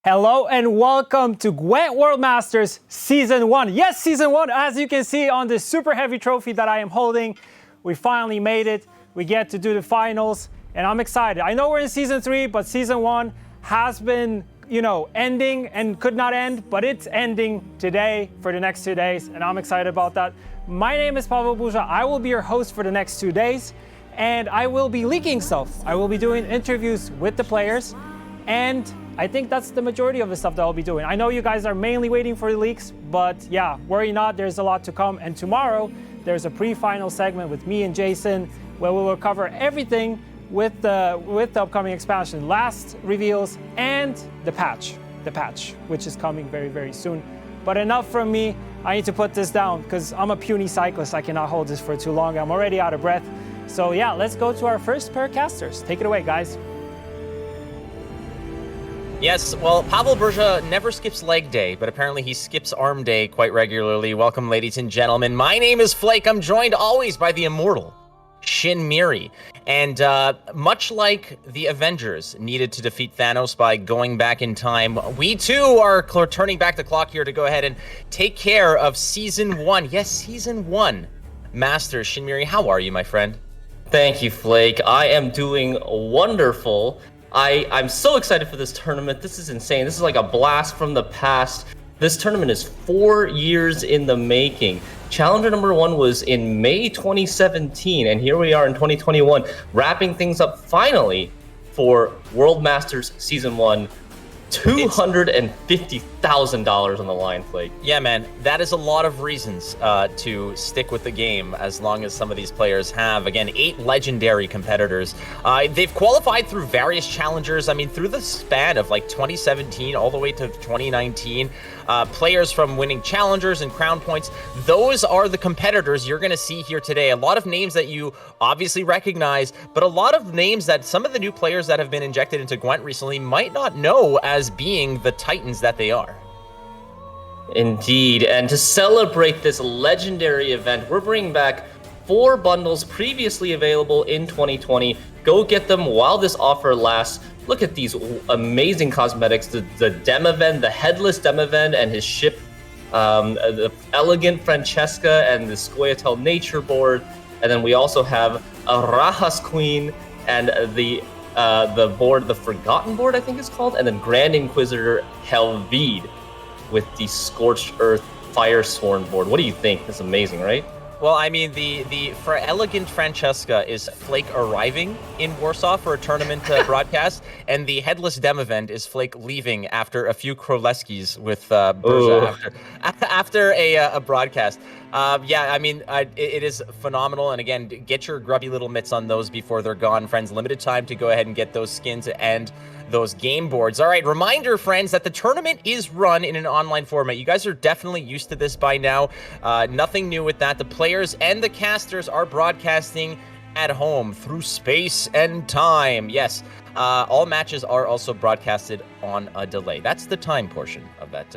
Hello and welcome to GWENT World Masters Season 1. Yes, Season 1, as you can see on this super heavy trophy that I am holding, we finally made it. We get to do the finals and I'm excited. I know we're in Season 3, but Season 1 has been ending and could not end, but it's ending today for the next 2 days, and I'm excited about that. My name is Pavel Buja. I will be your host for the next 2 days, and I will be leaking stuff. I will be doing interviews with the players, and I think that's the majority of the stuff that I'll be doing. I know you guys are mainly waiting for the leaks, but yeah, worry not, there's a lot to come. And tomorrow, there's a pre-final segment with me and Jason where we will cover everything with the upcoming expansion, last reveals, and the patch, which is coming very, very soon. But enough from me. I need to put this down because I'm a puny cyclist. I cannot hold this for too long. I'm already out of breath. So yeah, let's go to our first pair of casters. Take it away, guys. Yes, well, Pavel Burza never skips leg day, but apparently he skips arm day quite regularly. Welcome, ladies and gentlemen. My name is Flake. I'm joined always by the immortal Shin Miri. And much like the Avengers needed to defeat Thanos by going back in time, we too are turning back the clock here to go ahead and take care of Season 1. Yes, Season 1. Masters, Shin Miri, how are you, my friend? Thank you, Flake. I am doing wonderful. I'm so excited for this tournament. This is insane. This is like a blast from the past. This tournament is 4 years in the making. Challenger number 1 was in May 2017, and here we are in 2021, wrapping things up finally for World Masters Season 1. $250,000 on the line, Flake. Yeah, man, that is a lot of reasons to stick with the game as long as some of these players have. Again, 8 legendary competitors. They've qualified through various challengers. I mean, through the span of like 2017 all the way to 2019. Players from winning challengers and crown points. Those are the competitors you're going to see here today. A lot of names that you obviously recognize, but a lot of names that some of the new players that have been injected into Gwent recently might not know as being the titans that they are. Indeed, and to celebrate this legendary event, we're bringing back 4 bundles previously available in 2020. Go get them while this offer lasts. Look at these amazing cosmetics, the Demaven, the headless Demaven and his ship, the elegant Francesca and the Scoia'tael nature board. And then we also have a Raha's Queen and the board, the Forgotten board, I think it's called, and then Grand Inquisitor Helvide with the Scorched Earth Firesworn board. What do you think? That's amazing, right? Well, I mean, for Elegant Francesca is Flake arriving in Warsaw for a tournament broadcast, and the Headless Demavend is Flake leaving after a few Kroleskis with Burza after a broadcast. Yeah, I mean, it is phenomenal. And again, get your grubby little mitts on those before they're gone, friends. Limited time to go ahead and get those skins and those game boards. All right, reminder, friends, that the tournament is run in an online format. You guys are definitely used to this by now. Nothing new with that. The players and the casters are broadcasting at home through space and time. Yes, all matches are also broadcasted on a delay. That's the time portion of that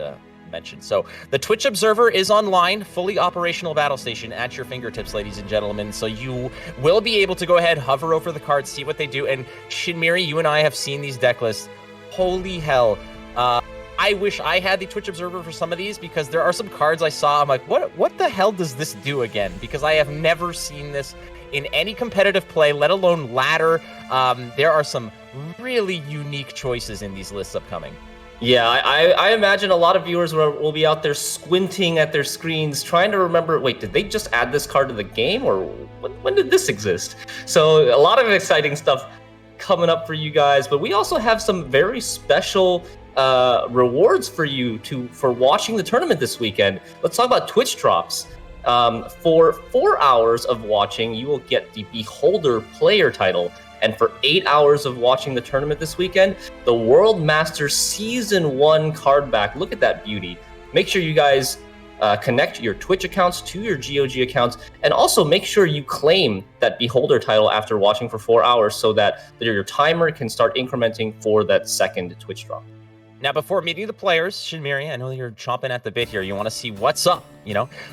mentioned. So the Twitch Observer is online, fully operational battle station at your fingertips, ladies and gentlemen. So you will be able to go ahead, hover over the cards, see what they do. And Shin Miri, you and I have seen these deck lists. Holy hell. I wish I had the Twitch Observer for some of these because there are some cards I saw. I'm like, what the hell does this do again? Because I have never seen this in any competitive play, let alone ladder. There are some really unique choices in these lists upcoming. Yeah, I imagine a lot of viewers will be out there squinting at their screens, trying to remember, wait, did they just add this card to the game, or when did this exist? So a lot of exciting stuff coming up for you guys, but we also have some very special rewards for you for watching the tournament this weekend. Let's talk about Twitch drops. For 4 hours of watching, you will get the Beholder player title. And for 8 hours of watching the tournament this weekend, the World Masters Season 1 card back. Look at that beauty. Make sure you guys connect your Twitch accounts to your GOG accounts, and also make sure you claim that Beholder title after watching for 4 hours so that your timer can start incrementing for that second Twitch drop. Now, before meeting the players, Shin Miri, I know you're chomping at the bit here. You want to see what's up,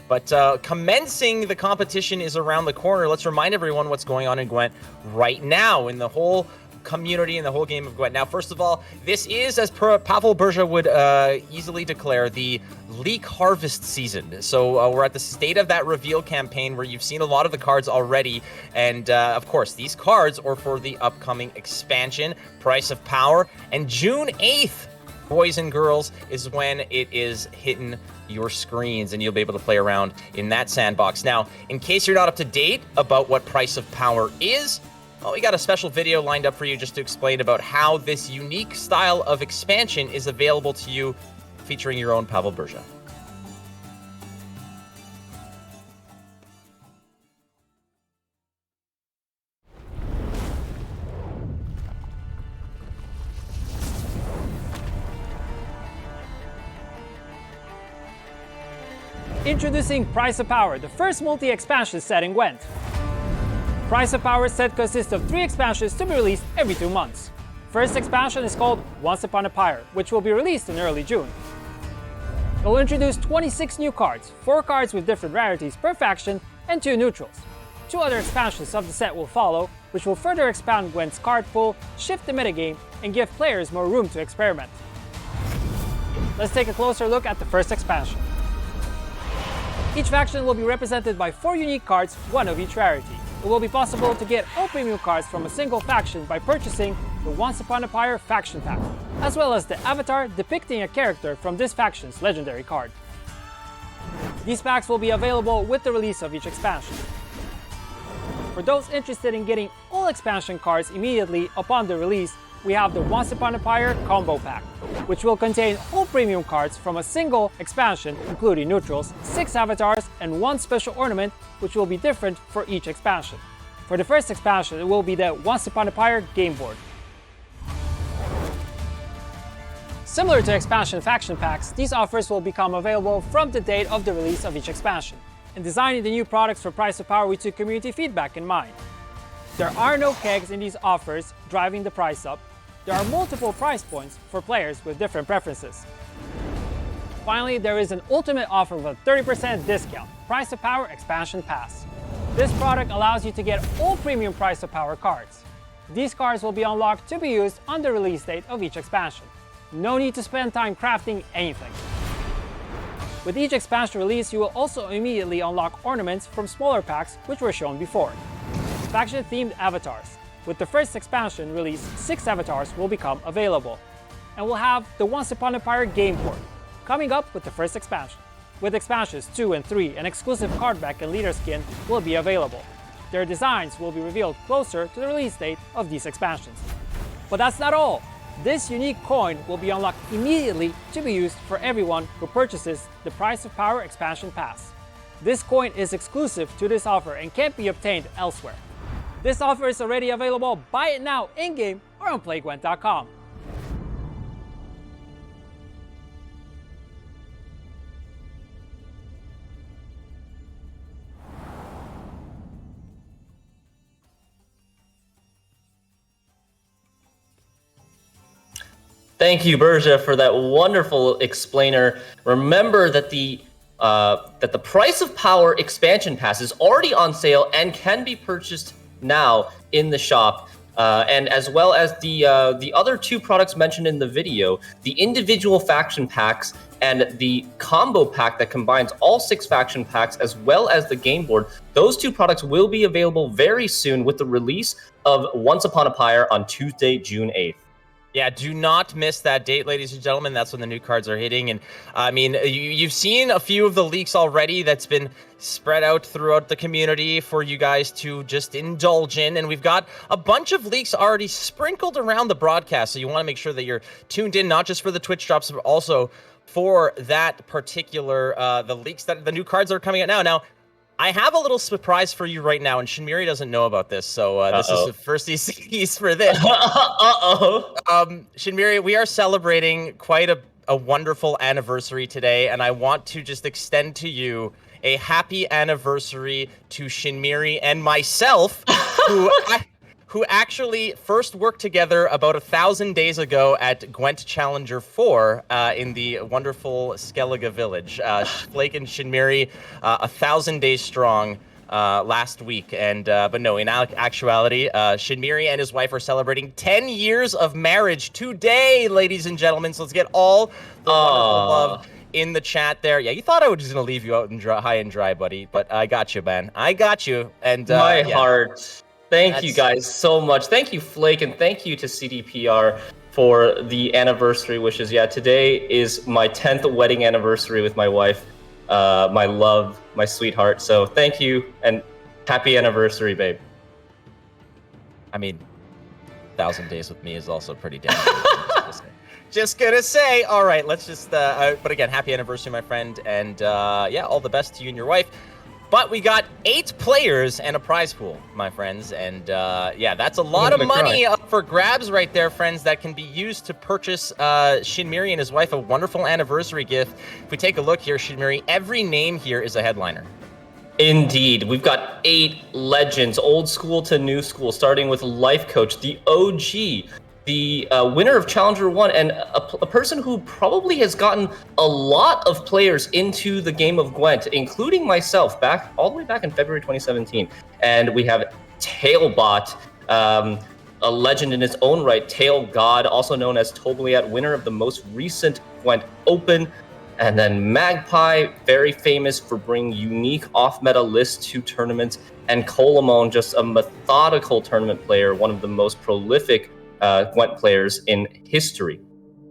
But commencing the competition is around the corner. Let's remind everyone what's going on in Gwent right now in the whole community and the whole game of Gwent. Now, first of all, this is, as Pavel Burza would easily declare, the leak harvest season. So we're at the state of that reveal campaign where you've seen a lot of the cards already. And of course, these cards are for the upcoming expansion, Price of Power, and June 8th. boys and girls, is when it is hitting your screens, and you'll be able to play around in that sandbox. Now, in case you're not up to date about what Price of Power is, well, we got a special video lined up for you just to explain about how this unique style of expansion is available to you, featuring your own Pavel Burza. Introducing Price of Power, the first multi-expansion set in GWENT. Price of Power set consists of 3 expansions to be released every 2 months. First expansion is called Once Upon a Pyre, which will be released in early June. It will introduce 26 new cards, 4 cards with different rarities per faction, and 2 neutrals. 2 other expansions of the set will follow, which will further expand GWENT's card pool, shift the metagame, and give players more room to experiment. Let's take a closer look at the first expansion. Each faction will be represented by 4 unique cards, 1 of each rarity. It will be possible to get all premium cards from a single faction by purchasing the Once Upon a Pyre faction pack, as well as the avatar depicting a character from this faction's legendary card. These packs will be available with the release of each expansion. For those interested in getting all expansion cards immediately upon the release, we have the Once Upon a Pyre Combo Pack, which will contain all premium cards from a single expansion, including neutrals, 6 avatars, and 1 special ornament, which will be different for each expansion. For the first expansion, it will be the Once Upon a Pyre Game Board. Similar to expansion faction packs, these offers will become available from the date of the release of each expansion. In designing the new products for Price of Power, we took community feedback in mind. There are no kegs in these offers driving the price up. There are multiple price points for players with different preferences. Finally, there is an ultimate offer with a 30% discount, Price of Power Expansion Pass. This product allows you to get all premium Price of Power cards. These cards will be unlocked to be used on the release date of each expansion. No need to spend time crafting anything. With each expansion release, you will also immediately unlock ornaments from smaller packs which were shown before. Faction-themed avatars. With the first expansion release, 6 avatars will become available. And we'll have the Once Upon a Pyre Game Board, coming up with the first expansion. With expansions 2 and 3, an exclusive card back and leader skin will be available. Their designs will be revealed closer to the release date of these expansions. But that's not all! This unique coin will be unlocked immediately to be used for everyone who purchases the Price of Power Expansion Pass. This coin is exclusive to this offer and can't be obtained elsewhere. This offer is already available. Buy it now in-game or on playgwent.com. Thank you, Burza, for that wonderful explainer. Remember that the Price of Power expansion pass is already on sale and can be purchased now in the shop, and as well as the other 2 products mentioned in the video, the individual faction packs and the combo pack that combines all 6 faction packs, as well as the game board. Those 2 products will be available very soon with the release of Once Upon a Pyre on Tuesday, June 8th. Yeah, do not miss that date, ladies and gentlemen. That's when the new cards are hitting. And I mean, you've seen a few of the leaks already that's been spread out throughout the community for you guys to just indulge in. And we've got a bunch of leaks already sprinkled around the broadcast. So you want to make sure that you're tuned in, not just for the Twitch drops, but also for that particular, the leaks that the new cards are coming out now. Now, I have a little surprise for you right now, and Shinmiri doesn't know about this, so this is the first he's for this. Shinmiri, we are celebrating quite a wonderful anniversary today, and I want to just extend to you a happy anniversary to Shinmiri and myself, who actually first worked together about 1,000 days ago at Gwent Challenger 4 in the wonderful Skellige village. Flake and Shinmiri, 1,000 days strong last week. And but no, in actuality, Shinmiri and his wife are celebrating 10 years of marriage today, ladies and gentlemen. So let's get all the wonderful love in the chat there. Yeah, you thought I was just going to leave you out and high and dry, buddy. But I got you, man. I got you. And my heart. Thank you guys so much. Thank you, Flake, and thank you to CDPR. for the anniversary wishes. Yeah, today is my 10th wedding anniversary with my wife, my love, my sweetheart. So thank you and happy anniversary, babe. I mean, 1,000 days with me is also pretty damn good. Just gonna say. All right, let's just. But again, happy anniversary, my friend, and yeah, all the best to you and your wife. But we got 8 players and a prize pool, my friends, and yeah, that's a lot of money up for grabs right there, friends. That can be used to purchase Shinmiri and his wife a wonderful anniversary gift. If we take a look here, Shinmiri, every name here is a headliner. Indeed. We've got 8 legends, old school to new school, starting with Life Coach, the OG, the winner of Challenger 1, and a person who probably has gotten a lot of players into the game of Gwent, including myself, all the way back in February 2017. And we have Tailbot, a legend in his own right, Tail God, also known as Tobliat, winner of the most recent Gwent Open. And then Magpie, very famous for bringing unique off-meta lists to tournaments. And Colamon, just a methodical tournament player, one of the most prolific Gwent players in history.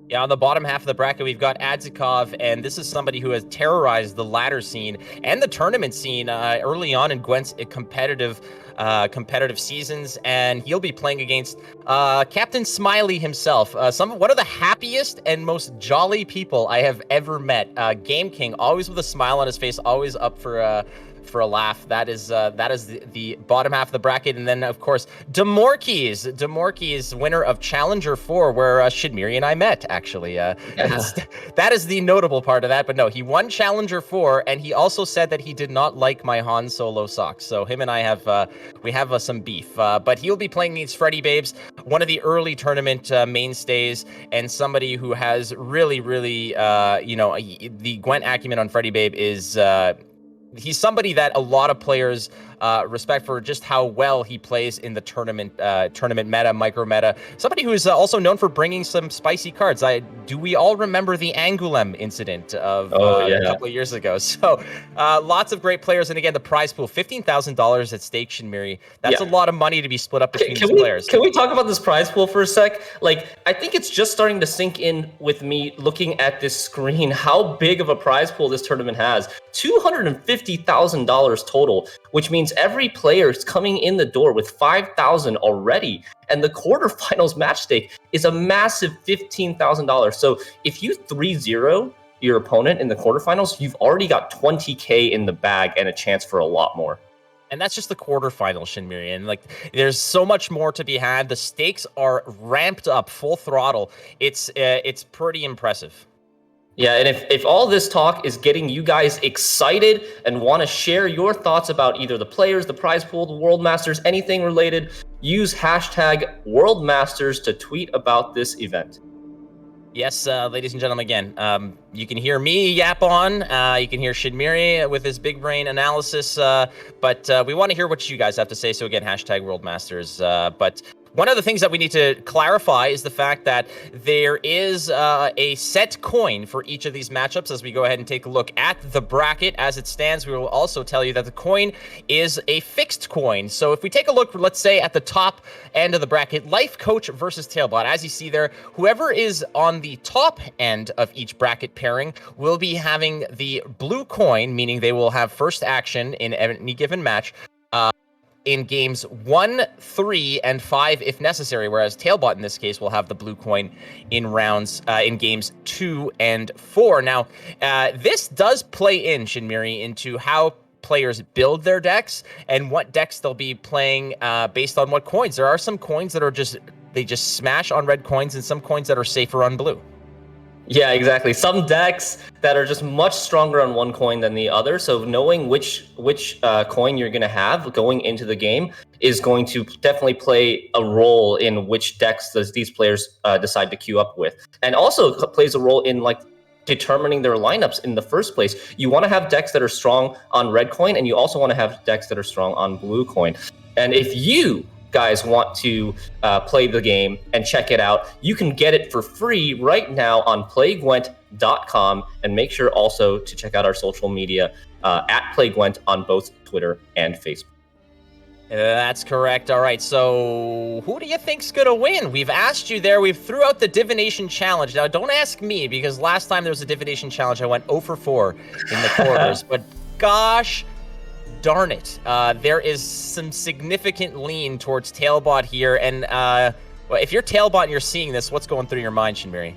Yeah, on the bottom half of the bracket, we've got Adzikov, and this is somebody who has terrorized the ladder scene and the tournament scene early on in Gwent's competitive seasons, and he'll be playing against Captain Smiley himself, one of the happiest and most jolly people I have ever met. Game King, always with a smile on his face, always up for a laugh. That is the bottom half of the bracket. And then, of course, Demorkis, winner of Challenger 4, where Shinmiri and I met, actually. That is the notable part of that. But no, he won Challenger 4, and he also said that he did not like my Han Solo socks. So him and I have some beef. But he'll be playing against Freddy Babes, one of the early tournament mainstays, and somebody who has really, the Gwent acumen on Freddy Babe is... he's somebody that a lot of players respect for just how well he plays in the tournament meta, micro meta. Somebody who is also known for bringing some spicy cards. Do we all remember the Angulem incident of a couple of years ago? So lots of great players. And again, the prize pool, $15,000 at stake, Shinmiri. That's a lot of money to be split up between these players. Can we talk about this prize pool for a sec? Like, I think it's just starting to sink in with me looking at this screen, how big of a prize pool this tournament has. $250,000 total, which means every player is coming in the door with $5,000 already. And the quarterfinals match stake is a massive $15,000. So if you 3-0 your opponent in the quarterfinals, you've already got $20K in the bag and a chance for a lot more. And that's just the quarterfinals, Shinmiri. And there's so much more to be had. The stakes are ramped up full throttle. It's pretty impressive. Yeah, and if all this talk is getting you guys excited and want to share your thoughts about either the players, the prize pool, the World Masters, anything related, use hashtag World Masters to tweet about this event. Yes, ladies and gentlemen, again, you can hear me yap on. You can hear Shinmiri with his big brain analysis, but we want to hear what you guys have to say. So again, hashtag World Masters. But one of the things that we need to clarify is the fact that there is a set coin for each of these matchups. As we go ahead and take a look at the bracket as it stands, we will also tell you that the coin is a fixed coin. So if we take a look, let's say at the top end of the bracket, Life Coach versus Tailbot, as you see there, whoever is on the top end of each bracket pairing will be having the blue coin, meaning they will have first action in any given match. In games 1, 3, and 5, if necessary, whereas Tailbot in this case will have the blue coin in rounds in games 2 and 4. Now, this does play in, Shinmiri, into how players build their decks and what decks they'll be playing based on what coins. There are some coins that are just smash on red coins, and some coins that are safer on blue. Yeah, exactly. Some decks that are just much stronger on one coin than the other. So knowing which coin you're going to have going into the game is going to definitely play a role in which decks these players decide to queue up with. And also plays a role in determining their lineups in the first place. You want to have decks that are strong on red coin, and you also want to have decks that are strong on blue coin. And if you guys want to play the game and check it out, you can get it for free right now on playgwent.com, and make sure also to check out our social media at playgwent on both Twitter and Facebook. That's correct. All right, so who do you think's gonna win? We've asked you there. We've threw out the divination challenge. Now, don't ask me because last time there was a divination challenge, I went 0 for 4 in the quarters. But gosh darn it, there is some significant lean towards Tailbot here. And well, if you're Tailbot and you're seeing this, what's going through your mind, Shinberi?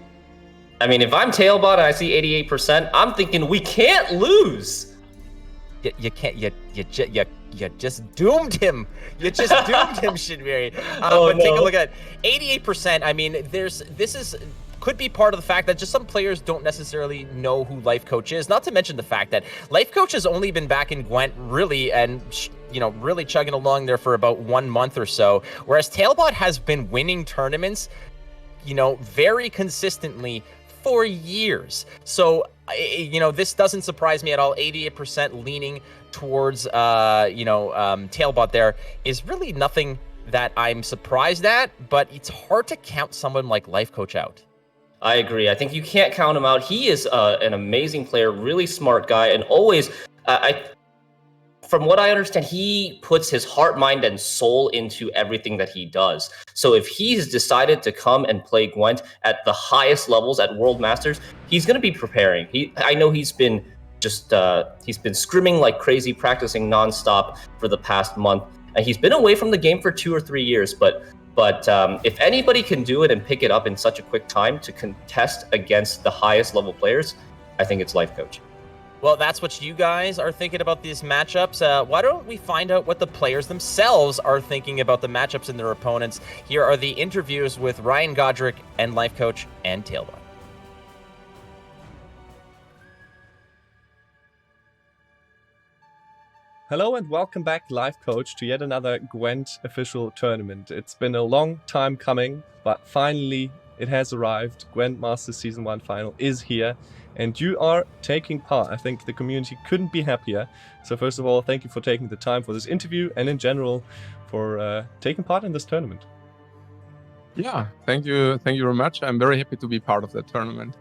I mean, if I'm Tailbot and I see 88%, I'm thinking we can't lose. You can't. You just doomed him. You just doomed him, Shinberi. But take a look at 88%. I mean, could be part of the fact that just some players don't necessarily know who Life Coach is. Not to mention the fact that Life Coach has only been back in Gwent really and really chugging along there for about 1 month or so, whereas Tailbot has been winning tournaments, very consistently for years. So, this doesn't surprise me at all. 88% leaning towards, Tailbot there is really nothing that I'm surprised at, but it's hard to count someone like Life Coach out. I agree. I think you can't count him out. He is an amazing player, really smart guy, and always, from what I understand, he puts his heart, mind, and soul into everything that he does. So if he's decided to come and play Gwent at the highest levels at World Masters, he's going to be preparing. I know he's been he's been scrimming like crazy, practicing nonstop for the past month, and he's been away from the game for 2 or 3 years, But if anybody can do it and pick it up in such a quick time to contest against the highest level players, I think it's Life Coach. Well, that's what you guys are thinking about these matchups. Why don't we find out what the players themselves are thinking about the matchups and their opponents? Here are the interviews with Ryan Godric and Life Coach and Tailbot. Hello and welcome back, Life Coach, to yet another Gwent official tournament. It's been a long time coming, but finally it has arrived. Gwent Masters Season 1 final is here, and you are taking part. I think the community couldn't be happier. So first of all, thank you for taking the time for this interview, and in general for taking part in this tournament. Yeah, thank you very much. I'm very happy to be part of that tournament.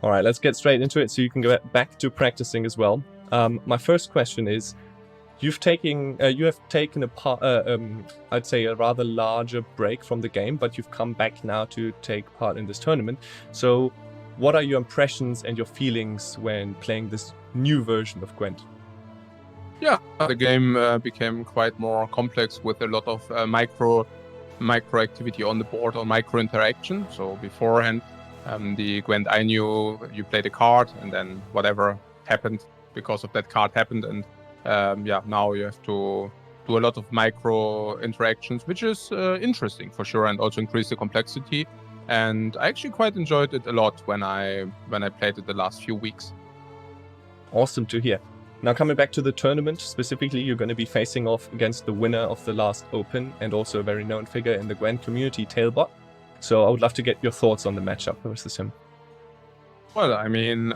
All right, let's get straight into it so you can go back to practicing as well. My first question is, you have taken I'd say a rather larger break from the game, but you've come back now to take part in this tournament. So what are your impressions and your feelings when playing this new version of Gwent? Yeah, the game became quite more complex with a lot of micro activity on the board or micro interaction. So beforehand, the Gwent I knew, you played a card and then whatever happened because of that card happened, and now you have to do a lot of micro interactions, which is interesting for sure, and also increase the complexity. And I actually quite enjoyed it a lot when I played it the last few weeks. Awesome to hear. Now coming back to the tournament, specifically you're going to be facing off against the winner of the last Open and also a very known figure in the Gwent community, Tailbot. So I would love to get your thoughts on the matchup versus him. Well, I mean,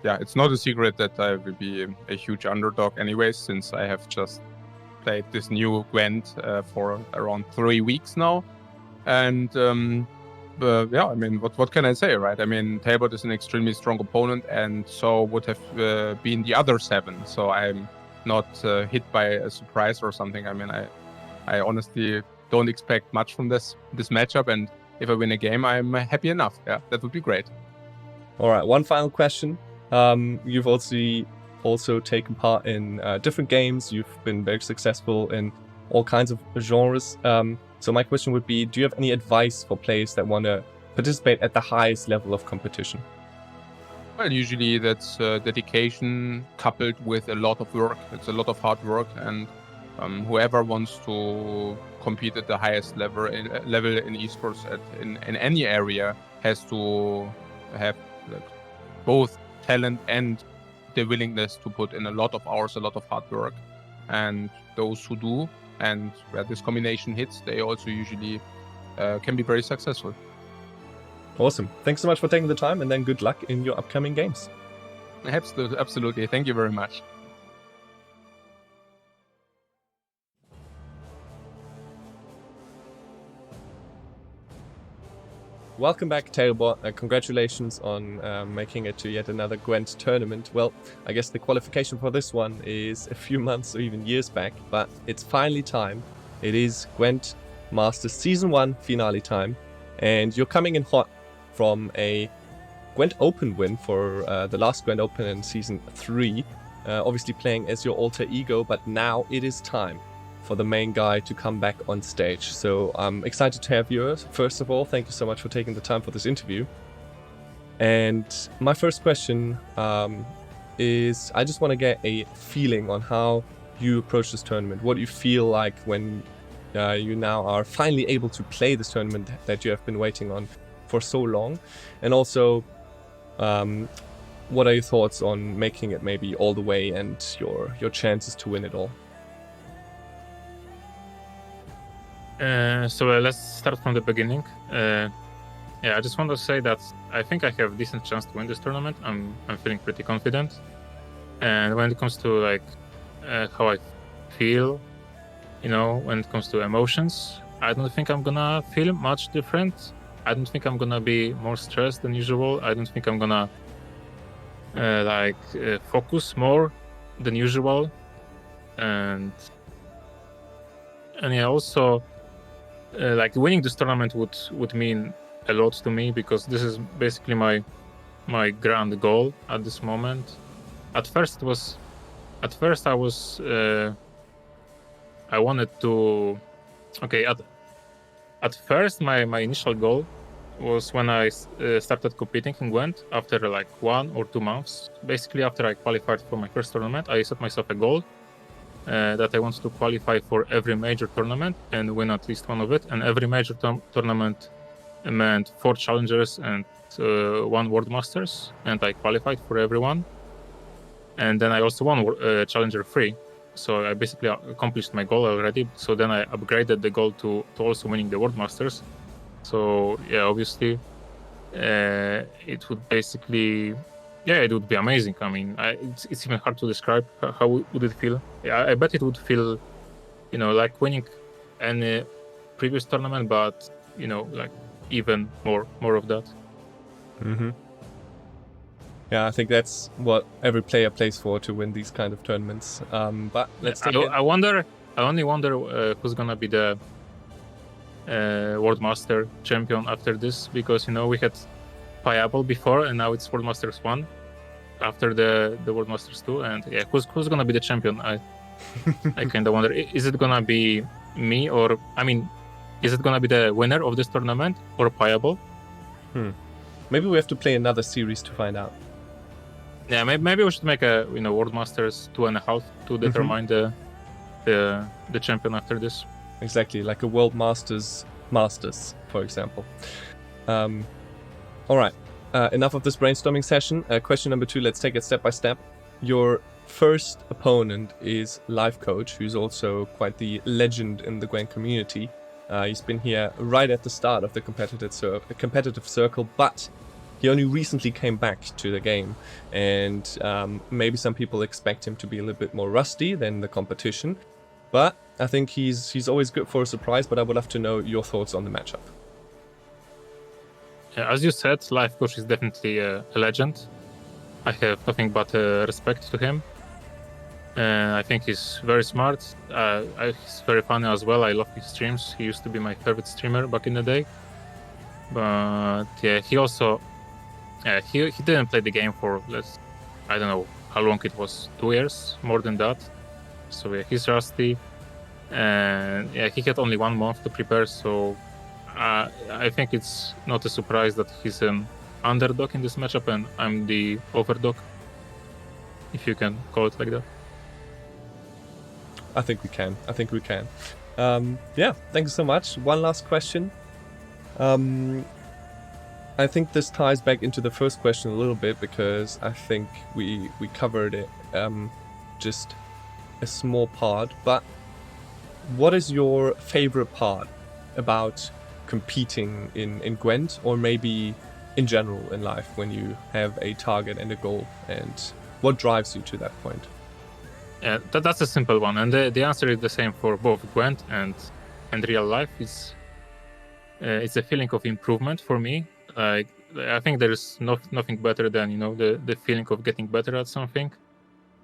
it's not a secret that I will be a huge underdog anyways, since I have just played this new Gwent for around 3 weeks now. And I mean, what can I say, right? I mean, Tailbot is an extremely strong opponent, and so would have been the other 7. So I'm not hit by a surprise or something. I mean, I honestly don't expect much from this matchup, and if I win a game, I'm happy enough. Yeah, that would be great. All right, one final question. You've also taken part in different games. You've been very successful in all kinds of genres. So my question would be, do you have any advice for players that want to participate at the highest level of competition? Well, usually that's dedication coupled with a lot of work. It's a lot of hard work, and whoever wants to compete at the highest level in esports in any area has to have both talent and the willingness to put in a lot of hours, a lot of hard work. And those who do, and where this combination hits, they also usually can be very successful. Awesome. Thanks so much for taking the time, and then good luck in your upcoming games. Absolutely. Thank you very much. welcome back, Tailbot. Congratulations on making it to yet another GWENT tournament. Well, I guess the qualification for this one is a few months or even years back, but it's finally time. It is GWENT Masters Season 1 finale time, and you're coming in hot from a GWENT Open win for the last GWENT Open in Season 3, obviously playing as your alter ego, but now it is time for the main guy to come back on stage. So I'm excited to have you. First of all, thank you so much for taking the time for this interview. And my first question is, I just want to get a feeling on how you approach this tournament. What do you feel like when you now are finally able to play this tournament that you have been waiting on for so long? And also, what are your thoughts on making it maybe all the way and your chances to win it all? So let's start from the beginning. I just want to say that I think I have a decent chance to win this tournament. I'm feeling pretty confident. And when it comes to like how I feel, when it comes to emotions, I don't think I'm gonna feel much different. I don't think I'm gonna be more stressed than usual. I don't think I'm gonna focus more than usual. And also. Winning this tournament would mean a lot to me, because this is basically my grand goal at this moment. At first I wanted to. At first my initial goal was when I started competing in GWENT after 1 or 2 months. Basically, after I qualified for my first tournament, I set myself a goal. That I want to qualify for every major tournament and win at least one of it. And every major tournament meant 4 challengers and 1 World Masters, and I qualified for everyone. And then I also won Challenger 3. So I basically accomplished my goal already. So then I upgraded the goal to also winning the World Masters. So yeah, obviously, it would basically. Yeah, it would be amazing. I mean, it's even hard to describe. How would it feel? Yeah, I bet it would feel, like winning any previous tournament, but even more of that. Mm-hmm. Yeah, I think that's what every player plays for, to win these kind of tournaments. But let's take it. I only wonder who's gonna be the World Master champion after this, because we had Payable before, and now it's World Masters 1 after the World Masters 2, and yeah, who's gonna be the champion? I kind of wonder, is it gonna be me, or is it gonna be the winner of this tournament or Payable? Maybe we have to play another series to find out. Yeah, maybe we should make a World Masters 2.5 to determine the champion after this. Exactly, like a World Masters, for example. All right, enough of this brainstorming session. Question number 2, let's take it step by step. Your first opponent is Life Coach, who's also quite the legend in the GWENT community. He's been here right at the start of the competitive circle, but he only recently came back to the game. And maybe some people expect him to be a little bit more rusty than the competition. But I think he's always good for a surprise, but I would love to know your thoughts on the matchup. As you said, Life Coach is definitely a legend. I have nothing but respect to him. I think he's very smart. He's very funny as well. I love his streams. He used to be my favorite streamer back in the day. But yeah, he also he didn't play the game for I don't know how long it was, 2 years, more than that. So yeah, he's rusty, and yeah, he had only 1 month to prepare. So. I think it's not a surprise that he's an underdog in this matchup, and I'm the overdog, if you can call it like that. I think we can. Yeah, thank you so much. One last question. I think this ties back into the first question a little bit, because I think we covered it just a small part. But what is your favorite part about competing in GWENT, or maybe in general in life, when you have a target and a goal, and what drives you to that point? Yeah, that's a simple one, and the answer is the same for both GWENT and real life. It's a feeling of improvement for me, Like I think there is nothing better than the feeling of getting better at something,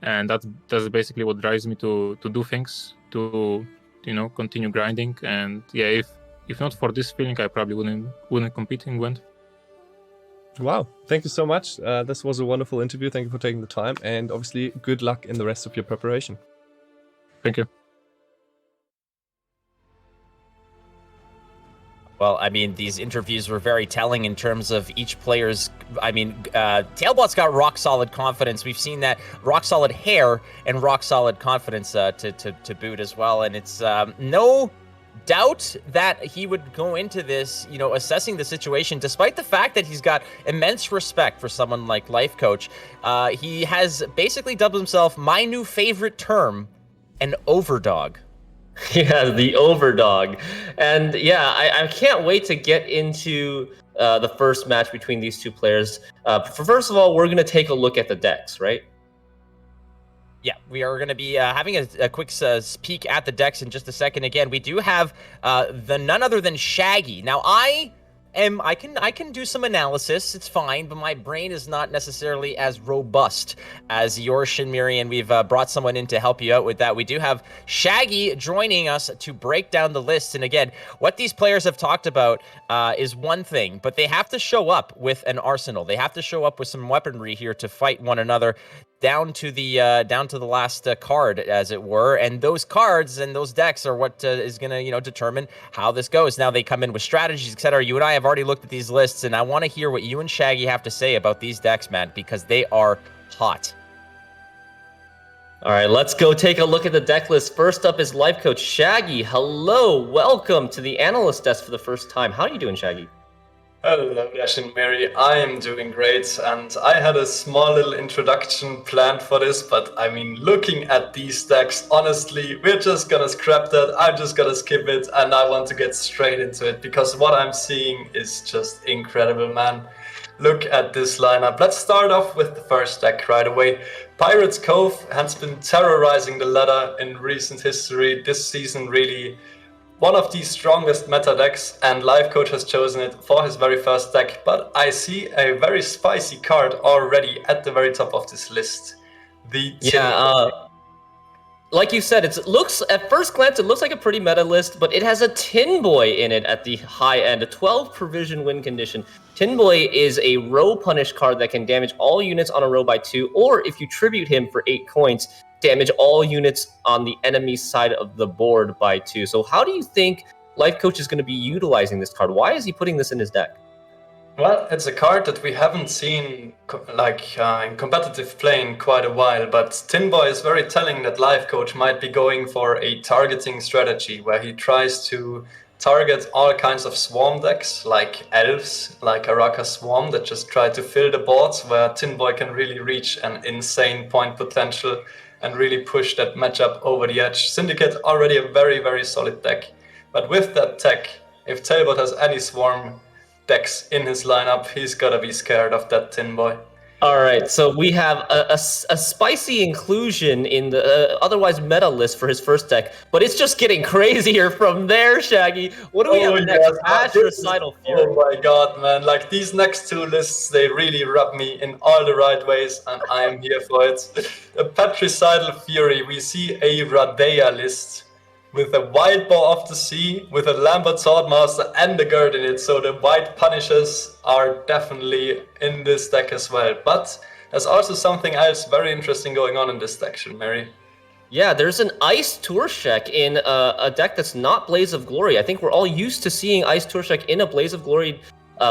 and that's basically what drives me to do things, to continue grinding. And yeah, if not for this feeling, I probably wouldn't compete in Gwent. Wow, thank you so much. This was a wonderful interview. Thank you for taking the time, and obviously good luck in the rest of your preparation. Thank you. Well, I mean, these interviews were very telling in terms of each player's. I mean, Tailbot's got rock solid confidence. We've seen that rock solid hair and rock solid confidence to boot as well. And it's no doubt that he would go into this, assessing the situation, despite the fact that he's got immense respect for someone like Life Coach. He has basically dubbed himself my new favorite term, an overdog. Yeah, the overdog. And yeah, I can't wait to get into the first match between these two players. First of all, we're going to take a look at the decks, right? Yeah, we are going to be having a quick peek at the decks in just a second. Again, we do have the none other than Shaggy. Now, I can do some analysis. It's fine, but my brain is not necessarily as robust as yours, Shinmiri, and we've brought someone in to help you out with that. We do have Shaggy joining us to break down the list. And again, what these players have talked about is one thing, but they have to show up with an arsenal. They have to show up with some weaponry here to fight one another down to the last card, as it were. And those cards and those decks are what is going to determine how this goes. Now they come in with strategies, etc. You and I have already looked at these lists, and I want to hear what you and Shaggy have to say about these decks, man, because they are hot. All right, let's go take a look at the deck list. First up is Life Coach Shaggy. Hello, welcome to the analyst desk for the first time. How are you doing, Shaggy? Hello, Dash and Mary. I am doing great, and I had a small little introduction planned for this, but I mean, looking at these decks, honestly, we're just gonna scrap that. I'm just gonna skip it, and I want to get straight into it, because what I'm seeing is just incredible, man. Look at this lineup. Let's start off with the first deck right away. Pirates Cove has been terrorizing the ladder in recent history. This season, really one of the strongest meta decks, and Life Coach has chosen it for his very first deck. But I see a very spicy card already at the very top of this list. Like you said, it looks at first glance, it looks like a pretty meta list, but it has a Tin Boy in it at the high end, a 12 provision win condition. Tin Boy is a row punish card that can damage all units on a row by 2, or if you tribute him for 8 coins, damage all units on the enemy side of the board by 2. So how do you think Life Coach is going to be utilizing this card? Why is he putting this in his deck? Well, it's a card that we haven't seen in competitive play in quite a while, but Tin Boy is very telling that Life Coach might be going for a targeting strategy where he tries to target all kinds of swarm decks, like elves, like Araka Swarm, that just try to fill the boards where Tin Boy can really reach an insane point potential and really push that matchup over the edge. Syndicate already a very, very solid deck. But with that tech, if Talbot has any swarm decks in his lineup, he's gotta be scared of that Tin Boy. All right, so we have a spicy inclusion in the otherwise meta list for his first deck, but it's just getting crazier from there, Shaggy. What do we have next? Patricidal Fury. Oh my god, man. Like, these next two lists, they really rub me in all the right ways, and I am here for it. A Patricidal Fury, we see a Radea list with a White Bow of the Sea, with a Lambert Swordmaster and a Gerd in it, so the white Punishers are definitely in this deck as well. But there's also something else very interesting going on in this deck, Mary. Yeah, there's an Ice Torshek in a deck that's not Blaze of Glory. I think we're all used to seeing Ice Torshek in a Blaze of Glory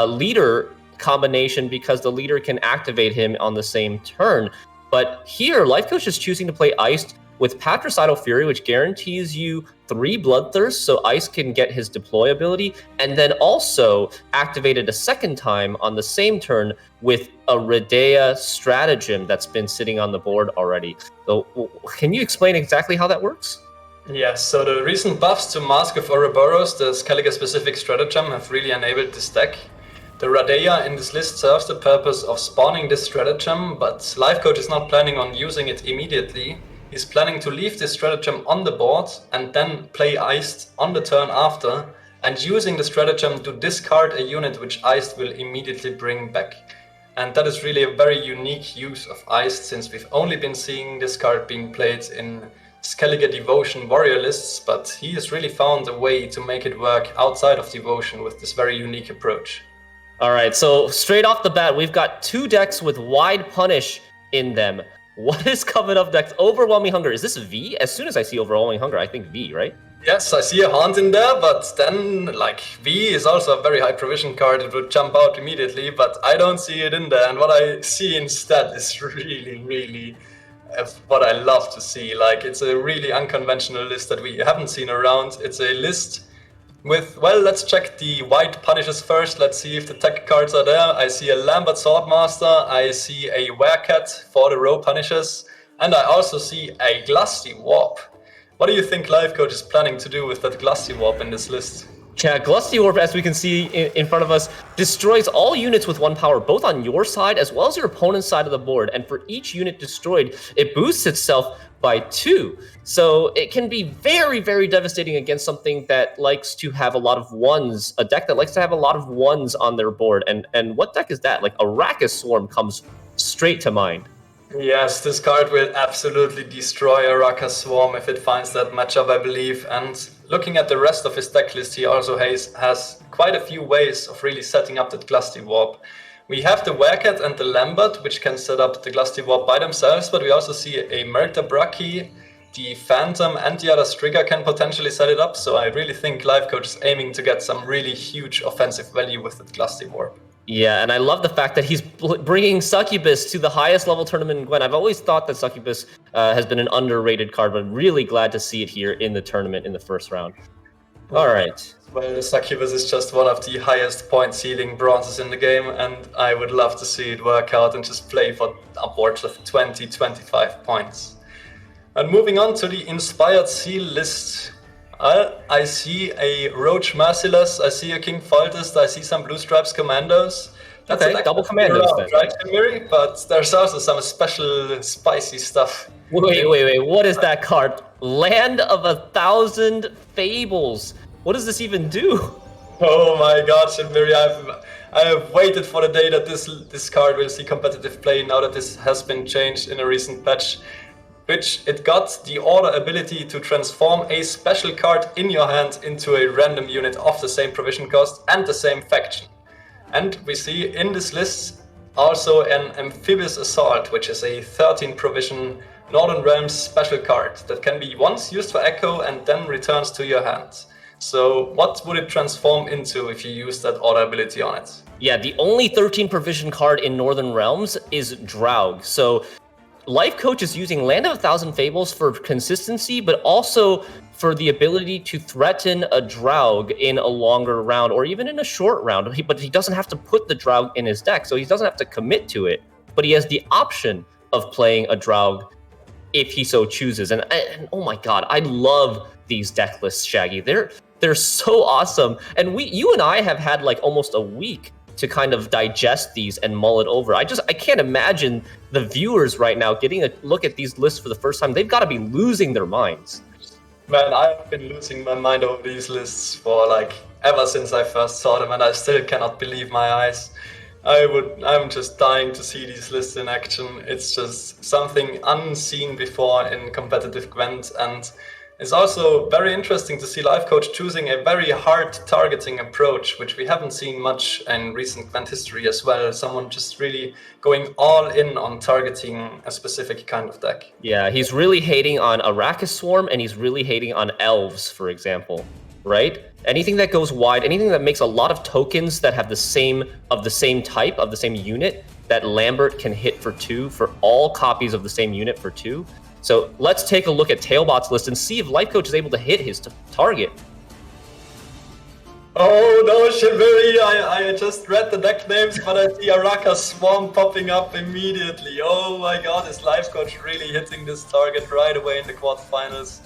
leader combination because the leader can activate him on the same turn. But here, Life Coach is choosing to play Iced with Patricidal Fury, which guarantees you 3 Bloodthirst, so Ice can get his deploy ability, and then also activated a second time on the same turn with a Radea Stratagem that's been sitting on the board already. So can you explain exactly how that works? Yes, so the recent buffs to Mask of Ouroboros, the Skellige specific stratagem, have really enabled this deck. The Radea in this list serves the purpose of spawning this stratagem, but Life Coach is not planning on using it immediately. He's planning to leave this stratagem on the board and then play Iced on the turn after and using the stratagem to discard a unit which Iced will immediately bring back. And that is really a very unique use of Iced, since we've only been seeing this card being played in Skellige Devotion warrior lists, but he has really found a way to make it work outside of Devotion with this very unique approach. All right, so straight off the bat, we've got 2 decks with wide punish in them. What is coming up next? Overwhelming Hunger. Is this V? As soon as I see Overwhelming Hunger, I think V, right? Yes, I see a Haunt in there, but then, like, V is also a very high provision card. It would jump out immediately, but I don't see it in there. And what I see instead is really what I love to see. Like, it's a really unconventional list that we haven't seen around. It's a list with, well, let's check the white punishes first. Let's see if the tech cards are there. I see a Lambert Swordmaster. I see a Werecat for the row punishes. And I also see a Glusty Warp. What do you think Life Coach is planning to do with that Glusty Warp in this list? Yeah, Glusty Warp, as we can see in front of us, destroys all units with 1 power, both on your side as well as your opponent's side of the board. And for each unit destroyed, it boosts itself by 2. So it can be very devastating against something that likes to have a lot of 1s, a deck that likes to have a lot of 1s on their board. And what deck is that? Like Arrakis Swarm comes straight to mind. Yes, this card will absolutely destroy Arrakis Swarm if it finds that matchup, I believe. And looking at the rest of his deck list, he also has quite a few ways of really setting up that Glusty Warp. We have the Werecat and the Lambert, which can set up the Glusty Warp by themselves, but we also see a Merta Braki, the Phantom, and the other Strigger can potentially set it up. So I really think Life Coach is aiming to get some really huge offensive value with that Glusty Warp. Yeah, and I love the fact that he's bringing Succubus to the highest level tournament in Gwent. I've always thought that Succubus has been an underrated card, but I'm really glad to see it here in the tournament in the first round. All right. Well, the Succubus is just one of the highest point ceiling bronzes in the game, and I would love to see it work out and just play for upwards of 20-25 points. And moving on to the Inspired Seal list. I see a Roach Merciless, I see a King Foltest, I see some Blue Stripes Commandos. That's okay, double Commandos then. Right, Miri? But there's also some special spicy stuff. Wait, what is that card? Land of 1,000 Fables. What does this even do? Oh my god, Miri, I have waited for the day that this card will see competitive play now that this has been changed in a recent patch. Which it got the order ability to transform a special card in your hand into a random unit of the same provision cost and the same faction. And we see in this list also an Amphibious Assault, which is a 13 provision Northern Realms special card that can be once used for echo and then returns to your hand. So what would it transform into if you use that order ability on it? Yeah, the only 13 provision card in Northern Realms is Draug. So Life Coach is using Land of 1,000 Fables for consistency, but also for the ability to threaten a Draug in a longer round or even in a short round. But he doesn't have to put the Draug in his deck, so he doesn't have to commit to it. But he has the option of playing a Draug if he so chooses. And oh my god, I love these deck lists, Shaggy. They're so awesome. And you and I have had like almost a week to kind of digest these and mull it over. I can't imagine the viewers right now getting a look at these lists for the first time. They've got to be losing their minds. Man, I've been losing my mind over these lists for like ever since I first saw them, and I still cannot believe my eyes. I'm just dying to see these lists in action. It's just something unseen before in competitive Gwent, and it's also very interesting to see Life Coach choosing a very hard targeting approach, which we haven't seen much in recent Gwent history as well. Someone just really going all in on targeting a specific kind of deck. Yeah, he's really hating on Arrakis Swarm, and he's really hating on Elves, for example, right? Anything that goes wide, anything that makes a lot of tokens that have the same type, of the same unit, that Lambert can hit for 2 for all copies of the same unit for 2. So let's take a look at Tailbot's list and see if Life Coach is able to hit his target. Oh no, Shiveri, I just read the deck names, but I see Arrakis Swarm popping up immediately. Oh my god, is Life Coach really hitting this target right away in the quarterfinals?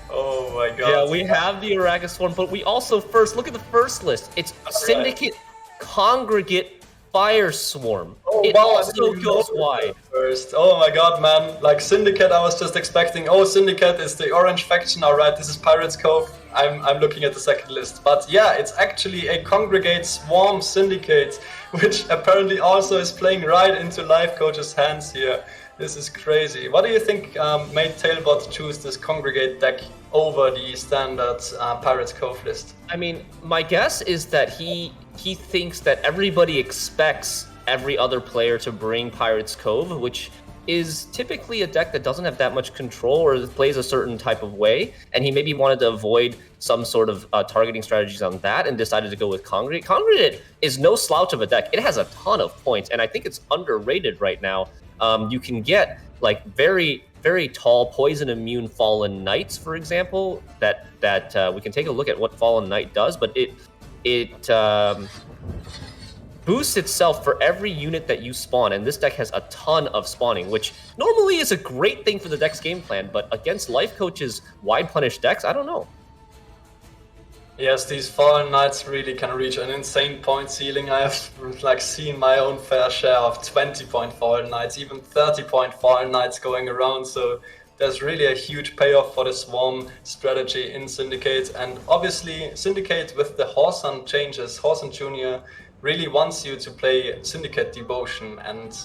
Oh my god. Yeah, we have the Arrakis Swarm, but we also look at the first list. It's Syndicate, Congregate, Fire Swarm. Oh, it wow, also goes wide. First. Oh my god, man. Like Syndicate, I was just expecting, oh, Syndicate is the orange faction. Alright, this is Pirates Cove. I'm looking at the second list. But yeah, it's actually a Congregate Swarm Syndicate, which apparently also is playing right into Life Coach's hands here. This is crazy. What do you think made Tailbot choose this Congregate deck over the standard Pirates Cove list? I mean, my guess is that he thinks that everybody expects every other player to bring Pirates Cove, which is typically a deck that doesn't have that much control or plays a certain type of way, and he maybe wanted to avoid some sort of targeting strategies on that and decided to go with Congregate. Congregate is no slouch of a deck. It has a ton of points, and I think it's underrated right now. You can get like very, very tall poison immune Fallen Knights, for example, that we can take a look at what Fallen Knight does, but it boosts itself for every unit that you spawn, and this deck has a ton of spawning, which normally is a great thing for the deck's game plan, but against Life Coach's wide punish decks, I don't know. Yes, these Fallen Knights really can reach an insane point ceiling. I have like seen my own fair share of 20-point Fallen Knights, even 30-point Fallen Knights going around, so there's really a huge payoff for the Swarm strategy in Syndicate. And obviously Syndicate with the Horson changes, Horson Jr. really wants you to play Syndicate Devotion, and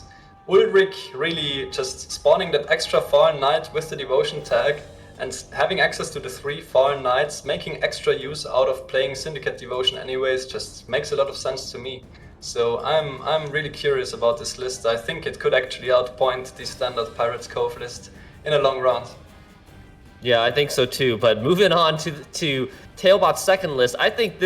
Ulrich really just spawning that extra Fallen Knight with the Devotion tag and having access to the 3 Fallen Knights, making extra use out of playing Syndicate Devotion anyways, just makes a lot of sense to me. So I'm really curious about this list. I think it could actually outpoint the standard Pirates Cove list in a long run. Yeah, I think so too. But moving on to Tailbot's second list, I think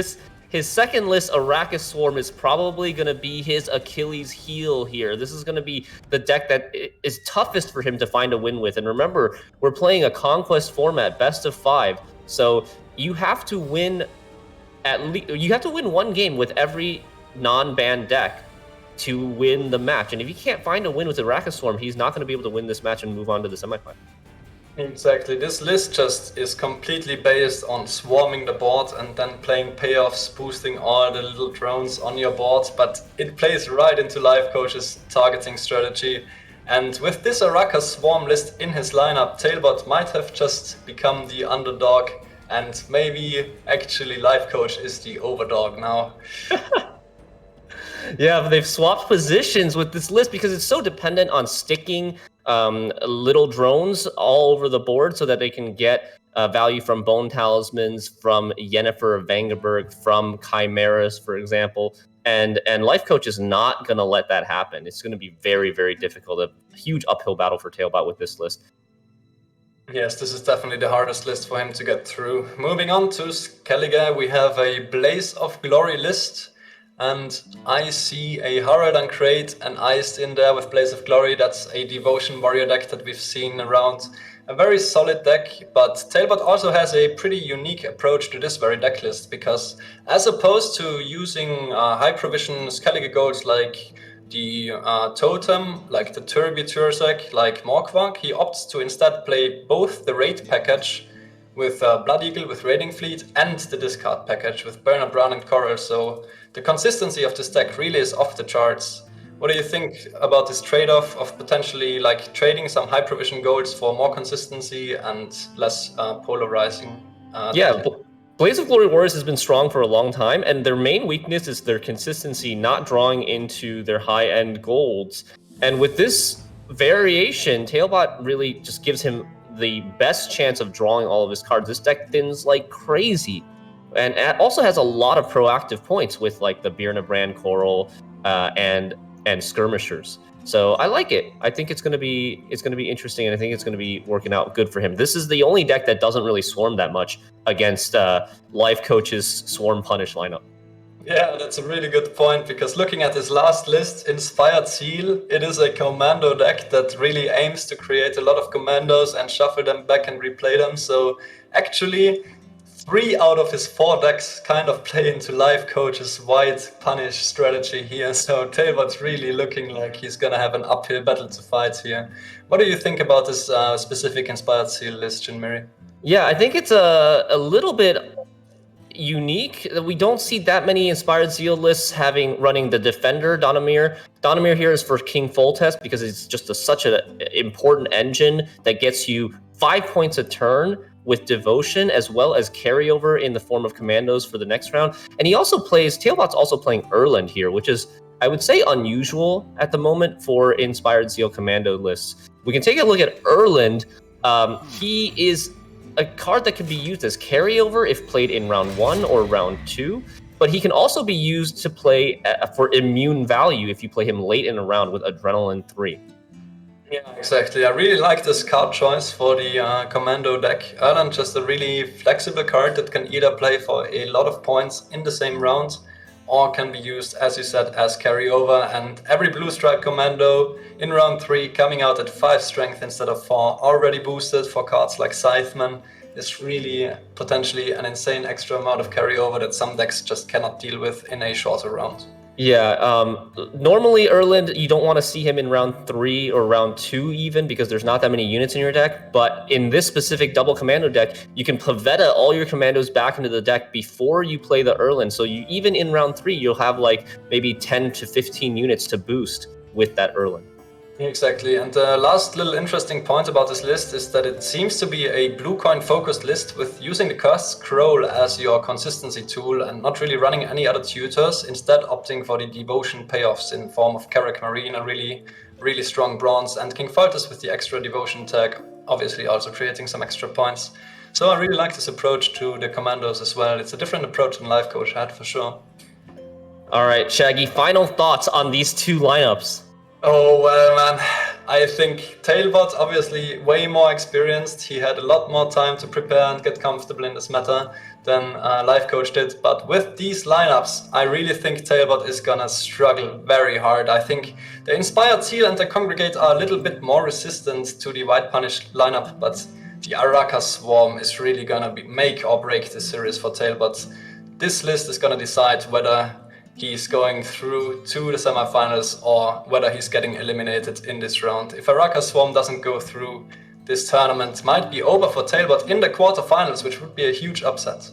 his second list, Arrakis Swarm, is probably going to be his Achilles heel here. This is going to be the deck that is toughest for him to find a win with. And remember, we're playing a Conquest format, best of 5. So you have to win one game with every non-banned deck to win the match. And if you can't find a win with Arrakis Swarm, he's not going to be able to win this match and move on to the semifinal. Exactly. This list just is completely based on swarming the board and then playing payoffs, boosting all the little drones on your board, but it plays right into Life Coach's targeting strategy. And with this Arrakis Swarm list in his lineup, Tailbot might have just become the underdog, and maybe actually Life Coach is the overdog now. Yeah, but they've swapped positions with this list because it's so dependent on sticking little drones all over the board so that they can get value from Bone Talismans, from Yennefer of Vangerberg, from Chimeras, for example. And Life Coach is not going to let that happen. It's going to be very, very difficult. A huge uphill battle for Tailbot with this list. Yes, this is definitely the hardest list for him to get through. Moving on to Skellige, we have a Blaze of Glory list. And I see a Harald Crate and Iced in there with Blaze of Glory. That's a Devotion Warrior deck that we've seen around. A very solid deck, but Tailbot also has a pretty unique approach to this very deck list, because as opposed to using high provision Skellige golds like the Totem, like the Turby Tursek, like Morkvark, he opts to instead play both the Raid package with Blood Eagle, with Raiding Fleet, and the discard package with Burner, Brown, and Coral. So the consistency of this deck really is off the charts. What do you think about this trade-off of potentially like trading some high provision golds for more consistency and less polarizing? Blaze of Glory Warriors has been strong for a long time, and their main weakness is their consistency, not drawing into their high-end golds. And with this variation, Tailbot really just gives him the best chance of drawing all of his cards. This deck thins like crazy, and also has a lot of proactive points with like the Birna Brand Coral and Skirmishers. So I like it. I think it's gonna be interesting, and I think it's gonna be working out good for him. This is the only deck that doesn't really swarm that much against Life Coach's Swarm Punish lineup. Yeah, that's a really good point, because looking at his last list, Inspired Seal, it is a commando deck that really aims to create a lot of commandos and shuffle them back and replay them. So actually, 3 out of his 4 decks kind of play into Life Coach's wide punish strategy here. So Tailbot's really looking like he's gonna have an uphill battle to fight here. What do you think about this specific Inspired Seal list, Jinmiri? Yeah, I think it's a little bit unique. We don't see that many Inspired Seal lists running the Defender Donamir. Donamir here is for King Foltest because it's just such an important engine that gets you 5 points a turn with Devotion, as well as carryover in the form of commandos for the next round. And he also plays, Tailbot's also playing Erland here, which is, I would say, unusual at the moment for Inspired Zeal commando lists. We can take a look at Erland. He is a card that can be used as carryover if played in round 1 or round 2, but he can also be used to play for immune value if you play him late in a round with Adrenaline 3. Yeah, exactly. I really like this card choice for the commando deck. Erland, just a really flexible card that can either play for a lot of points in the same round, or can be used, as you said, as carryover. And every blue stripe commando in round 3 coming out at 5 strength instead of 4, already boosted for cards like Scytheman, is really potentially an insane extra amount of carryover that some decks just cannot deal with in a shorter round. Yeah, normally Erland, you don't want to see him in round 3 or round 2 even, because there's not that many units in your deck. But in this specific double commando deck, you can Pavetta all your commandos back into the deck before you play the Erland. So you, even in round 3, you'll have like maybe 10 to 15 units to boost with that Erland. Exactly, and the last little interesting point about this list is that it seems to be a blue coin focused list with using the Cursed Scroll as your consistency tool and not really running any other tutors, instead opting for the devotion payoffs in form of Carrack Marine, a really strong bronze, and King Faltus with the extra devotion tag, obviously also creating some extra points. So I really like this approach to the commandos as well. It's a different approach than Life Coach had for sure. All right, Shaggy, final thoughts on these two lineups. Oh, well, man, I think Tailbot, obviously way more experienced. He had a lot more time to prepare and get comfortable in this meta than Life Coach did. But with these lineups, I really think Tailbot is gonna struggle very hard. I think the Inspired Seal and the Congregate are a little bit more resistant to the White Punish lineup, but the Araka Swarm is really gonna make or break this series for Tailbot. This list is gonna decide whether he's going through to the semifinals or whether he's getting eliminated in this round. If Araka Swarm doesn't go through, this tournament might be over for Tailbot in the quarterfinals, which would be a huge upset.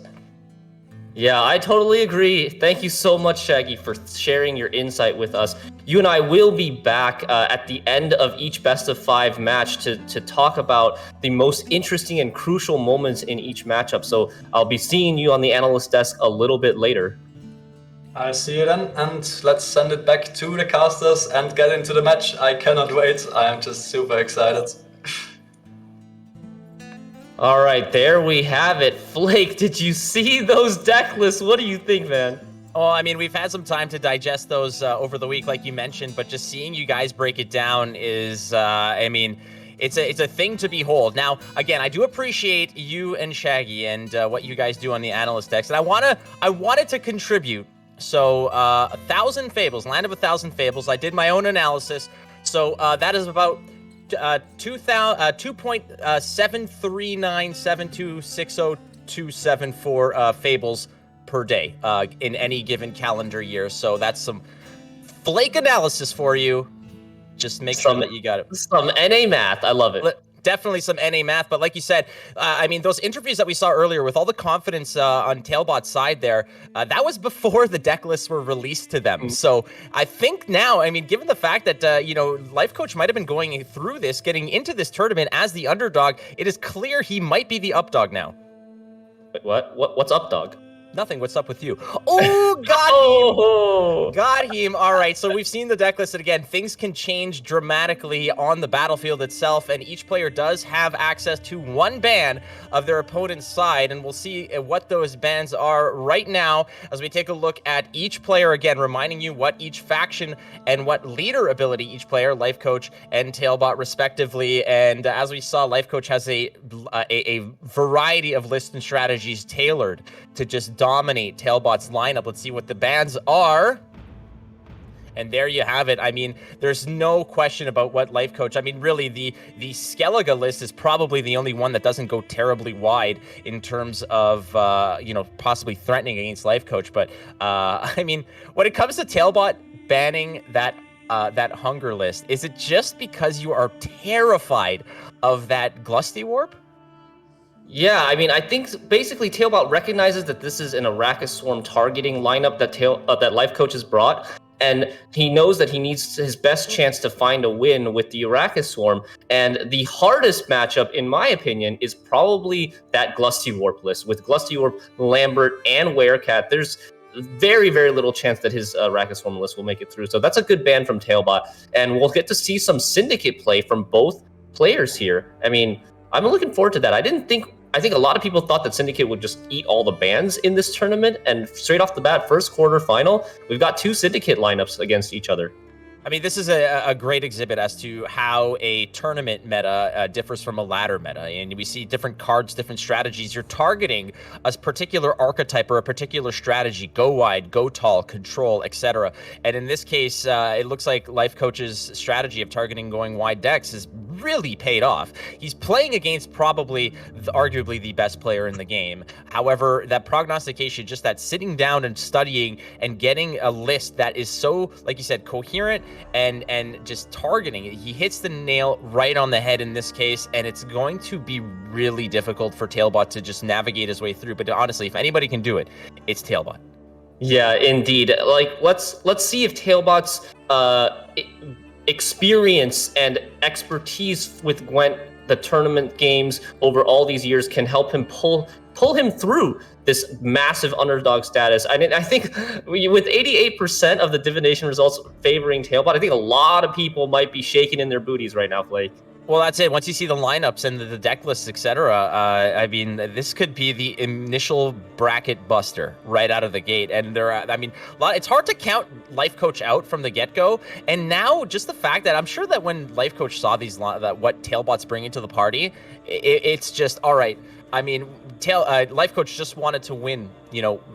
Yeah, I totally agree. Thank you so much, Shaggy, for sharing your insight with us. You and I will be back at the end of each best of 5 match to talk about the most interesting and crucial moments in each matchup. So I'll be seeing you on the analyst desk a little bit later. I'll see you then, and let's send it back to the casters and get into the match. I cannot wait. I am just super excited. All right, there we have it. Flake, did you see those deck lists? What do you think, man? Oh, I mean, we've had some time to digest those over the week, like you mentioned, but just seeing you guys break it down is, I mean, it's a thing to behold. Now, again, I do appreciate you and Shaggy and what you guys do on the analyst decks, and I wanted to contribute. So, 1,000 Fables, Land of 1,000 Fables. I did my own analysis. So, that is about 2.739726027 Fables per day in any given calendar year. So, that's some Flake analysis for you. Just make sure that you got it. Some NA math. I love it. Definitely some NA math, but like you said, I mean, those interviews that we saw earlier with all the confidence on Tailbot's side there, that was before the deck lists were released to them. So I think now, I mean, given the fact that, you know, Life Coach might have been going through this, getting into this tournament as the underdog, it is clear he might be the updog now. Wait, what? What's updog? Nothing. What's up with you? Oh, got him! Got him. All right, so we've seen the deck list, and again, things can change dramatically on the battlefield itself, and each player does have access to one ban of their opponent's side, and we'll see what those bans are right now as we take a look at each player, again, reminding you what each faction and what leader ability each player, Life Coach and Tailbot respectively, and as we saw, Life Coach has a variety of lists and strategies tailored to just dominate Tailbot's lineup. Let's see what the bans are. And there you have it. I mean, there's no question about what Life Coach, I mean, really, the Skellige list is probably the only one that doesn't go terribly wide in terms of, you know, possibly threatening against Life Coach. But, I mean, when it comes to Tailbot banning that hunger list, is it just because you are terrified of that Glusty Warp? Yeah, I mean, I think basically Tailbot recognizes that this is an Araka Swarm targeting lineup that Life Coach has brought, And he knows that he needs his best chance to find a win with the Arrakis Swarm. And the hardest matchup, in my opinion, is probably that Glusty Warp list. With Glusty Warp, Lambert, and Werecat, there's very, very little chance that his Arrakis Swarm list will make it through. So that's a good ban from Tailbot. And we'll get to see some Syndicate play from both players here. I mean, I'm looking forward to that. I think a lot of people thought that Syndicate would just eat all the bans in this tournament, and straight off the bat, first quarterfinal, we've got two Syndicate lineups against each other. I mean, this is a great exhibit as to how a tournament meta differs from a ladder meta. And we see different cards, different strategies. You're targeting a particular archetype or a particular strategy. Go wide, go tall, control, etc. And in this case, it looks like Life Coach's strategy of targeting going wide decks has really paid off. He's playing against probably, arguably, the best player in the game. However, that prognostication, just that sitting down and studying and getting a list that is so, like you said, coherent and just targeting it. He hits the nail right on the head in this case, and it's going to be really difficult for Tailbot to just navigate his way through. But honestly, if anybody can do it, it's Tailbot. Yeah, indeed. Like, let's see if Tailbot's experience and expertise with Gwent, the tournament games over all these years, can help him pull him through this massive underdog status. I think with 88% of the divination results favoring Tailbot, I think a lot of people might be shaking in their booties right now, Flake. Well, that's it. Once you see the lineups and the deck lists, etc., I mean, this could be the initial bracket buster right out of the gate. And it's hard to count Life Coach out from the get-go. And now, just the fact that I'm sure that when Life Coach saw what Tailbot's bringing to the party, it's just all right. I mean, Life Coach just wanted to win,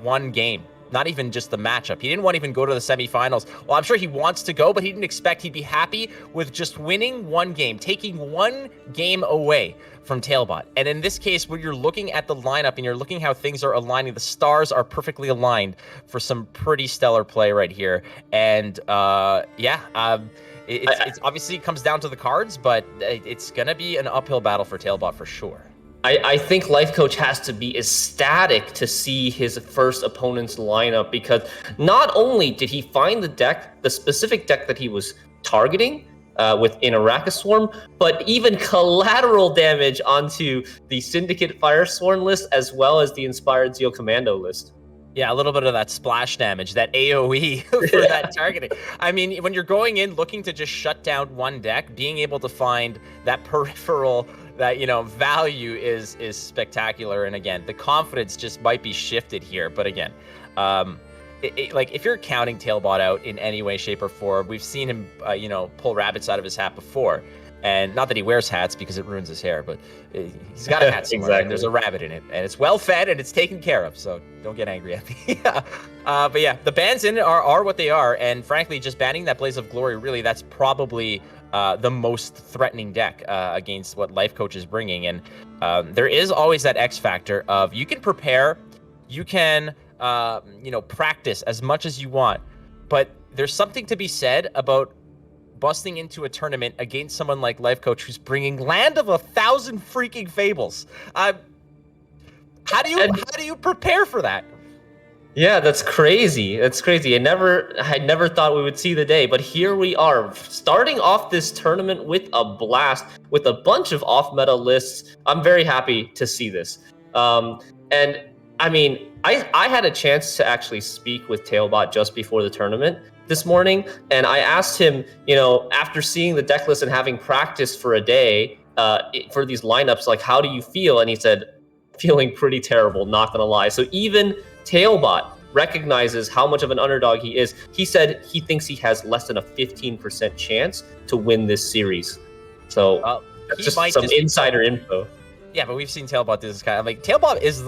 one game. Not even just the matchup. He didn't want to even go to the semifinals. Well, I'm sure he wants to go, but he didn't expect he'd be happy with just winning one game, taking one game away from Tailbot. And in this case, when you're looking at the lineup and you're looking how things are aligning, the stars are perfectly aligned for some pretty stellar play right here. And it's obviously comes down to the cards, but it's going to be an uphill battle for Tailbot for sure. I think Life Coach has to be ecstatic to see his first opponent's lineup, because not only did he find the specific deck that he was targeting within Arrakis Swarm, but even collateral damage onto the Syndicate Firesworn list, as well as the Inspired Zeo Commando list. Yeah, a little bit of that splash damage, that AoE for that targeting. I mean, when you're going in looking to just shut down one deck, being able to find that peripheral, that value is spectacular. And again, the confidence just might be shifted here. But again, if you're counting Tailbot out in any way, shape, or form, we've seen him, pull rabbits out of his hat before. And not that he wears hats because it ruins his hair, but he's got a hat somewhere, exactly. And there's a rabbit in it, and it's well fed and it's taken care of. So don't get angry at me. But yeah, the bans in it are what they are, and frankly, just banning that Blaze of Glory, really, that's probably the most threatening deck against what Life Coach is bringing. And there is always that X factor of you can prepare, you can practice as much as you want, but there's something to be said about busting into a tournament against someone like Life Coach, who's bringing Land of 1,000 freaking Fables. How do you prepare for that? Yeah, that's crazy. That's crazy. I never thought we would see the day, but here we are, starting off this tournament with a blast, with a bunch of off-meta lists. I'm very happy to see this. And I mean, I had a chance to actually speak with Tailbot just before the tournament this morning, and I asked him, after seeing the deck list and having practiced for a day for these lineups, like, how do you feel? And he said, feeling pretty terrible, not gonna lie. So even Tailbot recognizes how much of an underdog he is. He said he thinks he has less than a 15% chance to win this series. So that's just some insider info. Yeah, but we've seen Tailbot do this kind of, Tailbot is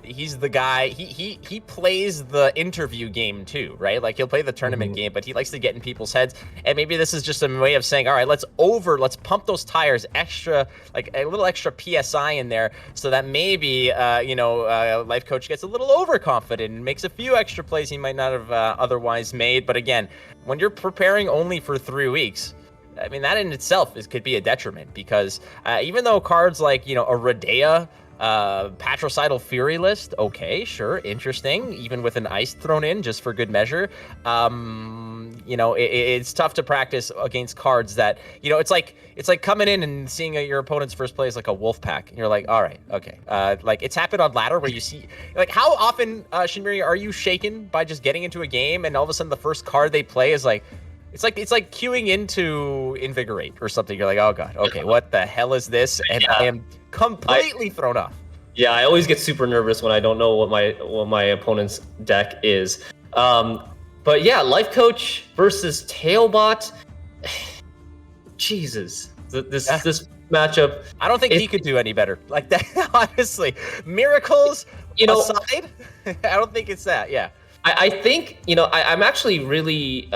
he's the guy, he plays the interview game too, right? He'll play the tournament game, but he likes to get in people's heads. And maybe this is just a way of saying, all right, let's pump those tires extra, a little extra PSI in there, so that maybe, Life Coach gets a little overconfident and makes a few extra plays he might not have otherwise made. But again, when you're preparing only for 3 weeks, I mean, that in itself could be a detriment, because even though cards like, a Radea, Patricidal Fury list, okay, sure, interesting, even with an ice thrown in just for good measure. You know, it's tough to practice against cards that, you know, it's like coming in and seeing your opponent's first play is like a wolf pack, and you're like, all right, okay. Like, it's happened on ladder where you see, like, how often, Shinmiri, are you shaken by just getting into a game and all of a sudden the first card they play is like, it's like queuing into Invigorate or something. You're like, oh god, okay, what the hell is this? And I am completely thrown off. Yeah, I always get super nervous when I don't know what my opponent's deck is. But yeah, Life Coach versus Tailbot. Jesus, this matchup. I don't think he could do any better. Like that, honestly. Miracles, you know, aside, I don't think it's that. Yeah. I think, you know, I'm actually really.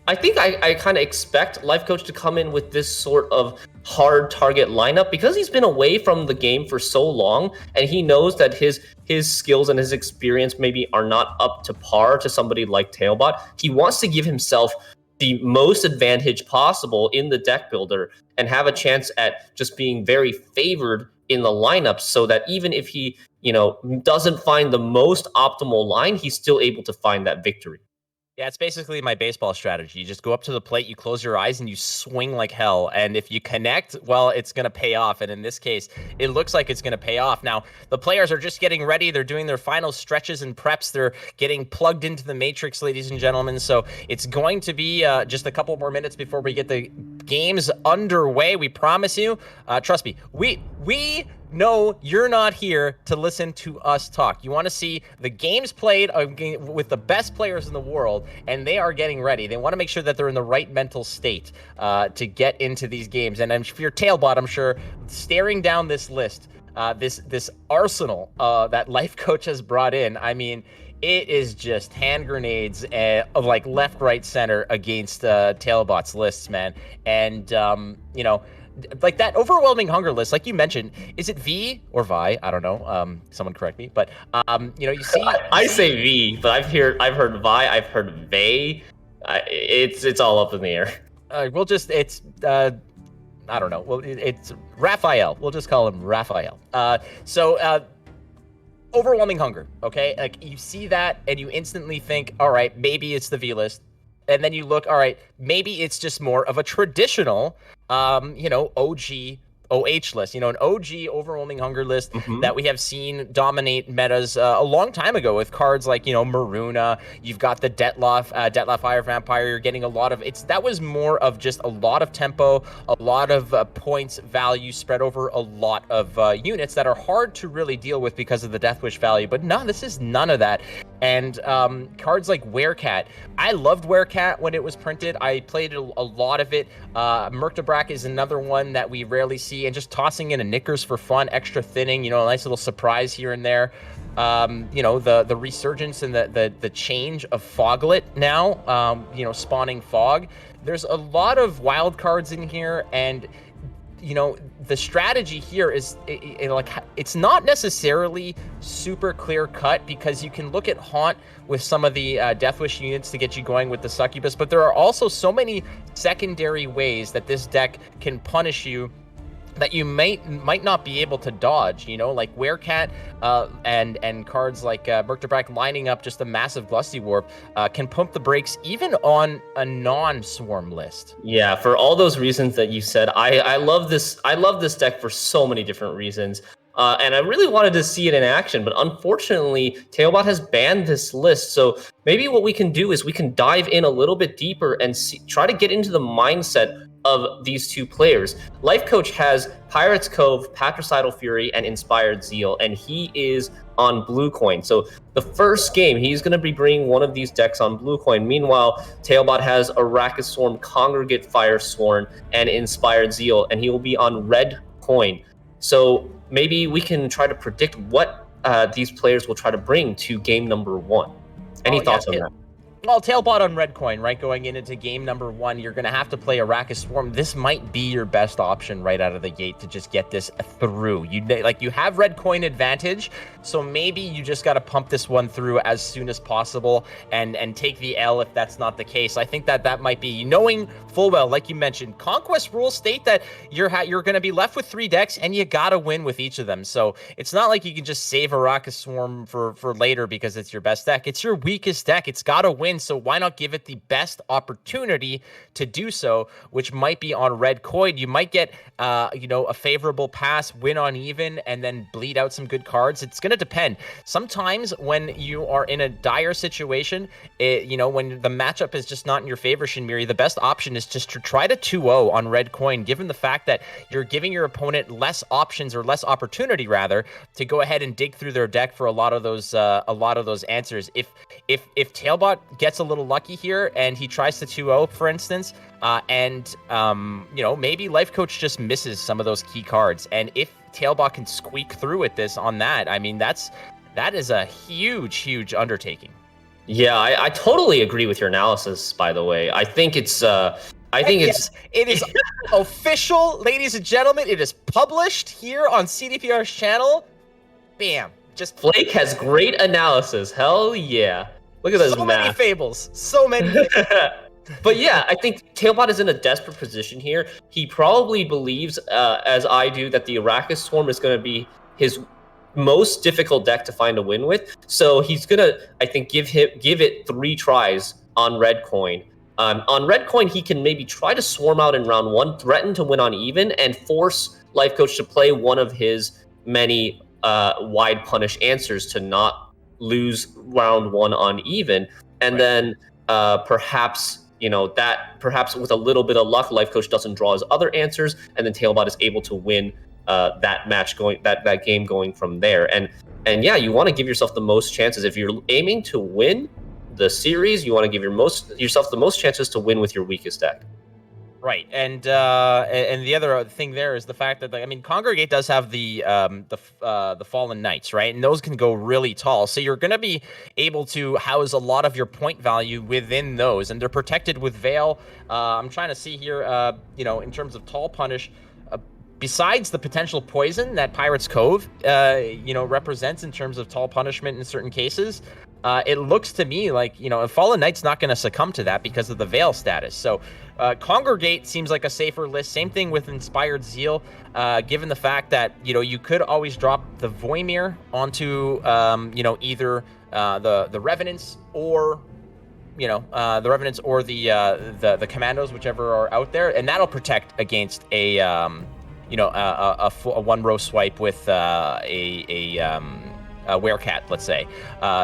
I think I kind of expect Life Coach to come in with this sort of hard target lineup because he's been away from the game for so long, and he knows that his skills and his experience maybe are not up to par to somebody like Tailbot. He wants to give himself the most advantage possible in the deck builder and have a chance at just being very favored in the lineup, so that even if he, you know, doesn't find the most optimal line, he's still able to find that victory. Yeah, it's basically my baseball strategy. You just go up to the plate, you close your eyes, and you swing like hell. And if you connect, well, it's going to pay off. And in this case, it looks like it's going to pay off. Now, the players are just getting ready. They're doing their final stretches and preps. They're getting plugged into the matrix, ladies and gentlemen. So it's going to be just a couple more minutes before we get the games underway. We promise you. Trust me, we know you're not here to listen to us talk. You want to see the games played with the best players in the world, and they are getting ready. They want to make sure that they're in the right mental state to get into these games. And if you're Tailbot, I'm sure, staring down this list, this arsenal that Life Coach has brought in, I mean, it is just hand grenades of like left, right, center against Tailbot's lists, man. And, you know, like that overwhelming hunger list, like you mentioned, is it V or Vi? I don't know. Someone correct me. But you know, you see, I say V, but I've heard Vi, I've heard Vey. It's all up in the air. We'll just it's I don't know. Well, it's Raphael. We'll just call him Raphael. So overwhelming hunger. Okay, like you see that and you instantly think, all right, maybe it's the V list. And then you look, all right, maybe it's just more of a traditional, you know, OG OH list, you know, an OG overwhelming hunger list that we have seen dominate metas a long time ago with cards like, you know, Maruna. You've got the Dettlaff Fire Vampire. You're getting a lot of that was more of just a lot of tempo, a lot of points value spread over a lot of units that are hard to really deal with because of the Death Wish value. But no, this is none of that. And cards like Werecat, I loved Werecat when it was printed. I played a lot of it. Murktebrak is another one that we rarely see, and just tossing in a Knickers for fun, extra thinning, you know, a nice little surprise here and there. You know, the resurgence and the change of Foglet now, you know, spawning Fog. There's a lot of wild cards in here, and you know, the strategy here is like it's not necessarily super clear cut, because you can look at Haunt with some of the Death Wish units to get you going with the Succubus, but there are also so many secondary ways that this deck can punish you that you might not be able to dodge, you know, like Werecat and cards like Murktebrak lining up just a massive Glusty Warp can pump the brakes even on a non-swarm list. Yeah, for all those reasons that you said, I love this deck for so many different reasons. And I really wanted to see it in action, but unfortunately, Tailbot has banned this list. So maybe what we can do is we can dive in a little bit deeper and try to get into the mindset of these two players. Life Coach has Pirates Cove, Patricidal Fury, and Inspired Zeal, and he is on Blue Coin. So the first game, he's going to be bringing one of these decks on Blue Coin. Meanwhile, Tailbot has Arrakis Swarm, Congregate Firesworn, and Inspired Zeal, and he will be on Red Coin. So maybe we can try to predict what these players will try to bring to game number one. Any thoughts on that? Well, tailbot on red coin, right? Going into game number 1, you're going to have to play Arrakis Swarm. This might be your best option right out of the gate to just get this through. You have red coin advantage, so maybe you just got to pump this one through as soon as possible and take the L if that's not the case. I think that might be, knowing full well, like you mentioned, Conquest rules state that you're going to be left with 3 decks and you got to win with each of them. So it's not like you can just save Arrakis Swarm for later because it's your best deck. It's your weakest deck. It's got to win. So why not give it the best opportunity to do so, which might be on red coin. You might get, a favorable pass, win on even, and then bleed out some good cards. It's going to depend. Sometimes when you are in a dire situation, when the matchup is just not in your favor, Shinmiri, the best option is just to try to 2-0 on red coin, given the fact that you're giving your opponent less options, or less opportunity rather, to go ahead and dig through their deck for a lot of those answers. If Tailbot gets a little lucky here and he tries to 2-0, for instance, maybe Life Coach just misses some of those key cards, and if Tailbot can squeak through with this on that, I mean, that is a huge undertaking. Yeah, I totally agree with your analysis, by the way. I think it is official, ladies and gentlemen. It is published here on CDPR's channel. Bam. Just Flake has great analysis. Hell yeah. Look at those many fables. So many fables. But yeah, I think Tailbot is in a desperate position here. He probably believes, as I do, that the Arrakis Swarm is going to be his most difficult deck to find a win with. So he's going to, I think, give it 3 tries on red coin. On red coin, he can maybe try to swarm out in round 1, threaten to win on even, and force Life Coach to play one of his many wide punish answers to not lose round 1 on even. And then perhaps with a little bit of luck, Life Coach doesn't draw his other answers, and then Tailbot is able to win that match that game going from there. And yeah, you want to give yourself the most chances. If you're aiming to win the series, you want to give yourself the most chances to win with your weakest deck. Right, and the other thing there is the fact that, Congregate does have the Fallen Knights, right? And those can go really tall. So you're going to be able to house a lot of your point value within those, and they're protected with Veil. I'm trying to see here, in terms of tall punish, besides the potential poison that Pirate's Cove, represents in terms of tall punishment in certain cases, it looks to me like, Fallen Knight's not going to succumb to that because of the Veil status. So Congregate seems like a safer list. Same thing with Inspired Zeal, given the fact that, you could always drop the Voimir onto, either the Revenants or the Commandos, whichever are out there, and that'll protect against a one-row swipe with a Werecat, let's say.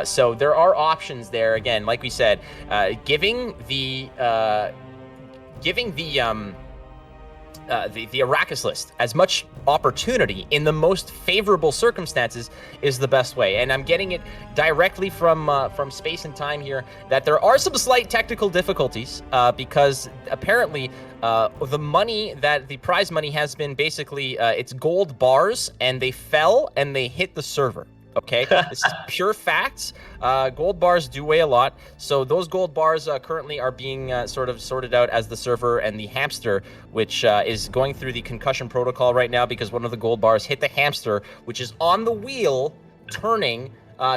So there are options there. Again, like we said, giving the Arrakis list as much opportunity in the most favorable circumstances is the best way. And I'm getting it directly from Space and Time here that there are some slight technical difficulties because apparently the prize money has been basically it's gold bars, and they fell and they hit the server. Okay, this is pure facts. Gold bars do weigh a lot, so those gold bars currently are being sort of sorted out as the server and the hamster, which is going through the concussion protocol right now because one of the gold bars hit the hamster, which is on the wheel turning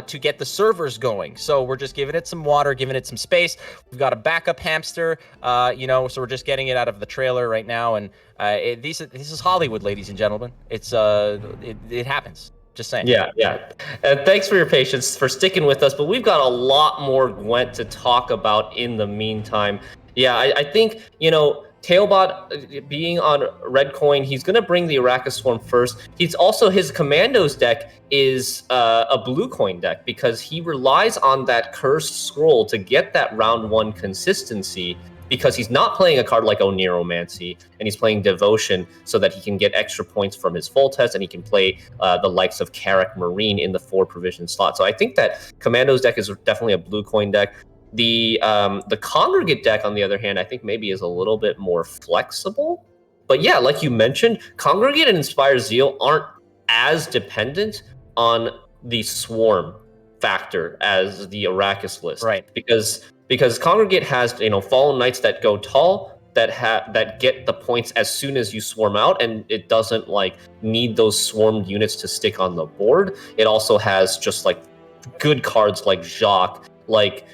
to get the servers going. So we're just giving it some water, giving it some space. We've got a backup hamster, so we're just getting it out of the trailer right now. And this is Hollywood, ladies and gentlemen. It happens. Just saying. Yeah. And thanks for your patience, for sticking with us. But we've got a lot more Gwent to talk about in the meantime. Yeah, I think, Tailbot being on red coin, he's going to bring the Arrakis Swarm first. His Commandos deck is a blue coin deck because he relies on that Cursed Scroll to get that round 1 consistency, because he's not playing a card like Oniromancy, and he's playing Devotion so that he can get extra points from his full test, and he can play the likes of Carrack Marine in the 4 provision slot. So I think that Commandos deck is definitely a blue coin deck. The Congregate deck, on the other hand, I think maybe is a little bit more flexible. But yeah, like you mentioned, Congregate and Inspire Zeal aren't as dependent on the Swarm factor as the Arrakis list. Right. Because because Congregate has Fallen Knights that go tall, that get the points as soon as you swarm out, and it doesn't like need those swarmed units to stick on the board. It also has just like good cards like Jacques, like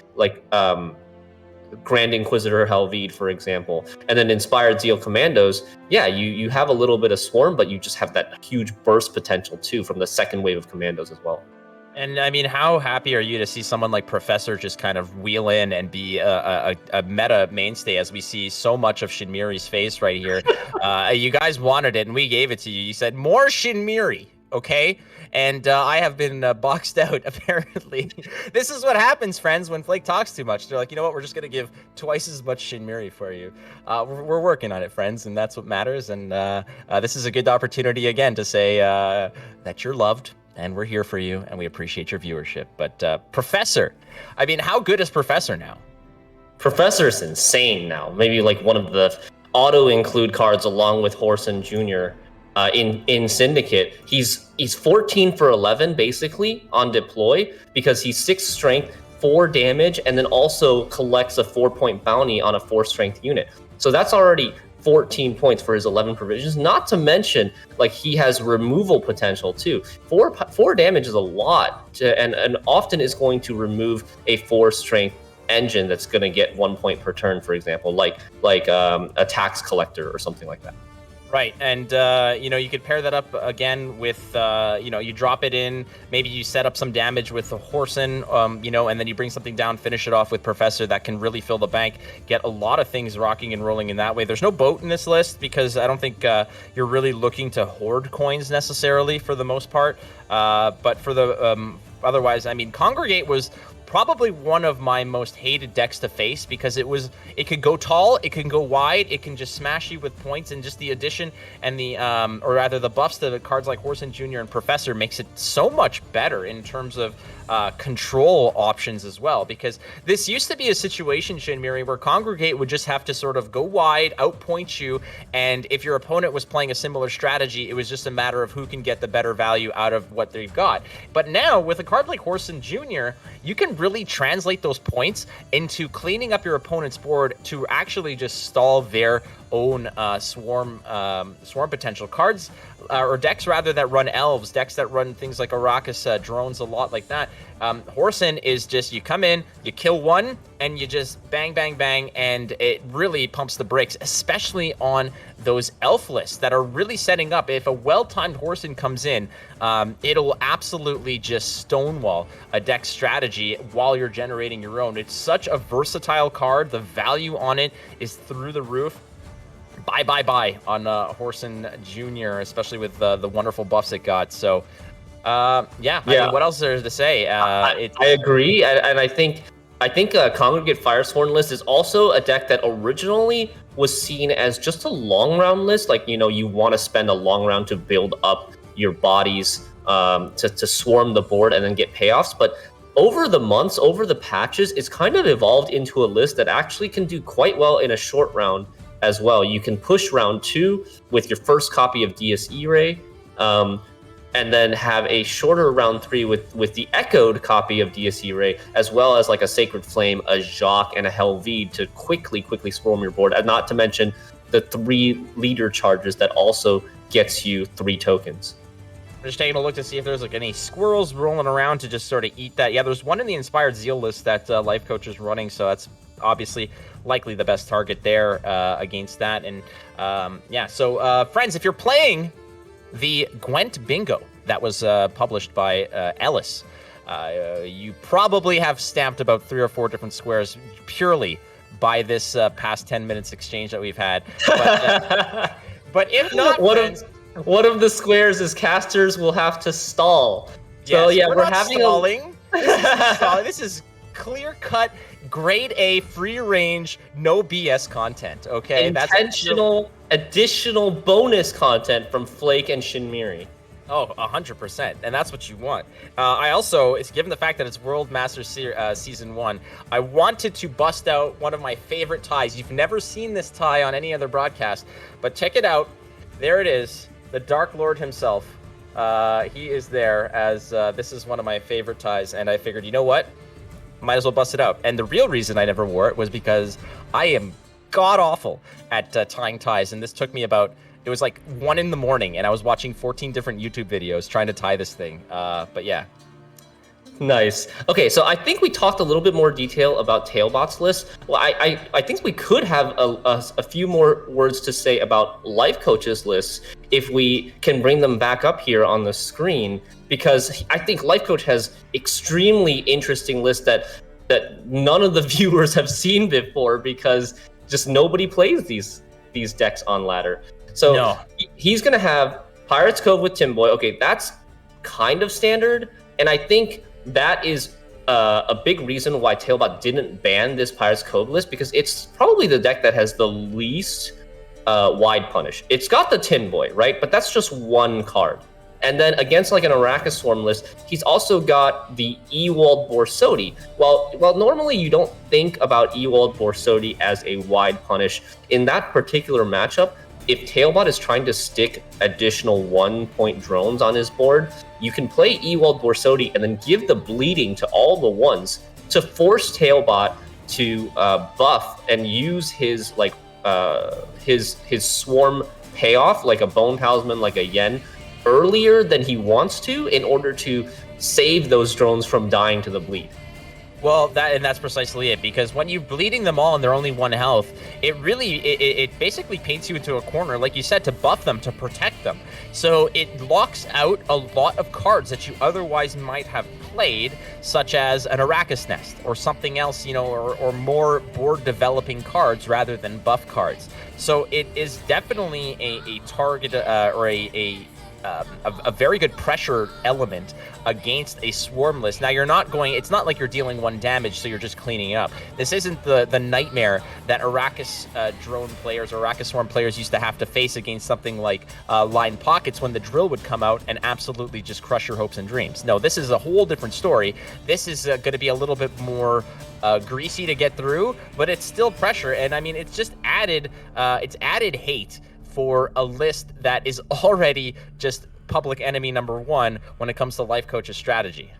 Grand Inquisitor Helvide, for example, and then Inspired Zeal Commandos. Yeah, you have a little bit of swarm, but you just have that huge burst potential too from the second wave of commandos as well. And I mean, how happy are you to see someone like Professor just kind of wheel in and be a meta mainstay, as we see so much of Shinmiri's face right here? You guys wanted it, and we gave it to you. You said, more Shinmiri, okay? And I have been boxed out, apparently. This is what happens, friends, when Flake talks too much. They're like, you know what, we're just going to give twice as much Shinmiri for you. We're working on it, friends, and that's what matters. And this is a good opportunity, again, to say that you're loved, and we're here for you, and we appreciate your viewership. But Professor, I mean, how good is Professor now? Professor's insane now. Maybe like one of the auto-include cards along with Horson Jr., in Syndicate. He's 14 for 11 basically on deploy, because he's 6 strength, 4 damage, and then also collects a 4-point bounty on a 4 strength unit. So that's already 14 points for his 11 provisions. Not to mention, like, he has removal potential too. 4 damage is a lot, and often is going to remove a 4 strength engine that's going to get 1 point per turn, for example, like a tax collector or something like that. Right, and you could pair that up again with you drop it in, maybe you set up some damage with the Horson, and then you bring something down, finish it off with Professor. That can really fill the bank, get a lot of things rocking and rolling in that way. There's no boat in this list, because I don't think you're really looking to hoard coins necessarily for the most part. But for the otherwise, I mean, Congregate was probably one of my most hated decks to face, because it could go tall, it can go wide, it can just smash you with points, and just the addition and the or rather the buffs to the cards like Horson Jr. and Professor makes it so much better in terms of control options as well. Because this used to be a situation, Shinmiri, where Congregate would just have to sort of go wide, outpoint you, and if your opponent was playing a similar strategy, it was just a matter of who can get the better value out of what they've got. But now, with a card like Horson Jr., you can really translate those points into cleaning up your opponent's board to actually just stall their own swarm potential. Cards or decks rather that run elves, decks that run things like Arrakis drones, a lot like that. Horson is just, you come in, you kill one, and you just bang, bang, bang, and it really pumps the brakes, especially on those elf lists that are really setting up. If a well-timed Horson comes in, it'll absolutely just stonewall a deck strategy while you're generating your own. It's such a versatile card. The value on it is through the roof. Buy on Horson Jr., especially with the wonderful buffs it got. So, I mean, what else is there to say? I agree, and I think Congregate Firesworn list is also a deck that originally was seen as just a long round list. Like, you want to spend a long round to build up your bodies to swarm the board and then get payoffs. But over the months, over the patches, it's kind of evolved into a list that actually can do quite well in a short round as well. You can push round 2 with your first copy of DSE Ray, and then have a shorter round 3 with the echoed copy of DSE Ray, as well as like a Sacred Flame, a Jacques, and a Helvide to quickly swarm your board, and not to mention the 3 leader charges that also gets you 3 tokens. We're just taking a look to see if there's like any squirrels rolling around to just sort of eat that. Yeah, there's one in the Inspired Zeal list that Life Coach is running, so that's obviously likely the best target there against that. And so friends, if you're playing the Gwent Bingo that was published by Ellis, you probably have stamped about 3 or 4 different squares purely by this past 10 minutes exchange that we've had. But if not, friends, one of the squares is casters will have to stall. So yes, yeah, we're having stalling. This is clear-cut, grade A, free-range, no BS content. Okay, intentional, additional bonus content from Flake and Shinmiri. Oh, 100%, and that's what you want. I also, it's given the fact that it's World Masters Season 1, I wanted to bust out one of my favorite ties. You've never seen this tie on any other broadcast, but check it out. There it is, the Dark Lord himself. He is there as this is one of my favorite ties, and I figured, you know what? might as well bust it out. And the real reason I never wore it was because I am god awful at tying ties, and this took me about, it was like 1 in the morning, and I was watching 14 different YouTube videos trying to tie this thing. But yeah. Nice. Okay, so I think we talked a little bit more detail about Tailbot's list. Well, I think we could have a few more words to say about Life Coach's lists if we can bring them back up here on the screen, because I think Life Coach has extremely interesting lists that none of the viewers have seen before, because just nobody plays these decks on ladder. So No. He's going to have Pirates Cove with Timboy. Okay, that's kind of standard, and I think that is a big reason why Tailbot didn't ban this Pirates Cove list, because it's probably the deck that has the least wide punish. It's got the Timboy, right? But that's just one card. And then against like an Arrakis Swarm list, he's also got the Ewald Borsodi. While normally you don't think about Ewald Borsodi as a wide punish, in that particular matchup, if Tailbot is trying to stick additional 1-point drones on his board, you can play Ewald Borsodi and then give the bleeding to all the ones to force Tailbot to buff and use his like his swarm payoff, like a Bone Talisman, like a Yen, earlier than he wants to, in order to save those drones from dying to the bleed. Well, that's precisely it, because when you're bleeding them all and they're only 1 health, it really, it basically paints you into a corner, like you said, to buff them, to protect them. So it locks out a lot of cards that you otherwise might have played, such as an Arrakis Nest or something else, you know, or more board developing cards rather than buff cards. So it is definitely a target or a very good pressure element against a swarm list. Now you're not going, it's not like you're dealing 1 damage, so you're just cleaning it up. This isn't the nightmare that Arrakis drone players or Arrakis swarm players used to have to face against something like Line Pockets, when the drill would come out and absolutely just crush your hopes and dreams. No, this is a whole different story. This is going to be a little bit more greasy to get through, but it's still pressure. And I mean, it's just added, it's added hate for a list that is already just public enemy #1 when it comes to Life Coach's strategy.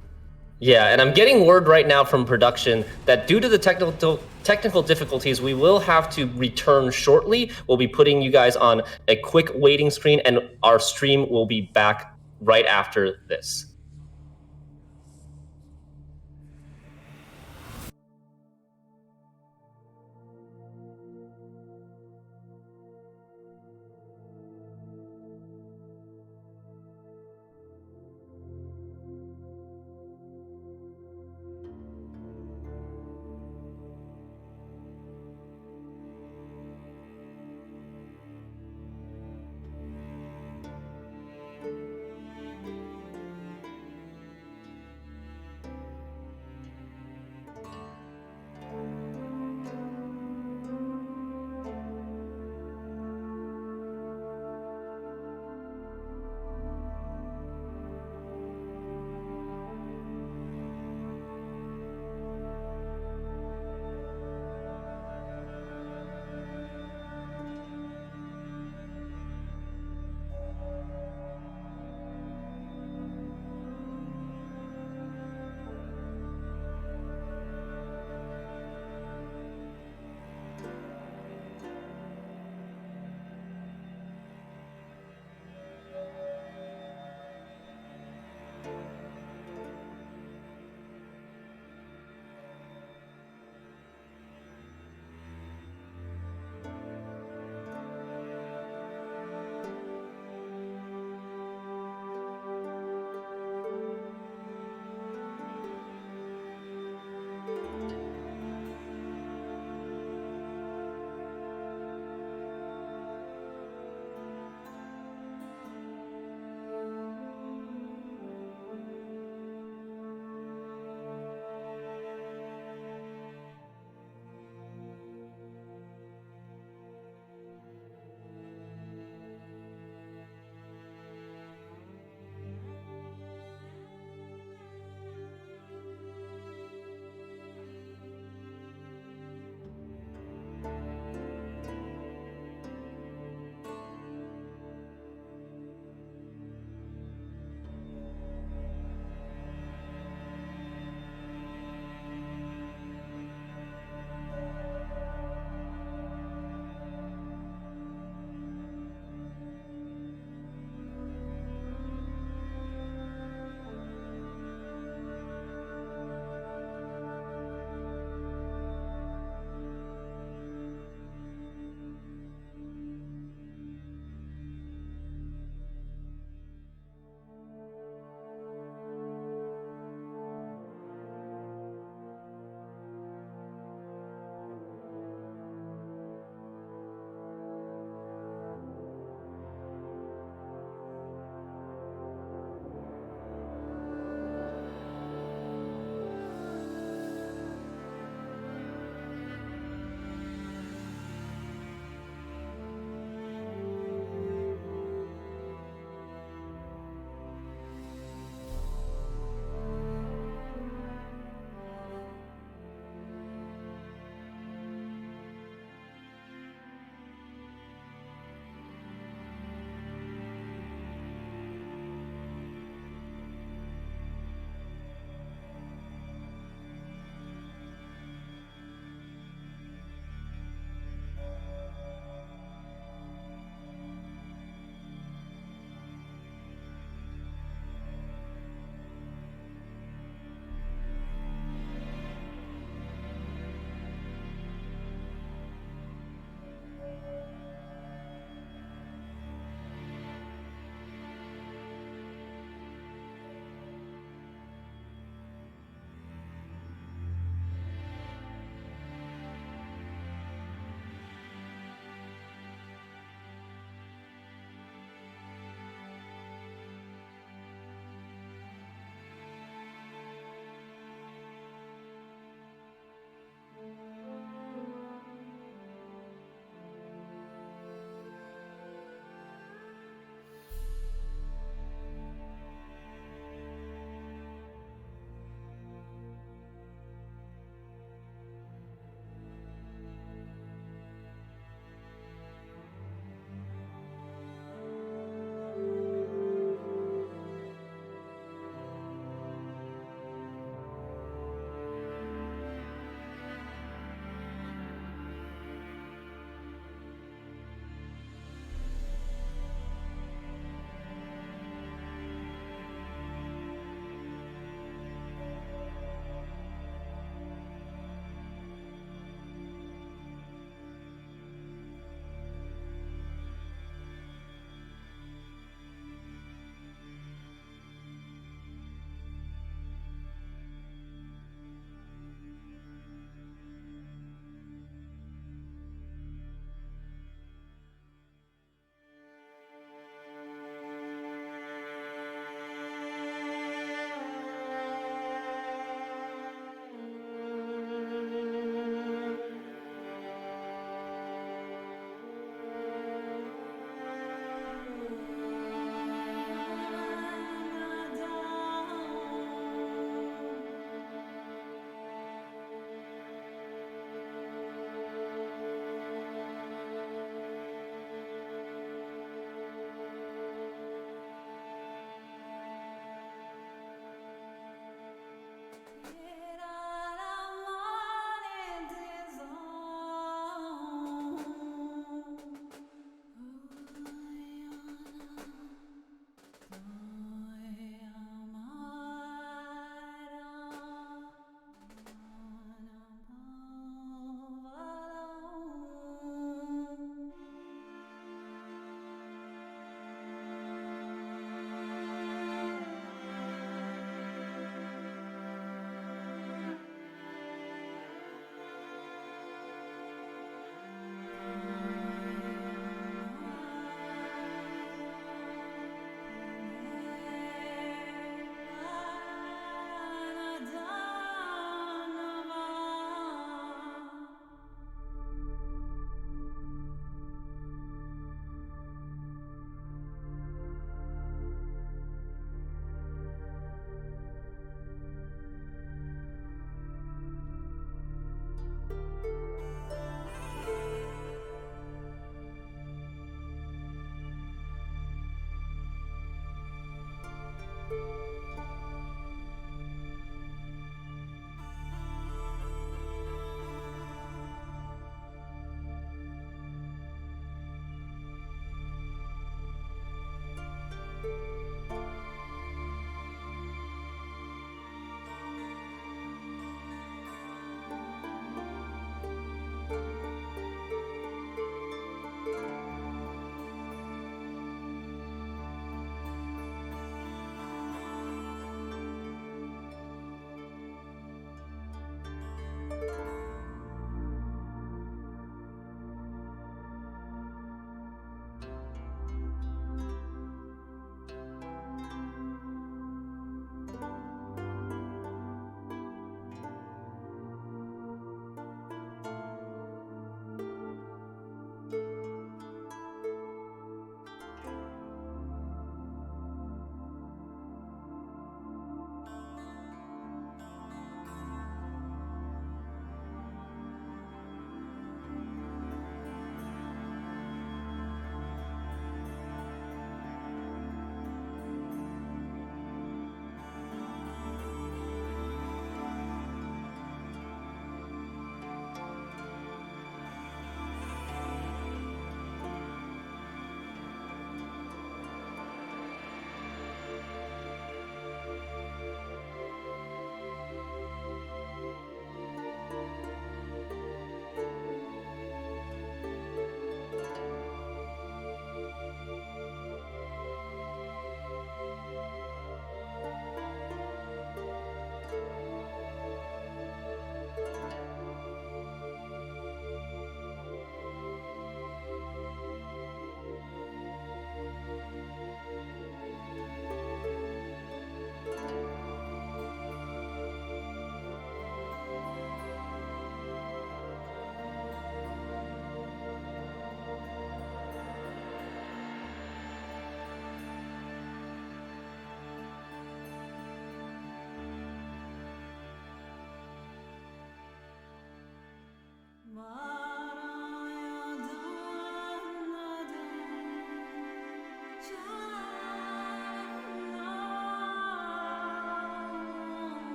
Yeah, and I'm getting word right now from production that due to the technical difficulties, we will have to return shortly. We'll be putting you guys on a quick waiting screen, and our stream will be back right after this.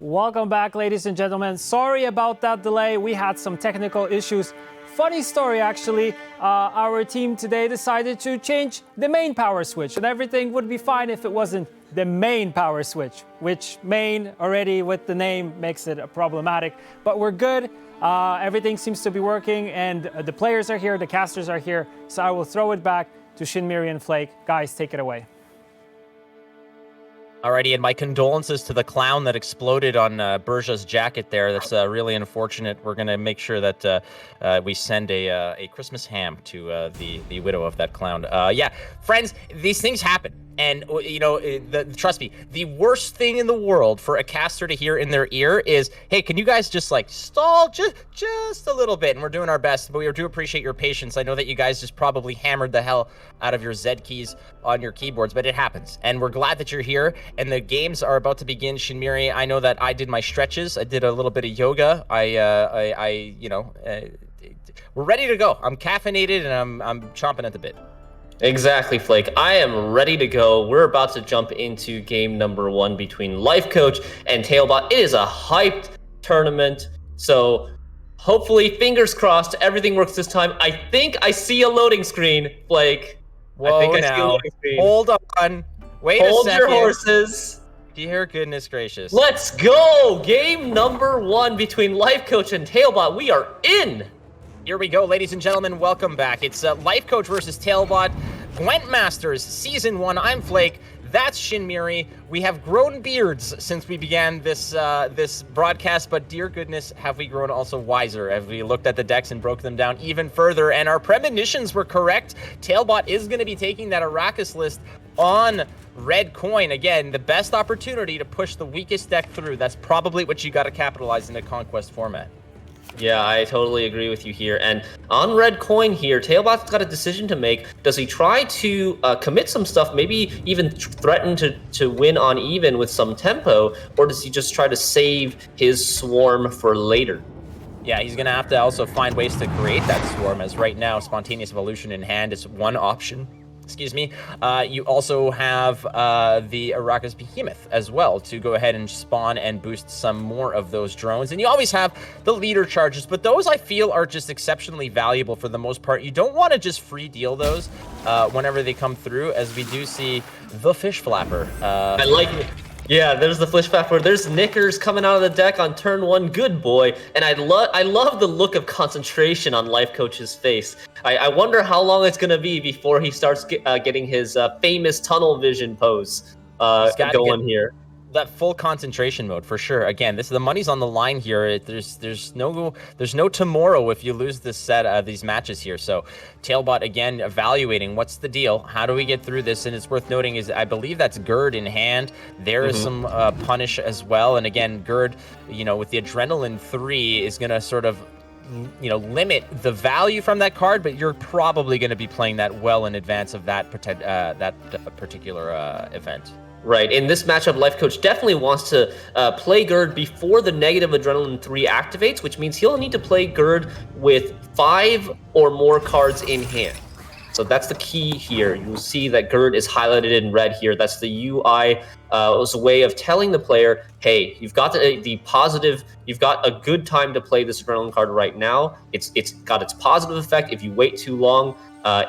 Welcome back, ladies and gentlemen. Sorry about that delay. We had some technical issues. Funny story, actually. Our team today decided to change the main power switch, and everything would be fine if it wasn't the main power switch, which main already with the name makes it problematic. But we're good. Everything seems to be working, and the players are here, the casters are here. So I will throw it back to Shinmiri and Flake. Guys, take it away. Alrighty, and my condolences to the clown that exploded on Berja's jacket there. That's really unfortunate. We're going to make sure that we send a Christmas ham to the widow of that clown. Yeah, friends, these things happen. And, you know, trust me, the worst thing in the world for a caster to hear in their ear is, hey, can you guys just, like, stall just a little bit? And we're doing our best, but we do appreciate your patience. I know that you guys just probably hammered the hell out of your Z keys on your keyboards, but it happens. And we're glad that you're here, and the games are about to begin. Shinmiri, I know that I did my stretches. I did a little bit of yoga. We're ready to go. I'm caffeinated, and I'm chomping at the bit. Exactly, Flake. I am ready to go. We're about to jump into game number 1 between Life Coach and Tailbot. It is a hyped tournament, so hopefully, fingers crossed, everything works this time. I think I see a loading screen, Flake. Whoa, I think I see a now. loading screen. Hold on. Wait a second. Hold your horses. Dear goodness gracious. Let's go! Game number 1 between Life Coach and Tailbot. We are in! Here we go, ladies and gentlemen. Welcome back. It's Life Coach versus Tailbot. GWENT Masters Season 1. I'm Flake. That's Shinmiri. We have grown beards since we began this broadcast, but dear goodness, have we grown also wiser as we looked at the decks and broke them down even further, and our premonitions were correct. Tailbot is going to be taking that Arrakis list on red coin. Again, the best opportunity to push the weakest deck through. That's probably what you got to capitalize in a Conquest format. Yeah, I totally agree with you here. And on red coin here, Tailbot's got a decision to make. Does he try to commit some stuff, maybe even threaten to win on even with some tempo, or does he just try to save his swarm for later? Yeah, he's going to have to also find ways to create that swarm, as right now, Spontaneous Evolution in hand is one option. Excuse me. You also have the Arrakis Behemoth as well to go ahead and spawn and boost some more of those drones. And you always have the leader charges, but those I feel are just exceptionally valuable for the most part. You don't want to just free deal those whenever they come through, as we do see the Fish Flapper. I like it. Yeah, there's the Fish Flapper. There's Knickers coming out of the deck on turn 1. Good boy. And I love the look of concentration on Life Coach's face. I wonder how long it's going to be before he starts getting his famous tunnel vision pose going here. That full concentration mode for sure. Again, the money's on the line here. There's no tomorrow if you lose this set these matches here. So Tailbot again evaluating what's the deal. How do we get through this? And it's worth noting is I believe that's Gerd in hand. There is some punish as well. And again, Gerd, with the Adrenaline 3 is gonna sort of limit the value from that card, but you're probably going to be playing that well in advance of that particular event. Right. In this matchup, Life Coach definitely wants to play Gerd before the negative Adrenaline 3 activates, which means he'll need to play Gerd with 5 or more cards in hand. So that's the key here. You'll see that Gerd is highlighted in red here. That's the UI. It's a way of telling the player, hey, you've got the positive, you've got a good time to play this Adrenaline card right now. It's got its positive effect. If you wait too long,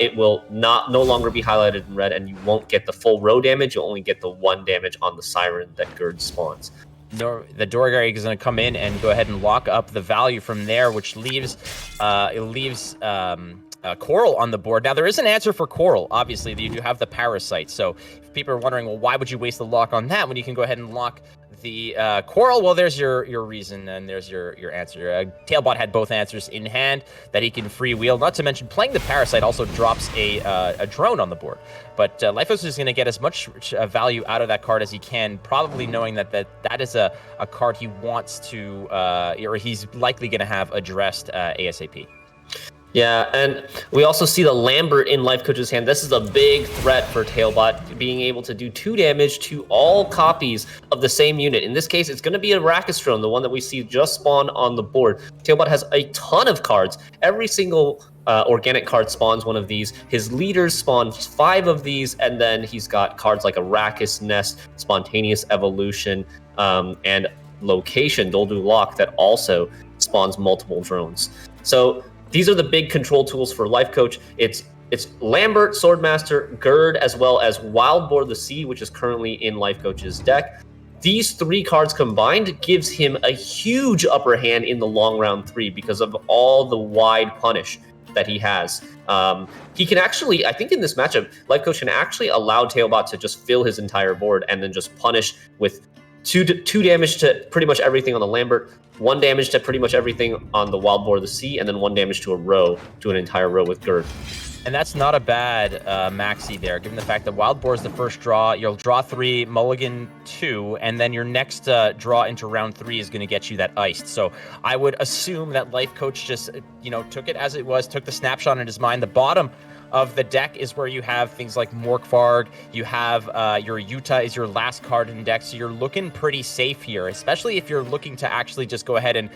it will no longer be highlighted in red, and you won't get the full row damage. You'll only get the 1 damage on the Siren that Gerd spawns. The Dorgari is going to come in and go ahead and lock up the value from there, which leaves Coral on the board. Now, there is an answer for Coral. Obviously, you do have the Parasite. So if people are wondering, well, why would you waste the lock on that when you can go ahead and lock the Coral? Well, there's your reason, and there's your answer. Tailbot had both answers in hand that he can freewheel. Not to mention, playing the Parasite also drops a drone on the board. But Lifehouse is going to get as much value out of that card as he can, probably knowing that is a card he wants to, or he's likely going to have addressed ASAP. Yeah, and we also see the Lambert in Life Coach's hand. This is a big threat for Tailbot, being able to do 2 damage to all copies of the same unit. In this case, it's going to be a Arrakis drone, the one that we see just spawn on the board. Tailbot has a ton of cards. Every single organic card spawns one of these. His leaders spawn 5 of these, and then he's got cards like Arrakis Nest, Spontaneous Evolution, and location, Doldu Lock, that also spawns multiple drones. So these are the big control tools for Life Coach. It's Lambert, Swordmaster, Gerd, as well as Wild Boar the Sea, which is currently in Life Coach's deck. These 3 cards combined gives him a huge upper hand in the long round 3 because of all the wide punish that he has. He can actually, I think in this matchup, Life Coach can actually allow Tailbot to just fill his entire board and then just punish with 2 damage to pretty much everything on the Lambert, 1 damage to pretty much everything on the Wild Boar of the Sea, and then 1 damage to an entire row with Gerd. And that's not a bad maxi there, given the fact that Wild Boar is the first draw. You'll draw 3, mulligan 2, and then your next draw into round 3 is going to get you that iced. So I would assume that Life Coach just, took it as it was, took the snapshot in his mind. The bottom of the deck is where you have things like Morkvarg, you have your Utah is your last card in deck, so you're looking pretty safe here, especially if you're looking to actually just go ahead and,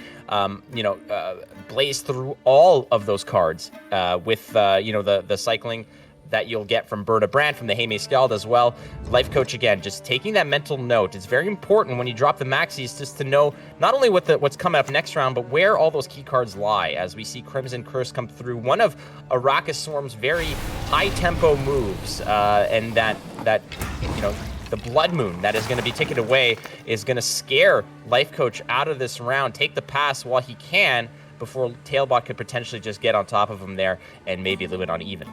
blaze through all of those cards with, the cycling that you'll get from Berta Brand, from the Heime Skald as well. Life Coach, again, just taking that mental note. It's very important when you drop the maxis just to know not only what's coming up next round, but where all those key cards lie, as we see Crimson Curse come through. One of Arrakis Swarm's very high-tempo moves, and that the Blood Moon that is going to be taken away is going to scare Life Coach out of this round, take the pass while he can, before Tailbot could potentially just get on top of him there and maybe a little bit uneven.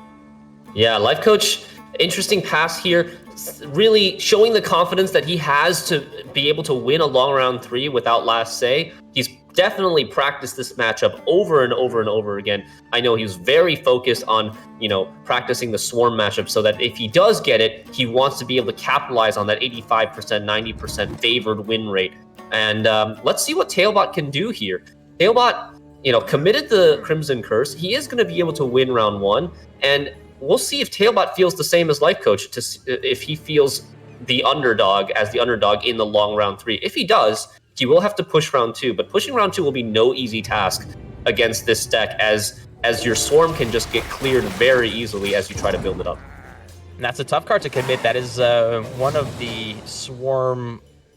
Yeah, Life Coach, interesting pass here, really showing the confidence that he has to be able to win a long round 3 without last say. He's definitely practiced this matchup over and over and over again. I know he was very focused on, practicing the Swarm matchup so that if he does get it, he wants to be able to capitalize on that 85%, 90% favored win rate. And let's see what Tailbot can do here. Tailbot, committed the Crimson Curse. He is going to be able to win round 1, and we'll see if Tailbot feels the same as Life Coach, if he feels the underdog in the long round 3. If he does, he will have to push round 2, but pushing round 2 will be no easy task against this deck, as your Swarm can just get cleared very easily as you try to build it up. And that's a tough card to commit. That is one of the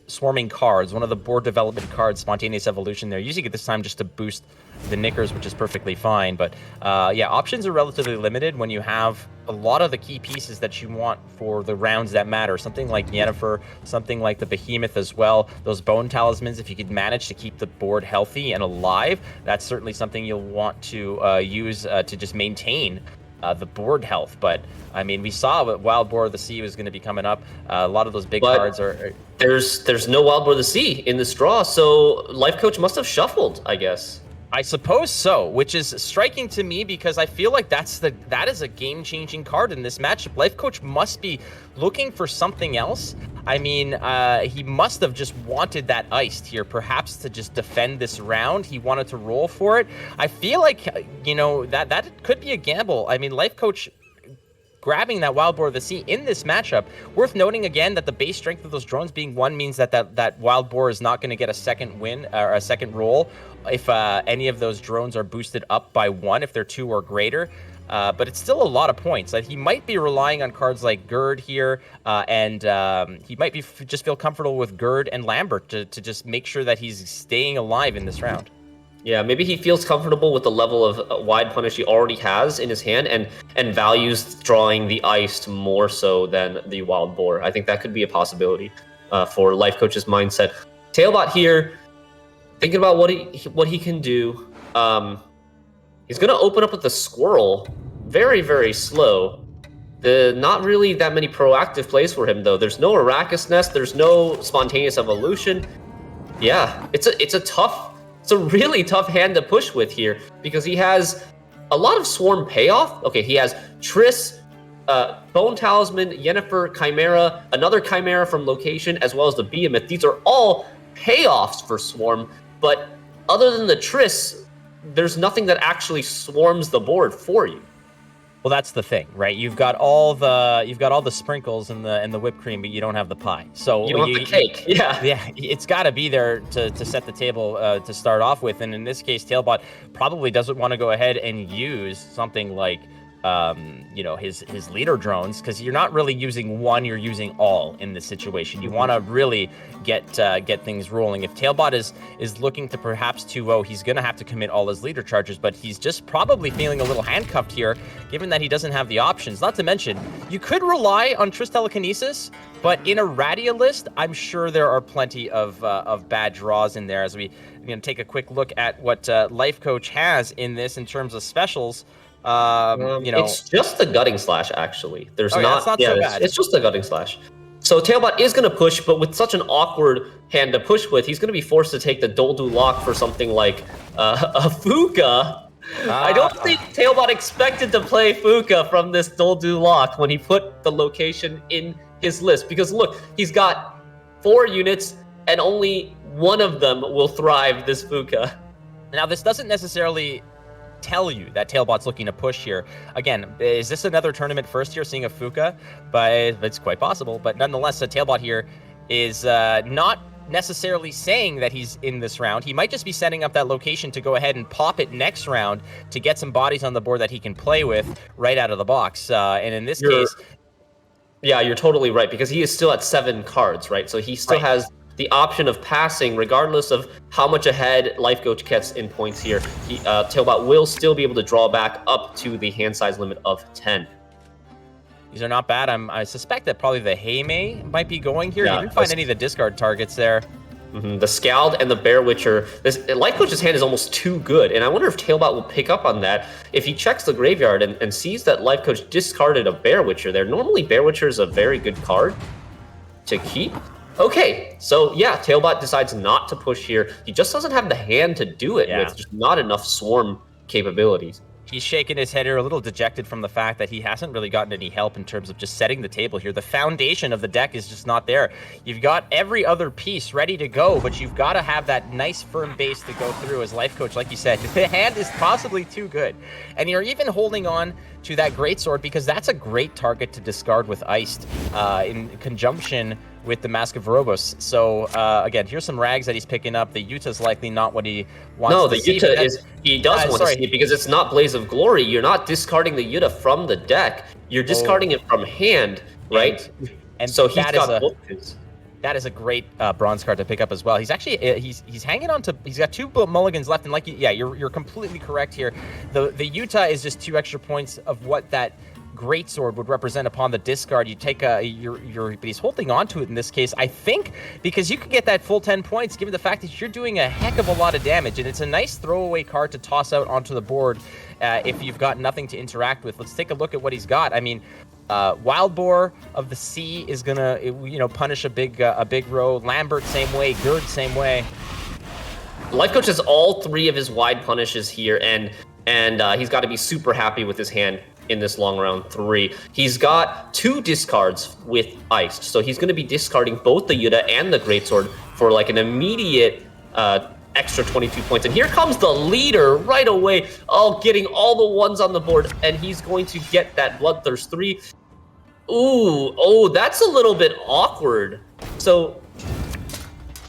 swarming cards, one of the board development cards, Spontaneous Evolution. They're using it this time just to boost the knickers, which is perfectly fine. But options are relatively limited when you have a lot of the key pieces that you want for the rounds that matter. Something like Yennefer, something like the Behemoth as well. Those Bone Talismans, if you could manage to keep the board healthy and alive, that's certainly something you'll want to use to just maintain the board health. But I mean, we saw what Wild Boar of the Sea was going to be coming up. A lot of those big cards are. There's no Wild Boar of the Sea in this draw, so Life Coach must have shuffled, I guess. I suppose so, which is striking to me because I feel like that is a game-changing card in this matchup. Life Coach must be looking for something else. I mean, he must have just wanted that iced here, perhaps to just defend this round. He wanted to roll for it. I feel like, that could be a gamble. I mean, Life Coach grabbing that Wild Boar of the Sea in this matchup. Worth noting again that the base strength of those drones being 1 means that Wild Boar is not going to get a second win or a second roll if any of those drones are boosted up by 1, if they're 2 or greater. But it's still a lot of points. Like, he might be relying on cards like Gerd here, and he might be just feel comfortable with Gerd and Lambert to just make sure that he's staying alive in this round. Yeah, maybe he feels comfortable with the level of wide punish he already has in his hand and values drawing the iced more so than the Wild Boar. I think that could be a possibility for Life Coach's mindset. Tailbot here, thinking about what he can do. He's going to open up with the Squirrel very, very slow. Not really that many proactive plays for him, though. There's no Arrakis Nest. There's no Spontaneous Evolution. Yeah, it's a really tough hand to push with here because he has a lot of Swarm payoff. Okay, he has Triss, Bone Talisman, Yennefer, Chimera, another Chimera from location, as well as the Behemoth. These are all payoffs for Swarm, but other than the Triss, there's nothing that actually swarms the board for you. Well, that's the thing, right? You've got all the sprinkles and the whipped cream, but you don't have the pie. So you don't have the cake. Yeah, it's got to be there to set the table to start off with. And in this case, Tailbot probably doesn't want to go ahead and use something like you know, his leader drones, because you're not really using one, you're using all in this situation. You want to really get things rolling. If Tailbot is looking to perhaps 2-0, he's going to have to commit all his leader charges, but he's just probably feeling a little handcuffed here, given that he doesn't have the options. Not to mention, you could rely on Triss Telekinesis, but in a Radia list, I'm sure there are plenty of bad draws in there. As we take a quick look at what Life Coach has in this in terms of specials. It's just the Gutting Slash, actually. There's that's not so bad. It's just the Gutting Slash. So Tailbot is going to push, but with such an awkward hand to push with, he's going to be forced to take the Doldu Lock for something like a Fuka. I don't think Tailbot expected to play Fuka from this Doldu Lock when he put the location in his list. Because look, he's got 4 units, and only one of them will thrive this Fuka. Now, this doesn't necessarily tell you that Tailbot's looking to push here. Again, is this another tournament first here seeing a Fuka? But it's quite possible. But nonetheless, Tailbot here is not necessarily saying that he's in this round. He might just be setting up that location to go ahead and pop it next round to get some bodies on the board that he can play with right out of the box. And in this case... Yeah, you're totally right, because he is still at 7 cards, right? So he still has the option of passing, regardless of how much ahead Life Coach gets in points here. Tailbot will still be able to draw back up to the hand size limit of 10. These are not bad. I suspect that probably the Heimei might be going here. You didn't find any of the discard targets there. The Scald and the Bear Witcher. Life Coach's hand is almost too good, and I wonder if Tailbot will pick up on that. If he checks the graveyard and sees that Life Coach discarded a Bear Witcher there, normally Bear Witcher is a very good card to keep. Okay, so yeah, Tailbot decides not to push here. He just doesn't have the hand to do it with, just not enough swarm capabilities. He's shaking his head here, a little dejected from the fact that he hasn't really gotten any help in terms of just setting the table here. The foundation of the deck is just not there. You've got every other piece ready to go, but you've got to have that nice firm base to go through as Life Coach, like you said. The hand is possibly too good. And you're even holding on to that Greatsword because that's a great target to discard with Iced in conjunction with the Mask of Robos. So again, here's some rags that he's picking up. The Yuta's likely not what he wants to see. No, the Yuta he does want to see it because it's not Blaze of Glory. You're not discarding the Yuta from the deck. You're discarding it from hand, right? And so he's got both. That is a great bronze card to pick up as well. He's actually he's hanging on to. He's got 2 mulligans left, and like you're completely correct here. The Yuta is just 2 extra points of what that Greatsword would represent upon the discard. You take but he's holding on to it in this case, I think, because you could get that full 10 points given the fact that you're doing a heck of a lot of damage, and it's a nice throwaway card to toss out onto the board if you've got nothing to interact with. Let's take a look at what he's got. I mean, Wild Boar of the Sea is gonna punish a big row. Lambert same way. Gerd same way. Life Coach has all 3 of his wide punishes here, and he's got to be super happy with his hand in this long round 3. He's got 2 discards with Iced, so he's going to be discarding both the Yuta and the Greatsword for like an immediate extra 22 points. And here comes the leader right away, getting all the 1s on the board, and he's going to get that Bloodthirst 3. That's a little bit awkward. So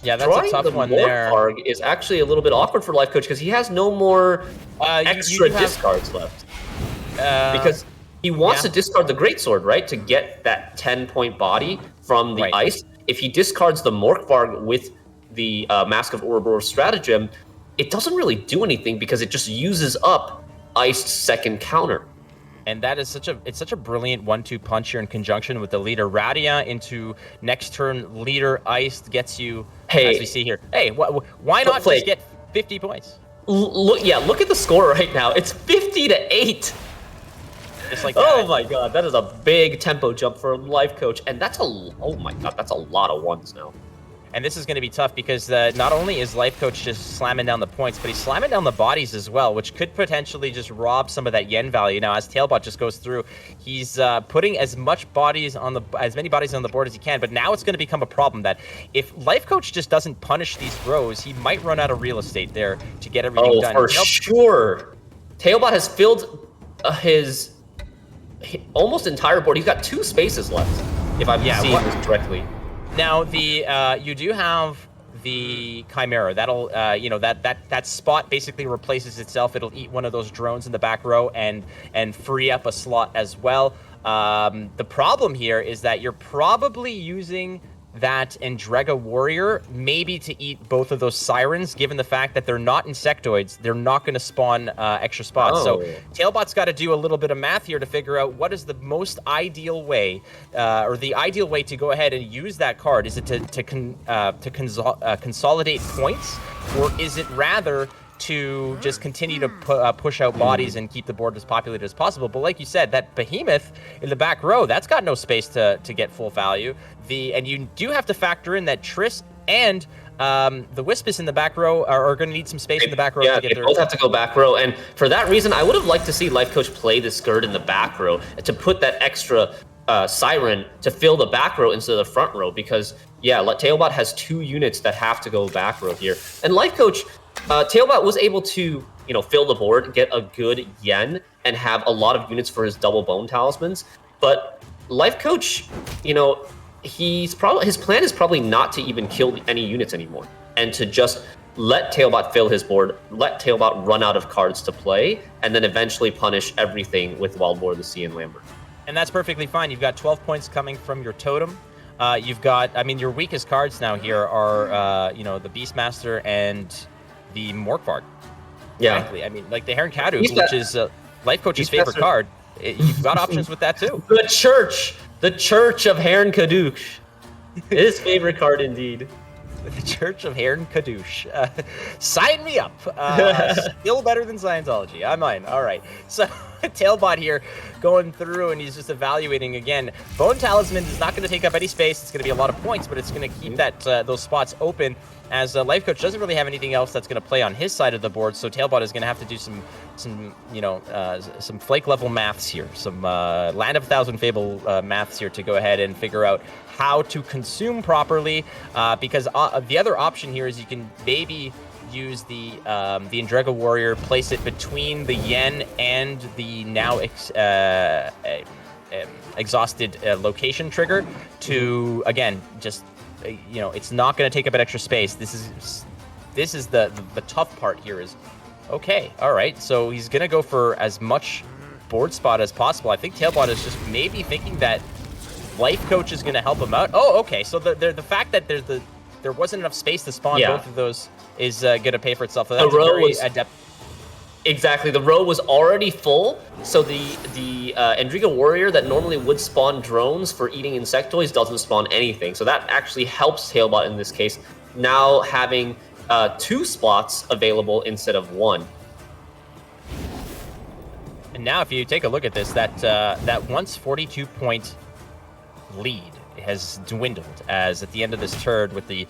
yeah, that's a tough one there. Morgvarg is actually a little bit awkward for Life Coach because he has no more extra discards left. Because he wants to discard the Greatsword, right, to get that 10-point body from the Ice. If he discards the Morgvarg with the Mask of Ouroboros Stratagem, it doesn't really do anything because it just uses up Iced's second counter. And that is such a brilliant 1-2 punch here in conjunction with the leader. Radia into next turn leader Iced gets you, as we see here. Hey, why not just get 50 points? Look at the score right now. It's 50-8. Just like that. Oh my god, that is a big tempo jump for Life Coach, and that's a lot of 1s now. And this is going to be tough because not only is Life Coach just slamming down the points, but he's slamming down the bodies as well, which could potentially just rob some of that yen value. Now, as Tailbot just goes through, he's putting as many bodies on the board as he can. But now it's going to become a problem that if Life Coach just doesn't punish these rows, he might run out of real estate there to get everything done. For sure. Tailbot has filled his almost entire board. He's got 2 spaces left, if I'm seeing this correctly. Now, you do have the Chimera. That'll, you know, that spot basically replaces itself. It'll eat one of those drones in the back row and free up a slot as well. The problem here is that you're probably using that Endrega Warrior maybe to eat both of those Sirens, given the fact that they're not insectoids. They're not going to spawn extra spots. So Tailbot's got to do a little bit of math here to figure out what is the most ideal way, or the ideal way to go ahead and use that card. Is it to consolidate points, or is it rather to just continue to push out bodies and keep the board as populated as possible? But like you said, that behemoth in the back row, that's got no space to get full value. And you do have to factor in that Triss and the Wispus in the back row are going to need some space in the back row to get they both have to go back row. And for that reason, I would have liked to see Life Coach play the Skirt in the back row to put that extra Siren to fill the back row instead of the front row, because Tailbot has 2 units that have to go back row here. And Life Coach, Tailbot was able to, you know, fill the board, get a good yen, and have a lot of units for his double bone talismans. But Life Coach, you know, his plan is probably not to even kill any units anymore, and to just let Tailbot fill his board, let Tailbot run out of cards to play, and then eventually punish everything with Wild Boar of the Sea and Lambert. And that's perfectly fine. You've got 12 points coming from your totem. You've got, I mean, your weakest cards now here are, you know, the Beastmaster and the Morkvarg. Yeah. Frankly. I mean, like the Heron Kaduk, which is Life Coach's favorite card. You've got options with that too. The Church of Heron Kaduk. His favorite card indeed. The Church of Heron Kadoosh. Sign me up. Still better than Scientology. I'm mine. All right. So Tailbot here going through, and he's just evaluating again. Bone Talisman is not going to take up any space. It's going to be a lot of points, but it's going to keep that those spots open, as Life Coach doesn't really have anything else that's going to play on his side of the board. So Tailbot is going to have to do some you know, some flake level maths here, some Land of a Thousand Fable maths here to go ahead and figure out how to consume properly, because the other option here is you can maybe use the Endrega Warrior, place it between the Yen and the now exhausted location trigger to, again, just, you know, it's not going to take up an extra space. This is the tough part here is, okay, all right, so he's going to go for as much board spot as possible. I think Tailbot is just maybe thinking that Life Coach is going to help him out. Oh, okay, so the fact that there wasn't enough space to spawn both of those is going to pay for itself. So that's very adept. Exactly, the row was already full, so the Endrega Warrior that normally would spawn drones for eating insectoids doesn't spawn anything. So that actually helps Tailbot in this case, now having 2 spots available instead of 1. And now if you take a look at this, that once 42-point lead has dwindled, as at the end of this turn with the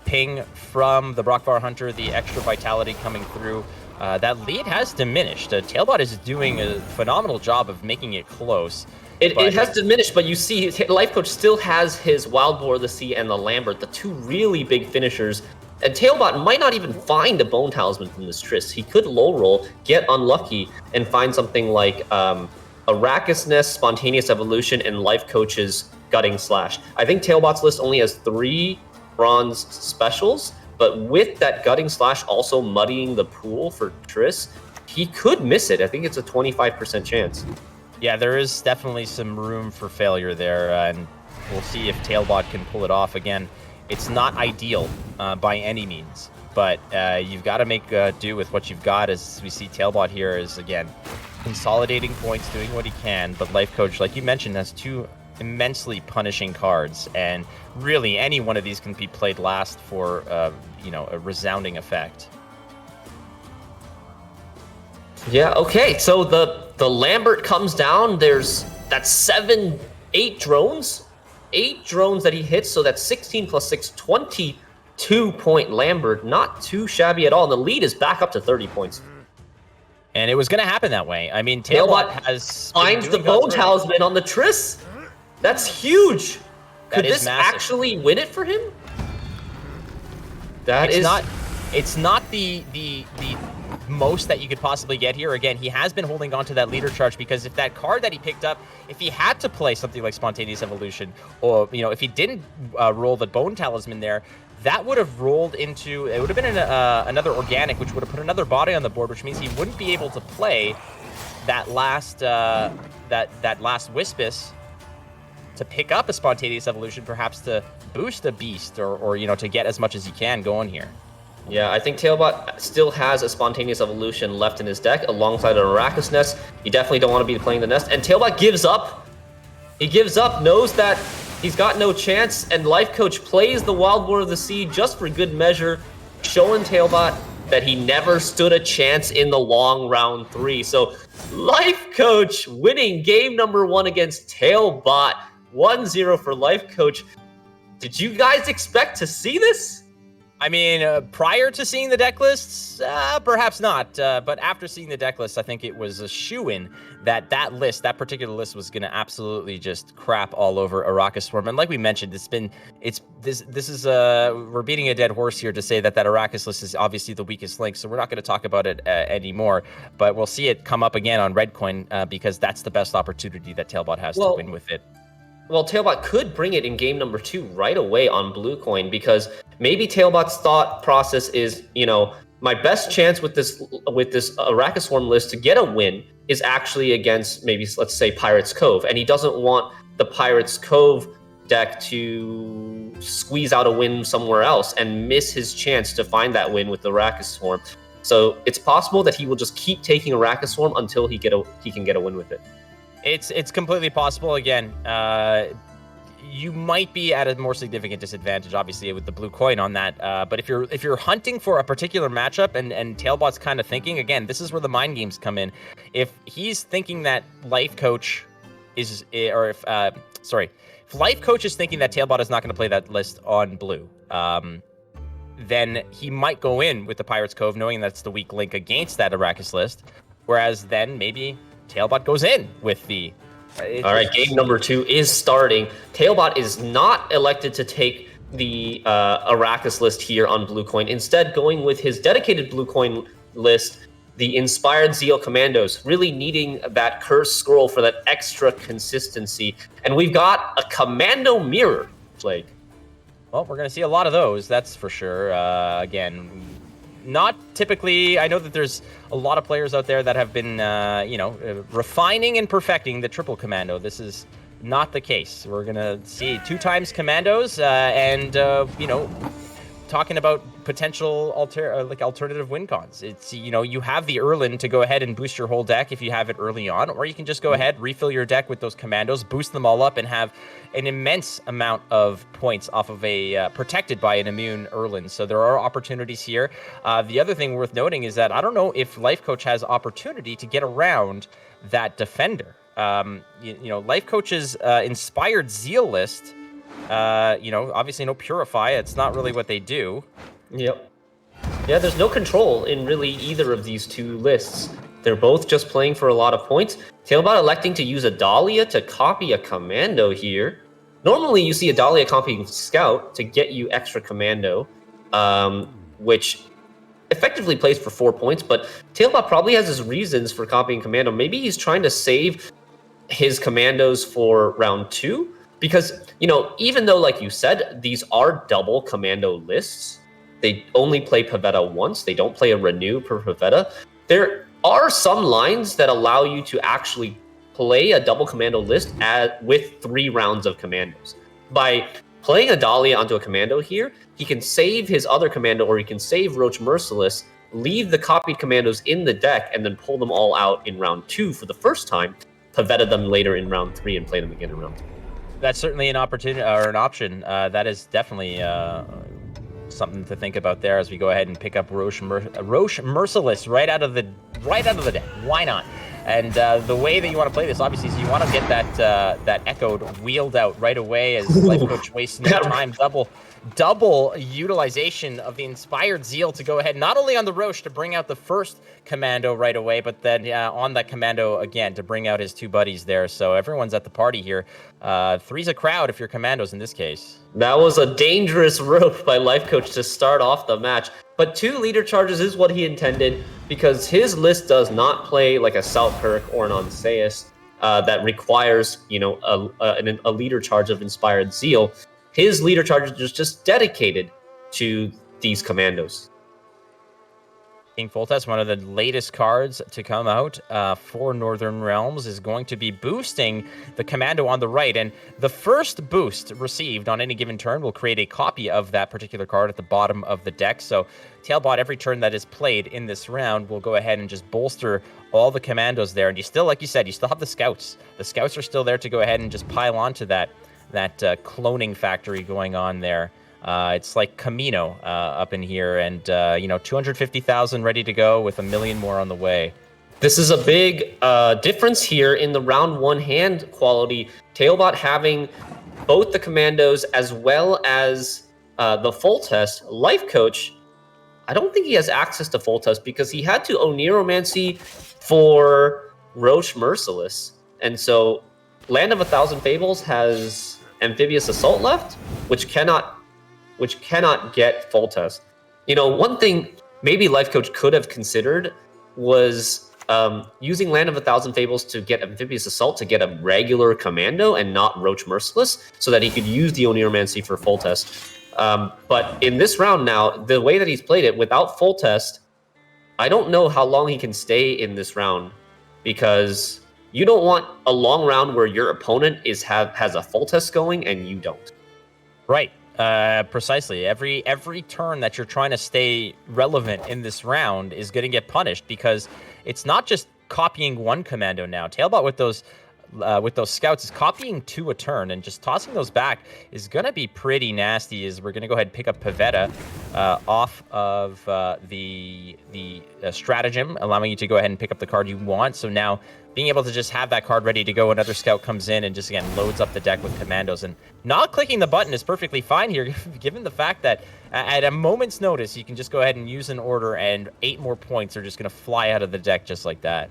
ping from the Brockvar Hunter, the extra vitality coming through, that lead has diminished. Tailbot is doing a phenomenal job of making it close. It has diminished, but you see Life Coach still has his Wild Boar of the Sea and the Lambert, the 2 really big finishers. And Tailbot might not even find a Bone Talisman from this Triss. He could low roll, get unlucky, and find something like Arrakis Nest, Spontaneous Evolution, and Life Coach's Gutting Slash. I think Tailbot's list only has 3 bronze specials, but with that Gutting Slash also muddying the pool for Triss, he could miss it. I think it's a 25% chance. Yeah, there is definitely some room for failure there, and we'll see if Tailbot can pull it off again. It's not ideal by any means, but you've got to make do with what you've got. As we see Tailbot here is, again, consolidating points, doing what he can, but Life Coach, like you mentioned, has 2 immensely punishing cards, and really any one of these can be played last for you know, a resounding effect. Yeah, okay, so the Lambert comes down. That's 8 drones. 8 drones that he hits, so that's 16 plus 6, 22-point Lambert. Not too shabby at all, and the lead is back up to 30 points. And it was going to happen that way. I mean, Tailbot has finds the Bone Talisman on the Triss. That's huge. Could this massive. Actually win it for him? It's not the most that you could possibly get here. Again, he has been holding on to that leader charge, because if that card that he picked up, if he had to play something like Spontaneous Evolution, or, you know, if he didn't roll the Bone Talisman there, that would have rolled into, it would have been another organic, which would have put another body on the board, which means he wouldn't be able to play that last that last Wispus to pick up a spontaneous evolution, perhaps to boost a beast or you know, to get as much as he can going here. Yeah, I think Tailbot still has a spontaneous evolution left in his deck alongside an Arrakis Nest. You definitely don't want to be playing the Nest. And Tailbot gives up. He gives up, knows that he's got no chance, and Life Coach plays the Wild War of the Sea just for good measure, showing Tailbot that he never stood a chance in the long round 3. So Life Coach winning game number 1 against Tailbot. 1-0 for Life Coach. Did you guys expect to see this? I mean, prior to seeing the deck lists, perhaps not. But after seeing the deck list, I think it was a shoo-in that that particular list was going to absolutely just crap all over Arrakis Swarm. And like we mentioned, we're beating a dead horse here to say that Arrakis list is obviously the weakest link. So we're not going to talk about it anymore. But we'll see it come up again on Red Coin because that's the best opportunity that Tailbot has to win with it. Well, Tailbot could bring it in game number 2 right away on Blue Coin, because maybe Tailbot's thought process is, you know, my best chance with this Arrakis Swarm list to get a win is actually against maybe, let's say, Pirates Cove, and he doesn't want the Pirates Cove deck to squeeze out a win somewhere else and miss his chance to find that win with the Arrakis Swarm. So it's possible that he will just keep taking Arrakis Swarm until he can get a win with it. It's completely possible. Again, you might be at a more significant disadvantage, obviously, with the blue coin on that. But if you're hunting for a particular matchup and Tailbot's kind of thinking, again, this is where the mind games come in. If he's thinking that Life Coach is, or if Life Coach is thinking that Tailbot is not going to play that list on blue, then he might go in with the Pirates Cove, knowing that's the weak link against that Arrakis list. Whereas then maybe Tailbot goes in with the... All right, game number 2 is starting. Tailbot is not elected to take the Arrakis list here on Blue Coin. Instead, going with his dedicated Blue Coin list, the Inspired Zeal Commandos, really needing that Cursed Scroll for that extra consistency. And we've got a Commando Mirror, Flake. Well, we're going to see a lot of those, that's for sure. Again, not typically. I know that there's a lot of players out there that have been, refining and perfecting the triple commando. This is not the case. We're gonna see 2 times commandos, and talking about potential alternative win cons. It's, you have the Erlin to go ahead and boost your whole deck if you have it early on, or you can just go ahead, refill your deck with those commandos, boost them all up, and have an immense amount of points off of a protected by an immune Erlin. So there are opportunities here. The other thing worth noting is that I don't know if Life Coach has opportunity to get around that defender. Life Coach's Inspired Zeal list, obviously no Purify. It's not really what they do. Yep. Yeah, there's no control in really either of these 2 lists. They're both just playing for a lot of points. Tailbot electing to use a Dahlia to copy a commando here. Normally you see a Dahlia copying Scout to get you extra commando, which effectively plays for 4 points, but Tailbot probably has his reasons for copying commando. Maybe he's trying to save his commandos for round 2, because, even though, like you said, these are double commando lists, they only play Pavetta once, they don't play a renew per Pavetta. There are some lines that allow you to actually play a double commando list with 3 rounds of commandos. By playing a Dahlia onto a commando here, he can save his other commando, or he can save Roach Merciless, leave the copied commandos in the deck, and then pull them all out in round 2 for the first time, Pavetta them later in round 3, and play them again in round 3. That's certainly an opportunity or an option. That is definitely something to think about there as we go ahead and pick up Roche Merciless right out of the deck. Why not? And the way that you want to play this, obviously, is you want to get that Echoed wheeled out right away, as Life Coach wastes no time. Double utilization of the Inspired Zeal to go ahead, not only on the Roche to bring out the first commando right away, but then on that commando again to bring out his 2 buddies there. So everyone's at the party here. 3's a crowd if you're commandos in this case. That was a dangerous rope by Life Coach to start off the match. But 2 leader charges is what he intended, because his list does not play like a Selkirk or an Onseus that requires, a leader charge of Inspired Zeal. His leader charge is just dedicated to these commandos. King Foltest, one of the latest cards to come out for Northern Realms, is going to be boosting the commando on the right. And the first boost received on any given turn will create a copy of that particular card at the bottom of the deck. So Tailbot, every turn that is played in this round, will go ahead and just bolster all the commandos there. And you still, like you said, you still have the scouts. The scouts are still there to go ahead and just pile onto that cloning factory going on there. It's like Camino up in here, and 250,000 ready to go with 1 million more on the way. This is a big difference here in the round 1 hand quality. Tailbot having both the commandos as well as the Foltest. Life Coach, I don't think he has access to Foltest because he had to Oniromancy for Roche Merciless. And so Land of 1,000 Fables has Amphibious Assault left, which cannot get Foltest. One thing maybe Life Coach could have considered was using Land of 1,000 Fables to get Amphibious Assault to get a regular commando and not Roach Merciless, so that he could use the Oniromancy for Foltest. But in this round now, the way that he's played it, without Foltest, I don't know how long he can stay in this round, because you don't want a long round where your opponent has a Foltest going and you don't. Right. Precisely. Every turn that you're trying to stay relevant in this round is going to get punished, because it's not just copying one commando now. Tailbot with those scouts is copying 2 a turn, and just tossing those back is going to be pretty nasty. As we're going to go ahead and pick up Pavetta off of the stratagem, allowing you to go ahead and pick up the card you want. So now being able to just have that card ready to go, another scout comes in and just, again, loads up the deck with commandos. And not clicking the button is perfectly fine here, given the fact that at a moment's notice, you can just go ahead and use an order, and 8 more points are just going to fly out of the deck just like that.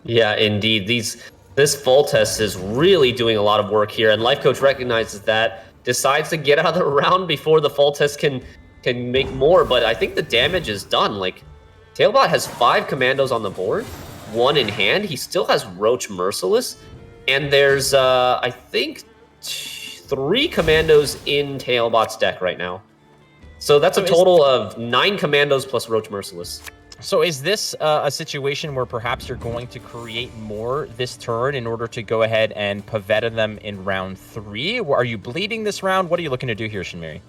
Yeah, indeed. This Foltest is really doing a lot of work here, and Life Coach recognizes that, decides to get out of the round before the Foltest can make more, but I think the damage is done. Like, Tailbot has 5 commandos on the board, 1 in hand. He still has Roach Merciless, and there's, I think, 3 commandos in Tailbot's deck right now. So that's a total of 9 commandos plus Roach Merciless. So is this a situation where perhaps you're going to create more this turn in order to go ahead and Pavetta them in round 3? Are you bleeding this round? What are you looking to do here, Shinmiri?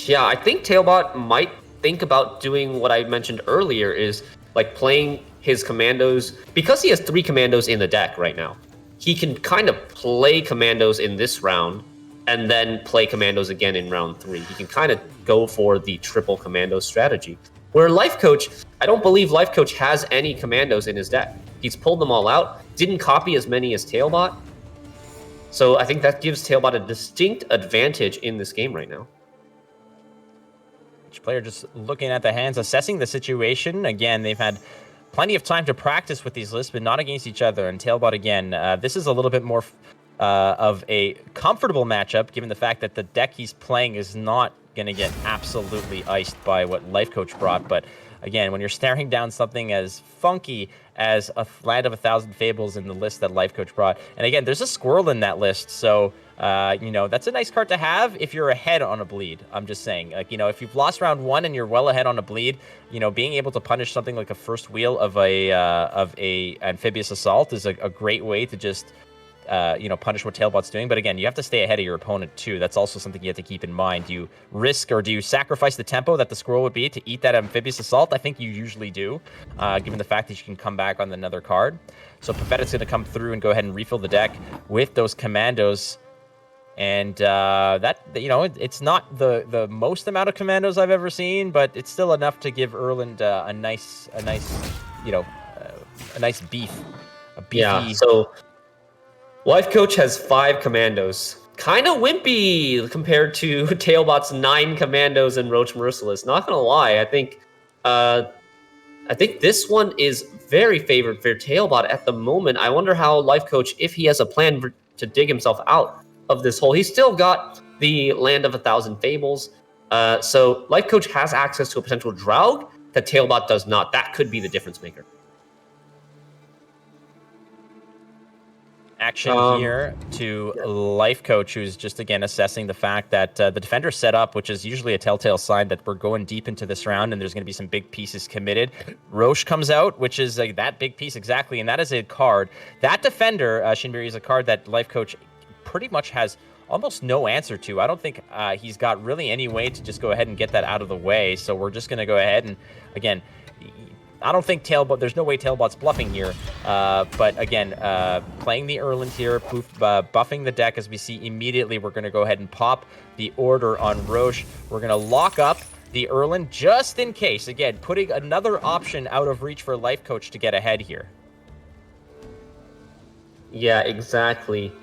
Yeah, I think Tailbot might think about doing what I mentioned earlier, is like playing his commandos. Because he has 3 commandos in the deck right now, he can kind of play commandos in this round and then play commandos again in round 3. He can kind of go for the triple commando strategy. Where Life Coach, I don't believe Life Coach has any commandos in his deck. He's pulled them all out, didn't copy as many as Tailbot. So I think that gives Tailbot a distinct advantage in this game right now. Each player just looking at the hands, assessing the situation. Again, they've had plenty of time to practice with these lists, but not against each other. And Tailbot, again, this is a little bit more of a comfortable matchup, given the fact that the deck he's playing is not going to get absolutely iced by what Life Coach brought. But again, when you're staring down something as funky as a Land of 1,000 Fables in the list that Life Coach brought, and again, there's a squirrel in that list, so that's a nice card to have if you're ahead on a bleed. I'm just saying, like, if you've lost round 1 and you're well ahead on a bleed, being able to punish something like a first wheel of a Amphibious Assault is a great way to just punish what Tailbot's doing. But again, you have to stay ahead of your opponent too. That's also something you have to keep in mind. Do you risk, or do you sacrifice the tempo that the squirrel would be to eat that Amphibious Assault? I think you usually do, given the fact that you can come back on another card. So Pavetta's going to come through and go ahead and refill the deck with those commandos. And it's not the most amount of commandos I've ever seen, but it's still enough to give Erland a nice beef. A beefy. Yeah, so Life Coach has 5 commandos. Kind of wimpy compared to Tailbot's 9 commandos and Roach Merciless. Not gonna lie, I think this one is very favored for Tailbot at the moment. I wonder how Life Coach, if he has a plan to dig himself out of this hole. He's still got the Land of 1,000 Fables. So Life Coach has access to a potential Draug that Tailbot does not. That could be the difference maker. Action here to Life Coach, who's just, again, assessing the fact that the defender set up, which is usually a telltale sign that we're going deep into this round and there's going to be some big pieces committed. Roche comes out, which is that big piece exactly, and that is a card. That defender, Shinbiri, is a card that Life Coach pretty much has almost no answer to. I don't think he's got really any way to just go ahead and get that out of the way, so we're just going to go ahead and, again, I don't think Tailbot, there's no way Tailbot's bluffing here, but again, playing the Erland here, buffing the deck as we see immediately. We're going to go ahead and pop the order on Roche. We're going to lock up the Erland just in case. Again, putting another option out of reach for Life Coach to get ahead here. Yeah, exactly.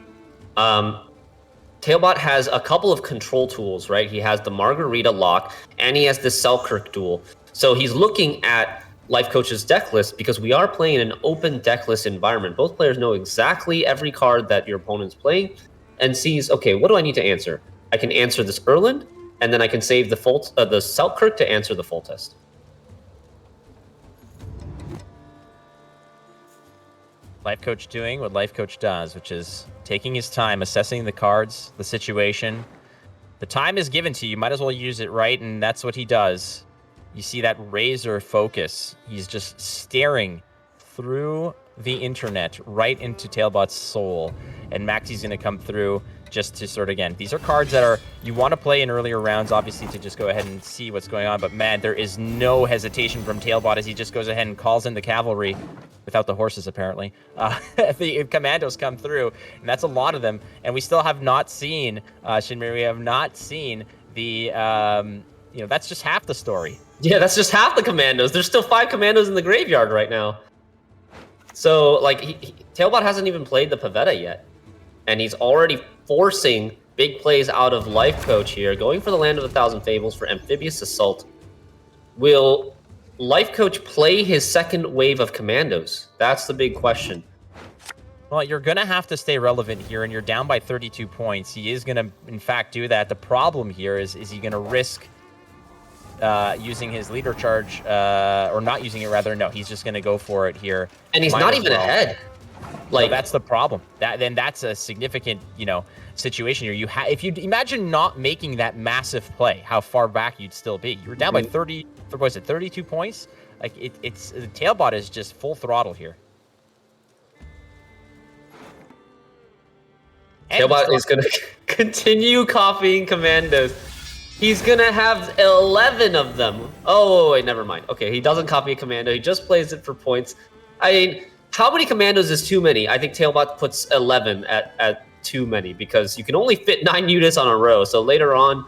Tailbot has a couple of control tools, right? He has the Margarita lock, and he has the Selkirk duel. So he's looking at Life Coach's deck list because we are playing in an open deck list environment. Both players know exactly every card that your opponent's playing and sees, okay, what do I need to answer? I can answer this Erland, and then I can save the Selkirk to answer the full test. Life Coach doing what Life Coach does, which is taking his time, assessing the cards, the situation. The time is given to you. You might as well use it right, and that's what he does. You see that razor focus. He's just staring through the internet right into Tailbot's soul. And Maxi's going to come through just to sort of, again, these are cards that are, you want to play in earlier rounds, obviously, to just go ahead and see what's going on. But man, there is no hesitation from Tailbot as he just goes ahead and calls in the cavalry, without the horses, apparently. The commandos come through, and that's a lot of them. And we still have not seen, Shinmiri, we have not seen the, that's just half the story. Yeah, that's just half the commandos. There's still 5 commandos in the graveyard right now. So, Tailbot hasn't even played the Pavetta yet. And he's already forcing big plays out of Life Coach here, going for the Land of a Thousand Fables for Amphibious Assault. Will Life Coach play his second wave of commandos? That's the big question. Well, you're going to have to stay relevant here, and you're down by 32 points. He is going to, in fact, do that. The problem here is he going to risk using his leader charge, or not using it, rather? No, he's just going to go for it here. And he's not even ahead. So that's the problem. Then that's a significant, situation here. If you imagine not making that massive play, how far back you'd still be. You were down by 32 points. It's the Tailbot is just full throttle here. Tailbot is going to continue copying commandos. He's going to have 11 of them. Oh, wait, never mind. Okay, he doesn't copy a commando. He just plays it for points. I mean, how many commandos is too many? I think Tailbot puts 11 at too many because you can only fit 9 units on a row. So later on,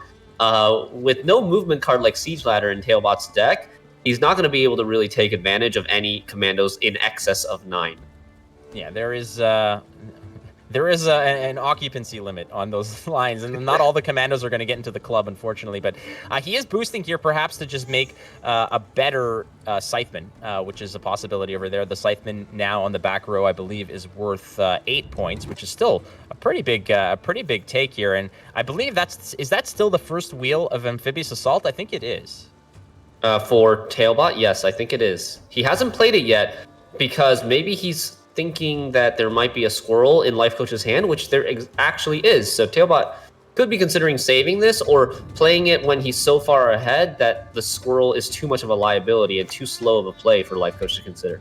with no movement card like Siege Ladder in Tailbot's deck, he's not going to be able to really take advantage of any commandos in excess of 9. Yeah, there is an occupancy limit on those lines, and not all the commandos are going to get into the club, unfortunately. But he is boosting here, perhaps to just make a better Scytheman, which is a possibility over there. The Scytheman now on the back row, I believe, is worth 8 points, which is still a pretty big take here. And I believe is that still the first wheel of Amphibious Assault? I think it is. For Tailbot, yes, I think it is. He hasn't played it yet because maybe he's thinking that there might be a squirrel in Life Coach's hand, which there actually is. So Tailbot could be considering saving this or playing it when he's so far ahead that the squirrel is too much of a liability and too slow of a play for Life Coach to consider.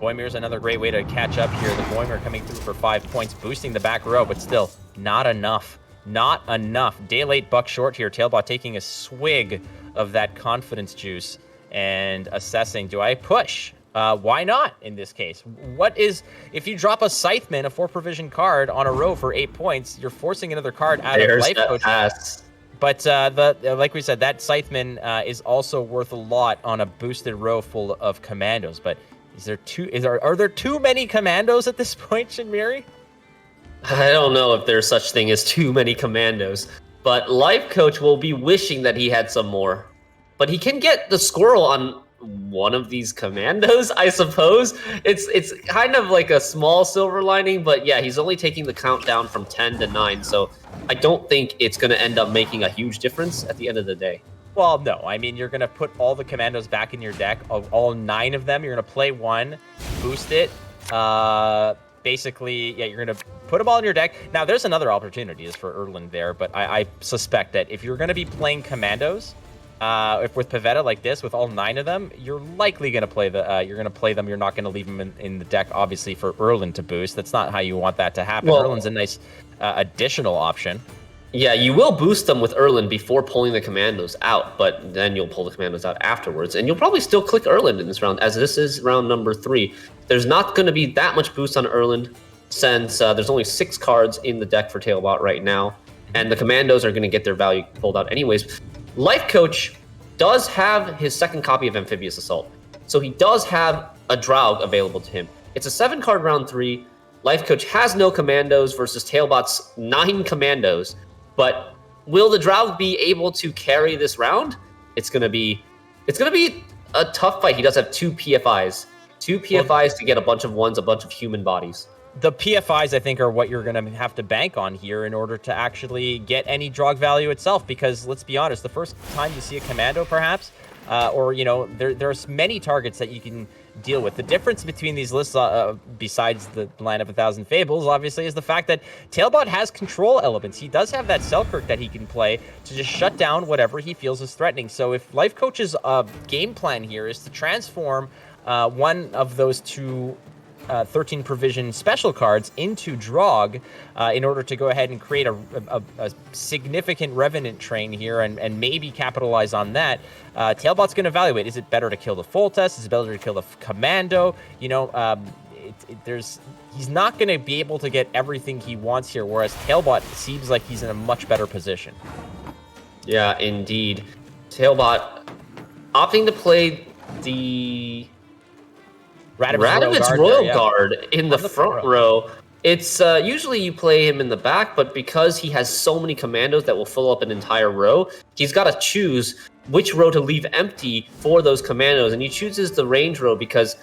Boimir's another great way to catch up here. The Boimir coming through for 5 points, boosting the back row, but still not enough. Not enough. Day late, buck short here. Tailbot taking a swig of that confidence juice and assessing, do I push? Why not in this case? If you drop a Scytheman, a 4 provision card on a row for 8 points, you're forcing another card out of Life Coach. But like we said, that Scytheman is also worth a lot on a boosted row full of commandos. But are there too many commandos at this point, Shinmiri? I don't know if there's such thing as too many commandos, but Life Coach will be wishing that he had some more. But he can get the squirrel on one of these commandos, I suppose. It's kind of like a small silver lining, but yeah, he's only taking the countdown from 10 to 9, so I don't think it's going to end up making a huge difference at the end of the day. Well, no. I mean, you're going to put all the commandos back in your deck, of all 9 of them. You're going to play one, boost it, basically, yeah, you're going to put them all in your deck. Now, there's another opportunity is for Erland there, but I suspect that if you're going to be playing commandos, if with Pavetta like this, with all 9 of them, you're likely going to play them. You're not going to leave them in the deck, obviously, for Erland to boost. That's not how you want that to happen. Well, Erland's a nice additional option. Yeah, you will boost them with Erland before pulling the commandos out, but then you'll pull the commandos out afterwards. And you'll probably still click Erland in this round, as this is round number 3. There's not going to be that much boost on Erland, since there's only 6 cards in the deck for Tailbot right now, and the commandos are going to get their value pulled out anyways. Life Coach does have his second copy of Amphibious Assault, so he does have a Draug available to him. It's a 7-card round 3. Life Coach has no commandos versus Tailbot's 9 commandos. But will the Draug be able to carry this round? It's gonna be a tough fight. He does have 2 PFIs. 2 PFIs to get a bunch of ones, a bunch of human bodies. The PFIs, I think, are what you're going to have to bank on here in order to actually get any Draug value itself. Because let's be honest, the first time you see a commando, perhaps, or there's many targets that you can deal with. The difference between these lists, besides the Land of a Thousand Fables, obviously, is the fact that Tailbot has control elements. He does have that Selkirk that he can play to just shut down whatever he feels is threatening. So if Life Coach's game plan here is to transform one of those 2 13 provision special cards into Draug in order to go ahead and create a significant Revenant train here and maybe capitalize on that, Tailbot's going to evaluate, is it better to kill the Foltest? Is it better to kill the Commando? He's not going to be able to get everything he wants here, whereas Tailbot seems like he's in a much better position. Yeah, indeed. Tailbot opting to play the Radovid's Royal Guard in the front row. It's usually you play him in the back, but because he has so many commandos that will fill up an entire row, he's got to choose which row to leave empty for those commandos, and he chooses the range row because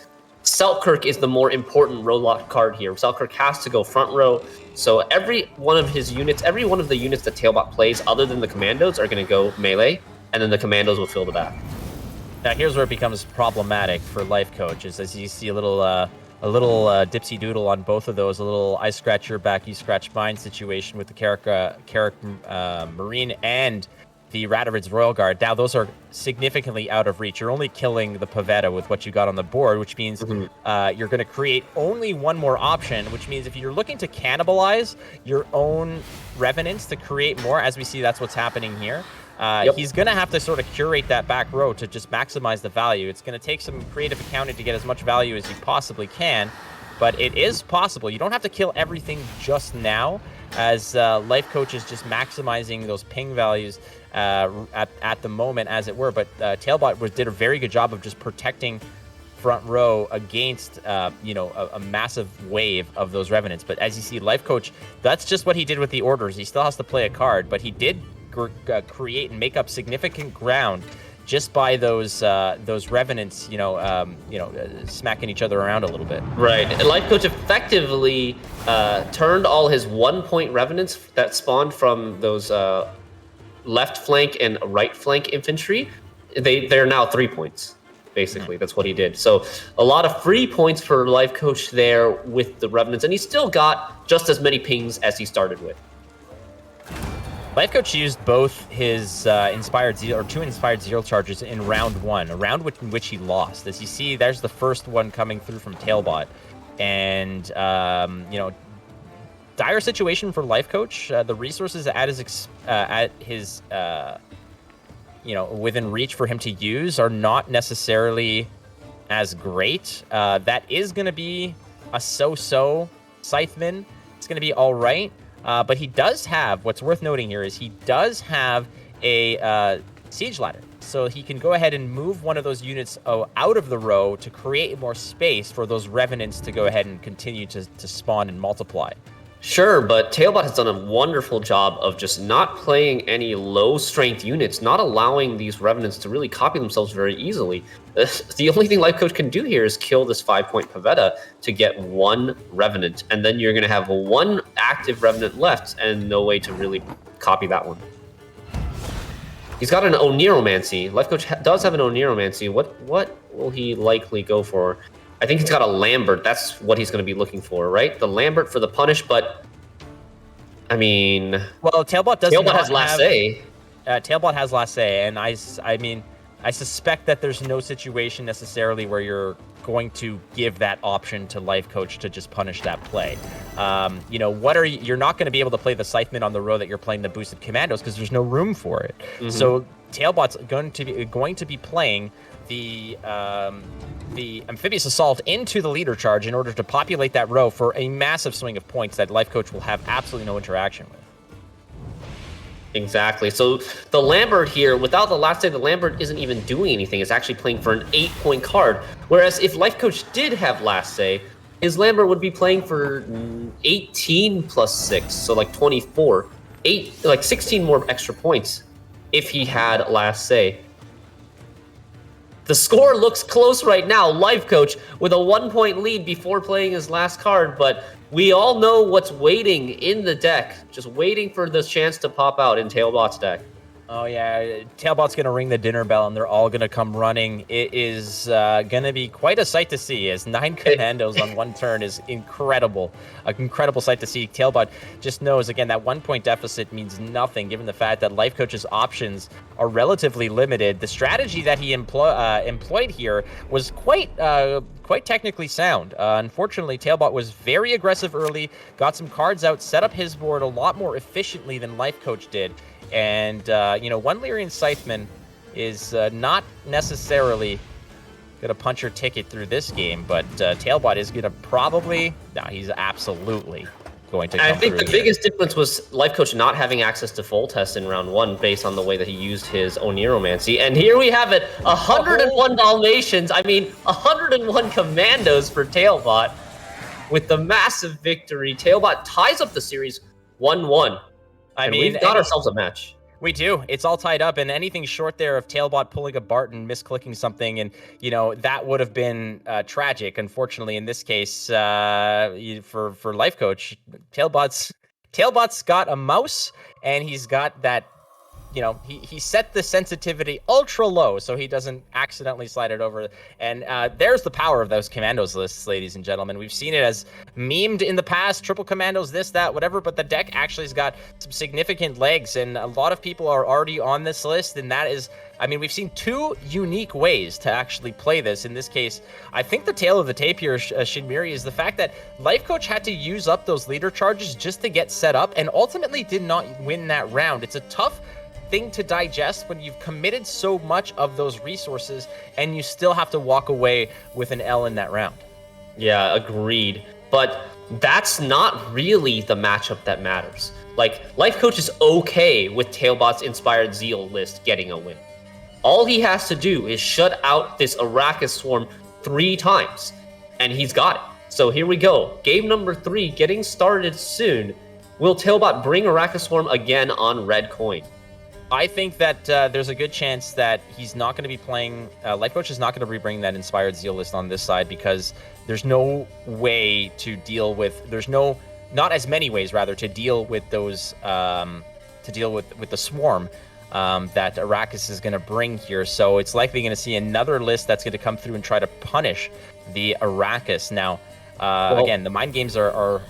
Selkirk is the more important row lock card here. Selkirk has to go front row, so every one of the units that Tailbot plays, other than the commandos, are going to go melee, and then the commandos will fill the back. Now here's where it becomes problematic for Life Coach, is as you see a little dipsy doodle on both of those, a little I scratch your back, you scratch mine situation with the Carrick Marine and the Radovid's Royal Guard. Now those are significantly out of reach. You're only killing the Pavetta with what you got on the board, which means you're going to create only one more option, which means if you're looking to cannibalize your own Revenants to create more, as we see that's what's happening here, he's going to have to sort of curate that back row to just maximize the value. It's going to take some creative accounting to get as much value as you possibly can, but it is possible. You don't have to kill everything just now, as Life Coach is just maximizing those ping values at the moment, as it were. But Tailbot did a very good job of just protecting front row against a massive wave of those Revenants. But as you see, Life Coach, that's just what he did with the orders. He still has to play a card, but he did create and make up significant ground just by those Revenants, smacking each other around a little bit. Right. And Life Coach effectively turned all his 1-point Revenants that spawned from those left flank and right flank infantry. They're now 3 points. Basically, that's what he did. So a lot of free points for Life Coach there with the Revenants, and he still got just as many pings as he started with. Life Coach used both his 2 Inspired Zeal charges in round 1, a round in which he lost. As you see, there's the first one coming through from Tailbot. And, dire situation for Life Coach. The resources at his within reach for him to use are not necessarily as great. That is going to be a so-so Scytheman. It's going to be all right. But he does have, what's worth noting here is he does have a siege ladder. So he can go ahead and move one of those units out of the row to create more space for those Revenants to go ahead and continue to spawn and multiply. Sure, but Tailbot has done a wonderful job of just not playing any low-strength units, not allowing these Revenants to really copy themselves very easily. The only thing Life Coach can do here is kill this 5-point Pavetta to get 1 Revenant, and then you're going to have 1 active Revenant left and no way to really copy that one. He's got an Oniromancy. Life Coach does have an Oniromancy. What will he likely go for? I think he's got a Lambert. That's what he's going to be looking for, right? The Lambert for the punish, but I mean, well, Tailbot has last say. Tailbot has last say, and I mean, I suspect that there's no situation necessarily where you're going to give that option to Life Coach to just punish that play. You know, you're not going to be able to play the Scytheman on the row that you're playing the boosted commandos because there's no room for it. So Tailbot's going to be playing the Amphibious Assault into the leader charge in order to populate that row for a massive swing of points that Life Coach will have absolutely no interaction with. Exactly. So the Lambert here, without the last say, the Lambert isn't even doing anything. It's actually playing for an 8-point card. Whereas if Life Coach did have last say, his Lambert would be playing for 18 plus 6, so like 24. 16 more extra points if he had last say. The score looks close right now. Life Coach with a 1-point lead before playing his last card, but we all know what's waiting in the deck. Just waiting for the chance to pop out in Tailbot's deck. Oh yeah, Tailbot's gonna ring the dinner bell and they're all gonna come running. It is gonna be quite a sight to see, as 9 commandos on one turn is incredible. An incredible sight to see. Tailbot just knows, again, that 1-point deficit means nothing given the fact that Life Coach's options are relatively limited. The strategy that he employed here was quite technically sound. Unfortunately, Tailbot was very aggressive early, got some cards out, set up his board a lot more efficiently than Life Coach did. And, you know, one Lyrian Scytheman is not necessarily going to punch your ticket through this game, but Tailbot is going to probably... No, he's absolutely going to come I think the here. biggest difference was Life Coach not having access to full test in round 1 based on the way that he used his Oniromancy. And here we have it, 101 Dalmatians, 101 commandos for Tailbot with the massive victory. Tailbot ties up the series 1-1. I mean, we've got ourselves a match. We do. It's all tied up, and anything short there of Tailbot pulling a Bart and misclicking something, and, you know, that would have been tragic. Unfortunately, in this case, for Life Coach, Tailbot's got a mouse, and he's got that, you know, he set the sensitivity ultra low so he doesn't accidentally slide it over. And there's the power of those commandos lists, ladies and gentlemen. We've seen it as memed in the past, triple commandos, this, that, whatever, but the deck actually has got some significant legs, and a lot of people are already on this list, and that is, I mean, we've seen 2 unique ways to actually play this. In this case, I think the tail of the tape here, Shinmiri, is the fact that Life Coach had to use up those leader charges just to get set up, and ultimately did not win that round. It's a tough thing to digest when you've committed so much of those resources and you still have to walk away with an L in that round. Yeah, agreed. But that's not really the matchup that matters. Like, Life Coach is okay with Tailbot's Inspired Zeal list getting a win. All he has to do is shut out this Arrakis Swarm 3 times, and he's got it. So here we go. Game number 3 getting started soon. Will Tailbot bring Arrakis Swarm again on red coin? I think that there's a good chance that he's not going to be playing... Life Coach is not going to be bringing that Inspired Zeal list on this side because there's no way to deal with... There's not as many ways, rather, to deal with those... to deal with the Swarm that Arrakis is going to bring here. So it's likely going to see another list that's going to come through and try to punish the Arrakis. Now, again, the mind games are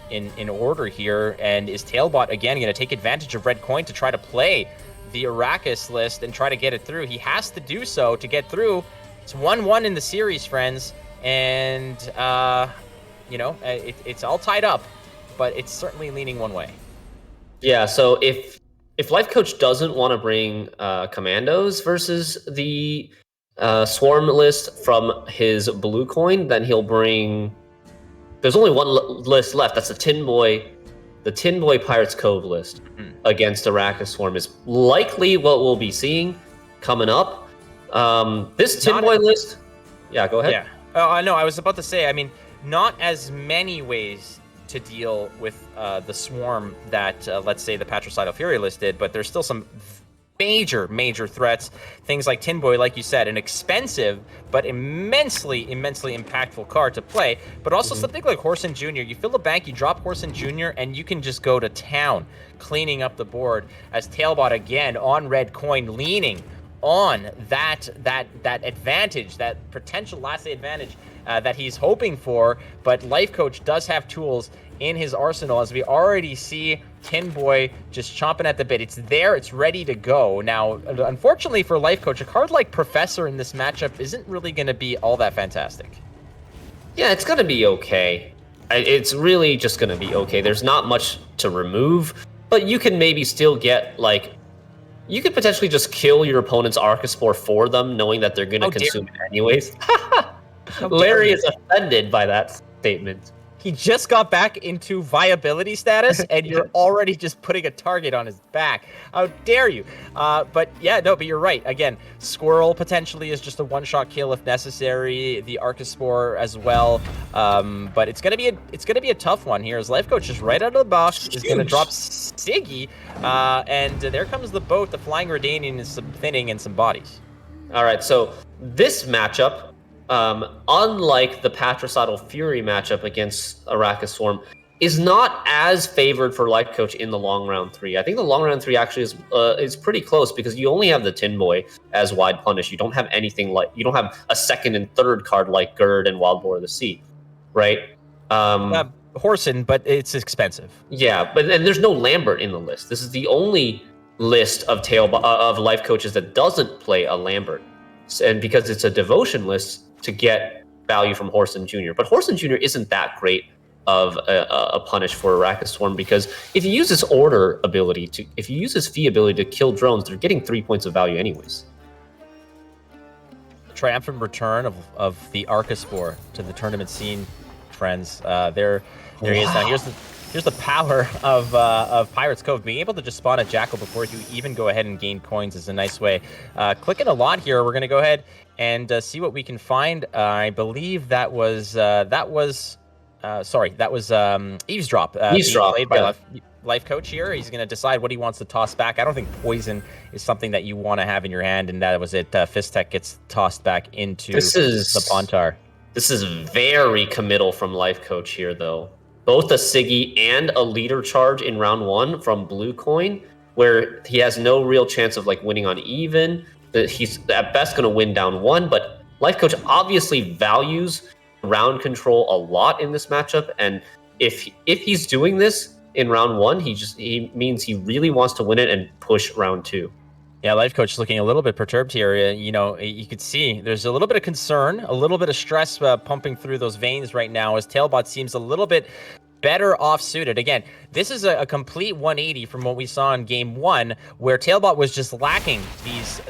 in order here, and is Tailbot again going to take advantage of red coin to try to play the Arrakis list and try to get it through? He has to do so to get through. It's 1-1 in the series, friends, and you know, it's all tied up, but it's certainly leaning one way. Yeah, so if Life Coach doesn't want to bring commandos versus the Swarm list from his blue coin, then he'll bring... There's only one list left. That's the Tin Boy Pirates Cove list against Arrakis Swarm is likely what we'll be seeing coming up. This Tin Boy list... Yeah, go ahead. Yeah. No, I was about to say, I mean, not as many ways to deal with the Swarm that, let's say, the Patricidal Fury list did, but there's still some major threats. Things like Tin Boy, like you said, an expensive but immensely impactful card to play, but also something like Horson Jr. You fill the bank, you drop Horson Jr., and you can just go to town cleaning up the board as Tailbot again on red coin, leaning on that advantage, that potential last day advantage that he's hoping for. But Life Coach does have tools in his arsenal, as we already see Tin Boy just chomping at the bit. It's there, it's ready to go. Now, unfortunately for Life Coach, a card like Professor in this matchup isn't really going to be all that fantastic. Yeah, it's going to be okay. It's really just going to be okay. There's not much to remove, but you can maybe still get, like, you could potentially just kill your opponent's Archospore for them, knowing that they're going to consume it anyways. Larry is offended by that statement. He just got back into viability status, and you're already just putting a target on his back. How dare you? But you're right. Again, Squirrel potentially is just a one-shot kill if necessary. The Archospore as well. But it's gonna be a tough one here. As Life Coach is right out of the box, is gonna drop Siggy, and there comes the boat. The Flying Redanian is some thinning and some bodies. All right, so this matchup, unlike the Patricidal Fury matchup against Arachis Swarm, is not as favored for Life Coach in the long round 3. I think the long round 3 actually is pretty close, because you only have the Tin Boy as wide punish. You don't have anything like, you don't have a second and third card like Gerd and Wild Boar of the Sea, right? Horson, but it's expensive. Yeah, and there's no Lambert in the list. This is the only list of of Life Coaches that doesn't play a Lambert, and because it's a devotion list, to get value from Horson Jr. But Horson Jr. isn't that great of a punish for Arachis Swarm, because if you use his order ability if you use his fee ability to kill drones, they're getting 3 points of value anyways. Triumphant return of the Archospore to the tournament scene, friends. There he is. Now here's the power of Pirates Cove. Being able to just spawn a Jackal before you even go ahead and gain coins is a nice way. Clicking a lot here. We're gonna go ahead and see what we can find. I believe that was Eavesdrop. Eavesdrop, played by Life Coach here. He's going to decide what he wants to toss back. I don't think Poison is something that you want to have in your hand, and that was it. Fistek gets tossed back into the Pontar. This is very committal from Life Coach here, though. Both a Siggy and a leader charge in round 1 from Blue Coin, where he has no real chance of like winning on even. He's at best going to win down 1, but Life Coach obviously values round control a lot in this matchup, and if he's doing this in round 1, he means he really wants to win it and push round 2. Yeah, Life Coach is looking a little bit perturbed here. You could see there's a little bit of concern, a little bit of stress pumping through those veins right now, as Tailbot seems a little bit better off suited. Again, this is a complete 180 from what we saw in game 1, where Tailbot was just lacking these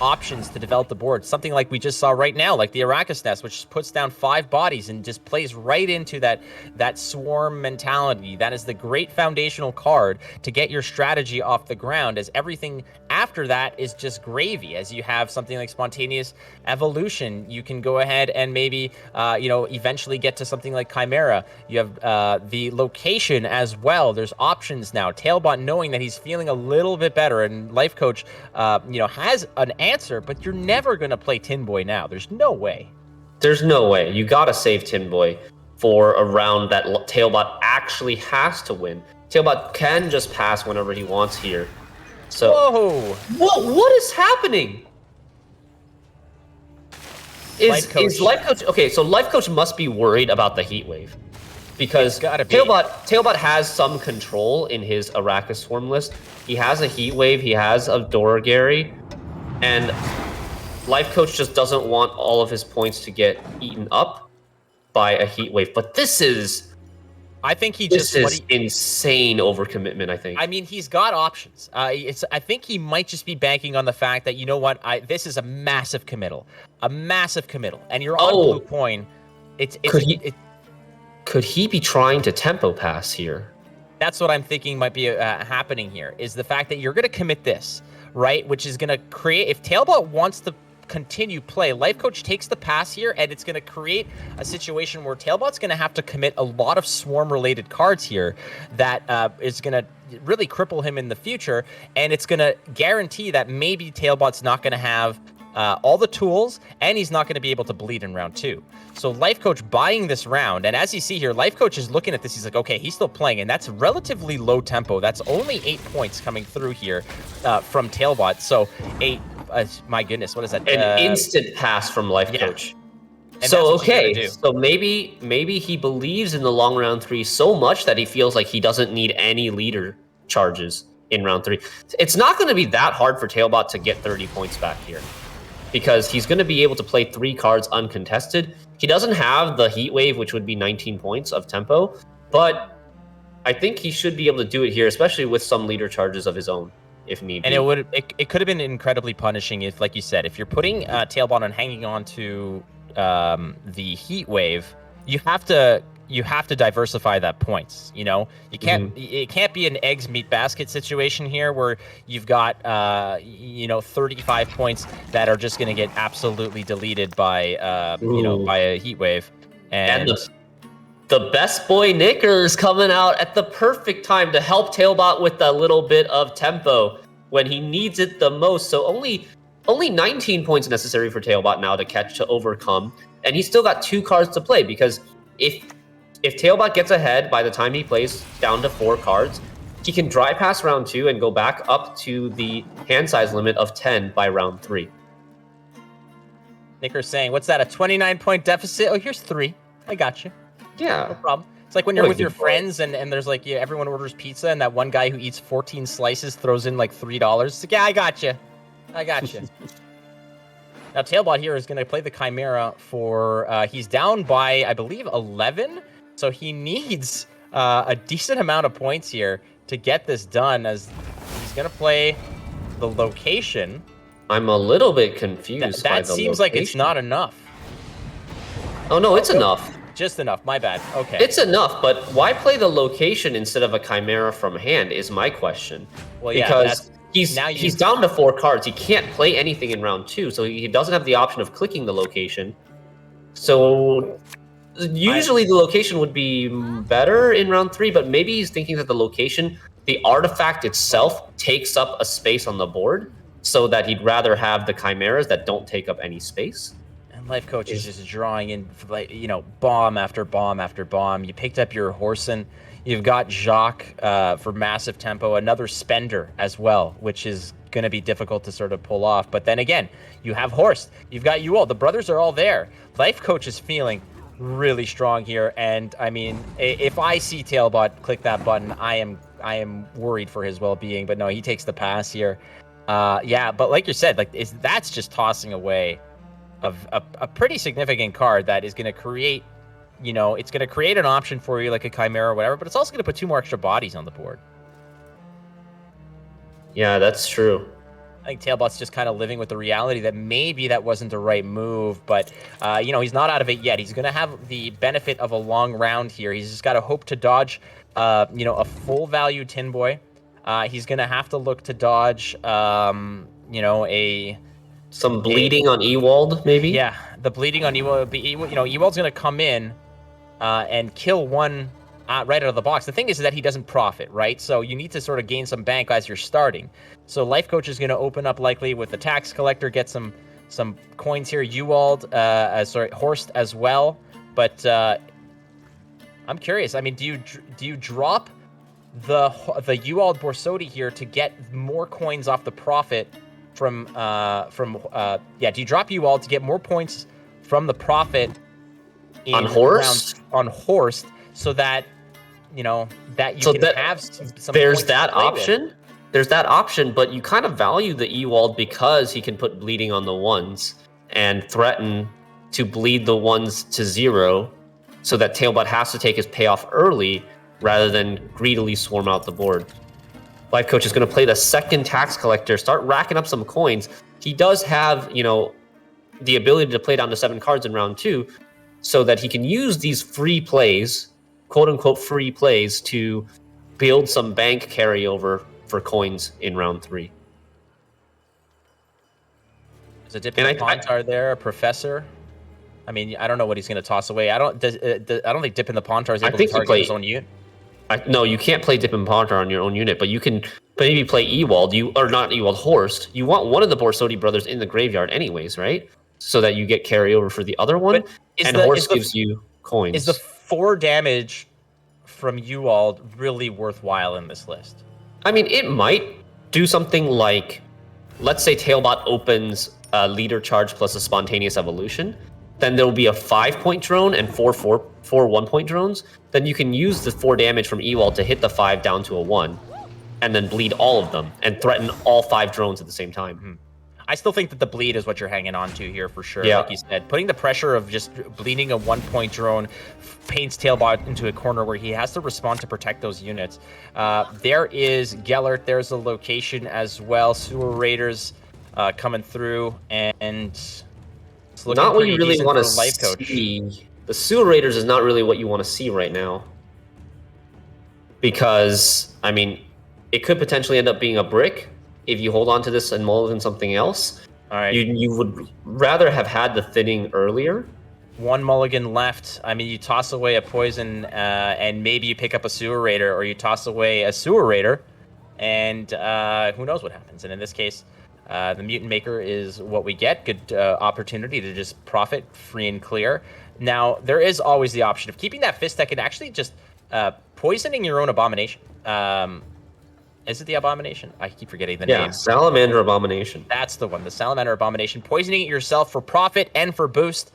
options to develop the board. Something like we just saw right now, like the Arachis Nest, which puts down 5 bodies and just plays right into that swarm mentality. That is the great foundational card to get your strategy off the ground, as everything after that is just gravy. As you have something like Spontaneous Evolution, you can go ahead and maybe eventually get to something like Chimera. You have the location as well. There's options now. Tailbot, knowing that he's feeling a little bit better, and Life Coach has an answer, but you're never going to play Tin Boy now. There's no way. There's no way. You got to save Tin Boy for a round that Tailbot actually has to win. Tailbot can just pass whenever he wants here. So, whoa! What is happening? Is Life Coach okay? So Life Coach must be worried about the heat wave, because Tailbot has some control in his Arachis Swarm list. He has a heat wave. He has a Doragary, and Life Coach just doesn't want all of his points to get eaten up by a heat wave. But this is. I think this is insane overcommitment, I think. I mean, he's got options. I think he might just be banking on the fact that, you know what, this is a massive committal. And you're on Blue Coin. Could he be trying to tempo pass here? That's what I'm thinking might be happening here, is the fact that you're going to commit this, right? Which is going to create, if Tailbot wants to continue play, Life Coach takes the pass here, and it's going to create a situation where Tailbot's going to have to commit a lot of swarm related cards here that is going to really cripple him in the future, and it's going to guarantee that maybe Tailbot's not going to have all the tools, and he's not going to be able to bleed in round 2. So Life Coach buying this round, and as you see here, Life Coach is looking at this. He's like, okay, he's still playing, and that's relatively low tempo. That's only 8 points coming through here from Tailbot. So my goodness, what is that? An instant pass from Life Coach. And so okay, so maybe he believes in the long round 3 so much that he feels like he doesn't need any leader charges in round 3. It's not going to be that hard for Tailbot to get 30 points back here, because he's going to be able to play 3 cards uncontested. He doesn't have the Heat Wave, which would be 19 points of tempo, but I think he should be able to do it here, especially with some leader charges of his own, if need be. And it could have been incredibly punishing if, like you said, if you're putting Tailbot and hanging on to the Heat Wave, you have to diversify that points. You know, you can't it can't be an eggs meat basket situation here where you've got 35 points that are just going to get absolutely deleted by by a Heat Wave. And the best boy Knickers coming out at the perfect time to help Tailbot with a little bit of tempo when he needs it the most. So only 19 points necessary for Tailbot now to overcome, and he's still got 2 cards to play, because if Tailbot gets ahead by the time he plays down to 4 cards, he can dry pass round 2 and go back up to the hand size limit of 10 by round 3. Nicker's saying, what's that, a 29-point deficit? Oh, here's 3. I got you. Yeah. No problem. It's like when you're with your friends and there's like, everyone orders pizza, and that one guy who eats 14 slices throws in like $3. It's like, yeah, I got you. Now, Tailbot here is going to play the Chimera for, he's down by, I believe, 11. So he needs a decent amount of points here to get this done, as he's going to play the location. I'm a little bit confused by the That seems like it's not enough. Oh, no, it's enough. Just enough. My bad. Okay. It's enough, but why play the location instead of a Chimera from hand is my question. Well, yeah, because he's down to 4 cards. He can't play anything in round 2, so he doesn't have the option of clicking the location. So usually the location would be better in round 3, but maybe he's thinking that the location, the artifact itself, takes up a space on the board, so that he'd rather have the Chimeras that don't take up any space. And Life Coach is just drawing in, like, bomb after bomb after bomb. You picked up your Horson. You've got Jacques for massive tempo, another Spender as well, which is going to be difficult to sort of pull off. But then again, you have Horst. You've got you all. The brothers are all there. Life Coach is feeling really strong here. And, I mean, if I see Tailbot click that button, I am worried for his well-being. But no, he takes the pass here. Yeah, but like you said, that's just tossing away a pretty significant card that is going to create, it's going to create an option for you like a Chimera or whatever, but it's also going to put 2 more extra bodies on the board. Yeah, that's true. I think Tailbot's just kind of living with the reality that maybe that wasn't the right move, but, he's not out of it yet. He's going to have the benefit of a long round here. He's just got to hope to dodge, a full value Tin Boy. He's going to have to look to dodge, some bleeding on Ewald, maybe? Yeah, the bleeding on Ewald. Ewald's going to come in and kill one right out of the box. The thing is that he doesn't profit, right? So you need to sort of gain some bank as you're starting. So Life Coach is going to open up likely with the Tax Collector, get some coins here. Ewald, Horst as well. But I'm curious. I mean, do you drop the Ewald Borsodi here to get more coins off the profit do you drop Ewald to get more points from the profit on Horst? On Horst, so that that you can have some there's that option. With. There's that option, but you kind of value the Ewald because he can put bleeding on the 1s and threaten to bleed the 1s to 0, so that Tailbot has to take his payoff early rather than greedily swarm out the board. Life Coach is going to play the second Tax Collector, start racking up some coins. He does have, the ability to play down to 7 cards in round 2, so that he can use these free plays, quote-unquote free plays, to build some bank carryover for coins in round 3. Is a Dippin' Pontar there, a Professor? I mean, I don't know what he's going to toss away. I don't think Dippin' the Pontar is able to target his own unit. No, you can't play Dippin' Pontar on your own unit, but you can But if you play Ewald, or not Ewald, Horst, you want one of the Borsodi brothers in the graveyard anyways, right? So that you get carryover for the other one, and Horst gives you coins. Is the 4 damage from Ewald really worthwhile in this list? I mean, it might do something like, let's say Tailbot opens a leader charge plus a spontaneous evolution, then there will be a 5-point drone and four 1-point drones. Then you can use the 4 damage from Ewald to hit the 5 down to a 1, and then bleed all of them and threaten all 5 drones at the same time. I still think that the bleed is what you're hanging on to here for sure. Yeah. Like you said, putting the pressure of just bleeding a 1-point drone paints Tailbot into a corner where he has to respond to protect those units. There is Gellert. There's a location as well. Sewer Raiders coming through, and it's looking Not what you really decent want for Life Coach. to see. The Sewer Raiders is not really what you want to see right now. Because, I mean, it could potentially end up being a brick if you hold on to this and mulligan something else. All right. You would rather have had the thinning earlier. 1 mulligan left. I mean, you toss away a poison, and maybe you pick up a Sewer Raider, or you toss away a Sewer Raider, and who knows what happens. And in this case, the Mutant Maker is what we get. Good opportunity to just profit free and clear. Now, there is always the option of keeping that Fist Deck and actually just poisoning your own Abomination. Is it the Abomination? I keep forgetting the name. Yeah, Salamander Abomination. That's the one, the Salamander Abomination. Poisoning it yourself for profit and for boost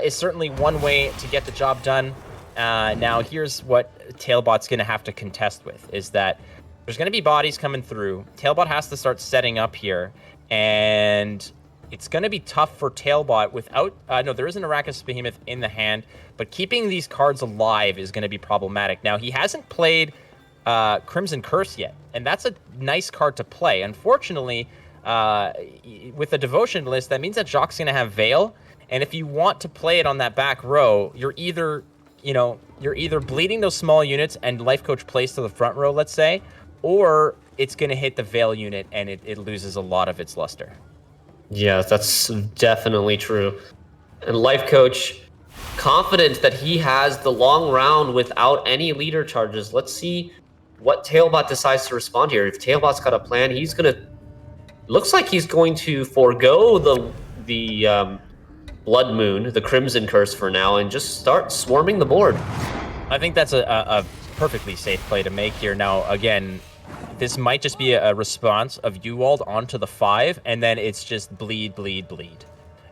is certainly one way to get the job done. Now, here's what Tailbot's going to have to contest with, is that there's going to be bodies coming through. Tailbot has to start setting up here, and it's going to be tough for Tailbot without... no, there is an Arrakis Behemoth in the hand, but keeping these cards alive is going to be problematic. Now, he hasn't played Crimson Curse yet, and that's a nice card to play. Unfortunately, with the Devotion list, that means that Jacques going to have Veil, and if you want to play it on that back row, you're either bleeding those small units and Life Coach plays to the front row, let's say, or it's going to hit the Veil unit and it loses a lot of its luster. Yeah, that's definitely true. And Life Coach, confident that he has the long round without any leader charges. Let's see what Tailbot decides to respond here. If Tailbot's got a plan, he's going to... Looks like he's going to forego the Blood Moon, the Crimson Curse for now, and just start swarming the board. I think that's a perfectly safe play to make here. Now, again, this might just be a response of Ewald onto the 5, and then it's just bleed,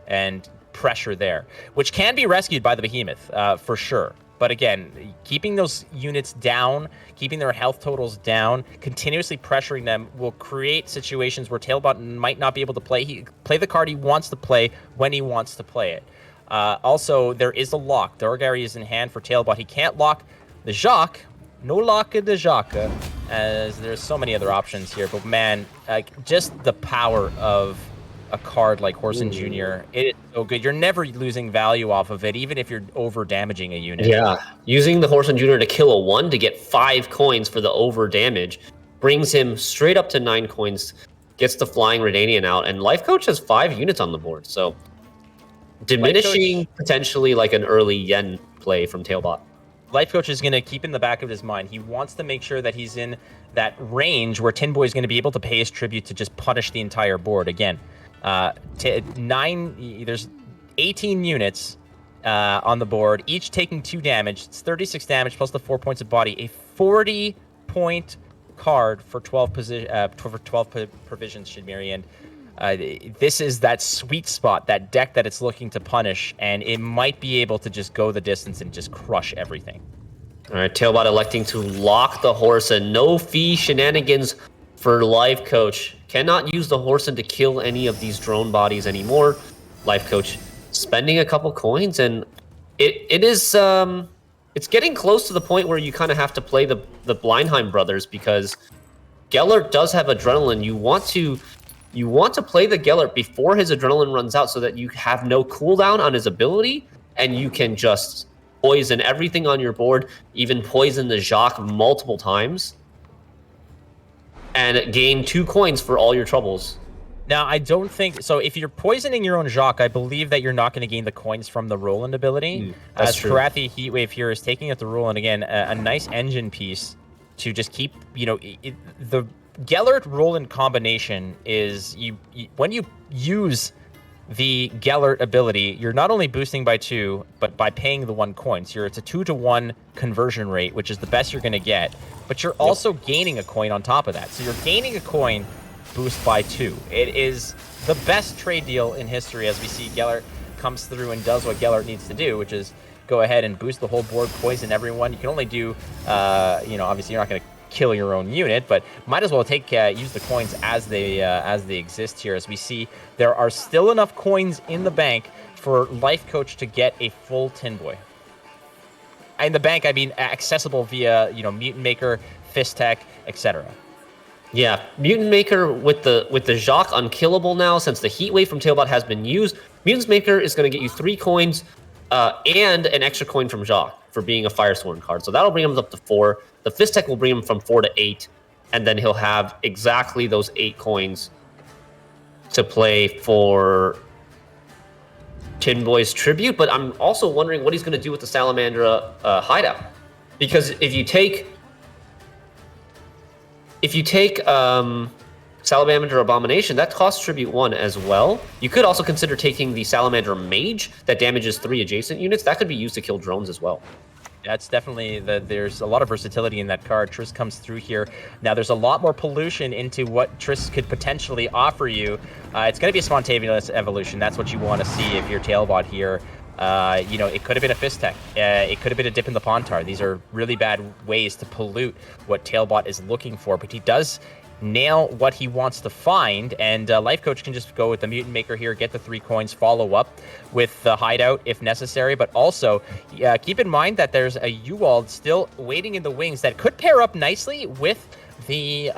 and pressure there, which can be rescued by the Behemoth, for sure. But again, keeping those units down, keeping their health totals down, continuously pressuring them will create situations where Tailbot might not be able to play the card he wants to play when he wants to play it. Also, there is a lock. Dorgary is in hand for Tailbot. He can't lock the Jacques. No lock in the Jacques, as there's so many other options here. But man, just the power of a card like Horson Jr., it is so good. You're never losing value off of it, even if you're over damaging a unit. Yeah, using the Horson Jr. to kill a 1 to get 5 coins for the over damage brings him straight up to 9 coins, gets the Flying Redanian out, and Life Coach has 5 units on the board, so diminishing potentially like an early Yen play from Tailbot. Life Coach is going to keep in the back of his mind. He wants to make sure that he's in that range where Tin Boy is going to be able to pay his tribute to just punish the entire board. Again, there's 18 units on the board, each taking 2 damage. It's 36 damage plus the 4 points of body. A 40-point card for 12 provisions, Shidmiri, and this is that sweet spot, that deck that it's looking to punish, and it might be able to just go the distance and just crush everything. All right, Tailbot electing to lock the Horson. No fee shenanigans for Life Coach. Cannot use the Horson to kill any of these drone bodies anymore. Life Coach spending a couple coins, and it is it's getting close to the point where you kind of have to play the Blindheim brothers, because Gellert does have adrenaline. You want to play the Gellert before his adrenaline runs out so that you have no cooldown on his ability, and you can just poison everything on your board, even poison the Jacques multiple times, and gain 2 coins for all your troubles. Now, I don't think... So if you're poisoning your own Jacques, I believe that you're not going to gain the coins from the Roland ability. That's as true. Karathi Heatwave here is taking out the Roland. Again, a nice engine piece to just keep, the Gellert-Roland combination is when you use the Gellert ability, you're not only boosting by 2, but by paying the 1 coin. So it's a 2-to-1 conversion rate, which is the best you're going to get. But you're also gaining a coin on top of that. So you're gaining a coin boost by 2. It is the best trade deal in history as we see Gellert comes through and does what Gellert needs to do, which is go ahead and boost the whole board, poison everyone. You can only do, obviously you're not going to kill your own unit, but might as well use the coins as they exist here. As we see, there are still enough coins in the bank for Life Coach to get a full Tin Boy. In the bank, I mean accessible via Mutant Maker, Fist Tech, etc. Yeah, Mutant Maker with the Jacques unkillable now since the Heat Wave from Tailbot has been used. Mutant Maker is going to get you 3 coins and an extra coin from Jacques for being a Firesworn card. So that'll bring him up to 4. The Fist Tech will bring him from 4 to 8, and then he'll have exactly those 8 coins to play for Tin Boy's Tribute. But I'm also wondering what he's going to do with the Salamandra hideout, because if you take Salamander Abomination, that costs Tribute 1 as well. You could also consider taking the Salamander Mage that damages 3 adjacent units. That could be used to kill drones as well. That's definitely there's a lot of versatility in that card. Triss comes through here. Now there's a lot more pollution into what Triss could potentially offer you. It's going to be a spontaneous evolution. That's what you want to see if you're Tailbot here. It could have been a Fist Tech. It could have been a Dip in the Pontar. These are really bad ways to pollute what Tailbot is looking for, but he does nail what he wants to find, and Life Coach can just go with the Mutant Maker here, get the 3 coins, follow up with the hideout if necessary, but also keep in mind that there's a Uwald still waiting in the wings that could pair up nicely with the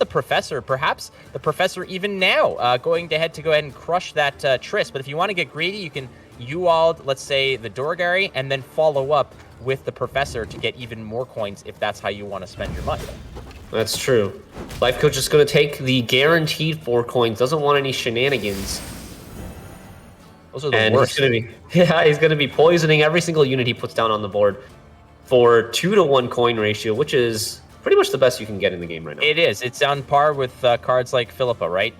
Professor. Perhaps the Professor even now going to go ahead and crush that Triss, but if you want to get greedy, you can Uwald, let's say, the Dorgary, and then follow up with the Professor to get even more coins if that's how you want to spend your money. That's true. Life Coach is going to take the guaranteed 4 coins. Doesn't want any shenanigans. Those are the worst. He's going to be poisoning every single unit he puts down on the board for 2-to-1 coin ratio, which is pretty much the best you can get in the game right now. It is. It's on par with cards like Philippa, right?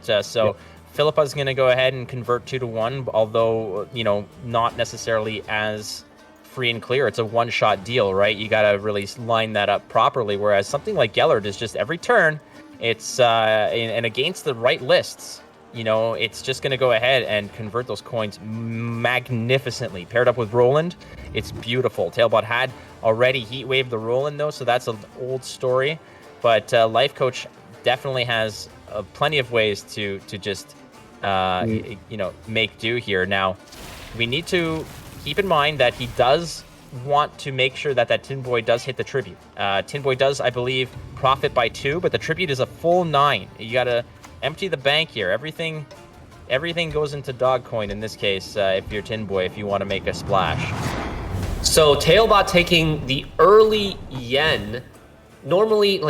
Philippa's going to go ahead and convert 2-to-1, although not necessarily as free and clear. It's a one-shot deal, right? You got to really line that up properly, whereas something like Gellert is just every turn, it's and against the right lists, it's just going to go ahead and convert those coins magnificently. Paired up with Roland, it's beautiful. Tailbot had already Heat Wave the Roland, though, so that's an old story, but Life Coach definitely has plenty of ways to just make do here. Now, we need to keep in mind that he does want to make sure that Tin Boy does hit the Tribute. Tin Boy does, I believe, profit by 2, but the Tribute is a full 9. You gotta empty the bank here. Everything goes into dog coin in this case, if you're Tin Boy, if you want to make a splash. So Tailbot taking the early yen. Normally,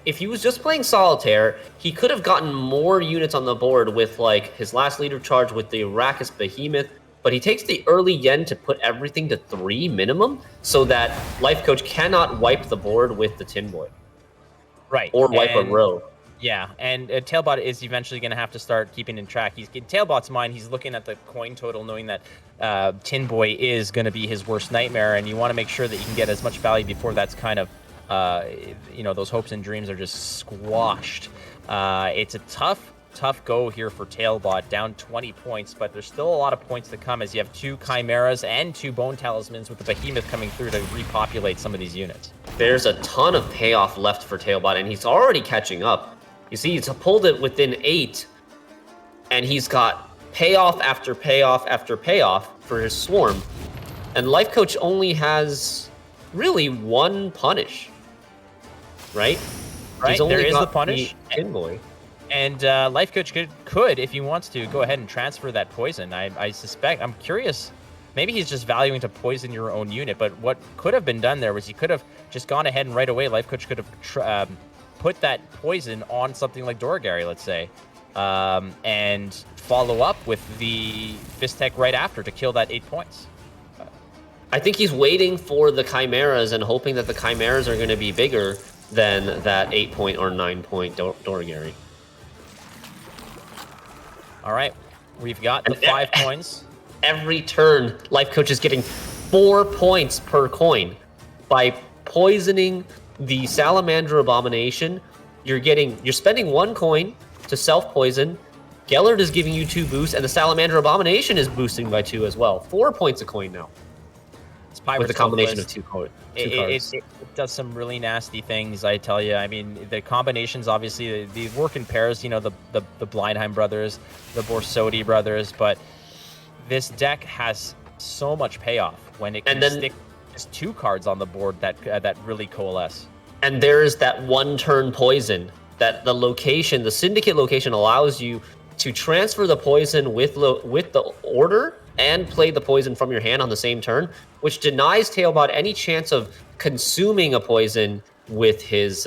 if he was just playing Solitaire, he could have gotten more units on the board with his last leader charge with the Arrakis Behemoth. But he takes the early yen to put everything to 3 minimum so that Life Coach cannot wipe the board with the Tin Boy. Right. Or wipe a row. Yeah, and Tailbot is eventually going to have to start keeping in track. In Tailbot's mind, he's looking at the coin total, knowing that Tin Boy is going to be his worst nightmare, and you want to make sure that you can get as much value before that's kind of, those hopes and dreams are just squashed. It's a tough go here for Tailbot, down 20 points, but there's still a lot of points to come as you have 2 Chimeras and 2 Bone Talismans with the Behemoth coming through to repopulate some of these units. There's a ton of payoff left for Tailbot, and he's already catching up. You see, he's pulled it within 8, and he's got payoff after payoff after payoff for his Swarm, and Life Coach only has really 1 punish, right? Right, He's only there is got the punish. Tin Boy. And Life Coach could, if he wants to, go ahead and transfer that poison. I suspect, I'm curious, maybe he's just valuing to poison your own unit, but what could have been done there was he could have just gone ahead and right away, Life Coach could have put that poison on something like Dorgary, let's say, and follow up with the Fist Tech right after to kill that 8 points. I think he's waiting for the Chimeras and hoping that the Chimeras are going to be bigger than that 8-point or 9-point Dorigary. All right, we've got the 5 coins. Every turn, Life Coach is getting 4 points per coin. By poisoning the Salamander Abomination, you're spending 1 coin to self-poison. Gellert is giving you 2 boosts, and the Salamander Abomination is boosting by 2 as well. 4 points a coin now. It's with the combination of 2 cards. It does some really nasty things, I tell you. I mean, the combinations, obviously, they work in pairs. You know, the Blindheim brothers, the Borsodi brothers, but this deck has so much payoff when it can stick just 2 cards on the board that really coalesce. And there's that 1-turn poison that the Syndicate location allows you to transfer the poison with the order and play the poison from your hand on the same turn, which denies Tailbot any chance of consuming a poison with his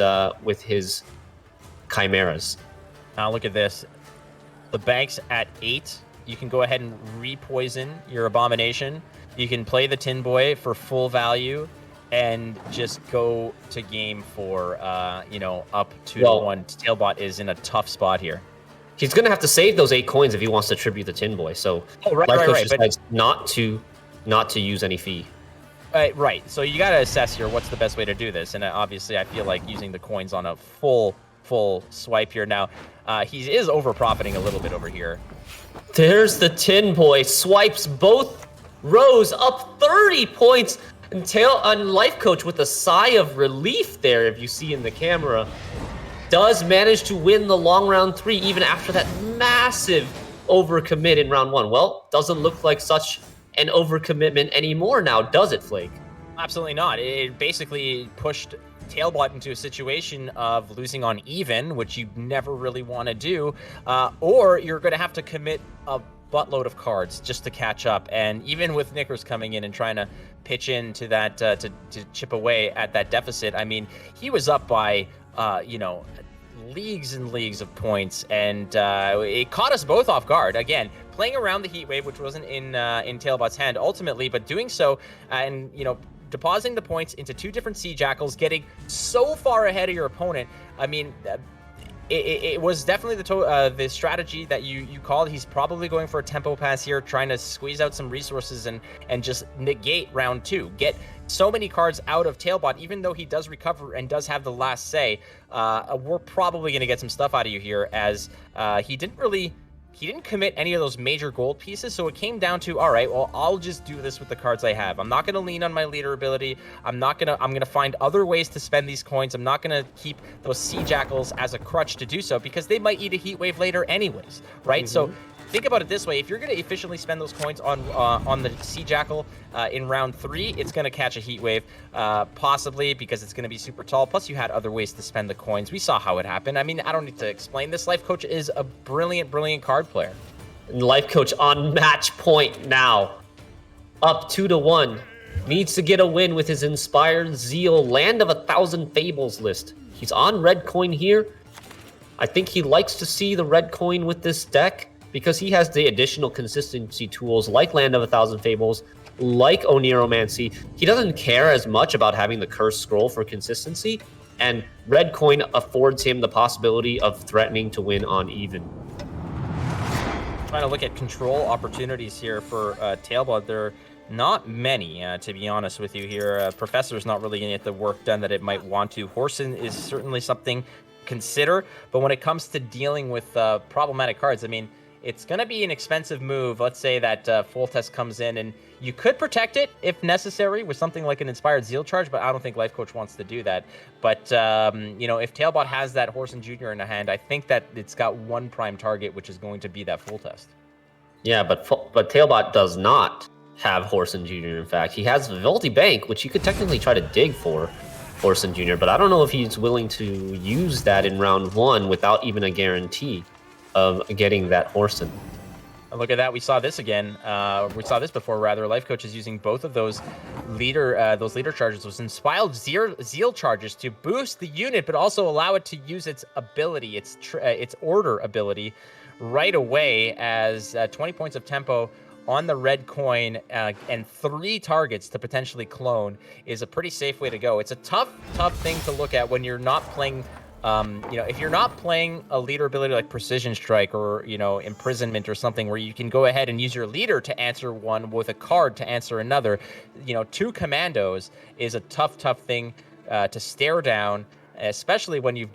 chimeras. Now look at this. The bank's at 8. You can go ahead and re-poison your Abomination. You can play the Tin Boy for full value and just go to game for, up 2-1. Tailbot is in a tough spot here. He's going to have to save those 8 coins if he wants to tribute the Tin Boy. So Life Coach decides not to use any fee. Right. So you got to assess here what's the best way to do this. And obviously, I feel like using the coins on a full swipe here. Now, he is over-profiting a little bit over here. There's the Tin Boy. Swipes both rows up 30 points. And Life Coach with a sigh of relief there, if you see in the camera, does manage to win the long round 3 even after that massive overcommit in round 1. Well, doesn't look like such an overcommitment anymore now, does it, Flake? Absolutely not. It basically pushed Tailbot into a situation of losing on even, which you never really want to do, or you're going to have to commit a buttload of cards just to catch up. And even with Knickers coming in and trying to pitch into that to chip away at that deficit, I mean, he was up by leagues and leagues of points, and it caught us both off guard. Again, playing around the Heat Wave, which wasn't in Tailbot's hand ultimately, but doing so and depositing the points into 2 different Sea Jackals, getting so far ahead of your opponent. I mean, it was definitely the strategy that you called. He's probably going for a tempo pass here, trying to squeeze out some resources and just negate round 2. Get so many cards out of Tailbot, even though he does recover and does have the last say. We're probably going to get some stuff out of you here, as he didn't commit any of those major gold pieces, so it came down to, all right, well, I'll just do this with the cards I have. I'm not going to lean on my leader ability. I'm going to find other ways to spend these coins. I'm not going to keep those Sea Jackals as a crutch to do so, because they might eat a Heat Wave later anyways, right? So think about it this way. If you're going to efficiently spend those coins on the Sea Jackal in round 3, it's going to catch a Heat Wave, possibly because it's going to be super tall. Plus, you had other ways to spend the coins. We saw how it happened. I mean, I don't need to explain this. Life Coach is a brilliant, brilliant card player. And Life Coach on match point now. Up 2-1. Needs to get a win with his Inspired Zeal Land of 1,000 Fables list. He's on red coin here. I think he likes to see the red coin with this deck, because he has the additional consistency tools like Land of 1,000 Fables, like Oniromancy. He doesn't care as much about having the Cursed Scroll for consistency, and red coin affords him the possibility of threatening to win on even. Trying to look at control opportunities here for Tailbot. There are not many, to be honest with you here. Professor's not really going to get the work done that it might want to. Horson is certainly something to consider, but when it comes to dealing with problematic cards, I mean, it's going to be an expensive move. Let's say that Full Test comes in, and you could protect it if necessary with something like an Inspired Zeal charge, but I don't think Life Coach wants to do that. But, if Tailbot has that Horson Jr. in the hand, I think that it's got one prime target, which is going to be that Full Test. Yeah, but Tailbot does not have Horson Jr. In fact, he has Vivaldi Bank, which you could technically try to dig for Horson Jr., but I don't know if he's willing to use that in round 1 without even a guarantee of getting that Horson. Look at that. We saw this again. We saw this before, rather. Life Coach is using both of those leader charges, those Inspired Zeal charges, to boost the unit, but also allow it to use its ability, its order ability, right away, as 20 points of tempo on the red coin and 3 targets to potentially clone is a pretty safe way to go. It's a tough thing to look at when you're not playing. If you're not playing a leader ability like Precision Strike or, Imprisonment or something where you can go ahead and use your leader to answer one with a card to answer another, 2 commandos is a tough thing to stare down, especially when you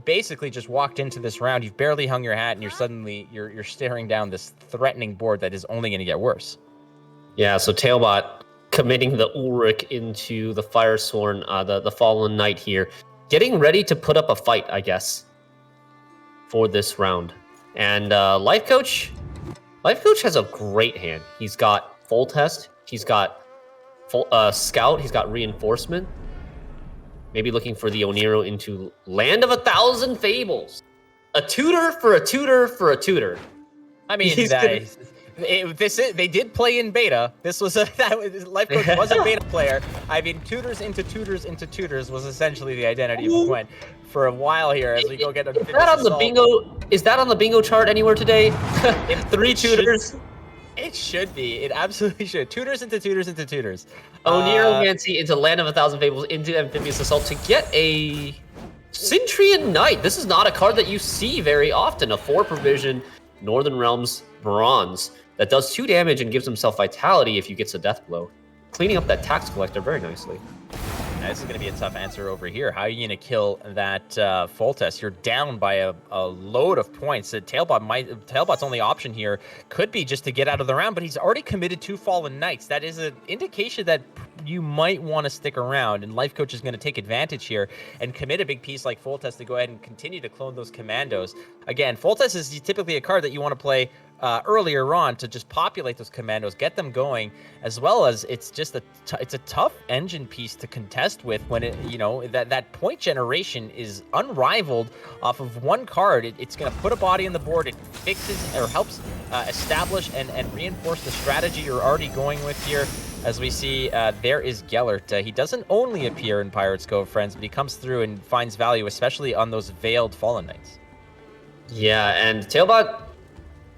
basically just walked into this round. You've barely hung your hat and you're staring down this threatening board that is only going to get worse. Yeah, so Tailbot committing the Ulrich into the Firesworn, the Fallen Knight here. Getting ready to put up a fight, I guess, for this round. And Life Coach has a great hand. He's got Full Test. He's got Scout. He's got Reinforcement. Maybe looking for the Oniro into Land of 1,000 Fables. A tutor for a tutor for a tutor. I mean, they did play in beta. Life Coach was a beta player. I mean, tutors into tutors into tutors was essentially the identity of Gwent for a while here as we go get Is that on the bingo? Is that on the bingo chart anywhere today? 3 tutors. It should be. It absolutely should. Tutors into tutors into tutors. Oniromancy into Land of 1,000 Fables into Amphibious Assault to get a Centurion Knight. This is not a card that you see very often. A 4 provision Northern Realms Bronze that does 2 damage and gives himself vitality if you get a death blow. Cleaning up that tax collector very nicely. Now, this is going to be a tough answer over here. How are you going to kill that full test? You're down by a load of points. Tailbot's only option here could be just to get out of the round, but he's already committed 2 Fallen Knights. That is an indication that you might want to stick around, and Life Coach is going to take advantage here and commit a big piece like Full Test to go ahead and continue to clone those commandos. Again, Full Test is typically a card that you want to play earlier on to just populate those commandos, get them going, as well as it's just it's a tough engine piece to contest with when that point generation is unrivaled off of one card. It's going to put a body on the board. It fixes or helps establish and reinforce the strategy you're already going with here. As we see, there is Gellert. He doesn't only appear in Pirates Cove, friends, but he comes through and finds value, especially on those Veiled Fallen Knights. Yeah, and Tailbot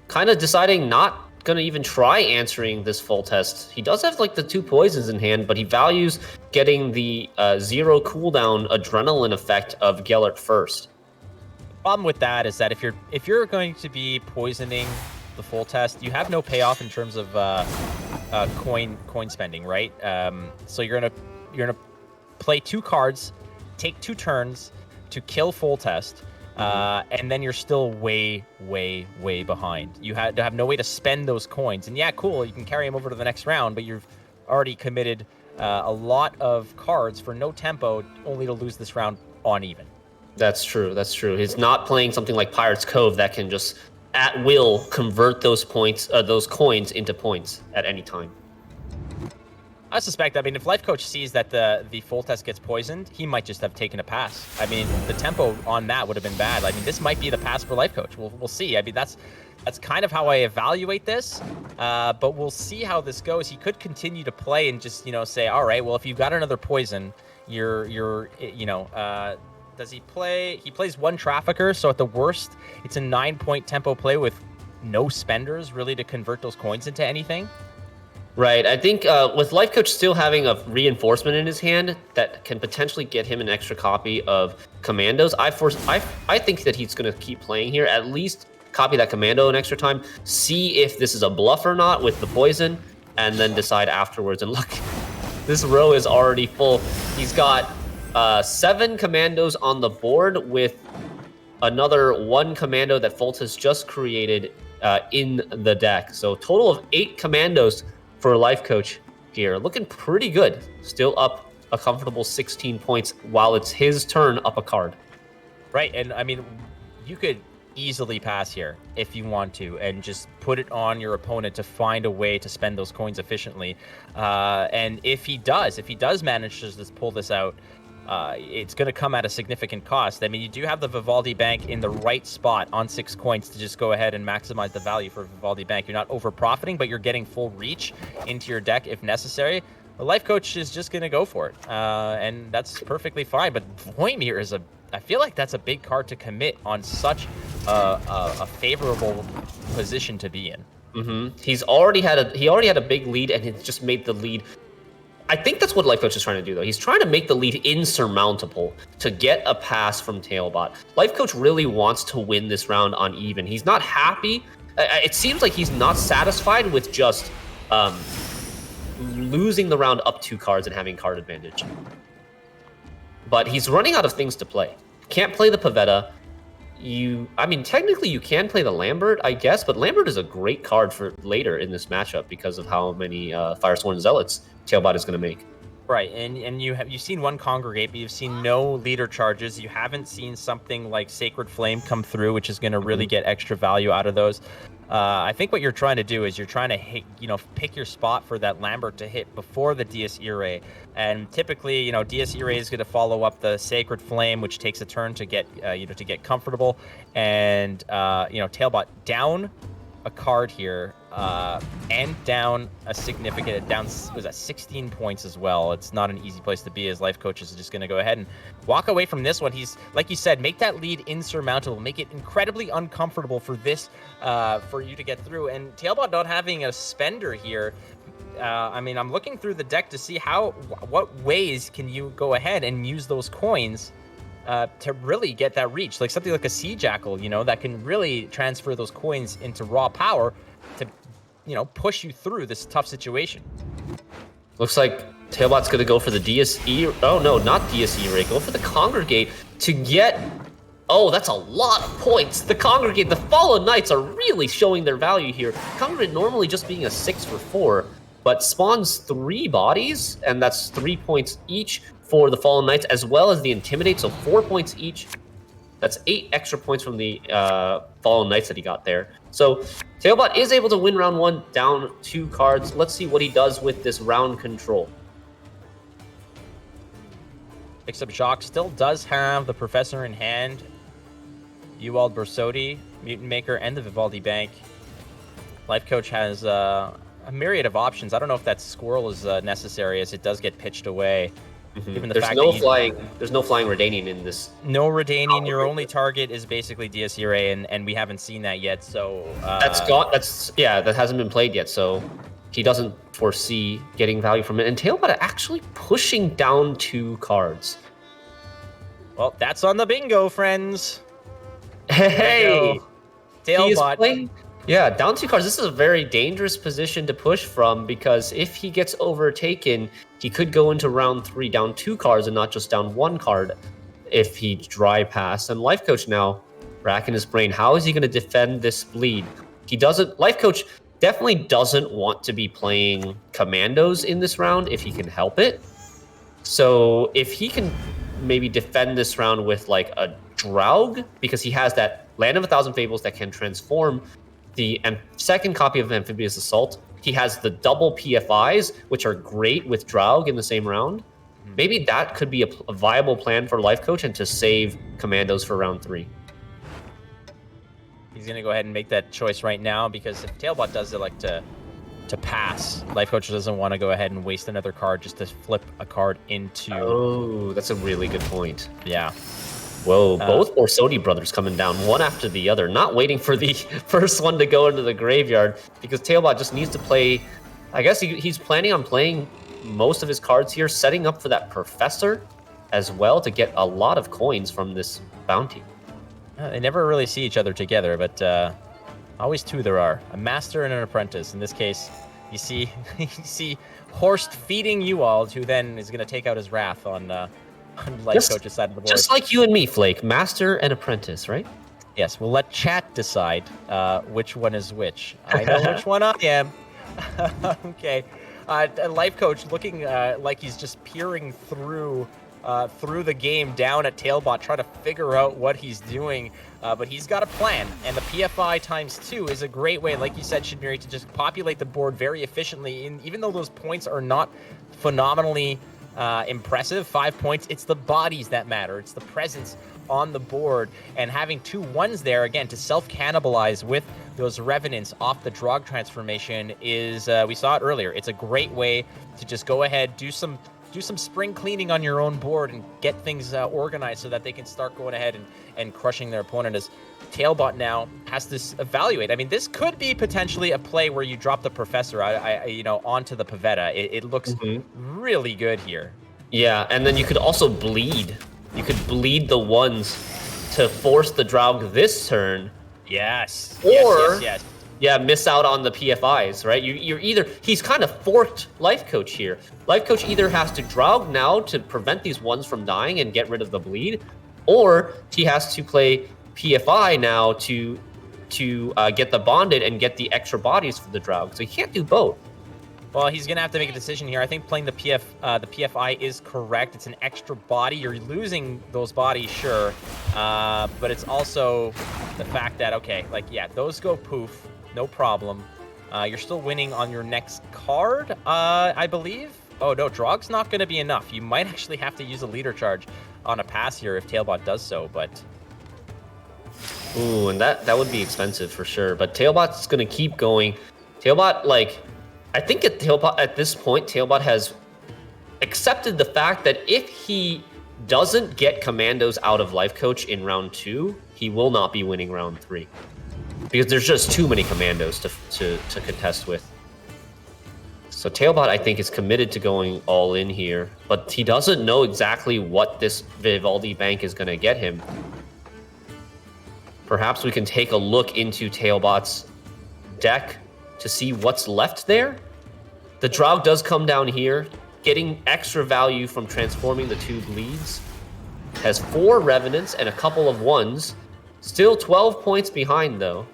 kind of deciding not gonna even try answering this full test. He does have like the 2 poisons in hand, but he values getting the 0 cooldown adrenaline effect of Gellert first. The problem with that is that if you're going to be poisoning the full test, you have no payoff in terms of coin spending, right? So you're gonna play 2 cards, take 2 turns to kill full test. And then you're still way behind. You have no way to spend those coins. And yeah, cool, you can carry them over to the next round, but you've already committed a lot of cards for no tempo, only to lose this round on even. That's true. He's not playing something like Pirates Cove that can just at will convert those coins into points at any time. I suspect, if Life Coach sees that the full test gets poisoned, he might just have taken a pass. The tempo on that would have been bad. This might be the pass for Life Coach. We'll see. That's kind of how I evaluate this, but we'll see how this goes. He could continue to play and just, say, all right, well, if you've got another poison, does he play? He plays 1 Trafficker, so at the worst, it's a 9-point tempo play with no spenders, really, to convert those coins into anything. Right. I think with Life Coach still having a reinforcement in his hand that can potentially get him an extra copy of Commandos, I think that he's going to keep playing here, at least copy that Commando an extra time, see if this is a bluff or not with the poison, and then decide afterwards. And look, this row is already full. He's got 7 Commandos on the board with another 1 Commando that Fultz has just created in the deck. So total of 8 Commandos for Life Coach here. Looking pretty good. Still up a comfortable 16 points while it's his turn up a card. Right, and you could easily pass here if you want to and just put it on your opponent to find a way to spend those coins efficiently. And if he does manage to just pull this out, it's going to come at a significant cost. You do have the Vivaldi Bank in the right spot on 6 coins to just go ahead and maximize the value for Vivaldi Bank. You're not over profiting, but you're getting full reach into your deck if necessary. The Life Coach is just going to go for it, and that's perfectly fine. But Voimir is I feel like that's a big card to commit on such a favorable position to be in. He's already had a big lead, and it's just made the lead. I think that's what Life Coach is trying to do, though. He's trying to make the lead insurmountable to get a pass from Tailbot. Life Coach really wants to win this round on even. He's not happy. It seems like he's not satisfied with just losing the round up 2 cards and having card advantage. But he's running out of things to play. Can't play the Pavetta. I mean, technically you can play the Lambert, I guess, but Lambert is a great card for later in this matchup because of how many Firesworn Zealots Tailbot is going to make. Right, and you've seen one congregate, but you've seen no leader charges. You haven't seen something like Sacred Flame come through, which is going to really get extra value out of those. I think what you're trying to do is you're trying to hit, pick your spot for that Lambert to hit before the Dies Irae. And typically, Dies Irae is going to follow up the Sacred Flame, which takes a turn to get, to get comfortable. And, Tailbot down a card here, and down a significant, was that 16 points as well. It's not an easy place to be, as Life Coach is just going to go ahead and walk away from this one. He's, like you said, make that lead insurmountable, make it incredibly uncomfortable for this, for you to get through. And Tailbot not having a spender here, I mean, I'm looking through the deck to see what ways can you go ahead and use those coins to really get that reach, like something like a Sea Jackal, that can really transfer those coins into raw power to, push you through this tough situation. Looks like Tailbot's going to go for the DSE. Oh, no, not DSE Ray. Go for the Congregate to get... Oh, that's a lot of points. The Congregate, the Fallen Knights are really showing their value here. Congregate normally just being a 6 for 4, but spawns 3 bodies, and that's 3 points each for the Fallen Knights, as well as the Intimidate, so 4 points each. That's 8 extra points from the Fallen Knights that he got there. So Tailbot is able to win round 1 down 2 cards. Let's see what he does with this round control. Except Jacques still does have the Professor in hand, Ewald Bersodi, Mutant Maker, and the Vivaldi Bank. Life Coach has a myriad of options. I don't know if that Squirrel is necessary, as it does get pitched away. Given the There's fact no that flying. There's no flying Redanian in this. No Redanian. Your only target is basically Dies Irae, and we haven't seen that yet. So that hasn't been played yet. So he doesn't foresee getting value from it. And Tailbot actually pushing down 2 cards. Well, that's on the bingo, friends. Hey, Tailbot. Yeah, down 2 cards. This is a very dangerous position to push from, because if he gets overtaken, he could go into round 3 down 2 cards and not just down 1 card if he dry pass. And Life Coach now racking his brain. How is he going to defend this bleed? Life Coach definitely doesn't want to be playing commandos in this round if he can help it. So if he can maybe defend this round with like a Draug, because he has that Land of 1,000 Fables that can transform the second copy of Amphibious Assault. He has the double PFIs, which are great with Draug in the same round. Maybe that could be a viable plan for Life Coach and to save Commandos for round 3. He's going to go ahead and make that choice right now, because if Tailbot does elect to pass, Life Coach doesn't want to go ahead and waste another card just to flip a card into... Oh, that's a really good point. Yeah. Whoa, both Borsodi brothers coming down one after the other, not waiting for the first one to go into the graveyard, because Tailbot just needs to play... I guess he's planning on playing most of his cards here, setting up for that Professor as well to get a lot of coins from this bounty. They never really see each other together, but always 2 there are. A Master and an Apprentice. In this case, you see Horst feeding Ewald, who then is going to take out his wrath on Life Coach's side of the board. Just like you and me, Flake. Master and Apprentice, right? Yes, we'll let chat decide which one is which. I know which one I am. Okay. Life Coach looking like he's just peering through the game down at Tailbot, trying to figure out what he's doing. But he's got a plan, and the PFI ×2 is a great way, like you said, Shadmiri, to just populate the board very efficiently. And even though those points are not phenomenally impressive, 5 points, it's the bodies that matter. It's the presence on the board, and having 2 1s there, again, to self-cannibalize with those Revenants off the Draug transformation is, we saw it earlier, it's a great way to just go ahead, do some do some spring cleaning on your own board and get things organized so that they can start going ahead and crushing their opponent. As Tailbot now has to evaluate. I mean, this could be potentially a play where you drop the Professor, onto the Pavetta. It looks really good here. Yeah, and then you could also bleed. You could bleed the ones to force the Draug this turn. Yes. Or yes. yeah, miss out on the PFIs, right? You're either, he's kind of forked Life Coach here. Life Coach either has to Draug now to prevent these ones from dying and get rid of the bleed, or he has to play PFI now to get the bonded and get the extra bodies for the Draug. So he can't do both. Well, he's gonna have to make a decision here. I think playing the PFI is correct. It's an extra body. You're losing those bodies, sure, but it's also the fact that those go poof, no problem. You're still winning on your next card, I believe. Oh no, Draug's not gonna be enough. You might actually have to use a leader charge on a pass here if Tailbot does so, but. Ooh, and that would be expensive for sure. But Tailbot's gonna keep going. Tailbot, I think at this point, Tailbot has accepted the fact that if he doesn't get Commandos out of Life Coach in round 2, he will not be winning round 3. Because there's just too many Commandos to contest with. So Tailbot, I think, is committed to going all in here, but he doesn't know exactly what this Vivaldi bank is going to get him. Perhaps we can take a look into Tailbot's deck to see what's left there. The Draug does come down here, getting extra value from transforming the 2 bleeds. Has 4 Revenants and a couple of 1s. Still 12 points behind, though.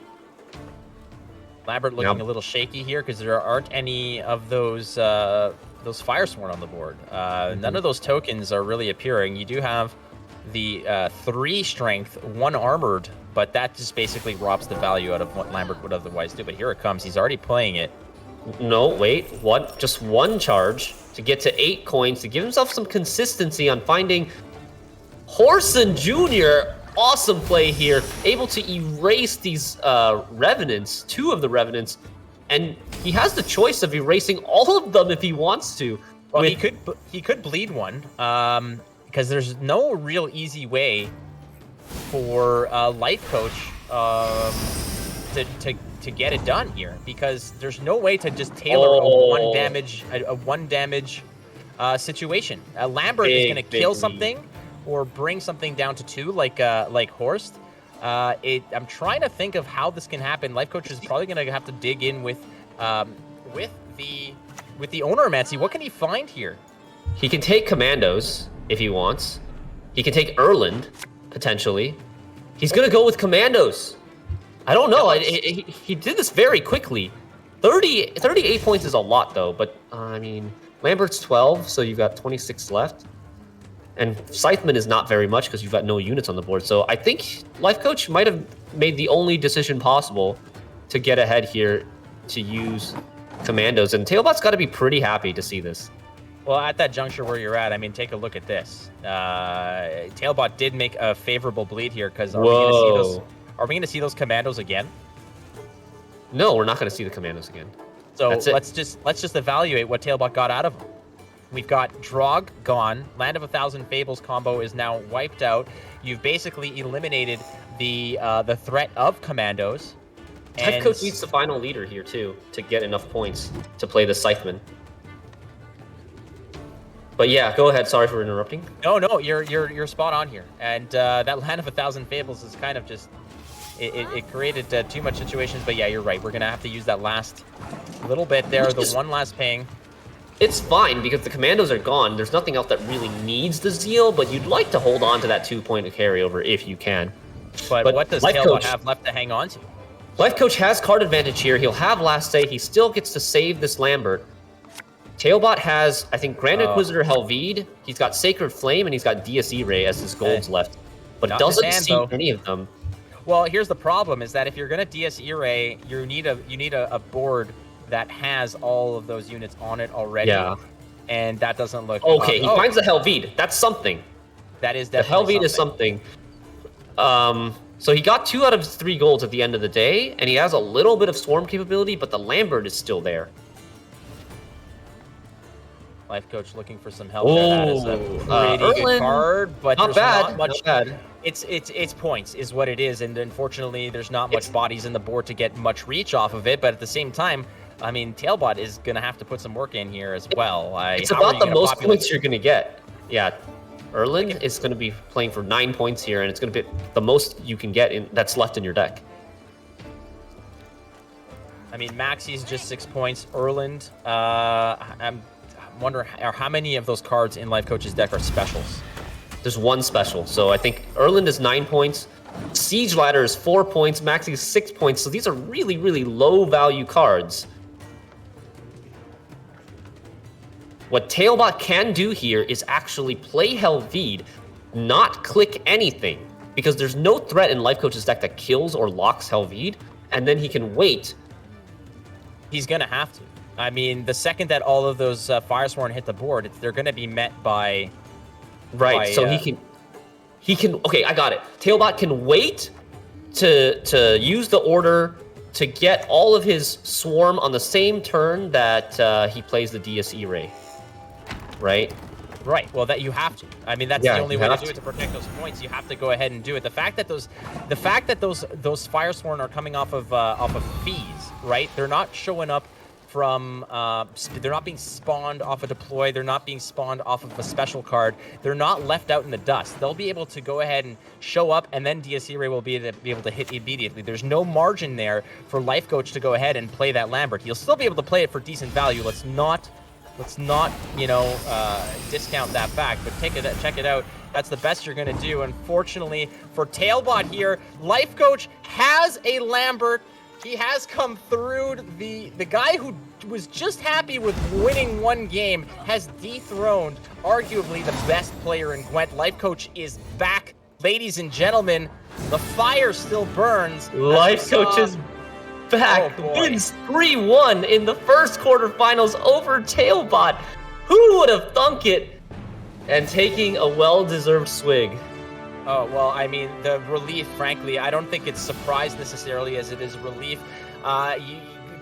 Lambert looking a little shaky here because there aren't any of those Firesworn on the board. None of those tokens are really appearing. You do have the 3 strength, 1 armored, but that just basically robs the value out of what Lambert would otherwise do. But here it comes. He's already playing it. No, wait. Just 1 charge to get to 8 coins to give himself some consistency on finding Horson Jr. Awesome play here. Able to erase these Revenants, 2 of the Revenants, and he has the choice of erasing all of them if he wants to. Well, he could bleed 1, because there's no real easy way for Life Coach to get it done here, because there's no way to just tailor a one damage situation. Lambert is going to kill something or bring something down to 2 like Horst. I'm trying to think of how this can happen. Life Coach is probably going to have to dig in with the Ownermancy. What can he find here? He can take Commandos if he wants. He can take Erland, potentially. He's going to go with Commandos. I don't know. He did this very quickly. 38 points is a lot, though. But, I mean, Lambert's 12, so you've got 26 left. And Scytheman is not very much because you've got no units on the board. So I think Life Coach might have made the only decision possible to get ahead here to use Commandos. And Tailbot's got to be pretty happy to see this. Well, at that juncture where you're at, I mean, take a look at this. Tailbot did make a favorable bleed here because are we going to see those Commandos again? No, we're not going to see the Commandos again. So let's just evaluate what Tailbot got out of them. We've got Draug gone. Land of a Thousand Fables combo is now wiped out. You've basically eliminated the threat of Commandos. Life Coach needs the final leader here too to get enough points to play the Scytheman. But yeah, go ahead. Sorry for interrupting. No, you're spot on here. And that Land of a Thousand Fables is kind of just it created too much situations. But yeah, you're right. We're gonna have to use that last little bit there, the one last ping. It's fine because the Commandos are gone. There's nothing else that really needs the Zeal, but you'd like to hold on to that 2-point carryover if you can. But what does Tailbot have left to hang on to? Life Coach has card advantage here. He'll have Last Say. He still gets to save this Lambert. Tailbot has, I think, Grand Inquisitor Helvide. He's got Sacred Flame, and he's got DSE Ray as his golds left. But doesn't see any of them. Well, here's the problem, is that if you're going to DSE Ray, you need a board that has all of those units on it already. Yeah. And that doesn't look... Okay, he finds the Helvide. That's something. That is definitely the Helvide something. is something. So he got 2 out of 3 golds at the end of the day, and he has a little bit of Swarm capability, but the Lambert is still there. Life Coach looking for some help there. That is a pretty good card, but not there's bad, not much. not bad. It's points is what it is, and unfortunately, there's not much bodies in the board to get much reach off of it. But at the same time, I mean, Tailbot is gonna have to put some work in here as well. It's about the most points you're gonna get. Yeah, Erland is gonna be playing for 9 points here, and it's gonna be the most you can get in that's left in your deck. I mean, Maxi's just 6 points. Erland, I'm wondering how many of those cards in Life Coach's deck are specials. There's one special, so I think Erland is 9 points. Siege Ladder is 4 points. Maxi is 6 points. So these are really, really low value cards. What Tailbot can do here is actually play Helvide, not click anything, because there's no threat in Life Coach's deck that kills or locks Helvide, and then he can wait. He's gonna have to. I mean, the second that all of those Firesworn hit the board, they're gonna be met by. Right. So he can. Okay, I got it. Tailbot can wait to use the order to get all of his swarm on the same turn that he plays the DSE Ray. Right. Right. Well, that you have to. I mean, that's the only way to do it to protect those points. You have to go ahead and do it. The fact that those Firesworn are coming off of fees, right? They're not showing up from. They're not being spawned off a deploy. They're not being spawned off of a special card. They're not left out in the dust. They'll be able to go ahead and show up, and then DSE Ray will be able to hit immediately. There's no margin there for Life Coach to go ahead and play that Lambert. He'll still be able to play it for decent value. Let's not, discount that fact, but check it out. That's the best you're going to do. Unfortunately for Tailbot here, Life Coach has a Lambert. He has come through. The guy who was just happy with winning one game has dethroned arguably the best player in Gwent. Life Coach is back. Ladies and gentlemen, the fire still burns. Life Coach is back. Wins 3-1 in the first quarterfinals over Tailbot. Who would have thunk it? And taking a well-deserved swig. Oh, well, I mean, the relief, frankly, I don't think it's surprise necessarily as it is relief.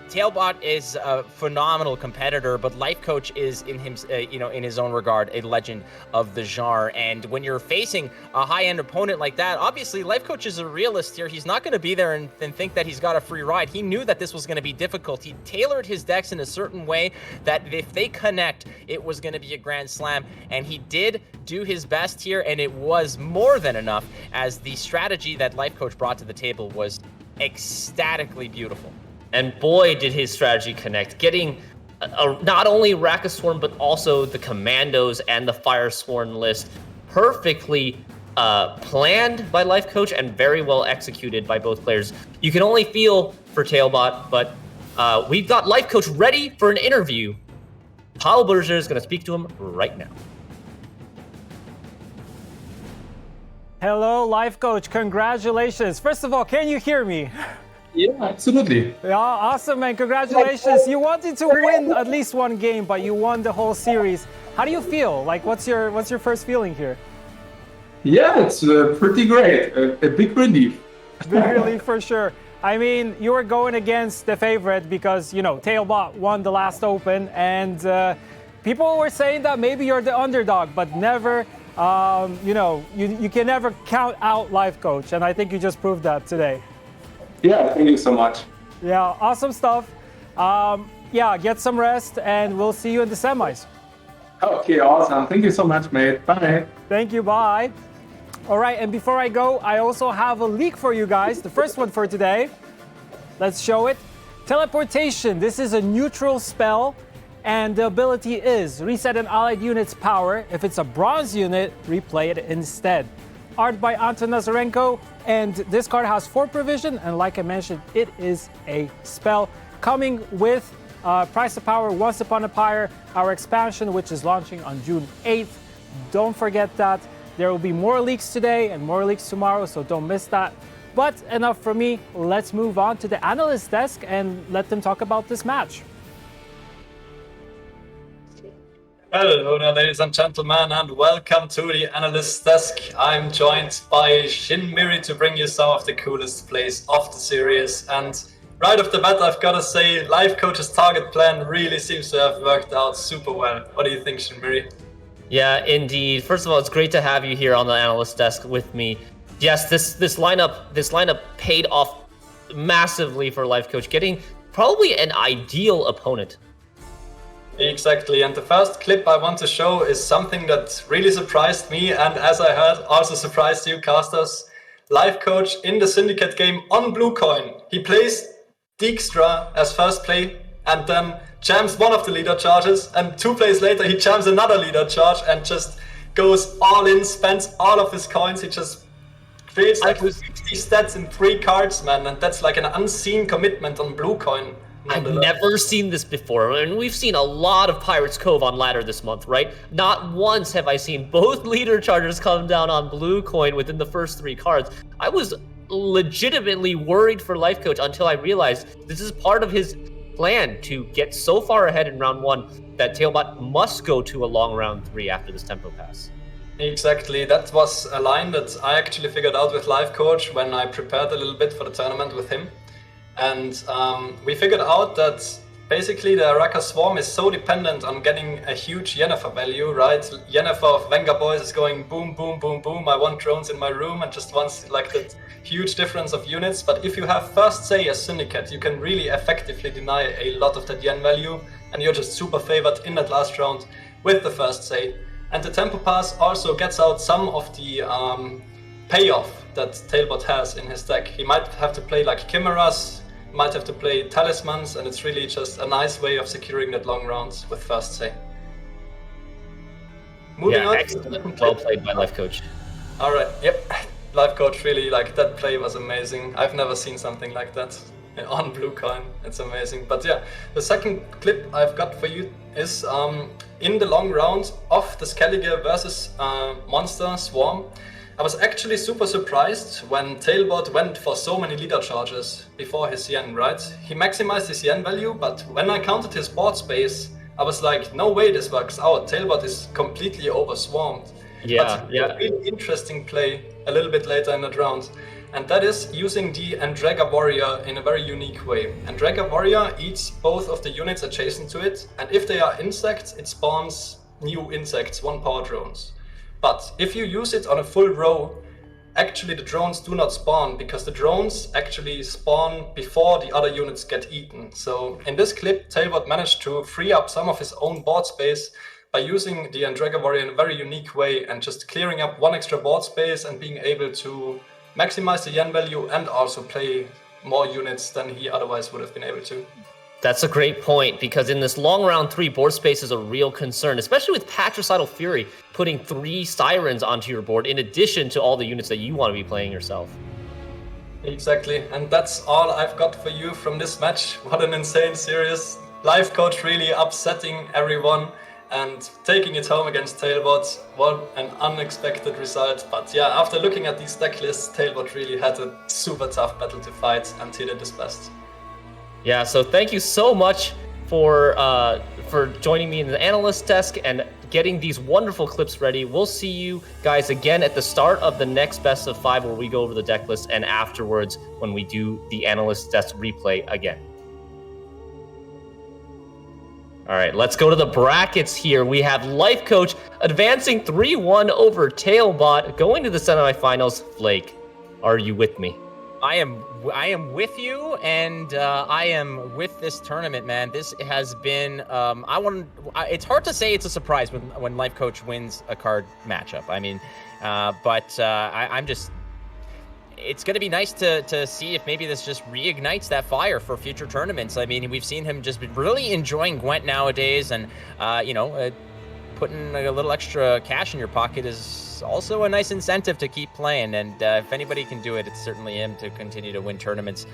Tailbot is a phenomenal competitor, but Life Coach is in him, in his own regard, a legend of the genre. And when you're facing a high-end opponent like that, obviously Life Coach is a realist here. He's not going to be there and think that he's got a free ride. He knew that this was going to be difficult. He tailored his decks in a certain way that if they connect, it was going to be a grand slam. And he did do his best here, and it was more than enough, as the strategy that Life Coach brought to the table was ecstatically beautiful. And boy, did his strategy connect, getting not only Rakasworn, but also the Commandos and the Firesworn list perfectly planned by Life Coach and very well executed by both players. You can only feel for Tailbot, but we've got Life Coach ready for an interview. Paul Berger is going to speak to him right now. Hello, Life Coach. Congratulations. First of all, can you hear me? Yeah, absolutely. Yeah, awesome, man. Congratulations. You wanted to win at least one game, but you won the whole series. How do you feel? Like, what's your first feeling here? Yeah, it's pretty great. A big relief. Big relief for sure. I mean, you were going against the favorite because, Tailbot won the last Open, and people were saying that maybe you're the underdog, but never, you can never count out Life Coach, and I think you just proved that today. Yeah, thank you so much. Yeah, awesome stuff. Get some rest, and we'll see you in the semis. Okay, awesome. Thank you so much, mate. Bye. Thank you, bye. All right, and before I go, I also have a leak for you guys. The first one for today. Let's show it. Teleportation. This is a neutral spell, and the ability is reset an allied unit's power. If it's a bronze unit, replay it instead. Art by Anton Nazarenko, and this card has 4 provision, and like I mentioned, it is a spell coming with Price of Power, Once Upon a Pyre, our expansion, which is launching on June 8th. Don't forget that. There will be more leaks today and more leaks tomorrow, so don't miss that. But enough from me. Let's move on to the analyst desk and let them talk about this match. Hello there, ladies and gentlemen, and welcome to the analyst desk. I'm joined by Shin Miri to bring you some of the coolest plays of the series. And right off the bat, I've got to say, Life Coach's target plan really seems to have worked out super well. What do you think, Shinmiri? Yeah, indeed. First of all, it's great to have you here on the analyst desk with me. Yes, this lineup paid off massively for Life Coach, getting probably an ideal opponent. Exactly, and the first clip I want to show is something that really surprised me, and as I heard, also surprised you, casters. Life Coach in the Syndicate game on Blue Coin. He plays Dijkstra as first play, and then jams one of the leader charges, and 2 plays later he jams another leader charge and just goes all in, spends all of his coins. He just creates like 60 stats in 3 cards, man, and that's like an unseen commitment on Blue Coin. I've never seen this before, and we've seen a lot of Pirates Cove on ladder this month, right? Not once have I seen both leader chargers come down on Blue Coin within the first 3 cards. I was legitimately worried for Life Coach until I realized this is part of his plan to get so far ahead in round 1 that Tailbot must go to a long round 3 after this tempo pass. Exactly, that was a line that I actually figured out with Life Coach when I prepared a little bit for the tournament with him. And we figured out that basically the Araka Swarm is so dependent on getting a huge Yennefer value, right? Yennefer of Venga Boys is going boom, boom, boom, boom. I want drones in my room and just wants like that huge difference of units. But if you have first say as Syndicate, you can really effectively deny a lot of that Yen value, and you're just super favored in that last round with the first say. And the Tempo Pass also gets out some of the payoff that Tailbot has in his deck. He might have to play like Chimeras, might have to play Talismans, and it's really just a nice way of securing that long rounds with first say. Moving on. Excellent. Well played by Life Coach. Alright, yep. Life Coach really, like, that play was amazing. I've never seen something like that on Blue Coin. It's amazing. But yeah, the second clip I've got for you is in the long round of the Skellige versus Monster Swarm. I was actually super surprised when Tailbot went for so many leader charges before his Yen, right? He maximized his Yen value, but when I counted his board space, I was like, no way this works out. Tailbot is completely overswarmed. Yeah, but a really interesting play a little bit later in that round, and that is using the Andrega Warrior in a very unique way. Andrega Warrior eats both of the units adjacent to it, and if they are insects, it spawns new insects, 1 power drones. But if you use it on a full row, actually the drones do not spawn, because the drones actually spawn before the other units get eaten. So in this clip, Tailbot managed to free up some of his own board space by using the Andrega Warrior in a very unique way and just clearing up 1 extra board space and being able to maximize the Yen value and also play more units than he otherwise would have been able to. That's a great point, because in this long round 3, board space is a real concern, especially with Patricidal Fury putting 3 Sirens onto your board in addition to all the units that you want to be playing yourself. Exactly, and that's all I've got for you from this match. What an insane series. Life Coach really upsetting everyone and taking it home against Tailbot. What an unexpected result. But yeah, after looking at these deck lists, Tailbot really had a super tough battle to fight and he did his best. Yeah, so thank you so much for joining me in the analyst desk and getting these wonderful clips ready. We'll see you guys again at the start of the next best of 5 where we go over the deck list, and afterwards when we do the analyst desk replay again. All right, let's go to the brackets here. We have Life Coach advancing 3-1 over Tailbot, going to the semifinals. Flake, are you with me? I am with you, and I am with this tournament, man. This has been it's hard to say it's a surprise when Life Coach wins a card matchup. I mean, I'm just. It's going to be nice to see if maybe this just reignites that fire for future tournaments. I mean, we've seen him just really enjoying Gwent nowadays, and putting a little extra cash in your pocket is also a nice incentive to keep playing. And if anybody can do it, it's certainly him to continue to win tournaments.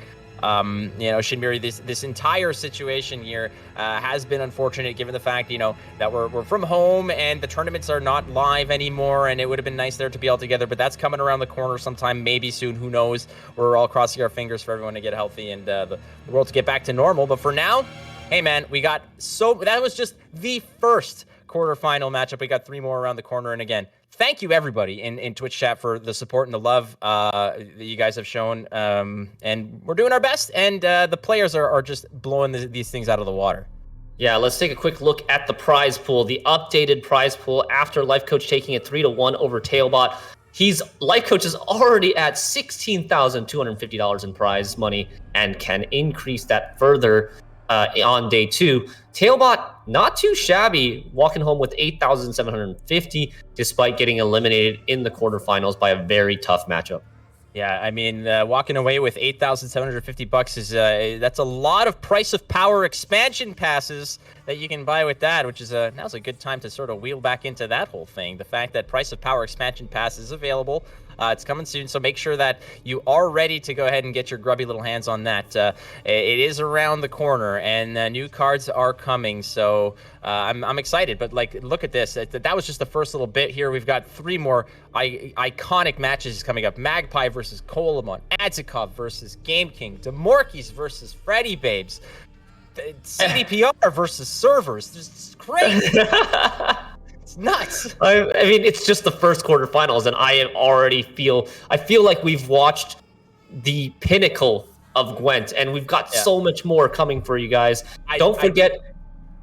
Shinmiri, this entire situation here has been unfortunate, given the fact, that we're from home and the tournaments are not live anymore, and it would have been nice there to be all together, but that's coming around the corner sometime, maybe soon, who knows. We're all crossing our fingers for everyone to get healthy and the world to get back to normal. But for now, hey man, that was just the first quarterfinal matchup. We got 3 more around the corner, and again, thank you everybody in Twitch chat for the support and the love that you guys have shown. And we're doing our best, and the players are just blowing these things out of the water. Yeah, let's take a quick look at the prize pool, the updated prize pool after Life Coach taking it 3-1 over Tailbot. Life Coach is already at $16,250 in prize money and can increase that further on day 2. Tailbot, not too shabby, walking home with $8,750 despite getting eliminated in the quarterfinals by a very tough matchup. Yeah, I mean, walking away with $8,750 is that's a lot of price of power expansion passes that you can buy with that, which is now's a good time to sort of wheel back into that whole thing. The fact that price of power expansion pass is available, it's coming soon, so make sure that you are ready to go ahead and get your grubby little hands on that. It is around the corner, and new cards are coming, so I'm excited. But like, look at this. That was just the first little bit here. We've got 3 more iconic matches coming up: Magpie versus Colamon, Adzikov versus Game King, Demorkis versus Freddy Babes, CDPR versus servers. This is crazy. It's nuts. I mean, it's just the first quarterfinals, and I feel like we've watched the pinnacle of Gwent, and we've got so much more coming for you guys. Don't forget.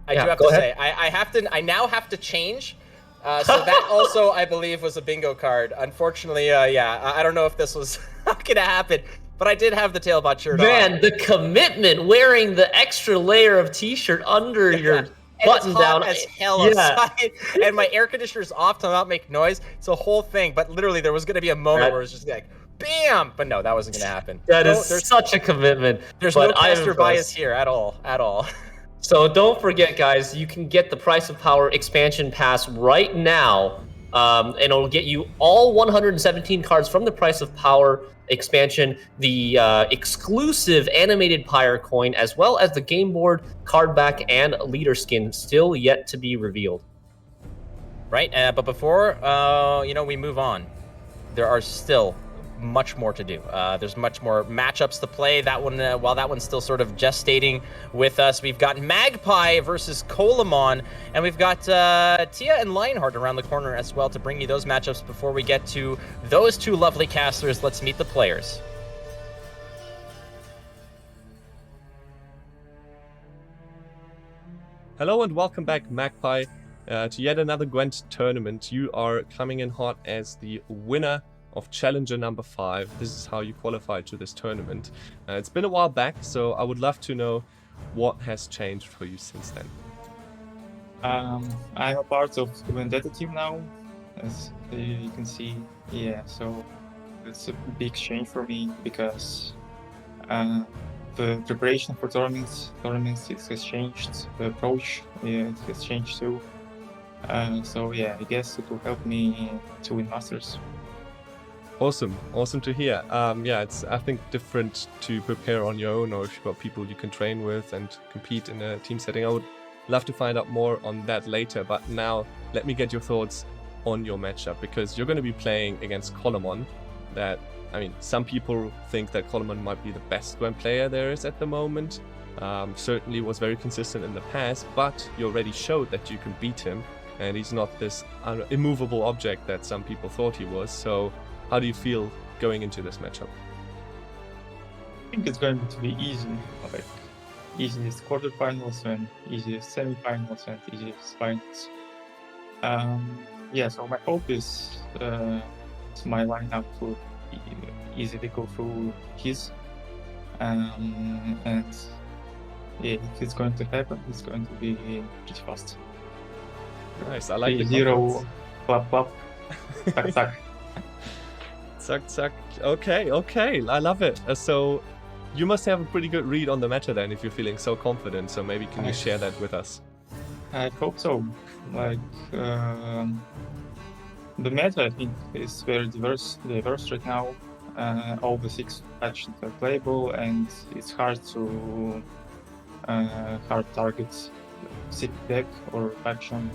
I do have to say, I now have to change. So that also, I believe, was a bingo card. Unfortunately, I don't know if this was gonna happen, but I did have the Tailbot shirt on. Man, the commitment, wearing the extra layer of t-shirt under your button down as hell outside, and my air conditioner's off to not make noise. It's a whole thing, but literally there was going to be a moment where it was just like, bam! But no, that wasn't going to happen. There's such a commitment. There's no caster bias here at all. So don't forget, guys, you can get the Price of Power expansion pass right now, and it'll get you all 117 cards from the Price of Power expansion, the exclusive animated Pyre coin, as well as the game board, card back, and leader skin still yet to be revealed. Right, but before we move on, there are still much more to do. There's much more matchups to play. That one, while that one's still sort of gestating with us, we've got Magpie versus Colamon, and we've got Tia and Lionheart around the corner as well to bring you those matchups. Before we get to those 2 lovely casters, let's meet the players. Hello and welcome back, Magpie, to yet another Gwent tournament. You are coming in hot as the winner of Challenger number 5. This is how you qualified to this tournament. It's been a while back, so I would love to know what has changed for you since then. I'm a part of the Vendetta team now, as you can see. Yeah, so it's a big change for me because the preparation for tournaments has changed. The approach it has changed too. So yeah, I guess it will help me to win Masters. Awesome to hear. It's, I think, different to prepare on your own, or if you've got people you can train with and compete in a team setting. I would love to find out more on that later, but now let me get your thoughts on your matchup, because you're going to be playing against Colamon. Some people think that Colamon might be the best Gwent player there is at the moment. Certainly was very consistent in the past, but you already showed that you can beat him, and he's not this immovable object that some people thought he was. So how do you feel going into this matchup? I think it's going to be easy, like easiest quarterfinals and easiest semifinals and easiest finals. So my hope is my lineup will easily go through his, and if it's going to happen, it's going to be pretty fast. Nice, I like the zero, clap, tack, tack. Suck. Okay, I love it. So you must have a pretty good read on the meta then, if you're feeling so confident. So maybe can you share that with us? I hope so. Like the meta, I think, is very diverse right now. All the 6 factions are playable, and it's hard to hard target specific deck or faction.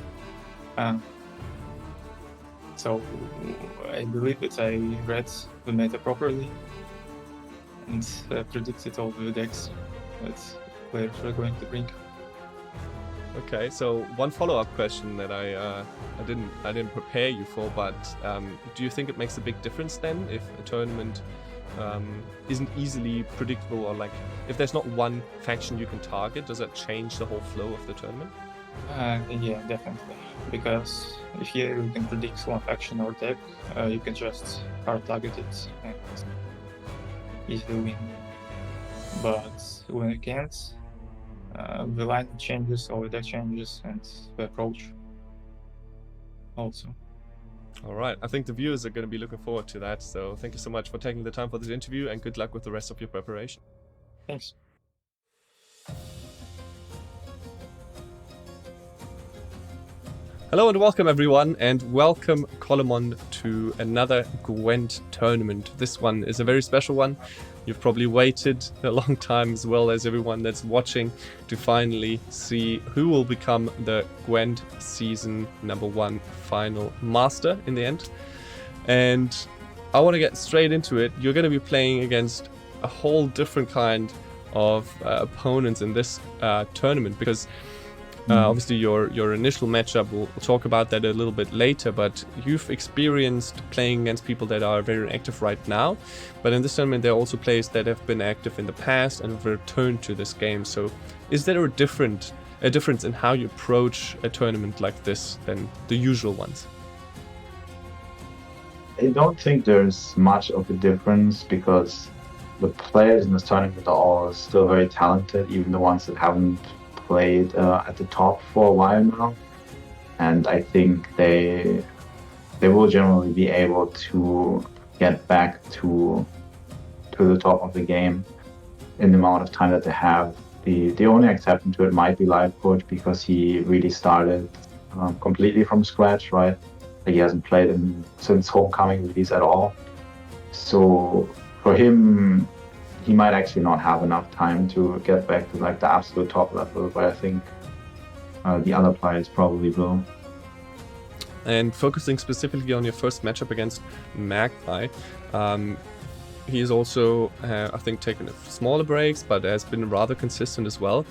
So I believe that I read the meta properly and predicted all the decks that players are going to bring. Okay, so one follow-up question that I didn't prepare you for, but do you think it makes a big difference then if a tournament isn't easily predictable, or like if there's not one faction you can target, does that change the whole flow of the tournament? Yeah, definitely. Because if you can predict one faction or deck, you can just hard target it and easily win. But when you can't, the line changes, or the deck changes, and the approach also. All right, I think the viewers are going to be looking forward to that. So thank you so much for taking the time for this interview, and good luck with the rest of your preparation. Thanks. Hello and welcome everyone, and welcome Colomon to another GWENT tournament. This one is a very special one. You've probably waited a long time, as well as everyone that's watching, to finally see who will become the GWENT season #1 final master in the end. And I want to get straight into it. You're going to be playing against a whole different kind of opponents in this tournament, because obviously your initial matchup, we'll talk about that a little bit later, but you've experienced playing against people that are very active right now. But in this tournament, there are also players that have been active in the past and have returned to this game. So is there a difference in how you approach a tournament like this than the usual ones? I don't think there's much of a difference, because the players in this tournament are all still very talented, even the ones that haven't played at the top for a while now. And I think they will generally be able to get back to the top of the game in the amount of time that they have. The only exception to it might be Live Coach, because he really started completely from scratch, right? Like, he hasn't played since Homecoming release at all. So for him, he might actually not have enough time to get back to like the absolute top level, but I think the other players probably will. And focusing specifically on your first matchup against Magpie, he's also, I think, taken smaller breaks, but has been rather consistent as well.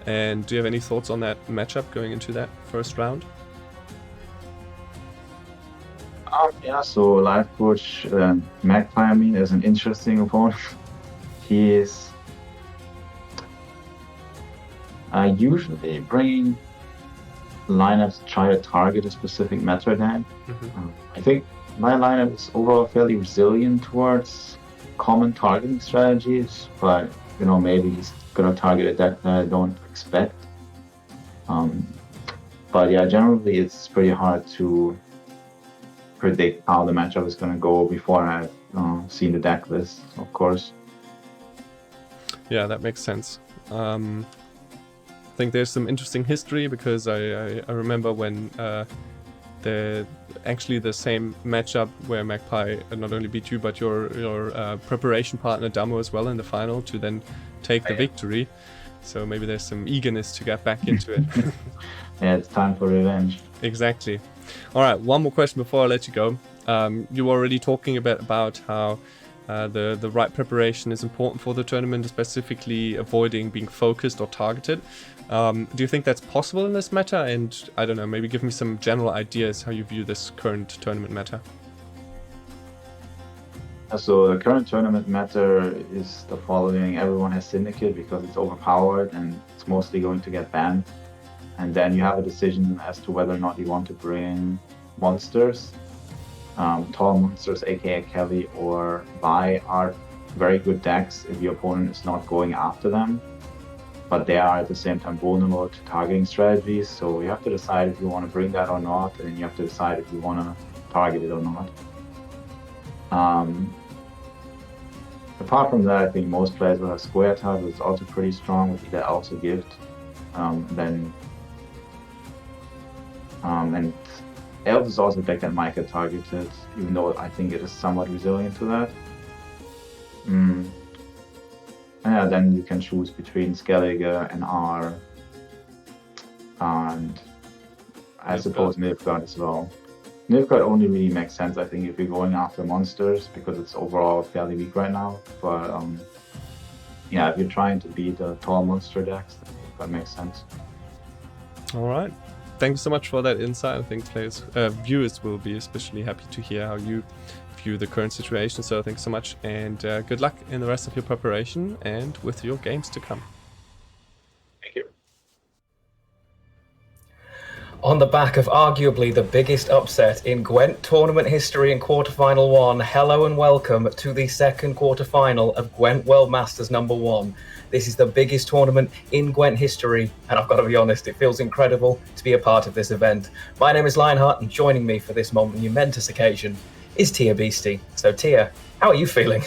And do you have any thoughts on that matchup going into that first round? Yeah, so Live Coach Magpie, I mean, is an interesting opponent. He is usually bringing lineups to try to target a specific meta deck. I think my lineup is overall fairly resilient towards common targeting strategies, but maybe he's gonna target a deck that I don't expect. But yeah, generally it's pretty hard to predict how the matchup is gonna go before I've seen the deck list, of course. Yeah, that makes sense. I think there's some interesting history, because I remember when the same matchup where Magpie not only beat you, but your preparation partner Damo as well in the final to then take the victory. So maybe there's some eagerness to get back into it. Yeah, it's time for revenge. Exactly. All right, one more question before I let you go. You were already talking a bit about how the right preparation is important for the tournament, specifically avoiding being focused or targeted. Do you think that's possible in this meta? And I don't know, maybe give me some general ideas how you view this current tournament meta. So the current tournament meta is the following. Everyone has Syndicate because it's overpowered and it's mostly going to get banned. And then you have a decision as to whether or not you want to bring monsters. Tall monsters, aka Kelly or Vi, are very good decks if your opponent is not going after them, but they are at the same time vulnerable to targeting strategies. So you have to decide if you want to bring that or not, and then you have to decide if you want to target it or not. Apart from that, I think most players will have Square Tile, which is also pretty strong with either Elves or Gift. And Elves is also a deck that might get targeted, even though I think it is somewhat resilient to that. Yeah, then you can choose between Skellige and R, and I suppose Nilfgaard as well. Nilfgaard only really makes sense, I think, if you're going after monsters, because it's overall fairly weak right now. But yeah, if you're trying to beat the tall monster decks, that makes sense. All right. Thank you so much for that insight. I think viewers will be especially happy to hear how you view the current situation. So thanks so much, and good luck in the rest of your preparation and with your games to come. Thank you. On the back of arguably the biggest upset in Gwent tournament history in quarterfinal 1, hello and welcome to the second quarterfinal of Gwent World Masters #1. This is the biggest tournament in Gwent history, and I've got to be honest, it feels incredible to be a part of this event. My name is Lionheart, and joining me for this momentous occasion is Tia Beastie. So Tia, how are you feeling?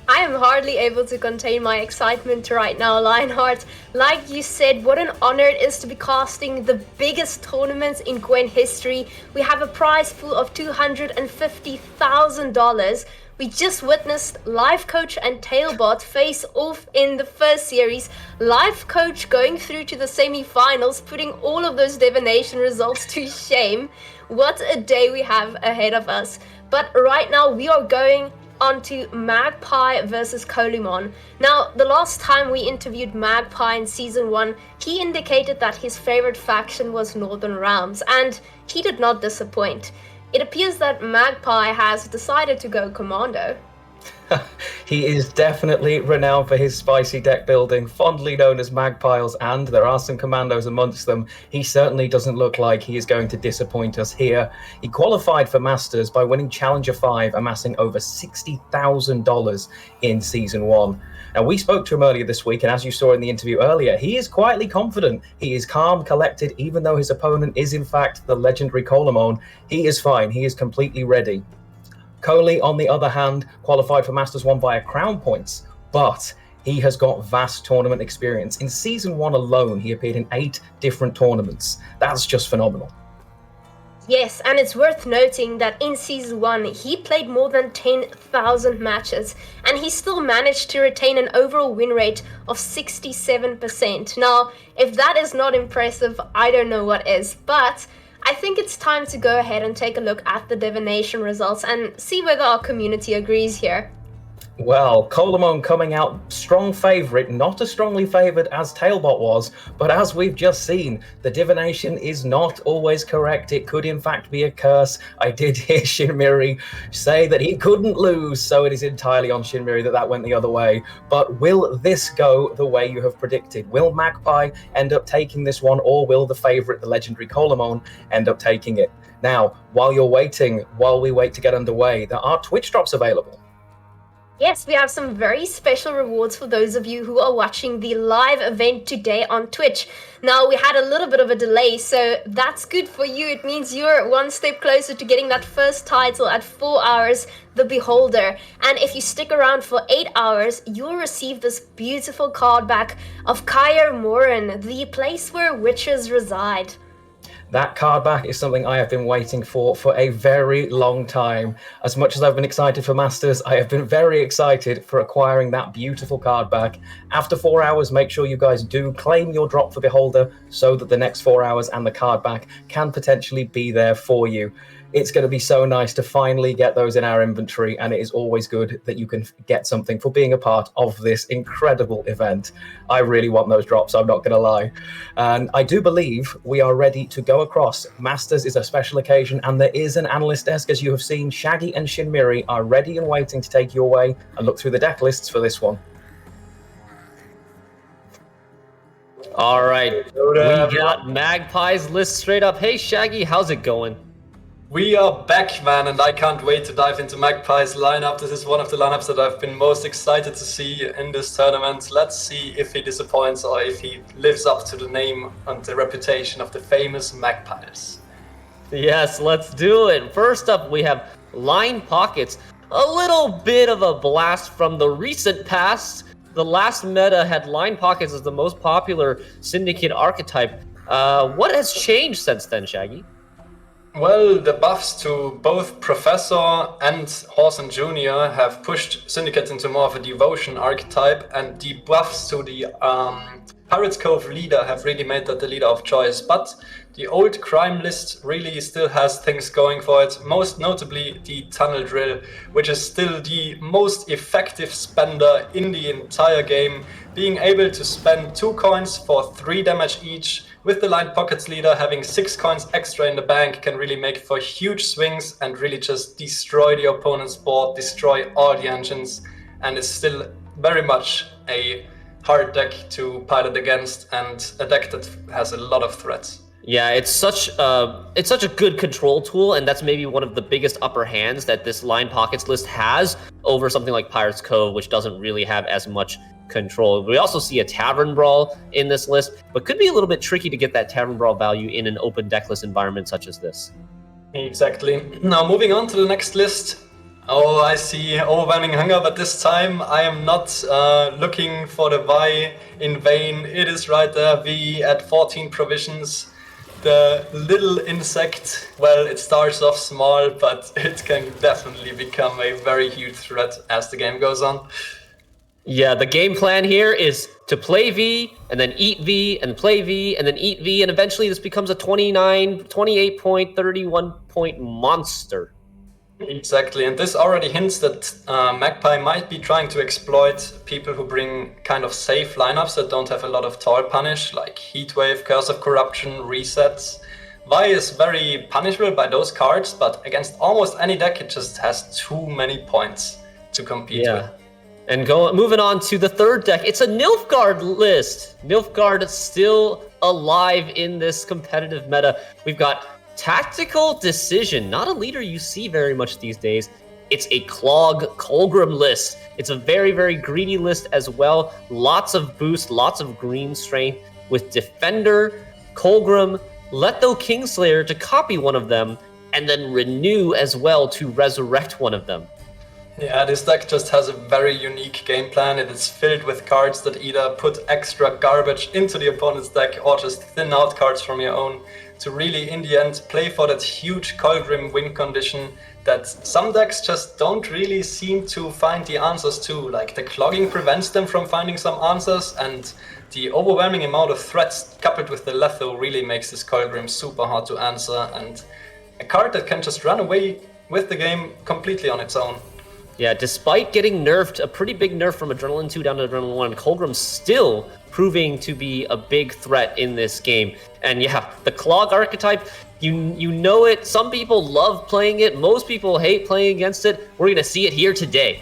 I am hardly able to contain my excitement right now, Lionheart. Like you said, what an honor it is to be casting the biggest tournaments in Gwent history. We have a prize pool of $250,000. We just witnessed Life Coach and Tailbot face off in the first series. Life Coach going through to the semi-finals, putting all of those divination results to shame. What a day we have ahead of us. But right now we are going onto Magpie versus Colimon. Now, the last time we interviewed Magpie in Season 1, he indicated that his favorite faction was Northern Realms, and he did not disappoint. It appears that Magpie has decided to go commando. He is definitely renowned for his spicy deck building, fondly known as Magpiles, and there are some commandos amongst them. He certainly doesn't look like he is going to disappoint us here. He qualified for Masters by winning Challenger 5, amassing over $60,000 in Season 1. Now, we spoke to him earlier this week, and as you saw in the interview earlier, he is quietly confident. He is calm, collected, even though his opponent is in fact the legendary Colimon. He is fine. He is completely ready. Coley, on the other hand, qualified for Masters 1 via Crown points, but he has got vast tournament experience. In Season 1 alone, he appeared in 8 different tournaments. That's just phenomenal. Yes, and it's worth noting that in Season 1, he played more than 10,000 matches, and he still managed to retain an overall win rate of 67%. Now, if that is not impressive, I don't know what is, but I think it's time to go ahead and take a look at the divination results and see whether our community agrees here. Well, Colimon coming out strong favourite, not as strongly favoured as Tailbot was, but as we've just seen, the divination is not always correct. It could in fact be a curse. I did hear Shinmiri say that he couldn't lose, so it is entirely on Shinmiri that went the other way. But will this go the way you have predicted? Will Magpie end up taking this one, or will the favourite, the legendary Colimon, end up taking it? Now, while we wait to get underway, there are Twitch drops available. Yes, we have some very special rewards for those of you who are watching the live event today on Twitch. Now, we had a little bit of a delay, so that's good for you. It means you're one step closer to getting that first title at 4 hours, the Beholder. And if you stick around for 8 hours, you'll receive this beautiful card back of Kaer Morhen, the place where witches reside. That card back is something I have been waiting for a very long time. As much as I've been excited for Masters, I have been very excited for acquiring that beautiful card back. After 4 hours, make sure you guys do claim your drop for Beholder so that the next 4 hours and the card back can potentially be there for you. It's going to be so nice to finally get those in our inventory, and it is always good that you can get something for being a part of this incredible event. I really want those drops, I'm not going to lie. And I do believe we are ready to go across. Masters is a special occasion, and there is an analyst desk, as you have seen. Shaggy and Shinmiri are ready and waiting to take your way and look through the deck lists for this one. All right, we got Magpie's list straight up. Hey, Shaggy, how's it going? We are back, man, and I can't wait to dive into Magpie's lineup. This is one of the lineups that I've been most excited to see in this tournament. Let's see if he disappoints or if he lives up to the name and the reputation of the famous Magpies. Yes, let's do it. First up, we have Line Pockets. A little bit of a blast from the recent past. The last meta had Line Pockets as the most popular Syndicate archetype. What has changed since then, Shaggy? Well, the buffs to both Professor and Horson Jr. have pushed Syndicate into more of a devotion archetype, and the buffs to the Pirates Cove leader have really made that the leader of choice. But the old crime list really still has things going for it, most notably the Tunnel Drill, which is still the most effective spender in the entire game, being able to spend 2 coins for 3 damage each with the line pockets leader, having 6 coins extra in the bank can really make for huge swings and really just destroy the opponent's board, destroy all the engines, and is still very much a hard deck to pilot against and a deck that has a lot of threats. Yeah, it's such a good control tool, and that's maybe one of the biggest upper hands that this line pockets list has over something like Pirate's Cove, which doesn't really have as much control. We also see a Tavern Brawl in this list, but could be a little bit tricky to get that Tavern Brawl value in an open decklist environment such as this. Exactly. Now moving on to the next list. Oh, I see Overwhelming Hunger, but this time I am not looking for the Y in vain. It is right there, V at 14 provisions. The little insect, well, it starts off small, but it can definitely become a very huge threat as the game goes on. Yeah, the game plan here is to play V, and then eat V, and play V, and then eat V, and eventually this becomes a 28 point, 31 point monster. Exactly, and this already hints that Magpie might be trying to exploit people who bring kind of safe lineups that don't have a lot of tall punish, like Heatwave, Curse of Corruption, Resets. Vi is very punishable by those cards, but against almost any deck it just has too many points to compete with. And moving on to the third deck, it's a Nilfgaard list. Nilfgaard still alive in this competitive meta. We've got Tactical Decision, not a leader you see very much these days. It's a Clog Colgrim list. It's a very, very greedy list as well. Lots of boost, lots of green strength with Defender, Colgrim, Letho Kingslayer to copy one of them, and then Renew as well to resurrect one of them. Yeah, this deck just has a very unique game plan. It is filled with cards that either put extra garbage into the opponent's deck or just thin out cards from your own to really, in the end, play for that huge Colgrim win condition that some decks just don't really seem to find the answers to. Like, the clogging prevents them from finding some answers, and the overwhelming amount of threats coupled with the Letho really makes this Colgrim super hard to answer, and a card that can just run away with the game completely on its own. Yeah, despite getting nerfed, a pretty big nerf from Adrenaline 2 down to Adrenaline 1, Colgrim's still proving to be a big threat in this game. And yeah, the Clog archetype, you know it. Some people love playing it. Most people hate playing against it. We're going to see it here today.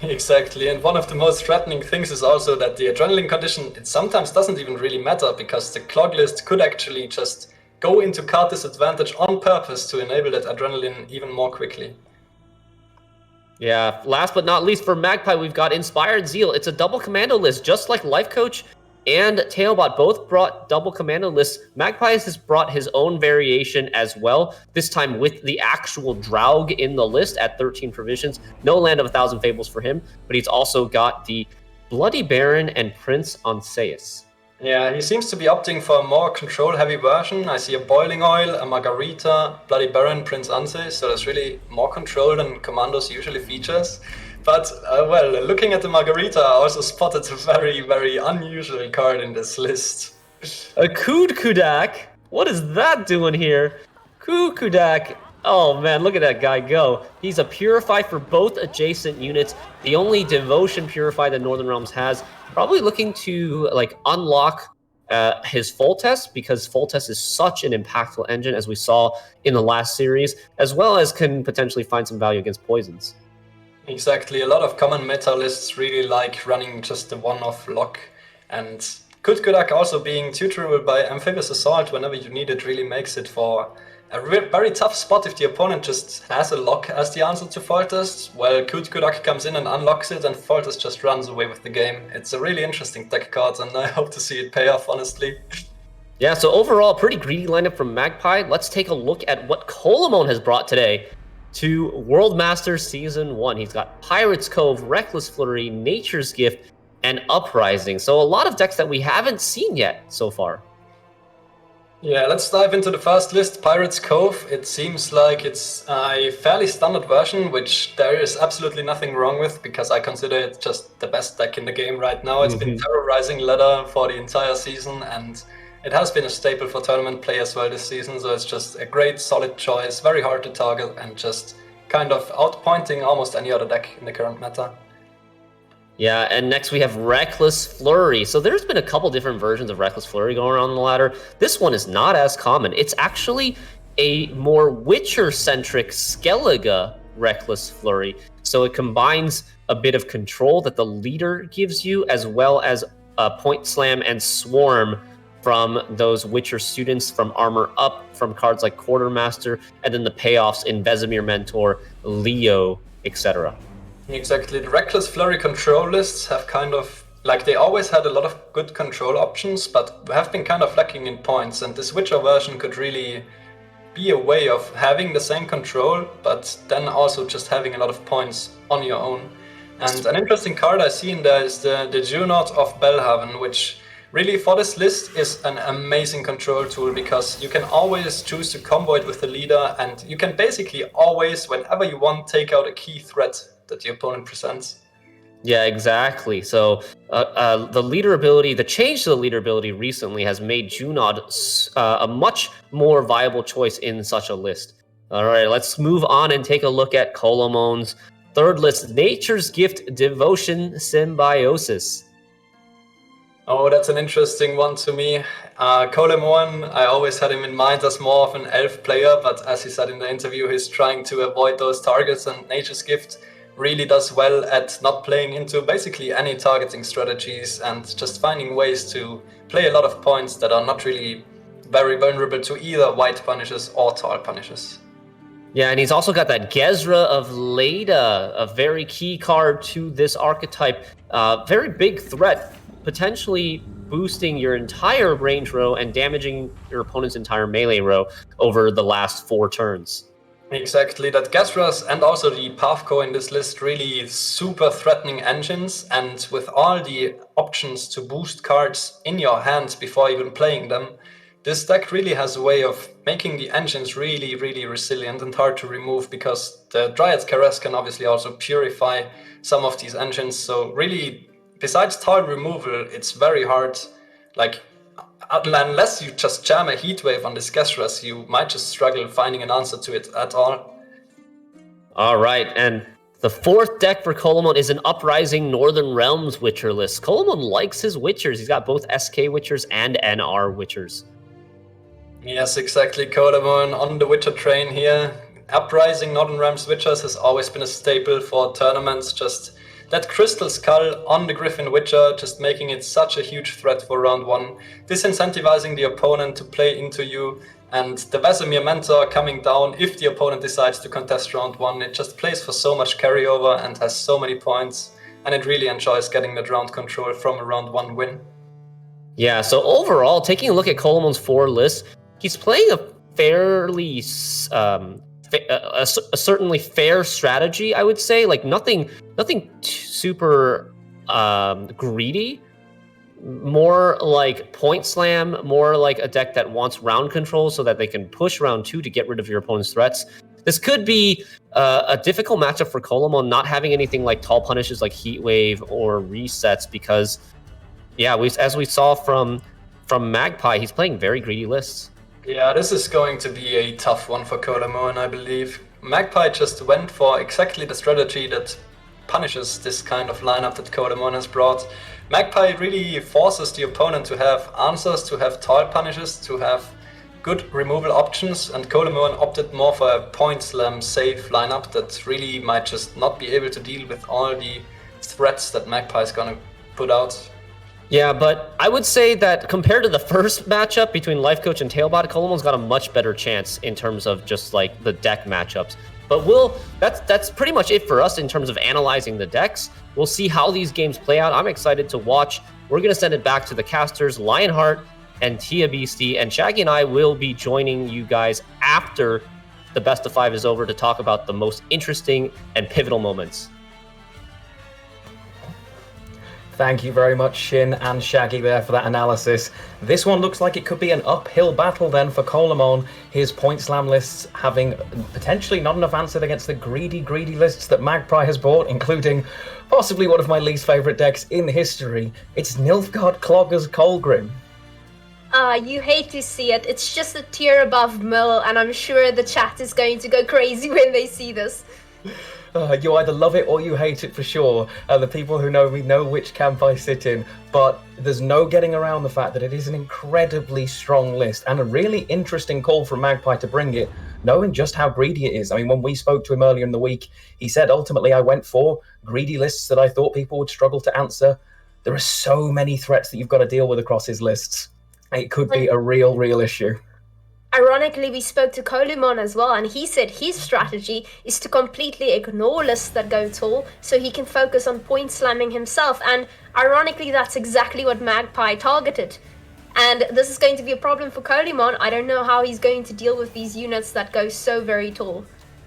Exactly, and one of the most threatening things is also that the Adrenaline condition, it sometimes doesn't even really matter, because the Clog list could actually just go into card disadvantage on purpose to enable that Adrenaline even more quickly. Yeah, last but not least for Magpie, we've got Inspired Zeal. It's a double commando list, just like Life Coach and Tailbot both brought double commando lists. Magpie has brought his own variation as well, this time with the actual Draug in the list at 13 provisions. No Land of 1,000 Fables for him, but he's also got the Bloody Baron and Prince Anseus. Yeah, he seems to be opting for a more control-heavy version. I see a Boiling Oil, a Margarita, Bloody Baron, Prince Anse, so there's really more control than Commandos usually features. But, well, looking at the Margarita, I also spotted a very, very unusual card in this list. A Kudak? What is that doing here? Kudak. Oh man, look at that guy go. He's a Purify for both adjacent units. The only Devotion Purify that Northern Realms has. Probably looking to unlock his Foltest, because Foltest is such an impactful engine, as we saw in the last series, as well as can potentially find some value against poisons. Exactly, a lot of common meta lists really like running just the one-off lock, and Kudak also being tutorable by Amphibious Assault whenever you need it really makes it for a very tough spot if the opponent just has a lock as the answer to Foltest. Well, Kudak comes in and unlocks it, and Foltest just runs away with the game. It's a really interesting deck card, and I hope to see it pay off, honestly. Yeah, so overall, pretty greedy lineup from Magpie. Let's take a look at what Colomon has brought today to World Masters Season 1. He's got Pirate's Cove, Reckless Flurry, Nature's Gift, and Uprising. So a lot of decks that we haven't seen yet so far. Yeah, let's dive into the first list, Pirate's Cove. It seems like it's a fairly standard version, which there is absolutely nothing wrong with, because I consider it just the best deck in the game right now. It's been terrorizing ladder for the entire season, and it has been a staple for tournament play as well this season, so it's just a great, solid choice, very hard to target, and just kind of outpointing almost any other deck in the current meta. Yeah, and next we have Reckless Flurry. So there's been a couple different versions of Reckless Flurry going around on the ladder. This one is not as common. It's actually a more Witcher-centric Skellige Reckless Flurry. So it combines a bit of control that the leader gives you, as well as Point Slam and Swarm from those Witcher students, from Armor Up, from cards like Quartermaster, and then the payoffs in Vesemir Mentor, Leo, etc. Exactly. The Reckless Flurry control lists have kind of, like, they always had a lot of good control options, but have been kind of lacking in points, and this Witcher version could really be a way of having the same control, but then also just having a lot of points on your own. And an interesting card I see in there is the Junod of Belhaven, which really for this list is an amazing control tool, because you can always choose to combo it with the leader, and you can basically always, whenever you want, take out a key threat that the opponent presents. Yeah, exactly. So the leader ability, the change to the leader ability recently has made Junod a much more viable choice in such a list. All right, let's move on and take a look at Colomon's third list, Nature's Gift Devotion Symbiosis. Oh, that's an interesting one to me. Colemon, I always had him in mind as more of an elf player, but as he said in the interview, he's trying to avoid those targets, and Nature's Gift really does well at not playing into basically any targeting strategies and just finding ways to play a lot of points that are not really very vulnerable to either white punishes or tall punishes. Yeah, and he's also got that Gezra of Leda, a very key card to this archetype. Very big threat, potentially boosting your entire range row and damaging your opponent's entire melee row over the last 4 turns. Exactly, that Gezras and also the Pathco in this list really super threatening engines, and with all the options to boost cards in your hands before even playing them, this deck really has a way of making the engines really, really resilient and hard to remove, because the Dryad's Caress can obviously also purify some of these engines. So really, besides tile removal, it's very hard, like, unless you just jam a Heatwave on this Gezras, you might just struggle finding an answer to it at all. All right, and the fourth deck for Colomon is an Uprising Northern Realms Witcher list. Colomon likes his Witchers. He's got both SK Witchers and NR Witchers. Yes, exactly. Colemon on the Witcher train here. Uprising Northern Realms Witchers has always been a staple for tournaments. Just that Crystal Skull on the Griffin Witcher, just making it such a huge threat for round 1, disincentivizing the opponent to play into you, and the Vesemir Mentor coming down if the opponent decides to contest round 1. It just plays for so much carryover and has so many points, and it really enjoys getting that round control from a round 1 win. Yeah, so overall, taking a look at Colomon's 4 list, he's playing a fairly a certainly fair strategy, I would say. Like nothing super greedy. More like Point Slam, more like a deck that wants round control so that they can push round 2 to get rid of your opponent's threats. This could be a difficult matchup for Colomon, not having anything like tall punishes like Heatwave or resets, because yeah, as we saw from Magpie, he's playing very greedy lists. Yeah, this is going to be a tough one for Colemon, I believe. Magpie just went for exactly the strategy that punishes this kind of lineup that Colemon has brought. Magpie really forces the opponent to have answers, to have tall punishes, to have good removal options, and Colemon opted more for a Point Slam safe lineup that really might just not be able to deal with all the threats that Magpie is going to put out. Yeah, but I would say that compared to the first matchup between Life Coach and Tailbot, Colomon's got a much better chance in terms of just like the deck matchups. But that's pretty much it for us in terms of analyzing the decks. We'll see how these games play out. I'm excited to watch. We're going to send it back to the casters, Lionheart and Tia Beastie, and Shaggy and I will be joining you guys after the best of 5 is over to talk about the most interesting and pivotal moments. Thank you very much, Shin and Shaggy there for that analysis. This one looks like it could be an uphill battle then for Colemon. His Point Slam lists having potentially not enough answered against the greedy lists that Magpie has bought, including possibly one of my least favourite decks in history. It's Nilfgaard Clogger's Colgrim. You hate to see it. It's just a tier above Mill, and I'm sure the chat is going to go crazy when they see this. You either love it or you hate it for sure. The people who know me know which camp I sit in, but there's no getting around the fact that it is an incredibly strong list and a really interesting call from Magpie to bring it, knowing just how greedy it is. I mean, when we spoke to him earlier in the week, he said, ultimately, I went for greedy lists that I thought people would struggle to answer. There are so many threats that you've got to deal with across his lists. It could be a real issue. Ironically, we spoke to Coleman as well, and he said his strategy is to completely ignore lists that go tall so he can focus on point slamming himself. And ironically, that's exactly what Magpie targeted. And this is going to be a problem for Coleman. I don't know how he's going to deal with these units that go so very tall.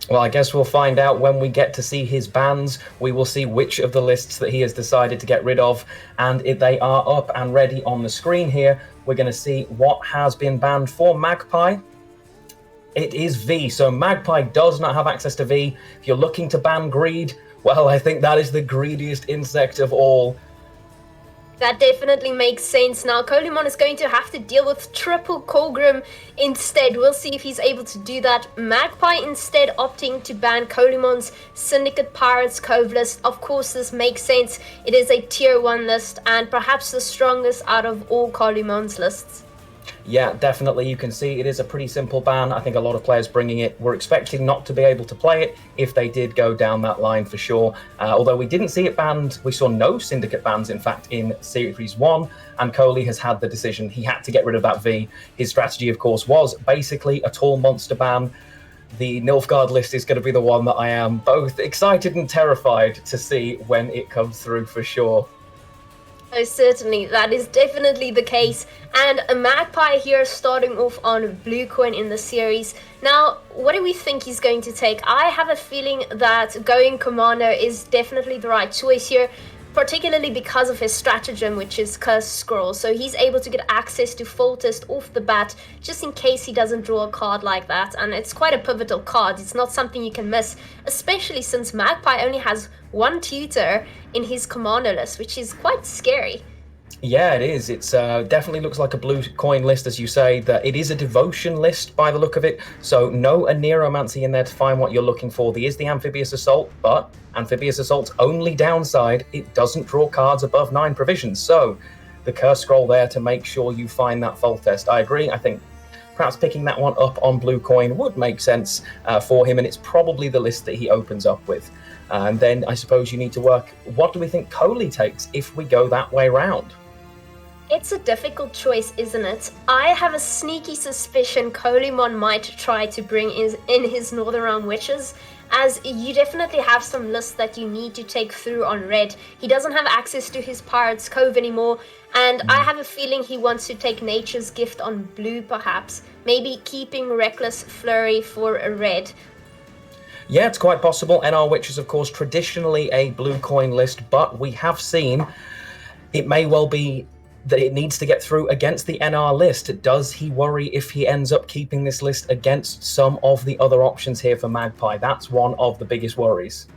Well, I guess we'll find out when we get to see his bans. We will see which of the lists that he has decided to get rid of, and if they are up and ready on the screen here, we're going to see what has been banned for Magpie. It is V, so Magpie does not have access to V. If you're looking to ban greed, well, I think that is the greediest insect of all. That definitely makes sense. Now, Coleman is going to have to deal with triple Colgrim instead. We'll see if he's able to do that. Magpie instead opting to ban Coleman's Syndicate Pirates Cove list. Of course, this makes sense. It is a tier 1 list and perhaps the strongest out of all Coleman's lists. Yeah, definitely. You can see it is a pretty simple ban. I think a lot of players bringing it were expecting not to be able to play it if they did go down that line for sure. Although we didn't see it banned, we saw no Syndicate bans, in fact, in Series 1, and Coley has had the decision. He had to get rid of that V. His strategy, of course, was basically a tall monster ban. The Nilfgaard list is going to be the one that I am both excited and terrified to see when it comes through for sure. Oh, certainly, that is definitely the case. And a Magpie here starting off on blue coin in the series. Now, what do we think he's going to take? I have a feeling that going Commander is definitely the right choice here, particularly because of his stratagem, which is Cursed Scroll. So he's able to get access to Foltest off the bat, just in case he doesn't draw a card like that. And it's quite a pivotal card. It's not something you can miss, especially since Magpie only has one tutor in his commander list, which is quite scary. Yeah, it is. It's definitely looks like a blue coin list, as you say. That it is a devotion list by the look of it. So no Aneromancy in there to find what you're looking for. There is the Amphibious Assault, but Amphibious Assault's only downside, it doesn't draw cards above 9 provisions. So the Curse Scroll there to make sure you find that Foltest. I agree. I think perhaps picking that one up on blue coin would make sense for him, and it's probably the list that he opens up with. And then I suppose you need to work, what do we think Coley takes if we go that way round? It's a difficult choice, isn't it? I have a sneaky suspicion Coleman might try to bring in his Northern Realm Witches, as you definitely have some lists that you need to take through on red. He doesn't have access to his Pirates Cove anymore, and I have a feeling he wants to take Nature's Gift on blue perhaps, maybe keeping Reckless Flurry for a red. Yeah, it's quite possible. NR Witch is, of course, traditionally a blue coin list, but we have seen it may well be that it needs to get through against the NR list. Does he worry if he ends up keeping this list against some of the other options here for Magpie? That's one of the biggest worries.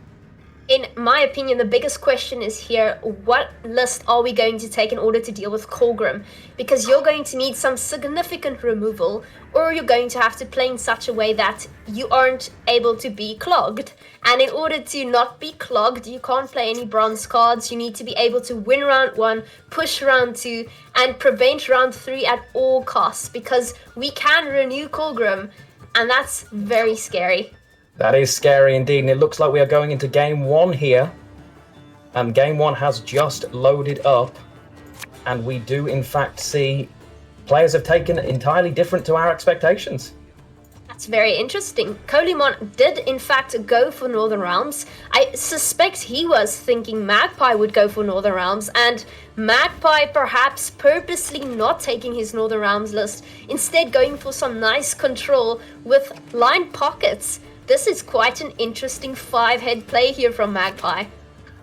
In my opinion, the biggest question is here, what list are we going to take in order to deal with Colgrim? Because you're going to need some significant removal, or you're going to have to play in such a way that you aren't able to be clogged. And in order to not be clogged, you can't play any bronze cards. You need to be able to win round 1, push round 2, and prevent round 3 at all costs, because we can renew Colgrim, and that's very scary. That is scary indeed, and it looks like we are going into game 1 here. And game 1 has just loaded up, and we do in fact see players have taken entirely different to our expectations. That's very interesting. Coleman did in fact go for Northern Realms. I suspect he was thinking Magpie would go for Northern Realms, and Magpie perhaps purposely not taking his Northern Realms list, instead going for some nice control with line pockets. This is quite an interesting 5-head play here from Magpie.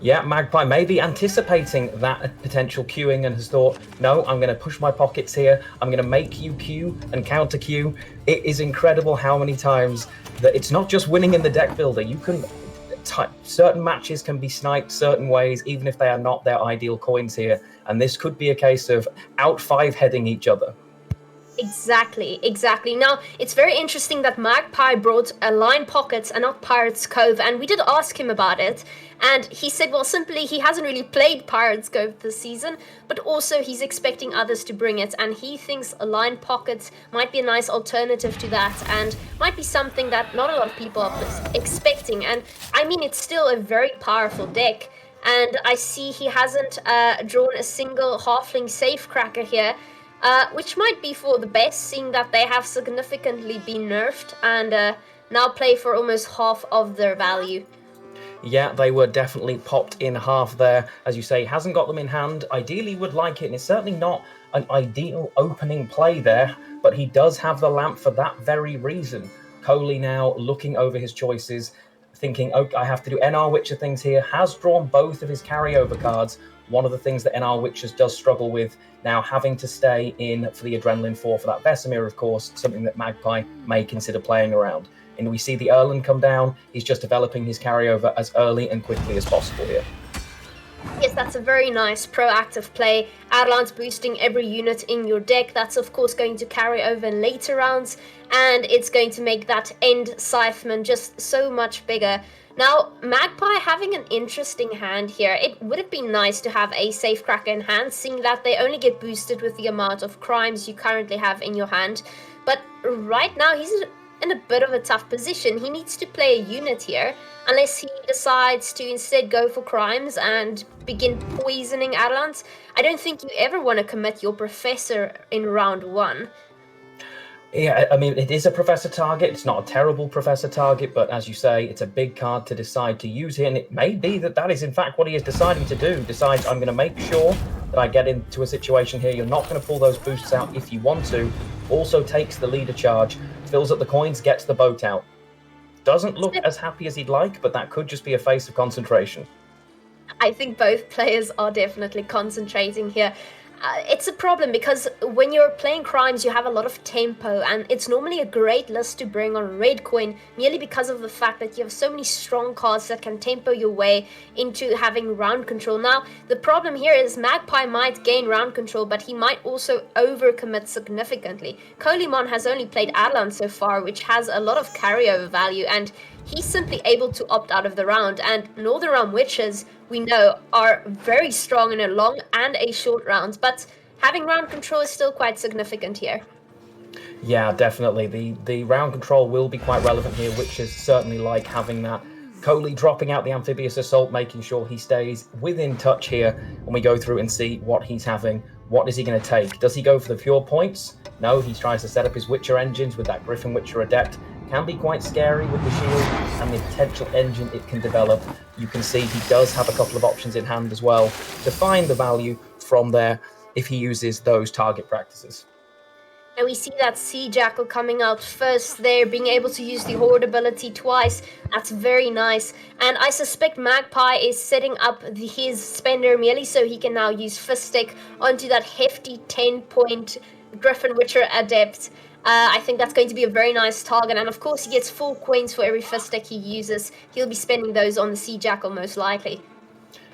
Yeah, Magpie may be anticipating that potential queuing and has thought, no, I'm going to push my pockets here. I'm going to make you queue and counter queue. It is incredible how many times that it's not just winning in the deck builder. You can certain matches can be sniped certain ways, even if they are not their ideal coins here. And this could be a case of out 5-heading each other. Exactly. Now, it's very interesting that Magpie brought Line Pockets and not Pirates Cove, and we did ask him about it, and he said, well, simply he hasn't really played Pirates Cove this season, but also he's expecting others to bring it, and he thinks Line Pockets might be a nice alternative to that, and might be something that not a lot of people are expecting, and I mean, it's still a very powerful deck, and I see he hasn't drawn a single Halfling Safecracker here, which might be for the best, seeing that they have significantly been nerfed and now play for almost half of their value. Yeah, they were definitely popped in half there. As you say, hasn't got them in hand. Ideally would like it, and it's certainly not an ideal opening play there, but he does have the lamp for that very reason. Coley now looking over his choices, thinking, okay, I have to do NR Witcher things here, has drawn both of his carryover cards. One of the things that NR Witchers does struggle with, now having to stay in for the Adrenaline 4 for that Vesemir, of course, something that Magpie may consider playing around. And we see the Erland come down, he's just developing his carryover as early and quickly as possible here. Yes, that's a very nice proactive play. Adelan's boosting every unit in your deck. That's of course going to carry over in later rounds, and it's going to make that end Scytheman just so much bigger. Now, Magpie having an interesting hand here. It would have been nice to have a Safecracker in hand, seeing that they only get boosted with the amount of crimes you currently have in your hand. But right now, he's in a bit of a tough position. He needs to play a unit here, unless he decides to instead go for crimes and begin poisoning Adelans. I don't think you ever want to commit your Professor in round 1. Yeah, I mean, it is a Professor target. It's not a terrible Professor target, but as you say, it's a big card to decide to use here, and it may be that that is in fact what he is deciding to do. Decides, I'm going to make sure that I get into a situation here. You're not going to pull those boosts out if you want to. Also takes the leader charge, fills up the coins, gets the boat out. Doesn't look as happy as he'd like, but that could just be a face of concentration. I think both players are definitely concentrating here. It's a problem because when you're playing crimes, you have a lot of tempo, and it's normally a great list to bring on red coin, merely because of the fact that you have so many strong cards that can tempo your way into having round control. Now, the problem here is Magpie might gain round control, but he might also overcommit significantly. Colimon has only played Adelan so far, which has a lot of carryover value, and he's simply able to opt out of the round, and Northern Realm Witches, we know, are very strong in a long and a short round, but having round control is still quite significant here. Yeah, definitely. The round control will be quite relevant here, which is certainly like having that. Coley dropping out the Amphibious Assault, making sure he stays within touch here, and we go through and see what he's having. What is he going to take? Does he go for the pure points? No, he tries to set up his Witcher engines with that Griffin Witcher Adept. Can be quite scary with the shield and the potential engine it can develop. You can see he does have a couple of options in hand as well to find the value from there if he uses those target practices. And we see that Sea Jackal coming out first there, being able to use the Horde ability twice. That's very nice. And I suspect Magpie is setting up his spender merely so he can now use Fist Stick onto that hefty 10-point Griffin Witcher Adept. I think that's going to be a very nice target, and of course he gets 4 coins for every Fist Stick he uses. He'll be spending those on the Sea Jackal most likely.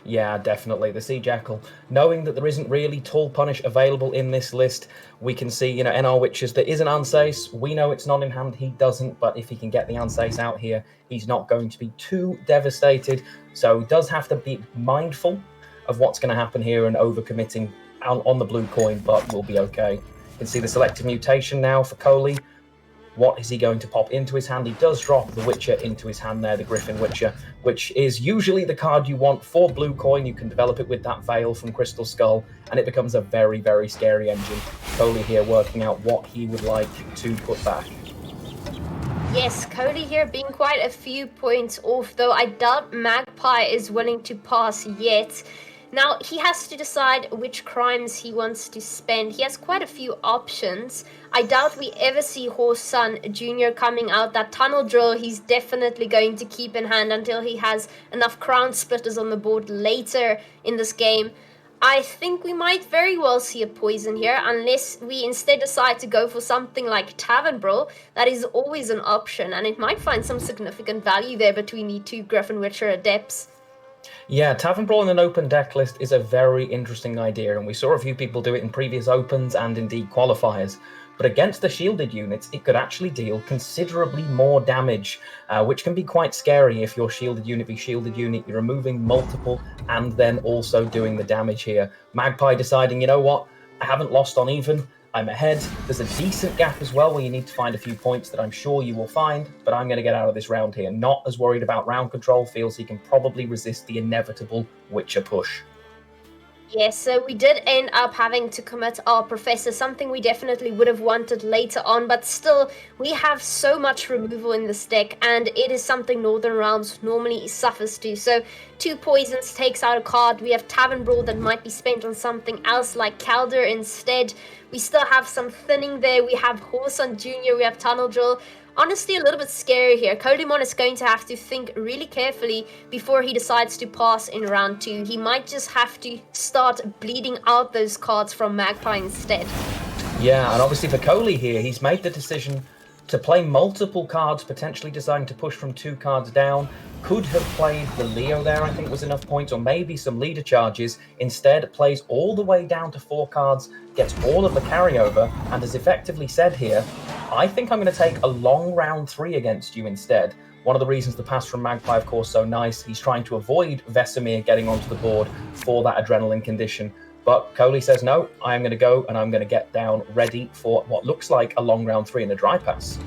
Yeah, definitely. The Sea Jackal. Knowing that there isn't really Tall Punish available in this list, we can see, NR Witches, there is an Ansace. We know it's not in hand, he doesn't, but if he can get the Ansace out here, he's not going to be too devastated. So he does have to be mindful of what's going to happen here and overcommitting on the blue coin, but we'll be okay. You can see the selective mutation now for Coley. What is he going to pop into his hand? He does drop the Witcher into his hand there, the Griffin Witcher, which is usually the card you want for blue coin. You can develop it with that Veil from Crystal Skull, and it becomes a very, very scary engine. Coley here working out what he would like to put back. Yes, Cody here being quite a few points off, though I doubt Magpie is willing to pass yet. Now, he has to decide which crimes he wants to spend. He has quite a few options. I doubt we ever see Horse Son Jr. coming out. That Tunnel Drill he's definitely going to keep in hand until he has enough Crown Splitters on the board later in this game. I think we might very well see a poison here, unless we instead decide to go for something like Tavern Brawl. That is always an option, and it might find some significant value there between the two Griffin Witcher Adepts. Yeah, Tavern Brawl in an open deck list is a very interesting idea, and we saw a few people do it in previous opens and indeed qualifiers. but against the shielded units, it could actually deal considerably more damage, which can be quite scary if your shielded unit be shielded unit, you're removing multiple and then also doing the damage here. Magpie deciding, you know what, I haven't lost on even, I'm ahead. There's a decent gap as well where you need to find a few points that I'm sure you will find, but I'm going to get out of this round here. Not as worried about round control, feels he can probably resist the inevitable Witcher push. Yes, so we did end up having to commit our Professor, something we definitely would have wanted later on, but still, we have so much removal in this deck, and it is something Northern Realms normally suffers to. So 2 poisons takes out a card. We have Tavern Brawl that might be spent on something else like Calder instead. We still have some thinning there. We have Horson Jr., we have Tunnel Drill. Honestly, a little bit scary here. Colimon is going to have to think really carefully before he decides to pass in round 2. He might just have to start bleeding out those cards from Magpie instead. Yeah, and obviously for Coley here, he's made the decision to play multiple cards, potentially deciding to push from 2 cards down. Could have played the Leo there, I think was enough points, or maybe some leader charges. Instead, plays all the way down to 4 cards, gets all of the carryover, and has effectively said here, I think I'm going to take a long round 3 against you instead. One of the reasons the pass from Magpie, of course, so nice, he's trying to avoid Vesemir getting onto the board for that adrenaline condition. But Coley says, no, I'm going to go and I'm going to get down ready for what looks like a long round 3 in a dry pass.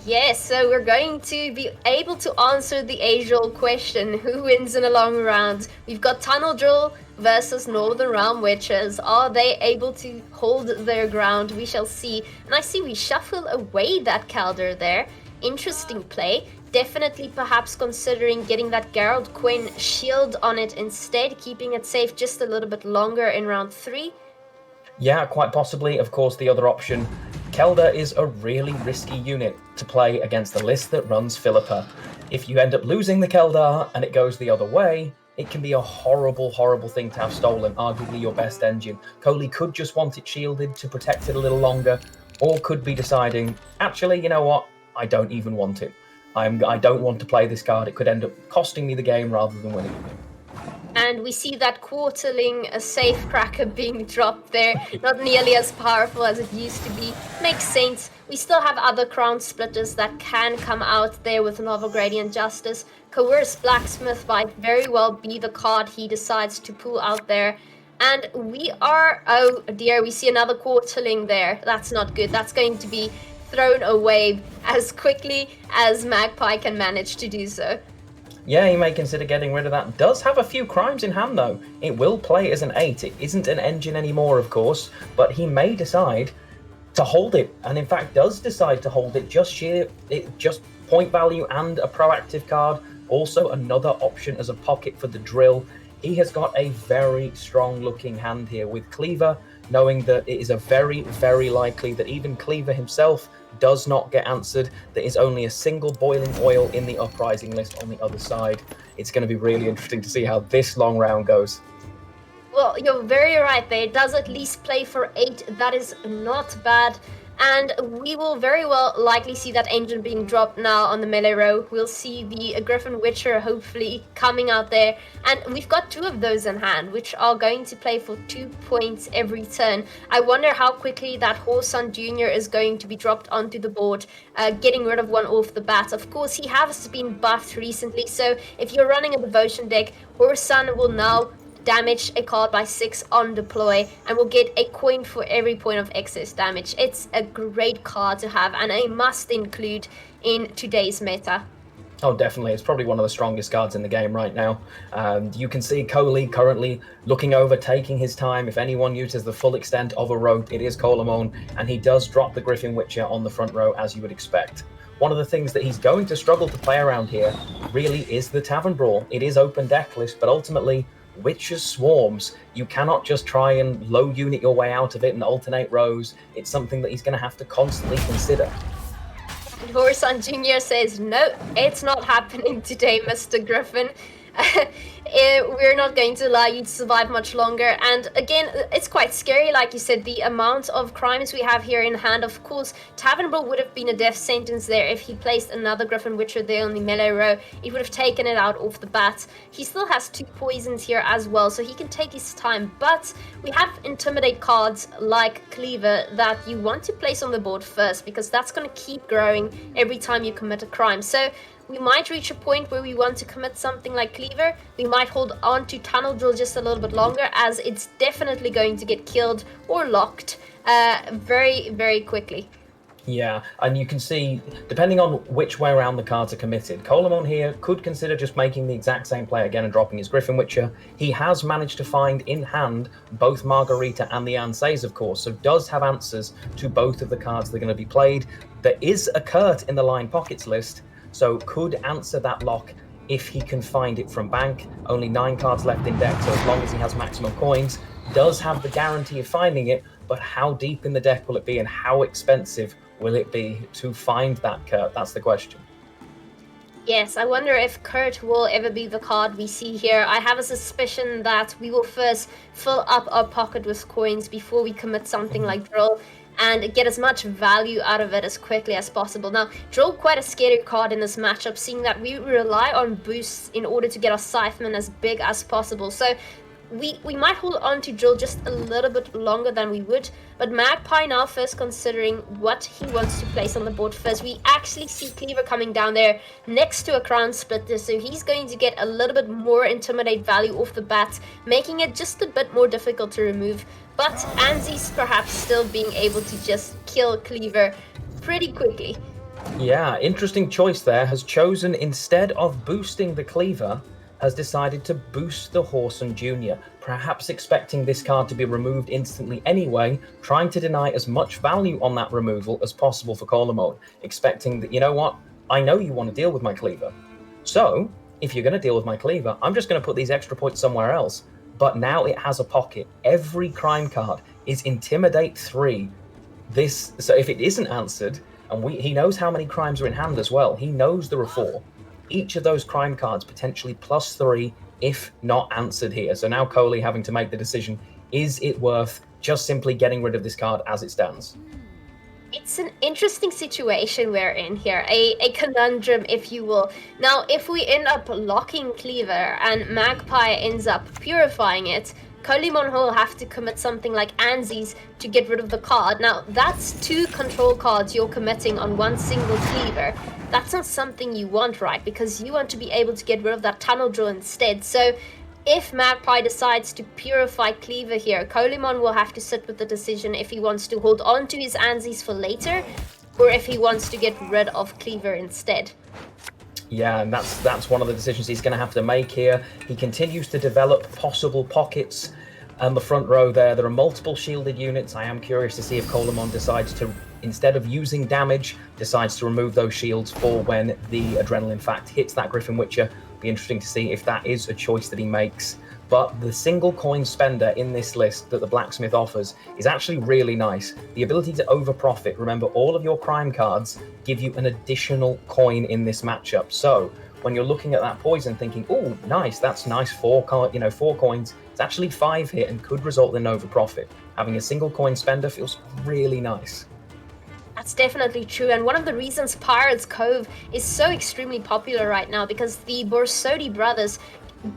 Yes, so we're going to be able to answer the age-old question, who wins in a long round? We've got Tunnel Drill versus Northern Realm Witches. Are they able to hold their ground? We shall see. And I see we shuffle away that Calder there. Interesting play. Definitely perhaps considering getting that Geralt Quinn shield on it instead, keeping it safe just a little bit longer in round 3. Yeah, quite possibly. Of course, the other option, Kelda is a really risky unit to play against the list that runs Philippa. If you end up losing the Keldar and it goes the other way, it can be a horrible, horrible thing to have stolen, arguably your best engine. Coley could just want it shielded to protect it a little longer, or could be deciding, actually, you know what, I don't even want it. I don't want to play this card. It could end up costing me the game rather than winning. And we see that Quarterling, a safecracker being dropped there. Not nearly as powerful as it used to be. Makes sense. We still have other Crown Splitters that can come out there with Novel Gradient Justice. Coerced Blacksmith might very well be the card he decides to pull out there. And we are... oh dear, we see another Quarterling there. That's not good. That's going to be thrown away as quickly as Magpie can manage to do so. Yeah, he may consider getting rid of that. Does have a few crimes in hand, though. It will play as an 8. It isn't an engine anymore, of course, but he may decide to hold it, and in fact does decide to hold it. Just point value and a proactive card. Also another option as a pocket for the drill. He has got a very strong-looking hand here with Cleaver, knowing that it is a very, very likely that even Cleaver himself does not get answered. There is only a single boiling oil in the uprising list on the other side. It's going to be really interesting to see how this long round goes. Well, you're very right there. It does at least play for 8. That is not bad. And we will very well likely see that engine being dropped now on the melee row. We'll see the Griffin Witcher hopefully coming out there. And we've got 2 of those in hand, which are going to play for 2 points every turn. I wonder how quickly that Horson Jr. is going to be dropped onto the board, getting rid of one off the bat. Of course, he has been buffed recently, so if you're running a Devotion deck, Horson will now damage a card by 6 on deploy and will get a coin for every point of excess damage. It's a great card to have and a must include in today's meta. Oh, definitely. It's probably one of the strongest cards in the game right now. You can see Coley currently looking over, taking his time. If anyone uses the full extent of a rope, it is Colamon, and he does drop the Griffin Witcher on the front row as you would expect. One of the things that he's going to struggle to play around here really is the Tavern Brawl. It is open deck list, but ultimately Witches Swarms. You cannot just try and low unit your way out of it and alternate rows. It's something that he's going to have to constantly consider. And Horson Jr. says, no, it's not happening today, Mr. Griffin. we're not going to allow you to survive much longer. And again, it's quite scary, like you said, the amount of crimes we have here in hand. Of course, Tavern Brawl would have been a death sentence there if he placed another Griffin Witcher there on the melee row. It would have taken it out off the bat. He still has 2 poisons here as well, so he can take his time. But we have Intimidate cards like Cleaver that you want to place on the board first, because that's going to keep growing every time you commit a crime. So we might reach a point where we want to commit something like Cleaver. We might hold on to Tunnel Drill just a little bit longer, as it's definitely going to get killed or locked very, very quickly. Yeah, and you can see, depending on which way around the cards are committed, Colemon here could consider just making the exact same play again and dropping his Griffin Witcher. He has managed to find in hand both Margarita and the Ansays, of course, so does have answers to both of the cards that are going to be played. There is a Kurt in the line pockets list, so could answer that lock if he can find it from bank. Only 9 cards left in deck, so as long as he has maximum coins, does have the guarantee of finding it, but how deep in the deck will it be and how expensive will it be to find that Kurt? That's the question. Yes, I wonder if Kurt will ever be the card we see here. I have a suspicion that we will first fill up our pocket with coins before we commit something like Drill, and get as much value out of it as quickly as possible. Now, Drill, quite a scary card in this matchup, seeing that we rely on boosts in order to get our Scytheman as big as possible. So we might hold on to Drill just a little bit longer than we would, but Magpie now first considering what he wants to place on the board first. We actually see Cleaver coming down there next to a Crown Splitter, so he's going to get a little bit more Intimidate value off the bat, making it just a bit more difficult to remove. But Anzi's perhaps still being able to just kill Cleaver pretty quickly. Yeah, interesting choice there. Has chosen, instead of boosting the Cleaver, has decided to boost the Whoreson Jr., perhaps expecting this card to be removed instantly anyway, trying to deny as much value on that removal as possible for Colemon, expecting that, you know what, I know you want to deal with my Cleaver. So, if you're going to deal with my Cleaver, I'm just going to put these extra points somewhere else. But now it has a pocket. Every crime card is Intimidate 3. So if it isn't answered, and he knows how many crimes are in hand as well, he knows there are 4. Each of those crime cards potentially +3 if not answered here. So now Coley having to make the decision, is it worth just simply getting rid of this card as it stands? It's an interesting situation we're in here, a conundrum, if you will. Now, if we end up locking Cleaver and Magpie ends up purifying it, Colemon will have to commit something like Anzi's to get rid of the card. Now, that's 2 control cards you're committing on one single Cleaver. That's not something you want, right? Because you want to be able to get rid of that Tunnel Drill instead. So if Magpie decides to purify Cleaver here, Colemon will have to sit with the decision if he wants to hold on to his Anzi's for later, or if he wants to get rid of Cleaver instead. Yeah, and that's one of the decisions he's going to have to make here. He continues to develop possible pockets on the front row there. There are multiple shielded units. I am curious to see if Colemon decides to, instead of using damage, decides to remove those shields for when the Adrenaline Fact hits that Griffin Witcher. Be interesting to see if that is a choice that he makes. But the single coin spender in this list that the Blacksmith offers is actually really nice. The ability to overprofit. Remember, all of your crime cards give you an additional coin in this matchup. So when you're looking at that poison thinking, oh, nice, that's nice, 4 coins, it's actually 5 here and could result in overprofit. Having a single coin spender feels really nice. That's definitely true, and one of the reasons Pirates Cove is so extremely popular right now, because the Borsodi brothers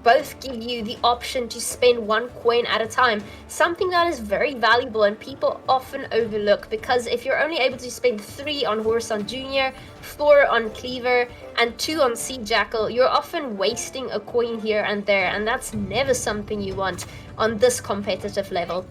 both give you the option to spend 1 coin at a time, something that is very valuable and people often overlook, because if you're only able to spend 3 on Whoreson Jr., 4 on Cleaver, and 2 on Sea Jackal, you're often wasting a coin here and there, and that's never something you want on this competitive level.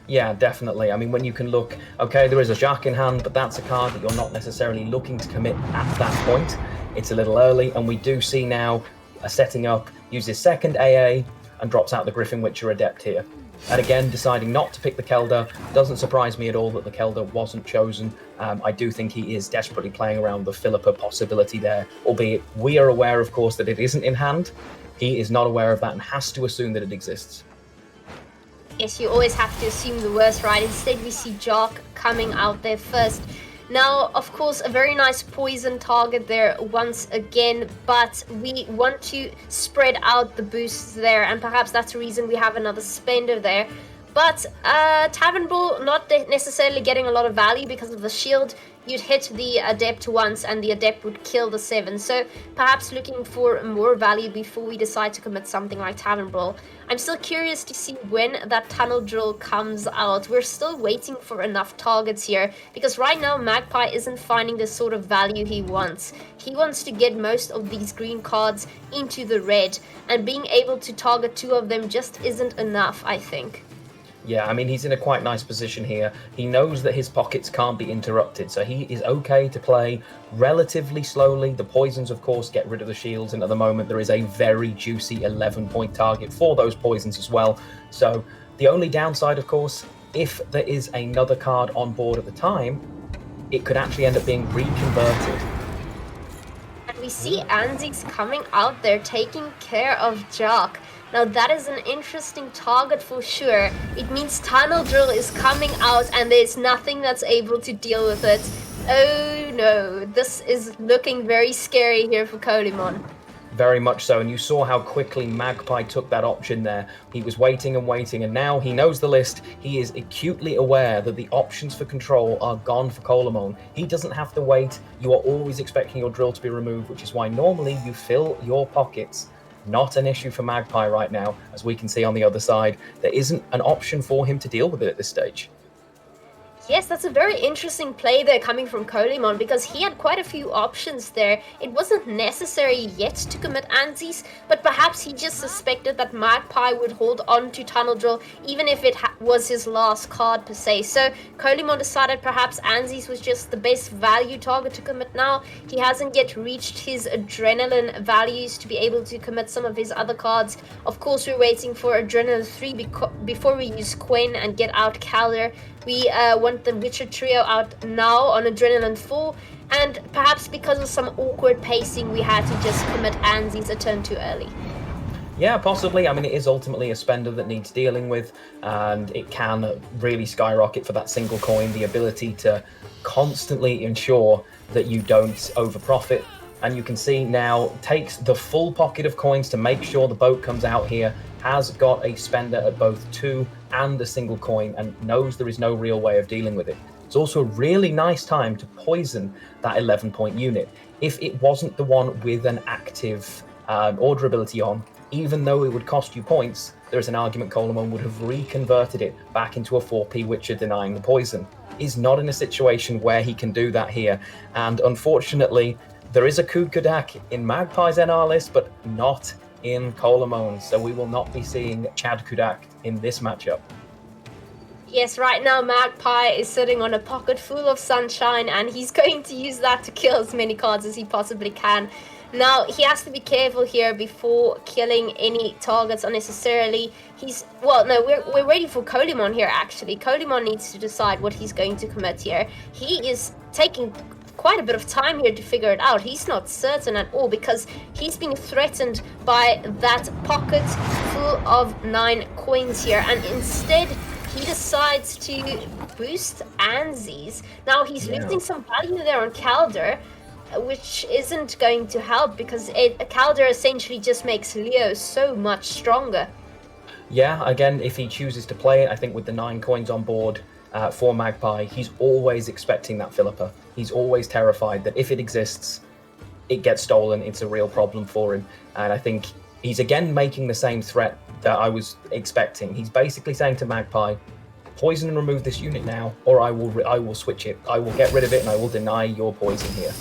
Yeah, definitely. I mean, when you can look, okay, there is a Jacques in hand, but that's a card that you're not necessarily looking to commit at that point. It's a little early, and we do see now a setting up, uses second AA, and drops out the Griffin Witcher Adept here. And again, deciding not to pick the Kelder. Doesn't surprise me at all that the Kelder wasn't chosen. I do think he is desperately playing around the Philippa possibility there, albeit we are aware, of course, that it isn't in hand. He is not aware of that and has to assume that it exists. Yes, you always have to assume the worst, right? Instead, we see Jock coming out there first. Now, of course, a very nice poison target there once again, but we want to spread out the boosts there, and perhaps that's the reason we have another spender there. But Tavern Brawl not necessarily getting a lot of value because of the shield. You'd hit the Adept once and the Adept would kill the 7. So perhaps looking for more value before we decide to commit something like Tavern Brawl. I'm still curious to see when that Tunnel Drill comes out. We're still waiting for enough targets here because right now Magpie isn't finding the sort of value he wants. He wants to get most of these green cards into the red, and being able to target 2 of them just isn't enough, I think. Yeah, I mean, he's in a quite nice position here. He knows that his pockets can't be interrupted, so he is okay to play relatively slowly. The poisons, of course, get rid of the shields, and at the moment there is a very juicy 11-point target for those poisons as well. So the only downside, of course, if there is another card on board at the time, it could actually end up being reconverted. And we see Anzi's coming out there taking care of Jock. Now that is an interesting target for sure. It means Tunnel Drill is coming out and there's nothing that's able to deal with it. Oh no, this is looking very scary here for Colimon. Very much so, and you saw how quickly Magpie took that option there. He was waiting and waiting, and now he knows the list. He is acutely aware that the options for control are gone for Colimon. He doesn't have to wait. You are always expecting your drill to be removed, which is why normally you fill your pockets. Not an issue for Magpie right now, as we can see on the other side. There isn't an option for him to deal with it at this stage. Yes, that's a very interesting play there coming from Colimon because he had quite a few options there. It wasn't necessary yet to commit Anzi's, but perhaps he just suspected that Magpie would hold on to Tunnel Drill even if it was his last card per se. So Colimon decided perhaps Anzi's was just the best value target to commit now. He hasn't yet reached his adrenaline values to be able to commit some of his other cards. Of course, we're waiting for Adrenaline 3 before we use Quen and get out Calder. We want the Witcher trio out now on Adrenaline 4, and perhaps because of some awkward pacing we had to just commit Anzi's a turn too early. Yeah, possibly. I mean, it is ultimately a spender that needs dealing with, and it can really skyrocket for that single coin, the ability to constantly ensure that you don't overprofit. And you can see now takes the full pocket of coins to make sure the boat comes out here, has got a spender at both 2 and a single coin, and knows there is no real way of dealing with it. It's also a really nice time to poison that 11-point unit. If it wasn't the one with an active order ability on, even though it would cost you points, there's an argument Colimon would have reconverted it back into a 4p Witcher denying the poison. He's not in a situation where he can do that here, and unfortunately, there is a Kud Kudak in Magpie's NR list, but not in Colimon, so we will not be seeing Chad Kudak in this matchup. Yes, right now Magpie is sitting on a pocket full of sunshine, and he's going to use that to kill as many cards as he possibly can. Now, he has to be careful here before killing any targets unnecessarily. We're waiting for Colimon here, actually. Colimon needs to decide what he's going to commit here. He is taking quite a bit of time here to figure it out. He's not certain at all because he's being threatened by that pocket full of 9 coins here, and instead he decides to boost Anzi's. Now he's losing some value there on Calder, which isn't going to help because Calder essentially just makes Leo so much stronger. Yeah, again, if he chooses to play it, I think with the 9 coins on board for Magpie, he's always expecting that Philippa. He's always terrified that if it exists, it gets stolen. It's a real problem for him. And I think he's again making the same threat that I was expecting. He's basically saying to Magpie, poison and remove this unit now, or I will switch it. I will get rid of it and I will deny your poison here.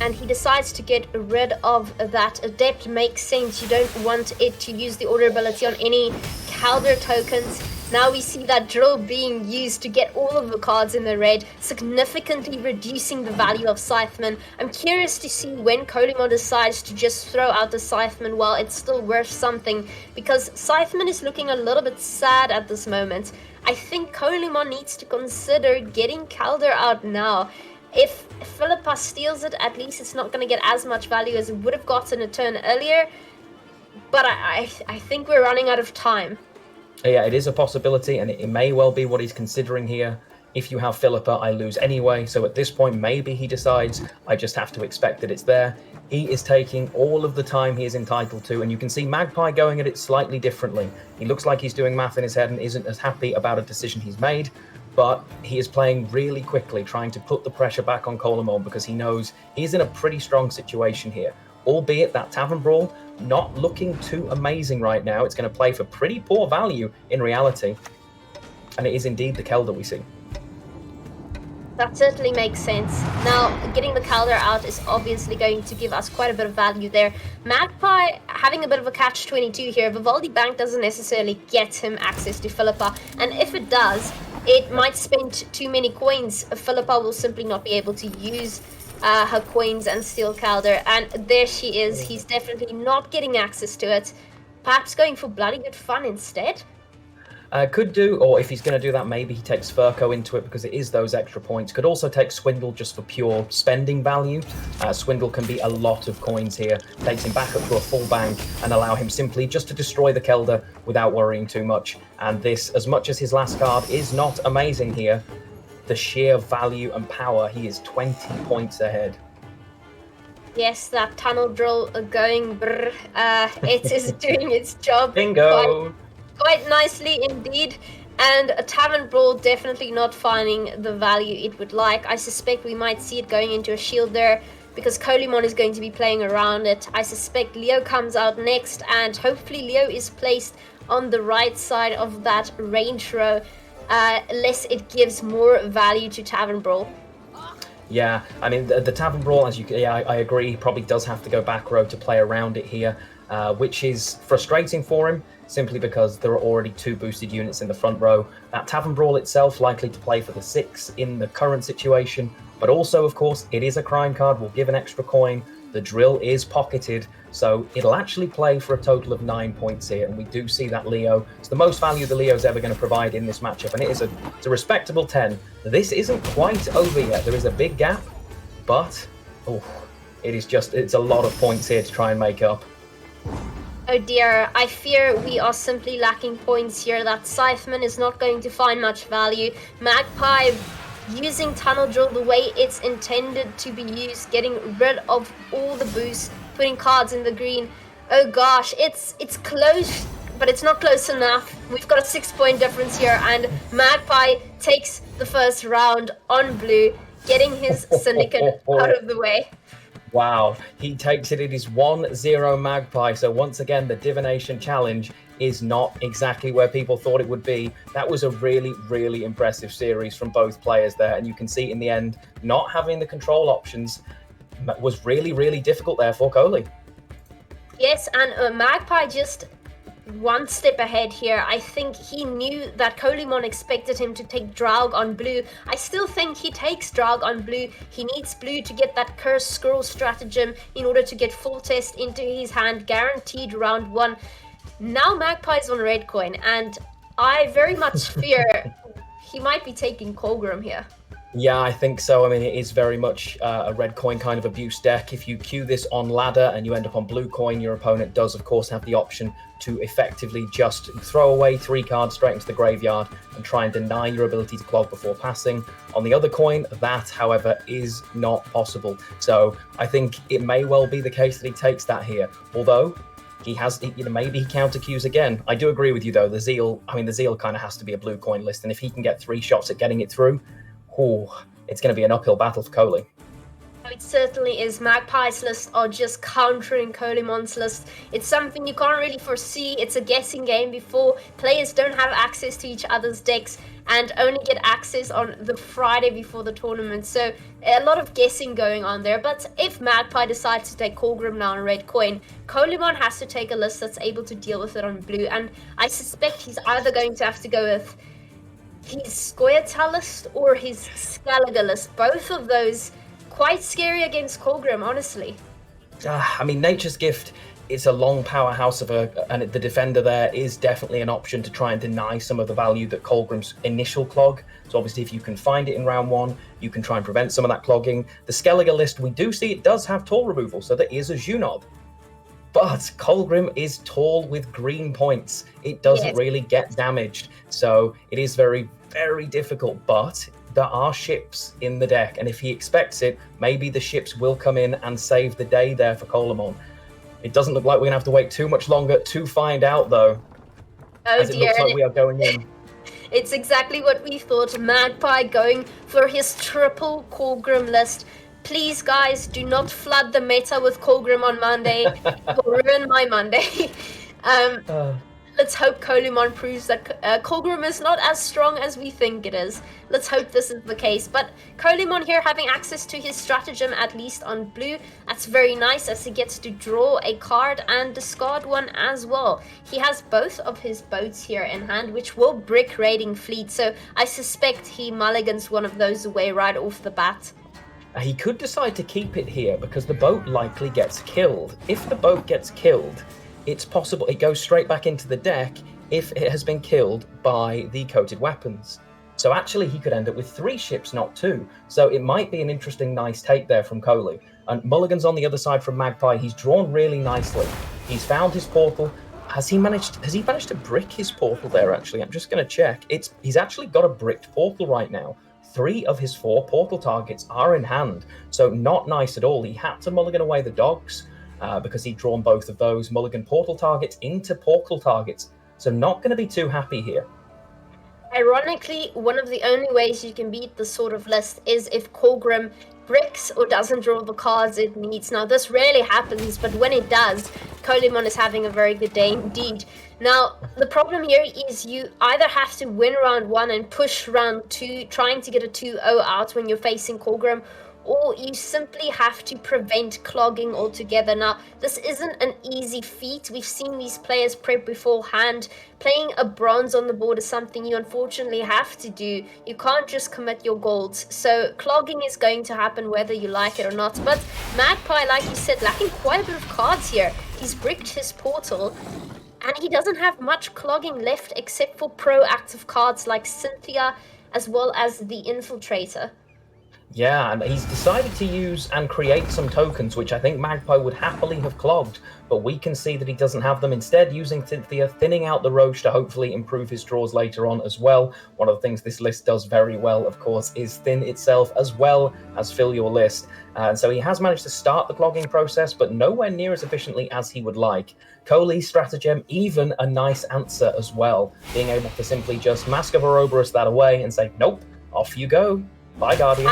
And he decides to get rid of that Adept. Makes sense. You don't want it to use the order ability on any Calder tokens. Now we see that drill being used to get all of the cards in the red, significantly reducing the value of Scytheman. I'm curious to see when Colimon decides to just throw out the Scytheman while it's still worth something, because Scytheman is looking a little bit sad at this moment. I think Colimon needs to consider getting Calder out now. If Philippa steals it, at least it's not going to get as much value as it would have gotten a turn earlier. But I think we're running out of time. Yeah, it is a possibility, and it may well be what he's considering here. If you have Philippa, I lose anyway. So at this point, maybe he decides I just have to expect that it's there. He is taking all of the time he is entitled to, and you can see Magpie going at it slightly differently. He looks like he's doing math in his head and isn't as happy about a decision he's made, but he is playing really quickly, trying to put the pressure back on Colemon because he knows he's in a pretty strong situation here. Albeit that Tavern Brawl not looking too amazing right now. It's going to play for pretty poor value in reality, and it is indeed the Kel that we see. That certainly makes sense. Now, getting the Calder out is obviously going to give us quite a bit of value there. Magpie having a bit of a catch-22 here. Vivaldi Bank doesn't necessarily get him access to Philippa, and if it does, it might spend too many coins. Philippa will simply not be able to use her coins and steal Calder, and there she is. He's definitely not getting access to it. Perhaps going for bloody good fun instead? Could do, or if he's going to do that, maybe he takes Furco into it because it is those extra points. Could also take Swindle just for pure spending value. Swindle can be a lot of coins here. Takes him back up to a full bank and allow him simply just to destroy the Kelder without worrying too much. And this, as much as his last card is not amazing here, the sheer value and power, he is 20 points ahead. Yes, that tunnel drill going brr, it is doing its job. Bingo! Quite nicely indeed, and a Tavern Brawl definitely not finding the value it would like. I suspect we might see it going into a shield there because Colemon is going to be playing around it. I suspect Leo comes out next, and hopefully Leo is placed on the right side of that range row, lest it gives more value to Tavern Brawl. Yeah, I mean, the Tavern Brawl, I agree, he probably does have to go back row to play around it here, which is frustrating for him, simply because there are already 2 boosted units in the front row. That Tavern Brawl itself likely to play for the 6 in the current situation, but also, of course, it is a crime card, will give an extra coin. The drill is pocketed, so it'll actually play for a total of 9 points here, and we do see that Leo. It's the most value the Leo's ever going to provide in this matchup, and it's a respectable 10. This isn't quite over yet. There is a big gap, but it's a lot of points here to try and make up. Oh dear, I fear we are simply lacking points here. That Scytheman is not going to find much value. Magpie using Tunnel Drill the way it's intended to be used, getting rid of all the boosts, putting cards in the green. Oh gosh, it's close, but it's not close enough. We've got a 6-point difference here, and Magpie takes the first round on blue, getting his Syndicate out of the way. Wow, he takes it. It is 1-0 Magpie. So once again, the Divination Challenge is not exactly where people thought it would be. That was a really, really impressive series from both players there. And you can see in the end, not having the control options was really, really difficult there for Coley. Yes, and Magpie just one step ahead here. I think he knew that Colemon expected him to take Draug on blue. I still think he takes Draug on blue. He needs blue to get that Cursed Scroll stratagem in order to get full test into his hand, guaranteed round 1. Now Magpie's on red coin, and I very much fear he might be taking Colgrim here. Yeah, I think so. I mean, it is very much a red coin kind of abuse deck. If you queue this on ladder and you end up on blue coin, your opponent does, of course, have the option to effectively just throw away 3 cards straight into the graveyard and try and deny your ability to clog before passing. On the other coin, that, however, is not possible. So I think it may well be the case that he takes that here. Although he has, maybe he counter queues again. I do agree with you, though. The Zeal kind of has to be a blue coin list. And if he can get 3 shots at getting it through, it's going to be an uphill battle for Coley. It certainly is. Magpie's lists are just countering Colemon's list. It's something you can't really foresee. It's a guessing game before. Players don't have access to each other's decks and only get access on the Friday before the tournament. So a lot of guessing going on there. But if Magpie decides to take Colgrim now on red coin, Colemon has to take a list that's able to deal with it on blue. And I suspect he's either going to have to go with his Scoia'tael list or his Skellige list. Both of those quite scary against Colgrim, honestly. I mean, Nature's Gift is a long powerhouse and the defender there is definitely an option to try and deny some of the value that Colgrim's initial clog. So obviously, if you can find it in round 1, you can try and prevent some of that clogging. The Skellige list, we do see it does have tall removal, so there is a Junod. But Colgrim is tall with green points. It doesn't really get damaged. So it is very, very difficult. But there are ships in the deck, and if he expects it, maybe the ships will come in and save the day there for Colemon. It doesn't look like we're going to have to wait too much longer to find out, though. Oh as it dear. looks like we are going in. It's exactly what we thought. Magpie going for his triple Colgrim list. Please, guys, do not flood the meta with Colgrim on Monday. It will ruin my Monday. Let's hope Colemon proves that Colgrim is not as strong as we think it is. Let's hope this is the case. But Colemon here having access to his stratagem, at least on blue. That's very nice, as he gets to draw a card and discard one as well. He has both of his boats here in hand, which will brick raiding fleet. So I suspect he mulligans one of those away right off the bat. He could decide to keep it here because the boat likely gets killed. If the boat gets killed, it's possible it goes straight back into the deck if it has been killed by the coated weapons. So actually he could end up with 3 ships, not 2. So it might be an interesting, nice take there from Coley. And Mulligan's on the other side from Magpie. He's drawn really nicely. He's found his portal. Has he managed to brick his portal there, actually? I'm just going to check. He's actually got a bricked portal right now. 3 of his 4 portal targets are in hand. So not nice at all. He had to mulligan away the dogs. Because he'd drawn both of those mulligan portal targets into portal targets. So not going to be too happy here. Ironically, one of the only ways you can beat this sort of list is if Colgrim bricks or doesn't draw the cards it needs. Now, this rarely happens, but when it does, Colemon is having a very good day indeed. Now, the problem here is you either have to win round 1 and push round 2, trying to get a 2-0 out when you're facing Colgrim, or you simply have to prevent clogging altogether. Now, this isn't an easy feat. We've seen these players prep beforehand. Playing a bronze on the board is something you unfortunately have to do. You can't just commit your golds. So clogging is going to happen whether you like it or not. But Magpie, like you said, lacking quite a bit of cards here. He's bricked his portal, and he doesn't have much clogging left except for proactive cards like Cynthia, as well as the Infiltrator. Yeah, and he's decided to use and create some tokens, which I think Magpie would happily have clogged, but we can see that he doesn't have them. Instead, using Cynthia, thinning out the Roach to hopefully improve his draws later on as well. One of the things this list does very well, of course, is thin itself as well as fill your list. And so he has managed to start the clogging process, but nowhere near as efficiently as he would like. Coley's stratagem, even a nice answer as well, being able to simply just Mask of Ouroboros that away and say, nope, off you go. Bye, Guardian.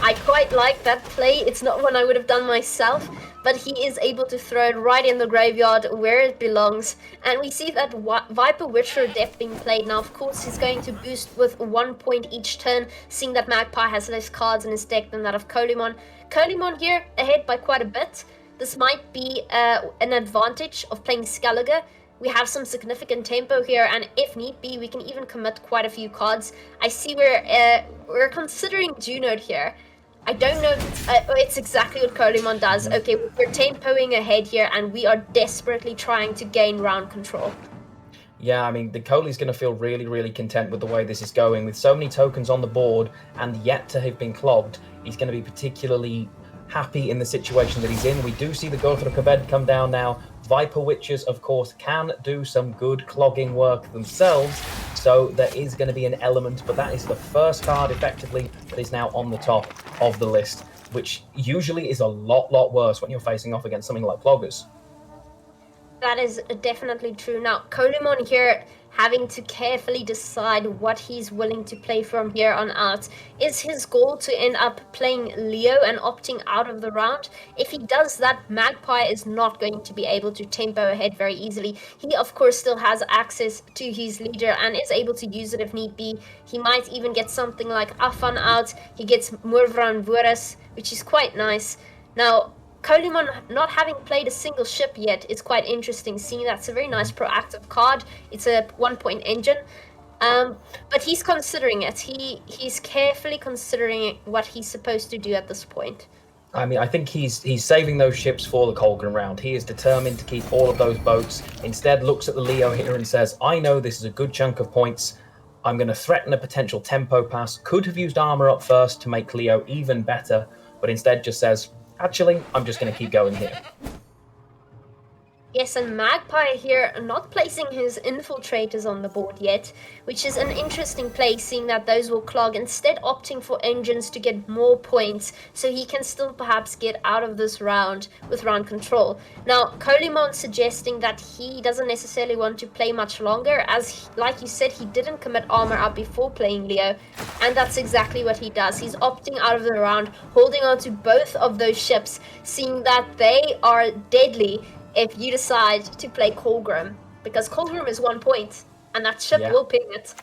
I quite like that play. It's not one I would have done myself, but he is able to throw it right in the graveyard where it belongs. And we see that Viper Witcher Depth being played. Now, of course, he's going to boost with 1 point each turn, seeing that Magpie has less cards in his deck than that of Colemon. Colemon here ahead by quite a bit. This might be an advantage of playing Skellige. We have some significant tempo here, and if need be, we can even commit quite a few cards. I see we're considering Junode here. I don't know if it's exactly what Colemon does. Okay, we're tempoing ahead here, and we are desperately trying to gain round control. Yeah, I mean, the Coley's going to feel really, really content with the way this is going. With so many tokens on the board and yet to have been clogged, he's going to be particularly happy in the situation that he's in. We do see the Gothra Kaved come down now. Viper Witches, of course, can do some good clogging work themselves, so there is going to be an element, but that is the first card, effectively, that is now on the top of the list, which usually is a lot worse when you're facing off against something like Cloggers. That is definitely true. Now, Colemon here having to carefully decide what he's willing to play from here on out. Is his goal to end up playing Leo and opting out of the round? If he does that, Magpie is not going to be able to tempo ahead very easily. He, of course, still has access to his leader and is able to use it if need be. He might even get something like Afan out. He gets Murvran Vuras, which is quite nice. Now, Colemon not having played a single ship yet is quite interesting, seeing that's a very nice proactive card. It's a 1 point engine, but he's considering it. He's carefully considering what he's supposed to do at this point. I mean, I think he's saving those ships for the Colgan round. He is determined to keep all of those boats. Instead, looks at the Leo here and says, I know this is a good chunk of points. I'm going to threaten a potential tempo pass. Could have used armor up first to make Leo even better, but instead just says, actually, I'm just going to keep going here. Yes, and Magpie here not placing his infiltrators on the board yet, which is an interesting play, seeing that those will clog, instead opting for engines to get more points, so he can still perhaps get out of this round with round control. Now, Colimon suggesting that he doesn't necessarily want to play much longer, as, like you said, he didn't commit armor up before playing Leo, and that's exactly what he does. He's opting out of the round, holding on to both of those ships, seeing that they are deadly if you decide to play Colgrim, because Colgrim is 1 point, and that ship will ping it.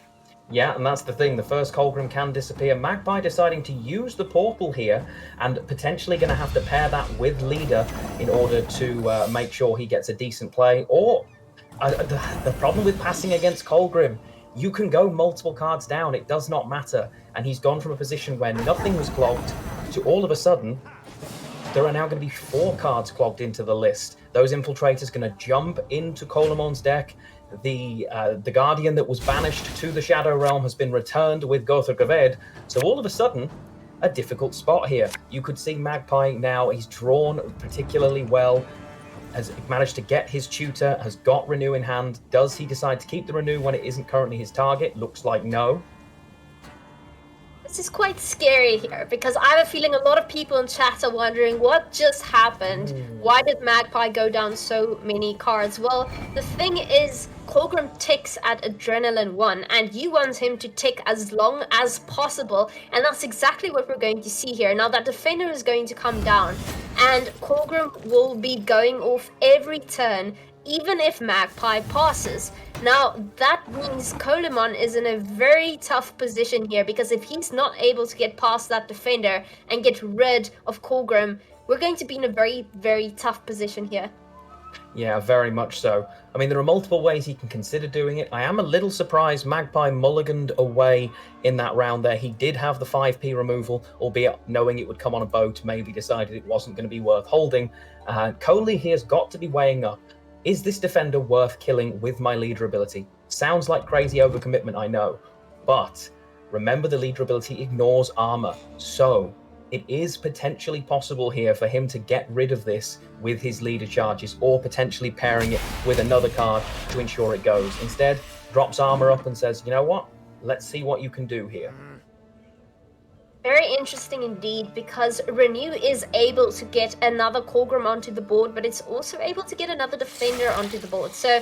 Yeah, and that's the thing. The first Colgrim can disappear. Magpie deciding to use the portal here, and potentially going to have to pair that with Leader in order to make sure he gets a decent play. Or the problem with passing against Colgrim, you can go multiple cards down. It does not matter. And he's gone from a position where nothing was clogged to all of a sudden, there are now going to be 4 cards clogged into the list. Those infiltrators going to jump into Colomon's deck. The Guardian that was banished to the Shadow Realm has been returned with Gotha Gaved. So all of a sudden, a difficult spot here. You could see Magpie now, he's drawn particularly well, has managed to get his tutor, has got Renew in hand. Does he decide to keep the Renew when it isn't currently his target? Looks like no. This is quite scary here, because I have a feeling a lot of people in chat are wondering what just happened. Why did Magpie go down so many cards? Well, the thing is, Colgrim ticks at Adrenaline 1, and you want him to tick as long as possible, and that's exactly what we're going to see here. Now, that Defender is going to come down, and Colgrim will be going off every turn, even if Magpie passes. Now, that means Colimon is in a very tough position here, because if he's not able to get past that Defender and get rid of Colgrim, we're going to be in a very, very tough position here. Yeah, very much so. I mean, there are multiple ways he can consider doing it. I am a little surprised Magpie mulliganed away in that round there. He did have the 5p removal, albeit knowing it would come on a boat, maybe decided it wasn't going to be worth holding. Coley here's got to be weighing up. Is this Defender worth killing with my Leader ability? Sounds like crazy overcommitment, I know. But remember, the Leader ability ignores armor. So it is potentially possible here for him to get rid of this with his Leader charges, or potentially pairing it with another card to ensure it goes. Instead, drops armor up and says, you know what? Let's see what you can do here. Very interesting indeed, because Renew is able to get another Colgrim onto the board, but it's also able to get another Defender onto the board. So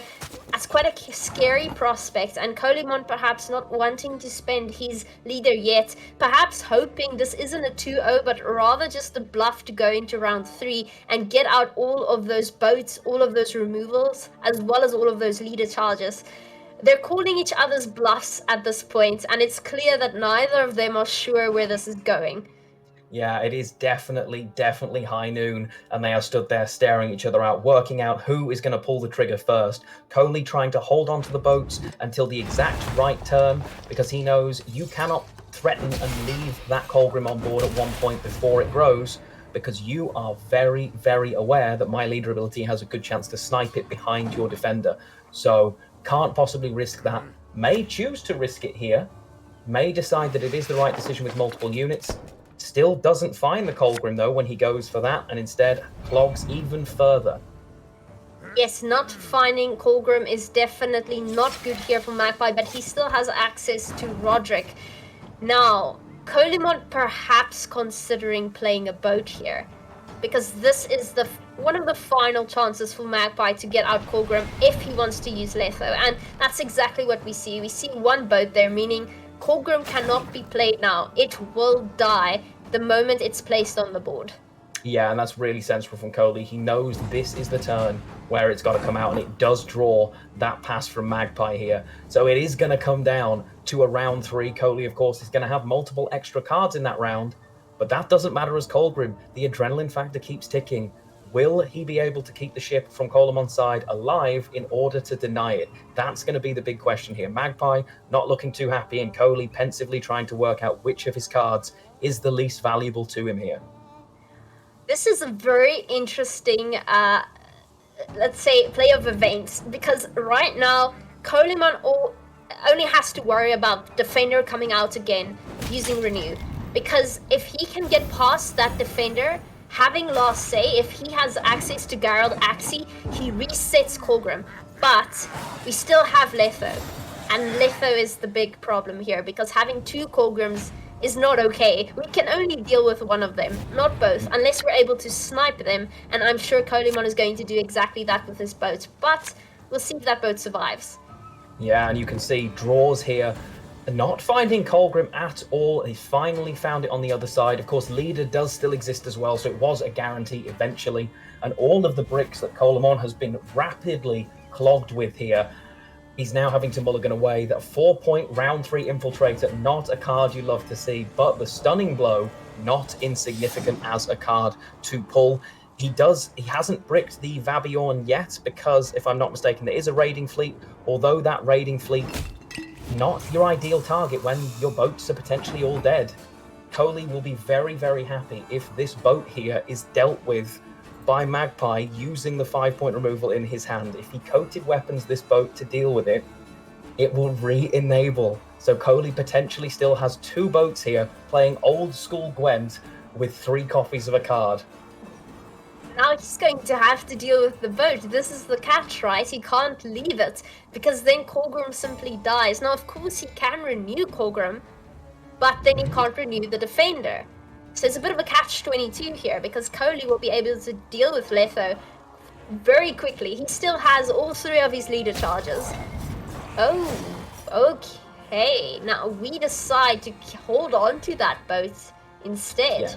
that's quite a scary prospect, and Colimon perhaps not wanting to spend his Leader yet, perhaps hoping this isn't a 2-0, but rather just a bluff to go into round 3 and get out all of those boats, all of those removals, as well as all of those Leader charges. They're calling each other's bluffs at this point, and it's clear that neither of them are sure where this is going. Yeah, it is definitely high noon, and they are stood there staring each other out, working out who is going to pull the trigger first. Coley trying to hold on to the boats until the exact right turn, because he knows you cannot threaten and leave that Colgrim on board at one point before it grows, because you are very, very aware that my Leader ability has a good chance to snipe it behind your Defender. So can't possibly risk that. May choose to risk it here. May decide that it is the right decision with multiple units. Still doesn't find the Colgrim though when he goes for that, and instead clogs even further. Yes, not finding Colgrim is definitely not good here for Magpie, but he still has access to Roderick. Now, Colimon perhaps considering playing a boat here, because this is one of the final chances for Magpie to get out Colgrim if he wants to use Letho, and that's exactly what we see. We see one boat there, meaning Colgrim cannot be played now. It will die the moment it's placed on the board. Yeah, and that's really sensible from Coley. He knows this is the turn where it's got to come out, and it does draw that pass from Magpie here. So it is going to come down to a round 3. Coley, of course, is going to have multiple extra cards in that round, but that doesn't matter as Colgrim. The adrenaline factor keeps ticking. Will he be able to keep the ship from Colomon's side alive in order to deny it? That's going to be the big question here. Magpie not looking too happy, and Coley pensively trying to work out which of his cards is the least valuable to him here. This is a very interesting, let's say, play of events, because right now, Colimon only has to worry about Defender coming out again using Renew. Because if he can get past that Defender, having last say, if he has access to Gerald Axie, he resets Colgrim. But we still have Letho. And Letho is the big problem here, because having 2 Colgrims is not okay. We can only deal with one of them, not both, unless we're able to snipe them, and I'm sure Colimon is going to do exactly that with his boat, but we'll see if that boat survives. Yeah, and you can see draws here, not finding Colgrim at all. He finally found it on the other side. Of course, leader does still exist as well, so it was a guarantee eventually, and all of the bricks that Colimon has been rapidly clogged with here, he's now having to mulligan away. That 4-point round 3 infiltrator, not a card you love to see, but the stunning blow, not insignificant as a card to pull. He hasn't bricked the Vabiorn yet, because if I'm not mistaken, there is a raiding fleet, although that raiding fleet, not your ideal target when your boats are potentially all dead. Coley will be very, very happy if this boat here is dealt with by Magpie using the 5-point removal in his hand. If he coated weapons this boat to deal with it, it will re-enable. So Coley potentially still has 2 boats here playing old school Gwent with 3 copies of a card. Now he's going to have to deal with the boat. This is the catch, right? He can't leave it, because then Colgrim simply dies. Now, of course, he can renew Colgrim, but then he can't renew the Defender. So it's a bit of a catch-22 here, because Coley will be able to deal with Letho very quickly. He still has all 3 of his leader charges. Oh, okay. Now we decide to hold on to that boat instead. Yeah.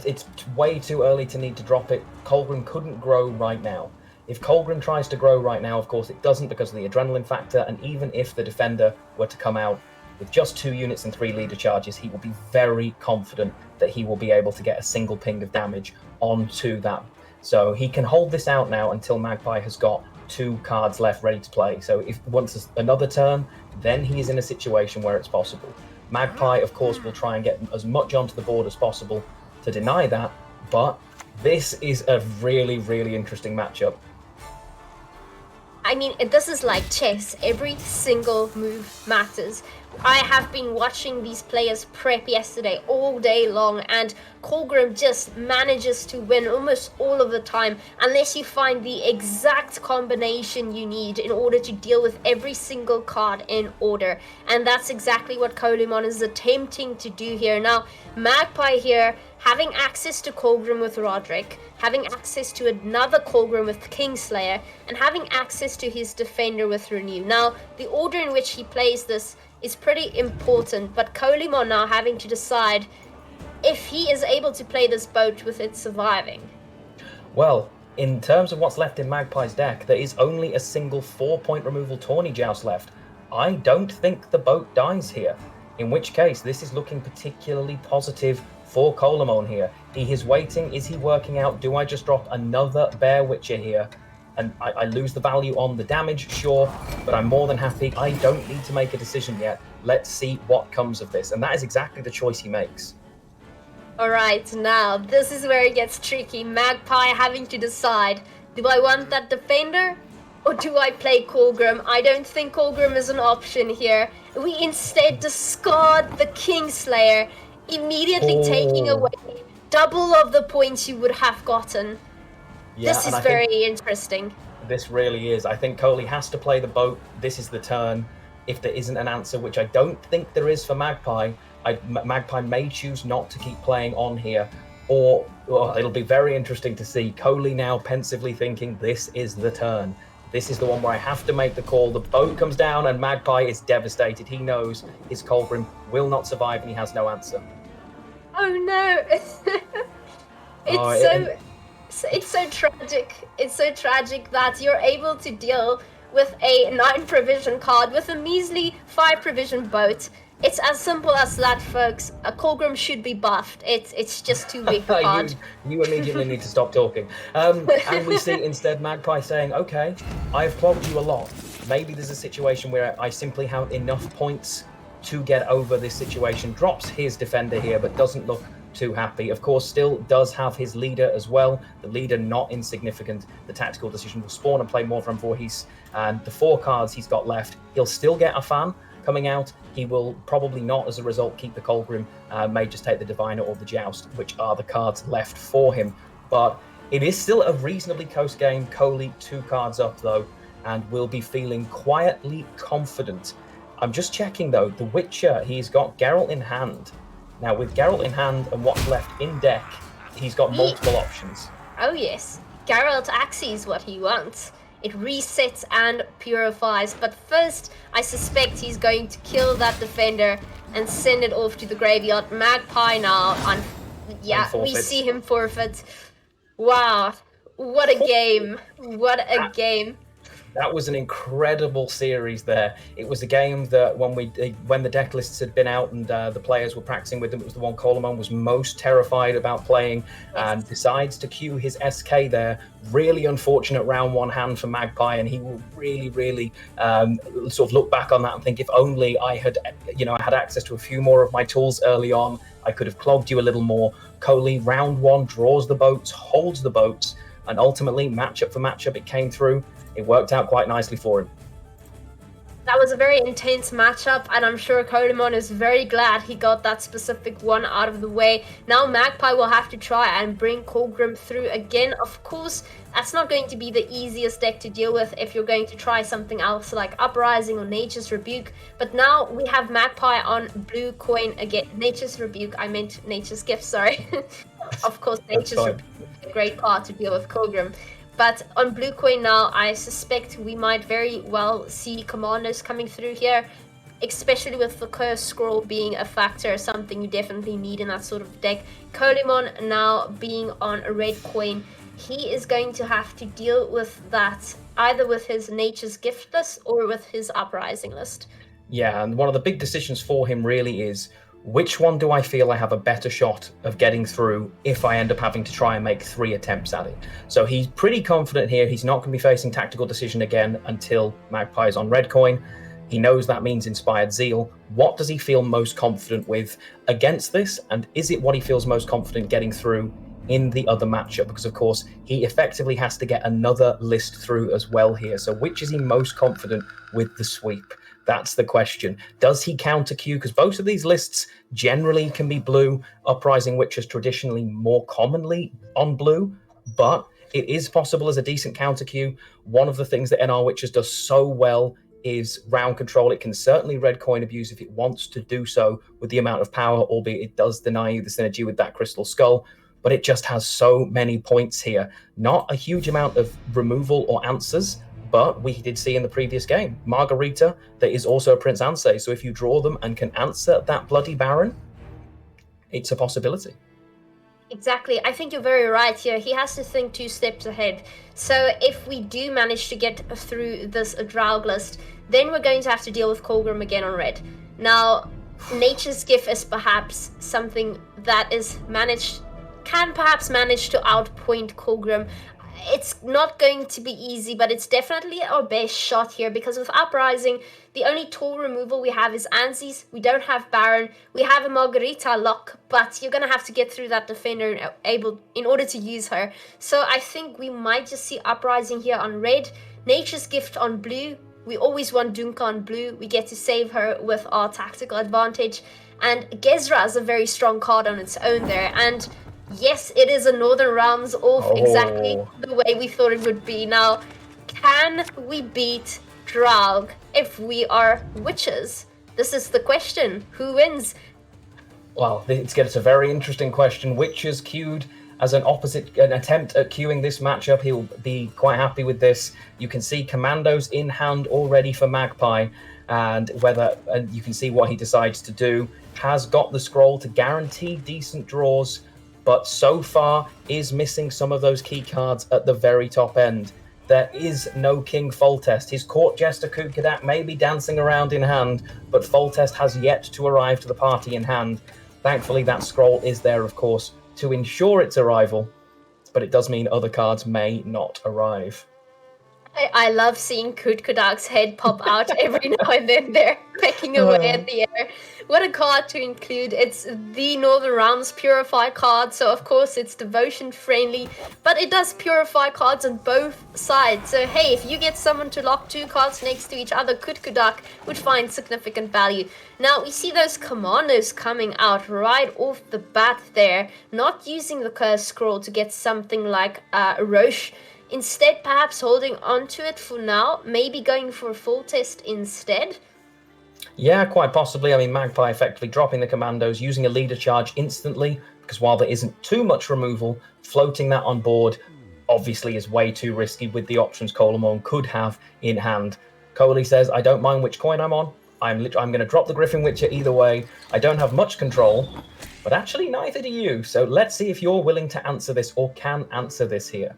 It's way too early to need to drop it. Colgrim couldn't grow right now. If Colgrim tries to grow right now, of course it doesn't because of the adrenaline factor, and even if the Defender were to come out with just 2 units and 3 leader charges, he will be very confident that he will be able to get a single ping of damage onto that. So he can hold this out now until Magpie has got 2 cards left ready to play. So if once another turn, then he is in a situation where it's possible. Magpie, of course, will try and get as much onto the board as possible to deny that, but this is a really, really interesting matchup. I mean, this is like chess. Every single move matters. I have been watching these players prep yesterday all day long, and Colgrim just manages to win almost all of the time, unless you find the exact combination you need in order to deal with every single card in order. And that's exactly what Colimon is attempting to do here. Now, Magpie here, having access to Colgrim with Roderick, having access to another Colgrim with Kingslayer, and having access to his Defender with Renew. Now, the order in which he plays this is pretty important, but Colimon now having to decide if he is able to play this boat with it surviving. Well, in terms of what's left in Magpie's deck, there is only a single 4-point removal Tawny Joust left. I don't think the boat dies here, in which case this is looking particularly positive for Colimon here. He is waiting. Is he working out, do I just drop another Bear Witcher here? And I lose the value on the damage, sure, but I'm more than happy. I don't need to make a decision yet. Let's see what comes of this. And that is exactly the choice he makes. Alright, now this is where it gets tricky. Magpie having to decide, do I want that Defender or do I play Colgrim? I don't think Colgrim is an option here. We instead discard the Kingslayer, immediately taking away double of the points you would have gotten. Yeah, this is very interesting. This really is. I think Coley has to play the boat. This is the turn. If there isn't an answer, which I don't think there is for Magpie, Magpie may choose not to keep playing on here. Or it'll be very interesting to see Coley now pensively thinking, this is the turn. This is the one where I have to make the call. The boat comes down and Magpie is devastated. He knows his Colgrim will not survive and he has no answer. Oh no! It's so tragic. It's so tragic that you're able to deal with a 9 provision card with a measly 5 provision boat. It's as simple as that, folks. A Colgrim should be buffed. It's just too weak a card. You immediately need to stop talking. And we see instead Magpie saying, okay, I've clogged you a lot. Maybe there's a situation where I simply have enough points to get over this situation. Drops his Defender here, but doesn't look too happy. Of course, still does have his leader as well. The leader not insignificant. The tactical decision will spawn and play more from Voorhees. And the 4 cards he's got left, he'll still get a fan. coming out. He will probably not, as a result, keep the Colgrim, may just take the Diviner or the Joust, which are the cards left for him. But it is still a reasonably close game. Coley 2 cards up, though, and will be feeling quietly confident. I'm just checking, though, the Witcher, he's got Geralt in hand. Now, with Geralt in hand and what's left in deck, he's got multiple options. Oh yes, Geralt axes what he wants. It resets and purifies, but first I suspect he's going to kill that defender and send it off to the graveyard. Magpie now on... Yeah, we see him forfeit. Wow, what a game. What a game. That was an incredible series there. It was a game that when the deck lists had been out and the players were practicing with them, it was the one Coleman was most terrified about playing and decides to queue his SK there. Really unfortunate round 1 hand for Magpie, and he will really sort of look back on that and think, if only I had, I had access to a few more of my tools early on, I could have clogged you a little more. Coley, round 1, draws the boats, holds the boats, and ultimately, matchup for matchup, it came through. It worked out quite nicely for him. That was a very intense matchup, and I'm sure Kodamon is very glad he got that specific one out of the way. Now Magpie will have to try and bring Colgrim through again. Of course, that's not going to be the easiest deck to deal with if you're going to try something else like Uprising or Nature's Rebuke. But now we have Magpie on blue coin again. Nature's Rebuke, I meant Nature's Gift, sorry. Of course, Nature's Rebuke is a great card to deal with Colgrim. But on blue coin now, I suspect we might very well see commanders coming through here, especially with the curse scroll being a factor, something you definitely need in that sort of deck. Kolimon now being on a red coin, he is going to have to deal with that either with his Nature's Gift list or with his Uprising list. Yeah, and one of the big decisions for him really is, which one do I feel I have a better shot of getting through if I end up having to try and make 3 attempts at it? So he's pretty confident here. He's not going to be facing Tactical Decision again until Magpie is on red coin. He knows that means Inspired Zeal. What does he feel most confident with against this? And is it what he feels most confident getting through in the other matchup? Because, of course, he effectively has to get another list through as well here. So which is he most confident with the sweep? That's the question. Does he counter queue? Because both of these lists generally can be blue. Uprising Witch is traditionally more commonly on blue, but it is possible as a decent counter queue. One of the things that NR Witches does so well is round control. It can certainly red coin abuse if it wants to do so with the amount of power, albeit it does deny you the synergy with that Crystal Skull. But it just has so many points here. Not a huge amount of removal or answers, but we did see in the previous game, Margarita, there is also a Prince Ansei. So if you draw them and can answer that Bloody Baron, it's a possibility. Exactly. I think you're very right here. He has to think 2 steps ahead. So if we do manage to get through this Draug list, then we're going to have to deal with Colgrim again on red. Now, Nature's Gift is perhaps something that can perhaps manage to outpoint Colgrim. It's not going to be easy, but it's definitely our best shot here, because with Uprising, the only tool removal we have is Anzi's. We don't have Baron. We have a Margarita lock, but you're going to have to get through that defender in order to use her. So I think we might just see Uprising here on red, Nature's Gift on blue. We always want Dunka on blue. We get to save her with our tactical advantage. And Gezra is a very strong card on its own there. And yes, it is a Northern Realms off exactly the way we thought it would be. Now, can we beat Draug if we are witches? This is the question. Who wins? Well, it's a very interesting question. Witches queued as an attempt at queuing this matchup. He'll be quite happy with this. You can see Commandos in hand already for Magpie, and you can see what he decides to do. Has got the scroll to guarantee decent draws, but so far is missing some of those key cards at the very top end. There is no King Foltest. His Court Jester Kukadak may be dancing around in hand, but Foltest has yet to arrive to the party in hand. Thankfully, that scroll is there, of course, to ensure its arrival, but it does mean other cards may not arrive. I love seeing Kutkudak's head pop out every now and then. They're pecking away at the air. What a card to include. It's the Northern Realms Purify card, so of course it's devotion friendly, but it does purify cards on both sides. So hey, if you get someone to lock 2 cards next to each other, Kutkudak would find significant value. Now we see those commandos coming out right off the bat there, not using the curse scroll to get something like Roche. Instead, perhaps holding on to it for now, maybe going for a full test instead. Yeah, quite possibly. I mean, Magpie effectively dropping the commandos, using a leader charge instantly, because while there isn't too much removal, floating that on board obviously is way too risky with the options Colemon could have in hand. Coley says, I don't mind which coin I'm on. I'm going to drop the Griffin Witcher either way. I don't have much control, but actually neither do you. So let's see if you're willing to answer this or can answer this here.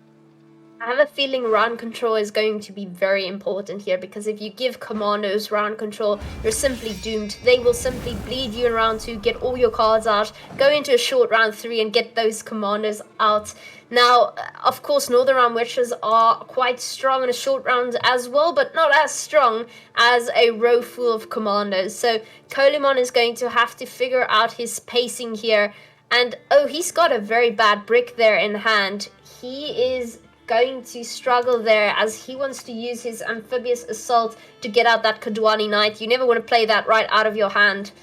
I have a feeling round control is going to be very important here, because if you give commandos round control, you're simply doomed. They will simply bleed you in round 2, get all your cards out, go into a short round 3 and get those commandos out. Now, of course, Northern Realm Witches are quite strong in a short round as well, but not as strong as a row full of commandos. So Colemon is going to have to figure out his pacing here. And, oh, he's got a very bad brick there in hand. He is going to struggle there, as he wants to use his Amphibious Assault to get out that Kadwani Knight. You never want to play that right out of your hand.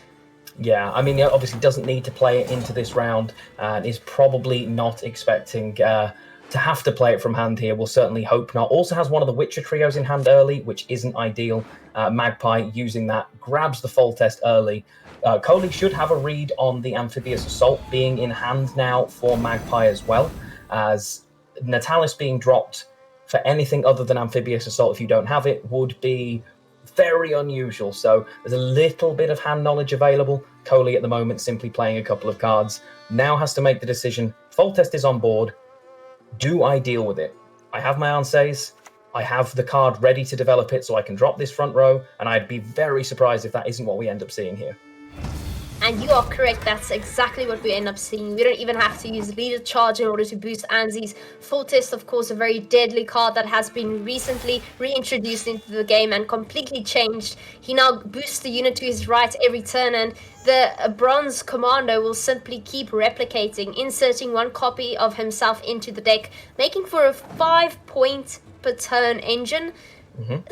Yeah, I mean, he obviously doesn't need to play it into this round, and is probably not expecting to have to play it from hand here. We'll certainly hope not. Also has one of the Witcher trios in hand early, which isn't ideal. Magpie using that, grabs the full test early. Coley should have a read on the Amphibious Assault being in hand now for Magpie as well, as Natalis being dropped for anything other than Amphibious Assault, if you don't have it, would be very unusual. So there's a little bit of hand knowledge available. Coley at the moment simply playing a couple of cards. Now has to make the decision. Full test is on board. Do I deal with it? I have my answers. I have the card ready to develop it so I can drop this front row, and I'd be very surprised if that isn't what we end up seeing here. And you are correct, that's exactly what we end up seeing. We don't even have to use Leader Charge in order to boost Anzi's. Full Test, of course, a very deadly card that has been recently reintroduced into the game and completely changed. He now boosts the unit to his right every turn, and the Bronze Commando will simply keep replicating, inserting 1 copy of himself into the deck, making for a 5-point per turn engine.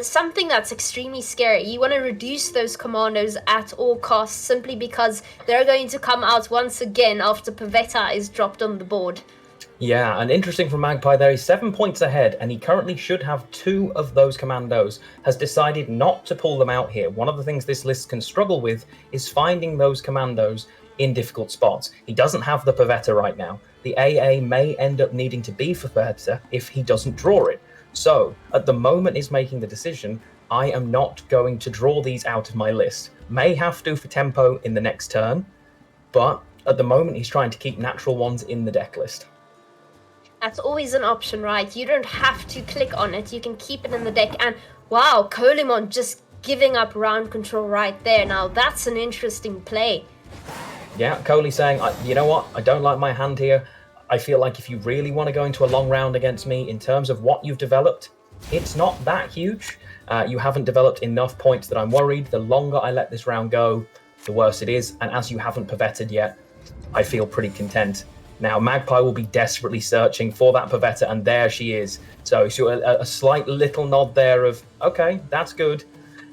Something that's extremely scary. You want to reduce those commandos at all costs, simply because they're going to come out once again after Pavetta is dropped on the board. Yeah, and interesting from Magpie there, he's 7 points ahead, and he currently should have 2 of those commandos, has decided not to pull them out here. One of the things this list can struggle with is finding those commandos in difficult spots. He doesn't have the Pavetta right now. The AA may end up needing to be for Pavetta if he doesn't draw it. So, at the moment he's making the decision, I am not going to draw these out of my list. May have to for tempo in the next turn, but at the moment he's trying to keep natural ones in the deck list. That's always an option, right? You don't have to click on it, you can keep it in the deck. And wow, Colemon just giving up round control right there. Now that's an interesting play. Yeah, Coley saying, you know what, I don't like my hand here. I feel like if you really want to go into a long round against me, in terms of what you've developed, it's not that huge. You haven't developed enough points that I'm worried. The longer I let this round go, the worse it is. And as you haven't Pavetted yet, I feel pretty content. Now, Magpie will be desperately searching for that Pavetta, and there she is. So a slight little nod there of, okay, that's good.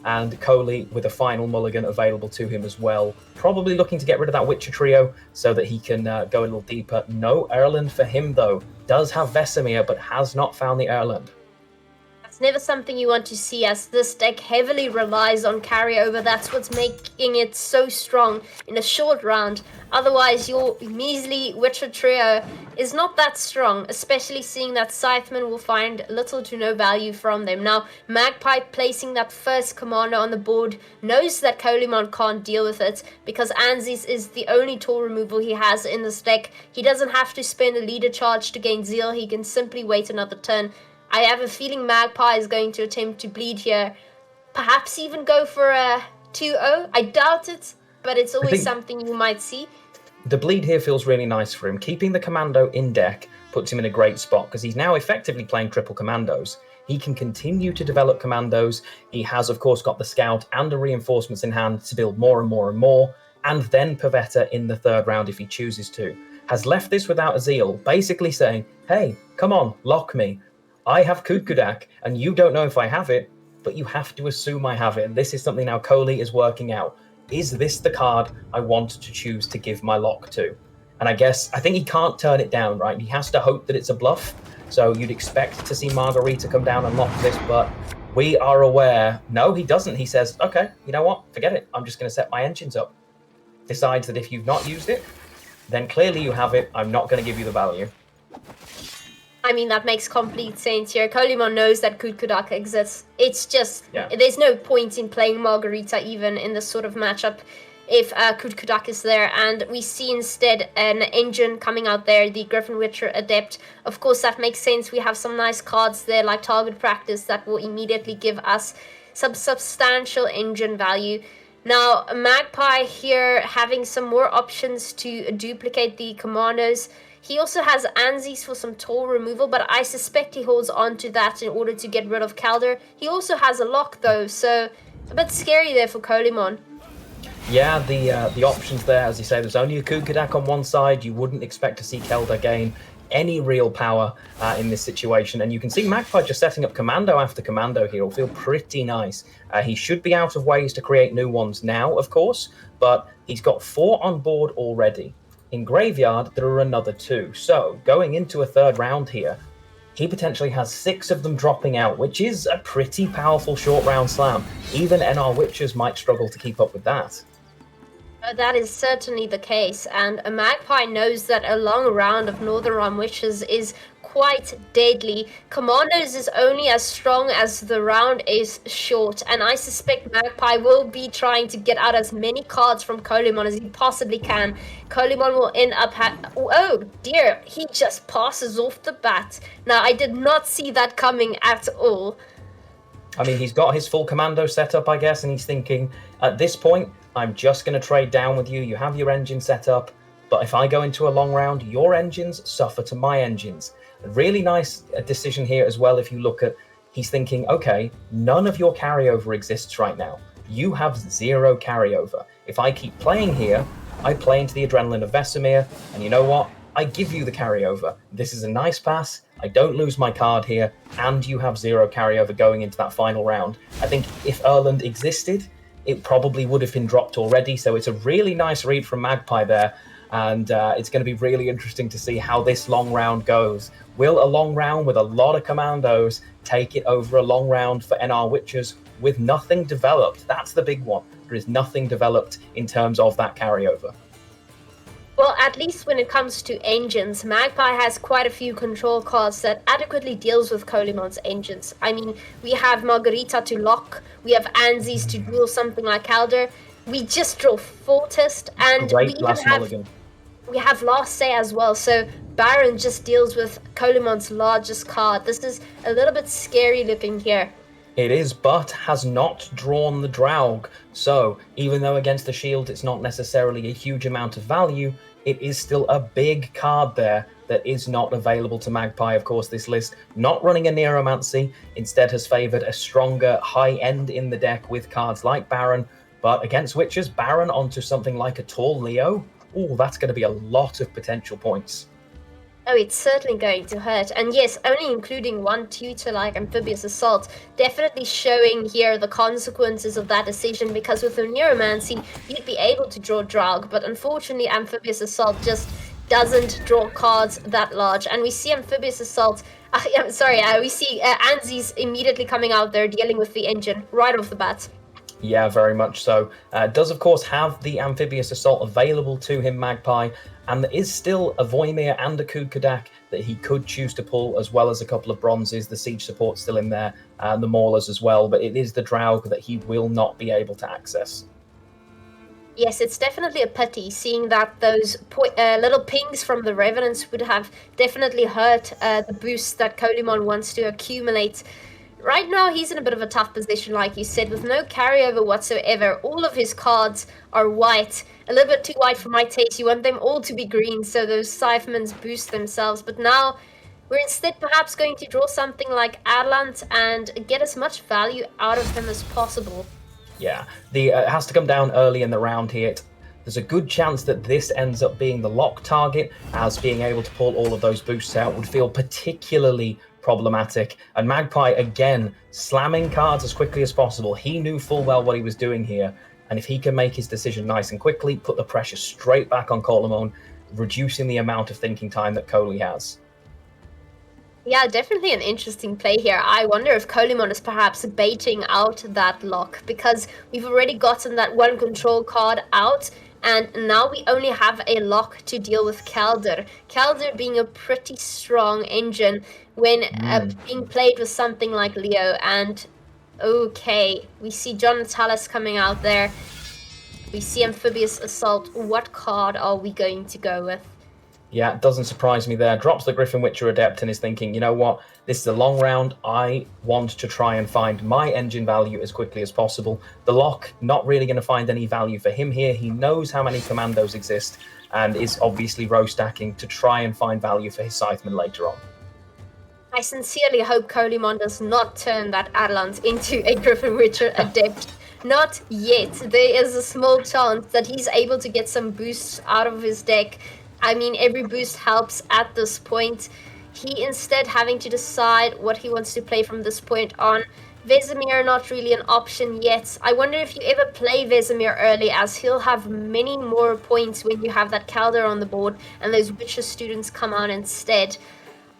And Coley with a final mulligan available to him as well. Probably looking to get rid of that Witcher trio so that he can go a little deeper. No Erland for him, though. Does have Vesemir, but has not found the Erland. It's never something you want to see, as this deck heavily relies on carryover. That's what's making it so strong in a short round. Otherwise, your measly Witcher trio is not that strong, especially seeing that Scytheman will find little to no value from them. Now, Magpie placing that first commander on the board knows that Colemon can't deal with it, because Anzi's is the only tool removal he has in this deck. He doesn't have to spend a leader charge to gain Zeal, he can simply wait another turn. I have a feeling Magpie is going to attempt to bleed here. Perhaps even go for a 2-0. I doubt it, but it's always something you might see. The bleed here feels really nice for him. Keeping the commando in deck puts him in a great spot, because he's now effectively playing triple commandos. he can continue to develop commandos. He has, of course, got the scout and the reinforcements in hand to build more and more and more, and then Pavetta in the third round if he chooses to. Has left this without a zeal, basically saying, hey, come on, lock me. I have Kudkudak, and you don't know if I have it, but you have to assume I have it. And this is something now Coley is working out. Is this the card I want to choose to give my lock to? And I think he can't turn it down, right? He has to hope that it's a bluff. So you'd expect to see Margarita come down and lock this, but we are aware. No, he doesn't. He says, okay, you know what? Forget it. I'm just going to set my engines up. Decides that if you've not used it, then clearly you have it. I'm not going to give you the value. I mean, that makes complete sense here. Colimon knows that Kudkudak exists. It's just, there's no point in playing Margarita even in this sort of matchup if Kudkudak is there. And we see instead an engine coming out there, the Griffin Witcher Adept. Of course, that makes sense. We have some nice cards there like Target Practice that will immediately give us some substantial engine value. Now, Magpie here having some more options to duplicate the commandos. He also has Anzis for some toll removal, but I suspect he holds on to that in order to get rid of Calder. He also has a lock though, so a bit scary there for Colimon. Yeah, the options there, as you say, there's only a Kudkudak on one side. You wouldn't expect to see Calder gain any real power in this situation. And you can see Magpie just setting up commando after commando here. It'll feel pretty nice. He should be out of ways to create new ones now, of course, but he's got 4 on board already. In Graveyard, there are another 2. So going into a third round here, he potentially has 6 of them dropping out, which is a pretty powerful short round slam. Even NR Witchers might struggle to keep up with that. That is certainly the case, and a Magpie knows that a long round of Northern Realm Witches is quite deadly. Commandos is only as strong as the round is short, and I suspect Magpie will be trying to get out as many cards from Colimon as he possibly can. Colimon will end up oh dear, he just passes off the bat. Now, I did not see that coming at all. I mean, he's got his full commando set up, I guess, and he's thinking, at this point, I'm just going to trade down with you. You have your engine set up, but if I go into a long round, your engines suffer to my engines. A really nice decision here as well. If you look at, he's thinking, okay, none of your carryover exists right now. You have 0 carryover. If I keep playing here, I play into the Adrenaline of Vesemir, and you know what? I give you the carryover. This is a nice pass. I don't lose my card here, and you have 0 carryover going into that final round. I think if Erland existed, it probably would have been dropped already. So it's a really nice read from Magpie there. And it's going to be really interesting to see how this long round goes. Will a long round with a lot of commandos take it over a long round for NR Witchers with nothing developed? That's the big one. There is nothing developed in terms of that carryover. Well, at least when it comes to engines, Magpie has quite a few control cards that adequately deals with Colimon's engines. I mean, we have Margarita to lock, we have Anzis to duel something like Calder, we just draw Fortist, and we have Last Say as well, so Baron just deals with Colimon's largest card. This is a little bit scary looking here. It is, but has not drawn the Draug. So, even though against the shield it's not necessarily a huge amount of value, it is still a big card there that is not available to Magpie. Of course, this list not running a Neuromancy, instead has favoured a stronger high end in the deck with cards like Baron, but against Witchers, Baron onto something like a Tall Leo, ooh, that's going to be a lot of potential points. Oh, it's certainly going to hurt. And yes, only including one tutor like Amphibious Assault, definitely showing here the consequences of that decision, because with a Neuromancy, you'd be able to draw Draug, but unfortunately Amphibious Assault just doesn't draw cards that large. And we see Amphibious Assault, we see Anzi's immediately coming out there dealing with the engine right off the bat. Yeah, very much so. Does, of course, have the Amphibious Assault available to him, Magpie, and there is still a Voimir and a Kudkudak that he could choose to pull, as well as a couple of bronzes, the siege support still in there, and the Maulers as well, but it is the Draug that he will not be able to access. Yes, it's definitely a pity, seeing that those little pings from the Revenants would have definitely hurt the boost that Colimon wants to accumulate. Right now, he's in a bit of a tough position, like you said, with no carryover whatsoever. All of his cards are white, a little bit too white for my taste. You want them all to be green, so those Cyphermans boost themselves. But now, We're instead perhaps going to draw something like Adlant and get as much value out of him as possible. Yeah, it has to come down early in the round here. There's a good chance that this ends up being the lock target, as being able to pull all of those boosts out would feel particularly problematic. And Magpie, again, slamming cards as quickly as possible. He knew full well what he was doing here, and if he can make his decision nice and quickly, put the pressure straight back on Colemon, reducing the amount of thinking time that Coley has. Yeah, definitely an interesting play here. I wonder if Colemon is perhaps baiting out that lock, because we've already gotten that one control card out, and now we only have a lock to deal with Kelder. Kelder being a pretty strong engine when being played with something like Leo. And okay, we see John Natalis coming out there. We see Amphibious Assault. What card are we going to go with? Yeah, it doesn't surprise me there. Drops the Griffin Witcher Adept and is thinking, you know what, this is a long round. I want to try and find my engine value as quickly as possible. The lock, not really going to find any value for him here. He knows how many commandos exist and is obviously row stacking to try and find value for his Scytheman later on. I sincerely hope Colemon does not turn that Adlant into a Griffin Witcher Adept. Not yet. There is a small chance that he's able to get some boosts out of his deck. I mean, every boost helps at this point. He instead having to decide what he wants to play from this point on. Vesemir not really an option yet. I wonder if you ever play Vesemir early, as he'll have many more points when you have that Calder on the board and those Witcher students come out instead.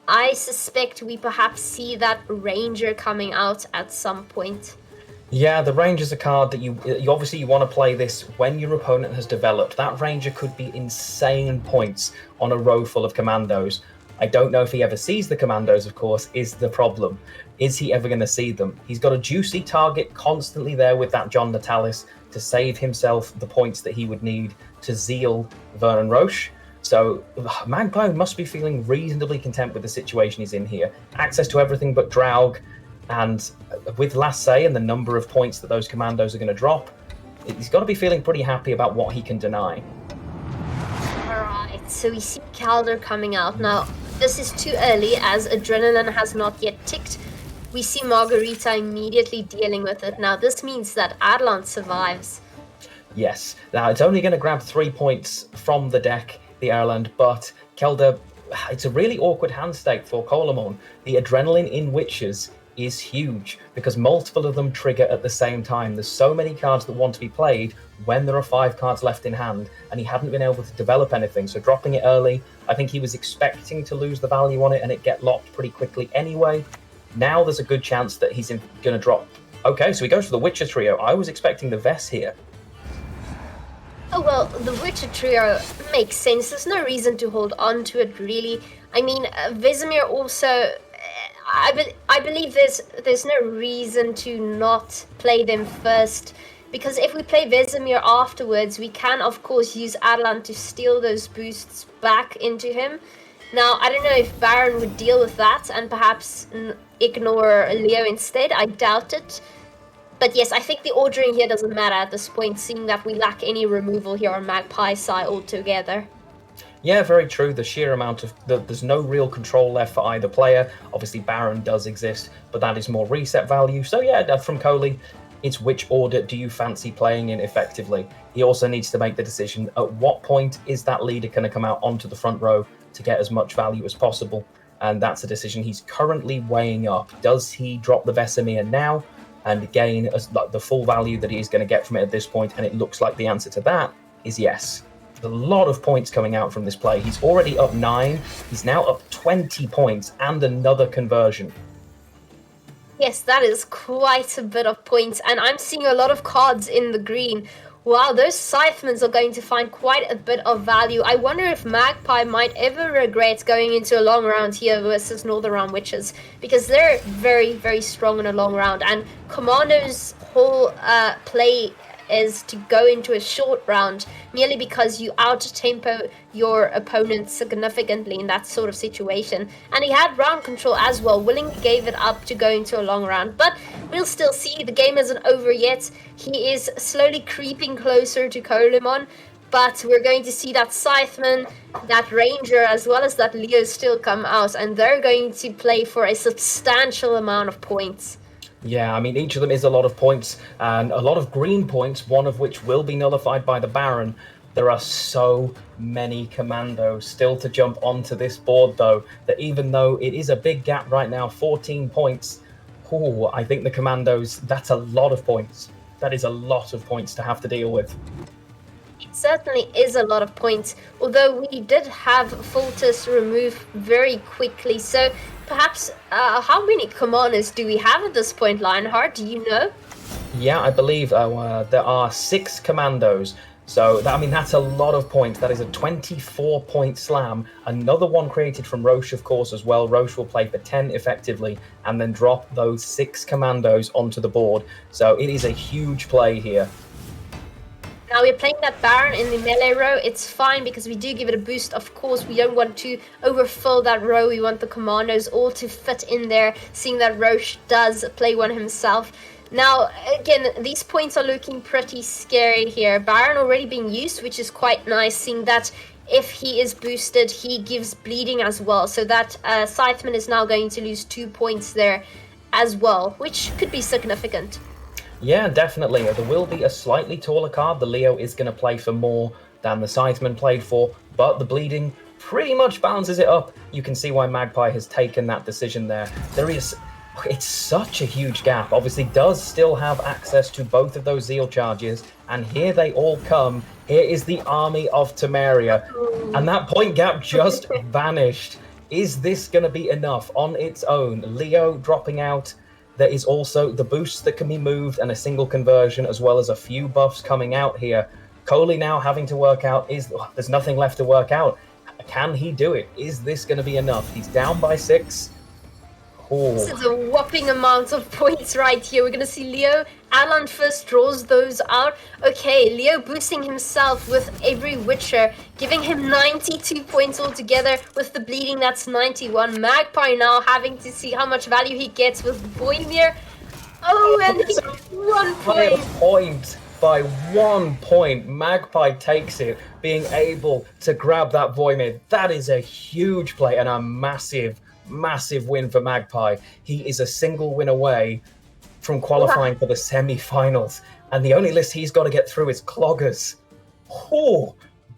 I suspect we perhaps see that Ranger coming out at some point. Yeah, the Ranger's a card that you obviously want to play this when your opponent has developed. That Ranger could be insane points on a row full of commandos. I don't know if he ever sees the commandos, of course, is the problem. Is he ever going to see them? He's got a juicy target constantly there with that John Natalis to save himself the points that he would need to zeal Vernon Roche. So Magpie must be feeling reasonably content with the situation he's in here. Access to everything but Draug, and with Last Say and the number of points that those commandos are going to drop, he's got to be feeling pretty happy about what he can deny. Alright, so we see Calder coming out. Now, this is too early as Adrenaline has not yet ticked. We see Margarita immediately dealing with it. Now, this means that Adlant survives. Yes. Now, it's only going to grab 3 points from the deck, the Ireland, but Kelder, it's a really awkward hand stake for Colemon. The Adrenaline in Witches is huge because multiple of them trigger at the same time. There's so many cards that want to be played when there are 5 cards left in hand, and he hadn't been able to develop anything. So dropping it early, I think he was expecting to lose the value on it and it get locked pretty quickly anyway. Now there's a good chance that he's going to drop. Okay, so he goes for the Witcher trio. I was expecting the Vess here. Oh, well, the Witcher trio makes sense. There's no reason to hold on to it, really. I mean, Vesemir also... I believe there's no reason to not play them first, because if we play Vesemir afterwards, we can of course use Adlant to steal those boosts back into him. Now, I don't know if Baron would deal with that and perhaps ignore Leo instead. I doubt it. But yes, I think the ordering here doesn't matter at this point, seeing that we lack any removal here on Magpie's side altogether. Yeah, very true. The sheer amount of... there's no real control left for either player. Obviously, Baron does exist, but that is more reset value. So yeah, from Coley, it's which order do you fancy playing in effectively. He also needs to make the decision, at what point is that leader going to come out onto the front row to get as much value as possible? And that's a decision he's currently weighing up. Does he drop the Vesemir now and gain the full value that he's going to get from it at this point? And it looks like the answer to that is yes. A lot of points coming out from this play. He's already up 9. He's now up 20 points and another conversion. Yes, that is quite a bit of points, and I'm seeing a lot of cards in the green. Wow, those Scythemans are going to find quite a bit of value. I wonder if Magpie might ever regret going into a long round here versus Northern Round Witches, because they're very, very strong in a long round, and Commando's whole play is to go into a short round merely because you out-tempo your opponent significantly in that sort of situation. And he had round control as well, willingly gave it up to go into a long round. But we'll still see, the game isn't over yet. He is slowly creeping closer to Colemon, but we're going to see that Scytheman, that Ranger, as well as that Leo still come out, and they're going to play for a substantial amount of points. Yeah, I mean, each of them is a lot of points, and a lot of green points, one of which will be nullified by the Baron. There are so many commandos still to jump onto this board, though, that even though it is a big gap right now, 14 points, I think the commandos, that's a lot of points. That is a lot of points to have to deal with. It certainly is a lot of points, although we did have Fultus remove very quickly. So perhaps, how many commanders do we have at this point, Lionheart? Do you know? Yeah, I believe there are 6 commandos. So, that's a lot of points. That is a 24-point slam. Another one created from Roche, of course, as well. Roche will play for 10 effectively and then drop those 6 commandos onto the board. So it is a huge play here. Now we're playing that Baron in the melee row. It's fine because we do give it a boost. Of course, we don't want to overfill that row. We want the commandos all to fit in there, seeing that Roche does play one himself. Now, again, these points are looking pretty scary here. Baron already being used, which is quite nice, seeing that if he is boosted, he gives bleeding as well. So that Scytheman is now going to lose 2 points there as well, which could be significant. Yeah, definitely. There will be a slightly taller card. The Leo is going to play for more than the Scytheman played for, but the bleeding pretty much balances it up. You can see why Magpie has taken that decision there. It's such a huge gap. Obviously does still have access to both of those Zeal charges, and here they all come. Here is the army of Temeria, and that point gap just vanished. Is this going to be enough on its own? Leo dropping out. There is also the boosts that can be moved and a single conversion, as well as a few buffs coming out here. Coley now having to work out, there's nothing left to work out. Can he do it? Is this going to be enough? He's down by 6. This is a whopping amount of points right here. We're going to see Leo. Alan first draws those out. Okay, Leo boosting himself with every Witcher, giving him 92 points altogether. With the bleeding, that's 91. Magpie now having to see how much value he gets with Boimir. Oh, and he 1 point. By 1 point, Magpie takes it, being able to grab that Voimir. That is a huge play and a massive win for Magpie. He is a single win away from qualifying for the semi-finals, and the only list he's got to get through is Cloggers.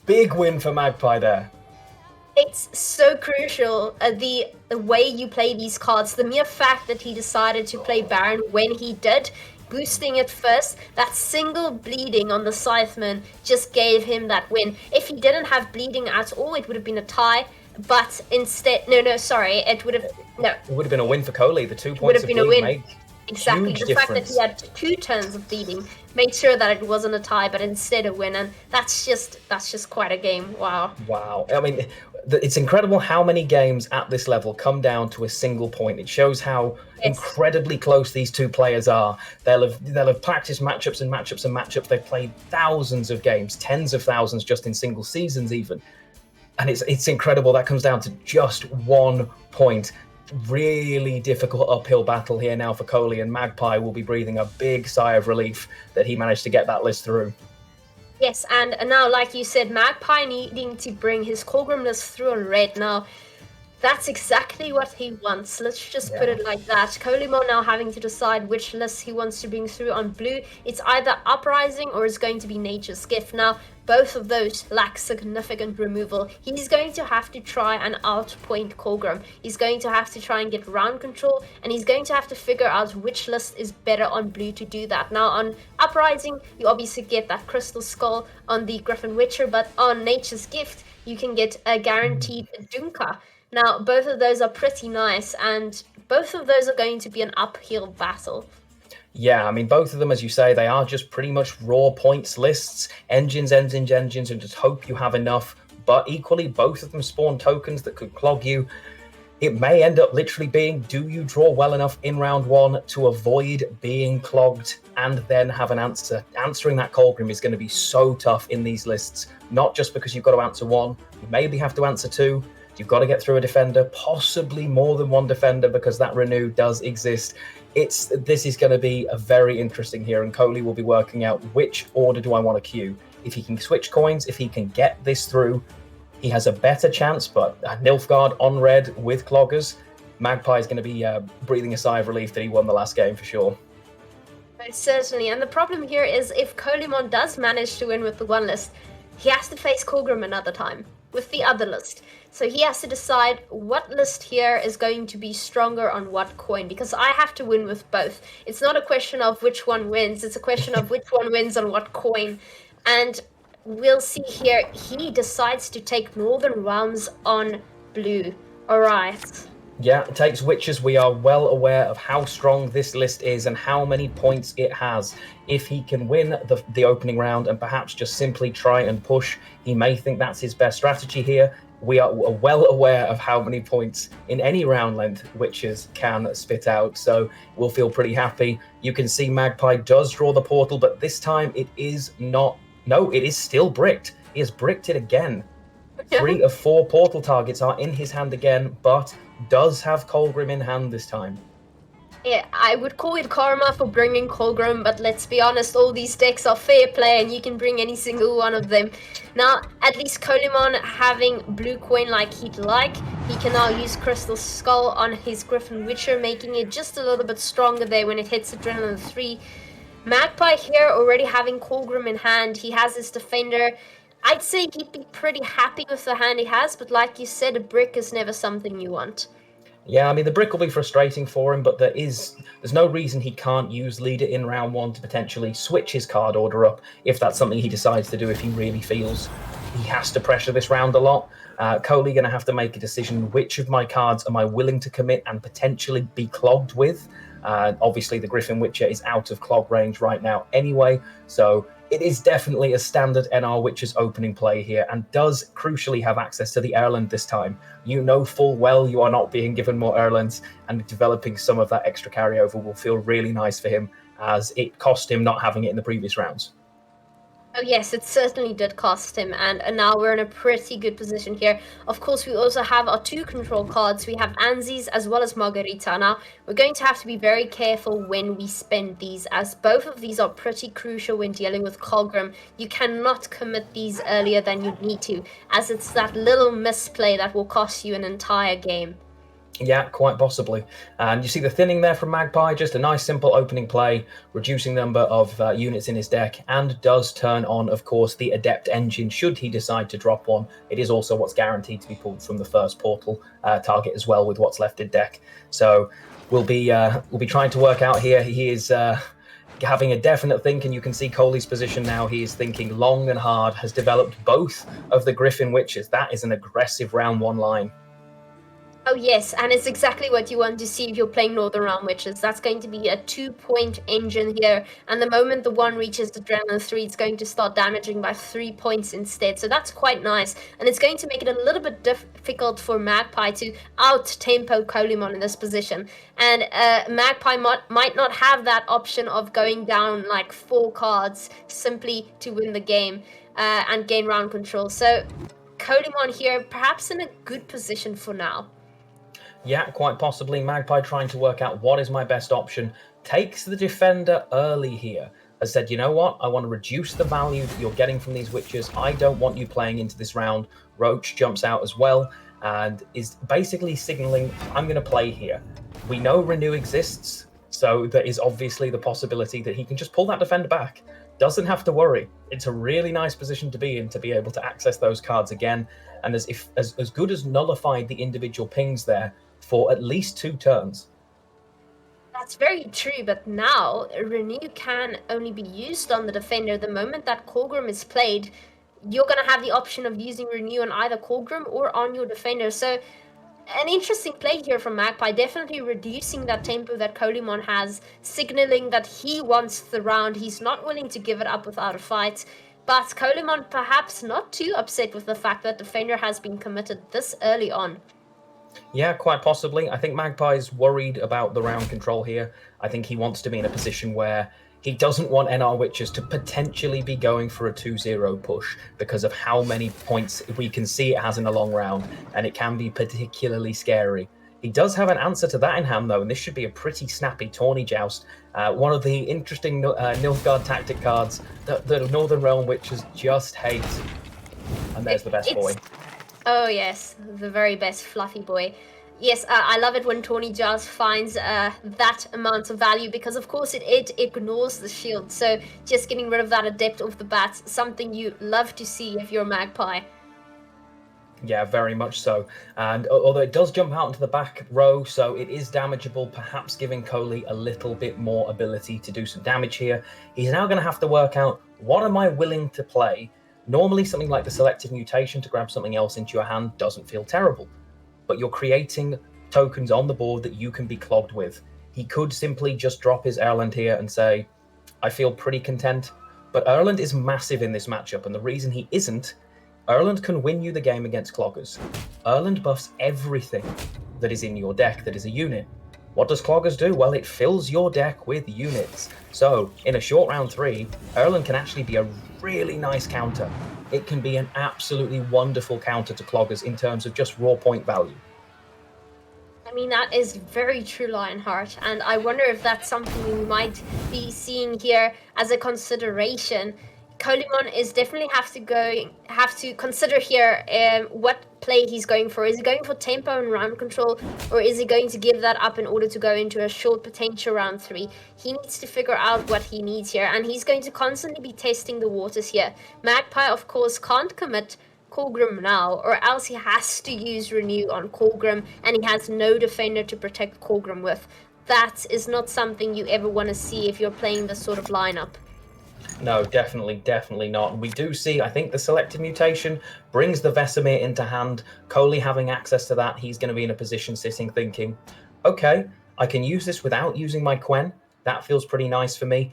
Big win for Magpie there. It's so crucial, the way you play these cards. The mere fact that he decided to play Baron when he did, boosting it first, that single bleeding on the Scytheman just gave him that win. If he didn't have bleeding at all, it would have been a tie. But instead, it would have been a win for Coley. The 2 points of bleed made exactly huge the difference. fact that he had 2 turns of bleeding made sure that it wasn't a tie, but instead a win, and that's just quite a game. Wow. I mean, it's incredible how many games at this level come down to a single point. It shows how incredibly close these two players are. They'll have practiced matchups and matchups and matchups. They've played thousands of games, tens of thousands just in single seasons even. And it's incredible that comes down to just 1 point. Really difficult uphill battle here now for Coley, and Magpie will be breathing a big sigh of relief that he managed to get that list through. Yes, and now, like you said, Magpie needing to bring his Colgrim list through on red. Now, that's exactly what he wants. Let's just put it like that. Colimo now having to decide which list he wants to bring through on blue. It's either Uprising or it's going to be Nature's Gift. Now, both of those lack significant removal. He's going to have to try and outpoint Colgrim. He's going to have to try and get round control, and he's going to have to figure out which list is better on blue to do that. Now, on Uprising, you obviously get that Crystal Skull on the Griffin Witcher, but on Nature's Gift, you can get a guaranteed Dunka. Now, both of those are pretty nice, and both of those are going to be an uphill battle. Yeah, I mean, both of them, as you say, they are just pretty much raw points lists, engines, and just hope you have enough. But equally, both of them spawn tokens that could clog you. It may end up literally being, do you draw well enough in round 1 to avoid being clogged and then have an answer? Answering that Colgrim is going to be so tough in these lists, not just because you've got to answer 1, you maybe have to answer 2. You've got to get through a defender, possibly more than 1 defender, because that renew does exist. This is going to be a very interesting here, and Coley will be working out which order do I want to queue. If he can switch coins, if he can get this through, he has a better chance. But Nilfgaard on red with Cloggers, Magpie is going to be breathing a sigh of relief that he won the last game for sure. Certainly, and the problem here is if Colimon does manage to win with the one list, he has to face Colgrim another time with the other list. So he has to decide what list here is going to be stronger on what coin, because I have to win with both. It's not a question of which one wins, it's a question of which one wins on what coin. And we'll see here, he decides to take Northern Realms on blue. Alright. Yeah, it takes Witches. We are well aware of how strong this list is and how many points it has. If he can win the opening round and perhaps just simply try and push, he may think that's his best strategy here. We are well aware of how many points in any round length Witches can spit out, so we'll feel pretty happy. You can see Magpie does draw the portal, but this time it is not... No, it is still bricked. He has bricked it again. 3 of 4 portal targets are in his hand again, but does have Colgrim in hand this time. Yeah, I would call it karma for bringing Colgrim, but let's be honest, all these decks are fair play and you can bring any single one of them. Now, at least Colimon having blue coin like he'd like, he can now use Crystal Skull on his Griffin Witcher, making it just a little bit stronger there when it hits Adrenaline 3. Magpie here already having Colgrim in hand, he has his Defender. I'd say he'd be pretty happy with the hand he has, but like you said, a brick is never something you want. Yeah, I mean, the brick will be frustrating for him, but there's no reason he can't use Leader in round 1 to potentially switch his card order up if that's something he decides to do, if he really feels he has to pressure this round a lot. Coley going to have to make a decision, which of my cards am I willing to commit and potentially be clogged with? Obviously, the Griffin Witcher is out of clog range right now anyway, so it is definitely a standard NR Witcher's opening play here, and does crucially have access to the Erland this time. You know full well you are not being given more Erlands, and developing some of that extra carryover will feel really nice for him, as it cost him not having it in the previous rounds. Oh yes, it certainly did cost him, and now we're in a pretty good position here. Of course, we also have our 2 control cards. We have Anzi's as well as Margarita. Now, we're going to have to be very careful when we spend these, as both of these are pretty crucial when dealing with Colgrim. You cannot commit these earlier than you need to, as it's that little misplay that will cost you an entire game. Yeah, quite possibly. And you see the thinning there from Magpie, just a nice simple opening play, reducing the number of units in his deck, and does turn on, of course, the Adept engine should he decide to drop one. It is also what's guaranteed to be pulled from the first portal target as well with what's left in deck. So we'll be trying to work out here. He is having a definite think, and you can see Coley's position now. He is thinking long and hard, has developed both of the Griffin Witches. That is an aggressive round 1 line. Oh yes, and it's exactly what you want to see if you're playing Northern Realm Witches. That's going to be a 2-point engine here, and the moment the 1 reaches Adrenaline 3, it's going to start damaging by 3 points instead. So that's quite nice, and it's going to make it a little bit difficult for Magpie to out-tempo Colimon in this position. And Magpie might not have that option of going down like 4 cards simply to win the game and gain round control. So Colimon here perhaps in a good position for now. Yeah, quite possibly. Magpie trying to work out what is my best option. Takes the Defender early here. Has said, you know what? I want to reduce the value that you're getting from these Witches. I don't want you playing into this round. Roach jumps out as well and is basically signaling, I'm going to play here. We know Renew exists, so there is obviously the possibility that he can just pull that Defender back. Doesn't have to worry. It's a really nice position to be in, to be able to access those cards again. And as good as nullified the individual pings there for at least 2 turns. That's very true, but now Renew can only be used on the Defender. The moment that Colgrim is played, you're going to have the option of using Renew on either Colgrim or on your Defender. So an interesting play here from Magpie, definitely reducing that tempo that Colimon has, signaling that he wants the round. He's not willing to give it up without a fight. But Colimon perhaps not too upset with the fact that Defender has been committed this early on. Yeah, quite possibly. I think Magpie's worried about the round control here. I think he wants to be in a position where he doesn't want NR Witches to potentially be going for a 2-0 push because of how many points we can see it has in a long round, and it can be particularly scary He does have an answer to that in hand, though, and this should be a pretty snappy Tawny Joust. One of the interesting Nilfgaard tactic cards that the Northern Realm Witches just hate. And there's the best boy. Oh yes, the very best fluffy boy. Yes, I love it when Tawny Joust finds that amount of value, because of course it ignores the shield. So just getting rid of that Adept off the bat, something you love to see if you're Magpie. Yeah, very much so. And although it does jump out into the back row, so it is damageable, perhaps giving Coley a little bit more ability to do some damage here. He's now going to have to work out, what am I willing to play? Normally, something like the Selective Mutation to grab something else into your hand doesn't feel terrible, but you're creating tokens on the board that you can be clogged with. He could simply just drop his Erland here and say, I feel pretty content, but Erland is massive in this matchup, and the reason he isn't, Erland can win you the game against Cloggers. Erland buffs everything that is in your deck that is a unit. What does Cloggers do? Well, it fills your deck with units. So, in a short round 3, Erland can actually be a really nice counter. It can be an absolutely wonderful counter to Cloggers in terms of just raw point value. I mean, that is very true, Lionheart, and I wonder if that's something we might be seeing here as a consideration. Colimon is definitely have to consider here what play he's going for. Is he going for tempo and round control, or is he going to give that up in order to go into a short potential round 3? He needs to figure out what he needs here, and he's going to constantly be testing the waters here. Magpie, of course, can't commit Colgrim now, or else he has to use Renew on Colgrim, and he has no defender to protect Colgrim with. That is not something you ever want to see if you're playing this sort of lineup. No, definitely not. We do see, I think the Selective Mutation brings the Vesemir into hand. Coley having access to that, he's going to be in a position sitting thinking, okay, I can use this without using my Quen. That feels pretty nice for me.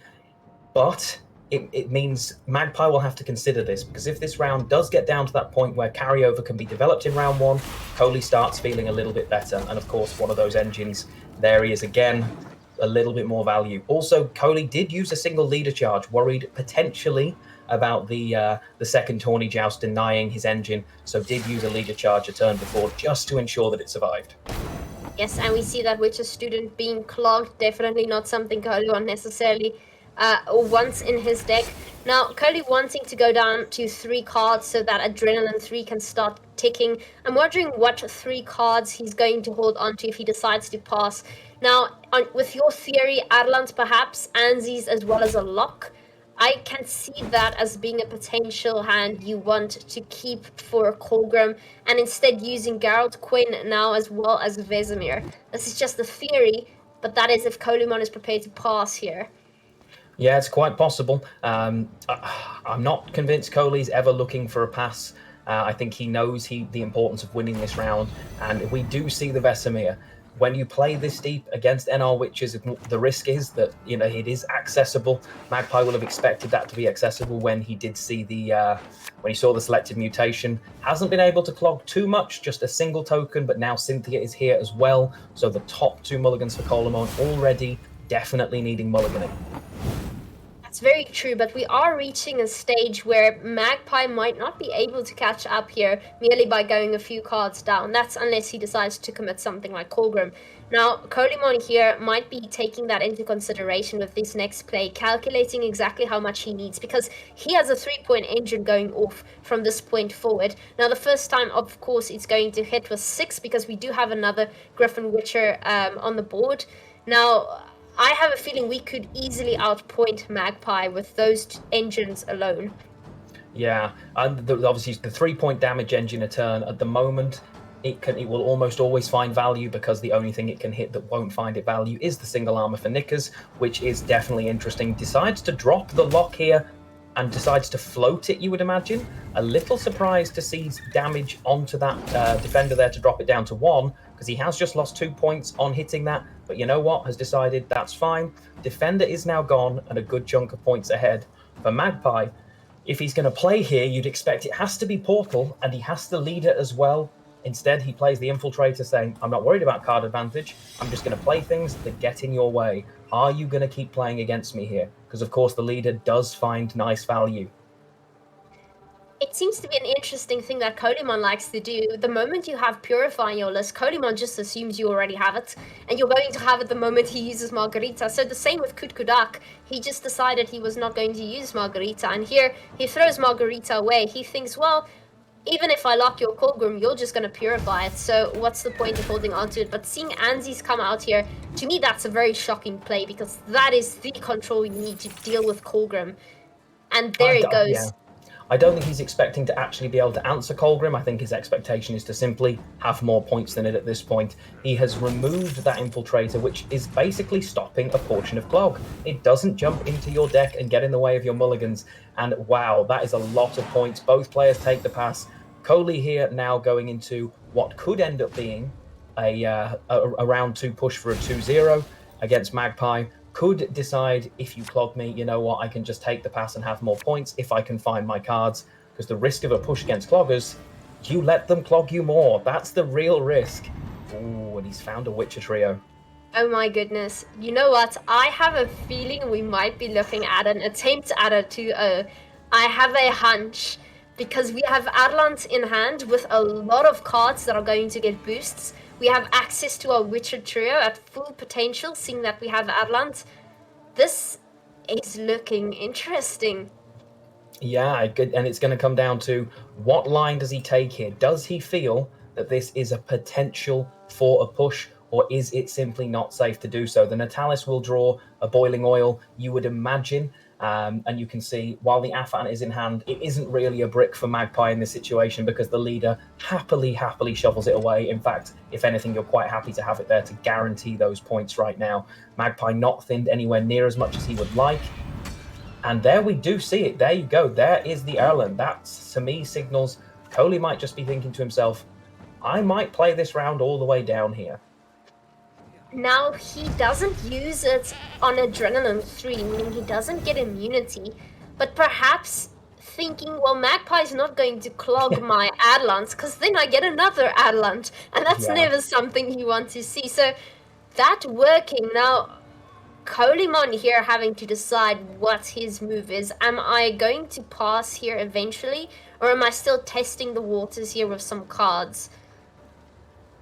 But it means Magpie will have to consider this, because if this round does get down to that point where carryover can be developed in round 1, Coley starts feeling a little bit better. And of course, one of those engines, there he is again. A little bit more value. Also, Coley did use a single leader charge, worried potentially about the second Tawny Joust denying his engine, so did use a leader charge a turn before just to ensure that it survived. Yes, and we see that Witcher student being clogged, definitely not something Coley necessarily wants in his deck. Now, Coley wanting to go down to 3 cards so that Adrenaline 3 can start ticking. I'm wondering what 3 cards he's going to hold on to if he decides to pass. Now, with your theory, Adelant perhaps, Anzi's as well as a lock, I can see that as being a potential hand you want to keep for Colgrim, and instead using Geralt Quinn now as well as Vesemir. This is just a theory, but that is if Colimon is prepared to pass here. Yeah, it's quite possible. I'm not convinced Coley's ever looking for a pass. I think he knows the importance of winning this round, and we do see the Vesemir. When you play this deep against NR Witches, the risk is that it is accessible. Magpie will have expected that to be accessible when he did see when he saw the Selective Mutation. Hasn't been able to clog too much, just a single token, but now Cynthia is here as well. So the top 2 mulligans for Colimon already definitely needing mulliganing. That's very true, but we are reaching a stage where Magpie might not be able to catch up here merely by going a few cards down. That's unless he decides to commit something like Colgrim. Now, Colimon here might be taking that into consideration with this next play, calculating exactly how much he needs, because he has a 3-point engine going off from this point forward. Now, the first time, of course, it's going to hit with 6, because we do have another Griffin Witcher on the board. Now, I have a feeling we could easily outpoint Magpie with those engines alone. Yeah, and obviously the 3-point damage engine a turn at the moment, it will almost always find value, because the only thing it can hit that won't find it value is the single armor for Knickers, which is definitely interesting. Decides to drop the lock here and decides to float it, you would imagine. A little surprised to see damage onto that defender there to drop it down to 1, because he has just lost 2 points on hitting that. But you know what? Has decided that's fine. Defender is now gone and a good chunk of points ahead. For Magpie, if he's going to play here, you'd expect it has to be Portal, and he has to lead it as well. Instead, he plays the Infiltrator, saying, I'm not worried about card advantage. I'm just going to play things that get in your way. Are you going to keep playing against me here? Because, of course, the leader does find nice value. It seems to be an interesting thing that Colimon likes to do. The moment you have Purify in your list, Colimon just assumes you already have it, and you're going to have it the moment he uses Margarita. So the same with Kutkudak. He just decided he was not going to use Margarita, and here he throws Margarita away. He thinks, well, even if I lock your Colgrim, you're just going to Purify it, so what's the point of holding on to it? But seeing Anzi's come out here, to me that's a very shocking play, because that is the control you need to deal with Colgrim. And there it goes. Yeah. I don't think he's expecting to actually be able to answer Colgrim. I think his expectation is to simply have more points than it at this point. He has removed that Infiltrator, which is basically stopping a portion of Clog. It doesn't jump into your deck and get in the way of your mulligans. And wow, that is a lot of points. Both players take the pass. Coley here now going into what could end up being a round 2 push for a 2-0 against Magpie. Could decide, if you clog me, you know what, I can just take the pass and have more points if I can find my cards, because the risk of a push against cloggers, you let them clog you more. That's the real risk. Ooh, and he's found a Witcher trio. Oh my goodness. You know what? I have a feeling we might be looking at an attempt at a 2-0. I have a hunch, because we have Adelant in hand with a lot of cards that are going to get boosts. We have access to our Witcher trio at full potential, seeing that we have Adelant. This is looking interesting. Yeah, and it's going to come down to what line does he take here? Does he feel that this is a potential for a push, or is it simply not safe to do so? The Natalis will draw a Boiling Oil, you would imagine. And you can see, while the Afan is in hand, it isn't really a brick for Magpie in this situation, because the leader happily shovels it away. In fact, if anything, you're quite happy to have it there to guarantee those points right now. Magpie not thinned anywhere near as much as he would like. And there we do see it. There you go. There is the Erlen. That, to me, signals Coley might just be thinking to himself, I might play this round all the way down here. Now, he doesn't use it on Adrenaline 3, meaning he doesn't get immunity, but perhaps thinking, well, Magpie's not going to clog my Adelants, because then I get another Adelant, and that's never something you want to see. So, that working. Now, Colimon here having to decide what his move is. Am I going to pass here eventually, or am I still testing the waters here with some cards?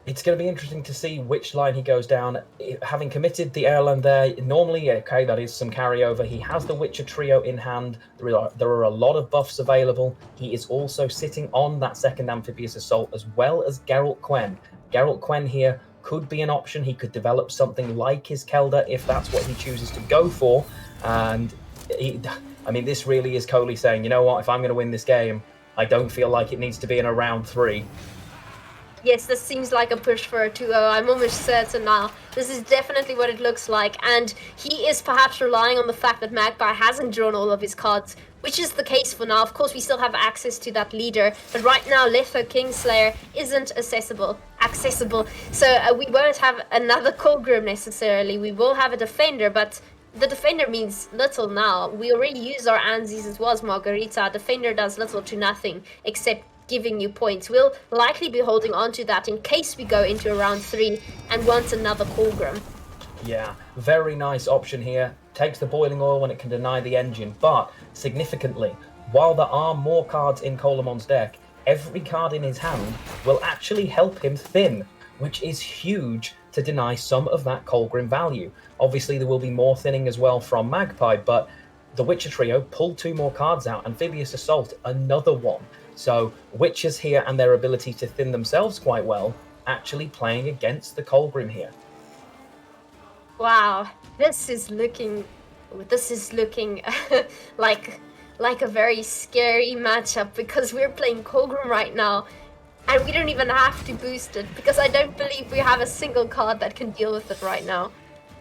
It's going to be interesting to see which line he goes down. Having committed the Erland there, normally, okay, that is some carryover. He has the Witcher trio in hand. There are a lot of buffs available. He is also sitting on that second Amphibious Assault, as well as Geralt Quen. Geralt Quen here could be an option. He could develop something like his Kelder if that's what he chooses to go for. And, this really is Coley saying, you know what, if I'm going to win this game, I don't feel like it needs to be in a round 3. Yes, this seems like a push for a 2-0. I'm almost certain now. This is definitely what it looks like. And he is perhaps relying on the fact that Magpie hasn't drawn all of his cards, which is the case for now. Of course, we still have access to that leader. But right now, Letho Kingslayer isn't accessible. So we won't have another Colgrim necessarily. We will have a defender, but the defender means little now. We already use our Anzis as well as Margarita. Defender does little to nothing, except giving you points. We'll likely be holding on to that in case we go into a round 3 and want another Colgrim. Yeah, very nice option here. Takes the Boiling Oil when it can deny the engine, but significantly, while there are more cards in Colomon's deck, every card in his hand will actually help him thin, which is huge to deny some of that Colgrim value. Obviously, there will be more thinning as well from Magpie, but the Witcher trio pulled 2 more cards out. Amphibious Assault, another one. So Witchers here and their ability to thin themselves quite well, actually playing against the Colgrim here. Wow, this is looking like a very scary matchup, because we're playing Colgrim right now, and we don't even have to boost it, because I don't believe we have a single card that can deal with it right now.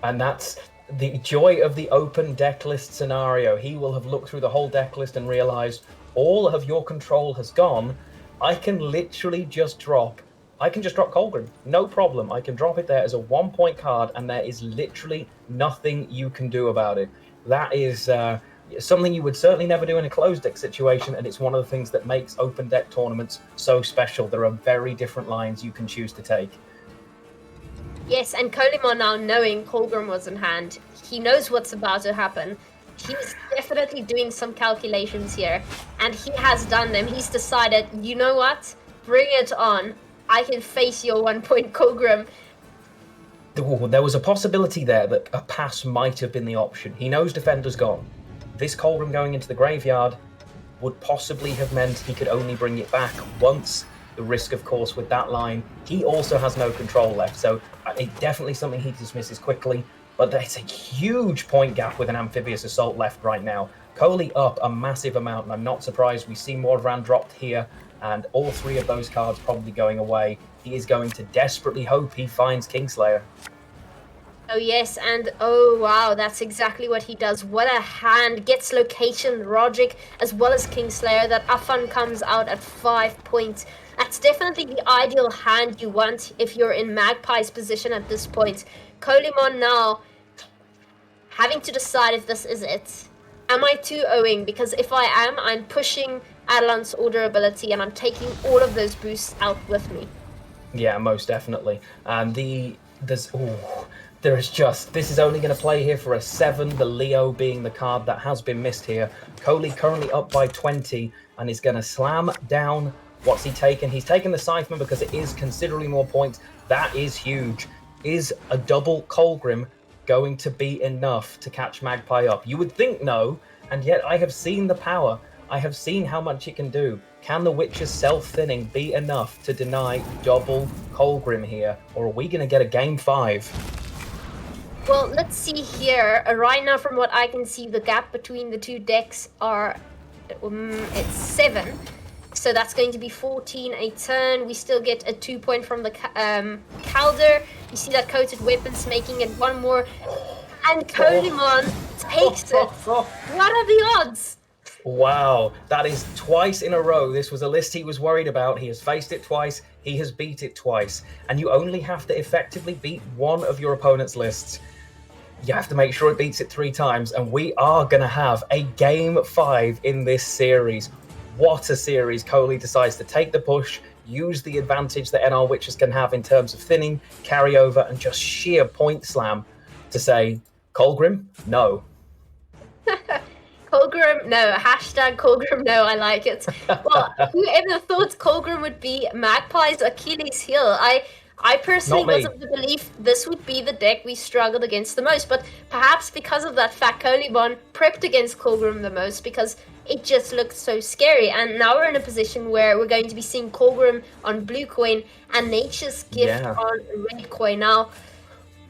And that's the joy of the open deck list scenario. He will have looked through the whole deck list and realized all of your control has gone. I can literally just drop Colgrim, no problem. I can drop it there as a 1-point card, and there is literally nothing you can do about it. That is something you would certainly never do in a closed deck situation, and it's one of the things that makes open deck tournaments so special. There are very different lines you can choose to take. Yes, and Colimon now knowing Colgrim was in hand, he knows what's about to happen. He's definitely doing some calculations here, and he has done them. He's decided, you know what? Bring it on. I can face your 1-point Colgrim. Ooh, there was a possibility there that a pass might have been the option. He knows defender's gone. This Colgrim going into the graveyard would possibly have meant he could only bring it back once. The risk, of course, with that line, he also has no control left, so it's definitely something he dismisses quickly. But it's a huge point gap with an Amphibious Assault left right now. Coley up a massive amount, and I'm not surprised we see Mordran dropped here, and all 3 of those cards probably going away. He is going to desperately hope he finds Kingslayer. Oh yes, and oh wow, that's exactly what he does. What a hand. Gets location, logic, as well as Kingslayer. That Afan comes out at 5 points. That's definitely the ideal hand you want if you're in Magpie's position at this point. Colimon now having to decide if this is it. Am I 2-0ing? Because if I am, I'm pushing Adelan's order ability and I'm taking all of those boosts out with me. Yeah, most definitely. And this is only going to play here for a 7, the Leo being the card that has been missed here. Coley currently up by 20 and is going to slam down. What's he taken? He's taken the Scytheman because it is considerably more points. That is huge. Is a double Colgrim going to be enough to catch Magpie up? You would think no, and yet I have seen the power. I have seen how much it can do. Can the Witcher's self-thinning be enough to deny double Colgrim here? Or are we going to get a game 5? Well, let's see here. Right now, from what I can see, the gap between the 2 decks are it's 7. So that's going to be 14 a turn. We still get a 2-point from the Calder. You see that coated weapons making it 1 more. And Colimon takes it. What are the odds? Wow, that is twice in a row. This was a list he was worried about. He has faced it twice. He has beat it twice. And you only have to effectively beat one of your opponent's lists. You have to make sure it beats it 3 times. And we are going to have a game 5 in this series. What a series. Coley decides to take the push, use the advantage that NR Witches can have in terms of thinning, carryover, and just sheer point slam to say, Colgrim, no. Colgrim, no. Hashtag Colgrim, no. I like it. Well, whoever thought Colgrim would be Magpie's Achilles heel? I personally was of the belief this would be the deck we struggled against the most, but perhaps because of that fact, Colimon prepped against Colgrim the most because it just looked so scary. And now we're in a position where we're going to be seeing Colgrim on blue coin and Nature's Gift on red coin. Now,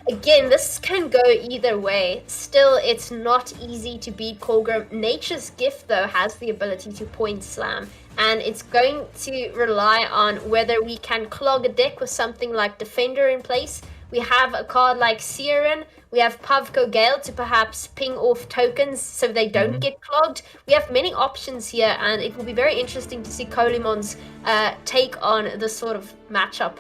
again, this can go either way. Still, it's not easy to beat Colgrim. Nature's Gift, though, has the ability to point slam. And it's going to rely on whether we can clog a deck with something like Defender in place. We have a card like Siren. We have Pavko Gale to perhaps ping off tokens so they don't get clogged. We have many options here, and it will be very interesting to see Colimon's take on this sort of matchup.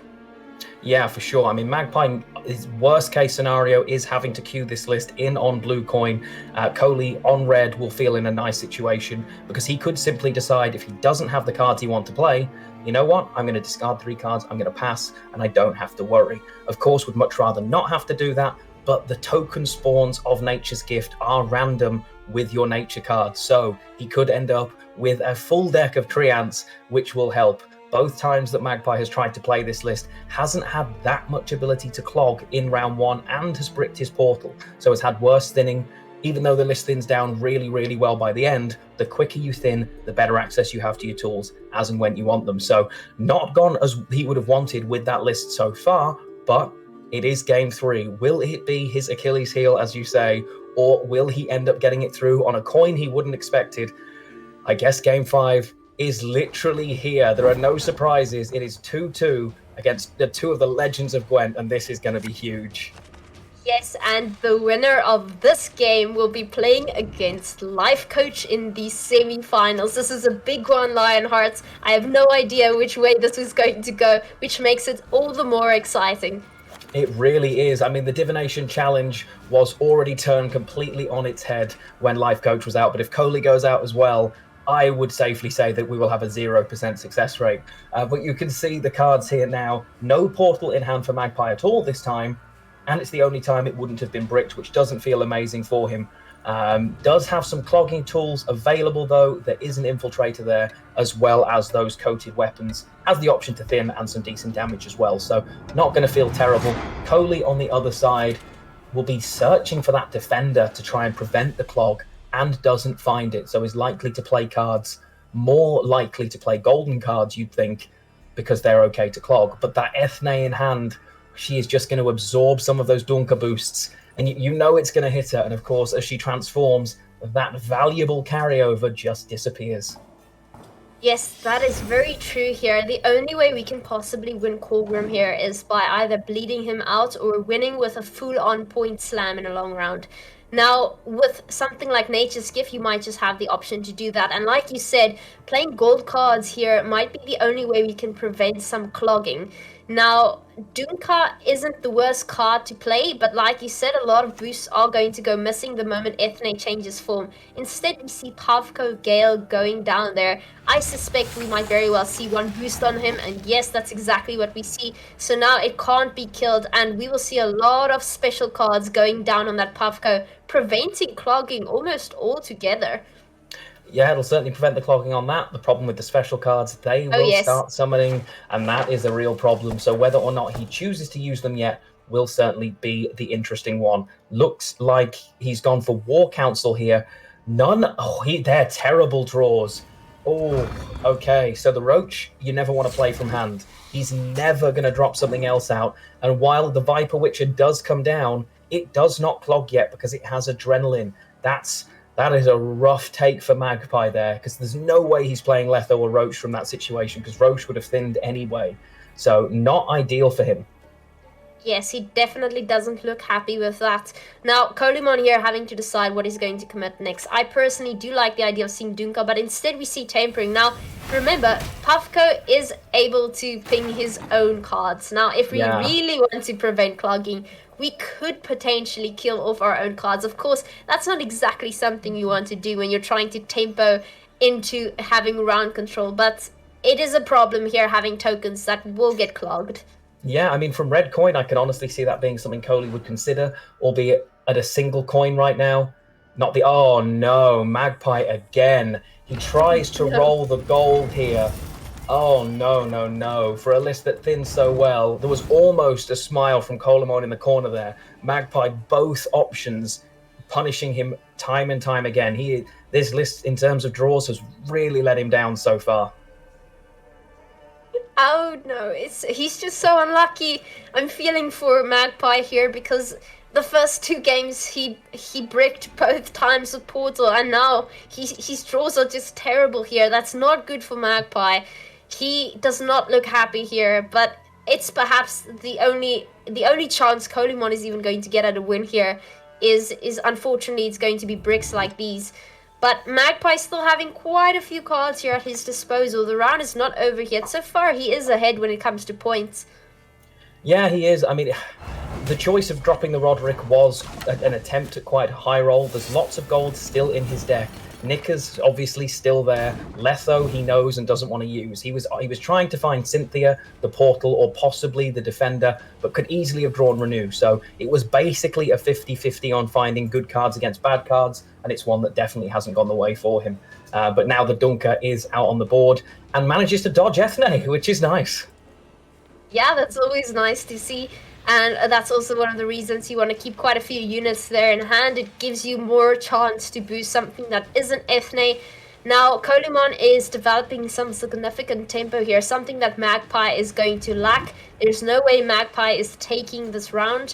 Yeah, for sure. I mean, Magpie, his worst case scenario is having to queue this list in on blue coin. Coley on red will feel in a nice situation because he could simply decide if he doesn't have the cards he wants to play, you know what, I'm going to discard 3 cards, I'm going to pass, and I don't have to worry. Of course, would much rather not have to do that, but the token spawns of Nature's Gift are random with your nature cards, so he could end up with a full deck of Treants, which will help. Both times that Magpie has tried to play this list, hasn't had that much ability to clog in round 1 and has bricked his portal, so has had worse thinning. Even though the list thins down really, really well by the end, the quicker you thin, the better access you have to your tools as and when you want them. So not gone as he would have wanted with that list so far, but it is game 3. Will it be his Achilles heel, as you say, or will he end up getting it through on a coin he wouldn't expected? I guess game 5 is literally here. There are no surprises. It is 2-2 against the 2 of the legends of Gwent, and this is going to be huge. Yes, and the winner of this game will be playing against Life Coach in the semi-finals. This is a big one, Lionhearts. I have no idea which way this is going to go, which makes it all the more exciting. It really is. I mean, the Divination Challenge was already turned completely on its head when Life Coach was out, but if Coley goes out as well, I would safely say that we will have a 0% success rate. But you can see the cards here now. No portal in hand for Magpie at all this time, and it's the only time it wouldn't have been bricked, which doesn't feel amazing for him. Does have some clogging tools available, though. There is an infiltrator there, as well as those coated weapons. Has the option to thin and some decent damage as well, so not going to feel terrible. Kohli on the other side will be searching for that defender to try and prevent the clog, and doesn't find it, so is likely to play cards, more likely to play golden cards, you'd think, because they're okay to clog. But that Ethne in hand, she is just going to absorb some of those Dunker boosts, and you know it's going to hit her. And of course, as she transforms, that valuable carryover just disappears. Yes, that is very true here. The only way we can possibly win Colgrim here is by either bleeding him out or winning with a full-on point slam in a long round. Now, with something like Nature's Gift, you might just have the option to do that. And like you said, playing gold cards here might be the only way we can prevent some clogging. Now, Dunka isn't the worst card to play, but like you said, a lot of boosts are going to go missing the moment Ethne changes form. Instead, we see Pavko Gale going down there. I suspect we might very well see one boost on him, and yes, that's exactly what we see. So now it can't be killed, and we will see a lot of special cards going down on that Pavko, preventing clogging almost altogether. Yeah, it'll certainly prevent the clogging on that. The problem with the special cards, they will start summoning, and that is a real problem. So whether or not he chooses to use them yet will certainly be the interesting one. Looks like he's gone for War Council here. They're terrible draws. Oh, okay. So the Roach, you never want to play from hand. He's never going to drop something else out. And while the Viper Witcher does come down, it does not clog yet because it has Adrenaline. That is a rough take for Magpie there, because there's no way he's playing Letho or Roach from that situation, because Roach would have thinned anyway. So not ideal for him. Yes, he definitely doesn't look happy with that. Now, Kolimon here having to decide what he's going to commit next. I personally do like the idea of seeing Dunka, but instead we see Tampering. Now, remember, Pavko is able to ping his own cards. Now, if we really want to prevent clogging, we could potentially kill off our own cards. Of course, that's not exactly something you want to do when you're trying to tempo into having round control, but it is a problem here having tokens that will get clogged. Yeah, I mean, from red coin, I can honestly see that being something Kohli would consider, albeit at a single coin right now. Not the... Oh, no, Magpie again. He tries to roll the gold here. Oh, no. For a list that thins so well, there was almost a smile from Kolimon in the corner there. Magpie, both options, punishing him time and time again. This list, in terms of draws, has really let him down so far. Oh, no, he's just so unlucky. I'm feeling for Magpie here because the first two games he bricked both times with Portal, and now his draws are just terrible here. That's not good for Magpie. He does not look happy here, but it's perhaps the only chance Kolimon is even going to get at a win here is unfortunately it's going to be bricks like these. But Magpie still having quite a few cards here at his disposal. The round is not over yet. So far he is ahead when it comes to points. Yeah, he is. I mean, the choice of dropping the Roderick was an attempt at quite a high roll. There's lots of gold still in his deck. Nicker's obviously still there. Letho he knows and doesn't want to use. He was trying to find Cynthia, the Portal, or possibly the Defender, but could easily have drawn Renew. So it was basically a 50-50 on finding good cards against bad cards, and it's one that definitely hasn't gone the way for him. But now the Dunker is out on the board and manages to dodge Ethne, which is nice. Yeah, that's always nice to see. And that's also one of the reasons you want to keep quite a few units there in hand. It gives you more chance to boost something that isn't Ethne. Now, Kolimon is developing some significant tempo here, something that Magpie is going to lack. There's no way Magpie is taking this round,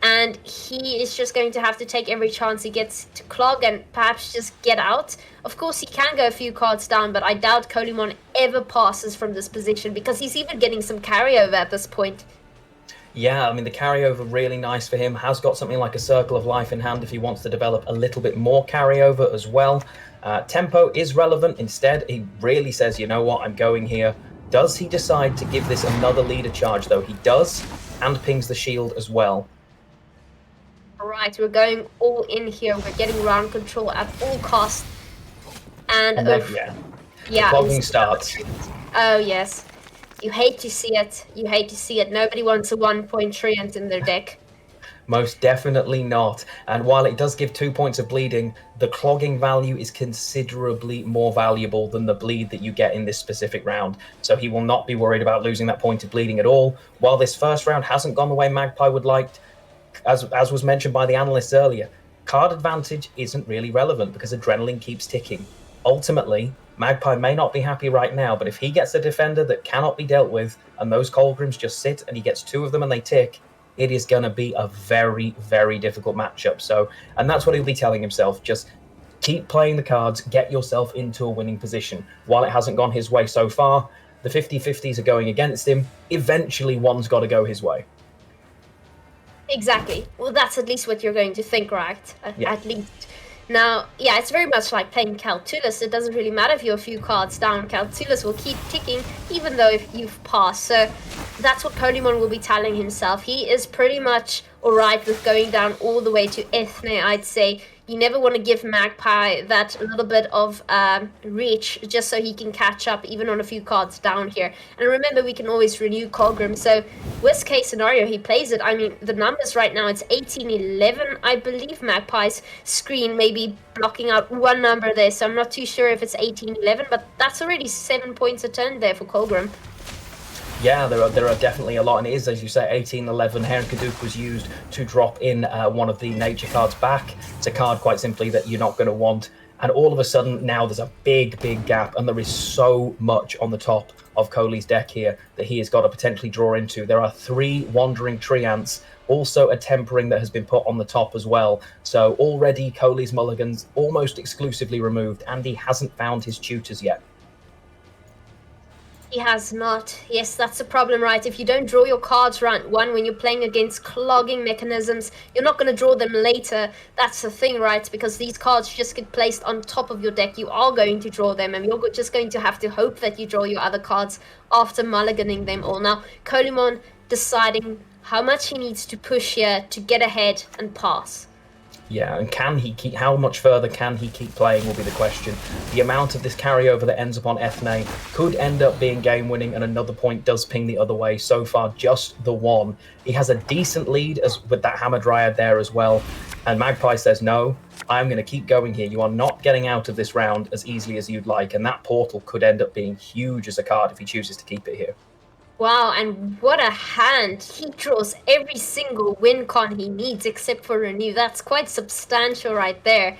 and he is just going to have to take every chance he gets to clog and perhaps just get out. Of course, he can go a few cards down, but I doubt Kolimon ever passes from this position because he's even getting some carryover at this point. Yeah, I mean, the carryover really nice for him. Has got something like a Circle of Life in hand if he wants to develop a little bit more carryover as well. Tempo is relevant. Instead, he really says, you know what, I'm going here. Does he decide to give this another leader charge, though? He does, and pings the shield as well. All right, we're going all in here. We're getting round control at all costs. And then, the clogging starts. Oh, yes. You hate to see it. Nobody wants a 1-point Treant in their deck. Most definitely not. And while it does give 2 points of bleeding, the clogging value is considerably more valuable than the bleed that you get in this specific round. So he will not be worried about losing that point of bleeding at all. While this first round hasn't gone the way Magpie would like, as was mentioned by the analysts earlier, card advantage isn't really relevant because adrenaline keeps ticking. Ultimately, Magpie may not be happy right now, but if he gets a defender that cannot be dealt with and those Colgrims just sit and he gets 2 of them and they tick, it is going to be a very, very difficult matchup. So, and that's what he'll be telling himself. Just keep playing the cards, get yourself into a winning position. While it hasn't gone his way so far, the 50-50s are going against him. Eventually, one's got to go his way. Exactly. Well, that's at least what you're going to think, right? Yeah. At least. Now, yeah, it's very much like playing Calculus. It doesn't really matter if you're a few cards down. Calculus will keep ticking, even though if you've passed. So that's what Colimon will be telling himself. He is pretty much all right with going down all the way to Ethne, I'd say. You never want to give Magpie that little bit of reach just so he can catch up even on a few cards down here. And remember, we can always renew Colgrim. So worst case scenario, he plays it. I mean, the numbers right now, it's 18-11. I believe Magpie's screen may be blocking out one number there. So I'm not too sure if it's 18-11, but that's already 7 points a turn there for Colgrim. Yeah, there are definitely a lot, and it is, as you say, 18-11. Heron Kaduk was used to drop in one of the nature cards back. It's a card, quite simply, that you're not going to want. And all of a sudden, now there's a big, big gap, and there is so much on the top of Coley's deck here that he has got to potentially draw into. There are 3 Wandering Treants, also a Tempering that has been put on the top as well. So already Coley's mulligans almost exclusively removed, and he hasn't found his tutors yet. He has not. Yes, that's a problem, right? If you don't draw your cards round 1 when you're playing against clogging mechanisms, you're not going to draw them later. That's the thing, right? Because these cards just get placed on top of your deck. You are going to draw them, and you're just going to have to hope that you draw your other cards after mulliganing them all. Now, Colimon deciding how much he needs to push here to get ahead and pass. Yeah, and can he keep? How much further can he keep playing will be the question. The amount of this carryover that ends up on Ethne could end up being game-winning, and another point does ping the other way. So far, just the 1. He has a decent lead with that Hammer Dryad there as well. And Magpie says, no, I'm going to keep going here. You are not getting out of this round as easily as you'd like. And that portal could end up being huge as a card if he chooses to keep it here. Wow, and what a hand. He draws every single win con he needs except for Renew. That's quite substantial right there.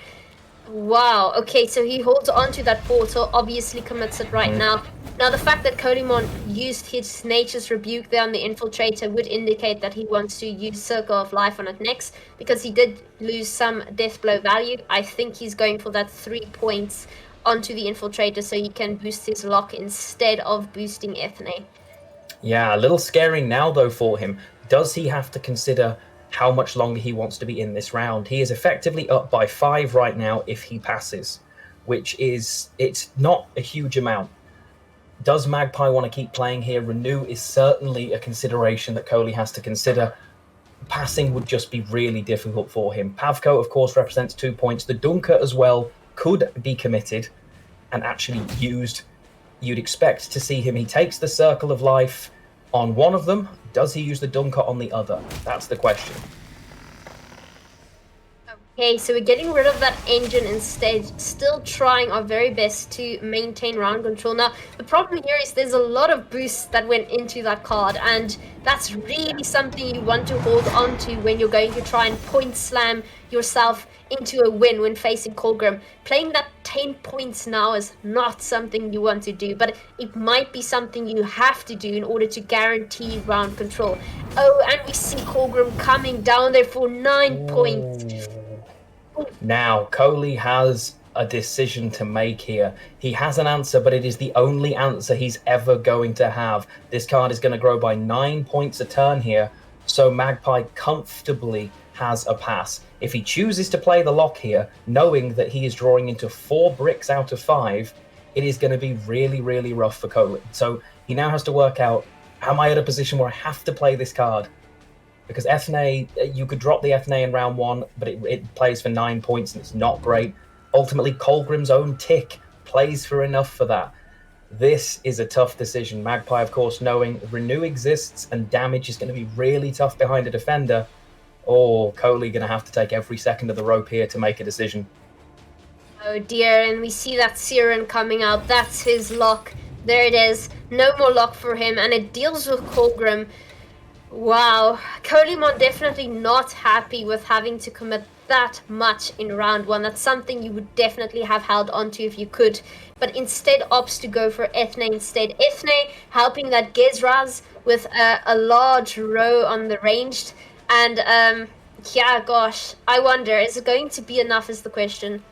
Wow, okay, so he holds on to that portal, obviously commits it right now. Now, the fact that Colimon used his Nature's Rebuke there on the Infiltrator would indicate that he wants to use Circle of Life on it next, because he did lose some Death Blow value. I think he's going for that 3 points onto the Infiltrator so he can boost his lock instead of boosting Ethne. Yeah, a little scary now, though, for him. Does he have to consider how much longer he wants to be in this round? He is effectively up by 5 right now if he passes, which is, it's not a huge amount. Does Magpie want to keep playing here? Renew is certainly a consideration that Coley has to consider. Passing would just be really difficult for him. Pavko, of course, represents 2 points. The Dunker as well could be committed and actually used. You'd expect to see him. He takes the Circle of Life on one of them. Does he use the Dunker on the other? That's the question. Okay, so we're getting rid of that engine instead, still trying our very best to maintain round control. Now, the problem here is there's a lot of boosts that went into that card, and that's really something you want to hold on to when you're going to try and point slam yourself into a win when facing Colgrim. Playing that 10 points now is not something you want to do, but it might be something you have to do in order to guarantee round control. Oh, and we see Colgrim coming down there for 9 points. Now, Coley has a decision to make here. He has an answer, but it is the only answer he's ever going to have. This card is going to grow by 9 points a turn here, so Magpie comfortably has a pass. If he chooses to play the lock here, knowing that he is drawing into 4 bricks out of 5, it is going to be really, really rough for Coley. So he now has to work out, am I at a position where I have to play this card? Because Ethne, you could drop the Ethne in round 1, but it plays for 9 points and it's not great. Ultimately, Colgrim's own tick plays for enough for that. This is a tough decision. Magpie, of course, knowing Renew exists and damage is going to be really tough behind a defender. Oh, Coley going to have to take every second of the rope here to make a decision. Oh dear, and we see that Siren coming out. That's his lock. There it is. No more lock for him, and it deals with Colgrim. Wow. Colimon definitely not happy with having to commit that much in round one. That's something you would definitely have held onto if you could. But instead opts to go for Ethne instead. Ethne helping that Gezraz with a large row on the ranged. And yeah, gosh, I wonder, is it going to be enough is the question.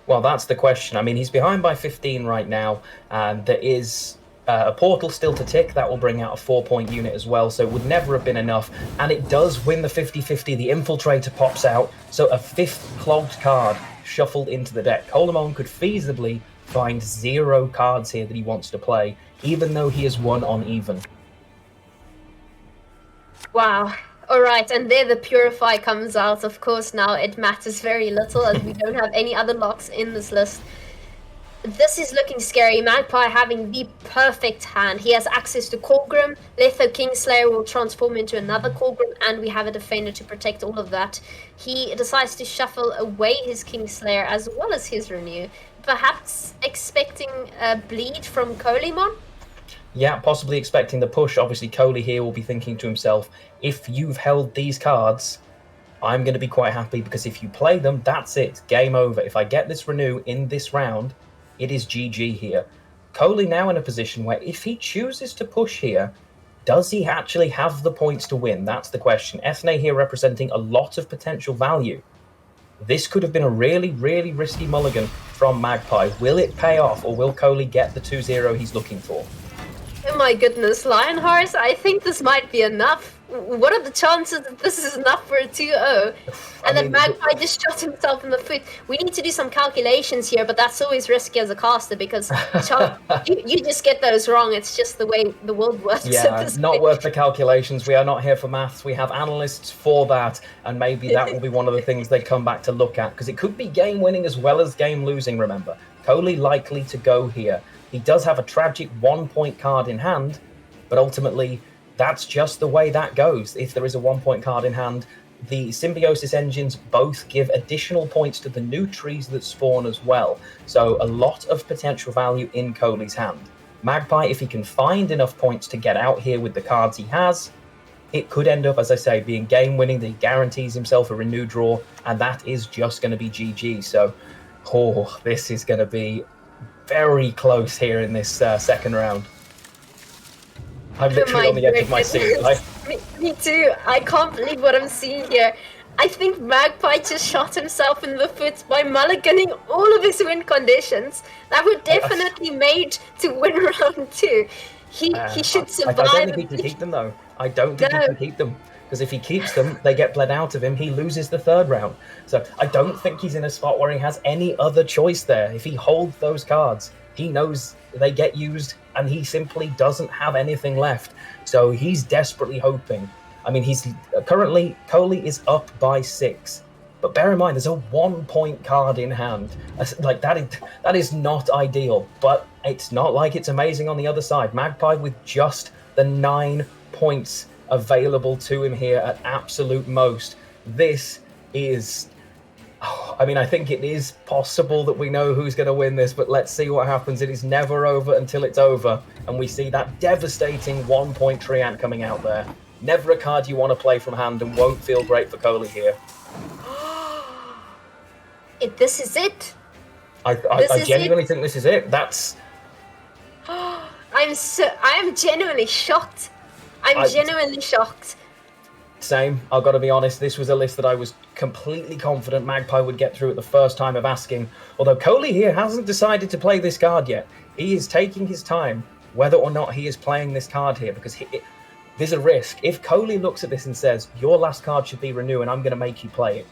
Well, that's the question. I mean, he's behind by 15 right now, and there is a portal still to tick. That will bring out a 4-point unit as well, so it would never have been enough. And it does win the 50-50. The Infiltrator pops out, so a 5th clogged card shuffled into the deck. Colimon could feasibly find 0 cards here that he wants to play, even though he has won on even. Wow. All right, and there the Purify comes out. Of course, now it matters very little as we don't have any other locks in this list. This is looking scary. Magpie having the perfect hand. He has access to Colgrim. Letho Kingslayer will transform into another Colgrim, and we have a defender to protect all of that. He decides to shuffle away his Kingslayer as well as his Renew. Perhaps expecting a bleed from Colimon? Yeah, possibly expecting the push. Obviously, Coley here will be thinking to himself, if you've held these cards, I'm going to be quite happy, because if you play them, that's it. Game over. If I get this Renew in this round, it is GG here. Coley now in a position where if he chooses to push here, does he actually have the points to win? That's the question. Ethne here representing a lot of potential value. This could have been a really, really risky mulligan from Magpie. Will it pay off, or will Coley get the 2-0 he's looking for? Oh my goodness, Lionheart, I think this might be enough. What are the chances that this is enough for a 2-0? And then Magpie just shot himself in the foot. We need to do some calculations here, but that's always risky as a caster because you just get those wrong. It's just the way the world works. Yeah, not worth the calculations. We are not here for maths. We have analysts for that, and maybe that will be one of the things they come back to look at, because it could be game winning as well as game losing, remember. Coley likely to go here. He does have a tragic 1-point card in hand, but ultimately, that's just the way that goes. If there is a 1-point card in hand, the Symbiosis engines both give additional points to the new trees that spawn as well. So a lot of potential value in Coley's hand. Magpie, if he can find enough points to get out here with the cards he has, it could end up, as I say, being game winning. That he guarantees himself a Renew draw, and that is just going to be GG. So, this is going to be very close here in this second round. I'm literally on the edge of my seat. Me too. I can't believe what I'm seeing here. I think Magpie just shot himself in the foot by mulliganing all of his win conditions. That would definitely made to win round 2. He should survive. I don't think he can keep them though. I don't think he can keep them. Because if he keeps them, they get bled out of him, he loses the 3rd round. So I don't think he's in a spot where he has any other choice there. If he holds those cards, he knows they get used, and he simply doesn't have anything left. So he's desperately hoping. I mean, he's currently, Coley is up by 6. But bear in mind, there's a 1-point card in hand. Like, that is not ideal, but it's not like it's amazing on the other side. Magpie with just the 9 points available to him here at absolute most. This is... I mean, I think it is possible that we know who's going to win this, but let's see what happens. It is never over until it's over, and we see that devastating 1-point Treant coming out there. Never a card you want to play from hand, and won't feel great for Coley here. This is it. I genuinely think this is it. That's... I'm genuinely shocked. I'm genuinely shocked. Same. I've got to be honest, this was a list that I was completely confident Magpie would get through at the first time of asking. Although Coley here hasn't decided to play this card yet. He is taking his time whether or not he is playing this card here, because there's a risk. If Coley looks at this and says, your last card should be Renew and I'm going to make you play it,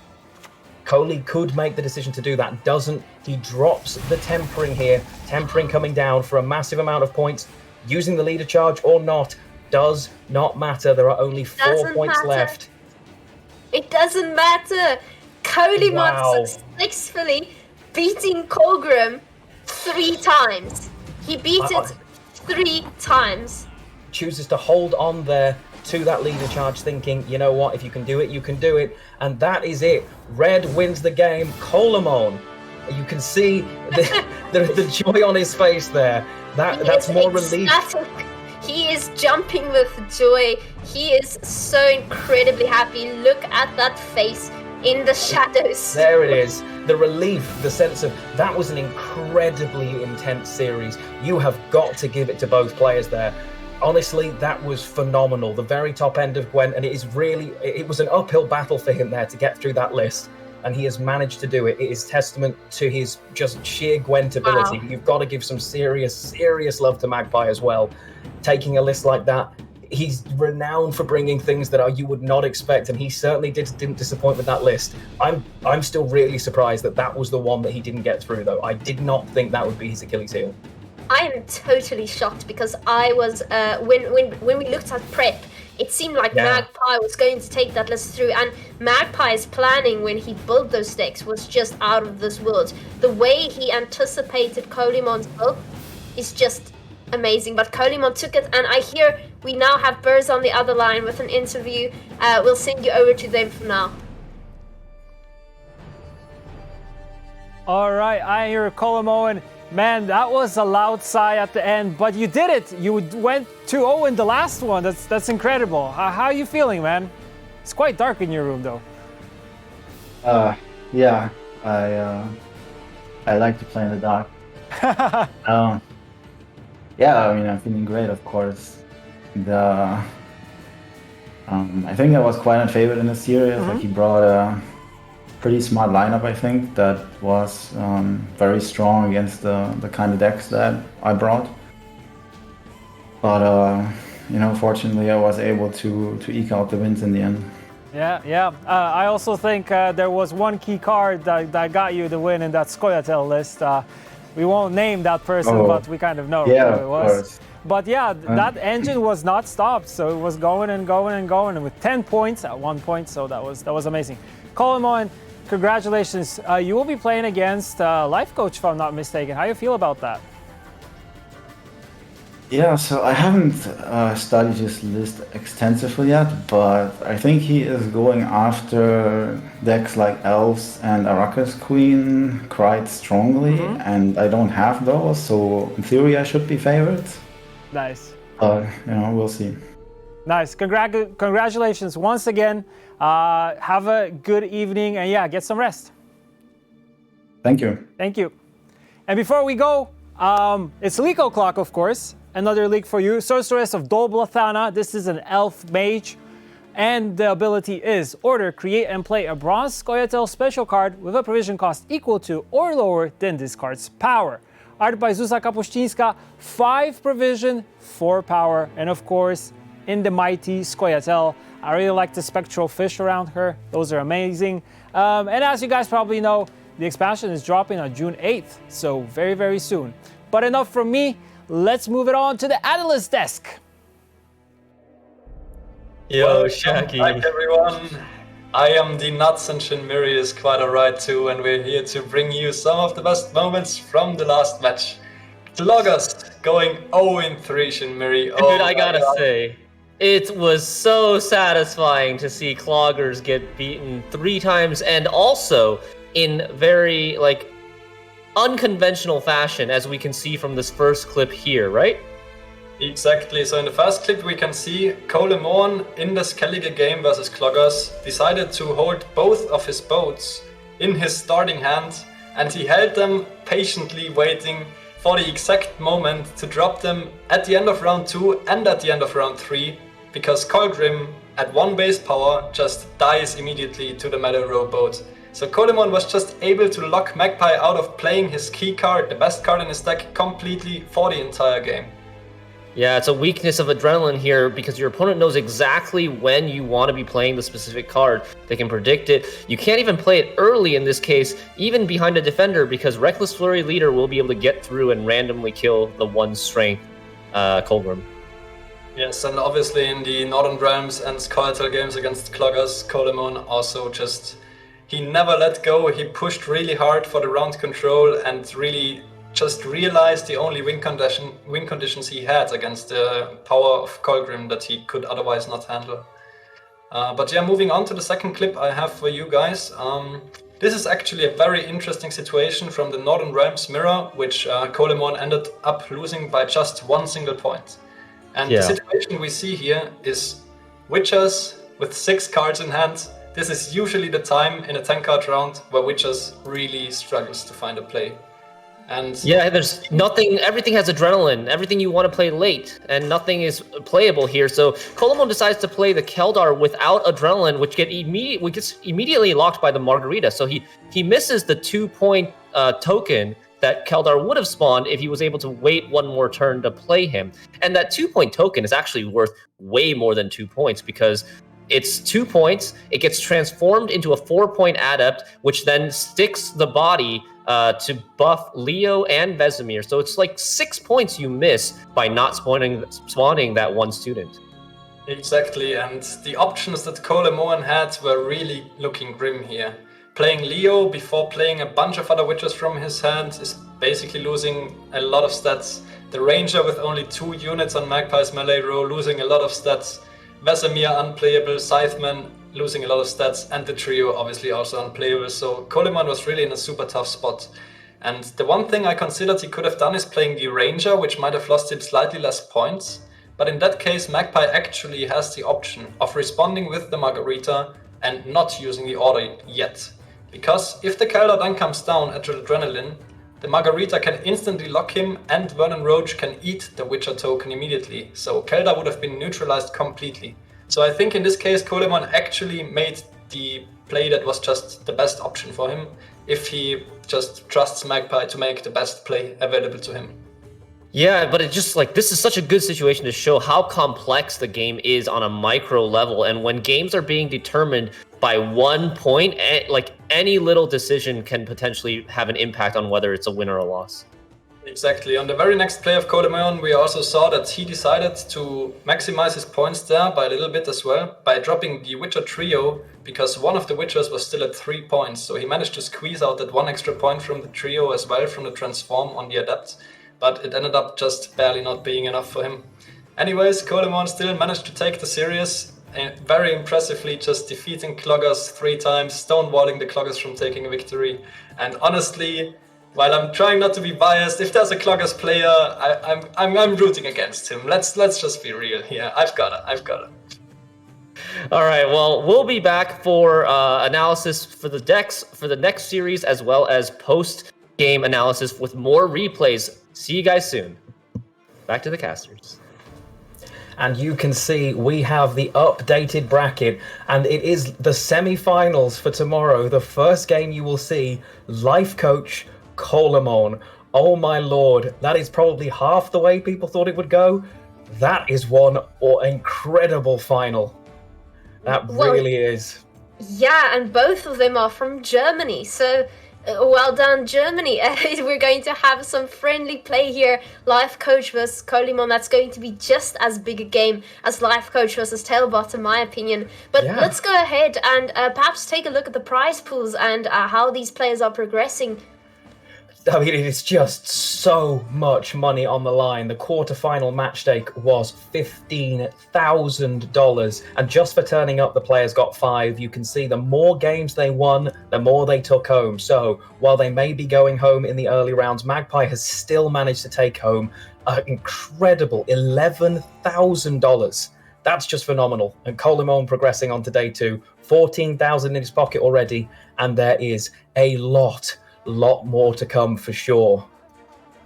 Coley could make the decision to do that. Doesn't. He drops the Tempering here. Tempering coming down for a massive amount of points. Using the leader charge or not does not matter. There are only 4 points left. It doesn't matter. Colimon successfully beating Colgrim 3 times. He beat it 3 times. Chooses to hold on there to that leader charge thinking, you know what, if you can do it, you can do it. And that is it. Red wins the game. Colemon, you can see the joy on his face there. That's more relief. He is jumping with joy. He is so incredibly happy. Look at that face in the shadows. There it is. The relief, the sense of that was an incredibly intense series. You have got to give it to both players there. Honestly, that was phenomenal. The very top end of Gwent, and it was an uphill battle for him there to get through that list. And he has managed to do it. It is testament to his just sheer Gwent ability. Wow. You've got to give some serious love to Magpie as well. Taking a list like that, he's renowned for bringing things that you would not expect, and he certainly didn't disappoint with that list. I'm still really surprised that was the one that he didn't get through, though. I did not think that would be his Achilles heel. I am totally shocked because I was when we looked at prep, it seemed like Magpie was going to take that list through, and Magpie's planning when he built those decks was just out of this world. The way he anticipated Colemon's build is just amazing, but Colemon took it, and I hear we now have Burrs on the other line with an interview. We'll send you over to them for now. All right, I hear Colemon. Man, that was a loud sigh at the end, but you did it. You went 2-0 in the last one. That's incredible. How are you feeling, man? It's quite dark in your room, though. Yeah, I like to play in the dark. Yeah, I mean, I'm feeling great, of course. I think I was quite unfavored in the series. Like, he brought a pretty smart lineup, I think, that was very strong against the kind of decks that I brought. But, fortunately, I was able to eke out the wins in the end. Yeah. I also think there was one key card that got you the win in that Skellige list. We won't name that person, but we kind of know who it was. Course. But yeah, that engine was not stopped, so it was going and going and going, and with 10 points at one point, so that was amazing. Colemon, congratulations. You will be playing against Life Coach, if I'm not mistaken. How do you feel about that? Yeah, so I haven't studied his list extensively yet, but I think he is going after decks like Elves and Arrakis Queen quite strongly, and I don't have those, so in theory I should be favored. Nice. We'll see. Nice. Congratulations once again. Have a good evening, and yeah, get some rest. Thank you. Thank you. And before we go, it's League O'Clock, of course. Another league for you. Sorceress of Dol Blathana. This is an elf mage. And the ability is order, create, and play a bronze Skellige special card with a provision cost equal to or lower than this card's power. Art by Zuza Kapuścińska, 5 provision, 4 power, and of course, in the mighty Skellige. I really like the spectral fish around her. Those are amazing. And as you guys probably know, the expansion is dropping on June 8th, so very, very soon. But enough from me. Let's move it on to the analyst desk. Yo, Shaggy. Hi, everyone. I am the Nuts, and Shinmiri is quite alright too, and we're here to bring you some of the best moments from the last match. Cloggers going 0-3, Shinmiri. Dude, I gotta say, it was so satisfying to see Cloggers get beaten 3 times, and also in very, unconventional fashion, as we can see from this first clip here, right? Exactly. So in the first clip we can see Colemon in the Skellige game versus Cloggers decided to hold both of his boats in his starting hand, and he held them patiently waiting for the exact moment to drop them at the end of round 2 and at the end of round 3, because Colgrim at 1 base power just dies immediately to the Metal Rowboat. So Colemon was just able to lock Magpie out of playing his key card, the best card in his deck, completely for the entire game. Yeah, it's a weakness of adrenaline here because your opponent knows exactly when you want to be playing the specific card. They can predict it. You can't even play it early in this case, even behind a defender, because Reckless Flurry Leader will be able to get through and randomly kill the 1 strength Colgrim. Yes, and obviously in the Northern Realms and Skellige games against Cloggers, Colemon also he never let go. He pushed really hard for the round control and really just realized the only win conditions he had against the power of Colgrim that he could otherwise not handle. But yeah, moving on to the second clip I have for you guys. This is actually a very interesting situation from the Northern Realms mirror, which Colemon ended up losing by just one single point. And the situation we see here is Witchers with 6 cards in hand. This is usually the time in a 10-card round where Witchers really struggles to find a play. And yeah, there's nothing, everything has adrenaline, everything you want to play late, and nothing is playable here. So Colemon decides to play the Keldar without adrenaline, which gets immediately locked by the Margarita. So he misses the 2-point token that Keldar would have spawned if he was able to wait one more turn to play him. And that 2-point token is actually worth way more than 2 points, because it's 2 points, it gets transformed into a 4-point adept, which then sticks the body to buff Leo and Vesemir. So it's like 6 points you miss by not spawning that one student. Exactly, and the options that Colemon had were really looking grim here. Playing Leo before playing a bunch of other Witches from his hand is basically losing a lot of stats. The Ranger with only 2 units on Magpie's melee row losing a lot of stats. Vesemir unplayable, Scytheman losing a lot of stats, and the trio obviously also unplayable. So Colemon was really in a super tough spot. And the one thing I considered he could have done is playing the Ranger, which might have lost him slightly less points. But in that case, Magpie actually has the option of responding with the Margarita and not using the order yet. Because if the Keldar then comes down at Adrenaline, the Margarita can instantly lock him, and Vernon Roach can eat the Witcher token immediately. So Keldar would have been neutralized completely. So I think in this case Colemon actually made the play that was just the best option for him, if he just trusts Magpie to make the best play available to him. Yeah, but it's just like, this is such a good situation to show how complex the game is on a micro level. And when games are being determined by 1 point, like any little decision can potentially have an impact on whether it's a win or a loss. Exactly. On the very next play of Colemon, we also saw that he decided to maximize his points there by a little bit as well, by dropping the Witcher trio, because one of the Witchers was still at 3 points. So he managed to squeeze out that 1 extra point from the trio as well, from the transform on the Adept. But it ended up just barely not being enough for him. Anyways, Colemon still managed to take the series, very impressively just defeating Cloggers 3 times, stonewalling the Cloggers from taking a victory. And honestly, while I'm trying not to be biased, if there's a Cloggers player, I'm rooting against him. Let's just be real here. I've got it. All right, well, we'll be back for analysis for the decks for the next series, as well as post-game analysis with more replays. See you guys soon. Back to the casters. And you can see we have the updated bracket, and it is the semi-finals for tomorrow. The first game you will see, Life Coach Colemon. Oh my lord, that is probably half the way people thought it would go. That is one incredible final. That really is. Yeah, and both of them are from Germany, so well done, Germany. We're going to have some friendly play here. Life Coach versus Colemon. That's going to be just as big a game as Life Coach versus Tailbot, in my opinion. But let's go ahead and perhaps take a look at the prize pools and how these players are progressing. I mean, it is just so much money on the line. The quarterfinal match stake was $15,000. And just for turning up, the players got 5. You can see the more games they won, the more they took home. So while they may be going home in the early rounds, Magpie has still managed to take home an incredible $11,000. That's just phenomenal. And Colemon progressing on to day 2, $14,000 in his pocket already. And there is a lot more to come for sure.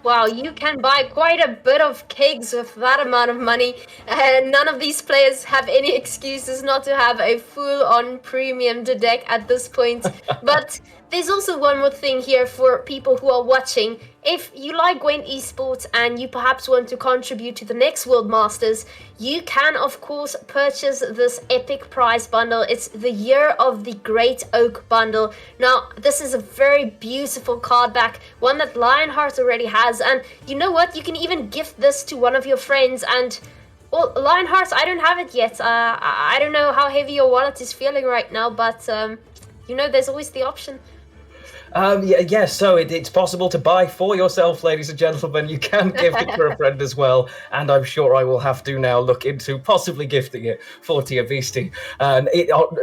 Wow, you can buy quite a bit of kegs with that amount of money, and none of these players have any excuses not to have a full-on premium deck at this point. But there's also one more thing here for people who are watching. If you like Gwent Esports and you perhaps want to contribute to the next World Masters, you can of course purchase this epic prize bundle. It's the Year of the Great Oak bundle. Now, this is a very beautiful card back, one that Lionheart already has, and you know what? You can even gift this to one of your friends. And well, Lionheart, I don't have it yet. I don't know how heavy your wallet is feeling right now, but you know, there's always the option. So it's possible to buy for yourself, ladies and gentlemen. You can gift it for a friend as well, and I'm sure I will have to now look into possibly gifting it for Tiavisti. And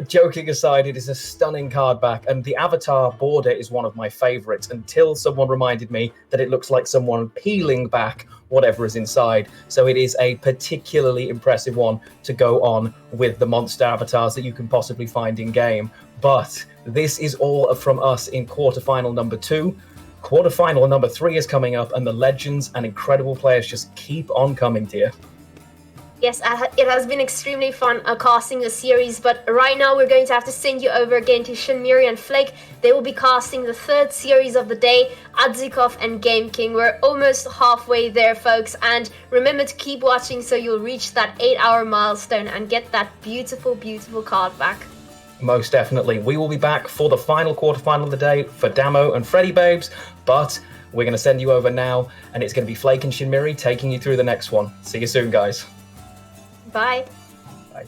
joking aside, it is a stunning card back, and the avatar border is one of my favorites until someone reminded me that it looks like someone peeling back whatever is inside. So it is a particularly impressive one to go on with the monster avatars that you can possibly find in game. But this is all from us in quarterfinal number 2. Quarterfinal number 3 is coming up, and the legends and incredible players just keep on coming, dear. Yes, it has been extremely fun casting the series, but right now we're going to have to send you over again to Shinmiri and Flake. They will be casting the 3rd series of the day, Adzikov and Game King. We're almost halfway there, folks, and remember to keep watching so you'll reach that 8-hour milestone and get that beautiful, beautiful card back. Most definitely. We will be back for the final quarterfinal of the day for Damo and Freddy Babes, but we're going to send you over now, and it's going to be Flake and Shinmiri taking you through the next one. See you soon, guys. Bye. Bye.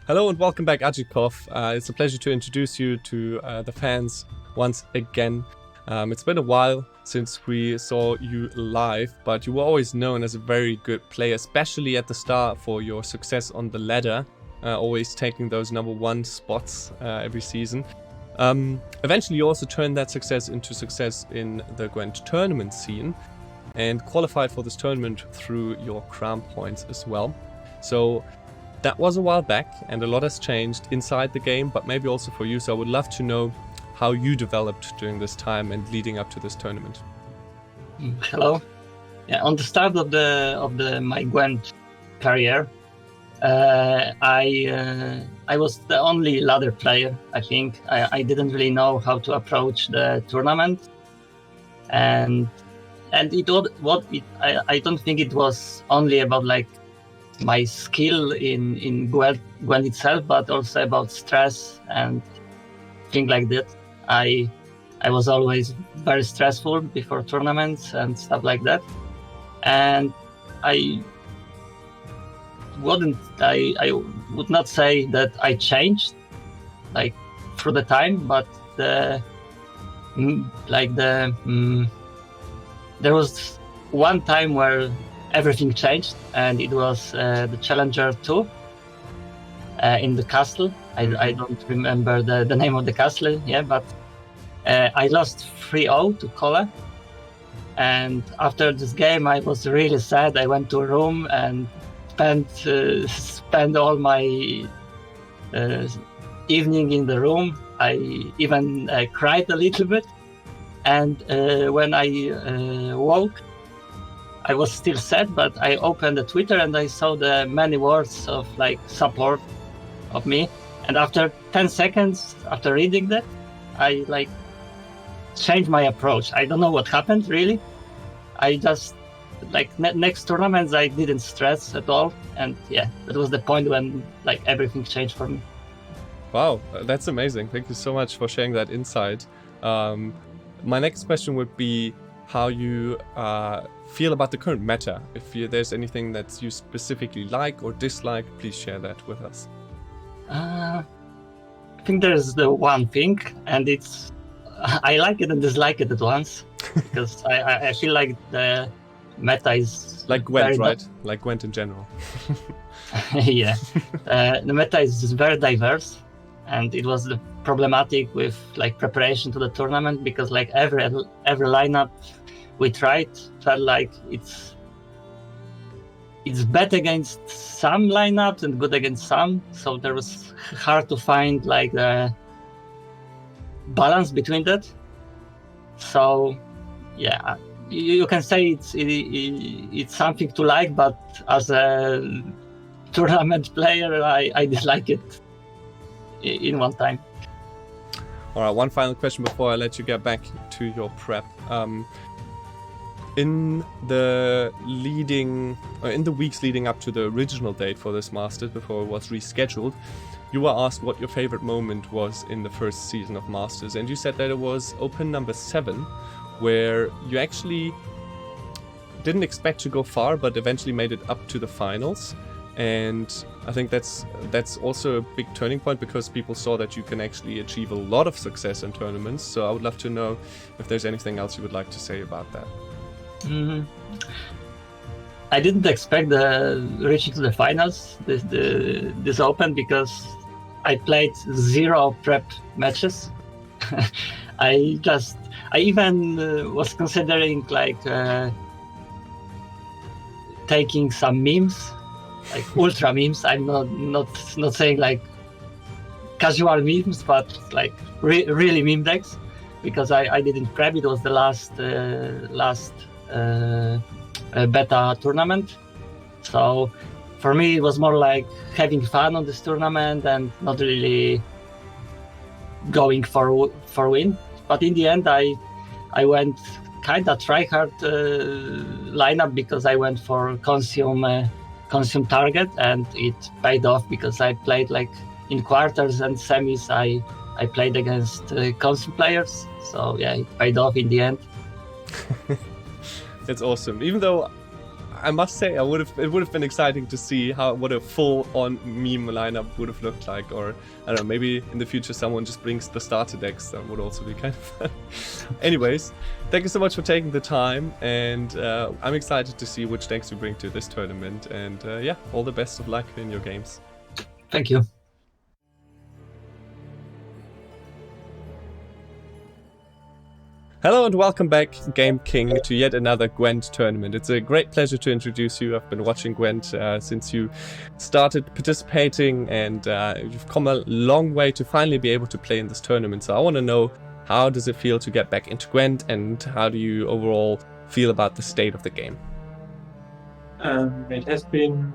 Hello and welcome back, Adzikov. It's a pleasure to introduce you to the fans once again. It's been a while since we saw you live, but you were always known as a very good player, especially at the start for your success on the ladder, always taking those number 1 spots every season. Eventually you also turned that success into success in the GWENT tournament scene and qualified for this tournament through your crown points as well. So that was a while back and a lot has changed inside the game, but maybe also for you. So I would love to know how you developed during this time and leading up to this tournament. Hello. Yeah, on the start of my GWENT career, I was the only ladder player. I think I didn't really know how to approach the tournament, and I don't think it was only about like my skill in GWENT itself, but also about stress and things like that. I was always very stressful before tournaments and stuff like that, and I would not say that I changed like through the time, but there was one time where everything changed, and it was the Challenger 2 in the castle. I don't remember the name of the castle, but I lost 3-0 to Kola, and after this game I was really sad. I went to a room and spent all my evening in the room. I even cried a little bit, and when I woke, I was still sad, but I opened the Twitter and I saw the many words of like support of me, and after 10 seconds after reading that, I like changed my approach. I don't know what happened really. I just like next tournaments I didn't stress at all, and that was the point when like everything changed for me. Wow, that's amazing. Thank you so much for sharing that insight. My next question would be how you feel about the current meta. If there's anything that you specifically like or dislike, please share that with us. I think there's the one thing, and it's I like it and dislike it at once, because I feel like the meta is like GWENT, right? Like GWENT in general. Yeah, the meta is very diverse, and it was problematic with like preparation to the tournament, because like every lineup we tried felt like it's bad against some lineups and good against some, so there was hard to find like the balance between that. So yeah, you can say it's something to like, but as a tournament player I dislike it in one time. All right, one final question before I let you get back to your prep. In the weeks leading up to the original date for this Masters, before it was rescheduled, you were asked what your favorite moment was in the first season of Masters, and you said that it was Open number 7, where you actually didn't expect to go far, but eventually made it up to the finals. And I think that's also a big turning point, because people saw that you can actually achieve a lot of success in tournaments. So I would love to know if there's anything else you would like to say about that. I didn't expect reaching to the finals this open, because I played 0 prep matches. I even was considering taking some memes, like ultra memes. I'm not saying like casual memes, but like really meme decks, because I didn't prep. It was the last beta tournament, so for me it was more like having fun on this tournament and not really going for win. But in the end, I went kind of try-hard lineup, because I went for consume target, and it paid off, because I played like in quarters and semis. I played against consume players, so yeah, it paid off in the end. That's awesome. Even though I must say, it would have been exciting to see what a full-on meme lineup would have looked like. Or I don't know, maybe in the future someone just brings the starter decks. That would also be kind of fun. Anyways, thank you so much for taking the time, and I'm excited to see which decks you bring to this tournament. And yeah, all the best of luck in your games. Thank you. Hello and welcome back, Game King, to yet another GWENT tournament. It's a great pleasure to introduce you. I've been watching GWENT since you started participating, and you've come a long way to finally be able to play in this tournament. So I want to know, how does it feel to get back into GWENT, and how do you overall feel about the state of the game? It has been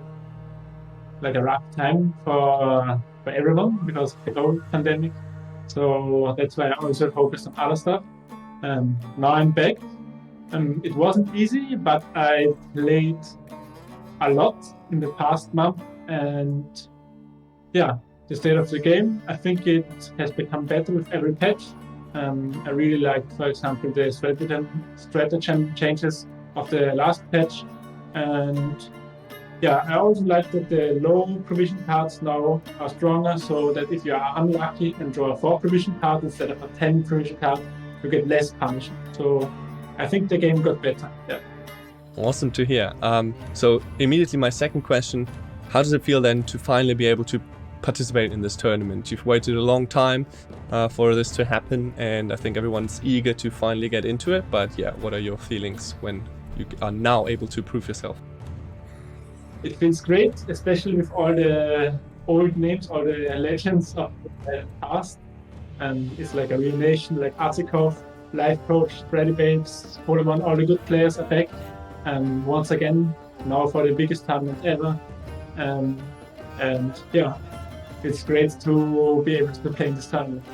like a rough time for everyone because of the whole pandemic. So that's why I also focused on other stuff. Now I'm back. It wasn't easy, but I played a lot in the past month, and yeah, the state of the game, I think it has become better with every patch. I really liked, for example, the stratagem changes of the last patch, and yeah, I also like that the low provision cards now are stronger, so that if you are unlucky and draw a 4 provision card instead of a 10 provision card, you get less punishment. So I think the game got better. Yeah. Awesome to hear. So immediately my second question, how does it feel then to finally be able to participate in this tournament? You've waited a long time for this to happen, and I think everyone's eager to finally get into it. But yeah, what are your feelings when you are now able to prove yourself? It feels great, especially with all the old names, all the legends of the past. And it's like a real nation, like Adzikov, Life Coach, Freddy Babes, Polemon, all the good players are back. And once again, now for the biggest tournament ever. And yeah, it's great to be able to play in this tournament.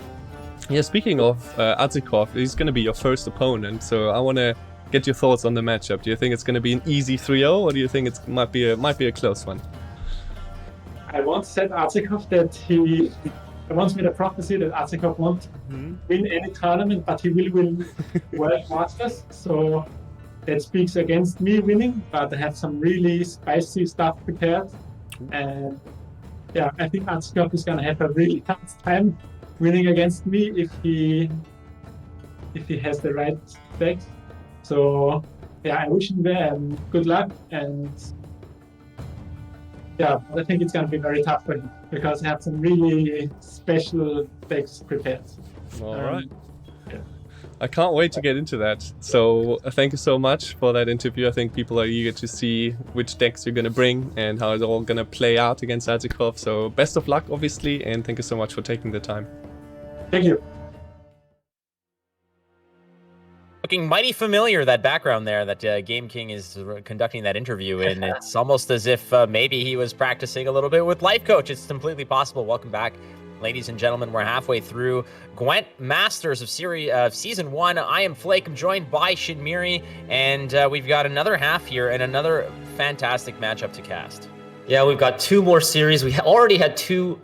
Yeah, speaking of Adzikov, he's going to be your first opponent, so I want to get your thoughts on the matchup. Do you think it's going to be an easy 3-0, or do you think it might be a close one? I once said Adzikov that I once made a prophecy that Adzikov won't win any tournament, but he will win World Masters. So that speaks against me winning, but I have some really spicy stuff prepared. And yeah, I think Adzikov is going to have a really tough time winning against me if he has the right decks. So yeah, I wish him good luck, and yeah, I think it's going to be very tough for him because I have some really special decks prepared. All right. Yeah. I can't wait to get into that. So thank you so much for that interview. I think people are eager to see which decks you're going to bring and how it's all going to play out against Adzikov. So best of luck, obviously, and thank you so much for taking the time. Thank you. Looking mighty familiar, that background there that Game King is conducting that interview in. It's almost as if maybe he was practicing a little bit with Life Coach. It's completely possible. Welcome back, ladies and gentlemen. We're halfway through GWENT Masters of Season 1. I am Flake. I'm joined by Shinmiri, and we've got another half here and another fantastic matchup to cast. Yeah, we've got 2 more series. We already had 2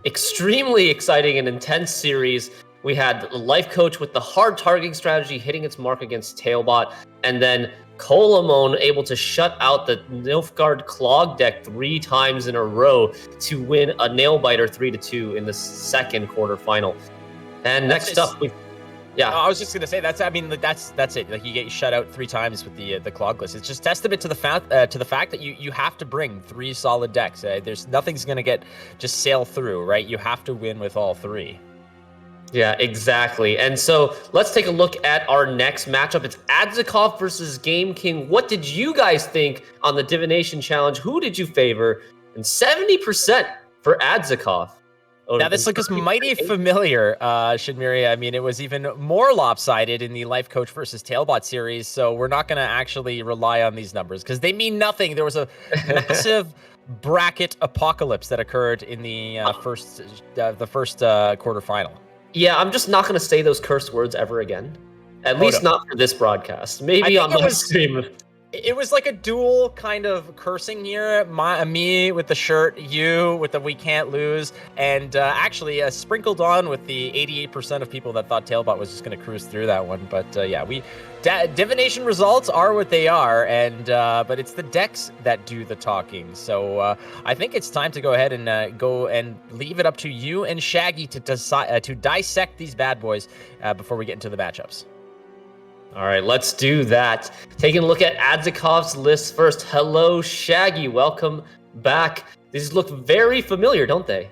extremely exciting and intense series. We had Life Coach with the hard targeting strategy hitting its mark against Tailbot, and then Colamon able to shut out the Nilfgaard Clog deck 3 times in a row to win a Nailbiter 3-2 in the second quarterfinal. And next up, I was just gonna say that's it. Like you get shut out 3 times with the Clogless. It's just testament to the fact that you have to bring 3 solid decks. There's nothing's gonna just sail through, right? You have to win with all 3. Yeah, exactly. And so let's take a look at our next matchup. It's Adzikov versus Game King. What did you guys think on the Divination Challenge? Who did you favor? And 70% for Adzikov. Now, this looks mighty familiar, Shadmiri. I mean, it was even more lopsided in the Life Coach versus Tailbot series, so we're not going to actually rely on these numbers because they mean nothing. There was a massive bracket apocalypse that occurred in the first quarterfinal. Yeah, I'm just not going to say those cursed words ever again. At least not for this broadcast. Maybe on my stream. It was like a dual kind of cursing here. Me with the shirt, you with the we can't lose, and actually sprinkled on with the 88% of people that thought Tailbot was just going to cruise through that one. But yeah, divination results are what they are, and but it's the decks that do the talking. So I think it's time to go ahead and go and leave it up to you and Shaggy to decide to dissect these bad boys before we get into the matchups. All right, let's do that. Taking a look at Adzikov's list first. Hello, Shaggy. Welcome back. These look very familiar, don't they?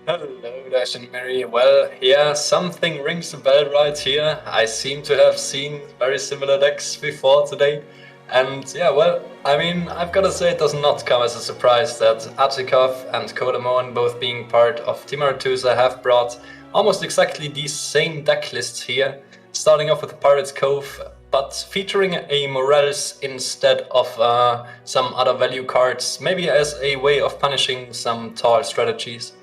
Hello, Dash and Mary. Well, yeah, something rings a bell right here. I seem to have seen very similar decks before today. And yeah, well, I mean, I've got to say it does not come as a surprise that Adzikov and Colamon, both being part of Team Aretusa, have brought almost exactly these same deck lists here. Starting off with Pirate's Cove, but featuring a Morels instead of some other value cards, maybe as a way of punishing some tall strategies.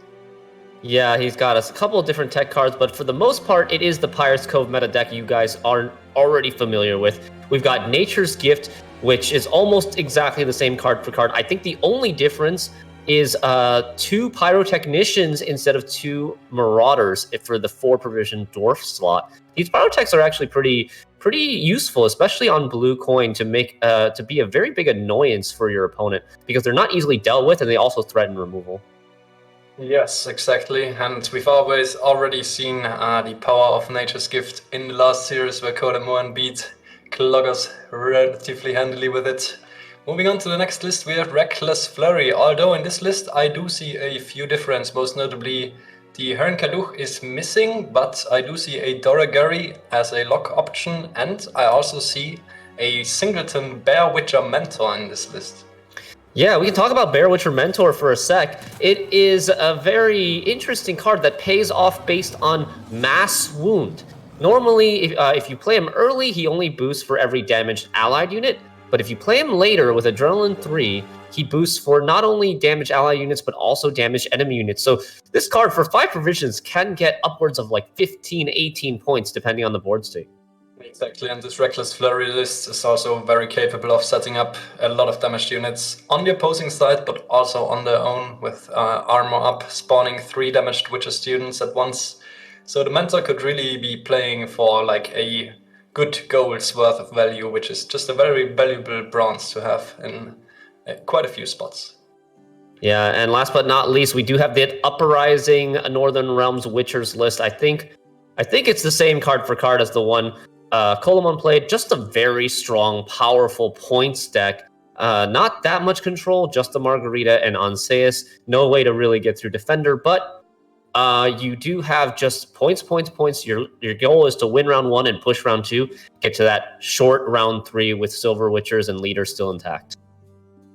Yeah, he's got a couple of different tech cards, but for the most part, it is the Pirate's Cove meta deck you guys are already familiar with. We've got Nature's Gift, which is almost exactly the same card for card. I think the only difference is 2 Pyrotechnicians instead of 2 Marauders for the 4 provision Dwarf slot. These Pyrotechs are actually pretty useful, especially on blue coin, to make to be a very big annoyance for your opponent because they're not easily dealt with and they also threaten removal. Yes, exactly. And we've already seen the power of Nature's Gift in the last series where Colamon beat Cloggers relatively handily with it. Moving on to the next list, we have Reckless Flurry. Although in this list I do see a few differences, most notably the Hernkaduch is missing, but I do see a Doragari as a lock option, and I also see a Singleton Bear Witcher Mentor in this list. Yeah, we can talk about Bear Witcher Mentor for a sec. It is a very interesting card that pays off based on Mass Wound. Normally, if you play him early, he only boosts for every damaged allied unit, but if you play him later with Adrenaline 3, he boosts for not only damaged ally units, but also damaged enemy units. So this card, for 5 provisions, can get upwards of like 15, 18 points, depending on the board state. Exactly, and this Reckless Flurry list is also very capable of setting up a lot of damaged units on the opposing side, but also on their own, with armor up, spawning 3 damaged Witcher students at once. So the Mentor could really be playing for like a good gold's worth of value, which is just a very valuable bronze to have in quite a few spots. Yeah, and last but not least, we do have the Uprising Northern Realms Witchers list. I think it's the same card for card as the one Colamon played. Just a very strong, powerful points deck. Not that much control, just the Margarita and Anseus. No way to really get through Defender, but you do have just points. Your goal is to win round 1 and push round 2, get to that short round 3 with Silver Witchers and leaders still intact.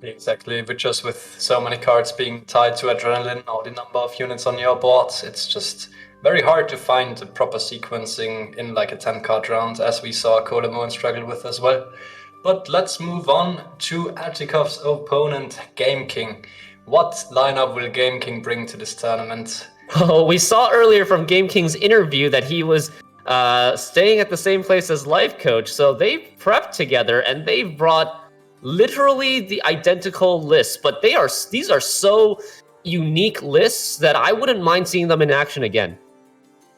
Exactly, but just with so many cards being tied to Adrenaline or the number of units on your board, it's just very hard to find the proper sequencing in like a 10-card round, as we saw Colamon struggle with as well. But let's move on to Adzikov's opponent, Game King. What lineup will Game King bring to this tournament? Oh, we saw earlier from Game King's interview that he was staying at the same place as Life Coach, so they prepped together and they brought literally the identical lists, but these are so unique lists that I wouldn't mind seeing them in action again.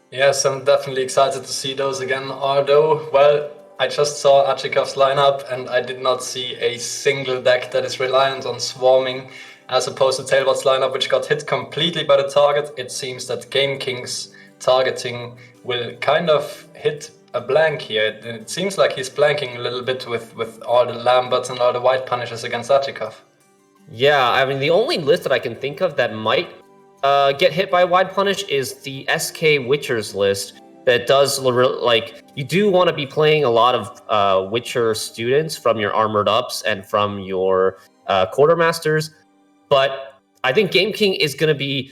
Yes, I'm definitely excited to see those again, although, well, I just saw Adzikov's lineup, and I did not see a single deck that is reliant on swarming, as opposed to Tailbot's lineup, which got hit completely by the target. It seems that Game King's targeting will kind of hit a blank here. It seems like he's blanking a little bit with all the Lamberts and all the White Punishes against Adzikov. Yeah, I mean, the only list that I can think of that might get hit by Wide Punish is the SK Witchers list. That does, like, you do want to be playing a lot of Witcher students from your Armored Ups and from your Quartermasters, but I think Game King is going to be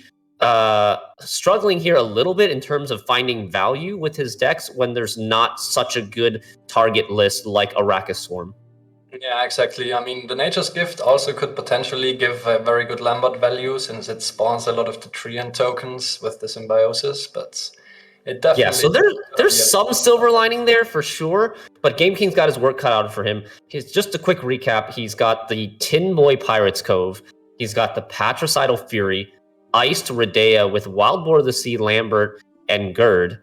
struggling here a little bit in terms of finding value with his decks when there's not such a good target list like Arrakis Swarm. Yeah, exactly. I mean, the Nature's Gift also could potentially give a very good Lambert value since it spawns a lot of the Treant tokens with the Symbiosis, but it definitely... Yeah, so there's some silver lining there for sure, but Game King's got his work cut out for him. Just a quick recap, he's got the Tin Boy Pirate's Cove, he's got the Patricidal Fury, Iced Redea with Wild Boar of the Sea, Lambert, and Gerd,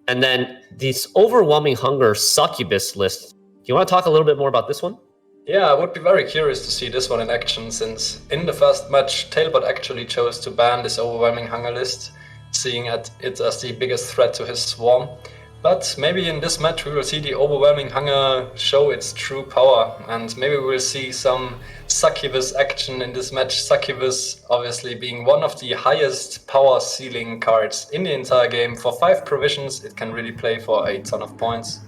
and then this Overwhelming Hunger Succubus list. Do you want to talk a little bit more about this one? Yeah, I would be very curious to see this one in action, since in the first match, Tailbot actually chose to ban this Overwhelming Hunger list, seeing it as the biggest threat to his swarm. But maybe in this match we will see the Overwhelming Hunger show its true power, and maybe we will see some Succubus action in this match. Succubus obviously being one of the highest power ceiling cards in the entire game. For 5 provisions, it can really play for a ton of points.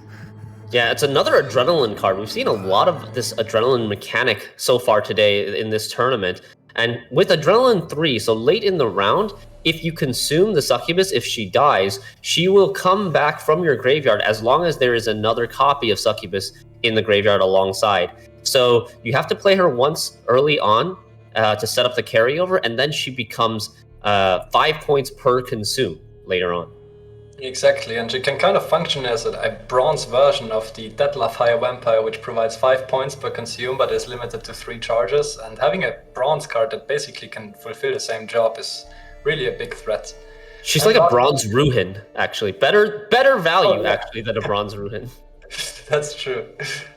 Yeah, it's another adrenaline card. We've seen a lot of this adrenaline mechanic so far today in this tournament. And with Adrenaline 3, so late in the round, if you consume the Succubus, if she dies, she will come back from your graveyard as long as there is another copy of Succubus in the graveyard alongside. So you have to play her once early on to set up the carryover, and then she becomes 5 points per consume later on. Exactly, and she can kind of function as a bronze version of the Detlef Higher Vampire, which provides 5 points per consume but is limited to 3 charges, and having a bronze card that basically can fulfill the same job is really a big threat. She's like a bronze Ruhin, actually. Better value, actually, than a bronze Ruhin. That's true.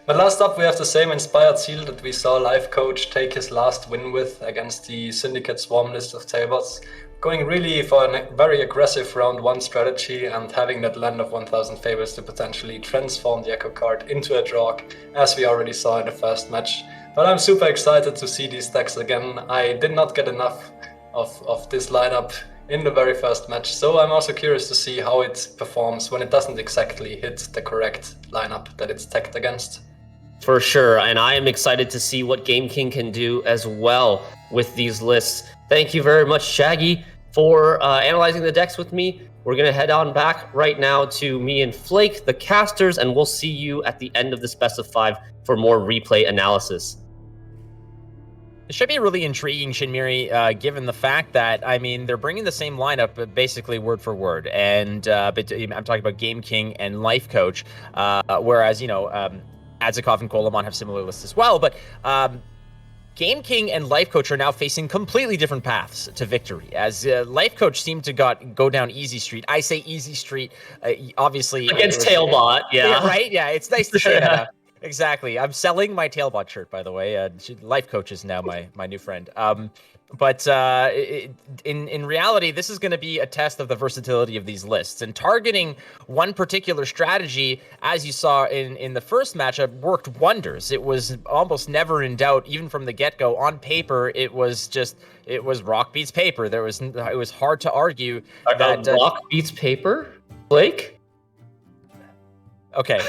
But last up, we have the same Inspired Seal that we saw Life Coach take his last win with against the Syndicate Swarm list of Tailbots. Going really for a very aggressive round 1 strategy and having that Land of 1000 Fables to potentially transform the Echo card into a Drog, as we already saw in the first match. But I'm super excited to see these decks again. I did not get enough of this lineup in the very first match, so I'm also curious to see how it performs when it doesn't exactly hit the correct lineup that it's tagged against. For sure, and I am excited to see what Game King can do as well with these lists. Thank you very much, Shaggy, for analyzing the decks with me. We're going to head on back right now to me and Flake, the casters, and we'll see you at the end of this best of 5 for more replay analysis. It should be really intriguing, Shinmiri, given the fact that, I mean, they're bringing the same lineup, basically word for word. And but I'm talking about Game King and Life Coach, whereas, you know, Adzikov and Golemon have similar lists as well. But Game King and Life Coach are now facing completely different paths to victory, as Life Coach seemed to go down easy street. I say easy street, obviously. Against Tailbot, yeah. Right? Yeah, it's nice to say that. Exactly. I'm selling my Tailbot shirt, by the way. Life Coach is now my new friend. But in reality, this is going to be a test of the versatility of these lists. And targeting one particular strategy, as you saw in the first matchup, worked wonders. It was almost never in doubt, even from the get-go. On paper, it was rock beats paper. It was hard to argue that rock beats paper, Blake. Okay.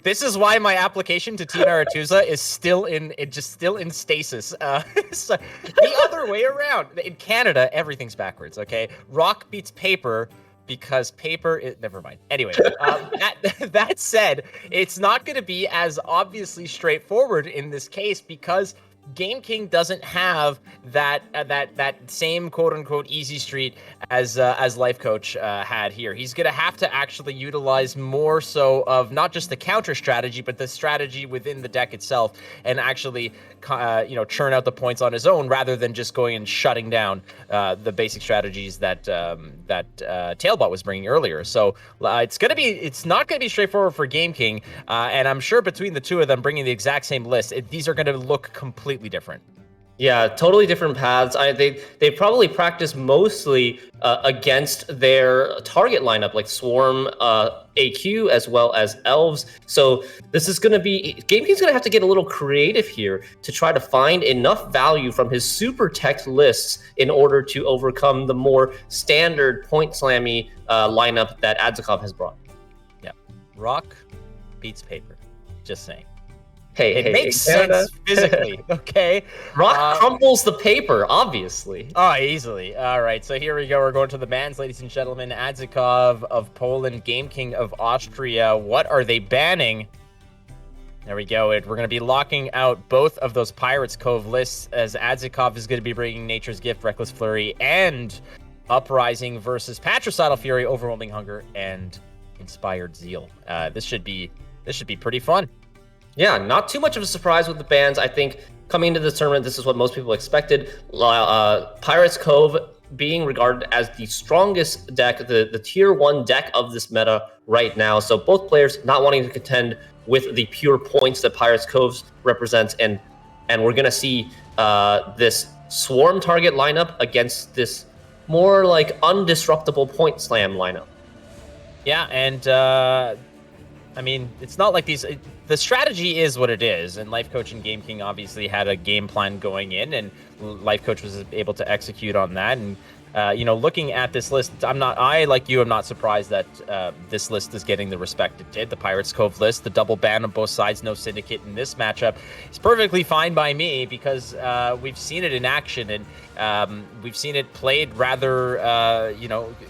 This is why my application to Team Aretuza is still in stasis. So the other way around. In Canada, everything's backwards. Okay, rock beats paper because paper is. Never mind. Anyway, that said, it's not going to be as obviously straightforward in this case because Game King doesn't have that same quote unquote easy street as Life Coach had here. He's gonna have to actually utilize more so of not just the counter strategy, but the strategy within the deck itself, and actually churn out the points on his own rather than just going and shutting down the basic strategies that Tailbot was bringing earlier. So it's not gonna be straightforward for Game King, and I'm sure between the two of them bringing the exact same list, these are gonna look completely different. Yeah, totally different paths. They probably practice mostly against their target lineup, like Swarm, AQ, as well as Elves. So this is going to be... Game King's going to have to get a little creative here to try to find enough value from his super tech lists in order to overcome the more standard point slammy lineup that Adzikov has brought. Yeah, rock beats paper. Just saying. It makes sense physically, okay? Rock crumples the paper, obviously. Oh, easily. All right, so here we go. We're going to the bans, ladies and gentlemen. Adzikov of Poland, Game King of Austria. What are they banning? There we go. We're going to be locking out both of those Pirates Cove lists, as Adzikov is going to be bringing Nature's Gift, Reckless Flurry, and Uprising versus Patricidal Fury, Overwhelming Hunger, and Inspired Zeal. This should be pretty fun. Yeah, not too much of a surprise with the bans. I think coming into this tournament, this is what most people expected. Pirates Cove being regarded as the strongest deck, the tier 1 deck of this meta right now. So both players not wanting to contend with the pure points that Pirates Cove represents, and we're going to see this Swarm target lineup against this more like undisruptible point slam lineup. Yeah, and I mean, it's not like these... The strategy is what it is, and Life Coach and Game King obviously had a game plan going in, and Life Coach was able to execute on that. And looking at this list, like you, I'm not surprised that this list is getting the respect it did. The Pirates Cove list, the double ban on both sides, no syndicate in this matchup, is perfectly fine by me, because we've seen it in action, and we've seen it played rather,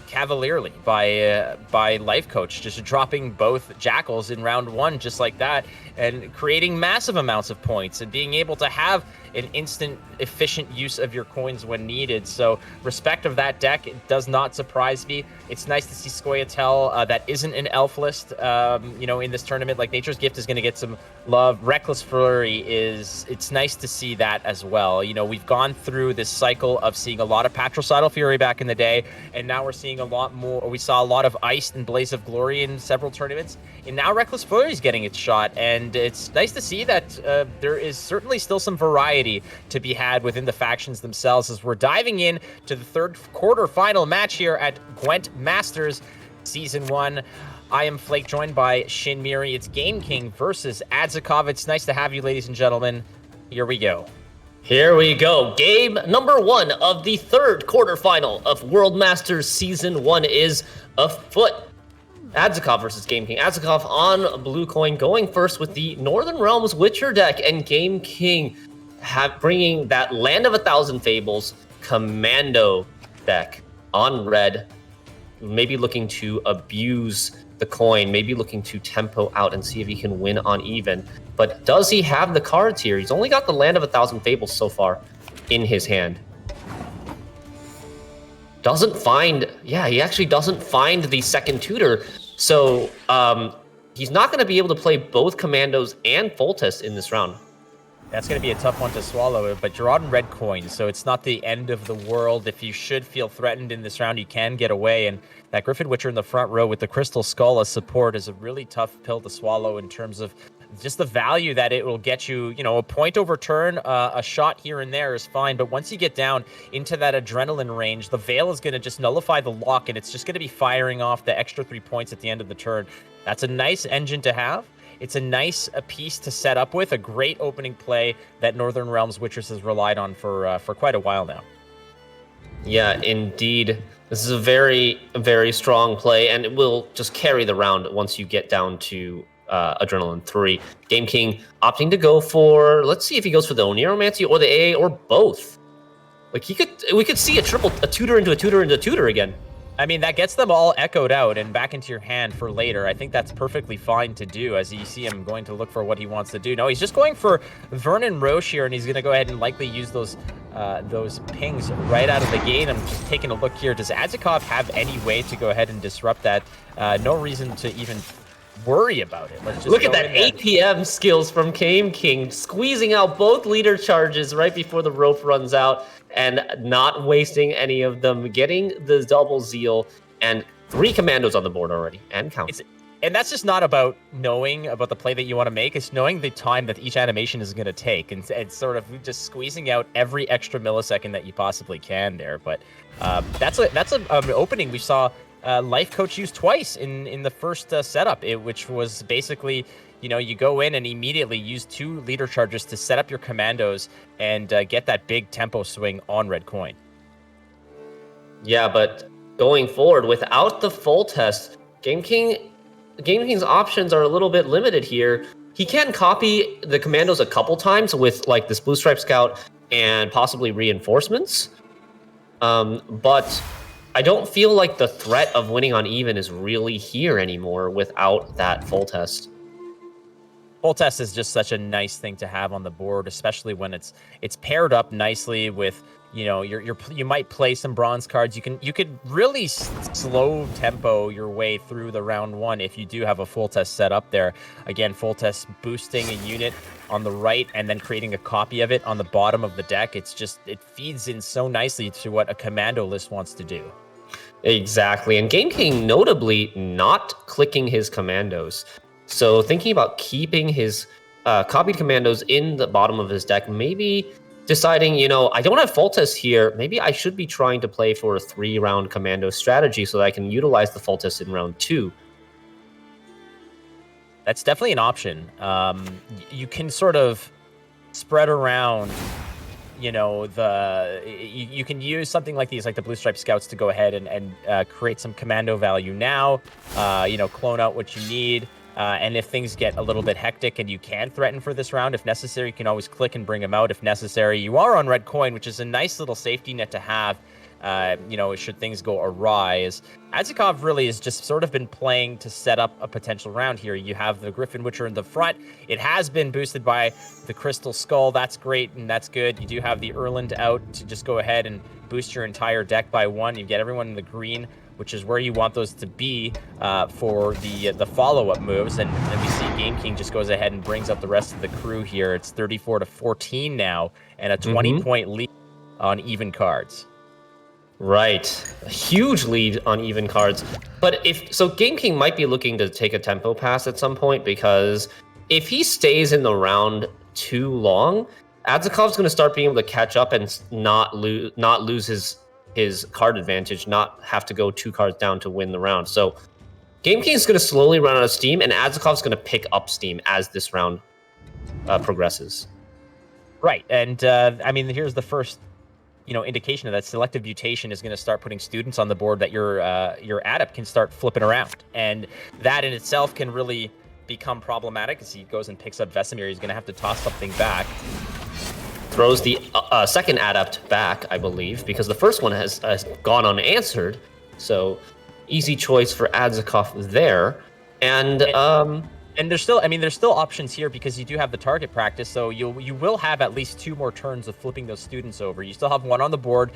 cavalierly by Life Coach, just dropping both Jackals in round 1 just like that, and creating massive amounts of points, and being able to have an instant, efficient use of your coins when needed. So respect of that deck, it does not surprise me. It's nice to see Skellige that isn't an elf list, in this tournament. Like, Nature's Gift is going to get some love. Reckless Flurry it's nice to see that as well. We've gone through this cycle of seeing a lot of Patricidal Fury back in the day, and now we're seeing a lot more. We saw a lot of Iced and Blaze of Glory in several tournaments, and now Reckless Flurry is getting its shot, and it's nice to see that there is certainly still some variety to be had within the factions themselves, as we're diving in to the third quarterfinal match here at GWENT Masters Season 1. I am Flake, joined by Shin Miri. It's Game King versus Adzikov. It's nice to have you, ladies and gentlemen. Here we go. Here we go. Game number 1 of the third quarterfinal of World Masters Season 1 is afoot. Adzikov versus Game King. Adzikov on blue coin, going first with the Northern Realms Witcher deck, and Game King bringing that Land of 1,000 Fables Commando deck on red, maybe looking to abuse the coin, maybe looking to tempo out and see if he can win on even. But does he have the cards here? He's only got the Land of 1,000 Fables so far in his hand. He actually doesn't find the second tutor. So he's not going to be able to play both Commandos and Foltest in this round. That's going to be a tough one to swallow, but you're on red coins, so it's not the end of the world. If you should feel threatened in this round, you can get away, and that Griffin Witcher in the front row with the Crystal Skull as support is a really tough pill to swallow in terms of just the value that it will get you. A point over turn, a shot here and there is fine, but once you get down into that adrenaline range, the Veil is going to just nullify the lock, and it's just going to be firing off the extra 3 points at the end of the turn. That's a nice engine to have. It's a nice piece to set up with, a great opening play that Northern Realms Witchers has relied on for quite a while now. Yeah, indeed. This is a very, very strong play, and it will just carry the round once you get down to Adrenaline 3. Game King opting to go for, let's see if he goes for the Oniromancy or the AA or both. Like, we could see a tutor into a tutor into a tutor again. I mean, that gets them all echoed out and back into your hand for later. I think that's perfectly fine to do, as you see him going to look for what he wants to do. No, he's just going for Vernon Roche here, and he's going to go ahead and likely use those pings right out of the gate. I'm just taking a look here. Does Adzikov have any way to go ahead and disrupt that? No reason to even worry about it. Let's just look at that APM skills from Game King, squeezing out both leader charges right before the rope runs out and not wasting any of them, getting the double zeal and 3 commandos on the board already and counting. And that's just not about knowing about the play that you want to make. It's knowing the time that each animation is going to take and sort of just squeezing out every extra millisecond that you possibly can there. But that's an opening we saw Life Coach use twice in the first setup, which was basically, you know, you go in and immediately use 2 leader charges to set up your commandos and get that big tempo swing on red coin. Yeah, but going forward, without the full test, Game King's options are a little bit limited here. He can copy the commandos a couple times with like this Blue Stripe Scout and possibly reinforcements. But I don't feel like the threat of winning on even is really here anymore without that full test. Full test is just such a nice thing to have on the board, especially when it's paired up nicely with, you know, you might play some bronze cards. You could really slow tempo your way through the round 1 if you do have a full test set up there. Again, full test boosting a unit on the right and then creating a copy of it on the bottom of the deck. It feeds in so nicely to what a commando list wants to do. Exactly, and Game King notably not clicking his commandos. So thinking about keeping his copied commandos in the bottom of his deck, maybe deciding, you know, I don't have full test here. Maybe I should be trying to play for a 3-round commando strategy so that I can utilize the full test in round 2. That's definitely an option. You can sort of spread around, you know, you can use something like these, like the Blue Stripe Scouts, to go ahead and create some commando value now, you know, clone out what you need. And if things get a little bit hectic and you can threaten for this round, if necessary, you can always click and bring them out if necessary. You are on red coin, which is a nice little safety net to have, you know, should things go awry. As Adzikov really has just sort of been playing to set up a potential round here. You have the Griffin Witcher in the front. It has been boosted by the Crystal Skull. That's great and that's good. You do have the Erland out to just go ahead and boost your entire deck by 1. You get everyone in the green, which is where you want those to be for the follow-up moves. And we see Game King just goes ahead and brings up the rest of the crew here. It's 34-14 now, and a 20-point lead on even cards. Right, a huge lead on even cards. But Game King might be looking to take a tempo pass at some point, because if he stays in the round too long, Adzikov's going to start being able to catch up and not lose his card advantage, not have to go 2 cards down to win the round. So Game King is going to slowly run out of steam, and Adzikov's going to pick up steam as this round progresses. Right, and I mean, here's the first, you know, indication of that. Selective mutation is going to start putting students on the board that your adept can start flipping around, and that in itself can really become problematic as he goes and picks up Vesemir. He's going to have to toss something back. Throws the second adept back, I believe, because the first one has gone unanswered. So easy choice for Adzikov there. And there's still, I mean, there's still options here because you do have the target practice, so you will have at least 2 more turns of flipping those students over. You still have 1 on the board.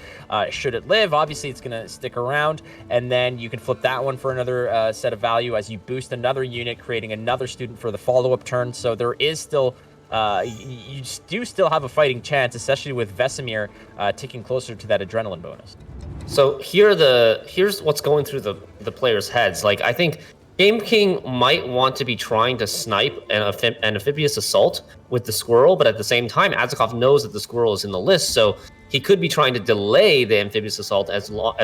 Should it live, obviously it's going to stick around, and then you can flip that one for another set of value as you boost another unit, creating another student for the follow-up turn. So there is still, you do still have a fighting chance, especially with Vesemir ticking closer to that adrenaline bonus. So here's what's going through the players' heads. Like, I think Game King might want to be trying to snipe an amphibious assault with the squirrel, but at the same time, Adzikov knows that the squirrel is in the list, so he could be trying to delay the amphibious assault as long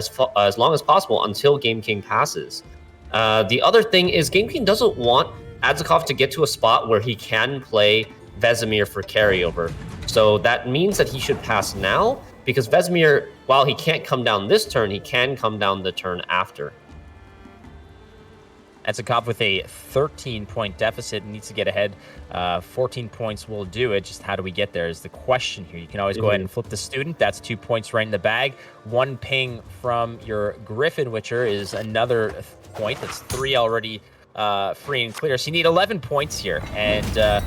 as possible until Game King passes. The other thing is Game King doesn't want Adzikov to get to a spot where he can play Vesemir for carryover. So that means that he should pass now, because Vesemir, while he can't come down this turn, he can come down the turn after. Adzikov with a 13-point deficit needs to get ahead. 14 points will do it. Just how do we get there is the question here. You can always go ahead and flip the student. That's 2 points right in the bag. 1 ping from your Griffin Witcher is another point. That's 3 already free and clear. So you need 11 points here. And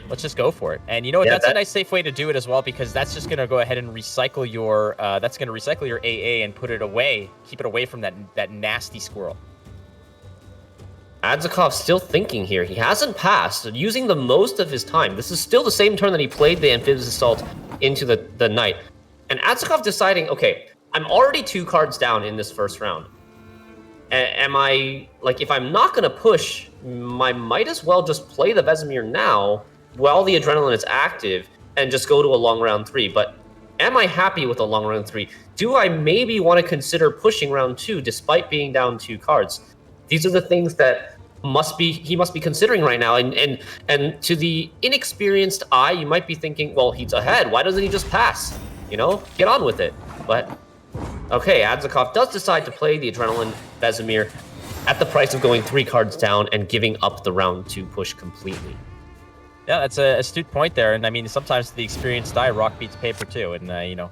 let's just go for it. And you know what? That's a nice safe way to do it as well, because that's just going to go ahead and recycle your your AA and put it away. Keep it away from that nasty squirrel. Adzikov still thinking here. He hasn't passed, using the most of his time. This is still the same turn that he played the Amphibious Assault into the Knight. And Adzikov deciding, okay, I'm already 2 cards down in this first round. Am I, like, if I'm not going to push, I might as well just play the Vesemir now while the Adrenaline is active and just go to a long round 3. But am I happy with a long round 3? Do I maybe want to consider pushing round 2 despite being down 2 cards? These are the things that he must be considering right now. And to the inexperienced eye, you might be thinking, well, he's ahead. Why doesn't he just pass? You know, get on with it. But okay, Adzikov does decide to play the Adrenaline Vesemir at the price of going 3 cards down and giving up the round 2 push completely. Yeah, that's an astute point there. And I mean, sometimes the experienced eye rock beats paper too. And, you know.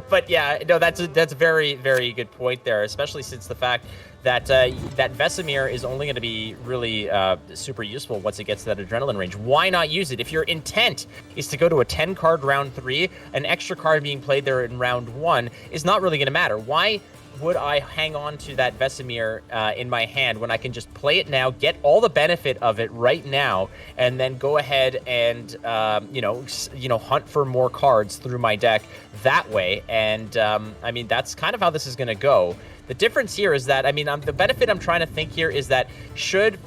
But yeah, no, that's a very, very good point there, especially since the fact that that Vesemir is only going to be really super useful once it gets to that Adrenaline range. Why not use it? If your intent is to go to a 10-card round 3, an extra card being played there in round 1 is not really going to matter. Why would I hang on to that Vesemir in my hand when I can just play it now, get all the benefit of it right now, and then go ahead and hunt for more cards through my deck that way? And I mean, that's kind of how this is going to go. The difference here is that, I mean, the benefit I'm trying to think here is that should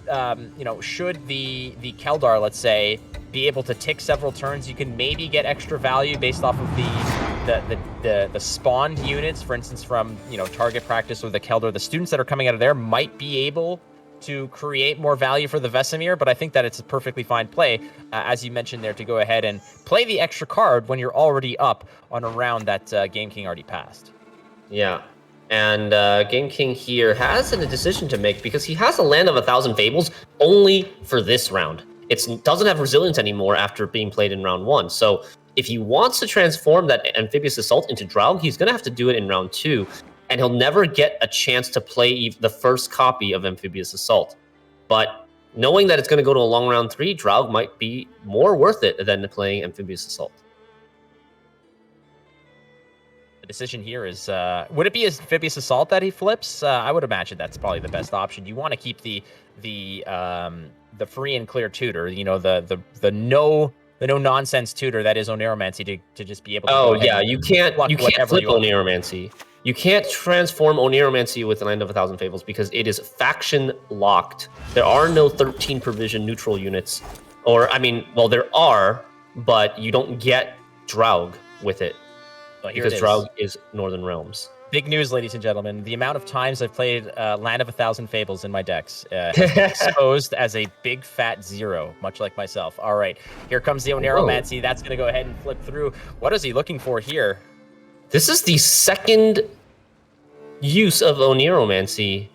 the Keldar, let's say, be able to tick several turns, you can maybe get extra value based off of the spawned units, for instance, from target practice or the Keldar. The students that are coming out of there might be able to create more value for the Vesemir, but I think that it's a perfectly fine play, as you mentioned there, to go ahead and play the extra card when you're already up on a round that Game King already passed. Yeah. And Game King here has a decision to make, because he has a Land of 1,000 Fables only for this round. It doesn't have Resilience anymore after being played in round 1. So if he wants to transform that Amphibious Assault into Draug, he's going to have to do it in round 2. And he'll never get a chance to play the first copy of Amphibious Assault. But knowing that it's going to go to a long round 3, Draug might be more worth it than playing Amphibious Assault. The decision here is, would it be Amphibious Assault that he flips? I would imagine that's probably the best option. You want to keep the free and clear tutor, the no nonsense tutor that is Oneiromancy to just be able to. Oh yeah, you can't flip Oneiromancy. You can't transform Oneiromancy with the Land of 1,000 Fables because it is faction locked. There are no 13 provision neutral units, or I mean, well, there are, but you don't get Draug with it. Because Draug is Northern Realms. Big news, ladies and gentlemen. The amount of times I've played Land of 1,000 Fables in my decks exposed as a big fat 0, much like myself. All right, here comes the Oneiromancy. That's going to go ahead and flip through. What is he looking for here? This is the second use of Oneiromancy.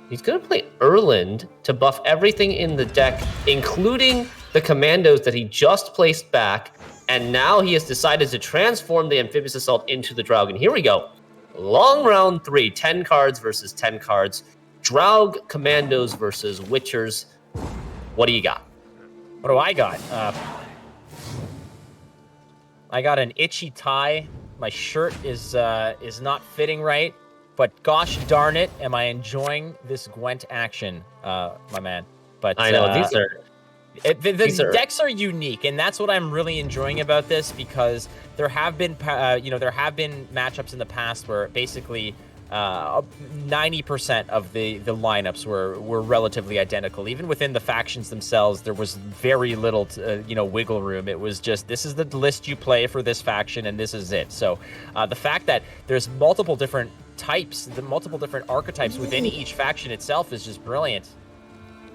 He's going to play Erland to buff everything in the deck, including the commandos that he just placed back. And now he has decided to transform the Amphibious Assault into the Draug. And here we go. Long round 3, 10 cards versus 10 cards. Draug Commandos versus Witchers. What do you got? What do I got? I got an itchy tie. My shirt is not fitting right. But gosh darn it, am I enjoying this Gwent action, my man. But I know, these are... The decks are unique, and that's what I'm really enjoying about this, because there have been, matchups in the past where basically 90% of the lineups were relatively identical. Even within the factions themselves, there was very little, wiggle room. It was just, this is the list you play for this faction, and this is it. So the fact that there's multiple different types, the multiple different archetypes within each faction itself is just brilliant.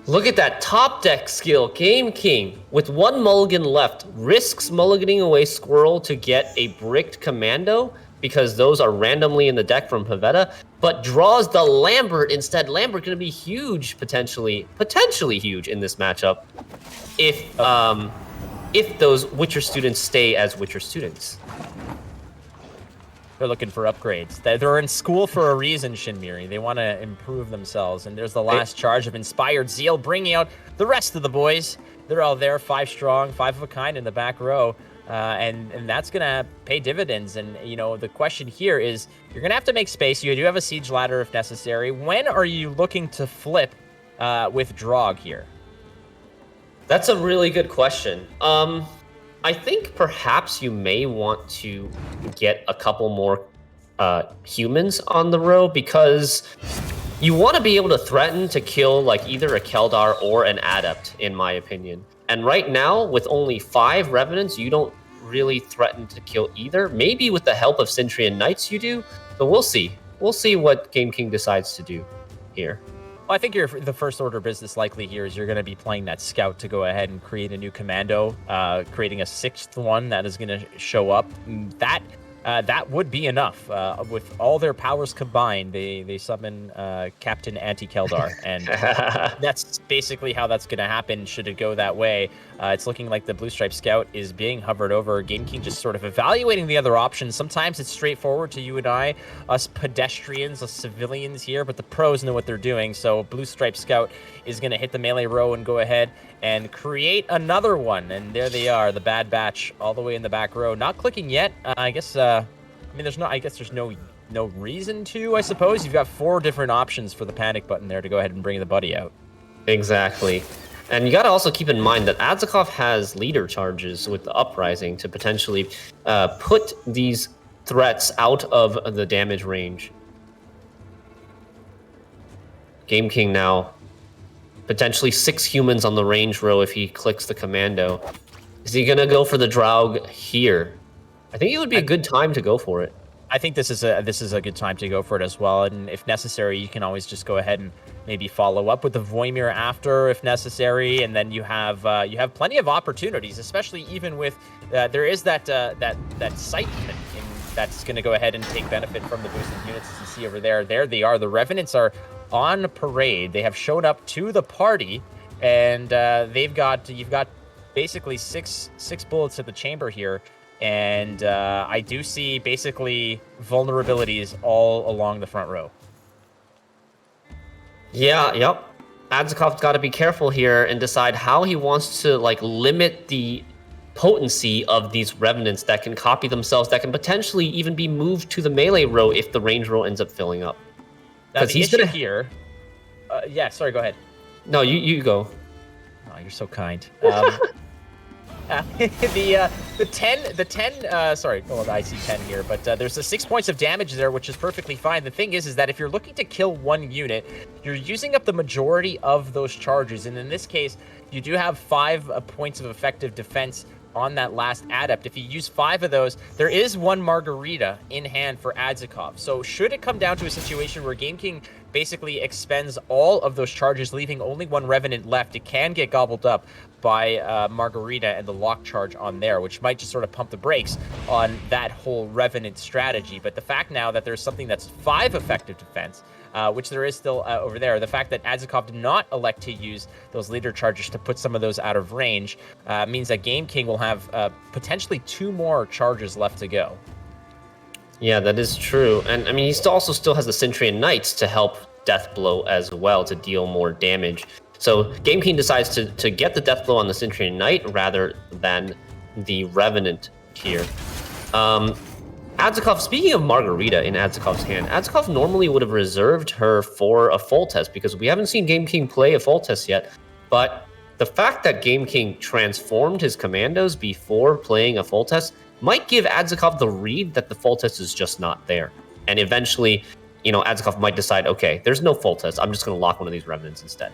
Look at that top deck skill. Game King, with 1 mulligan left, risks mulliganing away Squirrel to get a bricked commando, because those are randomly in the deck from Pavetta, but draws the Lambert instead. Lambert going to be huge, potentially huge in this matchup, if those Witcher students stay as Witcher students. They're looking for upgrades. They're in school for a reason, Shinmiri. They want to improve themselves. And there's the last charge of Inspired Zeal, bringing out the rest of the boys. They're all there, 5 strong, 5 of a kind in the back row. And that's going to pay dividends. And, you know, the question here is, you're going to have to make space. You do have a siege ladder if necessary. When are you looking to flip with Drog here? That's a really good question. I think perhaps you may want to get a couple more humans on the row, because you want to be able to threaten to kill like either a Keldar or an Adept, in my opinion. And right now, with only 5 Revenants, you don't really threaten to kill either. Maybe with the help of Centurion Knights you do, but we'll see. We'll see what Game King decides to do here. Well, I think the first order of business likely here is you're going to be playing that scout to go ahead and create a new commando, creating a 6th one that is going to show up. That would be enough. With all their powers combined, they summon Captain Anti-Keldar, and that's basically how that's going to happen should it go that way. It's looking like the Blue Stripe Scout is being hovered over. Game King just sort of evaluating the other options. Sometimes it's straightforward to you and I, us pedestrians, us civilians here, but the pros know what they're doing. So Blue Stripe Scout is going to hit the melee row and go ahead and create another one. And there they are, the Bad Batch, all the way in the back row. Not clicking yet. I guess. I mean, there's no reason to. I suppose you've got 4 different options for the panic button there to go ahead and bring the buddy out. Exactly. And you got to also keep in mind that Adzikov has leader charges with the Uprising to potentially put these threats out of the damage range. Game King now, potentially 6 humans on the range row if he clicks the commando. Is he going to go for the Draug here? I think it would be a good time to go for it. I think this is a good time to go for it as well, and if necessary, you can always just go ahead and maybe follow up with the Voimir after, if necessary, and then you have plenty of opportunities, especially even with there is that sight unit that's going to go ahead and take benefit from the boosted units, as you see over there. There they are. The Revenants are on parade. They have shown up to the party, and you've got basically six bullets at the chamber here. And I do see basically vulnerabilities all along the front row. Yeah, yep. Adzikov's got to be careful here and decide how he wants to limit the potency of these Revenants that can copy themselves, that can potentially even be moved to the melee row if the range row ends up filling up. Because he's gonna here. Yeah, sorry. Go ahead. No, you go. Oh, you're so kind. The 10, sorry, well, I see 10 here, but there's the 6 points of damage there, which is perfectly fine. The thing is that if you're looking to kill 1 unit, you're using up the majority of those charges, and in this case, you do have 5 points of effective defense on that last adept. If you use 5 of those, there is 1 Margarita in hand for Adzikov. So should it come down to a situation where Game King basically expends all of those charges, leaving only 1 Revenant left, it can get gobbled up by Margarita and the lock charge on there, which might just sort of pump the brakes on that whole Revenant strategy. But the fact now that there's something that's 5 effective defense, which there is still over there, the fact that Adzikov did not elect to use those leader charges to put some of those out of range means that Game King will have potentially 2 more charges left to go. Yeah, that is true. And I mean, he also still has the Centurion Knights to help Deathblow as well, to deal more damage. So Game King decides to get the Deathblow on the Centurion Knight rather than the Revenant here. Adzikov, speaking of Margarita in Adzikov's hand, Adzikov normally would have reserved her for a full test because we haven't seen Game King play a full test yet. But the fact that Game King transformed his commandos before playing a full test might give Adzikov the read that the full test is just not there. And eventually, Adzikov might decide, okay, there's no full test. I'm just going to lock one of these Revenants instead.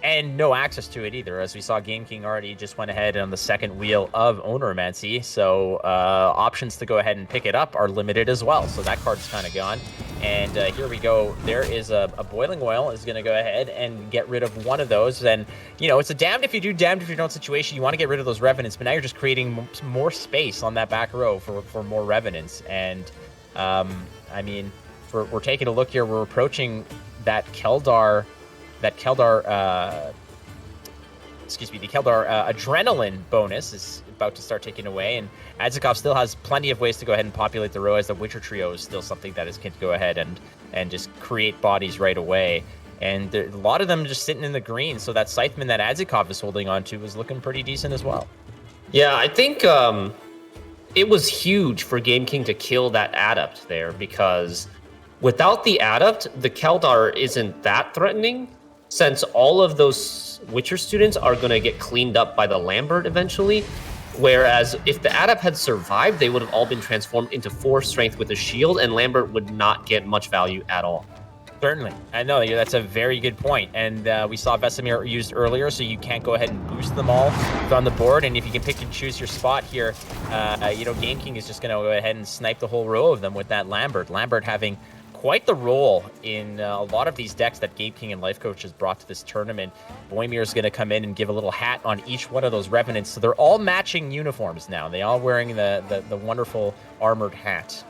And no access to it either, as we saw Game King already just went ahead on the second wheel of Owneromancy, so options to go ahead and pick it up are limited as well, so that card's kind of gone. And here we go. There is a Boiling Oil is going to go ahead and get rid of one of those. And, you know, it's a damned if you do, damned if you don't situation. You want to get rid of those Revenants, but now you're just creating more space on that back row for more Revenants. And, I mean, we're taking a look here. We're approaching that Keldar, the Keldar Adrenaline bonus is about to start taking away, and Adzikov still has plenty of ways to go ahead and populate the row, as the Witcher Trio is still something that is can go ahead and just create bodies right away. And a lot of them just sitting in the green, so that Scytheman that Adzikov is holding on to is looking pretty decent as well. Yeah, I think it was huge for Game King to kill that Adept there, because without the Adept, the Keldar isn't that threatening, since all of those Witcher students are going to get cleaned up by the Lambert eventually. Whereas if the Adept had survived, they would have all been transformed into 4 strength with a shield, and Lambert would not get much value at all. Certainly. I know, that's a very good point. And we saw Vesemir used earlier, so you can't go ahead and boost them all on the board. And if you can pick and choose your spot here, you know, Game King is just going to go ahead and snipe the whole row of them with that Lambert. Lambert having quite the role in a lot of these decks that Game King and Life Coach has brought to this tournament. Boimir is going to come in and give a little hat on each one of those Revenants. So they're all matching uniforms now. They all wearing the wonderful armored hat.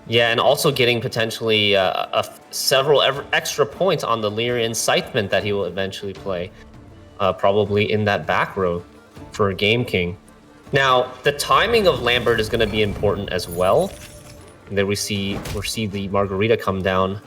Yeah, and also getting potentially several extra points on the Lyrian Scytheman that he will eventually play, probably in that back row for Game King. Now, the timing of Lambert is going to be important as well. And then we see the Margarita come down.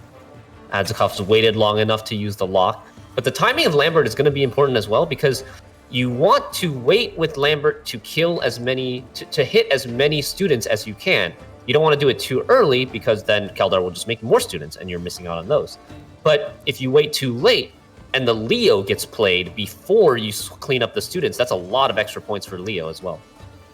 Adzikov's waited long enough to use the lock. But the timing of Lambert is going to be important as well, because you want to wait with Lambert to kill as many, to hit as many students as you can. You don't want to do it too early, because then Keldar will just make more students and you're missing out on those. But if you wait too late and the Leo gets played before you clean up the students, that's a lot of extra points for Leo as well.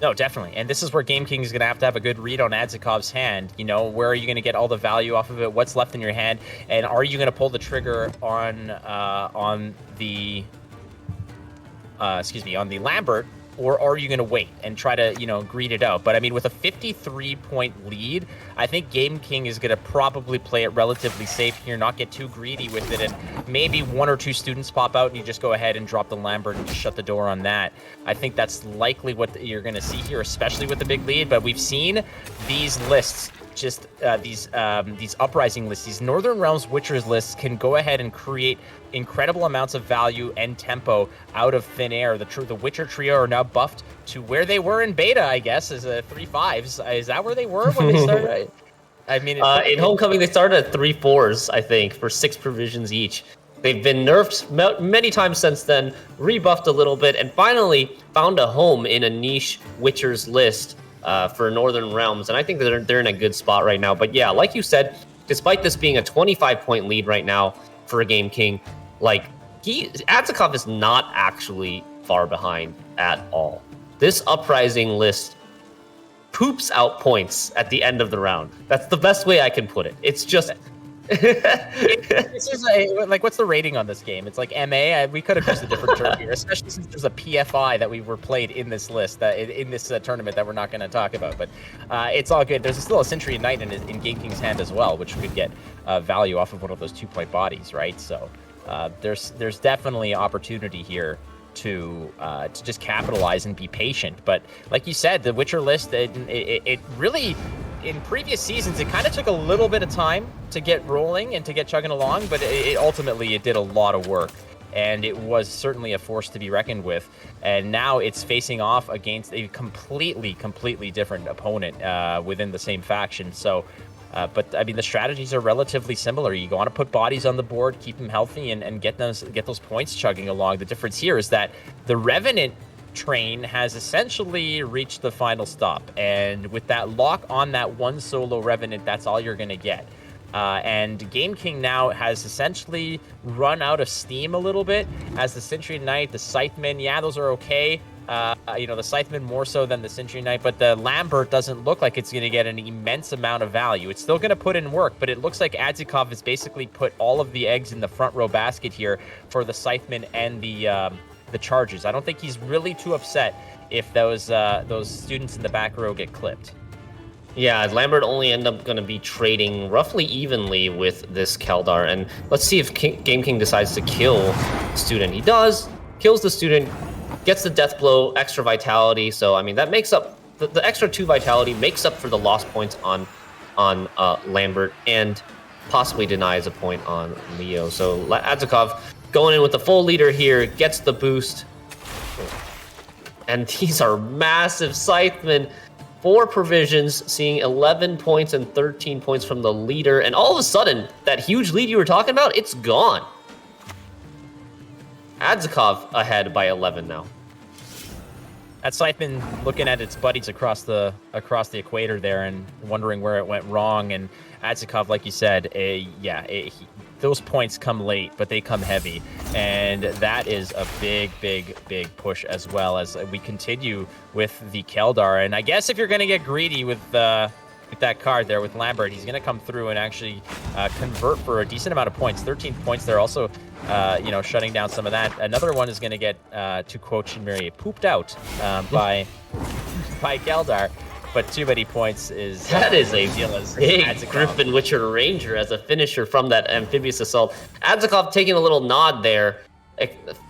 No, definitely. And this is where Game King is going to have a good read on Adzikov's hand. You know, where are you going to get all the value off of it? What's left in your hand? And are you going to pull the trigger on the Lambert, or are you going to wait and try to, you know, greed it out? But I mean, with a 53-point lead, I think Game King is going to probably play it relatively safe here, not get too greedy with it, and maybe 1 or 2 students pop out and you just go ahead and drop the Lambert and just shut the door on that. I think that's likely what you're going to see here, especially with the big lead. But we've seen these lists, just these Uprising lists, these Northern Realms Witchers lists can go ahead and create incredible amounts of value and tempo out of thin air. The Witcher Trio are now buffed to where they were in beta, I guess, as 3/5s. Is that where they were when they started? I mean, in Homecoming, they started at 3/4s, I think, for 6 provisions each. They've been nerfed many times since then, rebuffed a little bit, and finally found a home in a niche Witchers list for Northern Realms. And I think that they're in a good spot right now. But yeah, like you said, despite this being a 25-point lead right now for Game King, like, Adzikov is not actually far behind at all. This Uprising list poops out points at the end of the round. That's the best way I can put it. It's just... This is like, what's the rating on this game? It's like MA. We could have used a different term here, especially since there's a PFI that we were played in this list, in this tournament that we're not going to talk about. But it's all good. There's still a Century Knight in Game King's hand as well, which could get value off of one of those 2-point bodies, right? So there's definitely opportunity here to just capitalize and be patient. But like you said, the Witcher list, it really, in previous seasons, it kind of took a little bit of time to get rolling and to get chugging along, but ultimately it did a lot of work, and it was certainly a force to be reckoned with. And now it's facing off against a completely different opponent within the same faction. So but I mean, the strategies are relatively similar. You want to put bodies on the board, keep them healthy, and get those points chugging along. The difference here is that the Revenant train has essentially reached the final stop, and with that lock on that one solo Revenant, that's all you're going to get. And Game King now has essentially run out of steam a little bit, as the Century Knight, the Scytheman, yeah, those are okay. You know, the Scytheman more so than the Century Knight, but the Lambert doesn't look like it's going to get an immense amount of value. It's still going to put in work, but it looks like Adzikov has basically put all of the eggs in the front row basket here for the Scytheman and the Chargers. I don't think he's really too upset if those students in the back row get clipped. Yeah, Lambert only end up going to be trading roughly evenly with this Keldar, and let's see if Game King decides to kill the student. He does, kills the student, gets the death blow, extra vitality. So I mean that makes up the extra 2 vitality makes up for the lost points on Lambert, and possibly denies a point on Leo. So Adzikov going in with the full leader here, gets the boost, and these are massive Scythemen. 4 provisions, seeing 11 points and 13 points from the leader, and all of a sudden, that huge lead you were talking about, it's gone. Adzikov ahead by 11 now. That Scytheman looking at its buddies across the equator there and wondering where it went wrong. And Adzikov, like you said, those points come late, but they come heavy. And that is a big push as well as we continue with the Keldar. And I guess if you're going to get greedy with that card there with Lambert, he's going to come through and actually convert for a decent amount of points. 13 points there, also shutting down some of that. Another one is going to get, to quote Shinmiri, pooped out by Keldar. But too many points is that is a deal as big Adzikov. Griffin Witcher Ranger as a finisher from that amphibious assault. Adzikov taking a little nod there,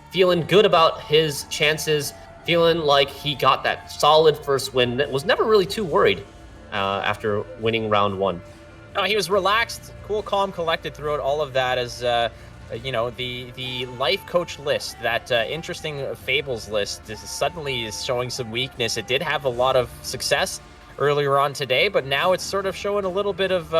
feeling good about his chances, feeling like he got that solid first win. Was never really too worried after winning round 1. No, he was relaxed, cool, calm, collected throughout all of that as the life coach list, that interesting fables list suddenly is showing some weakness. It did have a lot of success earlier on today, but now it's sort of showing a little bit of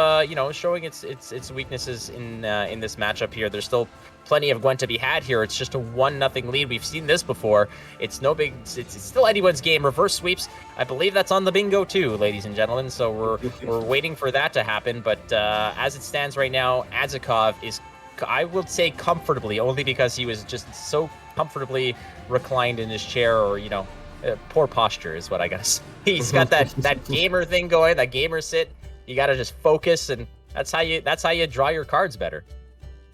showing its weaknesses in this matchup here. There's still plenty of Gwent to be had here. It's just a 1-0 lead. We've seen this before. It's no big. It's still anyone's game. Reverse sweeps, I believe that's on the bingo too, ladies and gentlemen. So we're waiting for that to happen. But as it stands right now, Adzikov is, I would say, comfortably, only because he was just so comfortably reclined in his chair, or poor posture is what I gotta say. He's got that gamer thing going, that gamer sit. You gotta just focus, and that's how you draw your cards better.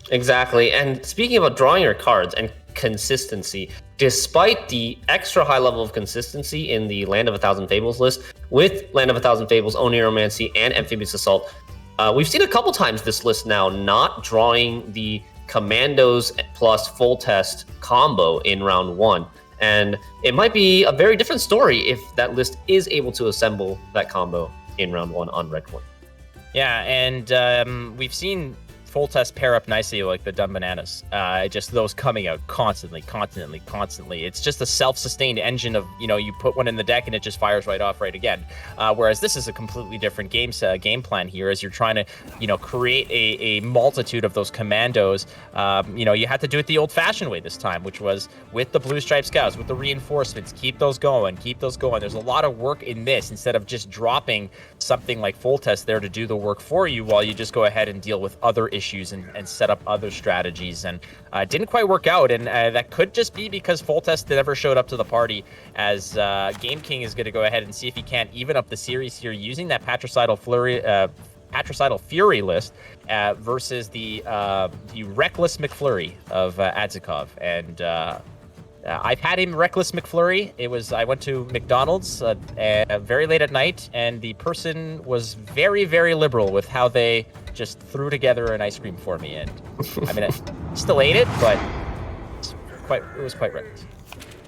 Exactly. And speaking about drawing your cards and consistency, despite the extra high level of consistency in the Land of a Thousand Fables list, with Land of a Thousand Fables, Oneiromancy, and Amphibious Assault, we've seen a couple times this list now not drawing the Commandos plus full test combo in round 1. And it might be a very different story if that list is able to assemble that combo in round 1 on red point. Yeah, and we've seen full test pair up nicely like the dumb bananas. Just those coming out constantly. It's just a self-sustained engine of, you put one in the deck and it just fires right off right again. Whereas this is a completely different game plan here, as you're trying to, create a multitude of those commandos. You had to do it the old-fashioned way this time, which was with the Blue Stripe Scouts, with the reinforcements. Keep those going. There's a lot of work in this, instead of just dropping something like full test there to do the work for you while you just go ahead and deal with other issues and set up other strategies. And it didn't quite work out, and that could just be because full test never showed up to the party, as Game King is going to go ahead and see if he can't even up the series here using that Patricidal Fury list versus the Reckless McFlurry of Adzikov. And I've had him Reckless McFlurry. I went to McDonald's very late at night, and the person was very, very liberal with how they just threw together an ice cream for me. And I mean, I still ate it, but it was quite reckless.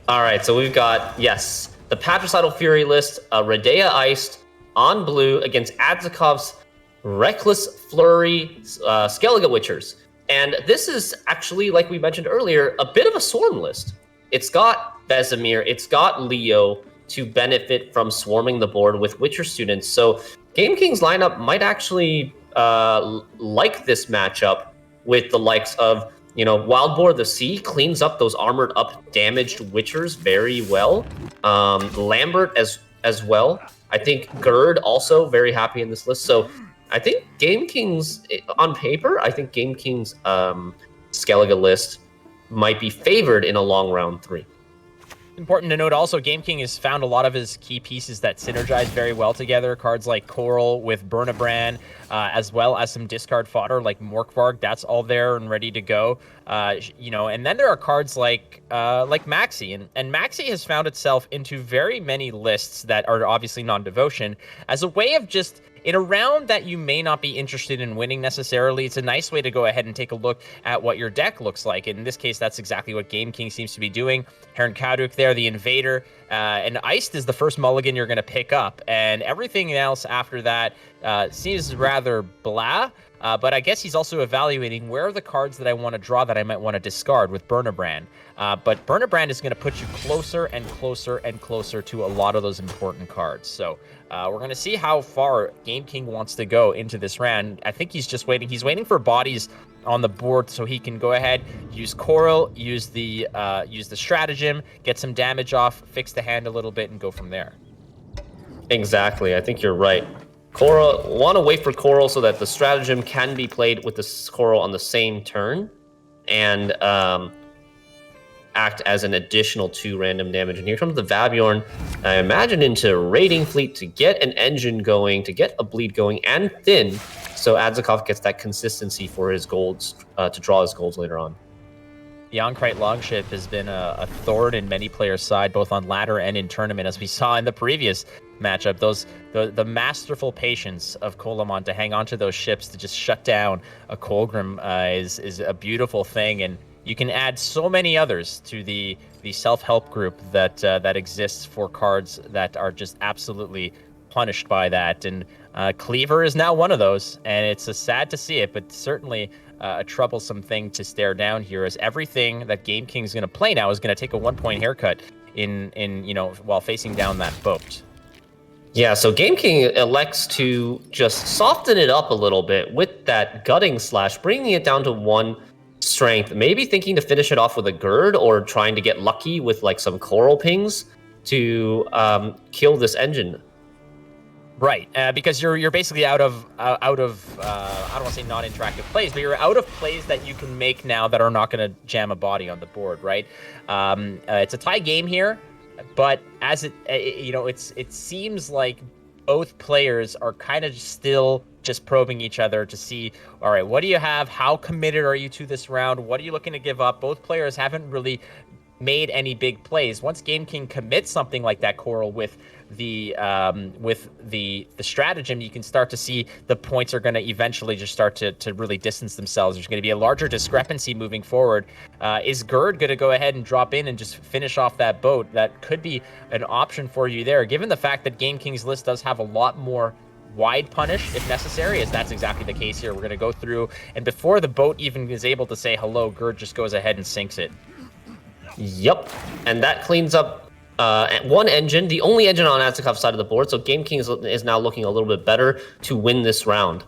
All right, so we've got, yes, the Patricidal Fury list, Redea Iced on blue against Adzikov's Reckless Flurry Skellige Witchers. And this is actually, like we mentioned earlier, a bit of a swarm list. It's got Vesemir, it's got Leo to benefit from swarming the board with Witcher students. So Game King's lineup might actually like this matchup with the likes of, Wild Boar of the Sea cleans up those armored up damaged Witchers very well. Lambert as well. I think Gerd also very happy in this list. So I think Game King's, on paper, Skellige list might be favored in a long round 3. Important to note also, Game King has found a lot of his key pieces that synergize very well together. Cards like Coral with Bernabran, as well as some discard fodder like Morkvarg. That's all there and ready to go. You know, and then there are cards like Maxi, and Maxi has found itself into very many lists that are obviously non-devotion as a way of just, in a round that you may not be interested in winning necessarily, it's a nice way to go ahead and take a look at what your deck looks like. In this case, that's exactly what Game King seems to be doing. Heron Kaduk there, the Invader, and Iced is the first mulligan you're going to pick up, and everything else after that seems rather blah. But I guess he's also evaluating where are the cards that I want to draw that I might want to discard with Burnerbrand. But Burnerbrand is going to put you closer and closer and closer to a lot of those important cards. So we're going to see how far Game King wants to go into this round. I think he's just waiting. He's waiting for bodies on the board so he can go ahead, use Coral, use the stratagem, get some damage off, fix the hand a little bit, and go from there. Exactly. I think you're right. Coral, want to wait for Coral so that the stratagem can be played with the Coral on the same turn, and act as an additional 2 random damage. And here comes the Vabjorn, I imagine, into Raiding Fleet to get an engine going, to get a bleed going, and thin, so Adzikov gets that consistency for his golds, to draw his golds later on. The Onkrite Longship has been a thorn in many players' side, both on ladder and in tournament, as we saw in the previous matchup. The masterful patience of Colamon to hang on to those ships to just shut down a Colgrim is a beautiful thing, and you can add so many others to the self-help group that exists for cards that are just absolutely punished by that. And Cleaver is now one of those, and it's sad to see it, but certainly a troublesome thing to stare down here, as everything that Game King is going to play now is going to take a 1-point haircut in while facing down that boat. Yeah, so Game King elects to just soften it up a little bit with that Gutting Slash, bringing it down to 1 strength, maybe thinking to finish it off with a Gird, or trying to get lucky with like some Coral Pings to kill this engine. Right, because you're basically out of I don't want to say non-interactive plays, but you're out of plays that you can make now that are not going to jam a body on the board, right? It's a tie game here, but as it seems like both players are kind of still just probing each other to see, all right, what do you have? How committed are you to this round? What are you looking to give up? Both players haven't really made any big plays. Once Game King commits something like that Coral with the stratagem, you can start to see the points are going to eventually just start to really distance themselves. There's going to be a larger discrepancy moving forward. Is Gird going to go ahead and drop in and just finish off that boat? That could be an option for you there, given the fact that Game King's list does have a lot more wide punish if necessary, as that's exactly the case here. We're going to go through, and before the boat even is able to say hello, Gird just goes ahead and sinks it. Yep, and that cleans up 1 engine, the only engine on Adzikov's side of the board, so Game King is now looking a little bit better to win this round.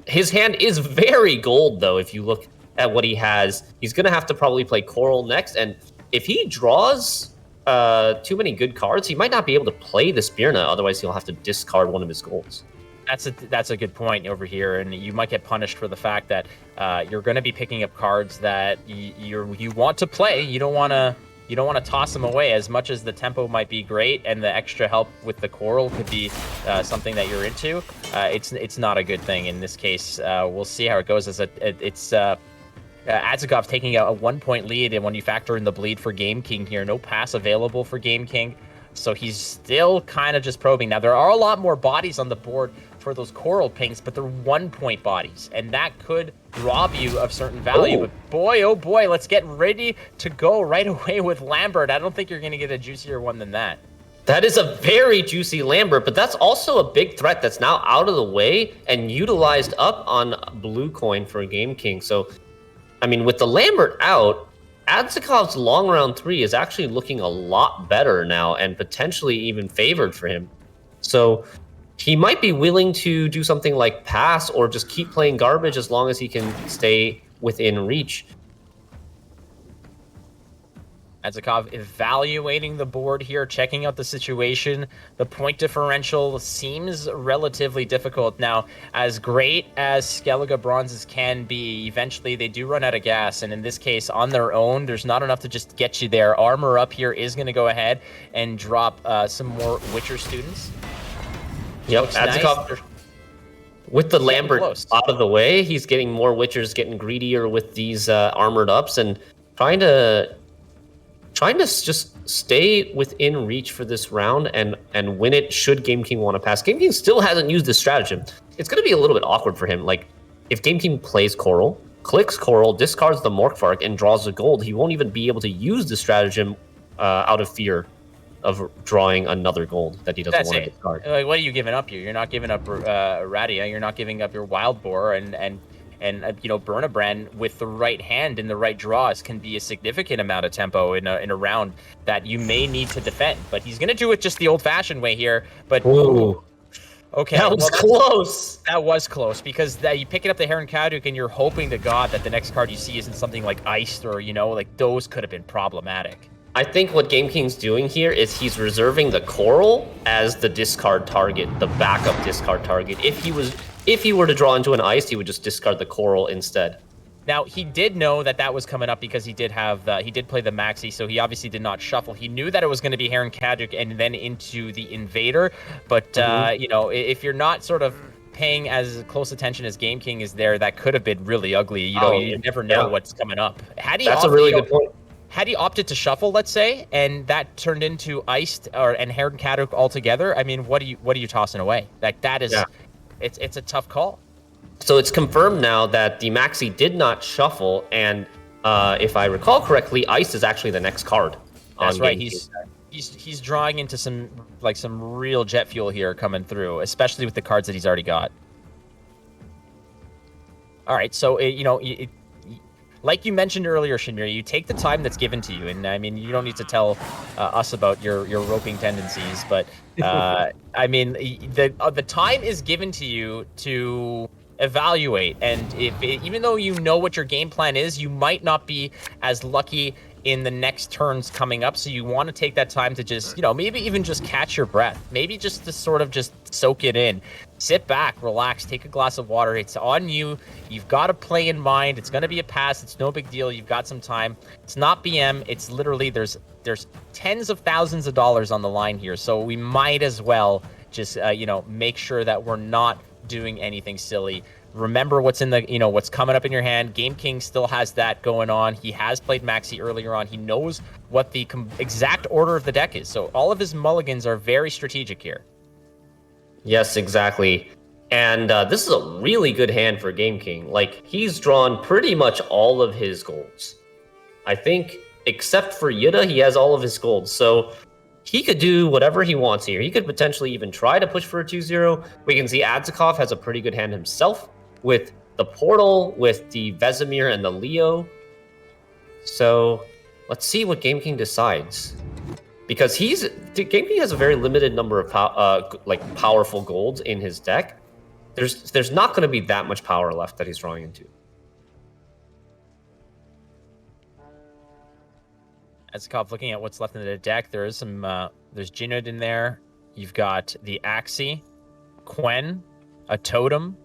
His hand is very gold, though, if you look at what he has. He's going to have to probably play Coral next, and if he draws too many good cards, he might not be able to play the Spearna, otherwise he'll have to discard one of his golds. That's a good point over here, and you might get punished for the fact that you're going to be picking up cards that you want to play. You don't want to toss them away. As much as the tempo might be great and the extra help with the Coral could be something that you're into, it's not a good thing in this case. We'll see how it goes. It's Adzikov taking a 1-point lead, and when you factor in the bleed for Game King here, no pass available for Game King, so he's still kind of just probing. Now there are a lot more bodies on the board for those Coral Pings, but they're 1-point bodies, and that could rob you of certain value. But boy, oh boy, let's get ready to go right away with Lambert. I don't think you're going to get a juicier one than that. That is a very juicy Lambert, but that's also a big threat that's now out of the way and utilized up on blue coin for Game King. So, I mean, with the Lambert out, Adzikov's long round 3 is actually looking a lot better now and potentially even favored for him. So he might be willing to do something like pass or just keep playing garbage as long as he can stay within reach. Adzikov evaluating the board here, checking out the situation. The point differential seems relatively difficult. Now, as great as Skellige bronzes can be, eventually they do run out of gas, and in this case, on their own, there's not enough to just get you there. Armor Up here is going to go ahead and drop some more Witcher students. Yep, Adzikov. With the Lambert close. out of the way, he's getting more Witchers, getting greedier with these armored ups, and trying to just stay within reach for this round and win it should Game King want to pass. Game King still hasn't used this stratagem. It's going to be a little bit awkward for him. Like, if Game King plays Coral, clicks Coral, discards the Morkvark, and draws the gold, he won't even be able to use the stratagem out of fear of drawing another gold that he doesn't want to discard. Like, what are you giving up here? You're not giving up Radia. You're not giving up your Wild Boar, and Burnabrand with the right hand and the right draws can be a significant amount of tempo in a round that you may need to defend. But he's gonna do it just the old-fashioned way here. But Whoa. Okay, that was close. That was close because you pick up the Heron Kaduk and you're hoping to God that the next card you see isn't something like Iced or like those could have been problematic. I think what Game King's doing here is he's reserving the Coral as the discard target, the backup discard target. If he were to draw into an Ice, he would just discard the Coral instead. Now, he did know that was coming up because he did play the Maxi, so he obviously did not shuffle. He knew that it was going to be Heron Kaduk and then into the Invader, but if you're not sort of paying as close attention as Game King is there, that could have been really ugly. You never know what's coming up. That's a really good point. Had he opted to shuffle, let's say, and that turned into Iced and Heron Kaduk altogether, I mean, what are you tossing away? That is, it's a tough call. So it's confirmed now that the Maxi did not shuffle, and if I recall correctly, Ice is actually the next card. That's right. He's drawing into some real jet fuel here coming through, especially with the cards that he's already got. All right, so like you mentioned earlier, Shinmiri, you take the time that's given to you, and I mean, you don't need to tell us about your roping tendencies, but I mean, the time is given to you to evaluate, and even though you know what your game plan is, you might not be as lucky in the next turns coming up, so you want to take that time to just, maybe even just catch your breath, maybe just to sort of just soak it in. Sit back, relax, take a glass of water. It's on you. You've got a play in mind. It's going to be a pass. It's no big deal. You've got some time. It's not BM. It's literally there's tens of thousands of dollars on the line here. So we might as well just make sure that we're not doing anything silly. Remember what's in the what's coming up in your hand. Game King still has that going on. He has played Maxi earlier on. He knows what the exact order of the deck is. So all of his mulligans are very strategic here. Yes, exactly. And this is a really good hand for Game King. Like, he's drawn pretty much all of his golds. I think, except for Yida, he has all of his golds. So he could do whatever he wants here. He could potentially even try to push for a 2-0. We can see Adzikov has a pretty good hand himself with the Portal, with the Vesemir and the Leo. So let's see what Game King decides. Because Game King has a very limited number of powerful golds in his deck. There's not going to be that much power left that he's drawing into. Adzikov looking at what's left in the deck. There is some there's Jinud in there. You've got the Axie, Quen, a Totem,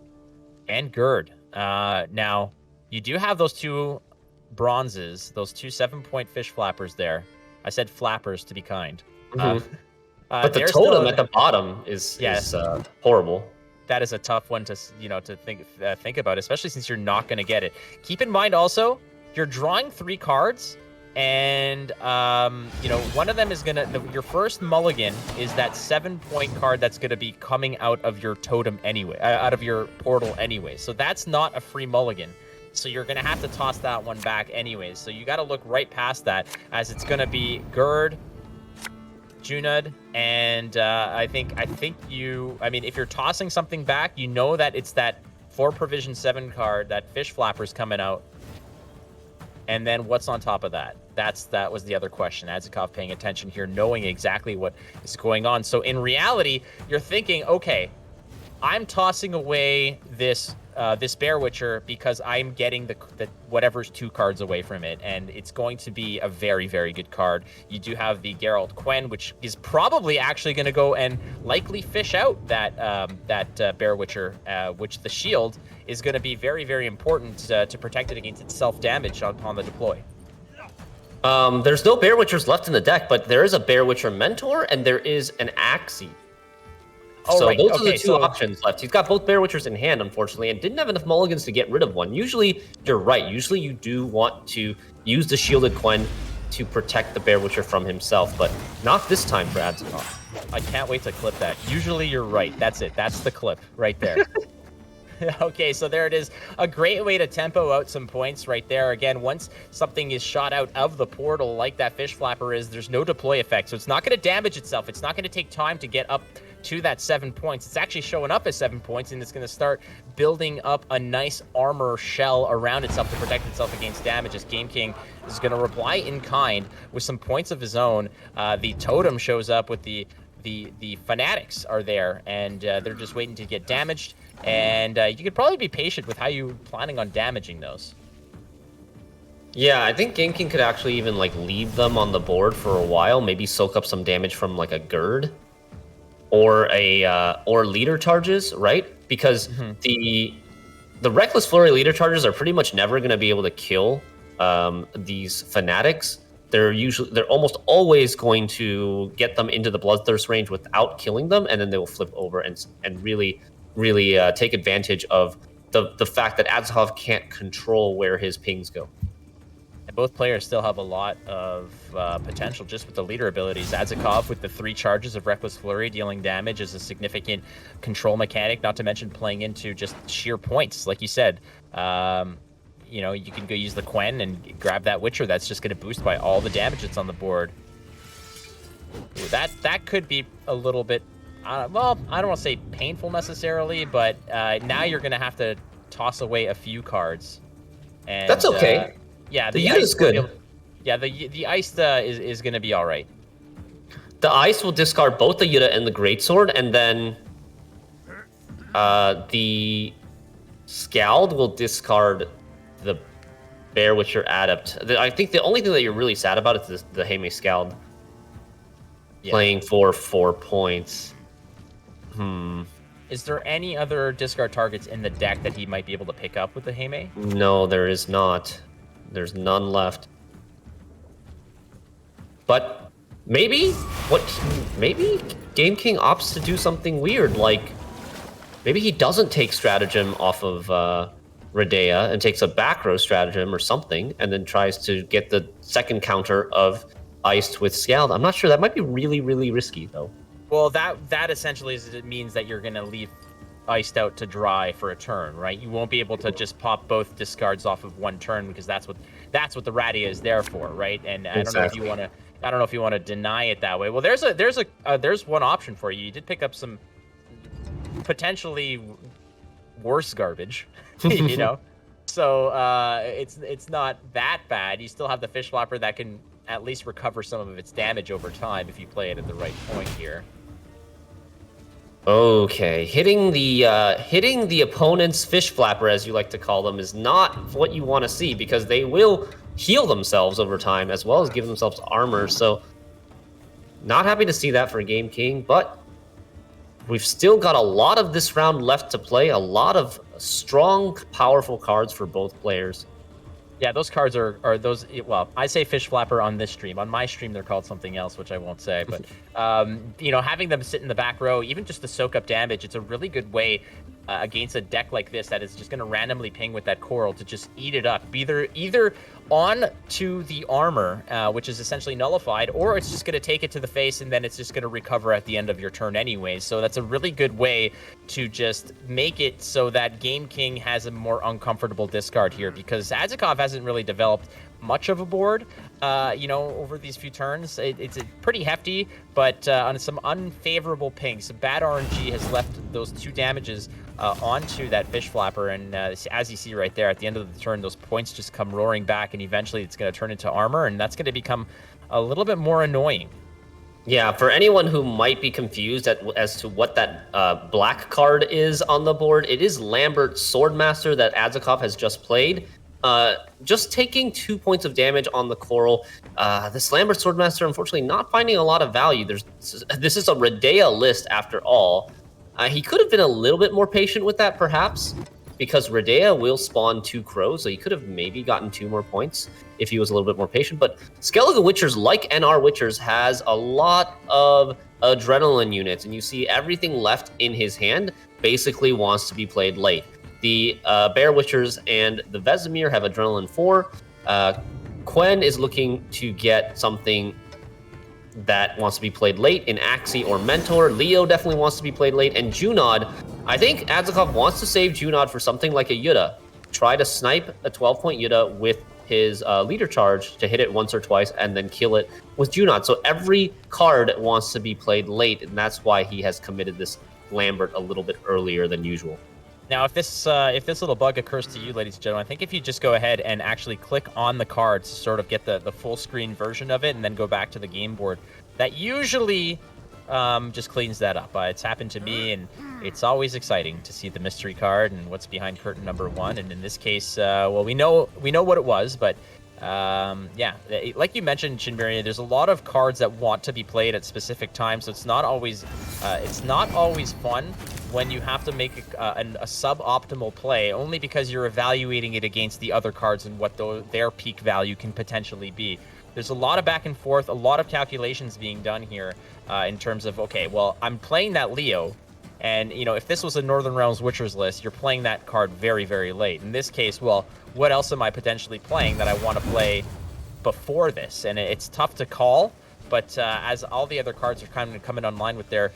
and Gerd. Now you do have those two bronzes, those two 7-point fish flappers there. I said flappers to be kind. But the Totem at the bottom is horrible. That is a tough one to think about, especially since you're not going to get it. Keep in mind also, you're drawing 3 cards, and one of them is your first mulligan is that 7-point card that's going to be coming out of your totem anyway, out of your portal anyway. So that's not a free mulligan. So you're going to have to toss that one back anyways. So you got to look right past that, as it's going to be Gerd, Junud, and I think if you're tossing something back, you know that it's that 4 provision 7 card, that fish flapper's coming out. And then what's on top of that? That was the other question. Adzikov paying attention here, knowing exactly what is going on. So in reality, you're thinking, okay, I'm tossing away this Bear Witcher because I'm getting the whatever's 2 cards away from it, and it's going to be a very, very good card. You do have the Geralt Quen, which is probably actually going to go and likely fish out that Bear Witcher, which the shield is going to be very, very important to protect it against its self-damage on the deploy. There's no Bear Witchers left in the deck, but there is a Bear Witcher Mentor, and there is an Axie. Oh, so right. those are Okay, the two so- options left. He's got both Bear Witchers in hand, unfortunately, and didn't have enough mulligans to get rid of one. Usually, you're right. Usually, you do want to use the shielded Quen to protect the Bear Witcher from himself, but not this time for Adzikov. I can't wait to clip that. Usually you're right. That's it. That's the clip right there. Okay, so there it is. A great way to tempo out some points right there. Again, once something is shot out of the portal like that fish flapper is, there's no deploy effect. So it's not going to damage itself. It's not going to take time to get up to that 7 points. It's actually showing up as 7 points, and it's going to start building up a nice armor shell around itself to protect itself against damage, as Game King is going to reply in kind with some points of his own. The totem shows up with the fanatics are there, and they're just waiting to get damaged. And you could probably be patient with how you're planning on damaging those. Yeah, I think Game King could actually even like leave them on the board for a while, maybe soak up some damage from like a Gird or leader charges, right? Because the Reckless Flurry leader charges are pretty much never going to be able to kill these fanatics. They're almost always going to get them into the Bloodthirst range without killing them, and then they will flip over and really take advantage of the fact that Adzikov can't control where his pings go. And both players still have a lot of potential just with the leader abilities. Adzikov with the 3 charges of Reckless Flurry dealing damage is a significant control mechanic, not to mention playing into just sheer points. Like you said, you know, you can go use the Quen and grab that Witcher. That's just going to boost by all the damage that's on the board. Ooh, that could be a little bit, well, I don't want to say painful necessarily, but now you're going to have to toss away a few cards. And, that's okay. Yeah, the Yuta is good. Yeah, the Iced is going to be all right. The Ice will discard both the Yuta and the Greatsword, and then the Scald will discard the Bear Witcher Adept. I think the only thing that you're really sad about is the Heime Scald playing for 4 points. Is there any other discard targets in the deck that he might be able to pick up with the Heime? No, there is not. There's none left. But maybe Game King opts to do something weird, like maybe he doesn't take stratagem off of Redea and takes a back row stratagem or something, and then tries to get the second counter of Iced with Scald. I'm not sure. That might be really risky, though. Well, that essentially means that you're going to leave Iced out to dry for a turn, right? You won't be able to just pop both discards off of one turn, because that's what the Radia is there for, right? And I don't know if you want to deny it that way. Well, there's one option for you. You did pick up some potentially worse garbage, you know. So it's not that bad. You still have the fish flapper that can at least recover some of its damage over time if you play it at the right point here. Okay, hitting the opponent's fish flapper, as you like to call them, is not what you want to see, because they will heal themselves over time as well as give themselves armor. So not happy to see that for Game King, but we've still got a lot of this round left to play, a lot of strong, powerful cards for both players. Yeah, those cards are those, well, I say fish flapper on this stream. On my stream, they're called something else, which I won't say. But, you know, having them sit in the back row, even just to soak up damage, it's a really good way against a deck like this that is just going to randomly ping with that coral to just eat it up. Either on to the armor, which is essentially nullified, or it's just going to take it to the face, and then it's just going to recover at the end of your turn anyways. So that's a really good way to just make it so that Game King has a more uncomfortable discard here, because Adzikov hasn't really developed much of a board, you know, over these few turns. It's pretty hefty, but on some unfavorable pings. Some bad RNG has left those 2 damages onto that fish flapper, and as you see right there, at the end of the turn, those points just come roaring back, and eventually it's going to turn into armor, and that's going to become a little bit more annoying. Yeah, for anyone who might be confused as to what that black card is on the board, it is Lambert Swordmaster that Adzikov has just played. Just taking 2 points of damage on the coral. This Lambert Swordmaster, unfortunately, not finding a lot of value. This is a Redea list after all. He could have been a little bit more patient with that, perhaps, because Redea will spawn 2 crows, so he could have maybe gotten 2 more points if he was a little bit more patient. But Skellige Witchers, like NR Witchers, has a lot of adrenaline units, and you see everything left in his hand basically wants to be played late. The Bear Witchers and the Vesemir have adrenaline 4. Quen is looking to get something that wants to be played late in Axie or Mentor. Leo definitely wants to be played late, and Junod, I think Adzikov wants to save Junod for something like a Yuta. Try to snipe a 12-point Yuta with his leader charge to hit it once or twice and then kill it with Junod. So every card wants to be played late, and that's why he has committed this Lambert a little bit earlier than usual. Now, if this little bug occurs to you, ladies and gentlemen, I think if you just go ahead and actually click on the cards to sort of get the full screen version of it and then go back to the game board, that usually just cleans that up. It's happened to me, and it's always exciting to see the mystery card and what's behind curtain number 1. And in this case, well, we know what it was, but yeah, like you mentioned, Shinberi, there's a lot of cards that want to be played at specific times, so it's not always fun when you have to make a suboptimal play, only because you're evaluating it against the other cards and what their peak value can potentially be. There's a lot of back and forth, a lot of calculations being done here in terms of, okay, well, I'm playing that Leo, and, you know, if this was a Northern Realms Witchers list, you're playing that card very, very late. In this case, well, what else am I potentially playing that I want to play before this? And it's tough to call, but as all the other cards are kind of coming online with their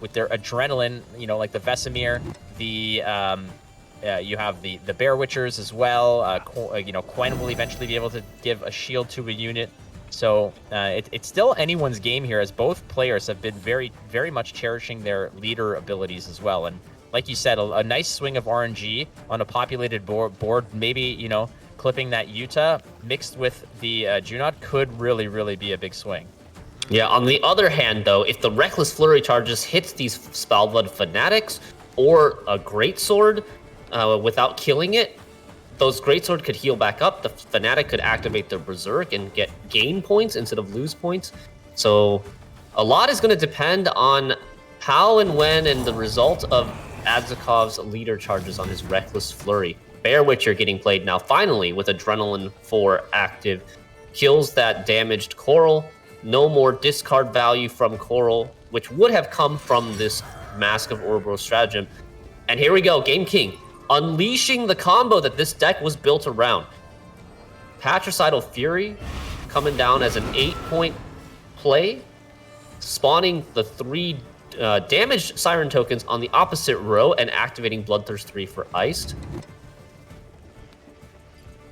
adrenaline, you know, like the Vesemir, you have the Bear Witchers as well. You know, Quen will eventually be able to give a shield to a unit. So it's still anyone's game here, as both players have been very, very much cherishing their leader abilities as well. And like you said, a nice swing of RNG on a populated board, maybe, you know, clipping that Yuta mixed with the Junod could really, really be a big swing. Yeah, on the other hand, though, if the Reckless Flurry charges hits these Spellblood Fanatics or a Greatsword without killing it, those Greatsword could heal back up. The Fanatic could activate their Berserk and gain points instead of lose points. So a lot is going to depend on how and when and the result of Adzikov's leader charges on his Reckless Flurry. Bear Witcher getting played now, finally, with Adrenaline 4 active. Kills that damaged Coral. No more discard value from Coral, which would have come from this Mask of Ouroboros stratagem. And here we go, Game King, unleashing the combo that this deck was built around. Patricidal Fury coming down as an 8-point play, spawning the 3 damaged Siren tokens on the opposite row and activating Bloodthirst 3 for Iced.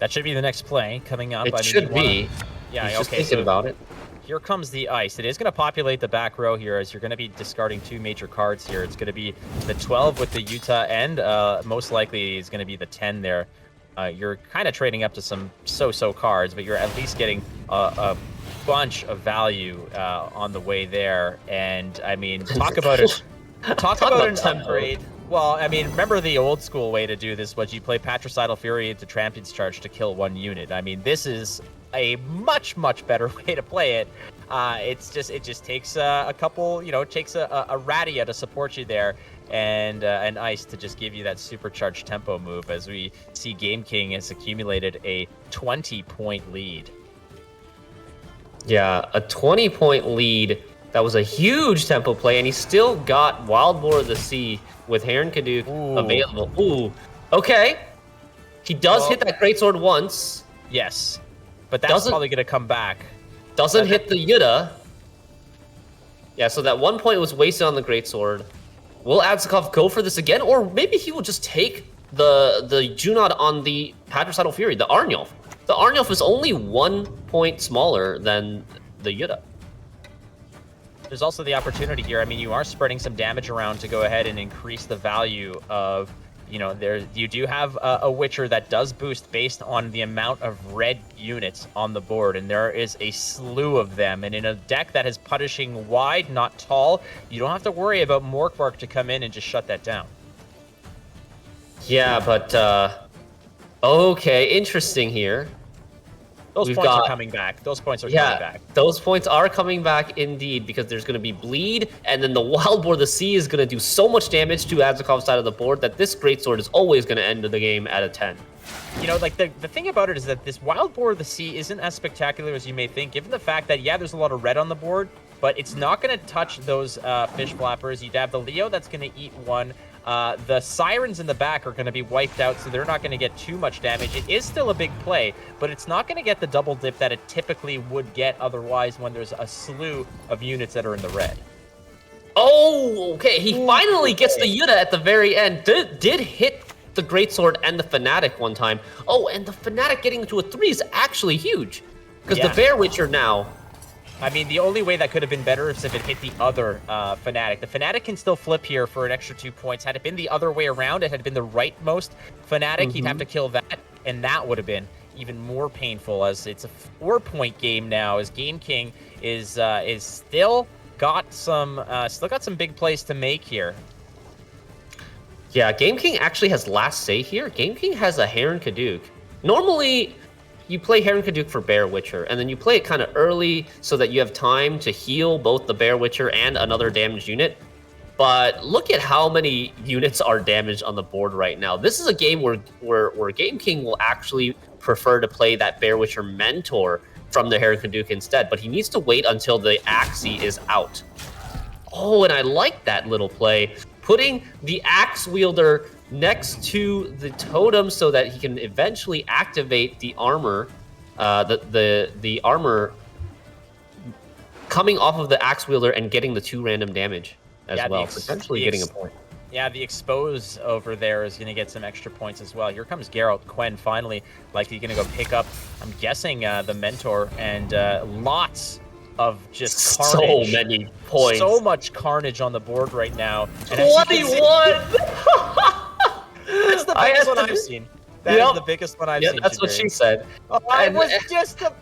That should be the next play coming up. It should be. Yeah, okay. Just thinking about it. Here comes the Ice. It is going to populate the back row here, as you're going to be discarding 2 major cards here. It's going to be the 12 with the Yuta, and most likely is going to be the 10 there. You're kind of trading up to some so-so cards, but you're at least getting a bunch of value on the way there. And I mean, talk about it. Talk about an upgrade. Well, I mean, remember the old school way to do this was you play Patricidal Fury into Trampion's Charge to kill 1 unit. I mean, this is a much better way to play it. It just takes a couple, you know, it takes a Radia to support you there, and an Ice to just give you that supercharged tempo move, as we see Game King has accumulated a 20-point lead. Yeah, a 20-point lead. That was a huge tempo play, and he still got Wild Boar of the Sea with Heron Kaduk available. Ooh, okay. He does hit that Greatsword once. Yes, but that's probably going to come back. Doesn't hit the Yuta. Yeah, so that 1 point was wasted on the Greatsword. Will Adzikov go for this again? Or maybe he will just take the Junod on the Patricidal Fury, the Arnulf. The Arnulf is only 1 point smaller than the Yuta. There's also the opportunity here. I mean, you are spreading some damage around to go ahead and increase the value of, you know, you do have a Witcher that does boost based on the amount of red units on the board, and there is a slew of them. And in a deck that is punishing wide, not tall, you don't have to worry about Morkvark to come in and just shut that down. Yeah, but okay, interesting here. Those points are coming back. Those points are coming back. Those points are coming back indeed, because there's going to be bleed, and then the Wild Boar of the Sea is going to do so much damage to Adzikov's side of the board that this Greatsword is always going to end the game at a 10. You know, like, the thing about it is that this Wild Boar of the Sea isn't as spectacular as you may think, given the fact that, yeah, there's a lot of red on the board, but it's not going to touch those fish flappers. You'd have the Leo that's going to eat one. The Sirens in the back are going to be wiped out, so they're not going to get too much damage. It is still a big play, but it's not going to get the double dip that it typically would get otherwise when there's a slew of units that are in the red. Oh, okay. He finally gets the unit at the very end. Did hit the Greatsword and the Fanatic one time. Oh, and the Fanatic getting to a 3 is actually huge. Because the Bear Witcher now... I mean, the only way that could have been better is if it hit the other Fanatic. The Fanatic can still flip here for an extra 2 points. Had it been the other way around, it had been the rightmost Fanatic, he'd have to kill that, and that would have been even more painful, as it's a 4-point game now, as Game King is still got some big plays to make here. Yeah, Game King actually has last say here. Game King has a Heron Kaduk. Normally, you play Heron Kaduk for Bear Witcher, and then you play it kind of early so that you have time to heal both the Bear Witcher and another damaged unit. But look at how many units are damaged on the board right now. This is a game where Game King will actually prefer to play that Bear Witcher Mentor from the Heron Kaduk instead, but he needs to wait until the Axii is out. Oh, and I like that little play. Putting the Axe Wielder next to the totem so that he can eventually activate the armor, the armor coming off of the Axe Wielder and getting the 2 random damage as well, potentially getting a point. Yeah, the expose over there is going to get some extra points as well. Here comes Geralt Quen finally, like he's going to go pick up, I'm guessing, the Mentor, and lots of just carnage. So many points. So much carnage on the board right now. And 21! That's the biggest one I've seen. That is the biggest one I've seen. Yeah, that's what she said. Oh, I was just a...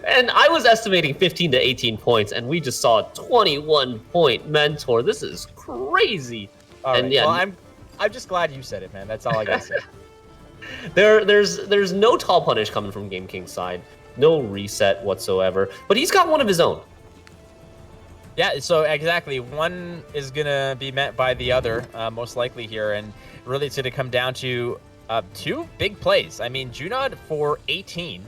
And I was estimating 15 to 18 points, and we just saw a 21-point Mentor. This is crazy. All and right. yeah, Well, I'm just glad you said it, man. That's all I gotta say. there's no tall punish coming from Game King's side. No reset whatsoever. But he's got one of his own. Yeah, so exactly. One is going to be met by the other, most likely here. And really it's going to come down to 2 big plays. I mean, Junod for 18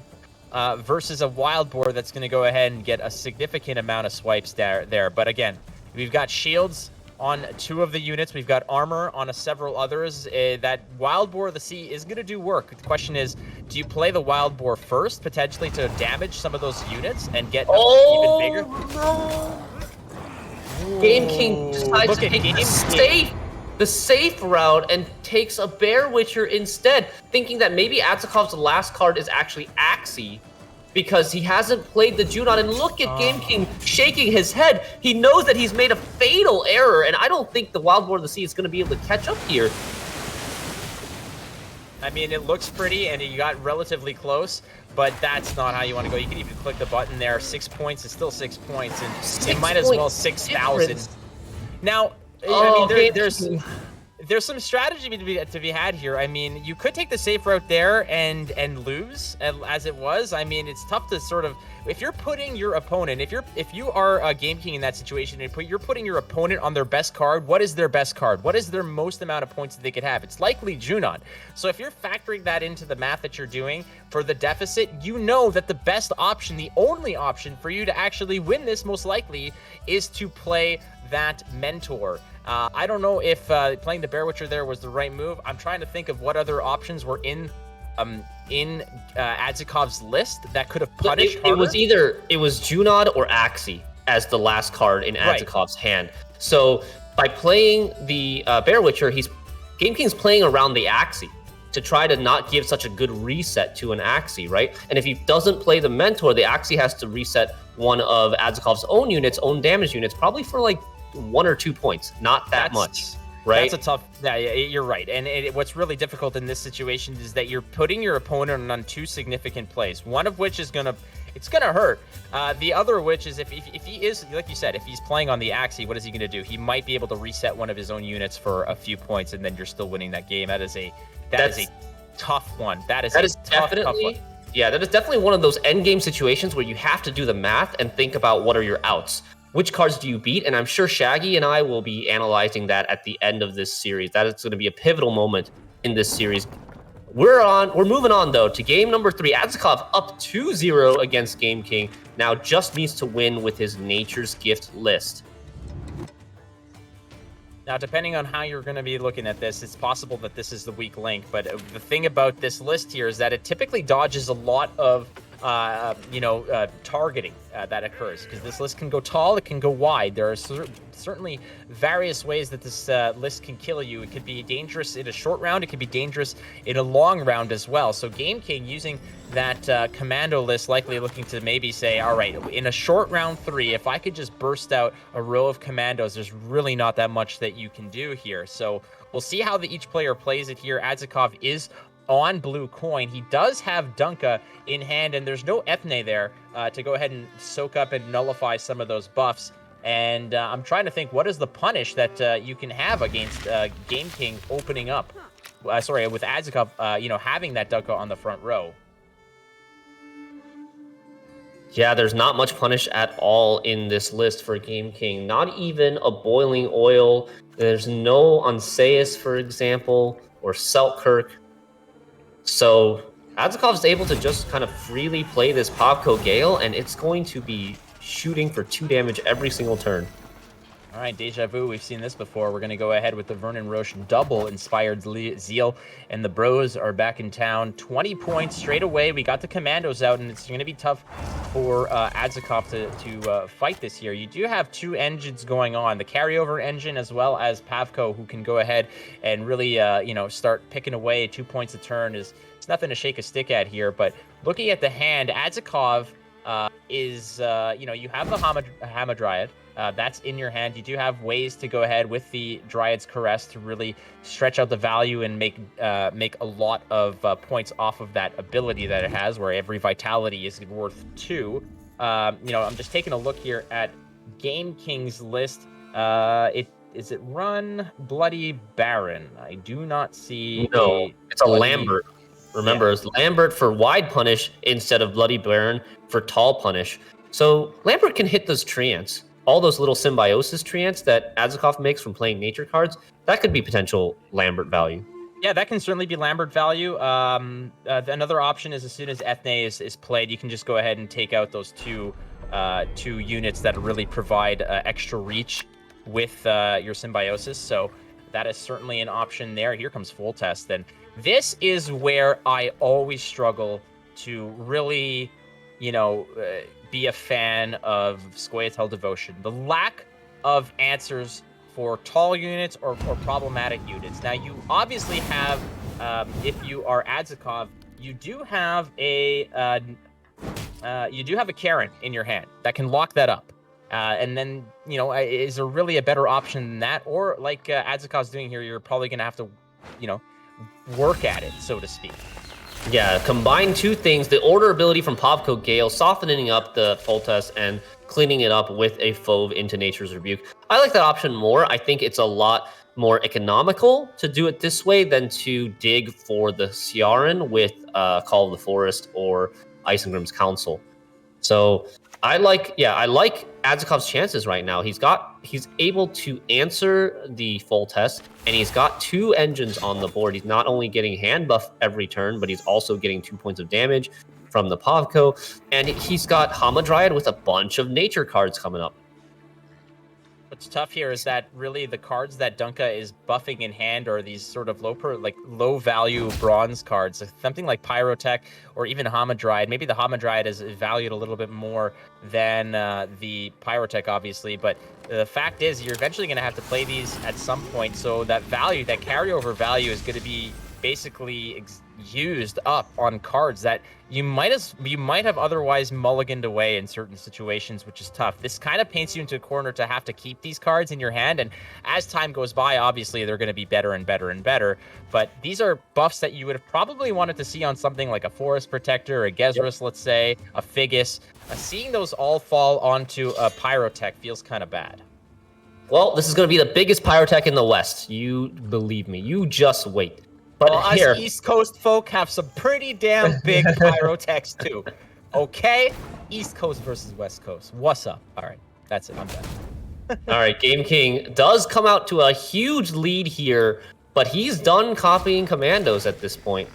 versus a wild boar that's going to go ahead and get a significant amount of swipes there. But again, we've got shields on 2 of the units. We've got armor on several others. That Wild Boar of the Sea is going to do work. The question is, do you play the Wild Boar first, potentially to damage some of those units and get even bigger? No. Game King decides to take the safe route and takes a Bear Witcher instead, thinking that maybe Adzikov's last card is actually Axii, because he hasn't played the Junod. And look at Game King shaking his head. He knows that he's made a fatal error, and I don't think the Wild Boar of the Sea is going to be able to catch up here. I mean, it looks pretty, and you got relatively close, but that's not how you want to go. You can even click the button there. 6 points is still 6 points, and it might as well 6,000. Now, I mean, there's some strategy to be had here. I mean, you could take the safe route there and lose as it was. I mean, it's tough to sort of, if you're putting your opponent, if you are a Game King in that situation, and you're putting your opponent on their best card, what is their best card? What is their most amount of points that they could have? It's likely Junod. So if you're factoring that into the math that you're doing for the deficit, you know that the best option, the only option for you to actually win this most likely is to play that Mentor. I don't know if playing the Bear Witcher there was the right move. I'm trying to think of what other options were in Adzikov's list that could have punished harder. It was Junod or Axii as the last card in Adzikov's hand. So by playing the Bear Witcher, Game King's playing around the Axii to try to not give such a good reset to an Axii, right? And if he doesn't play the Mentor, the Axii has to reset one of Adzikov's own units, own damage units, probably for like 1 or 2 points, not that much, right? That's a tough, yeah, you're right. And what's really difficult in this situation is that you're putting your opponent on 2 significant plays, one of which is gonna hurt. The other of which is if he is, like you said, if he's playing on the Axii, what is he gonna do? He might be able to reset one of his own units for a few points, and then you're still winning that game. That is a tough one. That is tough one. Yeah, that is definitely one of those end game situations where you have to do the math and think about what are your outs. Which cards do you beat? And I'm sure Shaggy and I will be analyzing that at the end of this series. That is going to be a pivotal moment in this series. We're moving on though to game number 3. Adzikov up 2-0 against Game King. Now just needs to win with his Nature's Gift list. Now, depending on how you're going to be looking at this, it's possible that this is the weak link. But the thing about this list here is that it typically dodges a lot of, targeting that occurs. Because this list can go tall, it can go wide. There are certainly various ways that this list can kill you. It could be dangerous in a short round. It could be dangerous in a long round as well. So Game King using that commando list, likely looking to maybe say, all right, in a short round 3, if I could just burst out a row of commandos, there's really not that much that you can do here. So we'll see how each player plays it here. Adzikov is on blue coin. He does have Dunka in hand, and there's no Ethne there to go ahead and soak up and nullify some of those buffs. And I'm trying to think, what is the punish that you can have against Game King opening up? With Adzikov, having that Dunka on the front row. Yeah, there's not much punish at all in this list for Game King. Not even a Boiling Oil. There's no Unseus, for example, or Selkirk. So Adzikov is able to just kind of freely play this Pavko Gale, and it's going to be shooting for 2 damage every single turn. All right, Deja Vu, we've seen this before. We're going to go ahead with the Vernon Roche double Inspired Zeal, and the Bros are back in town. 20 points straight away. We got the Commandos out, and it's going to be tough for Adzikov to fight this here. You do have 2 engines going on, the carryover engine as well as Pavko, who can go ahead and really, start picking away. 2 points a turn it's nothing to shake a stick at here. But looking at the hand, Adzikov is, you have the Hamadryad. That's in your hand. You do have ways to go ahead with the Dryad's Caress to really stretch out the value and make a lot of points off of that ability that it has, where every vitality is worth 2. I'm just taking a look here at Game King's list. Is it Run Bloody Baron? I do not see. No, it's a Lambert. Remember, it's Lambert for wide punish instead of Bloody Baron for tall punish. So Lambert can hit those treants. All those little symbiosis treants that Adzikov makes from playing nature cards, that could be potential Lambert value. Yeah, that can certainly be Lambert value. Another option is as soon as Ethne is played, you can just go ahead and take out those two units that really provide extra reach with your symbiosis. So that is certainly an option there. Here comes Full Test. And this is where I always struggle to really, be a fan of Scoia'tael Devotion. The lack of answers for tall units or problematic units. Now, you obviously have, if you are Adzikov, you do have a Karen in your hand that can lock that up. And then, is there really a better option than that? Or like Adzikov's doing here, you're probably going to have to, work at it, so to speak. Yeah, combine 2 things, the order ability from Pavko Gale, softening up the full test and cleaning it up with a Fauve into Nature's Rebuke. I like that option more. I think it's a lot more economical to do it this way than to dig for the Ciaran with Call of the Forest or Isengrim's Council. So I like Adzikov's chances right now. He's able to answer the full test, and he's got 2 engines on the board. He's not only getting hand buff every turn, but he's also getting 2 points of damage from the Pavko, and he's got Hamadryad with a bunch of nature cards coming up. What's tough here is that really the cards that Dunka is buffing in hand are these sort of low value bronze cards, something like Pyrotech or even Hamadryad. Maybe the Hamadryad is valued a little bit more than the Pyrotech, obviously, but the fact is you're eventually going to have to play these at some point, so that value, that carryover value, is going to be basically used up on cards that you might have otherwise mulliganed away in certain situations, which is tough. This kind of paints you into a corner to have to keep these cards in your hand, and as time goes by, obviously they're going to be better and better and better, but these are buffs that you would have probably wanted to see on something like a Forest Protector, a Gezrus, let's say, a Figus. Seeing those all fall onto a Pyrotech feels kind of bad. Well, this is going to be the biggest Pyrotech in the West. You believe me. You just wait. But here, us East Coast folk have some pretty damn big Pyrotechs too. Okay? East Coast versus West Coast. What's up? All right. That's it. I'm done. All right. Game King does come out to a huge lead here, but he's done copying commandos at this point.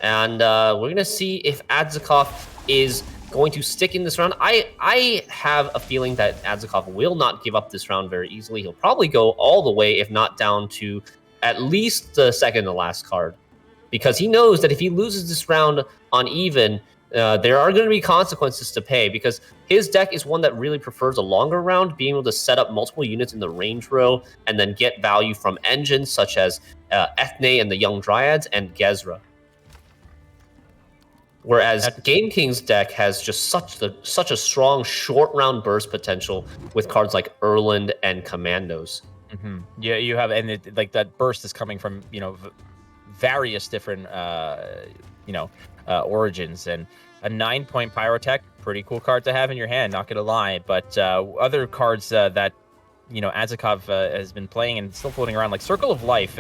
And we're going to see if Adzikov is going to stick in this round. I have a feeling that Adzikov will not give up this round very easily. He'll probably go all the way, if not down to at least the second to last card. Because he knows that if he loses this round on even, there are going to be consequences to pay, because his deck is one that really prefers a longer round, being able to set up multiple units in the range row and then get value from engines such as Ethne and the Young Dryads and Gezra. Whereas Game King's deck has just such a strong short round burst potential with cards like Erland and Commandos. Yeah, you have, and like that burst is coming from various different origins, and a 9-point Pyrotech, pretty cool card to have in your hand, not gonna lie. But other cards that Adzikov has been playing and still floating around, like Circle of Life.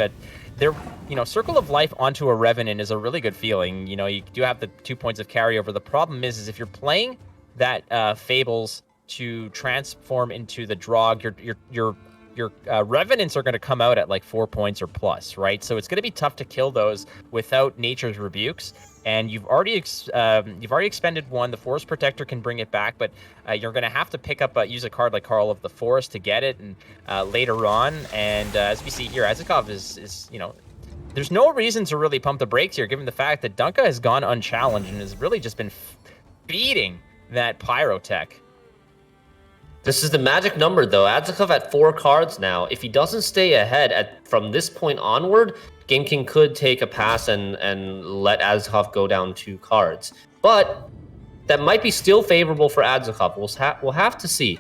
Circle of Life onto a Revenant is a really good feeling. You do have the 2 points of carryover. The problem is if you're playing that Fables to transform into the Drog, your Revenants are going to come out at like 4 points or plus, right? So it's going to be tough to kill those without Nature's Rebukes. And you've already expended one. The Forest Protector can bring it back, but you're going to have to pick up use a card like Carl of the Forest to get it, and later on. And as we see here, Adzikov is there's no reason to really pump the brakes here, given the fact that Dunka has gone unchallenged and has really just been feeding that Pyrotech. This is the magic number, though. Adzikov at 4 cards now. If he doesn't stay ahead from this point onward, Game King could take a pass and let Adzikov go down 2 cards. But that might be still favorable for Adzikov. We'll have to see.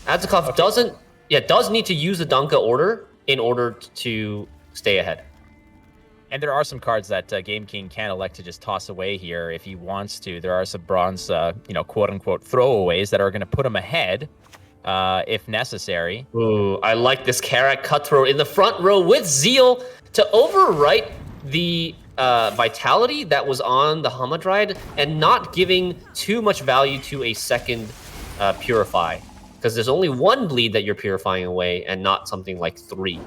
Adzikov does need to use the Dunka order in order to stay ahead. And there are some cards that Game King can elect to just toss away here if he wants to. There are some bronze, quote-unquote throwaways that are going to put him ahead if necessary. Ooh, I like this Karak Cutthroat in the front row with Zeal to overwrite the Vitality that was on the Hamadryad and not giving too much value to a second Purify. Because there's only 1 bleed that you're purifying away and not something like 3.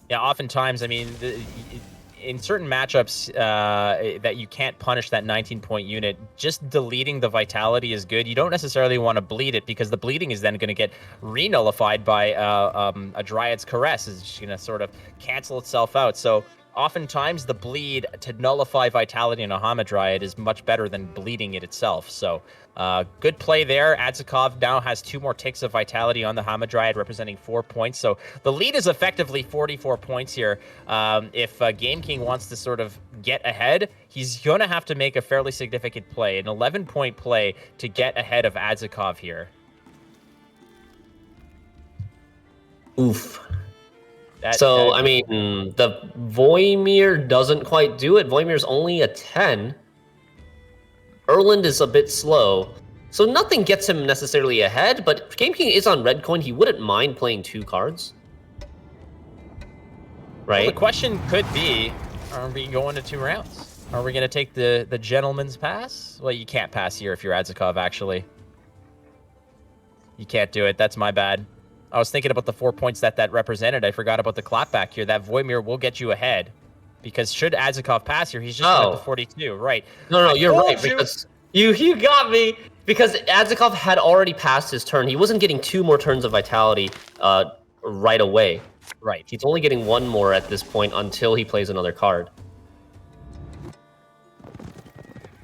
Yeah, oftentimes, I mean, in certain matchups that you can't punish that 19-point unit, just deleting the Vitality is good. You don't necessarily want to bleed it, because the bleeding is then going to get re-nullified by a Dryad's Caress. It's just going to sort of cancel itself out. So oftentimes the bleed to nullify Vitality in a Hamadryad is much better than bleeding it itself. So good play there. Adzikov now has 2 more ticks of Vitality on the Hamadryad, representing 4 points. So the lead is effectively 44 points here. If Game King wants to sort of get ahead, he's going to have to make a fairly significant play, an 11-point play to get ahead of Adzikov here. Oof. I mean, the Voimir doesn't quite do it. Voimir's only a 10. Erland is a bit slow. So nothing gets him necessarily ahead, but Game King is on red coin. He wouldn't mind playing 2 cards. Right? Well, the question could be, are we going to 2 rounds? Are we going to take the gentleman's pass? Well, you can't pass here if you're Adzikov, actually. You can't do it. That's my bad. I was thinking about the 4 points that represented. I forgot about the clapback here. That Voimir will get you ahead. Because should Adzikov pass here, he's just at the 42, right? No, you're right, because you got me. Because Adzikov had already passed his turn. He wasn't getting 2 more turns of Vitality right away. Right. He's only getting 1 more at this point until he plays another card.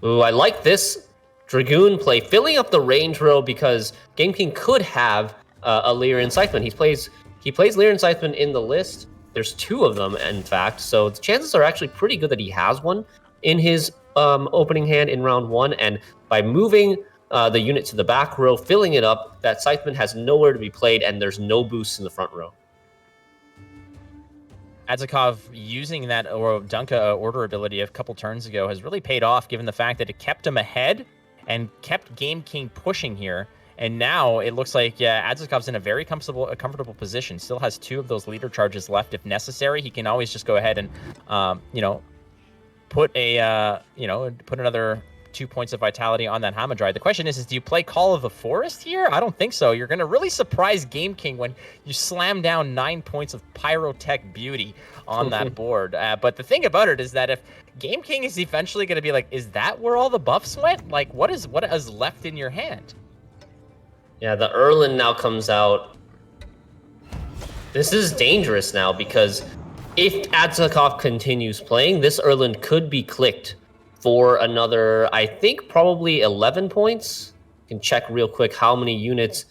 Ooh, I like this Dragoon play, filling up the range row, because Game King could have a Lyrian Scytheman. He plays Lyrian Scytheman in the list. There's 2 of them, in fact, so the chances are actually pretty good that he has one in his opening hand in round 1, and by moving the unit to the back row, filling it up, that Scytheman has nowhere to be played, and there's no boosts in the front row. Adzikov using that Dunka order ability a couple turns ago has really paid off, given the fact that it kept him ahead and kept Game King pushing here. And now it looks like Adzikov's in a very comfortable position. Still has 2 of those leader charges left. If necessary, he can always just go ahead and, put another 2 points of vitality on that Hamadryad. The question is do you play Call of the Forest here? I don't think so. You're going to really surprise Game King when you slam down 9 points of Pyrotech beauty on that board. But the thing about it is that if Game King is eventually going to be like, is that where all the buffs went? Like, what is left in your hand? Yeah, the Erlen now comes out. This is dangerous now because if Adzikov continues playing, this Erlen could be clicked for another, I think, probably 11 points. You can check real quick how many units.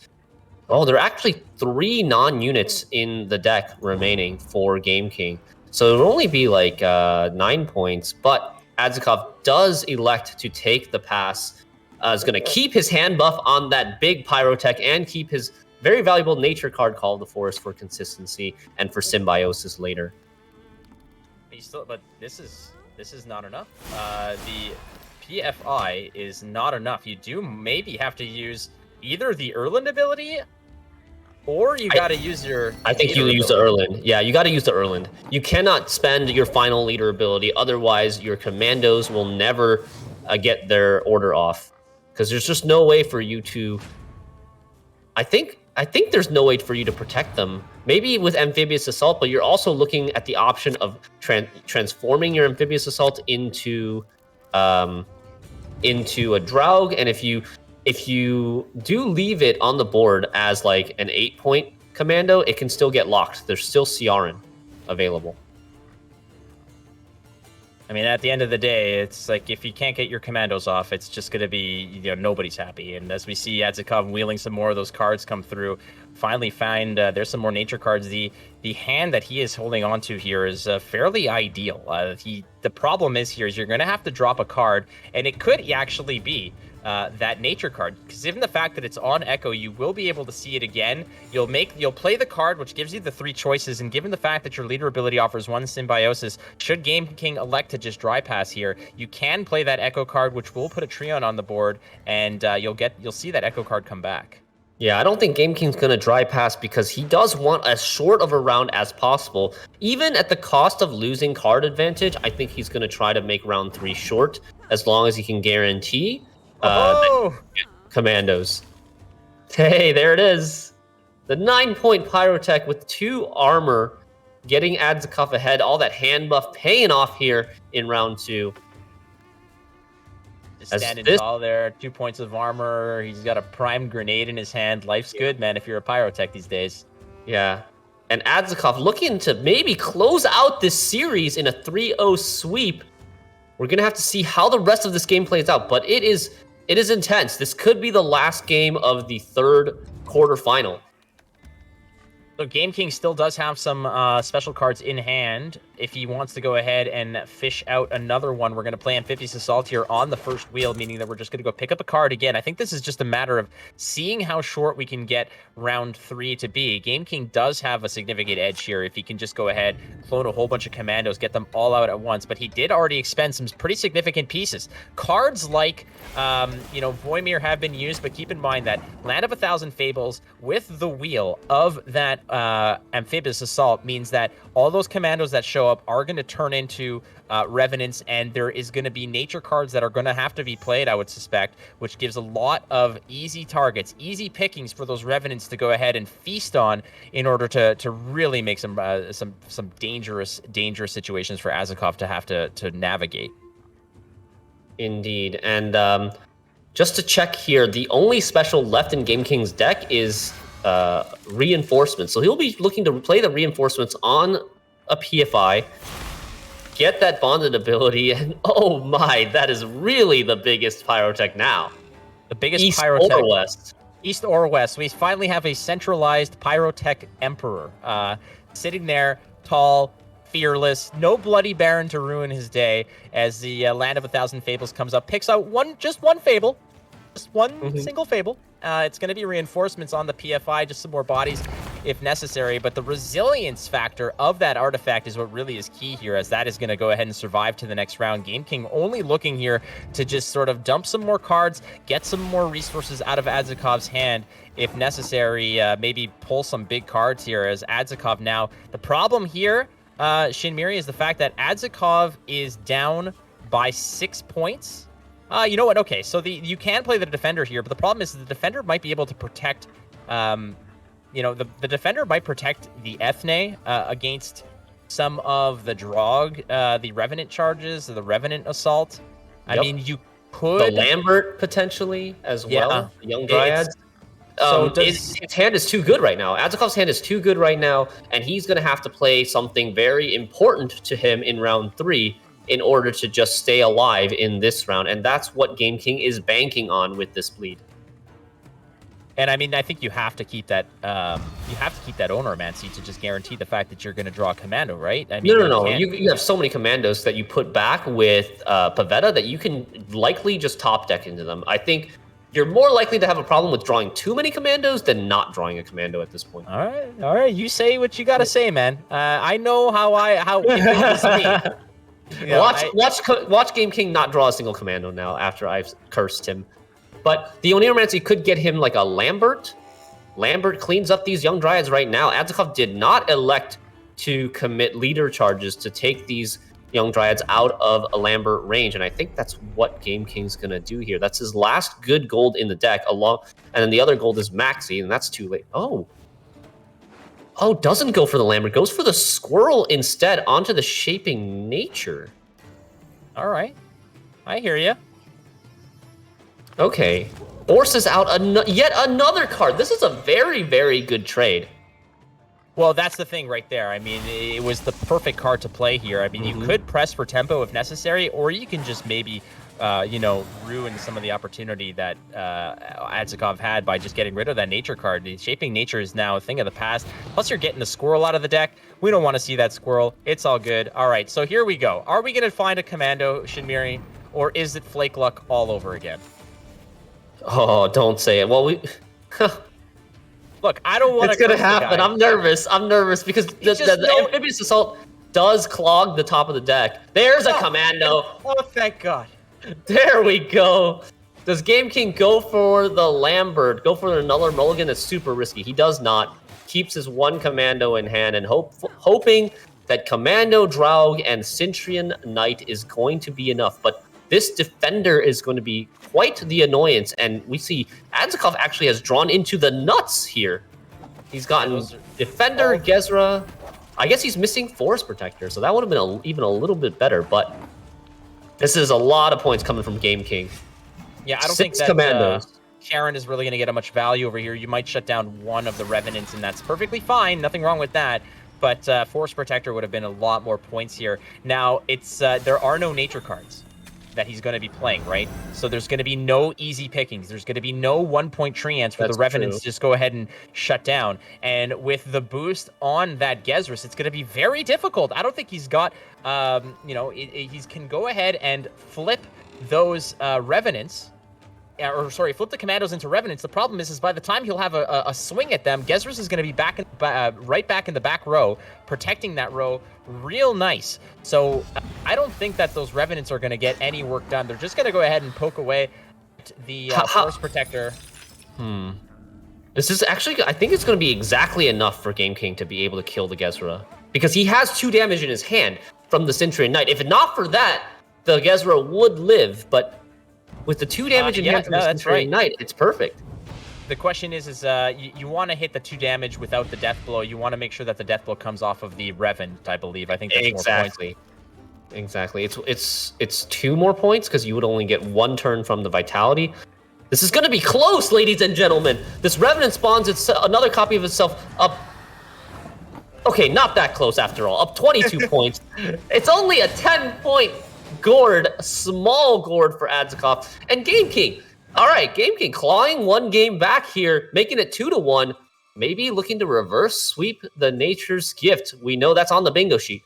Oh, there are actually 3 non-units in the deck remaining for Game King. So it'll only be like 9 points, but Adzikov does elect to take the pass. Is going to keep his hand buff on that big Pyrotech and keep his very valuable nature card Call of the Forest for consistency and for symbiosis later. But this is not enough. The PFI is not enough. You do maybe have to use either the Erland ability or you got to use your... I think you use the Erland. Yeah, you got to use the Erland. You cannot spend your final leader ability, otherwise your commandos will never get their order off. Because there's just no way for you to... I think there's no way for you to protect them. Maybe with Amphibious Assault, but you're also looking at the option of transforming your Amphibious Assault into a Draug, and if you do leave it on the board as like an 8-point commando, it can still get locked. There's still Ciaran available. I mean, at the end of the day, it's like if you can't get your commandos off, it's just going to be, nobody's happy. And as we see Adzikov wheeling some more of those cards come through, finally find there's some more nature cards. The hand that he is holding on to here is fairly ideal. The problem is here is you're going to have to drop a card, and it could actually be that nature card, because given the fact that it's on Echo, you will be able to see it again. You'll play the card, which gives you the 3 choices, and given the fact that your leader ability offers 1 symbiosis, should Game King elect to just dry pass here, you can play that Echo card, which will put a Treon on the board, and you'll see that Echo card come back. Yeah, I don't think Game King's going to dry pass because he does want as short of a round as possible. Even at the cost of losing card advantage, I think he's going to try to make round 3 short, as long as he can guarantee commandos. Hey, there it is. The 9-point Pyrotech with 2 armor, getting Adzikov ahead. All that hand buff paying off here in round 2. Just standing tall there, 2 points of armor. He's got a primed grenade in his hand. Life's good, man, if you're a Pyrotech these days. Yeah. And Adzikov looking to maybe close out this series in a 3-0 sweep. We're going to have to see how the rest of this game plays out, but it is intense. This could be the last game of the 3rd quarterfinal. So Game King still does have some special cards in hand. If he wants to go ahead and fish out another one, we're going to play Amphibious Assault here on the first wheel, meaning that we're just going to go pick up a card again. I think this is just a matter of seeing how short we can get round 3 to be. Game King does have a significant edge here if he can just go ahead, clone a whole bunch of commandos, get them all out at once, but he did already expend some pretty significant pieces. Cards like, Voimir have been used, but keep in mind that Land of 1,000 Fables with the wheel of that Amphibious Assault means that all those commandos that show up are going to turn into Revenants, and there is going to be nature cards that are going to have to be played, I would suspect, which gives a lot of easy targets, easy pickings for those Revenants to go ahead and feast on in order to really make some dangerous situations for Adzikov to have to navigate. Indeed, and just to check here, the only special left in Game King's deck is reinforcements. So he'll be looking to play the reinforcements on a PFI, get that bonded ability, and oh my, that is really the biggest Pyrotech now. The biggest East Pyrotech. or West? East or West. We finally have a centralized Pyrotech Emperor sitting there, tall, fearless, no bloody Baron to ruin his day, as the Land of 1,000 Fables comes up, picks out just one Fable. Just one single Fable. It's going to be reinforcements on the PFI, just some more bodies if necessary, but the resilience factor of that artifact is what really is key here, as that is going to go ahead and survive to the next round. Game King only looking here to just sort of dump some more cards, get some more resources out of Adzikov's hand if necessary, maybe pull some big cards here as Adzikov now. The problem here, Shinmiri, is the fact that Adzikov is down by 6 points You know what? Okay, so you can play the defender here, but the problem is the defender might be able to protect. The defender might protect the Ethne against some of the Drog, the Revenant charges, the Revenant assault. I mean, you could the Lambert potentially as well. The Young Dryads. His hand is too good right now. Adzikov's hand is too good right now, and he's going to have to play something very important to him in round 3 in order to just stay alive in this round, and that's what Game King is banking on with this bleed. And I mean, I think you have to keep that. You have to keep that Ownermancy to just guarantee the fact that you're going to draw a commando, right? I mean, No. You have so many commandos that you put back with Pavetta that you can likely just top deck into them. I think you're more likely to have a problem with drawing too many commandos than not drawing a commando at this point. All right. You say what you got to say, man. I know how it makes me. You know, watch Game King not draw a single commando now after I've cursed him. But the Oniromancy could get him like a Lambert. Lambert cleans up these Young Dryads right now. Adzikov did not elect to commit leader charges to take these Young Dryads out of a Lambert range, and I think that's what Game King's going to do here. That's his last good gold in the deck, and then the other gold is Maxi, and that's too late. Oh, doesn't go for the Lambert, goes for the Squirrel instead onto the Shaping Nature. All right, I hear you. Okay, forces out yet another card. This is a very, very good trade. Well, that's the thing right there. I mean, it was the perfect card to play here. I mean, you could press for tempo if necessary, or you can just maybe, ruin some of the opportunity that Adzikov had by just getting rid of that nature card. The Shaping Nature is now a thing of the past. Plus, you're getting the Squirrel out of the deck. We don't want to see that Squirrel. It's all good. All right, so here we go. Are we going to find a commando, Shinmiri, or is it Flake Luck all over again? Oh, don't say it. Well, Look, I don't want to. It's gonna happen. I'm nervous because the Amphibious Assault does clog the top of the deck. There's a commando. Oh, thank God. There we go. Does Game King go for the Lambert? Go for another mulligan? That's super risky. He does not. Keeps his one commando in hand and hoping that Commando Draug and Cintrian Knight is going to be enough. But this defender is going to be quite the annoyance, and we see Adzikov actually has drawn into the nuts here. He's gotten Defender, Gezra. I guess he's missing Forest Protector, so that would have been even a little bit better, but this is a lot of points coming from Game King. Yeah, I don't think that Sharon is really going to get much value over here. You might shut down one of the Revenants, and that's perfectly fine. Nothing wrong with that. But Forest Protector would have been a lot more points here. Now, it's there are no nature cards that he's going to be playing, right? So there's going to be no easy pickings. There's going to be no one-point treants for the Revenants to just go ahead and shut down. And with the boost on that Gezrus, it's going to be very difficult. I don't think he's got, he can go ahead and flip those Revenants, flip the Commandos into Revenants. The problem is by the time he'll have a swing at them, Gezrus is going to be right back in the back row, protecting that row real nice. So I don't think that those Revenants are going to get any work done. They're just going to go ahead and poke away at the Forest Protector. This is actually, I think it's going to be exactly enough for Game King to be able to kill the Gezra, because he has 2 damage in his hand from the Cintrian Knight. If not for that, the Gezra would live, but with the 2 damage in hand from the Cintrian Knight, it's perfect. The question is you want to hit the 2 damage without the death blow. You want to make sure that the death blow comes off of the Revenant, I believe. I think that's more points. Exactly. It's 2 more points because you would only get 1 turn from the Vitality. This is going to be close, ladies and gentlemen. This Revenant spawns another copy of itself up. Okay, not that close after all. Up 22 points. It's only a 10-point gourd, small gourd for Adzikov. And Game King. All right, Game King clawing 1 game back here, making it 2-1. Maybe looking to reverse sweep the Nature's Gift. We know that's on the bingo sheet.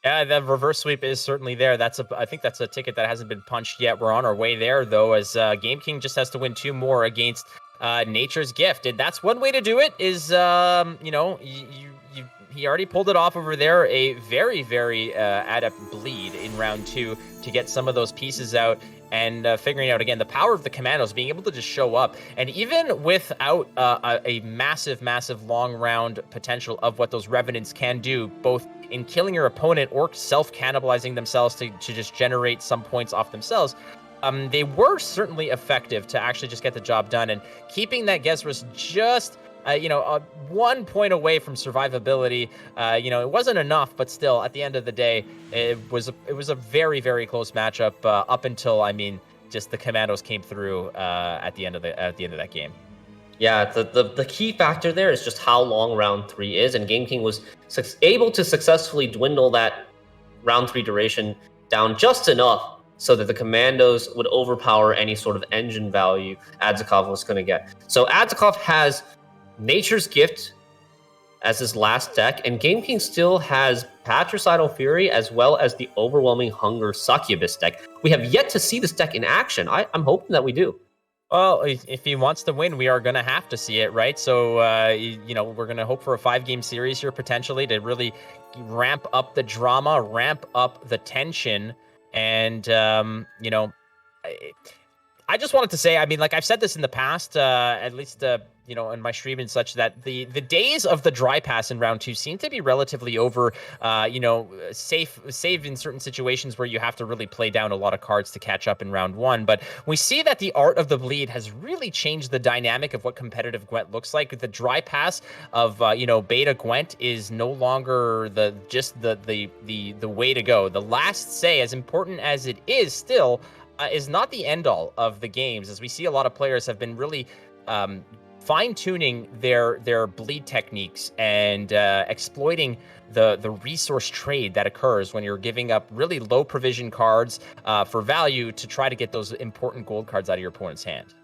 Yeah, the reverse sweep is certainly there. I think that's a ticket that hasn't been punched yet. We're on our way there, though, as Game King just has to win 2 more against Nature's Gift. And that's one way to do it is, he already pulled it off over there. A very, very adept bleed in round 2 to get some of those pieces out. And figuring out, again, the power of the Commandos, being able to just show up. And even without a massive, massive long round potential of what those Revenants can do, both in killing your opponent or self-cannibalizing themselves to just generate some points off themselves, they were certainly effective to actually just get the job done, and keeping that Gezras just 1 point away from survivability. It wasn't enough, but still, at the end of the day, it was a very, very close matchup up until just the Commandos came through at the end of that game. Yeah, the key factor there is just how long round 3 is, and Game King was able to successfully dwindle that round 3 duration down just enough so that the Commandos would overpower any sort of engine value Adzikov was going to get. So Adzikov has Nature's Gift as his last deck, and Game King still has Patricidal Fury as well as the Overwhelming Hunger Succubus deck. We have yet to see this deck in action. I'm hoping that we do. Well, if he wants to win, we are going to have to see it, right? So, we're going to hope for a 5-game series here potentially to really ramp up the drama, ramp up the tension. And, I just wanted to say, I've said this in the past, at least, in my stream and such, that the days of the dry pass in round 2 seem to be relatively over, safe in certain situations where you have to really play down a lot of cards to catch up in round 1. But we see that the art of the bleed has really changed the dynamic of what competitive Gwent looks like. The dry pass of, beta Gwent is no longer the way to go. The last say, as important as it is still, is not the end all of the games, as we see a lot of players have been really fine-tuning their bleed techniques and exploiting the resource trade that occurs when you're giving up really low provision cards for value to try to get those important gold cards out of your opponent's hand.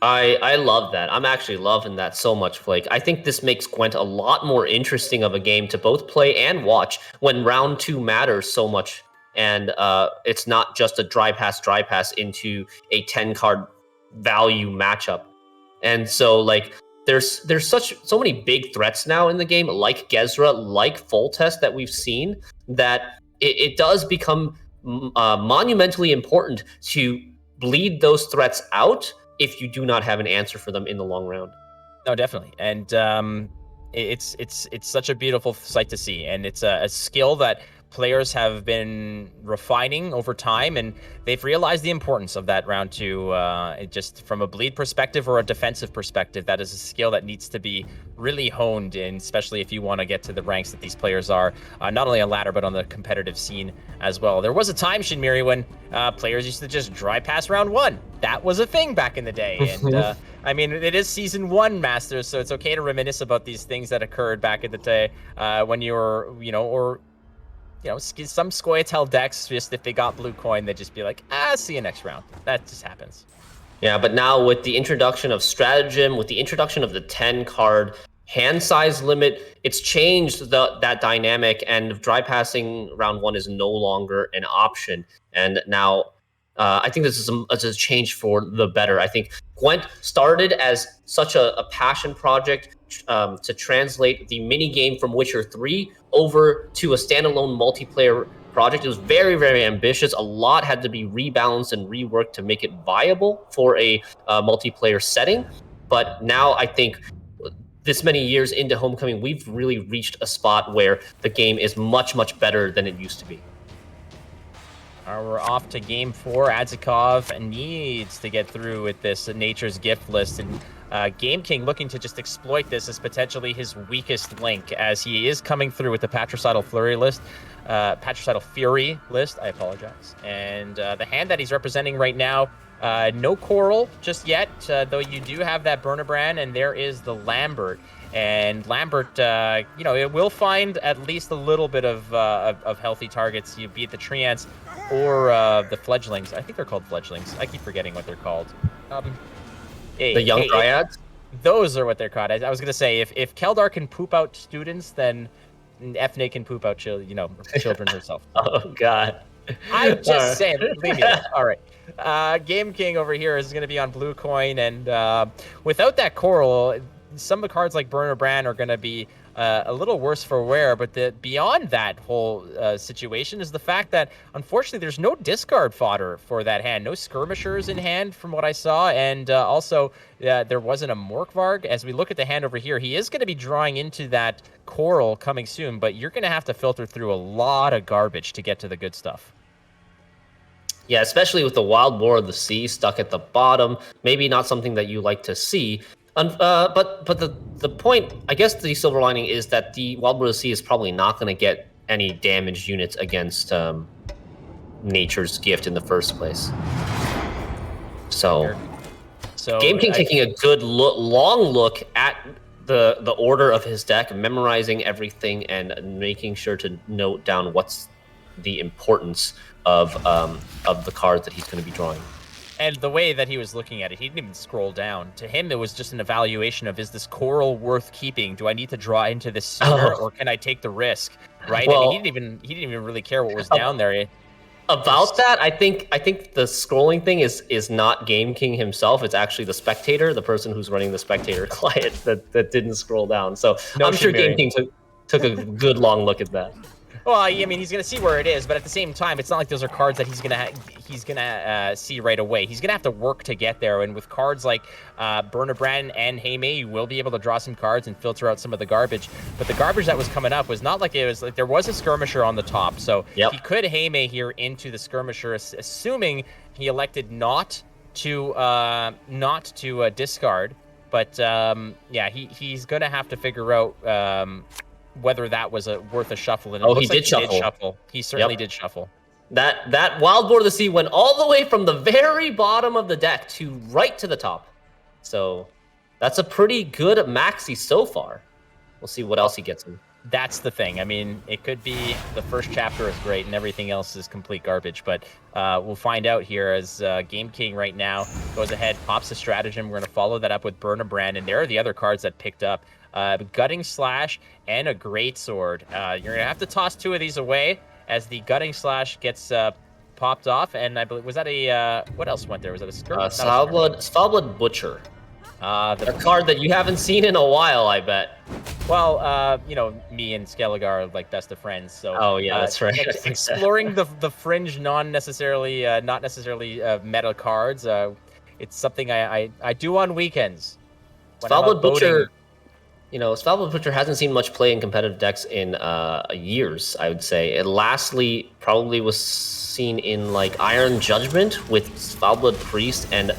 I love that. I'm actually loving that so much, Flake. I think this makes Gwent a lot more interesting of a game to both play and watch when round 2 matters so much. And it's not just a dry pass into a 10-card value matchup. And so, there's so many big threats now in the game, like Gezra, like Foltest that we've seen, that it does become monumentally important to bleed those threats out if you do not have an answer for them in the long round. No, definitely. And it's such a beautiful sight to see. And it's a skill that players have been refining over time, and they've realized the importance of that round 2. Just from a bleed perspective or a defensive perspective, that is a skill that needs to be really honed in, especially if you want to get to the ranks that these players are, not only on ladder, but on the competitive scene as well. There was a time, Shinmiri, when players used to just dry pass round 1. That was a thing back in the day. And it is season 1 Masters, so it's okay to reminisce about these things that occurred back in the day when you were, some Scoia'tael decks, just if they got blue coin, they'd just be like, see you next round. That just happens. Yeah, but now with the introduction of Stratagem, with the introduction of the 10-card hand size limit, it's changed that dynamic, and dry passing round 1 is no longer an option. And now I think this is a change for the better. I think Gwent started as such a passion project to translate the mini game from Witcher 3 over to a standalone multiplayer project. It was very, very ambitious. A lot had to be rebalanced and reworked to make it viable for a multiplayer setting. But now I think this many years into Homecoming, we've really reached a spot where the game is much, much better than it used to be. We're off to game 4. Adzikov needs to get through with this Nature's Gift list, and Game King looking to just exploit this as potentially his weakest link, as he is coming through with the Patricidal Fury list. I apologize. And the hand that he's representing right now, no Coral just yet, though you do have that Burnabrand, and there is the Lambert. And Lambert, it will find at least a little bit of healthy targets, be it the Treants or the Fledglings. I think they're called Fledglings. I keep forgetting what they're called. The young Dryads? Those are what they're called. I was going to say, if Keldar can poop out students, then Ethne can poop out children herself. Oh, God. I'm just saying, leave me alone. All right. Game King over here is going to be on blue coin, and without that Coral, some of the cards like Burner Brand are going to be a little worse for wear, but beyond that whole situation is the fact that, unfortunately, there's no discard fodder for that hand. No Skirmishers in hand from what I saw, and also there wasn't a Morkvarg. As we look at the hand over here, he is going to be drawing into that Coral coming soon, but you're going to have to filter through a lot of garbage to get to the good stuff. Yeah, especially with the Wild Boar of the Sea stuck at the bottom. Maybe not something that you like to see. But the point, I guess, the silver lining is that the Wild Boar of the Sea is probably not going to get any damaged units against Nature's Gift in the first place. So Game King taking a good long look at the order of his deck, memorizing everything, and making sure to note down what's the importance of the cards that he's going to be drawing. And the way that he was looking at it, he didn't even scroll down. To him, it was just an evaluation of, is this coral worth keeping? Do I need to draw into this sooner, or can I take the risk? Right? Well, and he didn't even really care what was down there. About that, I think the scrolling thing is not Game King himself. It's actually the spectator, the person who's running the spectator client that didn't scroll down. So I'm sure Game King took a good long look at that. Well, I mean, he's gonna see where it is, but at the same time, it's not like those are cards that he's gonna see right away. He's gonna have to work to get there, and with cards like Burnabrand and Heimei, you will be able to draw some cards and filter out some of the garbage. But the garbage that was coming up was not like it was like there was a skirmisher on the top, so he could Heimei here into the skirmisher, assuming he elected not to discard. But yeah, he's gonna have to figure out. Whether that was worth a shuffle. And he did shuffle. He certainly did shuffle. That Wild Boar of the Sea went all the way from the very bottom of the deck to right to the top. So that's a pretty good maxi so far. We'll see what else he gets in. That's the thing. I mean, it could be the first chapter is great and everything else is complete garbage, but we'll find out here as Game King right now goes ahead, pops a stratagem. We're going to follow that up with Burnabrand, and there are the other cards that picked up. Gutting Slash and a Greatsword. You're going to have to toss two of these away as the Gutting Slash gets popped off, and I believe, was that a, what else went there? Was that a skirmish? Foulblood Butcher. A card that you haven't seen in a while, I bet. Well, you know, me and Skellige are like best of friends, so. Oh yeah, that's right. Exploring the fringe, not necessarily meta cards. It's something I do on weekends. Foulblood Butcher. You know, Foulblood Butcher hasn't seen much play in competitive decks in years, I would say. It lastly probably was seen in like Iron Judgment with Foulblood Priest and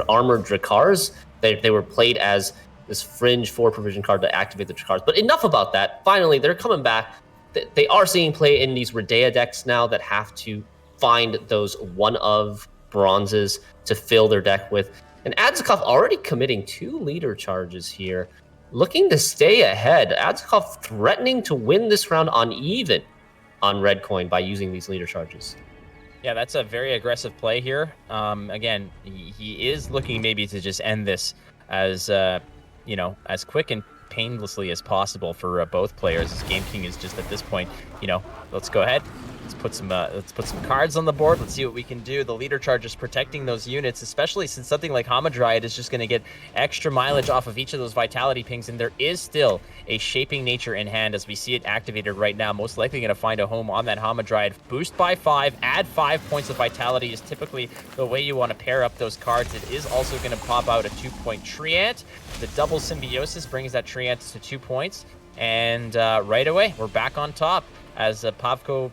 Armored Drakars. They were played as this fringe 4-provision card to activate the Drakars. But enough about that. Finally, they're coming back. They are seeing play in these Redea decks now that have to find those one-of bronzes to fill their deck with. And Adzikov already committing 2 leader charges here. Looking to stay ahead. Adzikov threatening to win this round on even on red coin by using these leader charges. Yeah, that's a very aggressive play here. Again, he is looking maybe to just end this as, you know, as quick and painlessly as possible for both players. As Game King is just at this point, you know, let's go ahead. Let's put some cards on the board. Let's see what we can do. The leader charge is protecting those units, especially since something like Hamadryad is just going to get extra mileage off of each of those vitality pings, and there is still a shaping nature in hand as we see it activated right now. Most likely going to find a home on that Hamadryad. Boost by 5, add 5 points of vitality is typically the way you want to pair up those cards. It is also going to pop out a 2-point Treant. The double symbiosis brings that Treant to 2 points, and right away we're back on top as Pavko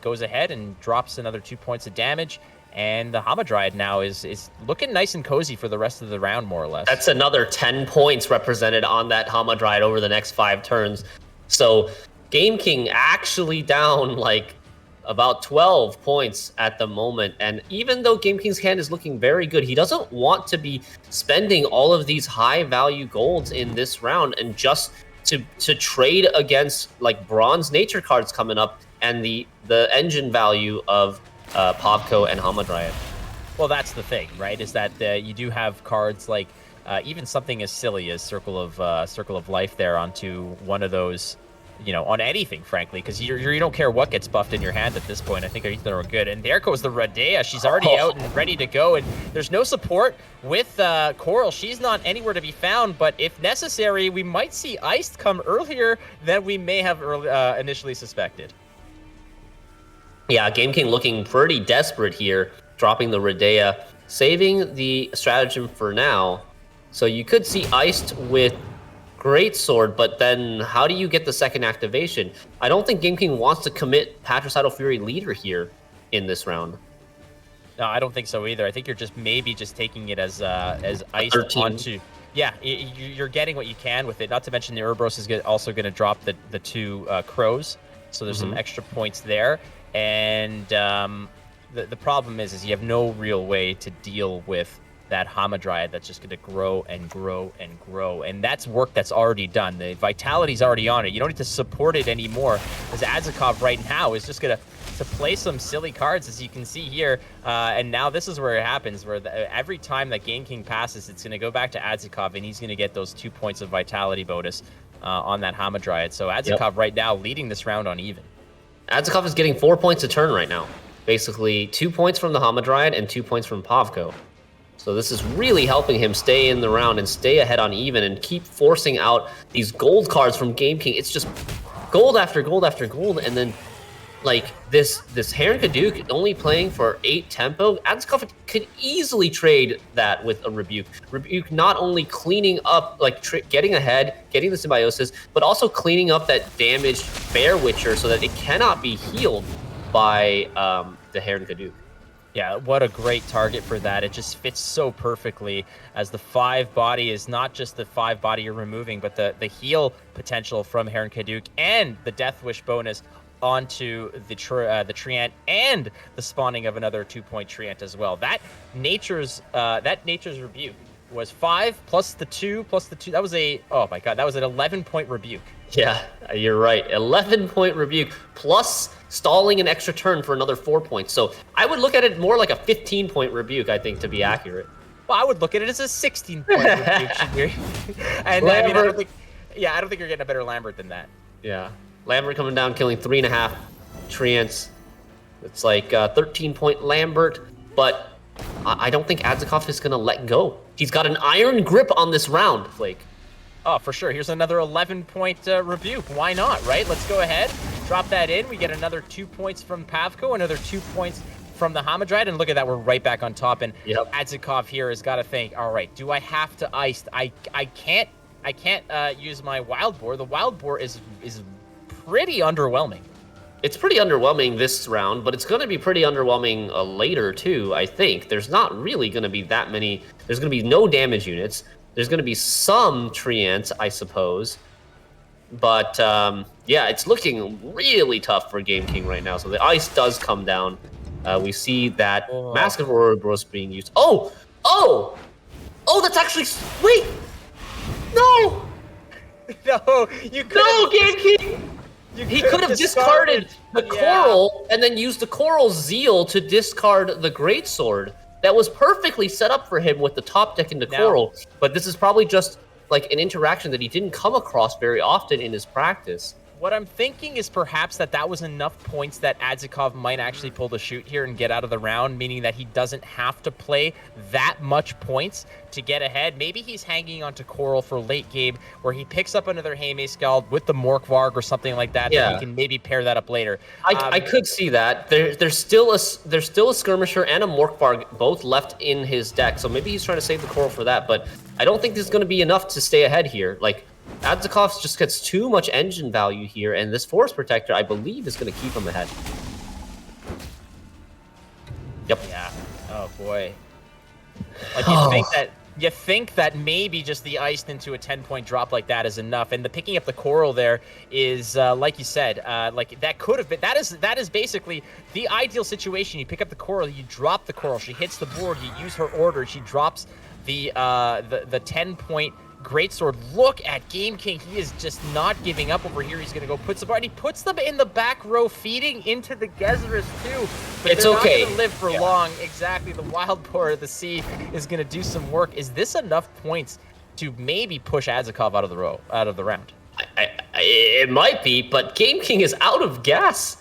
goes ahead and drops another 2 points of damage, and the Hamadryad now is looking nice and cozy for the rest of the round, more or less. That's another 10 points represented on that Hamadryad over the next 5 turns. So Game King actually down like about 12 points at the moment, and even though Game King's hand is looking very good, he doesn't want to be spending all of these high value golds in this round and just to trade against like bronze nature cards coming up and the engine value of Pavko and Hamadryad. Well, that's the thing, right? Is that you do have cards like even something as silly as Circle of Life there onto one of those, you know, on anything, frankly, because you don't care what gets buffed in your hand at this point. I think they're all good. And there goes the Redea. She's already out and ready to go. And there's no support with Coral. She's not anywhere to be found. But if necessary, we might see Iced come earlier than we may have initially suspected. Yeah, Game King looking pretty desperate here, dropping the Redea, saving the stratagem for now. So you could see Iced with Greatsword, but then how do you get the second activation? I don't think Game King wants to commit Patricidal Fury leader here in this round. No, I don't think so either. I think you're just maybe just taking it as ice 13. onto. Yeah, you're getting what you can with it. Not to mention the Urbros is also going to drop the 2 crows, so there's some extra points there. And the problem is you have no real way to deal with that Hamadryad that's just going to grow and grow and grow. And that's work that's already done. The Vitality's already on it. You don't need to support it anymore, as Adzikov right now is just going to play some silly cards, as you can see here. And now this is where it happens, where every time that Game King passes, it's going to go back to Adzikov, and he's going to get those 2 points of Vitality bonus on that Hamadryad. So Adzikov right now leading this round on even. Adzikov is getting 4 points a turn right now. Basically, 2 points from the Hamadryad and 2 points from Pavko. So this is really helping him stay in the round and stay ahead on even and keep forcing out these gold cards from Game King. It's just gold after gold after gold, and then like this Heron Kaduk only playing for 8 tempo. Adzikov could easily trade that with a Rebuke. Rebuke not only cleaning up, like getting ahead, getting the symbiosis, but also cleaning up that damaged Bear Witcher so that it cannot be healed by the Heron Kaduk. Yeah, what a great target for that. It just fits so perfectly, as the 5 body is not just the 5 body you're removing, but the heal potential from Heron Kaduk and the Death Wish bonus onto the Treant and the spawning of another 2-point Treant as well. That Nature's Rebuke was 5 plus the 2 plus the 2. That was oh my god, that was an 11-point Rebuke. Yeah, you're right. 11-point Rebuke plus stalling an extra turn for another 4 points. So I would look at it more like a 15-point Rebuke, I think, to be accurate. Well, I would look at it as a 16-point Rebuke, Shaggy. And Lambert, I mean, I don't think you're getting a better Lambert than that. Yeah, Lambert coming down, killing 3.5 Treants. It's like 13-point Lambert, but I don't think Adzikov is going to let go. He's got an iron grip on this round, Flake. Oh, for sure. Here's another 11-point Rebuke. Why not, right? Let's go ahead, drop that in. We get another 2 points from Pavko, another 2 points from the Hamadryad, and look at that, we're right back on top. And Adzikov here has got to think, all right, do I have to ice? I can't use my Wild Boar. The Wild Boar is pretty underwhelming. It's pretty underwhelming this round, but it's going to be pretty underwhelming later too, I think. There's not really going to be that many. There's going to be no damage units. There's going to be some Treants, I suppose. But yeah, it's looking really tough for Game King right now. So the ice does come down. We see that Mask of Ouroboros being used. Oh, that's actually... Wait! No! No, you could. No, Game King! He could have discarded the Coral and then used the Coral Zeal to discard the Greatsword. That was perfectly set up for him with the top deck into Coral. But this is probably just like an interaction that he didn't come across very often in his practice. What I'm thinking is perhaps that was enough points that Adzikov might actually pull the shoot here and get out of the round, meaning that he doesn't have to play that much points to get ahead. Maybe he's hanging onto Coral for late game, where he picks up another Haymaskald with the Morkvarg or something like that. Yeah. That he can maybe pair that up later. I could see that. There's still a Skirmisher and a Morkvarg both left in his deck, so maybe he's trying to save the Coral for that. But I don't think this is going to be enough to stay ahead here. Like, Adzikov just gets too much engine value here, and this Force Protector, I believe, is going to keep him ahead. Yep. Yeah. Oh boy. Like you think that maybe just the iced into a 10-point drop like that is enough, and the picking up the Coral there is like you said, like that could have been. That is basically the ideal situation. You pick up the Coral, you drop the Coral, she hits the board, you use her order, she drops the 10-point Greatsword. Look at Game King. He is just not giving up over here. He's going to go put some, and he puts them in the back row, feeding into the Gezerus too. But it's they're okay. Not going to live for long. Exactly. The Wild Boar of the Sea is going to do some work. Is this enough points to maybe push Adzikov out of the round? It might be, but Game King is out of gas.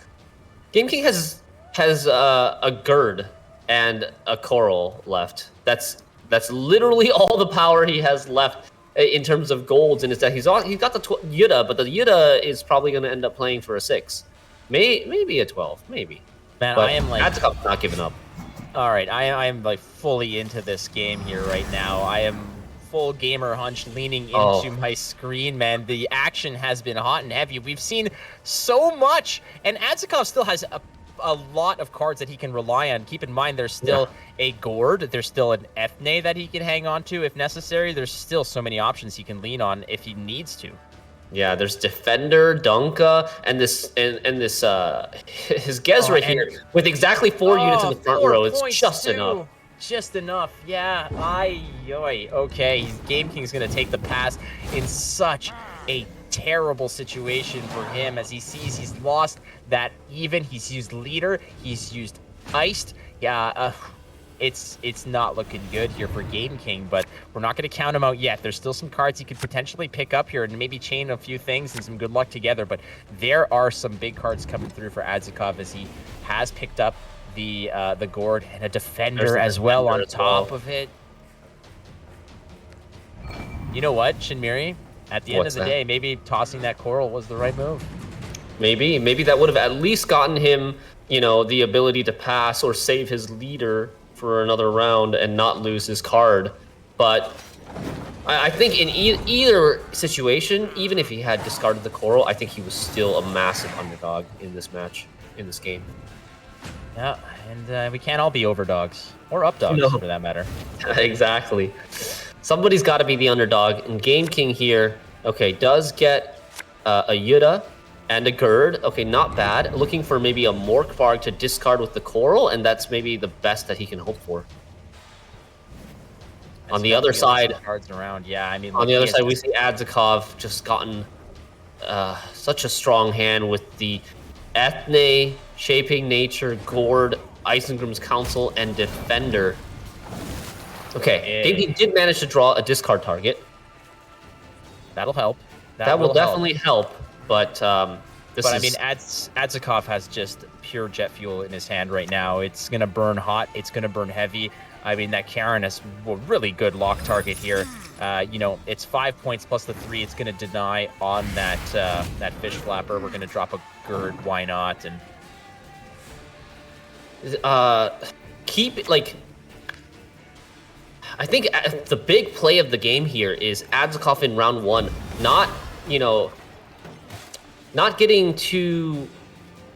Game King has a Gird and a Coral left. That's literally all the power he has left in terms of golds, and it's that he's got the Yuta, but the Yuta is probably going to end up playing for a 6, maybe a 12, maybe. Man, but I am like Adzikov's not giving up. All right, I am like fully into this game here right now. I am full gamer hunch leaning into my screen, man. The action has been hot and heavy. We've seen so much, and Adzikov still has a lot of cards that he can rely on. Keep in mind, there's still a Gord, there's still an Ethne that he can hang on to if necessary. There's still so many options he can lean on if he needs to. Yeah, there's Defender, Dunka, and this his Gezra here with exactly 4 units in the front row. It's just enough. Just enough, yeah. Okay, Game King's gonna take the pass in such a terrible situation for him as he sees he's lost that even. He's used Leader, he's used Iced. Yeah, it's not looking good here for Game King, but we're not going to count him out yet. There's still some cards he could potentially pick up here and maybe chain a few things and some good luck together, but there are some big cards coming through for Adzikov as he has picked up the Gord and a Defender as well on top of it. You know what, Shinmiri? At the end of the day, maybe tossing that Coral was the right move. Maybe that would have at least gotten him, you know, the ability to pass or save his Leader for another round and not lose his card. But I think in either situation, even if he had discarded the Coral, I think he was still a massive underdog in this match, in this game. Yeah, and we can't all be overdogs or updogs for that matter. Exactly. Somebody's got to be the underdog, and Game King here, okay, does get a Yuta and a Gerd. Okay, not bad. Looking for maybe a Morkvarg to discard with the Coral, and that's maybe the best that he can hope for. On the other side, cards around. Yeah, I mean, on the other side, we see Adzikov just gotten such a strong hand with the Ethne, Shaping Nature, Gord, Isengrim's Council, and Defender. Okay, Game King did manage to draw a discard target. That'll help. That will definitely help. But I mean, Adzikov has just pure jet fuel in his hand right now. It's gonna burn hot. It's gonna burn heavy. I mean, that Karen is a really good lock target here. You know, it's 5 points plus the 3. It's gonna deny on that fish flapper. We're gonna drop a Gerd. Why not? And keep it like. I think the big play of the game here is Adzikov in round 1, not, you know, not getting too,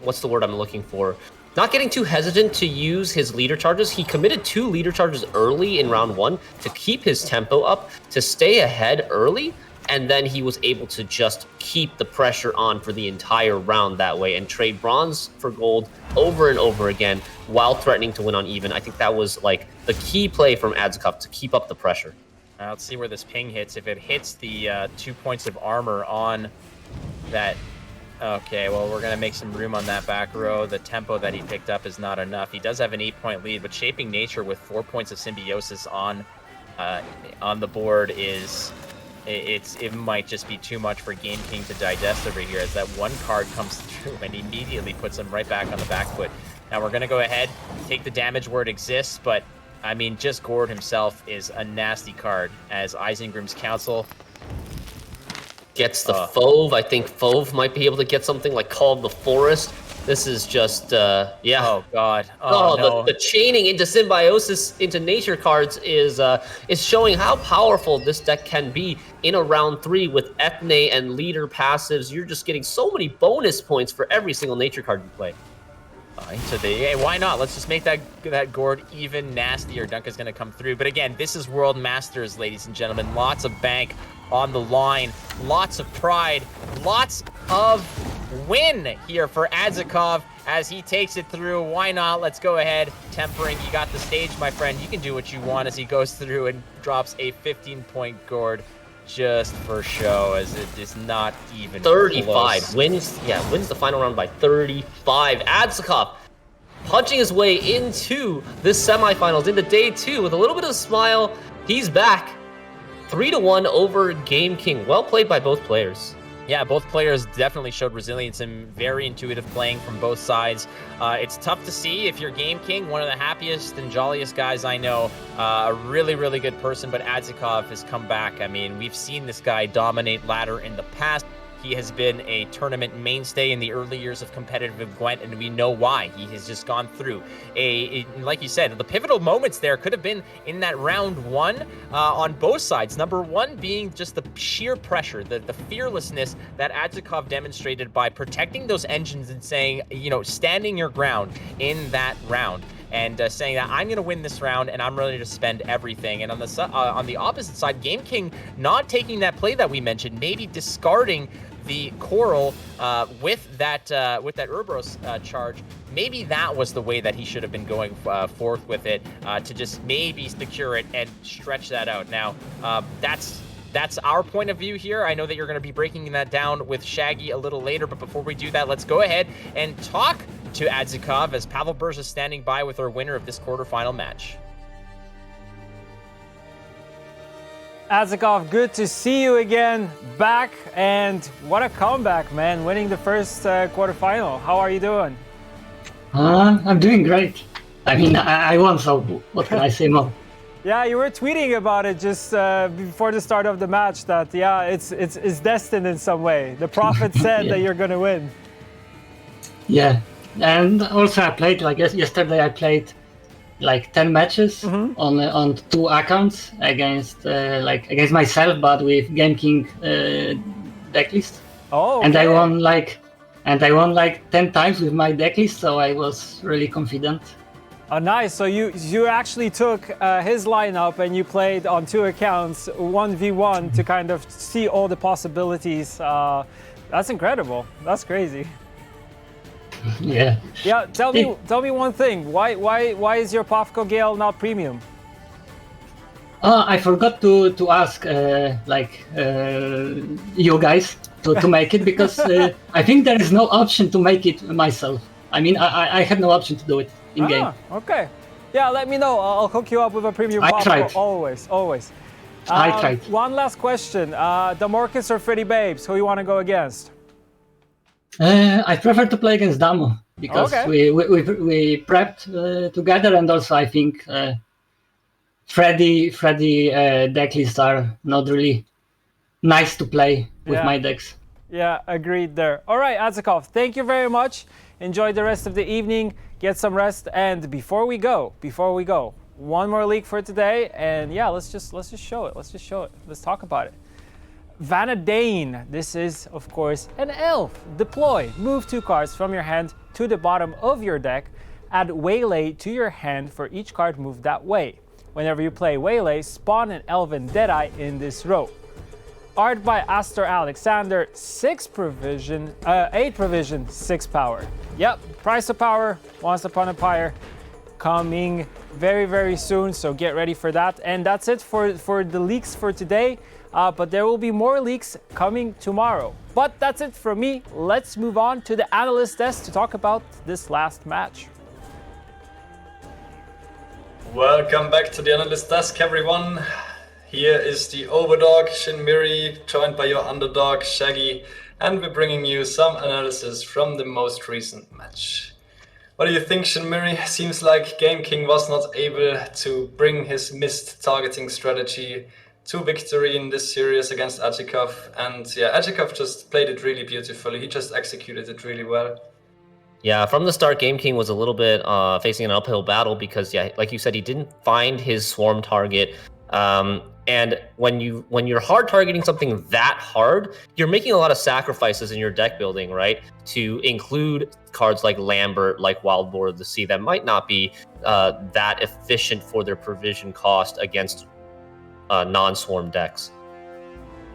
what's the word I'm looking for? Not getting too hesitant to use his leader charges. He committed 2 leader charges early in round 1 to keep his tempo up, to stay ahead early, and then he was able to just keep the pressure on for the entire round that way and trade bronze for gold over and over again while threatening to win on even. I think that was like the key play from Adzikov to keep up the pressure. Let's see where this ping hits. If it hits the 2 points of armor on that. Okay, well, we're going to make some room on that back row. The tempo that he picked up is not enough. He does have an 8-point lead, but Shaping Nature with 4 points of Symbiosis on the board is... It might just be too much for Game King to digest over here as that one card comes through and immediately puts him right back on the back foot. Now we're going to go ahead, take the damage where it exists, but I mean, just Gord himself is a nasty card as Isengrim's Council gets the Fove. I think Fove might be able to get something like Call of the Forest. This is just, yeah. Oh, God. Oh, no. The chaining into Symbiosis, into nature cards is showing how powerful this deck can be in a round 3 with Ethne and Leader passives. You're just getting so many bonus points for every single nature card you play. So hey, why not? Let's just make that Gord even nastier. Dunka's going to come through. But again, this is World Masters, ladies and gentlemen. Lots of bank on the line. Lots of pride. Lots of win here for Adzikov as he takes it through. Why not? Let's go ahead. Tempering, you got the stage, my friend. You can do what you want as he goes through and drops a 15-point Gord just for show, as it is not even 35 close. wins the final round by 35. Adzikov punching his way into this semifinals, into day 2 with a little bit of a smile. He's back 3-1 over Game King. Well played by both players. Yeah, both players definitely showed resilience and very intuitive playing from both sides. It's tough to see if you're Game King, one of the happiest and jolliest guys I know, a really, really good person, but Adzikov has come back. I mean, we've seen this guy dominate ladder in the past. He has been a tournament mainstay in the early years of competitive Gwent, and we know why. He has just gone through like you said, the pivotal moments there could have been in that round one on both sides. Number one being just the sheer pressure, the fearlessness that Adzikov demonstrated by protecting those engines and saying, standing your ground in that round. And saying that I'm going to win this round and I'm ready to spend everything. And on the opposite side, Game King not taking that play that we mentioned, maybe discarding the Coral with that Urbros charge. Maybe that was the way that he should have been going forth with it to just maybe secure it and stretch that out. Now, that's our point of view here. I know that you're going to be breaking that down with Shaggy a little later, but before we do that, let's go ahead and talk to Adzikov as Pavel Burz is standing by with our winner of this quarterfinal match. Adzikov, good to see you again, back, and what a comeback, man, winning the first quarterfinal. How are you doing? I'm doing great. I mean, I won, so what can I say more? Yeah, you were tweeting about it just before the start of the match that, it's destined in some way. The prophet said that you're going to win. Yeah, and also I played, yesterday I played 10 matches on 2 accounts against myself, but with Game King Decklist. Oh, okay. And I won 10 times with my Decklist, so I was really confident. Oh, nice. So you actually took his lineup and you played on 2 accounts, 1v1, to kind of see all the possibilities. That's incredible. That's crazy. Yeah. Yeah. Tell me one thing. Why is your Pafko Gale not premium? I forgot to ask you guys to make it, because I think there is no option to make it myself. I mean, I had no option to do it in game. Okay. Yeah, let me know. I'll hook you up with a premium Pafko. Tried. Always. I tried. One last question. Damorkis or Freddy Babes? Who you want to go against? I prefer to play against Damo because we prepped together, and also I think Freddy decklists are not really nice to play with my decks. Yeah, agreed there. All right, Adzikov, thank you very much. Enjoy the rest of the evening. Get some rest. And before we go, one more leak for today. And yeah, let's just show it. Let's talk about it. Vanadane. This is, of course, an elf. Deploy. Move 2 cards from your hand to the bottom of your deck. Add Waylay to your hand for each card moved that way. Whenever you play Waylay, spawn an Elven Deadeye in this row. Art by Astor Alexander, 8 provision, 6 power. Yep, Price of Power, Once Upon a Pyre, coming very, very soon, so get ready for that. And that's it for the leaks for today, but there will be more leaks coming tomorrow. But that's it from me. Let's move on to the analyst desk to talk about this last match. Welcome back to the analyst desk, everyone. Here is the overdog, Shinmiri, joined by your underdog, Shaggy, and we're bringing you some analysis from the most recent match. What do you think, Shinmiri? Seems like Game King was not able to bring his missed targeting strategy to victory in this series against Adzikov, and yeah, Adzikov just played it really beautifully. He just executed it really well. Yeah, from the start, Game King was a little bit facing an uphill battle because, yeah, like you said, he didn't find his swarm target. And when you're hard targeting something that hard, you're making a lot of sacrifices in your deck building, right? To include cards like Lambert, like Wild Boar of the Sea, that might not be that efficient for their provision cost against non-swarm decks.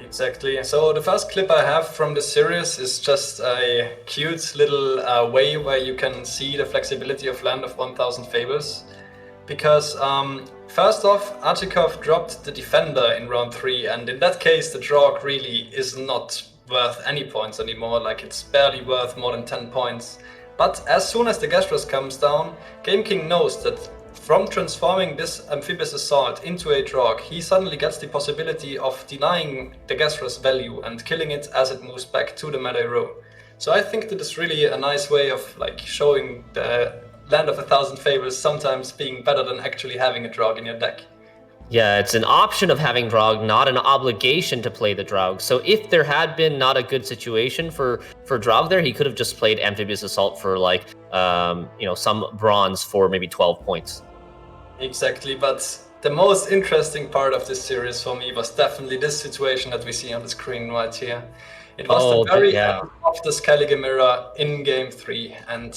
Exactly. So the first clip I have from the series is just a cute little way where you can see the flexibility of Land of 1000 Fables. Because first off, Adzikov dropped the Defender in round 3, and in that case the Draug really is not worth any points anymore, like it's barely worth more than 10 points. But as soon as the Gastros comes down, Game King knows that from transforming this Amphibious Assault into a Draug, he suddenly gets the possibility of denying the Gastros value and killing it as it moves back to the melee row. So I think that is really a nice way of showing the Land of 1000 Fables sometimes being better than actually having a Draug in your deck. Yeah, it's an option of having Draug, not an obligation to play the Draug. So if there had been not a good situation for Draug there, he could have just played Amphibious Assault for like, some bronze for maybe 12 points. Exactly, but the most interesting part of this series for me was definitely this situation that we see on the screen right here. It was the very end of the Skellige mirror in game 3. And,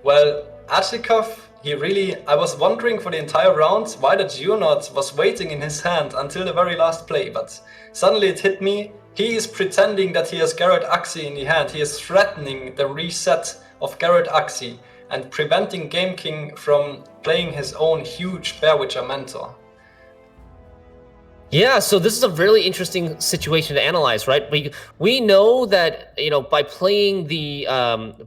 well, Adzikov, I was wondering for the entire round why the Geonaut was waiting in his hand until the very last play, but suddenly it hit me. He is pretending that he has Garrett Axie in the hand. He is threatening the reset of Garrett Axie and preventing Game King from playing his own huge Bear Witcher Mentor. Yeah, so this is a really interesting situation to analyze, right? We know that, by playing the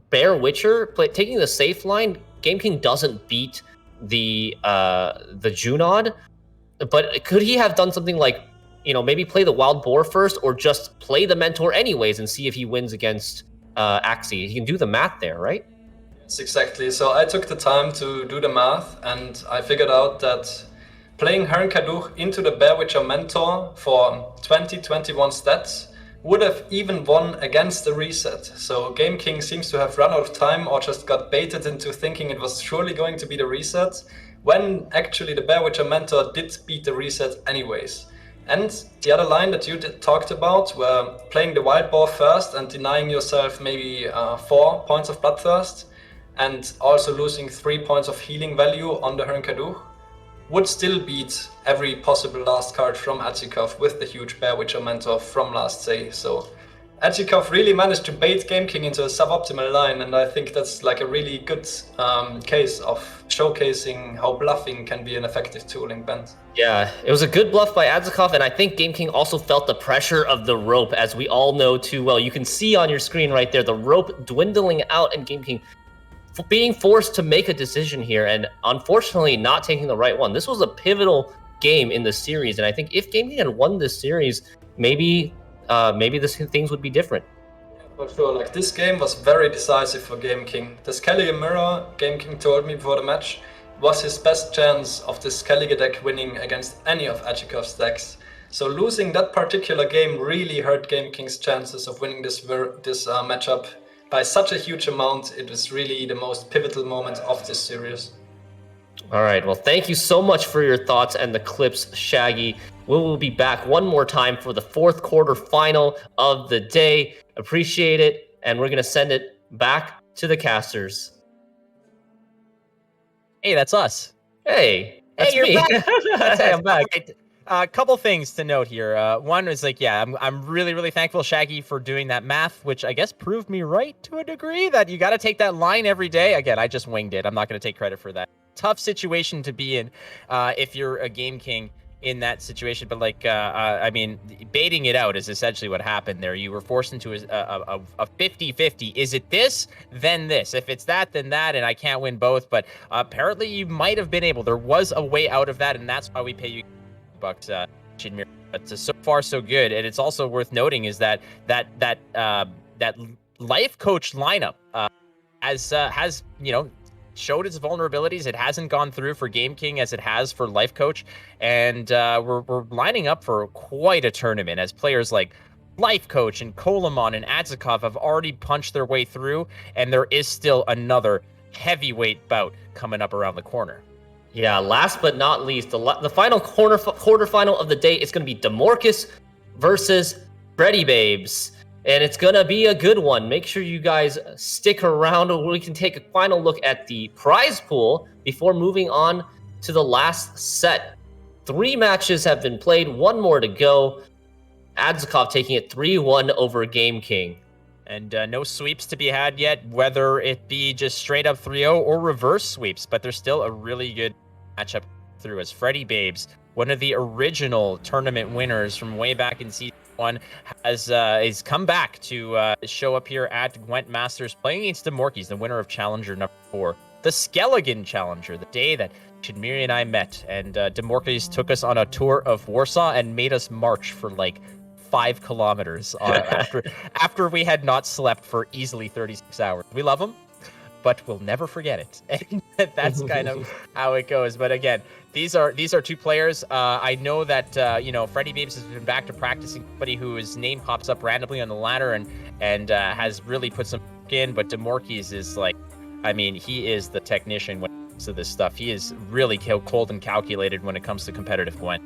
Bear Witcher, taking the safe line, Game King doesn't beat the Junod, but could he have done something like, maybe play the Wild Boar first, or just play the Mentor anyways and see if he wins against Axie? He can do the math there, right? Yes, exactly. So I took the time to do the math, and I figured out that playing Herrnkaduch into the Bear Witcher Mentor for 20-21 stats would have even won against the reset. So Game King seems to have run out of time or just got baited into thinking it was surely going to be the reset, when actually the Bear Witcher Mentor did beat the reset anyways. And the other line that you talked about, were playing the Wild Boar first and denying yourself maybe 4 points of Bloodthirst, and also losing 3 points of healing value on the Herrnkaduch, would still beat every possible last card from Adzikov with the huge Bear Witcher Mentor from last say. So Adzikov really managed to bait Game King into a suboptimal line, and I think that's like a really good case of showcasing how bluffing can be an effective tool in Gwent. Yeah, it was a good bluff by Adzikov, and I think Game King also felt the pressure of the rope, as we all know too well. You can see on your screen right there, the rope dwindling out, and Game King being forced to make a decision here, and unfortunately not taking the right one. This was a pivotal game in the series, and I think if Game King had won this series, maybe things would be different. For sure, like this game was very decisive for Game King. The Skellige mirror, Game King told me before the match, was his best chance of the Skellige deck winning against any of Adzikov's decks. So losing that particular game really hurt Game King's chances of winning this matchup by such a huge amount. It was really the most pivotal moment of this series. All right, well, thank you so much for your thoughts and the clips, Shaggy. We will be back one more time for the 4th quarter final of the day. Appreciate it, and we're going to send it back to the casters. Hey, that's us. Hey, that's you're me. back. Hey, I'm back. A couple things to note here. One is I'm really, really thankful, Shaggy, for doing that math, which I guess proved me right to a degree, that you got to take that line every day. Again, I just winged it. I'm not going to take credit for that. Tough situation to be in if you're a Game King in that situation. But baiting it out is essentially what happened there. You were forced into a 50-50. Is it this, then this? If it's that, then that, and I can't win both. But apparently you might have been able. There was a way out of that, and that's why we pay you bucks, Shinmir. But so far so good. And it's also worth noting is that life coach lineup has showed its vulnerabilities. It hasn't gone through for Game King as it has for life coach, and we're lining up for quite a tournament as players like life coach and Colemon and Adzikov have already punched their way through, and there is still another heavyweight bout coming up around the corner. Yeah, last but not least, the final quarterfinal of the day is going to be Demorcus versus Freddy Babes. And it's going to be a good one. Make sure you guys stick around. We can take a final look at the prize pool before moving on to the last set. 3 matches have been played, 1 more to go. Adzikov taking it 3-1 over Game King. And no sweeps to be had yet, whether it be just straight up 3-0 or reverse sweeps. But there's still a really good matchup through as Freddy Babes, one of the original tournament winners from way back in season 1, has come back to show up here at GWENT Masters, playing against Demorkis, the winner of Challenger number 4, the Skellige Challenger, the day that Chidmiri and I met. And Demorkis took us on a tour of Warsaw and made us march for like 5 kilometers after we had not slept for easily 36 hours. We love him. but we'll never forget it. And that's kind of how it goes. But again, these are two players. I know that Freddie Babes has been back to practicing somebody whose name pops up randomly on the ladder and has really put some in. But Demorkis is he is the technician when it comes to this stuff. He is really cold and calculated when it comes to competitive Gwent.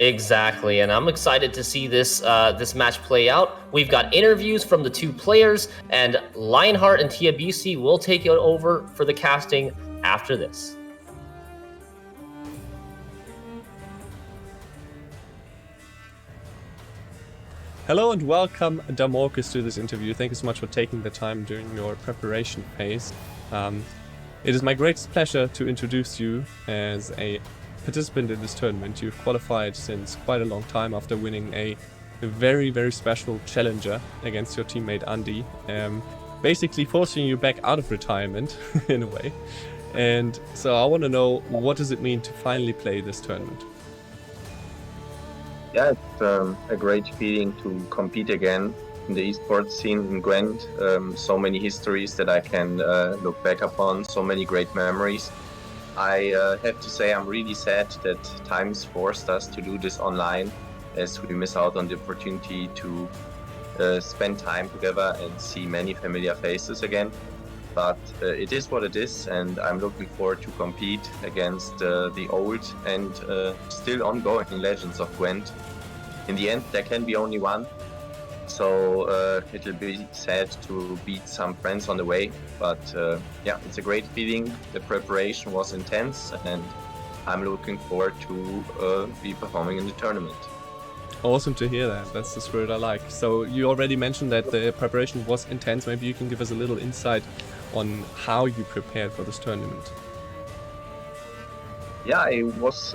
Exactly, and I'm excited to see this match play out. We've got interviews from the two players, and Lionheart and Tiabisi will take it over for the casting after this. Hello and welcome, Damorkis, to this interview. Thank you so much for taking the time during your preparation phase. It is my greatest pleasure to introduce you as a participant in this tournament. You've qualified since quite a long time after winning a very, very special challenger against your teammate Andy, basically forcing you back out of retirement in a way. And so I want to know, what does it mean to finally play this tournament? Yeah, it's a great feeling to compete again in the esports scene in Gwent. So many histories that I can look back upon, so many great memories. I have to say I'm really sad that times forced us to do this online, as we miss out on the opportunity to spend time together and see many familiar faces again. But it is what it is, and I'm looking forward to compete against the old and still ongoing legends of Gwent. In the end, there can be only one, so it'll be sad to beat some friends on the way. But yeah, it's a great feeling. The preparation was intense, and I'm looking forward to be performing in the tournament. Awesome to hear that. That's the spirit I like. So you already mentioned that the preparation was intense. Maybe you can give us a little insight on how you prepared for this tournament. Yeah, I was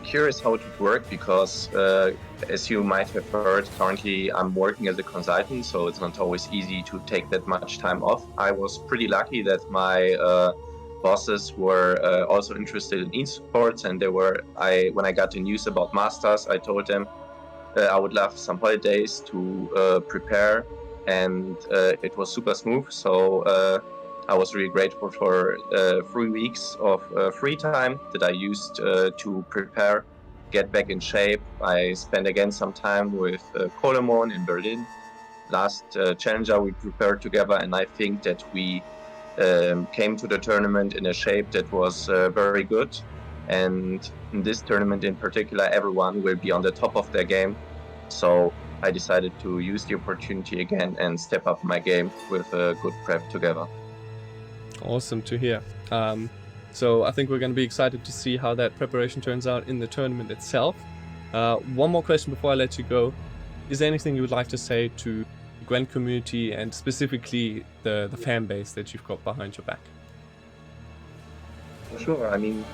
curious how it would work because, as you might have heard, currently I'm working as a consultant, so it's not always easy to take that much time off. I was pretty lucky that my bosses were also interested in esports, and when I got the news about Masters, I told them I would love some holidays to prepare, and it was super smooth. So I was really grateful for 3 weeks of free time that I used to prepare, get back in shape. I spent again some time with Colemon in Berlin. Last challenger we prepared together, and I think that we came to the tournament in a shape that was very good. And in this tournament in particular, everyone will be on the top of their game. So I decided to use the opportunity again and step up my game with a good prep together. Awesome to hear. So I think we're going to be excited to see how that preparation turns out in the tournament itself. One more question before I let you go. Is there anything you would like to say to the Gwent community and specifically the fan base that you've got behind your back? Sure. I mean,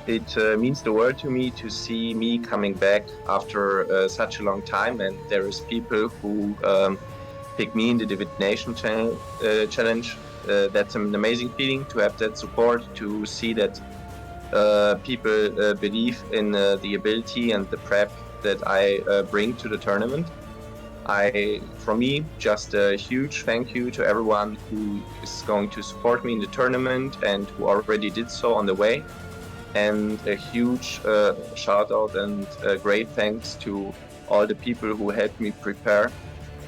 it means the world to me to see me coming back after such a long time, and there is people who pick me in the Divination Challenge. That's an amazing feeling to have that support, to see that people believe in the ability and the prep that I bring to the tournament. From me, just a huge thank you to everyone who is going to support me in the tournament and who already did so on the way. And a huge shout out and great thanks to all the people who helped me prepare.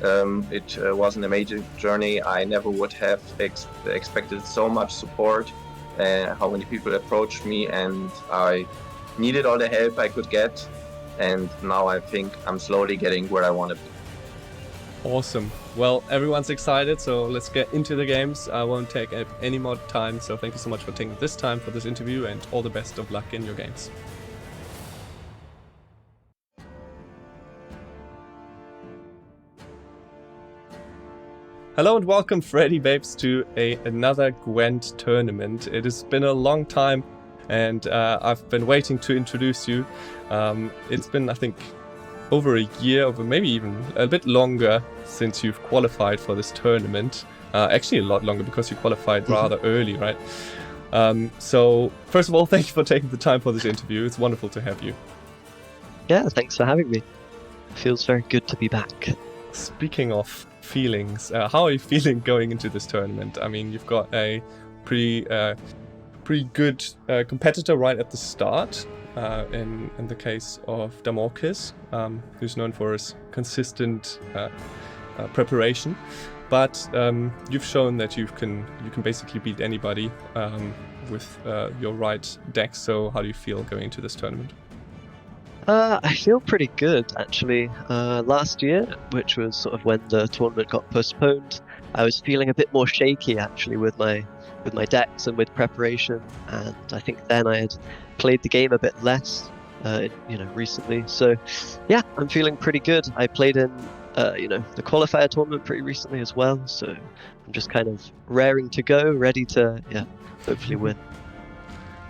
It was an amazing journey. I never would have expected so much support, how many people approached me, and I needed all the help I could get. And now I think I'm slowly getting where I want to be. Awesome. Well, everyone's excited, so let's get into the games. I won't take up any more time, so thank you so much for taking this time for this interview, and all the best of luck in your games. Hello and welcome, Freddie Babes, to another Gwent tournament. It has been a long time, and I've been waiting to introduce you. It's been, I think, over a year, or maybe even a bit longer since you've qualified for this tournament. Actually, a lot longer because you qualified rather early, right? So, first of all, thank you for taking the time for this interview. It's wonderful to have you. Yeah, thanks for having me. It feels very good to be back. Speaking of feelings, how are you feeling going into this tournament? I mean, you've got a pretty good competitor right at the start. In the case of Damorkis, who's known for his consistent preparation, but you've shown that you can basically beat anybody with your right deck. So how do you feel going into this tournament? I feel pretty good actually. Last year, which was sort of when the tournament got postponed, I was feeling a bit more shaky actually with my decks and with preparation, and I think then I had played the game a bit less, recently. So yeah, I'm feeling pretty good. I played in the qualifier tournament pretty recently as well, so I'm just kind of raring to go, ready to hopefully win.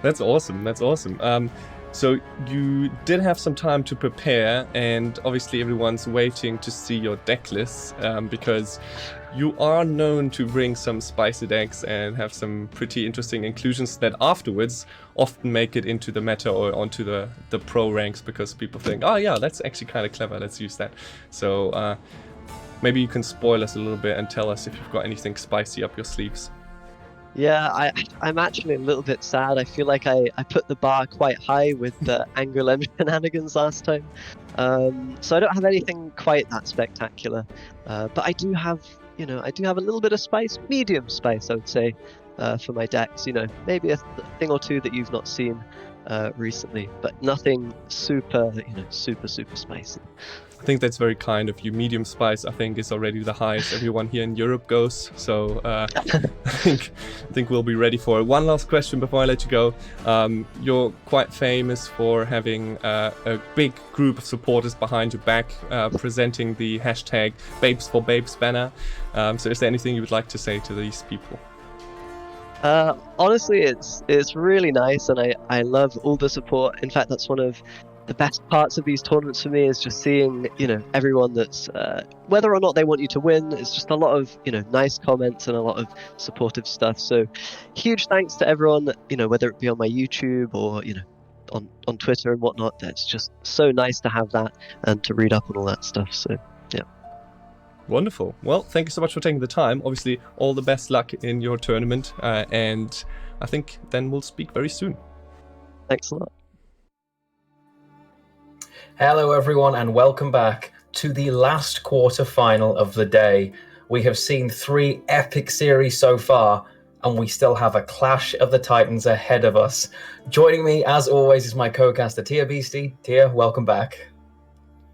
That's awesome. So you did have some time to prepare, and obviously everyone's waiting to see your deck lists, because you are known to bring some spicy decks and have some pretty interesting inclusions that afterwards often make it into the meta or onto the pro ranks, because people think, oh yeah, that's actually kind of clever, let's use that. So maybe you can spoil us a little bit and tell us if you've got anything spicy up your sleeves. Yeah, I'm actually a little bit sad. I feel like I put the bar quite high with the Anger Lem shenanigans last time. So I don't have anything quite that spectacular. But I do have a little bit of spice, medium spice, I would say, for my decks. Maybe a thing or two that you've not seen recently, but nothing super spicy. I think that's very kind of you. Medium spice, I think, is already the highest everyone here in Europe goes. So I think we'll be ready for it. One last question before I let you go. You're quite famous for having a big group of supporters behind your back, presenting the hashtag Babes for Babes banner. So is there anything you would like to say to these people? Honestly, it's really nice, and I love all the support. In fact, that's one of the best parts of these tournaments for me, is just seeing everyone that's whether or not they want you to win. It's just a lot of nice comments and a lot of supportive stuff. So huge thanks to everyone, whether it be on my YouTube or on Twitter and whatnot. That's just so nice to have that and to read up on all that stuff. So yeah. Wonderful. Well, thank you so much for taking the time. Obviously, all the best luck in your tournament, and I think then we'll speak very soon. Thanks a lot. Hello everyone, and welcome back to the last quarter-final of the day. We have seen 3 epic series so far, and we still have a Clash of the Titans ahead of us. Joining me, as always, is my co-caster Tia Beastie. Tia, welcome back.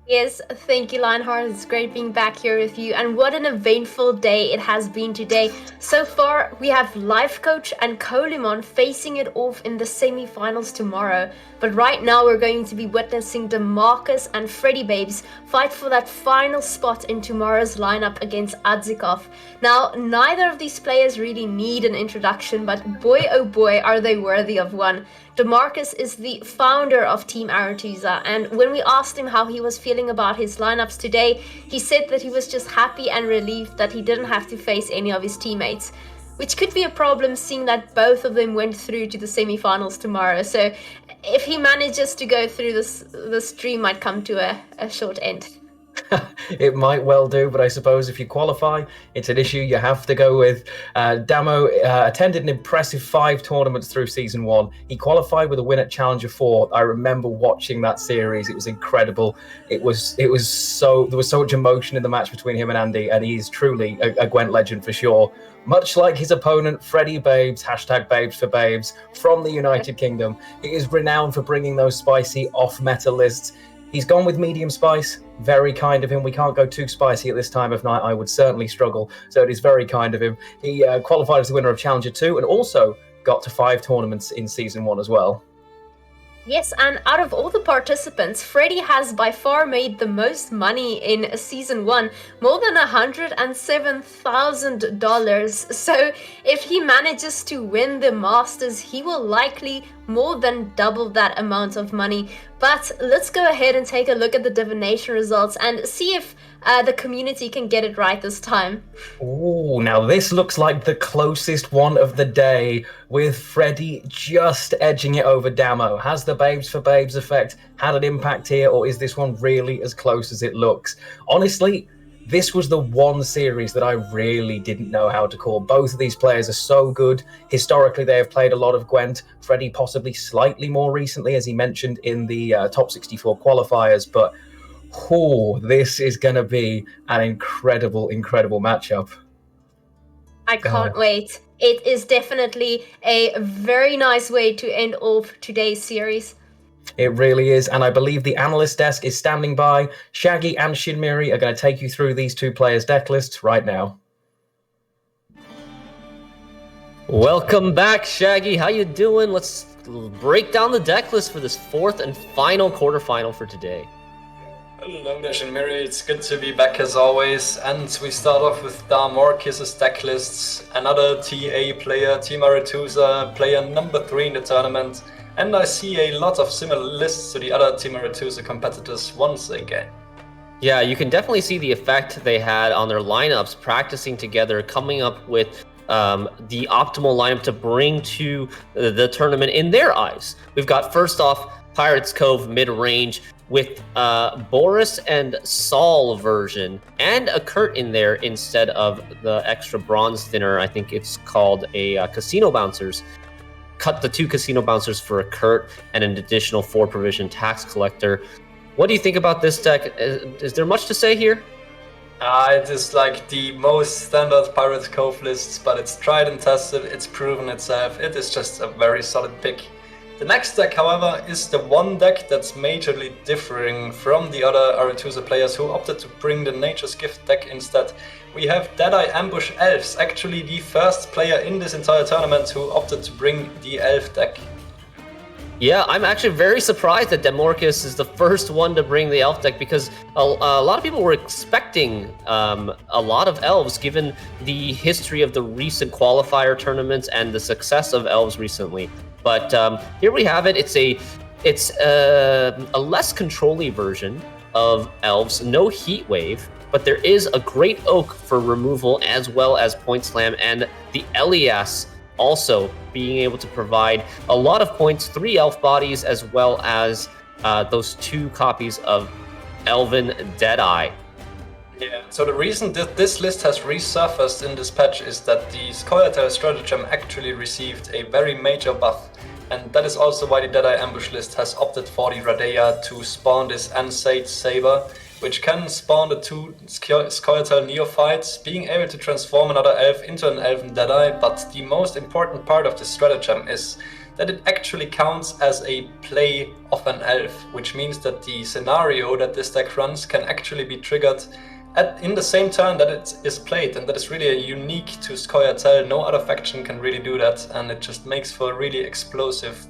Yes, thank you, Lionheart. It's great being back here with you. And what an eventful day it has been today. So far, we have Life Coach and Colimon facing it off in the semi-finals tomorrow. But right now, we're going to be witnessing DeMarcus and Freddy Babes fight for that final spot in tomorrow's lineup against Adzikov. Now, neither of these players really need an introduction, but boy oh boy are they worthy of one. DeMarcus is the founder of Team Aretusa, and when we asked him how he was feeling about his lineups today, he said that he was just happy and relieved that he didn't have to face any of his teammates, which could be a problem seeing that both of them went through to the semi-finals tomorrow. So if he manages to go through this, the stream might come to a short end. It might well do, but I suppose if you qualify, it's an issue you have to go with. Damo attended an impressive 5 tournaments through Season 1. He qualified with a win at Challenger 4. I remember watching that series. It was incredible. There was so much emotion in the match between him and Andy, and he's truly a Gwent legend for sure. Much like his opponent, Freddy Babes, hashtag Babes for Babes, from the United Kingdom. He is renowned for bringing those spicy off-meta lists. He's gone with medium spice, very kind of him. We can't go too spicy at this time of night. I would certainly struggle, so it is very kind of him. He qualified as the winner of Challenger 2 and also got to 5 tournaments in Season 1 as well. Yes, and out of all the participants, Freddy has by far made the most money in Season 1, more than $107,000. So if he manages to win the Masters, he will likely more than double that amount of money. But let's go ahead and take a look at the divination results and see if the community can get it right this time. Ooh, now this looks like the closest one of the day, with Freddy just edging it over Damo. Has the Babes for Babes effect had an impact here, or is this one really as close as it looks? Honestly, this was the one series that I really didn't know how to call. Both of these players are so good. Historically, they have played a lot of Gwent. Freddie possibly slightly more recently, as he mentioned in the top 64 qualifiers. But this is going to be an incredible, incredible matchup. I can't wait. It is definitely a very nice way to end off today's series. It really is, and I believe the analyst desk is standing by. Shaggy and Shinmiri are going to take you through these two players' deck lists right now. Welcome back, Shaggy. How you doing? Let's break down the deck list for this fourth and final quarterfinal for today. Hello there, Shinmiri. It's good to be back as always. And we start off with Damorkis' deck lists, another TA player, Team Aretusa, player number 3 in the tournament. And I see a lot of similar lists to the other Team Aretusa competitors once again. Yeah, you can definitely see the effect they had on their lineups, practicing together, coming up with the optimal lineup to bring to the tournament in their eyes. We've got, first off, Pirates Cove mid-range with Boris and Saul version, and a Kurt in there instead of the extra bronze thinner. I think it's called a Casino Bouncers. Cut the 2 Casino Bouncers for a Kurt and an additional 4 Provision Tax Collector. What do you think about this deck? Is there much to say here? It is like the most standard Pirates Cove lists, but it's tried and tested, it's proven itself. It is just a very solid pick. The next deck, however, is the one deck that's majorly differing from the other Aretusa players who opted to bring the Nature's Gift deck instead. We have Deadeye Ambush Elves, actually the first player in this entire tournament who opted to bring the Elf deck. Yeah, I'm actually very surprised that Damorkis is the first one to bring the Elf deck, because a lot of people were expecting a lot of Elves given the history of the recent qualifier tournaments and the success of Elves recently. But here we have it. It's a less control-y version of Elves, no Heat Wave, but there is a Great Oak for removal as well as Point Slam, and the Elias also being able to provide a lot of points, 3 Elf bodies, as well as those 2 copies of Elven Deadeye. Yeah, so the reason that this list has resurfaced in this patch is that the Skellige stratagem actually received a very major buff, and that is also why the Deadeye Ambush list has opted for the Radeya to spawn this Ansate Saber, which can spawn the 2 Skellige Neophytes, being able to transform another elf into an Elven Deadeye. But the most important part of this stratagem is that it actually counts as a play of an elf, which means that the scenario that this deck runs can actually be triggered in the same turn that it is played, and that is really unique to Skellige. No other faction can really do that, and it just makes for a really explosive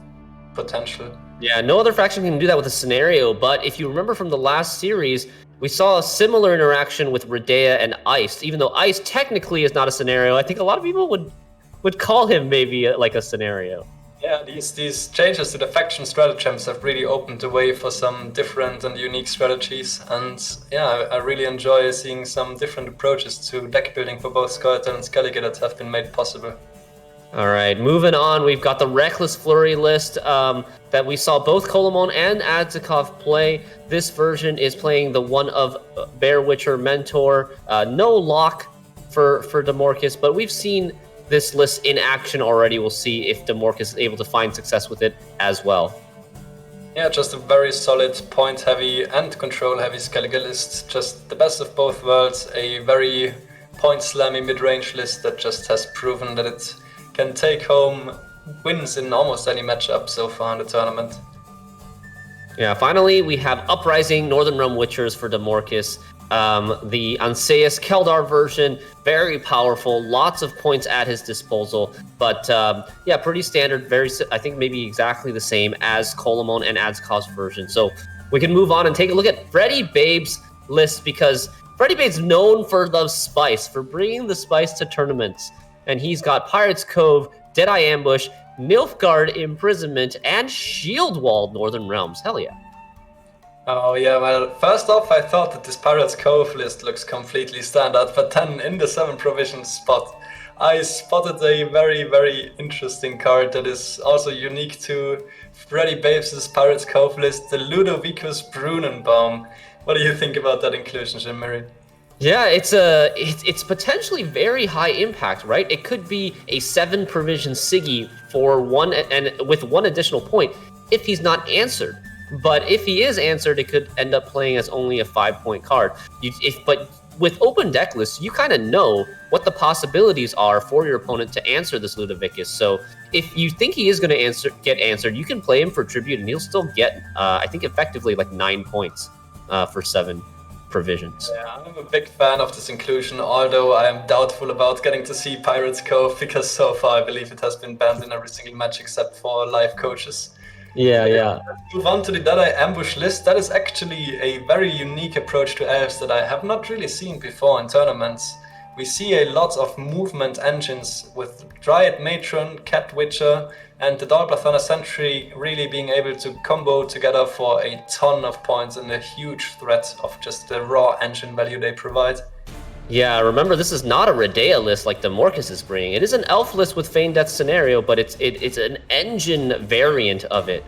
potential. Yeah, no other faction can do that with a scenario, but if you remember from the last series, we saw a similar interaction with Radeya and Ice. Even though Ice technically is not a scenario, I think a lot of people would call him maybe like a scenario. Yeah, these changes to the faction stratagems have really opened the way for some different and unique strategies, and yeah, I really enjoy seeing some different approaches to deck building for both Skellige and Skellige that have been made possible. All right, moving on, we've got the Reckless Flurry list that we saw both Kolomon and Adzikov play. This version is playing the one of Bear Witcher Mentor. No lock for Damorkis, but we've seen this list in action already. We'll see if Damorkis is able to find success with it as well. Yeah, just a very solid point-heavy and control-heavy Skellige list. Just the best of both worlds. A very point-slammy mid-range list that just has proven that it can take home wins in almost any matchup so far in the tournament. Yeah, finally, we have Uprising Northern Realm Witchers for Damorkis. The Anseus Keldar version, very powerful, lots of points at his disposal, but yeah, pretty standard, I think maybe exactly the same as Kolomon and Adzikov's version. So we can move on and take a look at Freddie Babe's list, because Freddie Babe's known for the spice, for bringing the spice to tournaments, and he's got Pirates Cove, Deadeye Ambush, Nilfgaard Imprisonment, and Shield Wall Northern Realms. Hell yeah. Oh yeah, well, first off, I thought that this Pirates Cove list looks completely standard, but then in the 7 provision spot, I spotted a very, very interesting card that is also unique to Freddie Babes' Pirates Cove list, the Ludovicus Brunenbaum. What do you think about that inclusion, Shinmiri? Yeah, it's potentially very high impact, right? It could be a 7 provision Siggy for one and with 1 additional point if he's not answered. But if he is answered, it could end up playing as only a 5-point card. But with open deck lists, you kind of know what the possibilities are for your opponent to answer this Ludovicus. So if you think he is going to get answered, you can play him for tribute, and he'll still get, I think, effectively like 9 points for 7 provisions. Yeah, I'm a big fan of this inclusion, although I am doubtful about getting to see Pirates Cove, because so far I believe it has been banned in every single match except for live coaches. Yeah. Let's move on to the Deadeye Ambush list. That is actually a very unique approach to elves that I have not really seen before in tournaments. We see a lot of movement engines with Dryad Matron, Cat Witcher, and the Dalblathana Sentry really being able to combo together for a ton of points and a huge threat of just the raw engine value they provide. Yeah, remember, this is not a Redea list like Demorcus is bringing. It is an elf list with Feigned Death scenario, but it's an engine variant of it.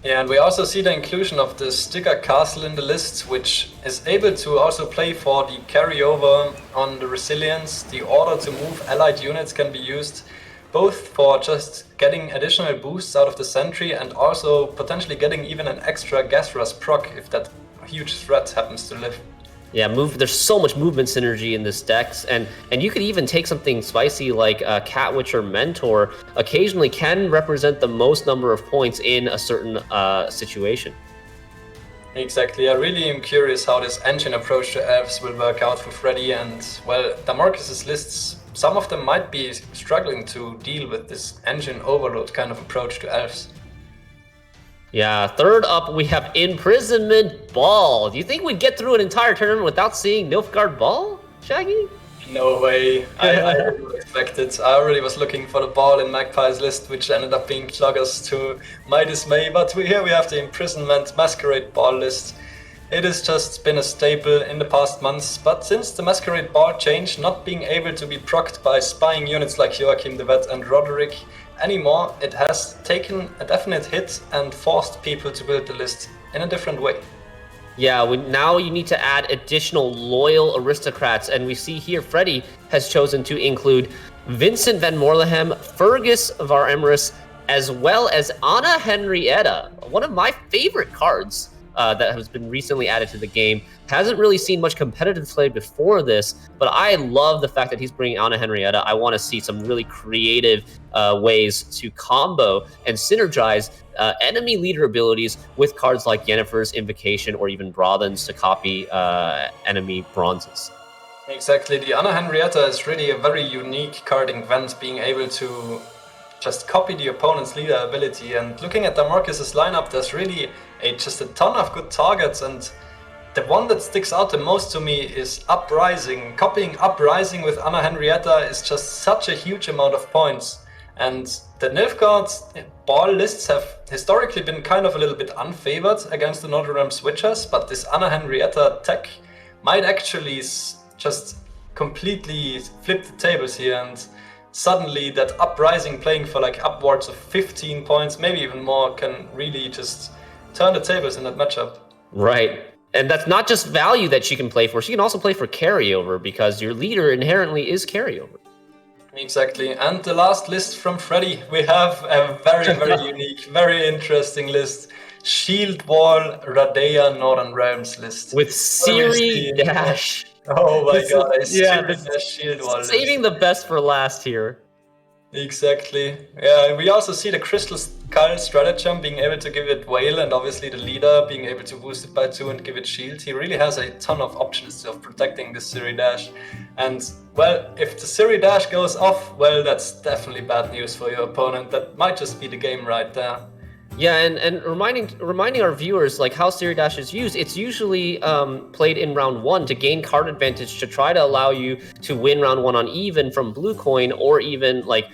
Yeah, and we also see the inclusion of the Sticker Castle in the list, which is able to also play for the carryover on the resilience. The order to move allied units can be used both for just getting additional boosts out of the sentry and also potentially getting even an extra gas rust proc if that huge threat happens to live. Yeah, there's so much movement synergy in this deck, and you could even take something spicy like Cat Witcher Mentor. Occasionally can represent the most number of points in a certain situation. Exactly, I really am curious how this engine approach to elves will work out for Freddy, and well, Damorcus's lists, some of them might be struggling to deal with this engine overload kind of approach to elves. Yeah, third up we have Imprisonment Ball. Do you think we'd get through an entire tournament without seeing Nilfgaard Ball, Shaggy? No way. I didn't expect it. I already was looking for the Ball in Magpie's list, which ended up being Cloggers to my dismay. But here we have the Imprisonment Masquerade Ball list. It has just been a staple in the past months, but since the Masquerade Ball change, not being able to be procced by spying units like Joachim the Vet and Roderick anymore, it has taken a definite hit and forced people to build the list in a different way. Yeah, now you need to add additional loyal aristocrats, and we see here Freddy has chosen to include Vincent van Morlehem, Fergus var Emrys, as well as Anna Henrietta, one of my favorite cards that has been recently added to the game. Hasn't really seen much competitive play before this, but I love the fact that he's bringing Anna Henrietta. I want to see some really creative ways to combo and synergize enemy leader abilities with cards like Yennefer's Invocation or even Brothen's to copy enemy bronzes. Exactly, the Anna Henrietta is really a very unique card in Gwent, being able to just copy the opponent's leader ability. And looking at Damorcus's lineup, there's really just a ton of good targets, and the one that sticks out the most to me is Uprising. Copying Uprising with Anna Henrietta is just such a huge amount of points. And the Nilfgaard Ball lists have historically been kind of a little bit unfavored against the Notre Dame Switchers, but this Anna Henrietta tech might actually just completely flip the tables here, and suddenly that Uprising playing for like upwards of 15 points, maybe even more, can really just turn the tables in that matchup. Right. And that's not just value that she can play for. She can also play for carryover, because your leader inherently is carryover. Exactly. And the last list from Freddy, we have a very, very unique, very interesting list. Shield Wall Radea Northern Realms list. With Siri Dash. Oh my god, a Siri Dash Shield Wall list. Saving the best for last here. Exactly. Yeah, we also see the Crystal Skull Stratagem being able to give it Whale, and obviously the leader being able to boost it by 2 and give it Shield. He really has a ton of options of protecting the Siri Dash. And, well, if the Siri Dash goes off, well, that's definitely bad news for your opponent. That might just be the game right there. Yeah, and reminding our viewers like how Siri Dash is used. It's usually played in round 1 to gain card advantage, to try to allow you to win round 1 on even from blue coin, or even like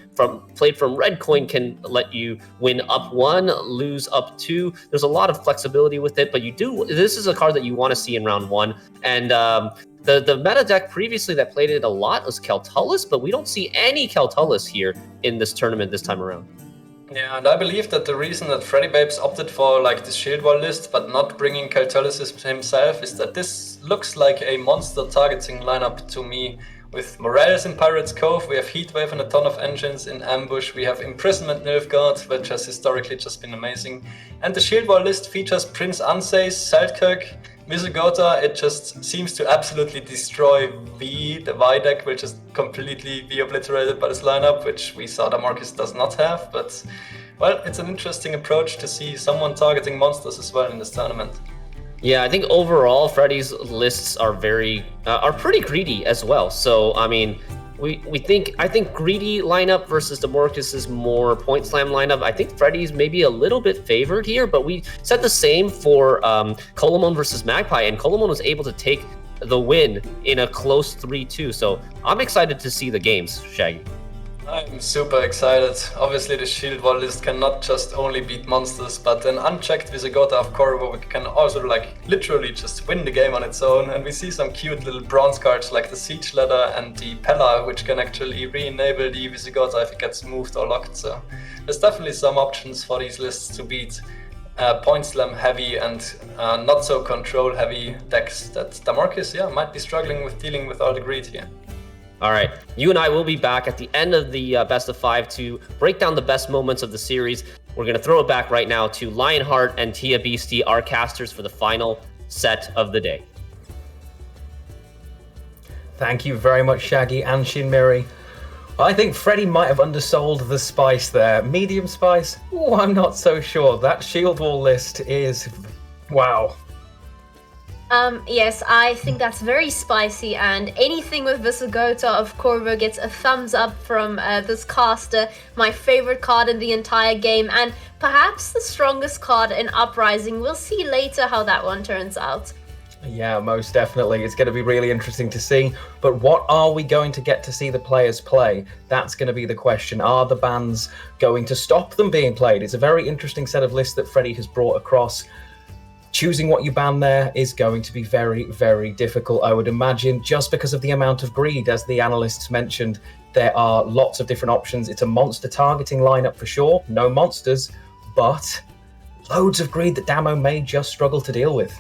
played from red coin can let you win up 1, lose up 2. There's a lot of flexibility with it, but this is a card that you want to see in round 1. And the meta deck previously that played it a lot was Keltullus, but we don't see any Keltullus here in this tournament this time around. Yeah, and I believe that the reason that Freddy Babes opted for like the Shield Wall list but not bringing Keltolysis himself is that this looks like a monster targeting lineup to me. With Morales in Pirates Cove, we have Heatwave and a ton of engines in ambush, we have Imprisonment Nilfgaard, which has historically just been amazing, and the Shield Wall list features Prince Anseis, Seltkirk, Visigoda. It just seems to absolutely destroy the Y deck, will just completely be obliterated by this lineup, which we saw Damarcus does not have, but well, it's an interesting approach to see someone targeting monsters as well in this tournament. Yeah, I think overall Freddy's lists are pretty greedy as well. So I mean, I think greedy lineup versus Damarcus's more point slam lineup. I think Freddy's maybe a little bit favored here, but we said the same for Colamon versus Magpie, and Colamon was able to take the win in a close 3-2. So I'm excited to see the games, Shaggy. I'm super excited. Obviously the Shield Wall list cannot just only beat monsters, but an unchecked Visigoda of Corvo can also like literally just win the game on its own, and we see some cute little bronze cards like the Siege Ladder and the Pella, which can actually re-enable the Visigoda if it gets moved or locked. So there's definitely some options for these lists to beat point slam heavy and not so control heavy decks that Damarcus might be struggling with dealing with all the greed here. All right, you and I will be back at the end of the best of 5 to break down the best moments of the series. We're going to throw it back right now to Lionheart and Tia Beastie, our casters, for the final set of the day. Thank you very much, Shaggy and Shinmiri. I think Freddy might have undersold the spice there. Medium spice? Oh, I'm not so sure. That Shield Wall list is... wow. Yes, I think that's very spicy, and anything with Visigoda of Corvo gets a thumbs up from this caster. My favorite card in the entire game, and perhaps the strongest card in Uprising. We'll see later how that one turns out. Yeah, most definitely. It's going to be really interesting to see. But what are we going to get to see the players play? That's going to be the question. Are the bans going to stop them being played? It's a very interesting set of lists that Freddy has brought across. Choosing what you ban there is going to be very, very difficult, I would imagine, just because of the amount of greed. As the analysts mentioned, there are lots of different options. It's a monster targeting lineup for sure. No monsters, but loads of greed that Damo may just struggle to deal with.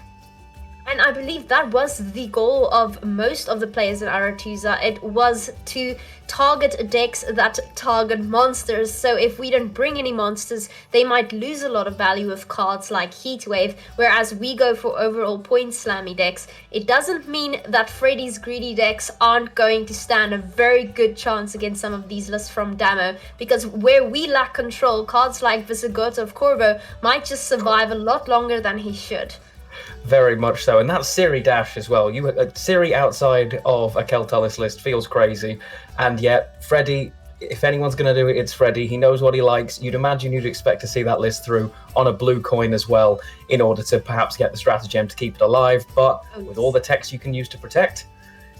And I believe that was the goal of most of the players in Aretusa. It was to target decks that target monsters. So if we don't bring any monsters, they might lose a lot of value with cards like Heatwave, whereas we go for overall point slammy decks. It doesn't mean that Freddy's greedy decks aren't going to stand a very good chance against some of these lists from Damo, because where we lack control, cards like Visigoda of Corvo might just survive a lot longer than he should. Very much so, and that's Siri Dash as well. Siri outside of a Keltolis list feels crazy, and yet Freddy, if anyone's going to do it, it's Freddy. He knows what he likes. You'd imagine you'd expect to see that list through on a blue coin as well, in order to perhaps get the stratagem to keep it alive, but with all the techs you can use to protect,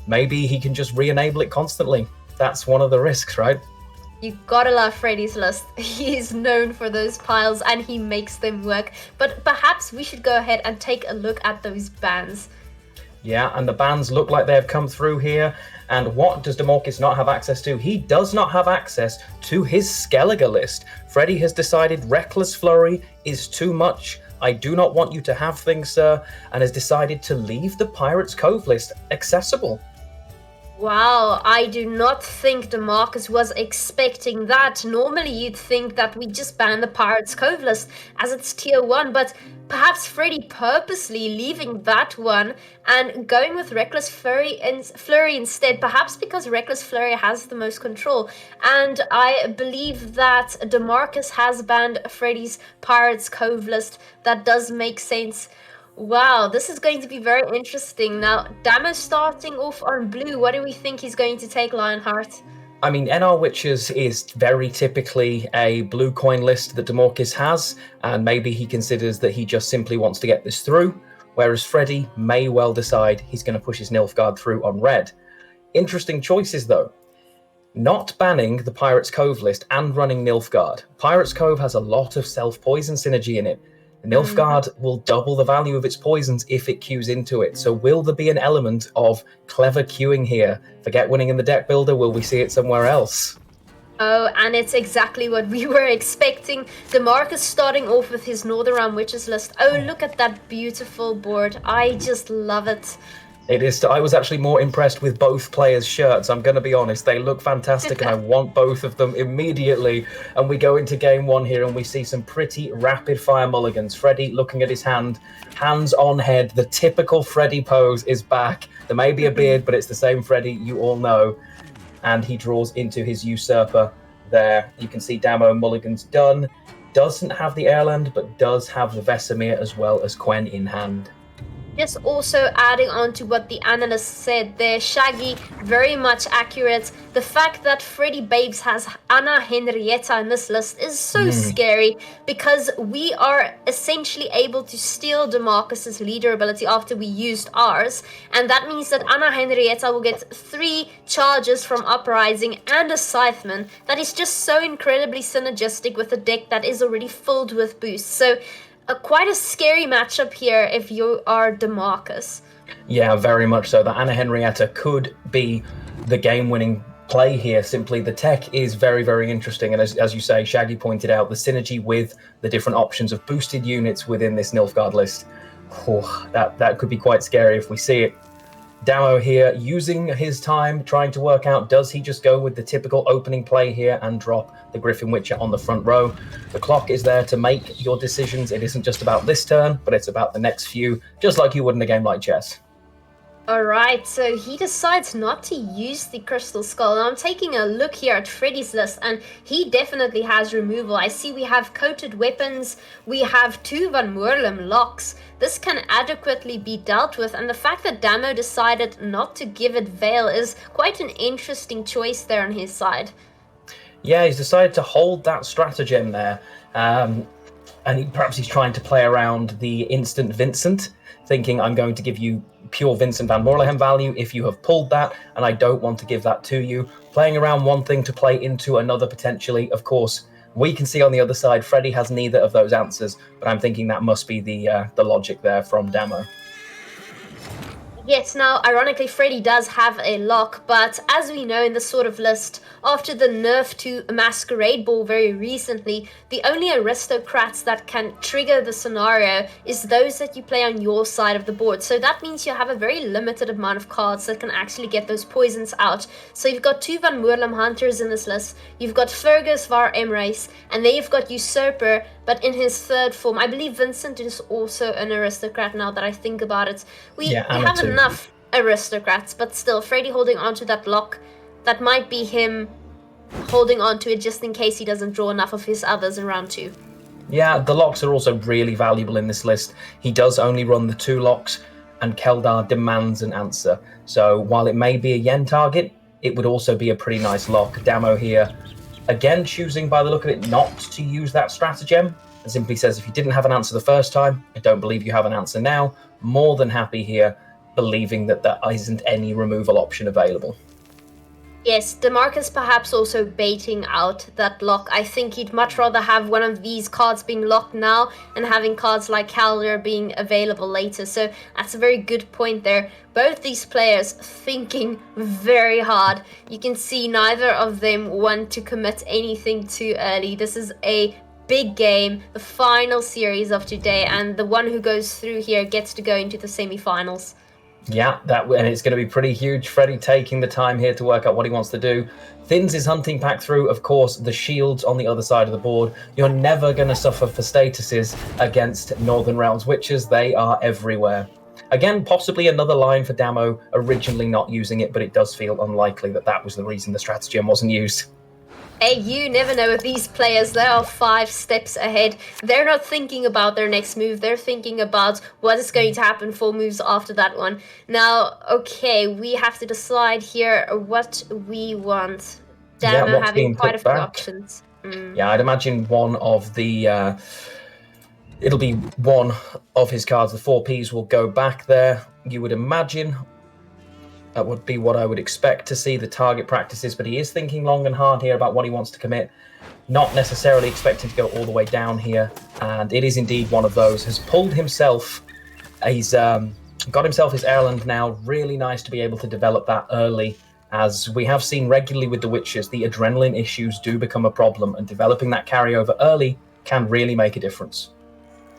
maybe he can just re-enable it constantly. That's one of the risks, right? You gotta love Freddy's list. He is known for those piles and he makes them work. But perhaps we should go ahead and take a look at those bans. Yeah, and the bans look like they've come through here. And what does Damarcus not have access to? He does not have access to his Skellige list. Freddy has decided Reckless Flurry is too much. I do not want you to have things, sir, and has decided to leave the Pirates Cove list accessible. Wow, I do not think Damarcus was expecting that. Normally you'd think that we just ban the Pirates Cove list as it's tier 1, but perhaps Freddy purposely leaving that one and going with Reckless Flurry instead, perhaps because Reckless Flurry has the most control. And I believe that Damarcus has banned Freddy's Pirates Cove list. That does make sense. Wow, this is going to be very interesting. Now, Damo starting off on blue. What do we think he's going to take, Lionheart? I mean, NR Witches is very typically a blue coin list that Damarcus has, and maybe he considers that he just simply wants to get this through, whereas Freddy may well decide he's going to push his Nilfgaard through on red. Interesting choices, though. Not banning the Pirates Cove list and running Nilfgaard. Pirates Cove has a lot of self-poison synergy in it. Nilfgaard will double the value of its poisons if it queues into it. So will there be an element of clever queuing here? Forget winning in the deck builder, will we see it somewhere else? Oh, and it's exactly what we were expecting. DeMarcus starting off with his Northern Realm Witches list. Oh, look at that beautiful board. I just love it. It is. I was actually more impressed with both players' shirts. I'm going to be honest. They look fantastic, and I want both of them immediately. And we go into game one here, and we see some pretty rapid-fire mulligans. Freddy looking at his hand, hands on head. The typical Freddy pose is back. There may be a beard, but it's the same Freddy you all know. And he draws into his Usurper there. You can see Damo mulligans done. Doesn't have the Airland, but does have the Vesemir as well as Quen in hand. Just also adding on to what the analyst said there, Shaggy, very much accurate. The fact that Freddy Babes has Anna Henrietta in this list is so scary, because we are essentially able to steal DeMarcus's leader ability after we used ours, and that means that Anna Henrietta will get 3 charges from Uprising and a Scytheman. That is just so incredibly synergistic with a deck that is already filled with boosts. So quite a scary matchup here if you are DeMarcus. Yeah, very much so. That Anna Henrietta could be the game-winning play here. Simply, the tech is very, very interesting. And as you say, Shaggy pointed out, the synergy with the different options of boosted units within this Nilfgaard list. Oh, that could be quite scary if we see it. Damo here using his time, trying to work out, does he just go with the typical opening play here and drop the Griffin Witcher on the front row? The clock is there to make your decisions. It isn't just about this turn, but it's about the next few, just like you would in a game like chess. Alright, so he decides not to use the Crystal Skull. Now I'm taking a look here at Freddy's list, and he definitely has removal. I see we have Coated Weapons, we have 2 Van Moorlem locks. This can adequately be dealt with, and the fact that Damo decided not to give it Veil is quite an interesting choice there on his side. Yeah, he's decided to hold that stratagem there, and perhaps he's trying to play around the instant Vincent, thinking I'm going to give you pure Vincent van Moorlem value if you have pulled that, and I don't want to give that to you. Playing around one thing to play into another potentially. Of course, we can see on the other side, Freddy has neither of those answers, but I'm thinking that must be the logic there from Damo. Yes, now, ironically, Freddy does have a lock, but as we know in this sort of list, after the nerf to Masquerade Ball very recently, the only aristocrats that can trigger the scenario is those that you play on your side of the board. So that means you have a very limited amount of cards that can actually get those poisons out. So you've got 2 Van Moorlem Hunters in this list, you've got Fergus Var Emrace, and then you've got Usurper, but in his third form. I believe Vincent is also an aristocrat now that I think about it. We have enough aristocrats, but still, Freddy holding on to that lock, that might be him holding on to it just in case he doesn't draw enough of his others in round 2. Yeah, the locks are also really valuable in this list. He does only run the 2 locks, and Keldar demands an answer. So while it may be a yen target, it would also be a pretty nice lock. Damo here, again choosing by the look of it not to use that stratagem, and simply says if you didn't have an answer the first time, I don't believe you have an answer now. More than happy here, believing that there isn't any removal option available. Yes, DeMarcus perhaps also baiting out that lock. I think he'd much rather have one of these cards being locked now and having cards like Calder being available later. So that's a very good point there. Both these players thinking very hard. You can see neither of them want to commit anything too early. This is a big game, the final series of today, and the one who goes through here gets to go into the semi-finals. Yeah, and it's going to be pretty huge. Freddy taking the time here to work out what he wants to do. Thins his hunting pack through, of course, the shields on the other side of the board. You're never going to suffer for statuses against Northern Realms Witches. They are everywhere. Again, possibly another line for Damo, originally not using it, but it does feel unlikely that that was the reason the stratagem wasn't used. Hey, you never know with these players. They are 5 steps ahead. They're not thinking about their next move. They're thinking about what is going to happen 4 moves after that one. Now, okay, we have to decide here what we want. Damo having quite a few options. Yeah, I'd imagine one of the... it'll be one of his cards. The 4 Ps will go back there, you would imagine. That would be what I would expect to see, the target practices, but he is thinking long and hard here about what he wants to commit. Not necessarily expecting to go all the way down here, and it is indeed one of those. Has pulled himself, he's got himself his Erland now. Really nice to be able to develop that early As we have seen regularly with the Witches, the adrenaline issues do become a problem, and developing that carryover early can really make a difference.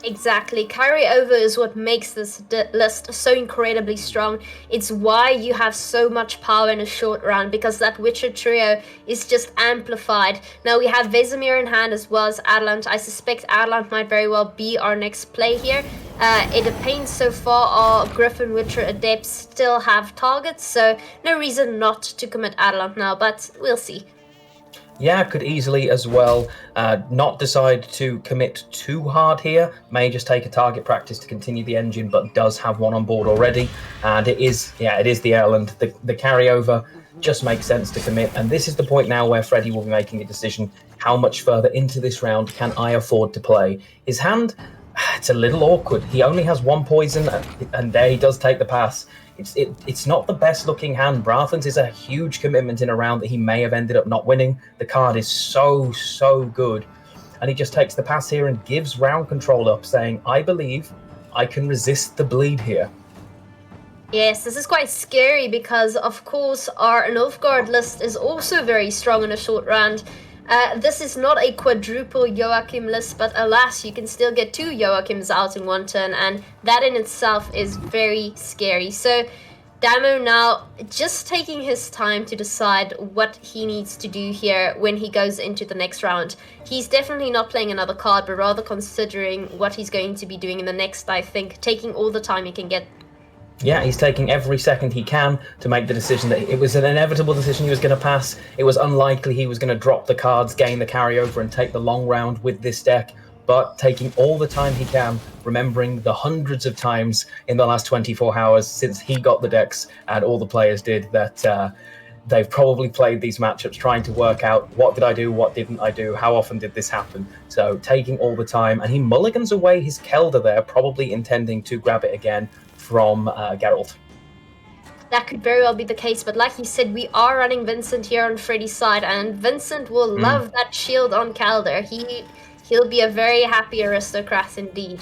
Exactly. Carryover is what makes this list so incredibly strong. It's why you have so much power in a short round, because that Witcher trio is just amplified. Now we have Vesemir in hand as well as Adelant. I suspect Adelant might very well be our next play here. It depends so far. Our Griffin, Witcher, Adepts still have targets, so no reason not to commit Adelant now, but we'll see. Yeah, could easily as well not decide to commit too hard here. May just take a target practice to continue the engine, but does have one on board already. And it is the Erland. The carryover just makes sense to commit. And this is the point now where Freddy will be making a decision. How much further into this round can I afford to play? His hand, it's a little awkward. He only has one poison, and there he does take the pass. It's not the best looking hand. Brathens is a huge commitment in a round that he may have ended up not winning. The card is so good. And he just takes the pass here and gives round control up, saying, I believe I can resist the bleed here. Yes, this is quite scary because, of course, our Nilfgaard list is also very strong in a short round. This is not a quadruple Joachim list, but alas, you can still get 2 Joachims out in one turn, and that in itself is very scary. So Damo now just taking his time to decide what he needs to do here when he goes into the next round. He's definitely not playing another card, but rather considering what he's going to be doing in the next, I think, taking all the time he can get. Yeah, he's taking every second he can to make the decision that it was an inevitable decision he was going to pass. It was unlikely he was going to drop the cards, gain the carryover, and take the long round with this deck. But taking all the time he can, remembering the hundreds of times in the last 24 hours since he got the decks, and all the players did, that they've probably played these matchups trying to work out what did I do, what didn't I do, how often did this happen. So taking all the time, and he mulligans away his Kelder there, probably intending to grab it again from Geralt. That could very well be the case, but like you said, we are running Vincent here on Freddy's side, and Vincent will love that shield on Calder. He'll be a very happy aristocrat indeed.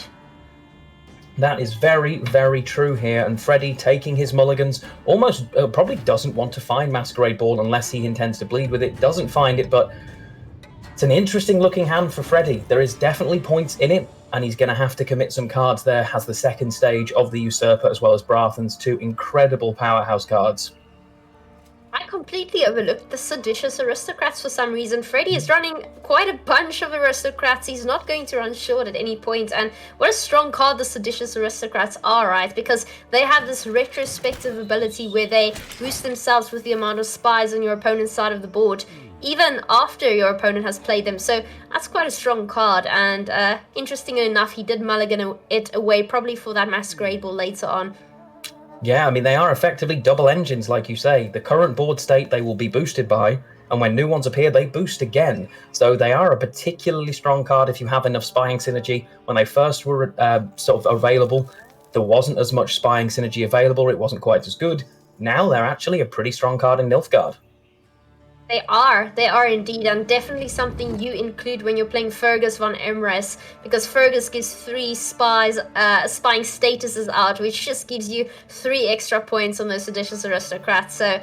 That is very, very true here, and Freddy taking his mulligans, almost probably doesn't want to find Masquerade Ball unless he intends to bleed with it, doesn't find it, but it's an interesting looking hand for Freddy. There is definitely points in it, and he's going to have to commit some cards there. Has the second stage of the Usurper as well as Brathens, 2 incredible powerhouse cards. I completely overlooked the Seditious Aristocrats for some reason. Freddy is running quite a bunch of Aristocrats. He's not going to run short at any point. And what a strong card the Seditious Aristocrats are, right? Because they have this retrospective ability where they boost themselves with the amount of spies on your opponent's side of the board, even after your opponent has played them. So that's quite a strong card. And interestingly enough, he did mulligan it away, probably for that Masquerade Ball later on. Yeah, I mean, they are effectively double engines, like you say. The current board state they will be boosted by, and when new ones appear, they boost again. So they are a particularly strong card if you have enough spying synergy. When they first were sort of available, there wasn't as much spying synergy available. It wasn't quite as good. Now they're actually a pretty strong card in Nilfgaard. They are indeed, and definitely something you include when you're playing Fergus von Emrys, because Fergus gives 3 spying statuses out, which just gives you 3 extra points on those Seditious Aristocrats. So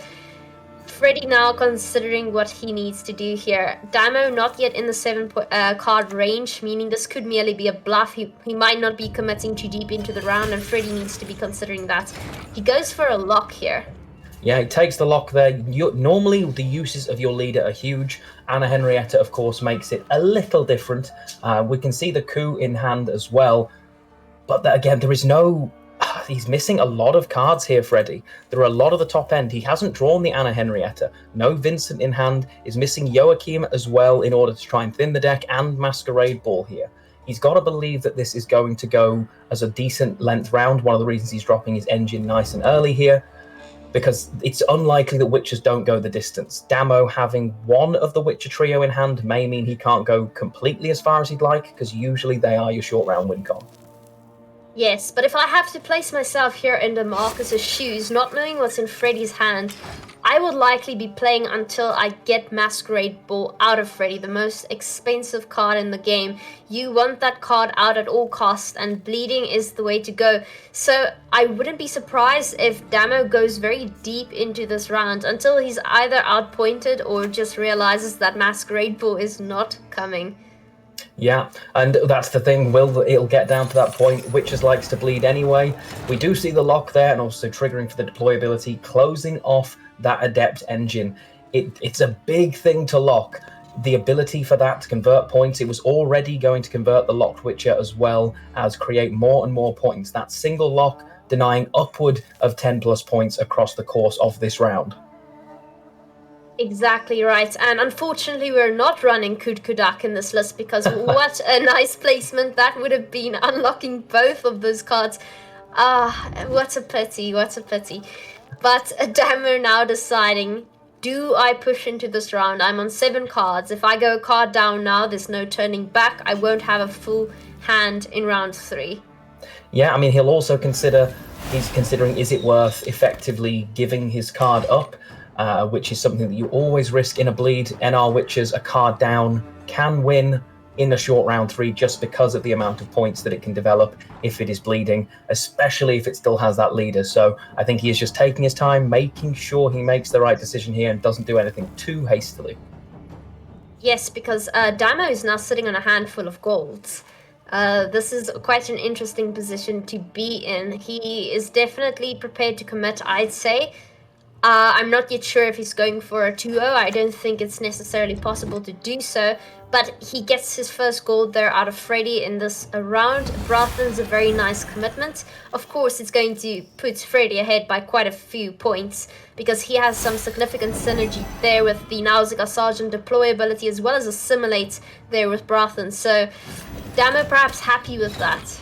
Freddy now considering what he needs to do here. Damo not yet in the 7 card range, meaning this could merely be a bluff. He might not be committing too deep into the round, and Freddy needs to be considering that. He goes for a lock here. Yeah, he takes the lock there. Normally, the uses of your leader are huge. Anna Henrietta, of course, makes it a little different. We can see the coup in hand as well. But again, there is no... He's missing a lot of cards here, Freddy. There are a lot of the top end. He hasn't drawn the Anna Henrietta. No Vincent in hand. Is missing Joachim as well in order to try and thin the deck, and Masquerade Ball here. He's got to believe that this is going to go as a decent length round. One of the reasons he's dropping his engine nice and early here, because it's unlikely that Witchers don't go the distance. Damo having one of the Witcher trio in hand may mean he can't go completely as far as he'd like, because usually they are your short round win con. Yes, but if I have to place myself here in DeMarcus's shoes, not knowing what's in Freddy's hand, I would likely be playing until I get Masquerade Ball out of Freddy, the most expensive card in the game. You want that card out at all costs, and bleeding is the way to go. So I wouldn't be surprised if Damo goes very deep into this round until he's either outpointed or just realizes that Masquerade Ball is not coming. Yeah, and that's the thing, it'll get down to that point. Witches likes to bleed anyway. We do see the lock there, and also triggering for the deployability, closing off that Adept engine. It's a big thing to lock. The ability for that to convert points, it was already going to convert the locked Witcher as well as create more and more points. That single lock denying upward of 10 plus points across the course of this round. Exactly right, and unfortunately we're not running Kudak in this list, because what a nice placement that would have been, unlocking both of those cards. What a pity, what a pity. But Damo now deciding, do I push into this round? I'm on 7 cards. If I go a card down now, there's no turning back. I won't have a full hand in round 3. Yeah, I mean, he'll also he's considering, is it worth effectively giving his card up? Which is something that you always risk in a bleed. NR Witches, a card down, can win in a short round 3 just because of the amount of points that it can develop if it is bleeding, especially if it still has that leader. So I think he is just taking his time, making sure he makes the right decision here and doesn't do anything too hastily. Yes, because Damo is now sitting on a handful of golds. This is quite an interesting position to be in. He is definitely prepared to commit, I'd say. I'm not yet sure if he's going for a 2-0. I don't think it's necessarily possible to do so, but he gets his first gold there out of Freddy in this round. Brathan's a very nice commitment. Of course, it's going to put Freddy ahead by quite a few points, because he has some significant synergy there with the Nausicaa Sergeant deployability, as well as Assimilate there with Brathan. So Damo perhaps happy with that.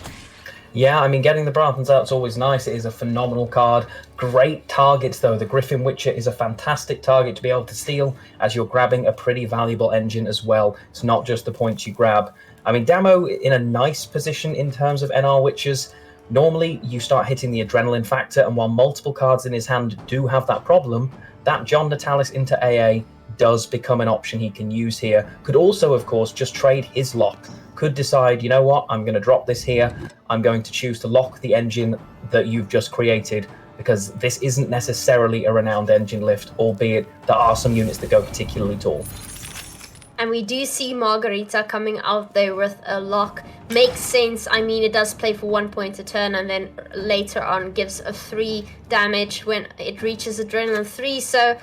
Yeah, I mean, getting the Brathans out is always nice. It is a phenomenal card. Great targets, though. The Griffin Witcher is a fantastic target to be able to steal, as you're grabbing a pretty valuable engine as well. It's not just the points you grab. I mean, Damo in a nice position in terms of NR Witches. Normally, you start hitting the adrenaline factor, and while multiple cards in his hand do have that problem, that John Natalis into AA does become an option he can use here. Could also, of course, just trade his lock. Could decide, you know what, I'm going to drop this here. I'm going to choose to lock the engine that you've just created, because this isn't necessarily a renowned engine lift, albeit there are some units that go particularly tall. And we do see Margarita coming out there with a lock. Makes sense. I mean, it does play for 1 point a turn, and then later on gives a 3 damage when it reaches Adrenaline 3. So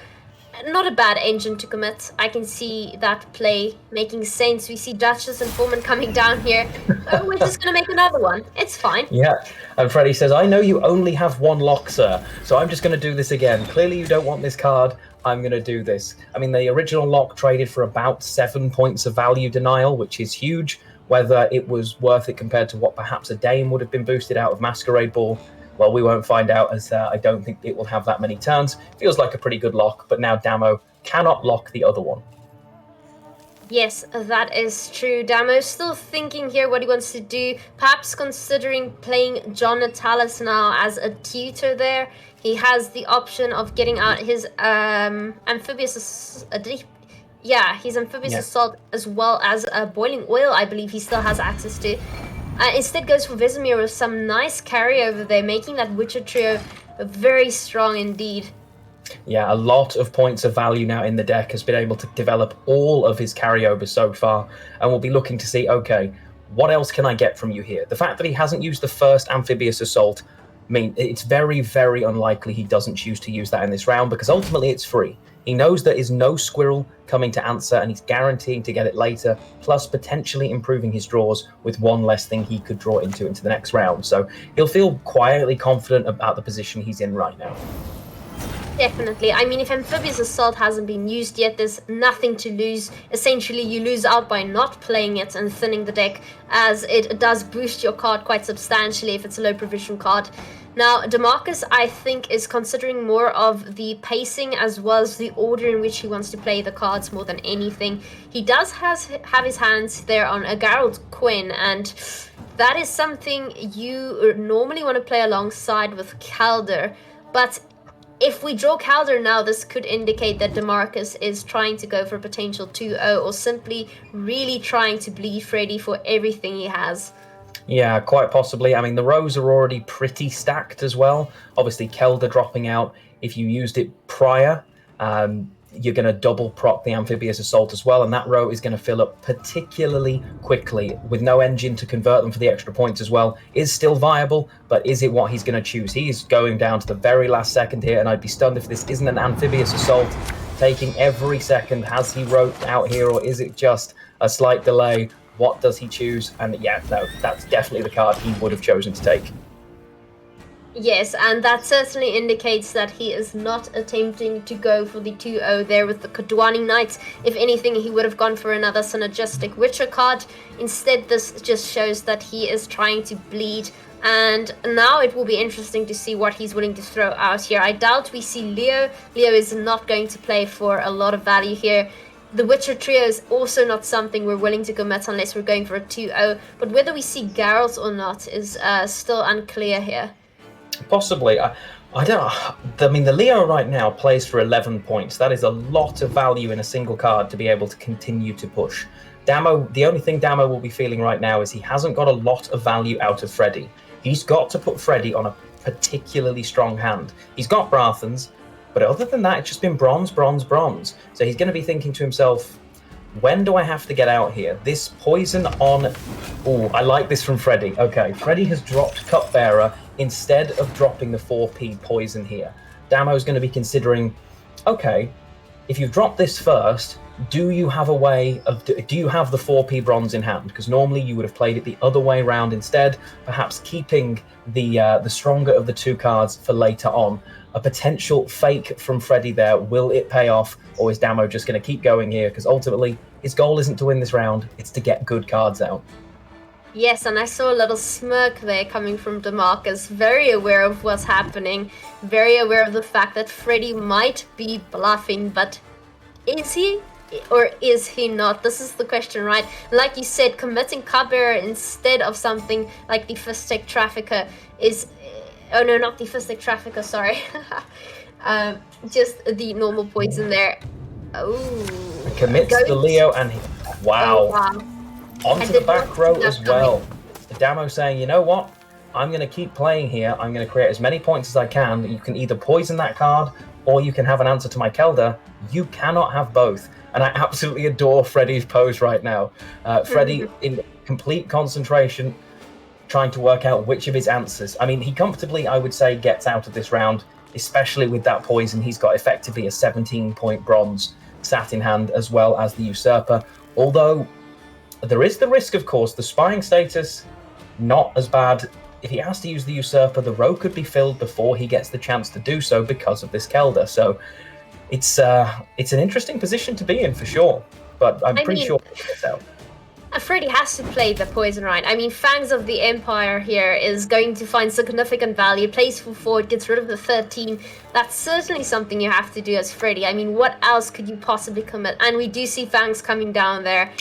not a bad engine to commit. I can see that play making sense. We see Duchess and Foreman coming down here. We're just going to make another one. It's fine. Yeah, and Freddy says, I know you only have 1 lock, sir, so I'm just going to do this again. Clearly you don't want this card. I'm going to do this. I mean, the original lock traded for about 7 points of value denial, which is huge. Whether it was worth it compared to what perhaps a Dame would have been boosted out of Masquerade Ball, well, we won't find out, as I don't think it will have that many turns. Feels like a pretty good lock, but now Damo cannot lock the other one. Yes, that is true. Damo's still thinking here what he wants to do. Perhaps considering playing John Natalis now as a tutor there. He has the option of getting out his amphibious... his amphibious assault, as well as boiling oil, I believe he still has access to. Instead goes for Vesemir with some nice carryover there, making that Witcher trio very strong indeed. Yeah, a lot of points of value now in the deck. Has been able to develop all of his carryovers so far, and we'll be looking to see, okay, what else can I get from you here? The fact that he hasn't used the first amphibious assault, I mean, it's very, very unlikely he doesn't choose to use that in this round, because ultimately it's free. He knows there is no squirrel coming to answer, and he's guaranteeing to get it later, plus potentially improving his draws with 1 less thing he could draw into the next round. So he'll feel quietly confident about the position he's in right now. Definitely. I mean, if Amphibious Assault hasn't been used yet, there's nothing to lose. Essentially, you lose out by not playing it and thinning the deck, as it does boost your card quite substantially if it's a low provision card. Now, DeMarcus, I think, is considering more of the pacing as well as the order in which he wants to play the cards more than anything. He does have his hands there on a Geralt Quinn, and that is something you normally want to play alongside with Calder, but if we draw Calder now, this could indicate that DeMarcus is trying to go for potential 2-0 or simply really trying to bleed Freddy for everything he has. Yeah, quite possibly. I mean, the rows are already pretty stacked as well. Obviously, Kelder dropping out. If you used it prior, you're going to double proc the Amphibious Assault as well, and that row is going to fill up particularly quickly with no engine to convert them for the extra points as well. Is still viable, but is it what he's going to choose? He is going down to the very last second here, and I'd be stunned if this isn't an Amphibious Assault, taking every second. Has he wrote out here, or is it just a slight delay? What does he choose? And yeah, no, that's definitely the card he would have chosen to take. Yes, and that certainly indicates that he is not attempting to go for the 2-0 there with the Kodwani Knights. If anything, he would have gone for another synergistic Witcher card. Instead, this just shows that he is trying to bleed. And now it will be interesting to see what he's willing to throw out here. I doubt we see Leo. Leo is not going to play for a lot of value here. The Witcher trio is also not something we're willing to commit unless we're going for a 2-0. But whether we see Geralt or not is still unclear here. Possibly. I don't know. I mean, the Leo right now plays for 11 points. That is a lot of value in a single card to be able to continue to push. Damo, the only thing Damo will be feeling right now is he hasn't got a lot of value out of Freddy. He's got to put Freddy on a particularly strong hand. He's got Brathens, but other than that, it's just been bronze, bronze, bronze. So he's going to be thinking to himself, when do I have to get out here? This poison on... Oh, I like this from Freddy. Okay, Freddy has dropped Cupbearer instead of dropping the 4p poison here. Damo's going to be considering, okay, if you've dropped this first, do you have a way of... Do you have the 4p bronze in hand? Because normally you would have played it the other way around instead, perhaps keeping the stronger of the two cards for later on. A potential fake from Freddy there. Will it pay off, or is Damo just going to keep going here? Because ultimately, his goal isn't to win this round, it's to get good cards out. Yes, and I saw a little smirk there coming from DeMarcus, very aware of what's happening, very aware of the fact that Freddy might be bluffing, but is he or is he not? This is the question, right? Like you said, committing Cupbearer instead of something like the Fistic Trafficker is... Oh no, not the Fistic Trafficker, sorry. Just the normal poison there. Oh. Commits the Leo and he... Wow. Oh, wow. Onto the back row as well. Damo saying, you know what? I'm going to keep playing here. I'm going to create as many points as I can. You can either poison that card or you can have an answer to my Kelder. You cannot have both. And I absolutely adore Freddy's pose right now. Freddy in complete concentration, trying to work out which of his answers. I mean, he comfortably, I would say, gets out of this round, especially with that poison. He's got effectively a 17-point bronze sat in hand, as well as the Usurper. Although there is the risk, of course, the spying status, not as bad. If he has to use the Usurper, the row could be filled before he gets the chance to do so because of this Kelder. So it's an interesting position to be in for sure. But I'm pretty sure he'll get this out. Freddy has to play the poison, right? I mean, Fangs of the Empire here is going to find significant value, plays for 4, gets rid of the 13. That's certainly something you have to do as Freddy. I mean, what else could you possibly commit? And we do see Fangs coming down there,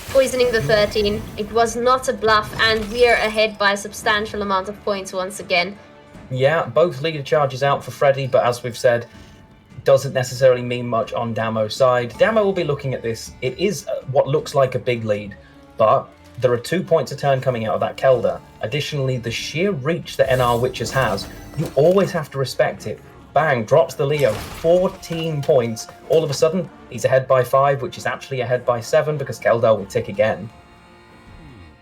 poisoning the 13. It was not a bluff, and we are ahead by a substantial amount of points once again. Yeah, both leader charges out for Freddy, but as we've said, doesn't necessarily mean much on Damo's side. Damo will be looking at this. It is what looks like a big lead, but there are 2 points a turn coming out of that Kelder. Additionally, the sheer reach that NR Witches has, you always have to respect it. Bang, drops the Leo, 14 points. All of a sudden, he's ahead by 5, which is actually ahead by 7 because Kelder will tick again.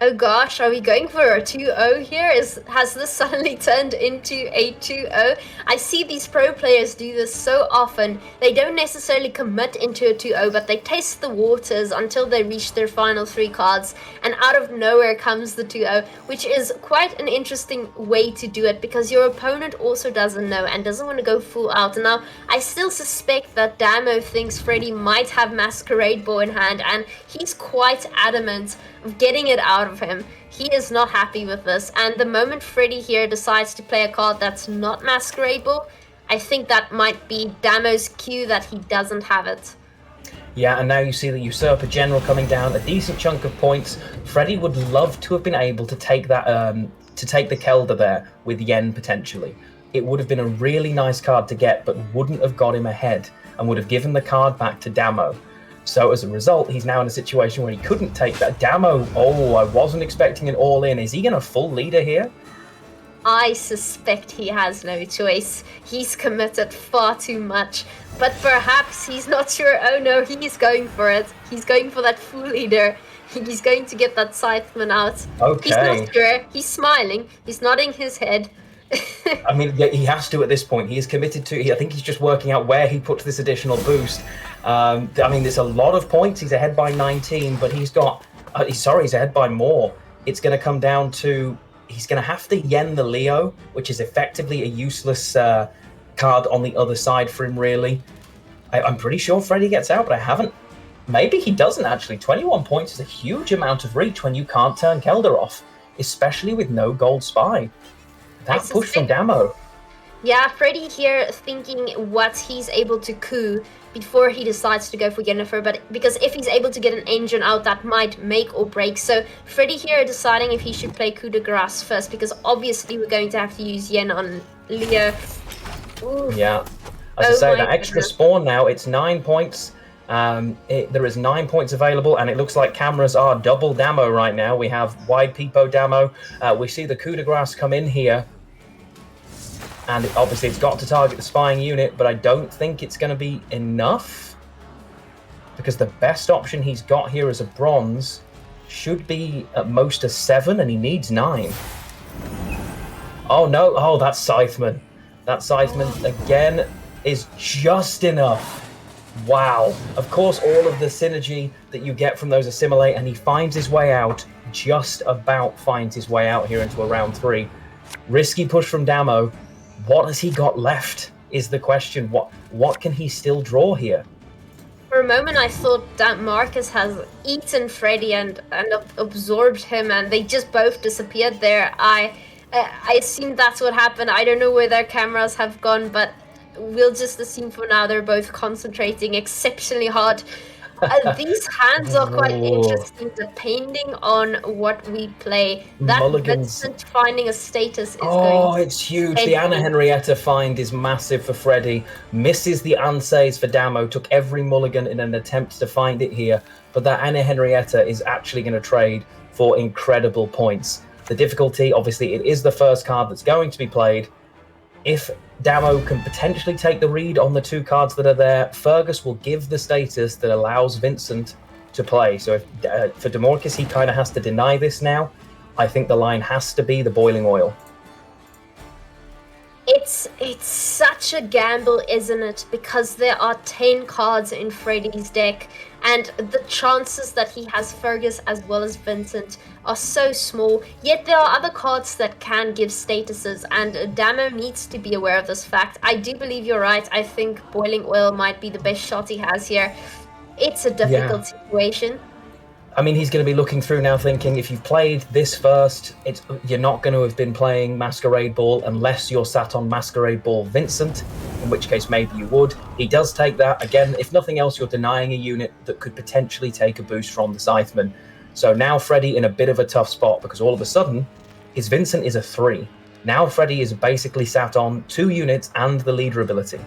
Oh gosh, are we going for a 2-0 here? Has this suddenly turned into a 2-0? I see these pro players do this so often. They don't necessarily commit into a 2-0, but they test the waters until they reach their final 3 cards, and out of nowhere comes the 2-0, which is quite an interesting way to do it because your opponent also doesn't know and doesn't want to go full out. And now, I still suspect that Damo thinks Freddy might have Masquerade Ball in hand, and he's quite adamant of getting it out of him. He is not happy with this, and the moment Freddy here decides to play a card that's not Masquerade Ball, I think that might be Damo's cue that he doesn't have it. Yeah, and now you see the Usurper General coming down, a decent chunk of points. Freddy would love to have been able to take that, to take the Kelder there with Yen potentially. it would have been a really nice card to get, but wouldn't have got him ahead and would have given the card back to Damo. So as a result, he's now in a situation where he couldn't take that. Damo, oh, I wasn't expecting an all-in. Is he going to full leader here? I suspect he has no choice. He's committed far too much. But perhaps he's not sure. Oh no, he's going for it. He's going for that full leader. He's going to get that Scytheman out. Okay. He's not sure. He's smiling. He's nodding his head. I mean, yeah, he has to at this point. He is committed to. I think he's just working out where he puts this additional boost. I mean, there's a lot of points. He's ahead by 19, but he's got. He's ahead by more. It's going to come down to. He's going to have to yen the Leo, which is effectively a useless card on the other side for him. Really, I'm pretty sure Freddy gets out, but I haven't. Maybe he doesn't actually. 21 points is a huge amount of reach when you can't turn Kelder off, especially with no gold spy. That push from Damo. Yeah, Freddy here thinking what he's able to coup before he decides to go for Yennefer, but because if he's able to get an engine out, that might make or break. So Freddy here deciding if he should play coup de grace first, because obviously we're going to have to use Yen on Leo. Oof. Yeah, as I say, that extra spawn now, it's 9 points. There is 9 points available, and it looks like cameras are double Damo right now. We have wide peepo Damo. We see the coup de grace come in here. And obviously it's got to target the spying unit, but I don't think it's going to be enough. Because the best option he's got here as a bronze should be at most a 7, and he needs 9. Oh no, oh, that's Scytheman. That Scytheman, again, is just enough. Wow. Of course, all of the synergy that you get from those assimilate, and he finds his way out, just about finds his way out here into a round 3. Risky push from Damo. What has he got left is the question. What can he still draw here? For a moment, I thought that Marcus has eaten Freddy and absorbed him, and they just both disappeared there. I assume that's what happened. I don't know where their cameras have gone, but we'll just assume for now they're both concentrating exceptionally hard. These hands are quite interesting depending on what we play. That Mulligans. Vincent finding a status is Oh, it's huge. The Anna Henrietta find is massive for Freddy. Misses the Ansays for Damo. Took every mulligan in an attempt to find it here. But that Anna Henrietta is actually going to trade for incredible points. The difficulty, obviously, it is the first card that's going to be played. If Damo can potentially take the read on the 2 cards that are there, Fergus will give the status that allows Vincent to play. So if, for Demorcus, he kind of has to deny this now. I think the line has to be the boiling oil. It's such a gamble, isn't it? Because there are 10 cards in Freddy's deck, and the chances that he has Fergus as well as Vincent are so small. Yet there are other cards that can give statuses, and Damo needs to be aware of this fact. I do believe you're right. I think boiling oil might be the best shot he has here. It's a difficult situation. I mean, he's going to be looking through now thinking, if you've played this first, you're not going to have been playing Masquerade Ball unless you're sat on Masquerade Ball Vincent, in which case maybe you would. He does take that. Again, if nothing else, you're denying a unit that could potentially take a boost from the Scytheman. So now Freddy in a bit of a tough spot, because all of a sudden, his Vincent is a 3. Now Freddy is basically sat on 2 units and the leader ability.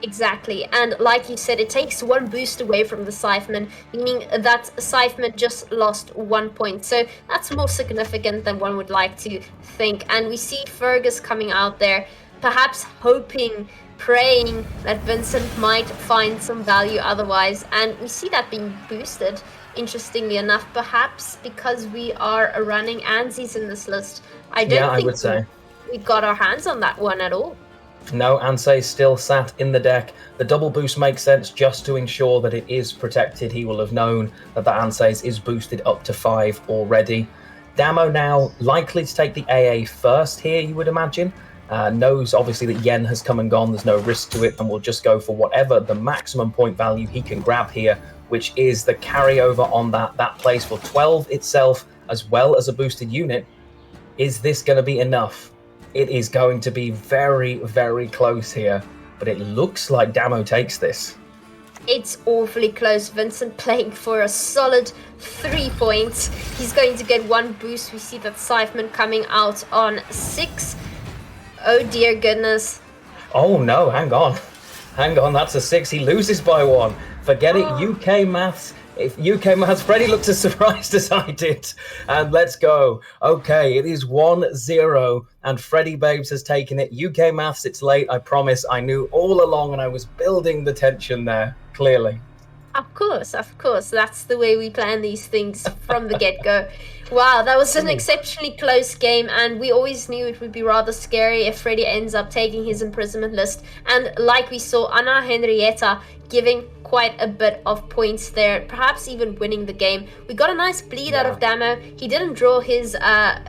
Exactly, and like you said, it takes 1 boost away from the Scytheman, meaning that Scytheman just lost 1 point. So that's more significant than one would like to think. And we see Fergus coming out there, perhaps hoping, praying that Vincent might find some value otherwise. And we see that being boosted, interestingly enough, perhaps because we are running Ansies in this list. I don't think I would say we got our hands on that one at all. No, Ansei still sat in the deck. The double boost makes sense just to ensure that it is protected. He will have known that the Ansei's is boosted up to 5 already. Damo now likely to take the AA first here, you would imagine. Knows obviously that Yen has come and gone, there's no risk to it, and will just go for whatever the maximum point value he can grab here, which is the carryover on that plays for 12 itself, as well as a boosted unit. Is this going to be enough? It is going to be very, very close here, but it looks like Damo takes this. It's awfully close. Vincent playing for a solid 3 points. He's going to get 1 boost. We see that Scytheman coming out on 6. Oh dear goodness. Oh no, hang on. Hang on, that's a 6. He loses by 1. Forget it, UK maths. If UK maths, Freddie looked as surprised as I did. And let's go. Okay, it is 1-0, and Freddie Babes has taken it. UK maths, it's late, I promise. I knew all along, and I was building the tension there, clearly. Of course. That's the way we plan these things from the get-go. Wow, that was an exceptionally close game, and we always knew it would be rather scary if Freddie ends up taking his imprisonment list. And like we saw, Anna Henrietta giving quite a bit of points there, perhaps even winning the game. We got a nice bleed out of Damo. He didn't draw his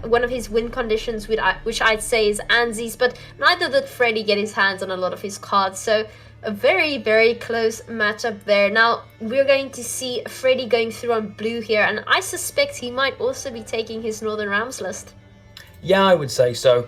one of his win conditions, which I'd say is Anzi's, but neither did Freddie get his hands on a lot of his cards. So a very, very close matchup there. Now, we're going to see Freddie going through on blue here, and I suspect he might also be taking his Northern Realms list. Yeah, I would say so.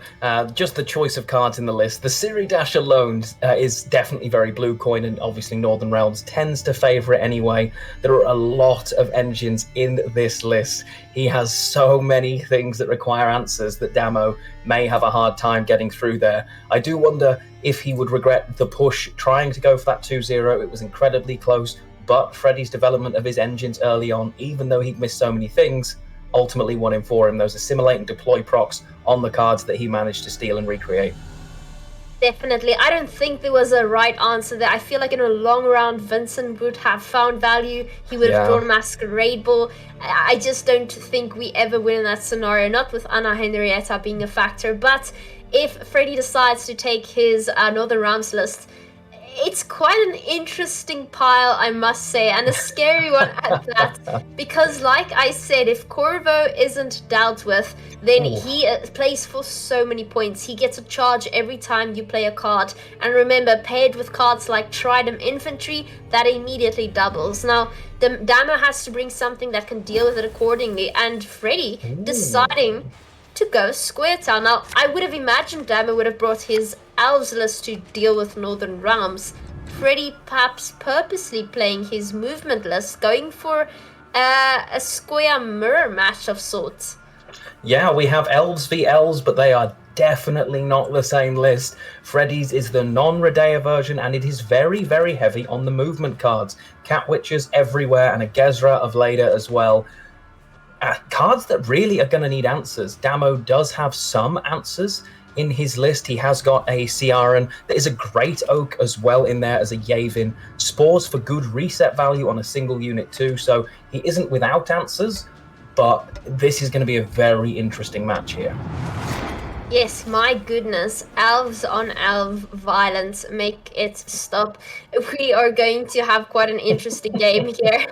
Just the choice of cards in the list. The Siri Dash alone is definitely very blue coin, and obviously Northern Realms tends to favour it anyway. There are a lot of engines in this list. He has so many things that require answers that Damo may have a hard time getting through there. I do wonder if he would regret the push trying to go for that 2-0. It was incredibly close, but Freddie's development of his engines early on, even though he'd missed so many things, ultimately won him for him. Those assimilate and deploy procs on the cards that he managed to steal and recreate. Definitely. I don't think there was a right answer there. I feel like in a long round, Vincent would have found value. He would have drawn Masquerade Ball. I just don't think we ever win in that scenario, not with Anna Henrietta being a factor. But if Freddie decides to take his Northern Realms list, it's quite an interesting pile, I must say, and a scary one at that, because like I said, if Corvo isn't dealt with, then he plays for so many points. He gets a charge every time you play a card, and remember, paired with cards like Trident Infantry, that immediately doubles. Now, Damo has to bring something that can deal with it accordingly, and Freddie deciding to go Square Town. Now, I would have imagined Damo would have brought his Elves list to deal with Northern Realms. Freddie perhaps purposely playing his movement list, going for a Square mirror match of sorts. Yeah, we have Elves v Elves, but they are definitely not the same list. Freddie's is the non-Redea version, and it is very, very heavy on the movement cards. Cat Witches everywhere, and a Gezra of Leda as well. Cards that really are going to need answers. Damo does have some answers in his list. He has got a Ciaran. There is a Great Oak as well in there as a Yavin. Spores for good reset value on a single unit too, so he isn't without answers, but this is going to be a very interesting match here. Yes, my goodness. Elves on elf violence. Make it stop. We are going to have quite an interesting game here.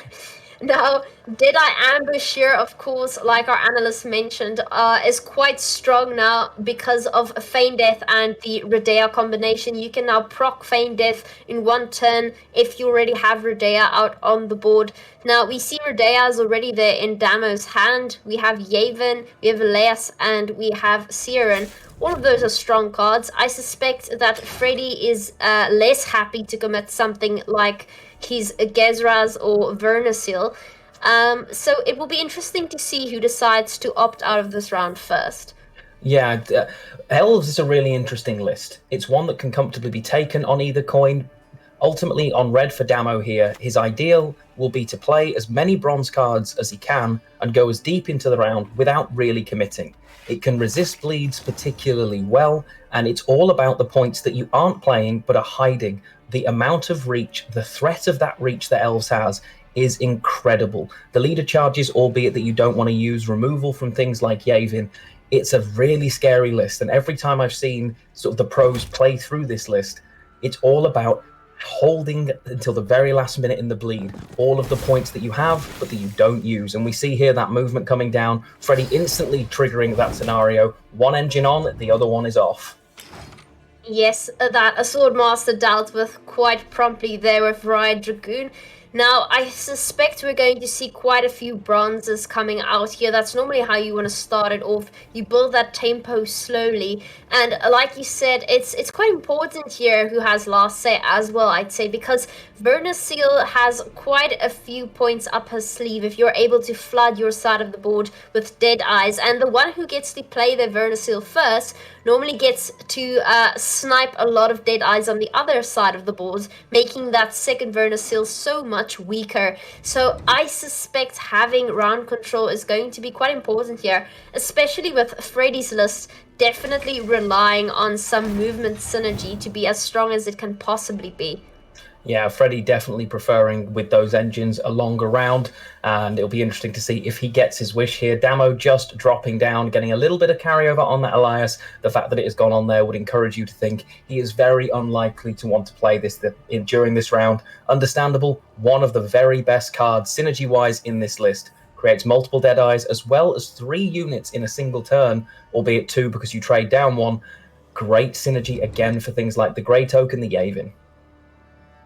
Now, Dead Eye Ambush here, of course, like our analyst mentioned, is quite strong now because of Feign Death and the Redea combination. You can now proc Feign Death in one turn if you already have Redea out on the board. Now, we see Redea is already there in Damo's hand. We have Yavin, we have Elias, and we have Ciaran. All of those are strong cards. I suspect that Freddie is less happy to commit something like his Gezras or Vernasil. So it will be interesting to see who decides to opt out of this round first. Yeah, Elves is a really interesting list. It's one that can comfortably be taken on either coin. Ultimately, on red for Damo here, his ideal will be to play as many bronze cards as he can and go as deep into the round without really committing. It can resist bleeds particularly well, and it's all about the points that you aren't playing but are hiding. The amount of reach, the threat of that reach that Elves has is incredible. The leader charges, albeit that you don't want to use removal from things like Yavin. It's a really scary list, and every time I've seen sort of the pros play through this list, it's all about holding until the very last minute in the bleed all of the points that you have but that you don't use. And we see here that movement coming down, Freddie instantly triggering that scenario. One engine on, the other one is off. Yes, that a Swordmaster dealt with quite promptly there with Riot Dragoon. Now, I suspect we're going to see quite a few bronzes coming out here. That's normally how you want to start it off. You build that tempo slowly. And like you said, it's quite important here who has last say as well, I'd say, because Vernasil has quite a few points up her sleeve if you're able to flood your side of the board with dead eyes. And the one who gets to play their Vernasil first normally gets to snipe a lot of dead eyes on the other side of the board, making that second Vernasil so much weaker. So I suspect having round control is going to be quite important here, especially with Freddy's list definitely relying on some movement synergy to be as strong as it can possibly be. Yeah, Freddy definitely preferring with those engines a longer round, and it'll be interesting to see if he gets his wish here. Damo just dropping down, getting a little bit of carryover on that Elias. The fact that it has gone on there would encourage you to think he is very unlikely to want to play this during this round. Understandable, one of the very best cards synergy-wise in this list. Creates multiple Deadeyes as well as 3 units in a single turn, albeit 2 because you trade down 1. Great synergy again for things like the Great Oak and the Yavin.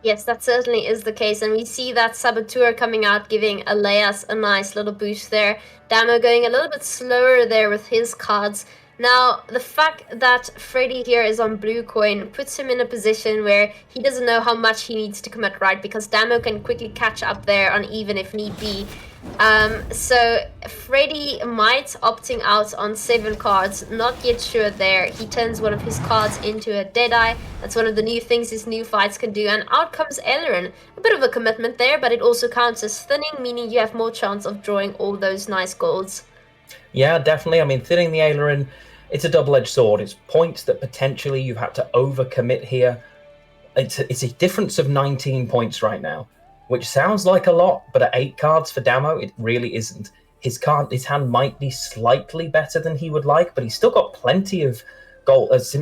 Yes, that certainly is the case, and we see that Saboteur coming out, giving Elias a nice little boost there. Damo going a little bit slower there with his cards. Now, the fact that Freddy here is on blue coin puts him in a position where he doesn't know how much he needs to commit, right? Because Damo can quickly catch up there on even if need be. So Freddy might opting out on 7 cards, not yet sure there. He turns one of his cards into a Deadeye. That's one of the new things his new fights can do, and out comes Aileron. A bit of a commitment there, but it also counts as thinning, meaning you have more chance of drawing all those nice golds. Yeah, definitely. I mean, thinning the Aileron, it's a double-edged sword. It's points that potentially you've had to overcommit here. It's a difference of 19 points right now, which sounds like a lot, but at 8 cards for Damo, it really isn't. His hand might be slightly better than he would like, but he's still got plenty of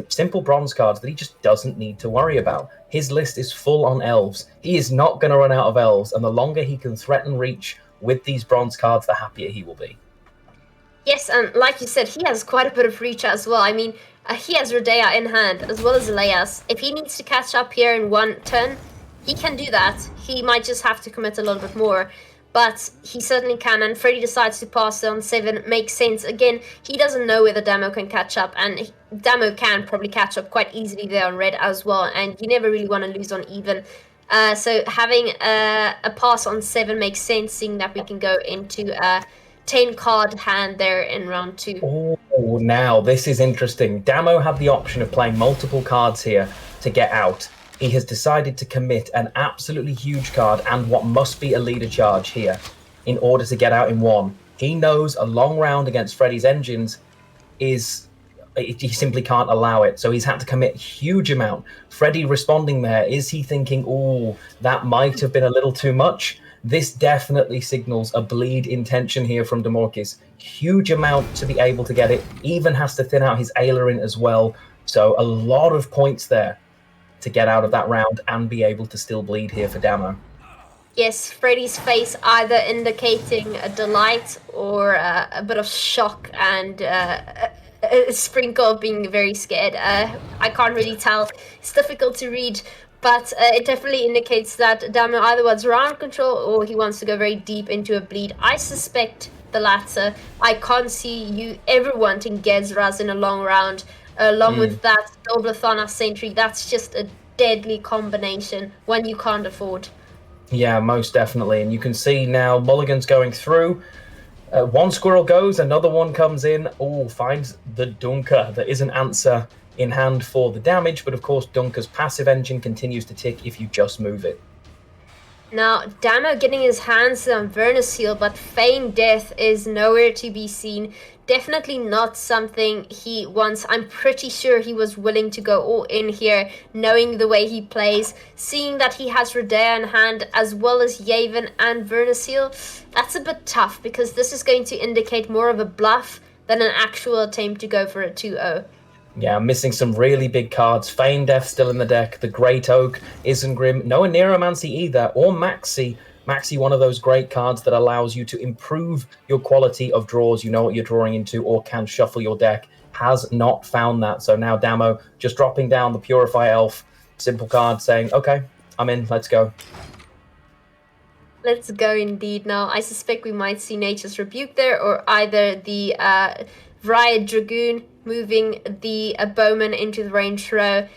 simple bronze cards that he just doesn't need to worry about. His list is full on elves. He is not going to run out of elves, and the longer he can threaten reach with these bronze cards, the happier he will be. Yes, and like you said, he has quite a bit of reach as well. I mean, he has Rodea in hand, as well as Elias. If he needs to catch up here in 1 turn, he can do that. He might just have to commit a little bit more, but he certainly can, and Freddy decides to pass on 7. Makes sense. Again, he doesn't know whether Damo can catch up, and Damo can probably catch up quite easily there on red as well, and you never really want to lose on even. So having a pass on 7 makes sense, seeing that we can go into 10 card hand there in round 2. Oh, now this is interesting. Damo had the option of playing multiple cards here to get out. He has decided to commit an absolutely huge card and what must be a leader charge here in order to get out in 1. He knows a long round against Freddy's engines he simply can't allow it. So he's had to commit a huge amount. Freddy responding there, is he thinking, oh, that might have been a little too much? This definitely signals a bleed intention here from Demorkis. Huge amount to be able to get it. Even has to thin out his Aileron as well. So a lot of points there to get out of that round and be able to still bleed here for Damo. Yes, Freddy's face either indicating a delight or a bit of shock and a sprinkle of being very scared. I can't really tell. It's difficult to read, but it definitely indicates that Damo either wants round control or he wants to go very deep into a bleed. I suspect the latter. I can't see you ever wanting Gezras in a long round, along with that Doblathana Sentry. That's just a deadly combination, one you can't afford. Yeah, most definitely. And you can see now Mulligan's going through. One squirrel goes, another one comes in. Oh, finds the Dunker. There is an answer in hand for the damage, but of course Dunker's passive engine continues to tick if you just move it. Now, Damo getting his hands on Vernasil, but feigned death is nowhere to be seen. Definitely not something he wants. I'm pretty sure he was willing to go all in here, knowing the way he plays. Seeing that he has Rodea in hand, as well as Yavin and Vernasil, that's a bit tough, because this is going to indicate more of a bluff than an actual attempt to go for a 2-0. Yeah, missing some really big cards. Feign Death still in the deck. The Great Oak, Isengrim, no Aneromancy either, or Maxi. Maxi, one of those great cards that allows you to improve your quality of draws. You know what you're drawing into or can shuffle your deck. Has not found that. So now Damo just dropping down the Purify Elf. Simple card saying, okay, I'm in, let's go. Let's go indeed now. I suspect we might see Nature's Rebuke there, or either the Riot Dragoon moving the Bowman into the range row.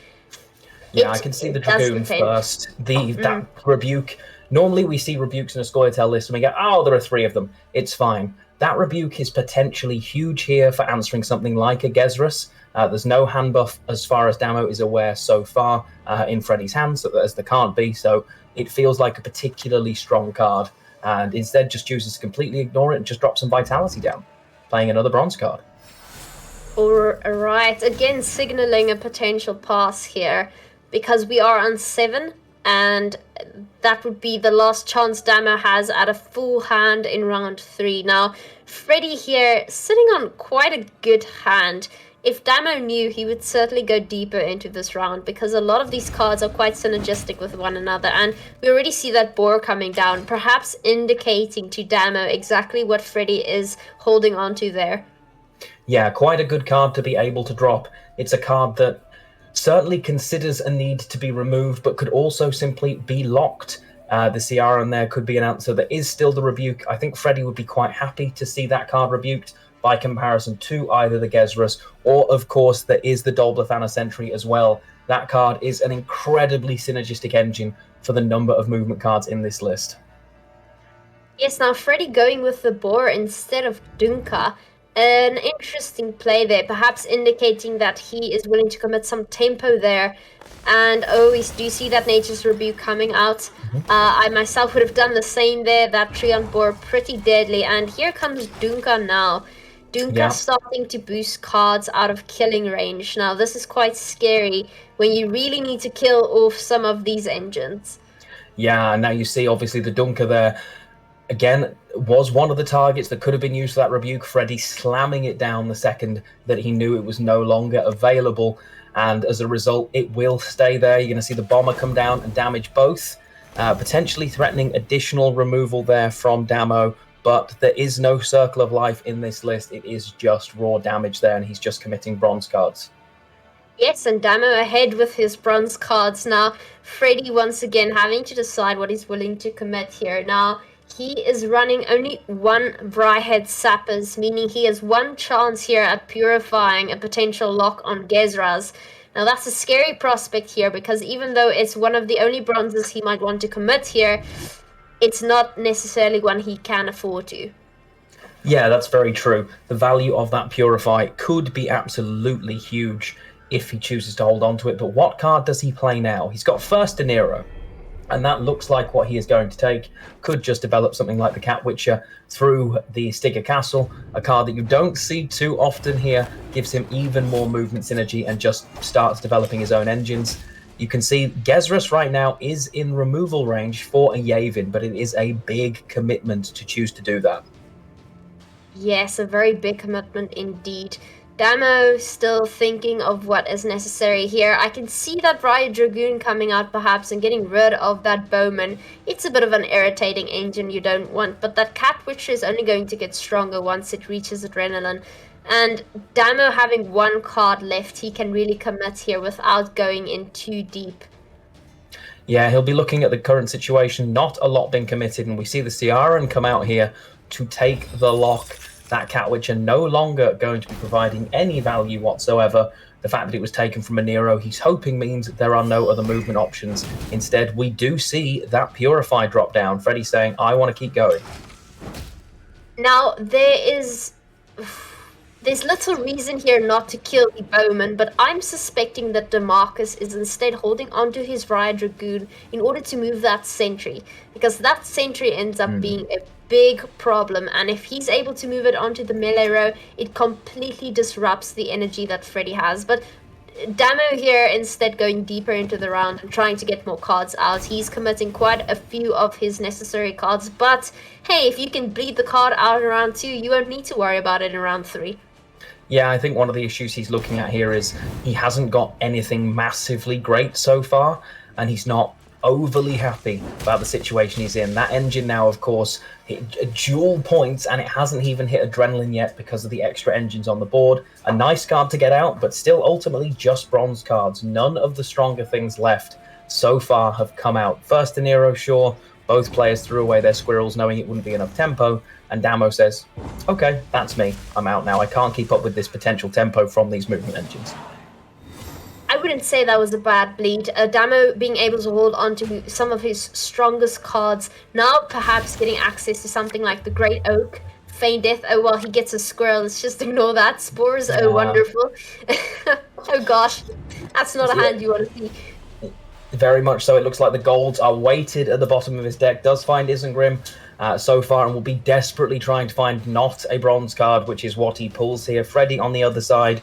Yeah, I can see the Dragoon first. That Rebuke. Normally we see Rebukes in a Scoia'tael list and we go, oh, there are 3 of them. It's fine. That Rebuke is potentially huge here for answering something like a Gezrus. There's no hand buff as far as Damo is aware so far in Freddy's hands, as there can't be, so it feels like a particularly strong card, and instead just chooses to completely ignore it and just drop some Vitality down, playing another bronze card. Alright, again signaling a potential pass here, because we are on 7, and that would be the last chance Damo has at a full hand in round 3. Now, Freddy here sitting on quite a good hand. If Damo knew, he would certainly go deeper into this round, because a lot of these cards are quite synergistic with one another, and we already see that boar coming down, perhaps indicating to Damo exactly what Freddy is holding on to there. Yeah, quite a good card to be able to drop. It's a card that certainly considers a need to be removed, but could also simply be locked. The Ciara in there could be an answer. There is still the Rebuke. I think Freddy would be quite happy to see that card rebuked by comparison to either the Gezrus, or of course there is the Dolblathana Sentry as well. That card is an incredibly synergistic engine for the number of movement cards in this list. Yes, now Freddy going with the boar instead of Dunka. An interesting play there, perhaps indicating that he is willing to commit some tempo there. And we do see that Nature's Rebuke coming out. I myself would have done the same there. That Treant boar pretty deadly. And here comes Dunka now. Dunka starting to boost cards out of killing range. Now this is quite scary when you really need to kill off some of these engines. Yeah, now you see obviously the Dunka there. Again, was one of the targets that could have been used for that Rebuke. Freddy slamming it down the second that he knew it was no longer available. And as a result, it will stay there. You're going to see the Bomber come down and damage both. Potentially threatening additional removal there from Damo. But there is no Circle of Life in this list. It is just raw damage there, and he's just committing bronze cards. Yes, and Damo ahead with his bronze cards. Now, Freddy once again having to decide what he's willing to commit here. Now, he is running only 1 Bryhead Sappers, meaning he has 1 chance here at purifying a potential lock on Gezras. Now that's a scary prospect here, because even though it's one of the only bronzes he might want to commit here, it's not necessarily one he can afford to. Yeah, that's very true. The value of that Purify could be absolutely huge if he chooses to hold on to it, but what card does he play now? He's got First De Niro. And that looks like what he is going to take. Could just develop something like the Cat Witcher through the Stigger Castle, a card that you don't see too often here, gives him even more movement synergy and just starts developing his own engines. You can see Gezrus right now is in removal range for a Yavin, but it is a big commitment to choose to do that. Yes, a very big commitment indeed. Damo still thinking of what is necessary here. I can see that Riot Dragoon coming out perhaps and getting rid of that Bowman. It's a bit of an irritating engine you don't want, but that Cat Witcher is only going to get stronger once it reaches Adrenaline. And Damo having 1 card left, he can really commit here without going in too deep. Yeah, he'll be looking at the current situation, not a lot being committed, and we see the Ciaran come out here to take the lock. That Cat Witcher no longer going to be providing any value whatsoever. The fact that it was taken from a Nero, he's hoping means there are no other movement options. Instead, we do see that Purify drop down. Freddy saying, I want to keep going. Now, there's little reason here not to kill the Bowman, but I'm suspecting that DeMarcus is instead holding onto his Riot Dragoon in order to move that Sentry, because that Sentry ends up being a big problem, and if he's able to move it onto the melee row, it completely disrupts the energy that Freddy has. But Damo here instead going deeper into the round and trying to get more cards out. He's committing quite a few of his necessary cards, but hey, if you can bleed the card out in round 2, you won't need to worry about it in round 3. Yeah, I think one of the issues he's looking at here is he hasn't got anything massively great so far, and he's not overly happy about the situation he's in. That engine now, of course, hit dual points, and it hasn't even hit Adrenaline yet because of the extra engines on the board. A nice card to get out, but still ultimately just bronze cards. None of the stronger things left so far have come out. First De Niro, sure, Both players threw away their squirrels knowing it wouldn't be enough tempo, and Damo says, okay, that's me. I'm out now. I can't keep up with this potential tempo from these movement engines. I wouldn't say that was a bad bleed. Damo being able to hold on to some of his strongest cards, now perhaps getting access to something like the Great Oak, Feign Death. Oh, well, he gets a squirrel. Let's just ignore that. Spores, oh, wonderful. Oh, gosh. That's not a hand you want to see. Very much so. It looks like the golds are weighted at the bottom of his deck. Does find Isengrim so far and will be desperately trying to find not a bronze card, which is what he pulls here. Freddy on the other side.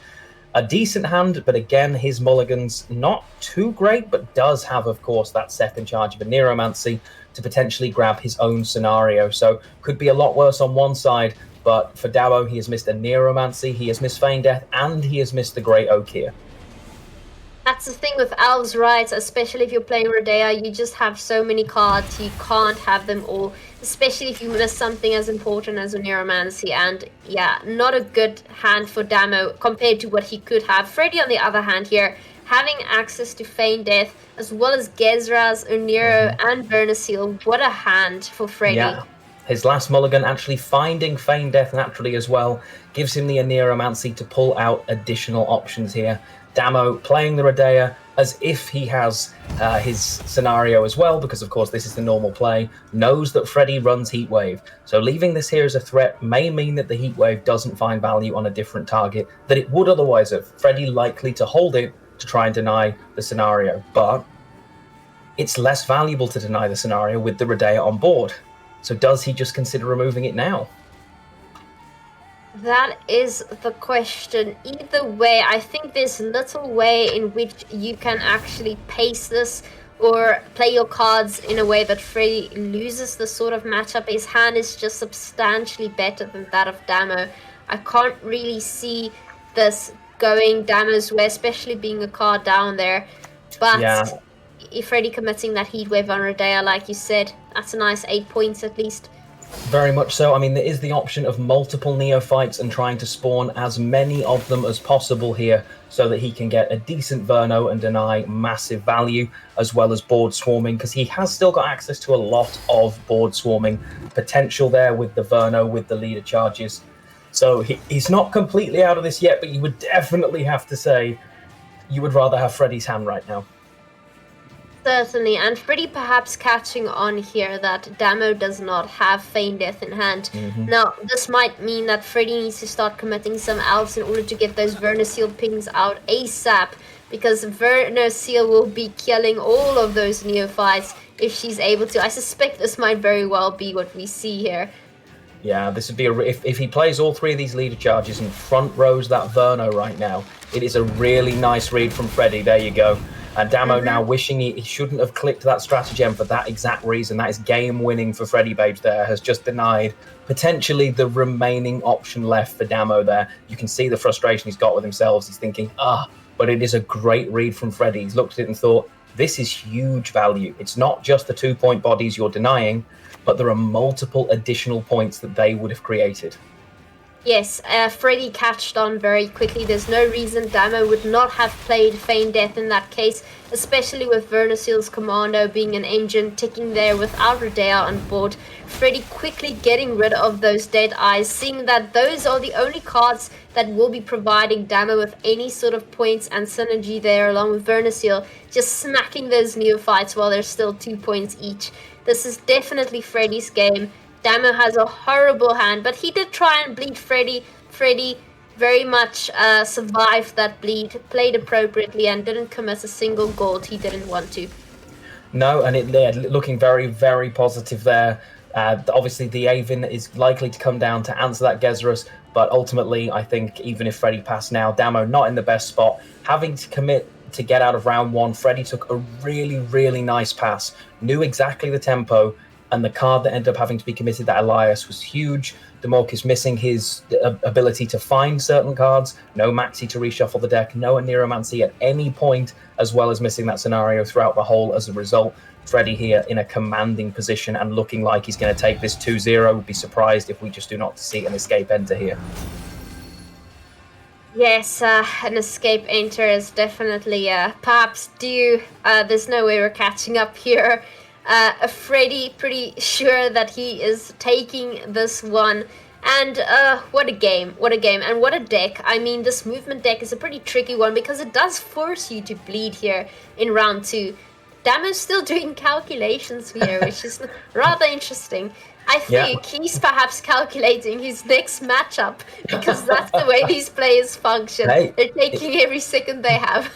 A decent hand, but again, his mulligan's not too great, but does have, of course, that second charge of a Neuromancy to potentially grab his own scenario. So could be a lot worse on one side, but for Damo, he has missed a Neuromancy, he has missed Feign Death, and he has missed the Great Oak here. That's the thing with Elves, right? Especially if you're playing Rodea, you just have so many cards, you can't have them all. Especially if you miss something as important as a Neuromancy. And yeah, not a good hand for Damo compared to what he could have. Freddy, on the other hand here, having access to Feign Death, as well as Gezras, Oniro, and Vernasil. What a hand for Freddy. Yeah. His last mulligan actually finding Feign Death naturally as well gives him the Neuromancy to pull out additional options here. Damo playing the Rodea as if he has his scenario as well, because of course this is the normal play, knows that Freddy runs Heatwave. So leaving this here as a threat may mean that the Heatwave doesn't find value on a different target that it would otherwise have. Freddy likely to hold it to try and deny the scenario, but it's less valuable to deny the scenario with the Rodea on board. So does he just consider removing it now? That is the question. Either way, I think there's little way in which you can actually pace this or play your cards in a way that Freddy loses the sort of matchup. His hand is just substantially better than that of Damo. I can't really see this going Damo's way, especially being a card down there. But yeah. If Freddy committing that Heatwave on Rodea, like you said, that's a nice 8 points at least. Very much so. I mean, there is the option of multiple neophytes and trying to spawn as many of them as possible here so that he can get a decent Verno and deny massive value, as well as board swarming, because he has still got access to a lot of board swarming potential there with the Verno, with the leader charges. So he's not completely out of this yet, but you would definitely have to say you would rather have Freddy's hand right now. Certainly, and Freddy perhaps catching on here that Damo does not have Feign Death in hand. Now, this might mean that Freddy needs to start committing some elves in order to get those Vernasil pings out ASAP, because Vernasil will be killing all of those neophytes if she's able to. I suspect this might very well be what we see here. Yeah, this would be if he plays all three of these leader charges and front rows that Verno right now, it is a really nice read from Freddy. There you go. And Damo now wishing he shouldn't have clicked that stratagem for that exact reason. That is game winning for Freddy Babes there. Has just denied potentially the remaining option left for Damo there. You can see the frustration he's got with himself. He's thinking, but it is a great read from Freddy. He's looked at it and thought, this is huge value. It's not just the 2-point bodies you're denying, but there are multiple additional points that they would have created. Yes, Freddy catched on very quickly. There's no reason Damo would not have played Feign Death in that case, especially with Vernasil's Commando being an engine ticking there without Rodea on board. Freddy quickly getting rid of those dead eyes, seeing that those are the only cards that will be providing Damo with any sort of points and synergy there, along with Vernasil, just smacking those neophytes while they're still 2 points each. This is definitely Freddy's game. Damo has a horrible hand, but he did try and bleed Freddy. Freddy very much survived that bleed, played appropriately, and didn't commit a single gold he didn't want to. No, and looking very, very positive there. Obviously, the Avon is likely to come down to answer that Gezras, but ultimately, I think even if Freddy passed now, Damo not in the best spot. Having to commit to get out of round one, Freddy took a really, really nice pass, knew exactly the tempo, and the card that ended up having to be committed, that Elias, was huge. Demorcus missing his ability to find certain cards, no Maxi to reshuffle the deck, no Neuromancy at any point, as well as missing that scenario throughout the whole. As a result, Freddy here in a commanding position and looking like he's going to take this 2-0. Would be surprised if we just do not see an escape enter here. Yes, an escape enter is definitely perhaps due. There's no way we're catching up here. Freddy pretty sure that he is taking this one. And what a game, and what a deck. I mean, this movement deck is a pretty tricky one because it does force you to bleed here in round 2. Damo's still doing calculations here, which is rather interesting. I think he's perhaps calculating his next matchup because that's the way these players function. They're taking every second they have.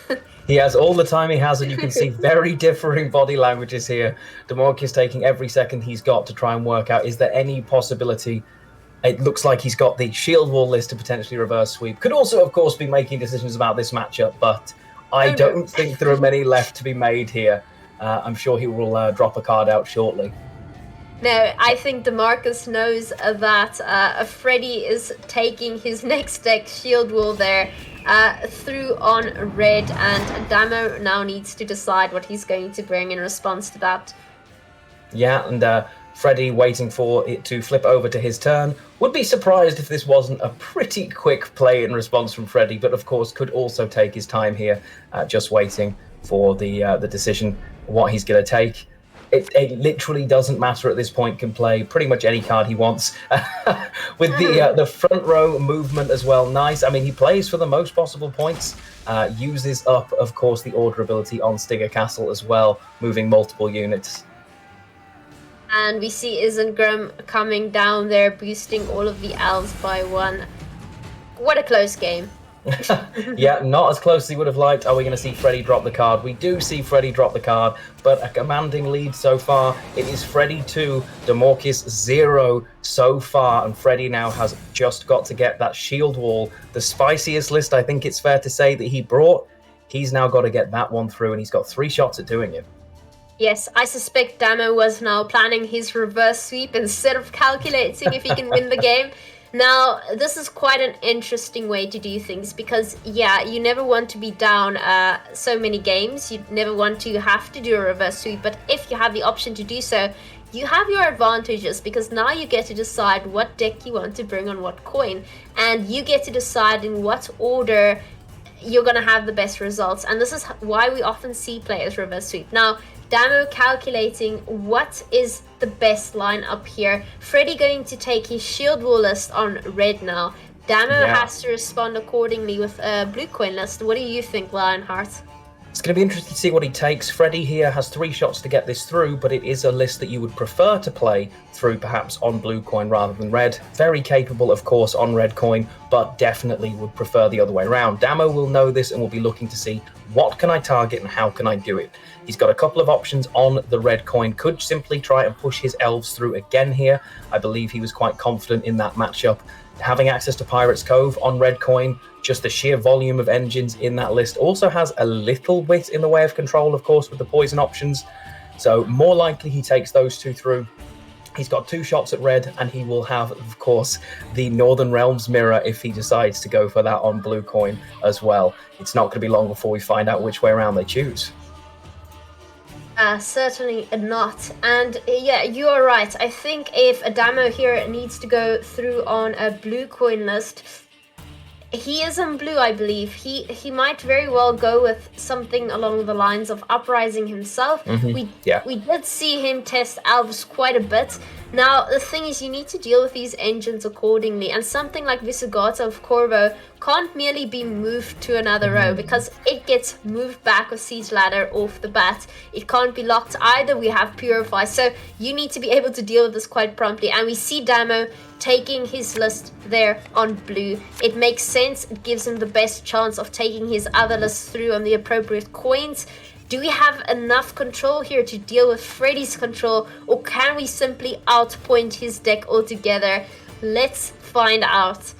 He has all the time he has, and you can see very differing body languages here. Demorkius taking every second he's got to try and work out, is there any possibility? It looks like he's got the shield wall list to potentially reverse sweep. Could also, of course, be making decisions about this matchup, but I don't think there are many left to be made here. I'm sure he will drop a card out shortly. No, I think DeMarcus knows that Freddy is taking his next deck, Shield Wall there, through on red, and Damo now needs to decide what he's going to bring in response to that. Yeah, and Freddy waiting for it to flip over to his turn. Would be surprised if this wasn't a pretty quick play in response from Freddy, but of course could also take his time here, just waiting for the decision, what he's going to take. It literally doesn't matter at this point, can play pretty much any card he wants. With the front row movement as well, nice. I mean, he plays for the most possible points, uses up, of course, the order ability on Stigger Castle as well, moving multiple units. And we see Isengrim coming down there, boosting all of the elves by 1. What a close game. Yeah, not as close as he would have liked. Are we going to see Freddy drop the card? We do see Freddy drop the card, but a commanding lead so far. It is Freddy 2, Demorkius 0 so far, and Freddy now has just got to get that shield wall. The spiciest list, I think it's fair to say, that he brought. He's now got to get that one through, and he's got 3 shots at doing it. Yes, I suspect Damo was now planning his reverse sweep instead of calculating if he can win the game. Now, this is quite an interesting way to do things because, yeah, you never want to be down so many games. You never want to have to do a reverse sweep, but if you have the option to do so, you have your advantages because now you get to decide what deck you want to bring on what coin, and you get to decide in what order you're going to have the best results, and this is why we often see players reverse sweep. Now, Damo calculating what is the best line up here. Freddy going to take his shield wall list on red now. Damo has to respond accordingly with a blue coin list. What do you think, Lionheart? It's going to be interesting to see what he takes. Freddy here has 3 shots to get this through, but it is a list that you would prefer to play through perhaps on blue coin rather than red. Very capable, of course, on red coin, but definitely would prefer the other way around. Damo will know this and will be looking to see what can I target and how can I do it. He's got a couple of options on the red coin. Could simply try and push his elves through again here. I believe he was quite confident in that matchup. Having access to Pirate's Cove on red coin, just the sheer volume of engines in that list also has a little bit in the way of control, of course, with the poison options. So more likely he takes those 2 through. He's got 2 shots at red, and he will have, of course, the Northern Realms mirror if he decides to go for that on blue coin as well. It's not going to be long before we find out which way around they choose. Certainly not. And yeah, you are right. I think if Adamo here needs to go through on a blue coin list, he is on blue, I believe. He might very well go with something along the lines of Uprising himself. We did see him test elves quite a bit. Now, the thing is, you need to deal with these engines accordingly, and something like Visigoth of Corvo can't merely be moved to another row because it gets moved back with Siege Ladder off the bat. It can't be locked either. We have Purify, so you need to be able to deal with this quite promptly, and we see Damo taking his list there on blue. It makes sense. It gives him the best chance of taking his other lists through on the appropriate coins. Do we have enough control here to deal with Freddy's control, or can we simply outpoint his deck altogether? Let's find out.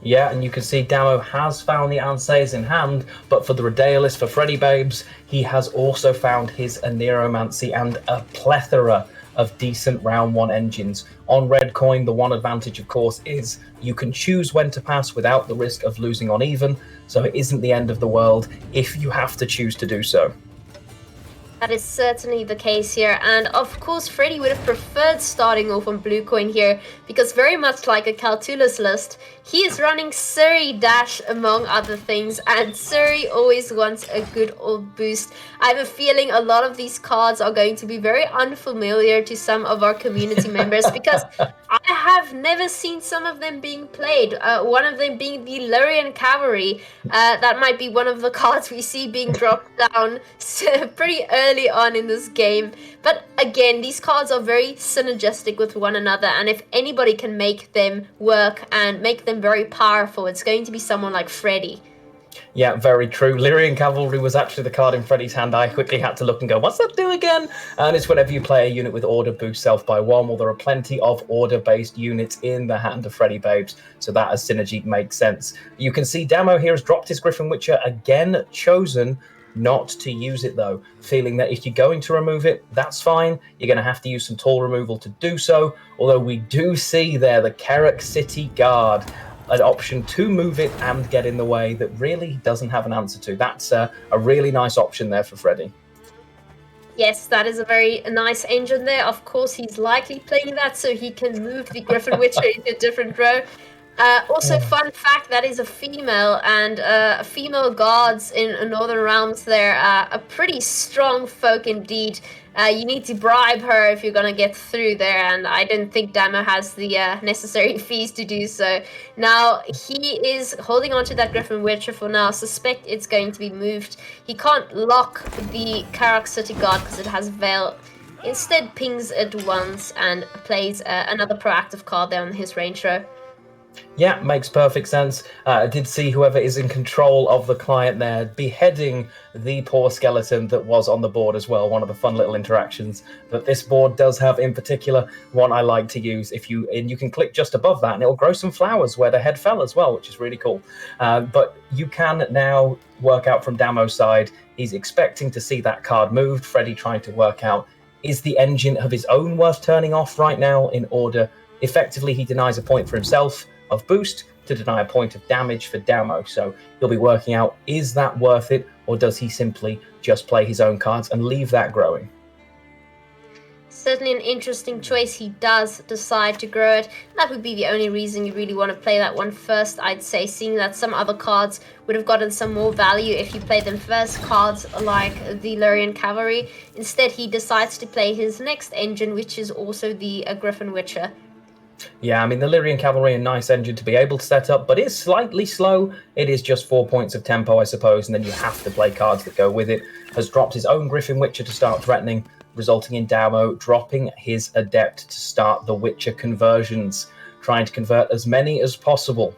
Yeah, and you can see Damo has found the answers in hand, but for the Redaeolist, for Freddy Babes, he has also found his Aneromancy and a plethora of decent round 1 engines. On red coin, the one advantage, of course, is you can choose when to pass without the risk of losing on even, so it isn't the end of the world if you have to choose to do so. That is certainly the case here, and of course Freddy would have preferred starting off on blue coin here, because very much like a Caltulas list, He is running Surrey Dash among other things, and Surrey always wants a good old boost. I have a feeling a lot of these cards are going to be very unfamiliar to some of our community members because I have never seen some of them being played. One of them being the Lurian Cavalry. That might be one of the cards we see being dropped down pretty early on in this game. But again, these cards are very synergistic with one another, and if anybody can make them work and make them very powerful, it's going to be someone like Freddy. Yeah, very true. Lyrian Cavalry was actually the card in Freddy's hand. I quickly had to look and go, what's that do again? And it's whenever you play a unit with order boost self by 1. Well, there are plenty of order-based units in the hand of Freddy Babes, so that as synergy makes sense. You can see Damo here has dropped his Griffin Witcher, again chosen not to use it though, feeling that if you're going to remove it, that's fine. You're going to have to use some tool removal to do so, although we do see there the Carrick City Guard, an option to move it and get in the way that really doesn't have an answer to. That's a really nice option there for Freddy. Yes, that is a very nice engine there. Of course, he's likely playing that so he can move the Griffin Witcher into a different row. Also, fun fact, that is a female, and female guards in Northern Realms, they're a pretty strong folk indeed. You need to bribe her if you're gonna get through there, and I didn't think Damo has the necessary fees to do so. Now, he is holding on to that Griffin Witcher for now. Suspect it's going to be moved. He can't lock the Carrick City Guard because it has Veil. Instead, pings it once and plays another proactive card there on his range row. Yeah, makes perfect sense. I did see whoever is in control of the client there beheading the poor skeleton that was on the board as well. One of the fun little interactions that this board does have in particular, one I like to use. You can click just above that and it'll grow some flowers where the head fell as well, which is really cool. But you can now work out from Damo's side, he's expecting to see that card moved. Freddy trying to work out, is the engine of his own worth turning off right now in order? Effectively, he denies a point for himself of boost to deny a point of damage for Damo. So he'll be working out, is that worth it, or does he simply just play his own cards and leave that growing? Certainly an interesting choice. He does decide to grow it. That would be the only reason you really want to play that one first, I'd say, seeing that some other cards would have gotten some more value if you played them first, cards like the Lurian Cavalry. Instead, he decides to play his next engine, which is also the Griffin Witcher. Yeah, I mean, the Lyrian Cavalry, a nice engine to be able to set up, but is slightly slow. It is just 4 points of tempo, I suppose, and then you have to play cards that go with it. Has dropped his own Griffin Witcher to start threatening, resulting in Damo dropping his Adept to start the Witcher conversions, trying to convert as many as possible.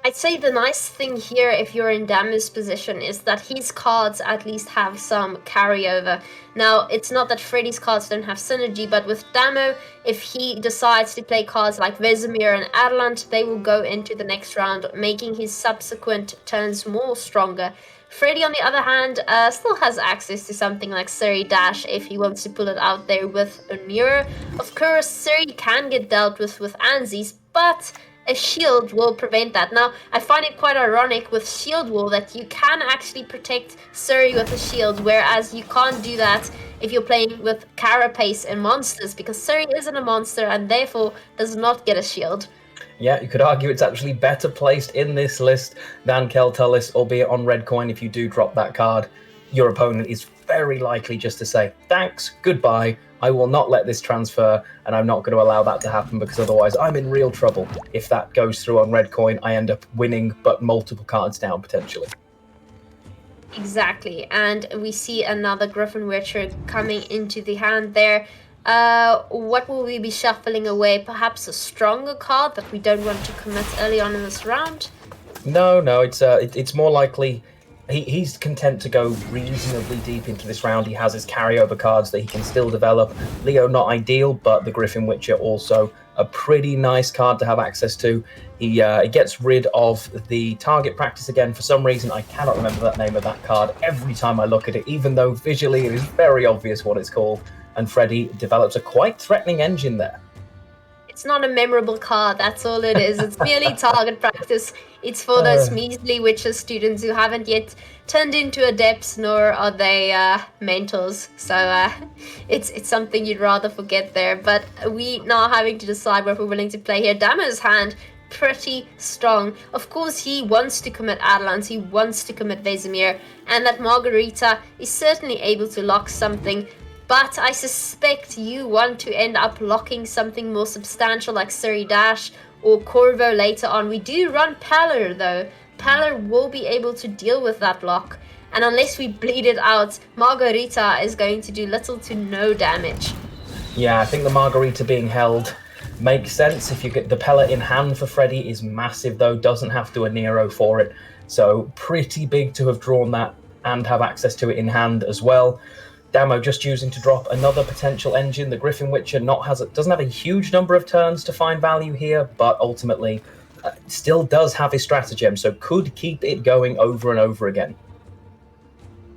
I'd say the nice thing here, if you're in Damo's position, is that his cards at least have some carryover. Now, it's not that Freddy's cards don't have synergy, but with Damo, if he decides to play cards like Vesemir and Adelant, they will go into the next round, making his subsequent turns more stronger. Freddy, on the other hand, still has access to something like Surrey Dash if he wants to pull it out there with Onira. Of course, Surrey can get dealt with Anzi's, but a shield will prevent that. Now, I find it quite ironic with Shield Wall that you can actually protect Surrey with a shield, whereas you can't do that if you're playing with Carapace and monsters, because Surrey isn't a monster and therefore does not get a shield. Yeah, you could argue it's actually better placed in this list than Keltulis, albeit on red coin. If you do drop that card, your opponent is very likely just to say, thanks, goodbye, I will not let this transfer, and I'm not going to allow that to happen because otherwise I'm in real trouble. If that goes through on red coin, I end up winning, but multiple cards down potentially. Exactly, and we see another Griffin Witcher coming into the hand there. What will we be shuffling away? Perhaps a stronger card that we don't want to commit early on in this round? No, it's more likely he's content to go reasonably deep into this round. He has his carryover cards that he can still develop. Leo, not ideal, but the Griffin Witcher also a pretty nice card to have access to. He gets rid of the target practice again. For some reason, I cannot remember that name of that card every time I look at it, even though visually it is very obvious what it's called. And Freddy develops a quite threatening engine there. It's not a memorable card, that's all it is. It's merely target practice. It's for those measly Witcher students who haven't yet turned into adepts, nor are they mentors. So it's something you'd rather forget there. But we now having to decide what we're willing to play here. Damo's hand pretty strong. Of course, he wants to commit Adelante, he wants to commit Vesemir, and that Margarita is certainly able to lock something. But I suspect you want to end up locking something more substantial like Suri Dash or Corvo later on. We do run Paler though. Paler will be able to deal with that lock. And unless we bleed it out, Margarita is going to do little to no damage. Yeah, I think the Margarita being held makes sense. If you get the pellet in hand for Freddy is massive though, doesn't have to a Nero for it. So pretty big to have drawn that and have access to it in hand as well. Damo just choosing to drop another potential engine. The Griffin Witcher doesn't have a huge number of turns to find value here, but ultimately still does have his stratagem, so could keep it going over and over again.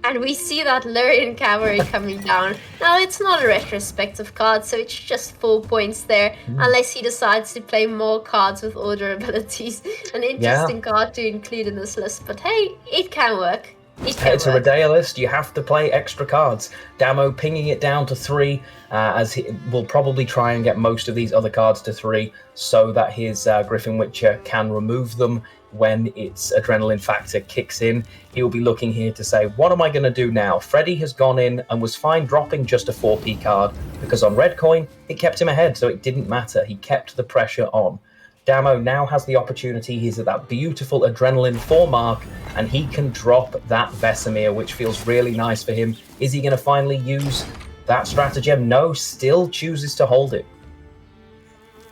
And we see that Lurian Cavalry coming down. Now, it's not a retrospective card, so it's just 4 points there, unless he decides to play more cards with order abilities. An interesting card to include in this list, but hey, it can work. It's a Redea list, you have to play extra cards. Damo pinging it down to 3, as he will probably try and get most of these other cards to 3, so that his Griffin Witcher can remove them when its adrenaline factor kicks in. He'll be looking here to say, what am I going to do now? Freddy has gone in and was fine dropping just a 4p card, because on red coin, it kept him ahead, so it didn't matter. He kept the pressure on. Damo now has the opportunity. He's at that beautiful adrenaline 4 mark, and he can drop that Vesemir, which feels really nice for him. Is he going to finally use that stratagem? No, still chooses to hold it.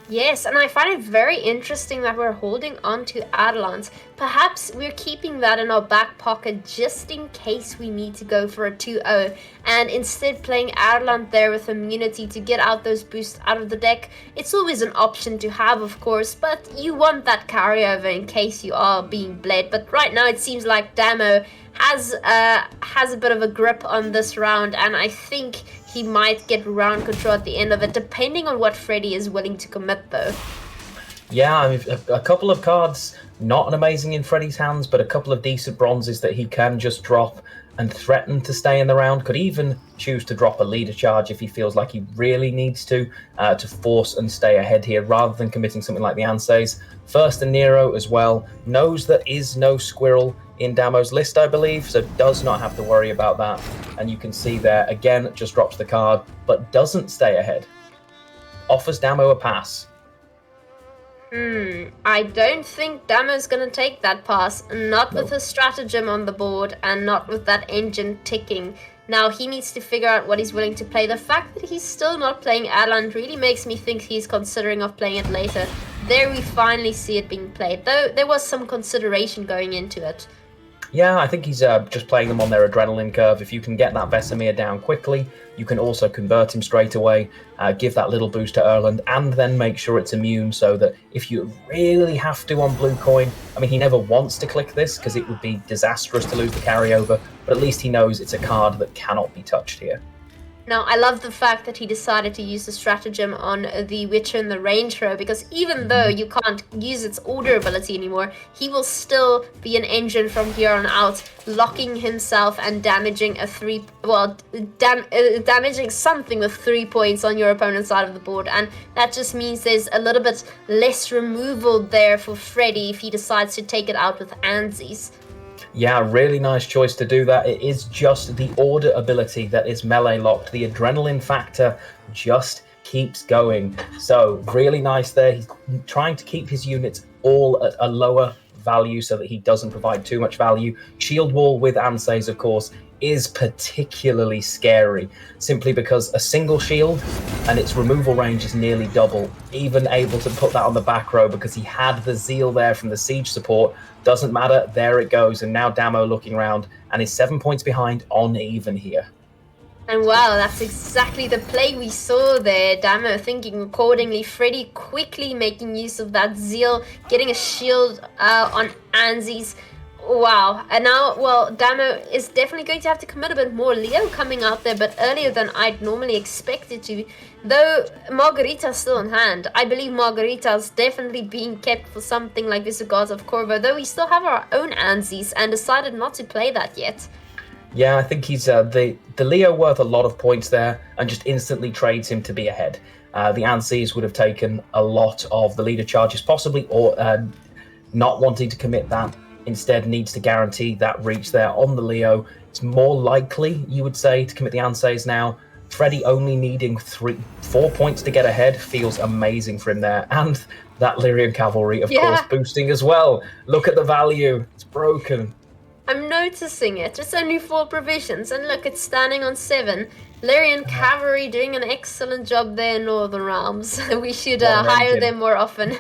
Yes, and I find it very interesting that we're holding on to Adelante. Perhaps we're keeping that in our back pocket just in case we need to go for a 2-0, and instead playing Adelante there with immunity to get out those boosts out of the deck. It's always an option to have, of course, but you want that carryover in case you are being bled. But right now it seems like Damo has a bit of a grip on this round, and I think he might get round control at the end of it, depending on what Freddy is willing to commit, though. Yeah, I mean, a couple of cards, not amazing in Freddy's hands, but a couple of decent bronzes that he can just drop and threaten to stay in the round. Could even choose to drop a leader charge if he feels like he really needs to force and stay ahead here, rather than committing something like the Anses. First, a Nero as well. Knows there is no Squirrel in Damo's list, I believe, so does not have to worry about that. And you can see there, again, just drops the card, but doesn't stay ahead. Offers Damo a pass. I don't think Damo's gonna take that pass, not with his stratagem on the board and not with that engine ticking. Now he needs to figure out what he's willing to play. The fact that he's still not playing Adelant really makes me think he's considering of playing it later. There we finally see it being played, though there was some consideration going into it. Yeah, I think he's just playing them on their adrenaline curve. If you can get that Vesemir down quickly, you can also convert him straight away, give that little boost to Erland, and then make sure it's immune, so that if you really have to on blue coin, I mean, he never wants to click this because it would be disastrous to lose the carryover, but at least he knows it's a card that cannot be touched here. Now, I love the fact that he decided to use the stratagem on the Witcher and the Range Throw, because even though you can't use its order ability anymore, he will still be an engine from here on out, locking himself and damaging damaging something with 3 points on your opponent's side of the board, and that just means there's a little bit less removal there for Freddy if he decides to take it out with Anses. Yeah, really nice choice to do that. It is just the order ability that is melee locked. The adrenaline factor just keeps going. So really nice there. He's trying to keep his units all at a lower value so that he doesn't provide too much value. Shield wall with Anses, of course, is particularly scary, simply because a single shield and its removal range is nearly double. Even able to put that on the back row because he had the Zeal there from the siege support. Doesn't matter, there it goes. And now Damo looking around and is 7 points behind on even here. And wow, that's exactly the play we saw there. Damo thinking accordingly. Freddy quickly making use of that Zeal, getting a shield on Anses. Wow, and now, well, Damo is definitely going to have to commit a bit more. Leo coming out there, but earlier than I'd normally expect it to. Though Margarita's still in hand. I believe Margarita's definitely being kept for something like Visigoths of Corvo, though we still have our own Anses and decided not to play that yet. Yeah, I think he's the Leo worth a lot of points there, and just instantly trades him to be ahead. The Anses would have taken a lot of the leader charges, possibly, or not wanting to commit that. Instead, needs to guarantee that reach there on the Leo. It's more likely, you would say, to commit the Anses now. Freddy only needing 4 points to get ahead feels amazing for him there, and that Lyrian Cavalry, of course, boosting as well. Look at the value; it's broken. I'm noticing it. It's only 4 provisions, and look, it's standing on 7. Lyrian Cavalry doing an excellent job there in Northern Realms. We should hire them more often.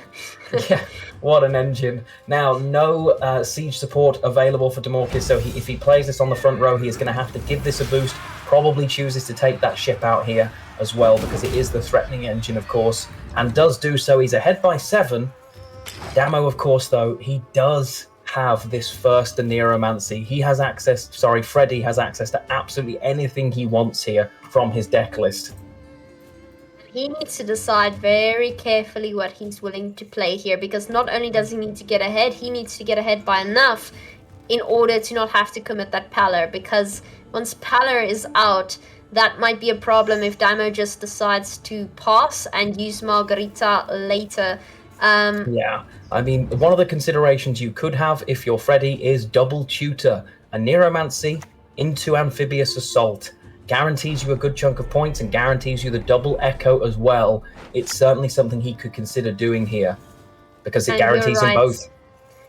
Yeah, what an engine. Now, no siege support available for Demorkis, so if he plays this on the front row, he is going to have to give this a boost. Probably chooses to take that ship out here as well, because it is the threatening engine, of course, and does do so. He's ahead by 7. Damo, of course, though, he does have this first Neuromancy. He has access, Freddy has access to absolutely anything he wants here from his deck list. He needs to decide very carefully what he's willing to play here, because not only does he need to get ahead, he needs to get ahead by enough in order to not have to commit that Pallor, because once Pallor is out, that might be a problem if Damo just decides to pass and use Margarita later. Yeah, I mean, one of the considerations you could have if you're Freddy is double tutor. A Neuromancy into Amphibious Assault guarantees you a good chunk of points and guarantees you the double echo as well. It's certainly something he could consider doing here, because it guarantees him both.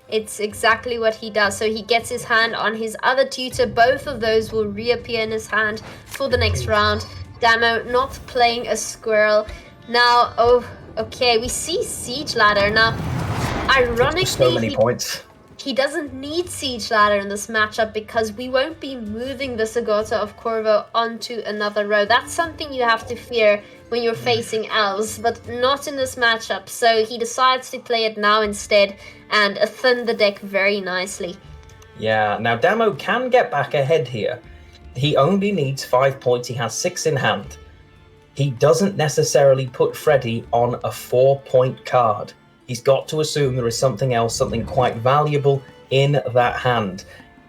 It's exactly what he does. So he gets his hand on his other tutor. Both of those will reappear in his hand for the next round. Damo not playing a squirrel. Now, okay, we see Siege Ladder. Now, ironically, so many points. He doesn't need Siege Ladder in this matchup because we won't be moving the Sagota of Corvo onto another row. That's something you have to fear when you're facing elves, but not in this matchup. So he decides to play it now instead and thin the deck very nicely. Yeah, now Damo can get back ahead here. He only needs 5 points. He has 6 in hand. He doesn't necessarily put Freddy on a 4-point card. He's got to assume there is something else, something quite valuable in that hand.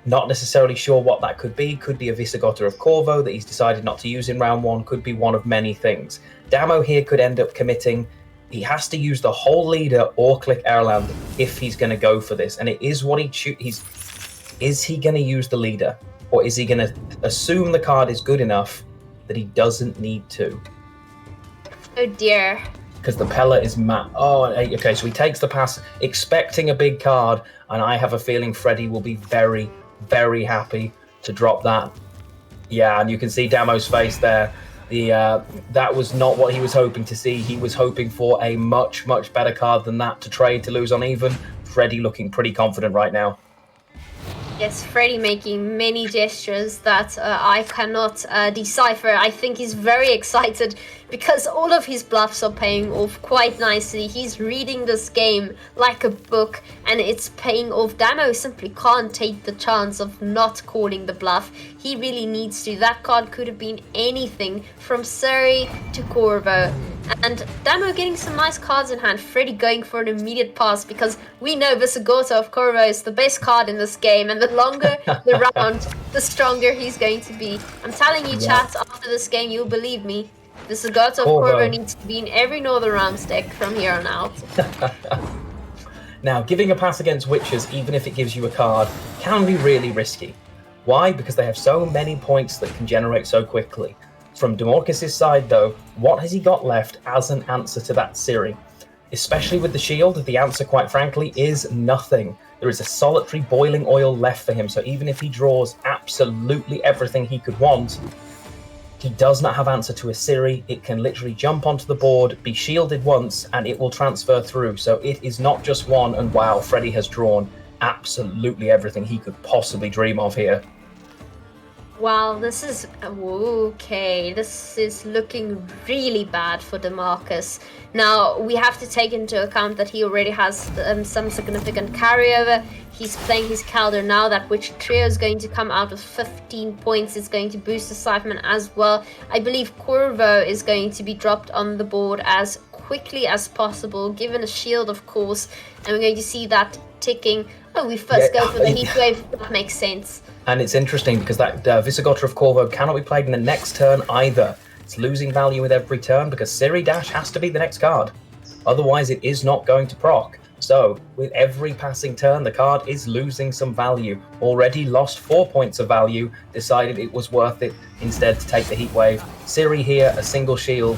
Not necessarily sure what that could be. Could be a Visigotta of Corvo that he's decided not to use in round 1. Could be one of many things. Damo here could end up committing. He has to use the whole leader or click Erland if he's going to go for this. And it is what is he going to use the leader? Or is he going to assume the card is good enough that he doesn't need to? Oh dear. Because the Pella is okay, so he takes the pass expecting a big card, and I have a feeling Freddy will be very, very happy to drop that. Yeah, and you can see Damo's face there. That was not what he was hoping to see. He was hoping for a much, much better card than that to trade to lose on even. Freddy looking pretty confident right now. Yes, Freddy making many gestures that I cannot decipher. I think he's very excited because all of his bluffs are paying off quite nicely. He's reading this game like a book and it's paying off. Damo simply can't take the chance of not calling the bluff. He really needs to. That card could have been anything from Surrey to Corvo. And Damo getting some nice cards in hand. Freddy going for an immediate pass because we know Visigotta of Corvo is the best card in this game, and the longer the round, the stronger he's going to be. I'm telling you, chat, after this game, you'll believe me. Visigotta of Corvo needs to be in every Northern Realms deck from here on out. Now, giving a pass against Witches, even if it gives you a card, can be really risky. Why? Because they have so many points that can generate so quickly. From Demorkis' side, though, what has he got left as an answer to that Ciri? Especially with the shield, the answer, quite frankly, is nothing. There is a solitary boiling oil left for him, so even if he draws absolutely everything he could want, he does not have answer to a Ciri. It can literally jump onto the board, be shielded once, and it will transfer through. So it is not just one, and wow, Freddy has drawn absolutely everything he could possibly dream of here. Wow, this is okay. This is looking really bad for DeMarcus. Now, we have to take into account that he already has some significant carryover. He's playing his Calder now. That Witch Trio is going to come out with 15 points. It's going to boost the Scytheman as well. I believe Corvo is going to be dropped on the board as quickly as possible, given a shield, of course. And we're going to see that ticking Oh, we first Yeah, go for the heat wave. That makes sense. And it's interesting because that Visigotta of Corvo cannot be played in the next turn either. It's losing value with every turn because Siri Dash has to be the next card. Otherwise, it is not going to proc. So, with every passing turn, the card is losing some value. Already lost 4 points of value, decided it was worth it instead to take the heat wave. Siri here, a single shield,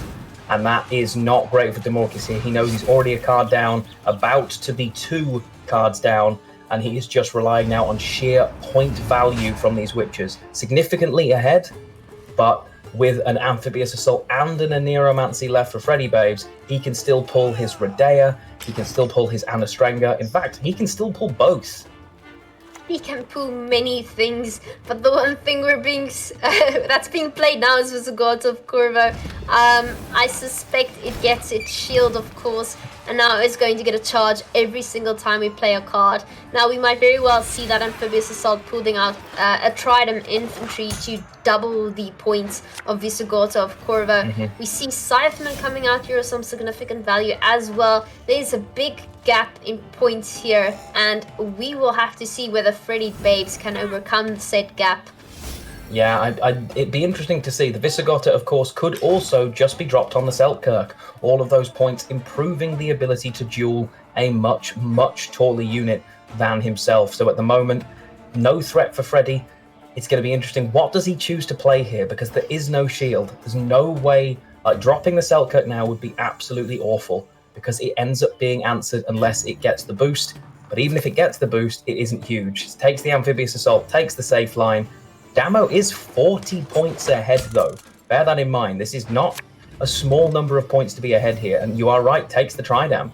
and that is not great for Demorcus here. He knows he's already a card down, about to be 2 cards down, and he is just relying now on sheer point value from these Witchers. Significantly ahead, but with an Amphibious Assault and an Aneromancy left for Freddy Babes, he can still pull his Redea, he can still pull his Anastrenga. In fact, he can still pull both. He can pull many things, but the one thing that's being played now is Visigoth of Corvo. I suspect it gets its shield, of course, and now it's going to get a charge every single time we play a card. Now we might very well see that Amphibious Assault pulling out a Trident Infantry to double the points of Visigoth of Corvo. We see Scytheman coming out here with some significant value as well. There's a big gap in points here, and we will have to see whether Freddy Babes can overcome said gap. Yeah, it'd be interesting to see. The Visigotta, of course, could also just be dropped on the Selkirk. All of those points improving the ability to duel a much, much taller unit than himself. So at the moment, no threat for Freddy. It's going to be interesting. What does he choose to play here? Because there is no shield. There's no way. Dropping the Selkirk now would be absolutely awful, because it ends up being answered unless it gets the boost. But even if it gets the boost, it isn't huge. It takes the Amphibious Assault, takes the safe line. Damo is 40 points ahead, though. Bear that in mind. This is not a small number of points to be ahead here. And you are right, takes the Tridam.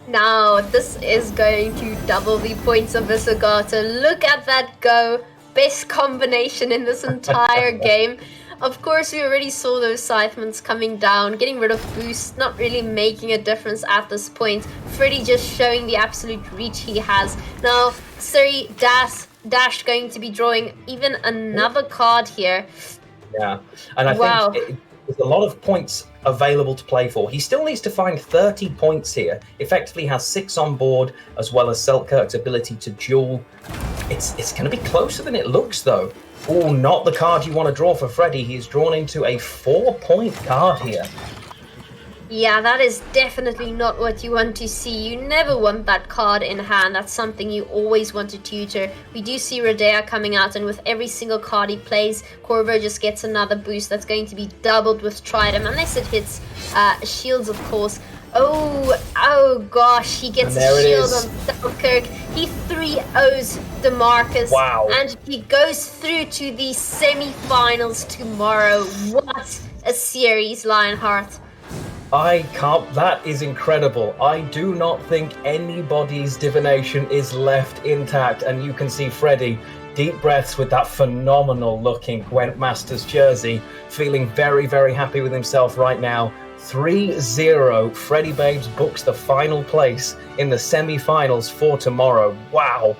Now, this is going to double the points of Visigotta. Look at that go. Best combination in this entire game. Of course, we already saw those Scythemans coming down, getting rid of boost, not really making a difference at this point. Freddy just showing the absolute reach he has. Now, Siri Dash going to be drawing even another card here. Yeah, and I think there's a lot of points available to play for. He still needs to find 30 points here. Effectively has 6 on board, as well as Selkirk's ability to duel. It's going to be closer than it looks, though. Oh, not the card you want to draw for Freddy. He's drawn into a 4-point card here. Yeah, that is definitely not what you want to see. You never want that card in hand. That's something you always want to tutor. We do see Redea coming out, and with every single card he plays, Corvo just gets another boost that's going to be doubled with Tridam, unless it hits shields, of course. Oh gosh, he gets a shield on Selkirk. He 3-0s DeMarcus. Wow. And he goes through to the semi-finals tomorrow. What a series, Lionheart. I can't. That is incredible. I do not think anybody's divination is left intact, and you can see Freddy, deep breaths with that phenomenal looking Gwent Masters jersey, feeling very, very happy with himself right now. 3-0, Freddy Babes books the final place in the semi-finals for tomorrow. Wow.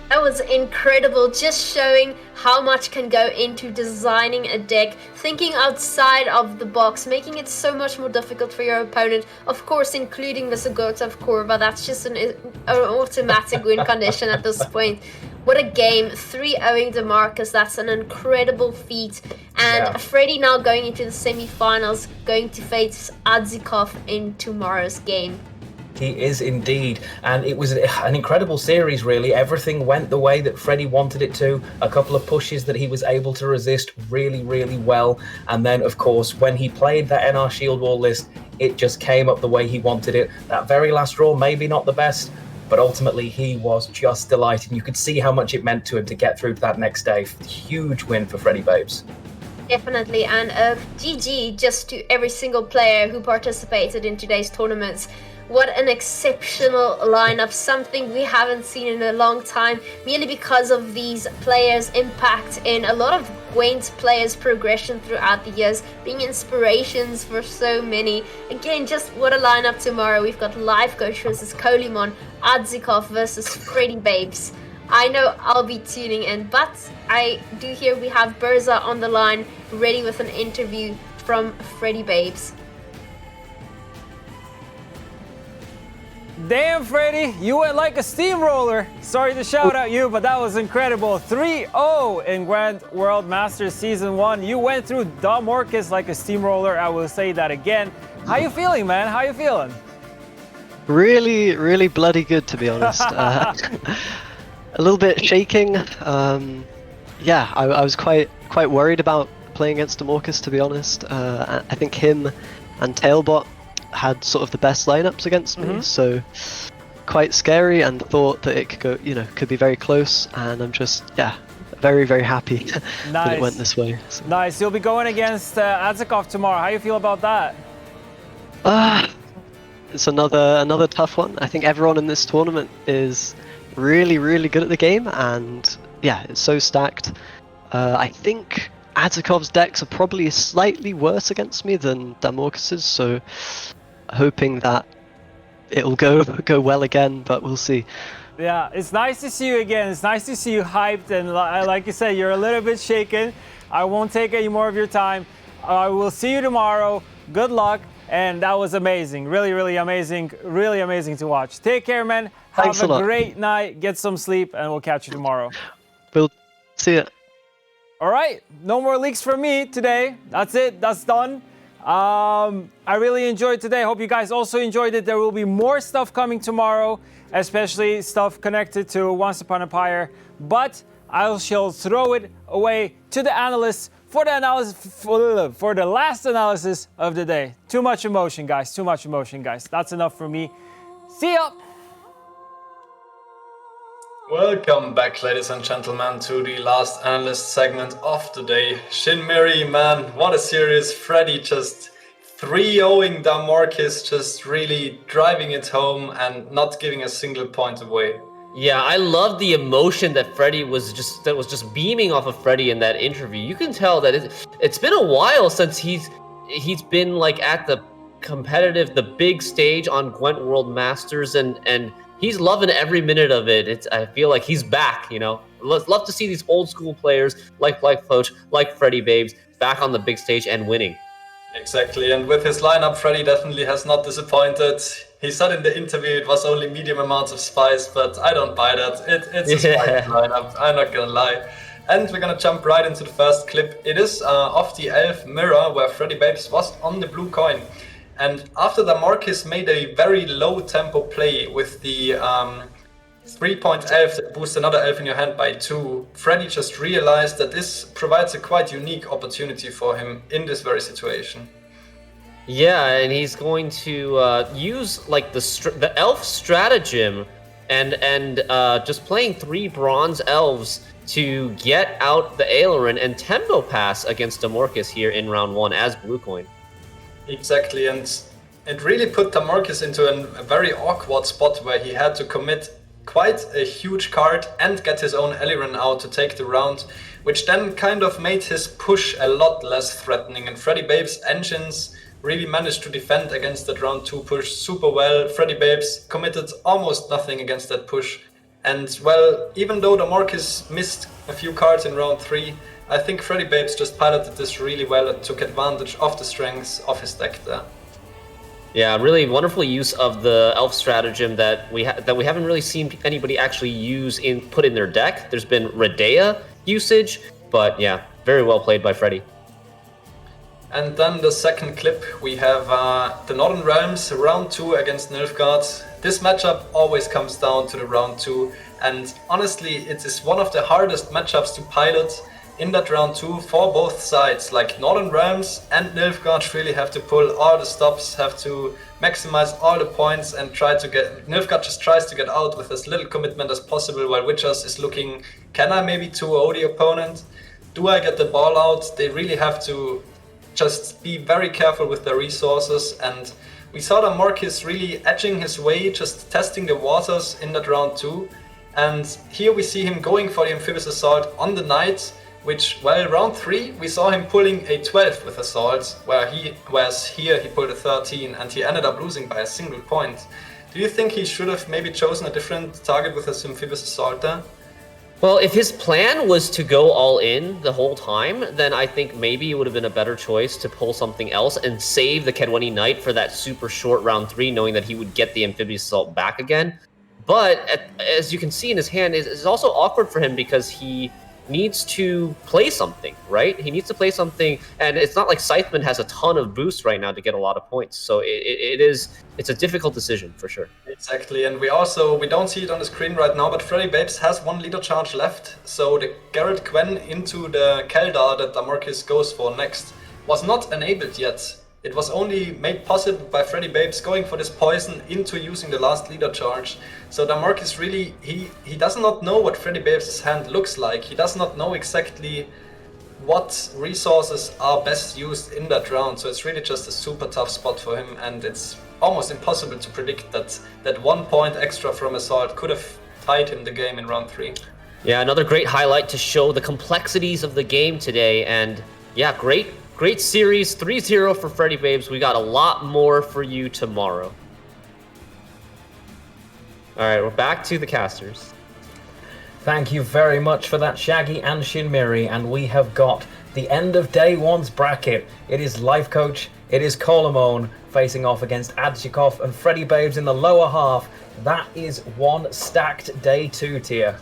That was incredible, just showing how much can go into designing a deck, thinking outside of the box, making it so much more difficult for your opponent. Of course, including Visigoth of Corvo, that's just an automatic win condition at this point. What a game, 3-0ing DeMarcus, that's an incredible feat. And Freddy now going into the semi-finals, going to face Adzikov in tomorrow's game. He is indeed, and it was an incredible series, really. Everything went the way that Freddy wanted it to. A couple of pushes that he was able to resist really, really well. And then, of course, when he played that NR Shield Wall list, it just came up the way he wanted it. That very last draw, maybe not the best, but ultimately he was just delighted. You could see how much it meant to him to get through to that next day. Huge win for Freddy Babes. Definitely, and GG just to every single player who participated in today's tournaments. What an exceptional lineup, something we haven't seen in a long time, merely because of these players' impact in a lot of GWENT players' progression throughout the years, being inspirations for so many. Again, just what a lineup tomorrow. We've got Life Coach versus Kolimon, Adzikov versus Freddy Babes. I know I'll be tuning in, but I do hear we have Berza on the line, ready with an interview from Freddy Babes. Damn, Freddy, you went like a steamroller. Sorry to shout at you, but that was incredible. 3-0 in GWENT World Masters Season 1. You went through Dom Orcus like a steamroller. I will say that again. How you feeling, man? How you feeling? Really, really bloody good, to be honest. A little bit shaking. Yeah, I was quite worried about playing against Demorcus, to be honest. I think him and Tailbot had sort of the best lineups against me, so quite scary, and thought that it could go, could be very close. And I'm just, very, very happy that it went this way. So. Nice. You'll be going against Adzikov tomorrow. How you feel about that? It's another tough one. I think everyone in this tournament is really, really good at the game, and yeah, it's so stacked. I think Adzikov's decks are probably slightly worse against me than Damorcus's, so hoping that it'll go well again, but we'll see. Yeah, it's nice to see you again. It's nice to see you hyped, and like you said, you're a little bit shaken. I won't take any more of your time. I will see you tomorrow. Good luck, and that was amazing. Really, really amazing. Really amazing to watch. Take care, man. Thanks Have a a lot. great night. Get some sleep, and we'll catch you tomorrow. We'll see ya. All right, no more leaks from me today. That's it, that's done. I really enjoyed today. Hope you guys also enjoyed it. There will be more stuff coming tomorrow, especially stuff connected to Once Upon a Pyre. But I shall throw it away to the analysts for the last analysis of the day. Too much emotion, guys. Too much emotion, guys. That's enough for me. See ya. Welcome back, ladies and gentlemen, to the last analyst segment of the day. Shinmiri, man, what a series. Freddy just 3-0ing Damorcus, just really driving it home and not giving a single point away. Yeah, I love the emotion that Freddy was just beaming off of Freddy in that interview. You can tell that it's been a while since he's been like at the competitive, the big stage on GWENT World Masters, and he's loving every minute of it. I feel like he's back, Love to see these old school players like Coach, like Freddy Babes, back on the big stage and winning. Exactly, and with his lineup, Freddy definitely has not disappointed. He said in the interview it was only medium amounts of spice, but I don't buy that. It's a spicy lineup, I'm not gonna lie. And we're gonna jump right into the first clip. It is of the Elf Mirror, where Freddy Babes was on the blue coin. And after Damorcus made a very low tempo play with the 3-point elf that boosts another elf in your hand by 2, Freddy just realized that this provides a quite unique opportunity for him in this very situation. Yeah, and he's going to use like the elf stratagem and just playing 3 bronze elves to get out the Aileron and tempo pass against Damorcus here in round 1 as blue coin. Exactly, and it really put Damorcus into a very awkward spot where he had to commit quite a huge card and get his own Aileron out to take the round, which then kind of made his push a lot less threatening, and Freddy Babes' engines really managed to defend against that round 2 push super well. Freddy Babes committed almost nothing against that push, and well, even though Damorcus missed a few cards in round 3, I think Freddy Babes just piloted this really well and took advantage of the strengths of his deck there. Yeah, really wonderful use of the elf stratagem that we haven't really seen anybody actually put in their deck. There's been Redea usage, but yeah, very well played by Freddy. And then the second clip, we have the Northern Realms round 2 against Nilfgaard. This matchup always comes down to the round 2, and honestly, it is one of the hardest matchups to pilot in that round 2 for both sides. Like Northern Realms and Nilfgaard really have to pull all the stops, have to maximize all the points and Nilfgaard just tries to get out with as little commitment as possible, while Witchers is looking, can I maybe 2-0 the opponent? Do I get the ball out? They really have to just be very careful with their resources, and we saw Damorcus really edging his way, just testing the waters in that round 2. And here we see him going for the Amphibious Assault on the Knight, which, well, round 3 we saw him pulling a 12 with Assault, whereas here he pulled a 13 and he ended up losing by a single point. Do you think he should have maybe chosen a different target with his Amphibious Assault there? Well, if his plan was to go all in the whole time, then I think maybe it would have been a better choice to pull something else and save the Kedweni Knight for that super short round 3, knowing that he would get the Amphibious Assault back again. But as you can see in his hand, it's also awkward for him because he needs to play something, right? He needs to play something, and it's not like Scytheman has a ton of boost right now to get a lot of points. So it's a difficult decision for sure. Exactly, and we don't see it on the screen right now, but Freddy Babes has 1 leader charge left. So the Garrett Gwen into the Keldar that Damarcus goes for next was not enabled yet. It was only made possible by Freddy Babes going for this poison into using the last leader charge. So Damarcus really, he does not know what Freddy Babes' hand looks like. He does not know exactly what resources are best used in that round. So it's really just a super tough spot for him, and it's almost impossible to predict that 1 point extra from Assault could have tied him the game in round 3. Yeah, another great highlight to show the complexities of the game today, and yeah, Great series, 3-0 for Freddy Babes. We got a lot more for you tomorrow. All right, we're back to the casters. Thank you very much for that, Shaggy and Shinmiri, and we have got the end of day 1's bracket. It is Life Coach, it is Colomone facing off against Adzikov and Freddy Babes in the lower half. That is one stacked day 2 tier.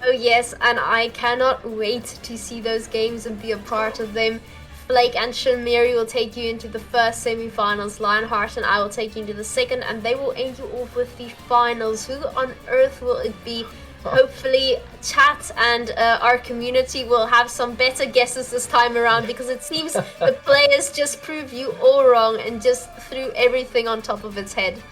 Oh yes, and I cannot wait to see those games and be a part of them. Flake and Shinmiri will take you into the first semi-finals. Lionheart and I will take you into the second, and they will end you off with the finals. Who on earth will it be? Hopefully chat and our community will have some better guesses this time around, because it seems the players just prove you all wrong and just threw everything on top of its head.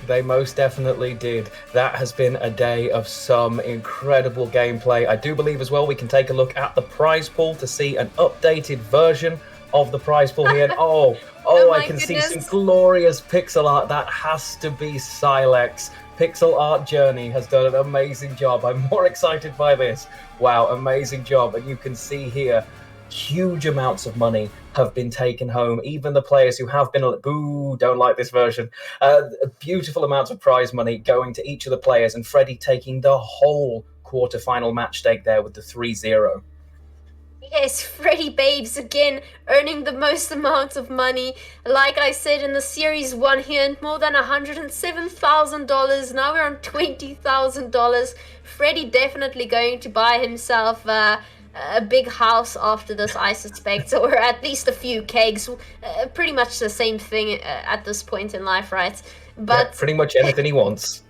They most definitely did. That has been a day of some incredible gameplay. I do believe as well we can take a look at the prize pool to see an updated version of the prize pool here. And oh, I can see some glorious pixel art. That has to be Silex. Pixel Art Journey has done an amazing job. I'm more excited by this. Wow, amazing job. And you can see here, huge amounts of money have been taken home. Even the players who have been, boo, don't like this version. Beautiful amounts of prize money going to each of the players, and Freddy taking the whole quarterfinal match stake there with the 3-0. Yes, Freddy Babes again earning the most amount of money. Like I said, in the Series 1 he earned more than $107,000. Now we're on $20,000. Freddy definitely going to buy himself a big house after this, I suspect, or at least a few kegs. Pretty much the same thing at this point in life, right? But yeah, pretty much anything he wants.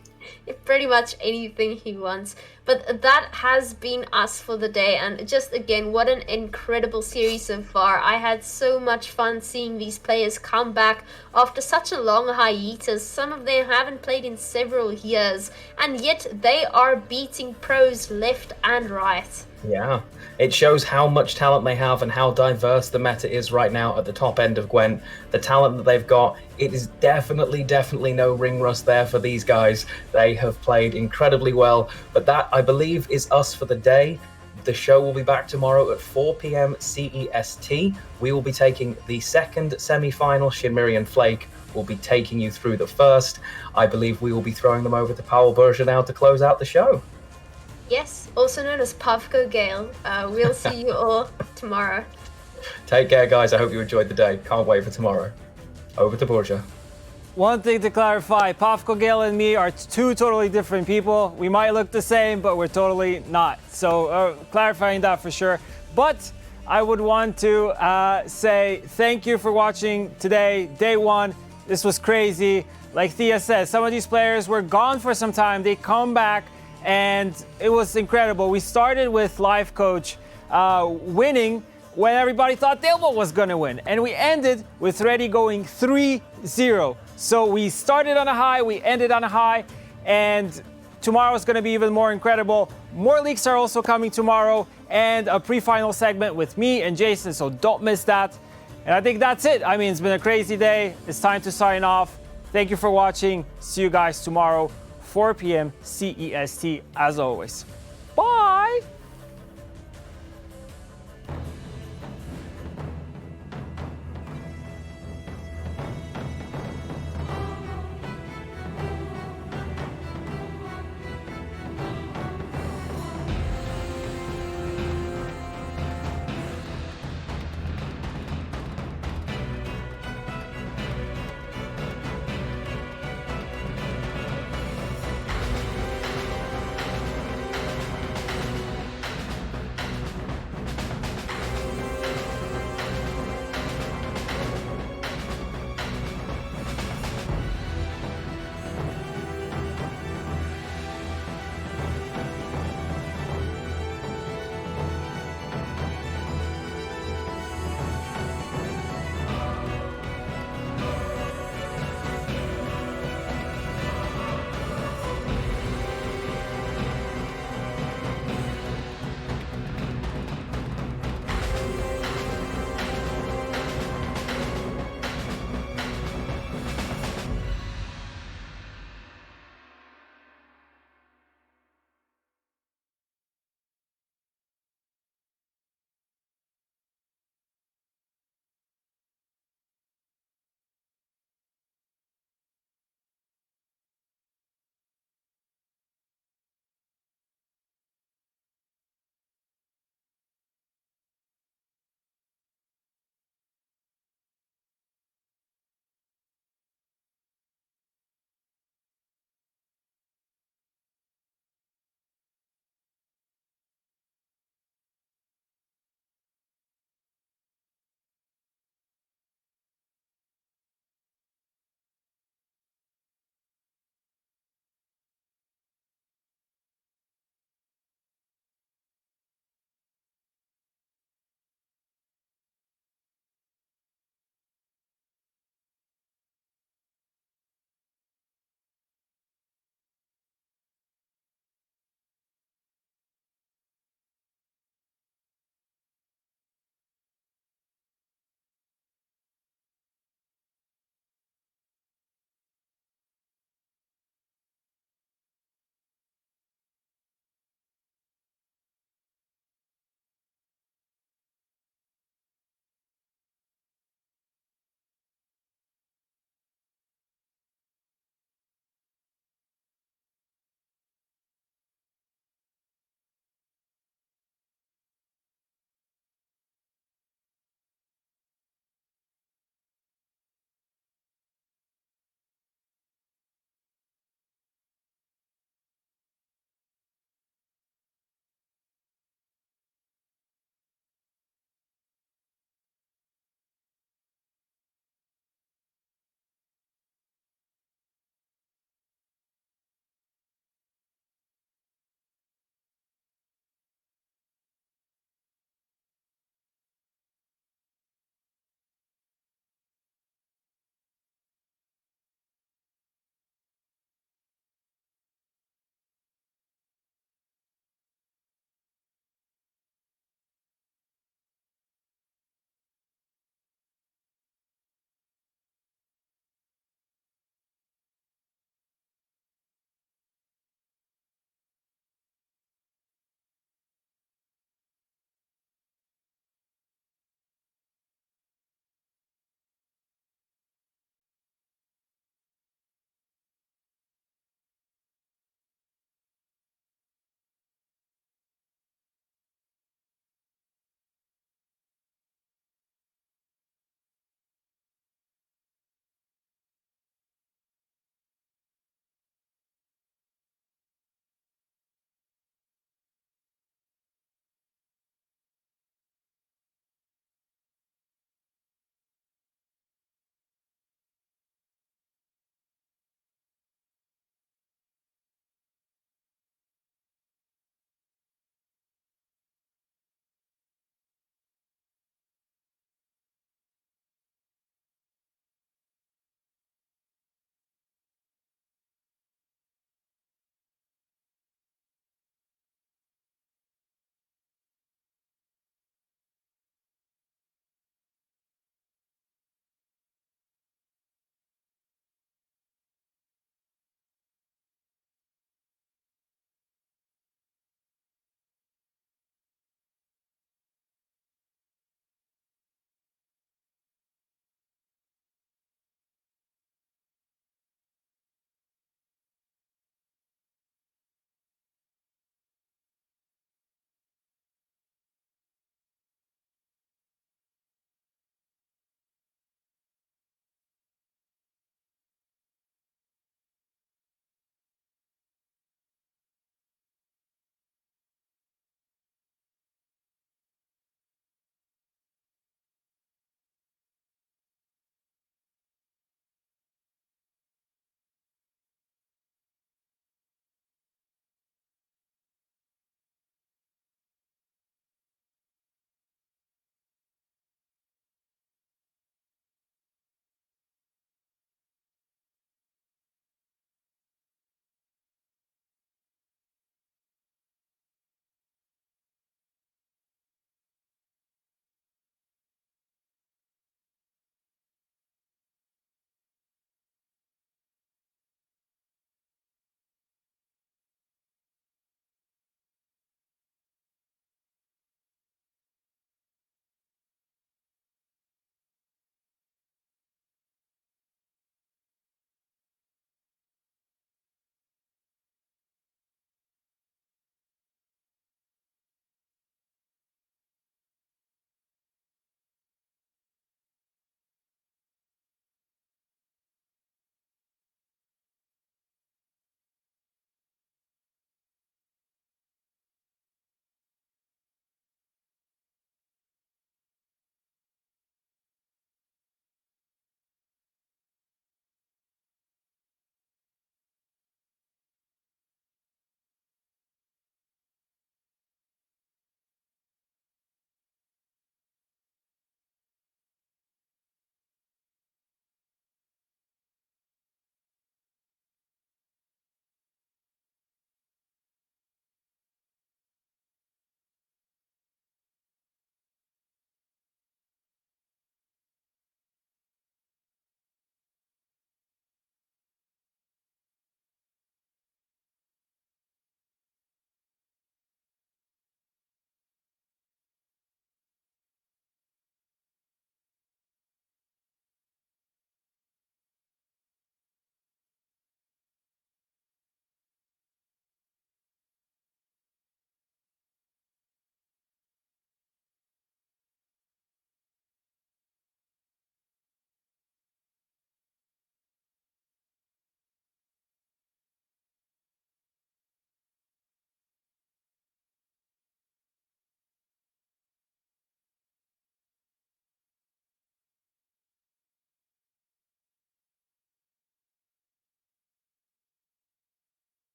Pretty much anything he wants. But that has been us for the day, and just again, what an incredible series so far. I had so much fun seeing these players come back after such a long hiatus. Some of them haven't played in several years, and yet they are beating pros left and right. Yeah, it shows how much talent they have and how diverse the meta is right now at the top end of Gwent. The talent that they've got, it is definitely no ring rust there for these guys. They have played incredibly well, but that, I believe, is us for the day. The show will be back tomorrow at 4 p.m. CEST. We will be taking the second semi-final. Shinmiri and Flake will be taking you through the first. I believe we will be throwing them over to Powell Berger now to close out the show. Yes, also known as Pavko Gale. We'll see you all tomorrow. Take care, guys. I hope you enjoyed the day. Can't wait for tomorrow. Over to Borja. One thing to clarify, Pavko Gale and me are two totally different people. We might look the same, but we're totally not. So clarifying that for sure. But I would want to say thank you for watching today, day 1. This was crazy. Like Thea said, some of these players were gone for some time. They come back, and it was incredible. We started with Life Coach winning when everybody thought Dilbo was gonna win. And we ended with Reddy going 3-0. So we started on a high, we ended on a high, and tomorrow is gonna be even more incredible. More leaks are also coming tomorrow, and a pre-final segment with me and Jason, so don't miss that. And I think that's it. I mean, it's been a crazy day. It's time to sign off. Thank you for watching. See you guys tomorrow, 4 p.m. CEST as always. Bye!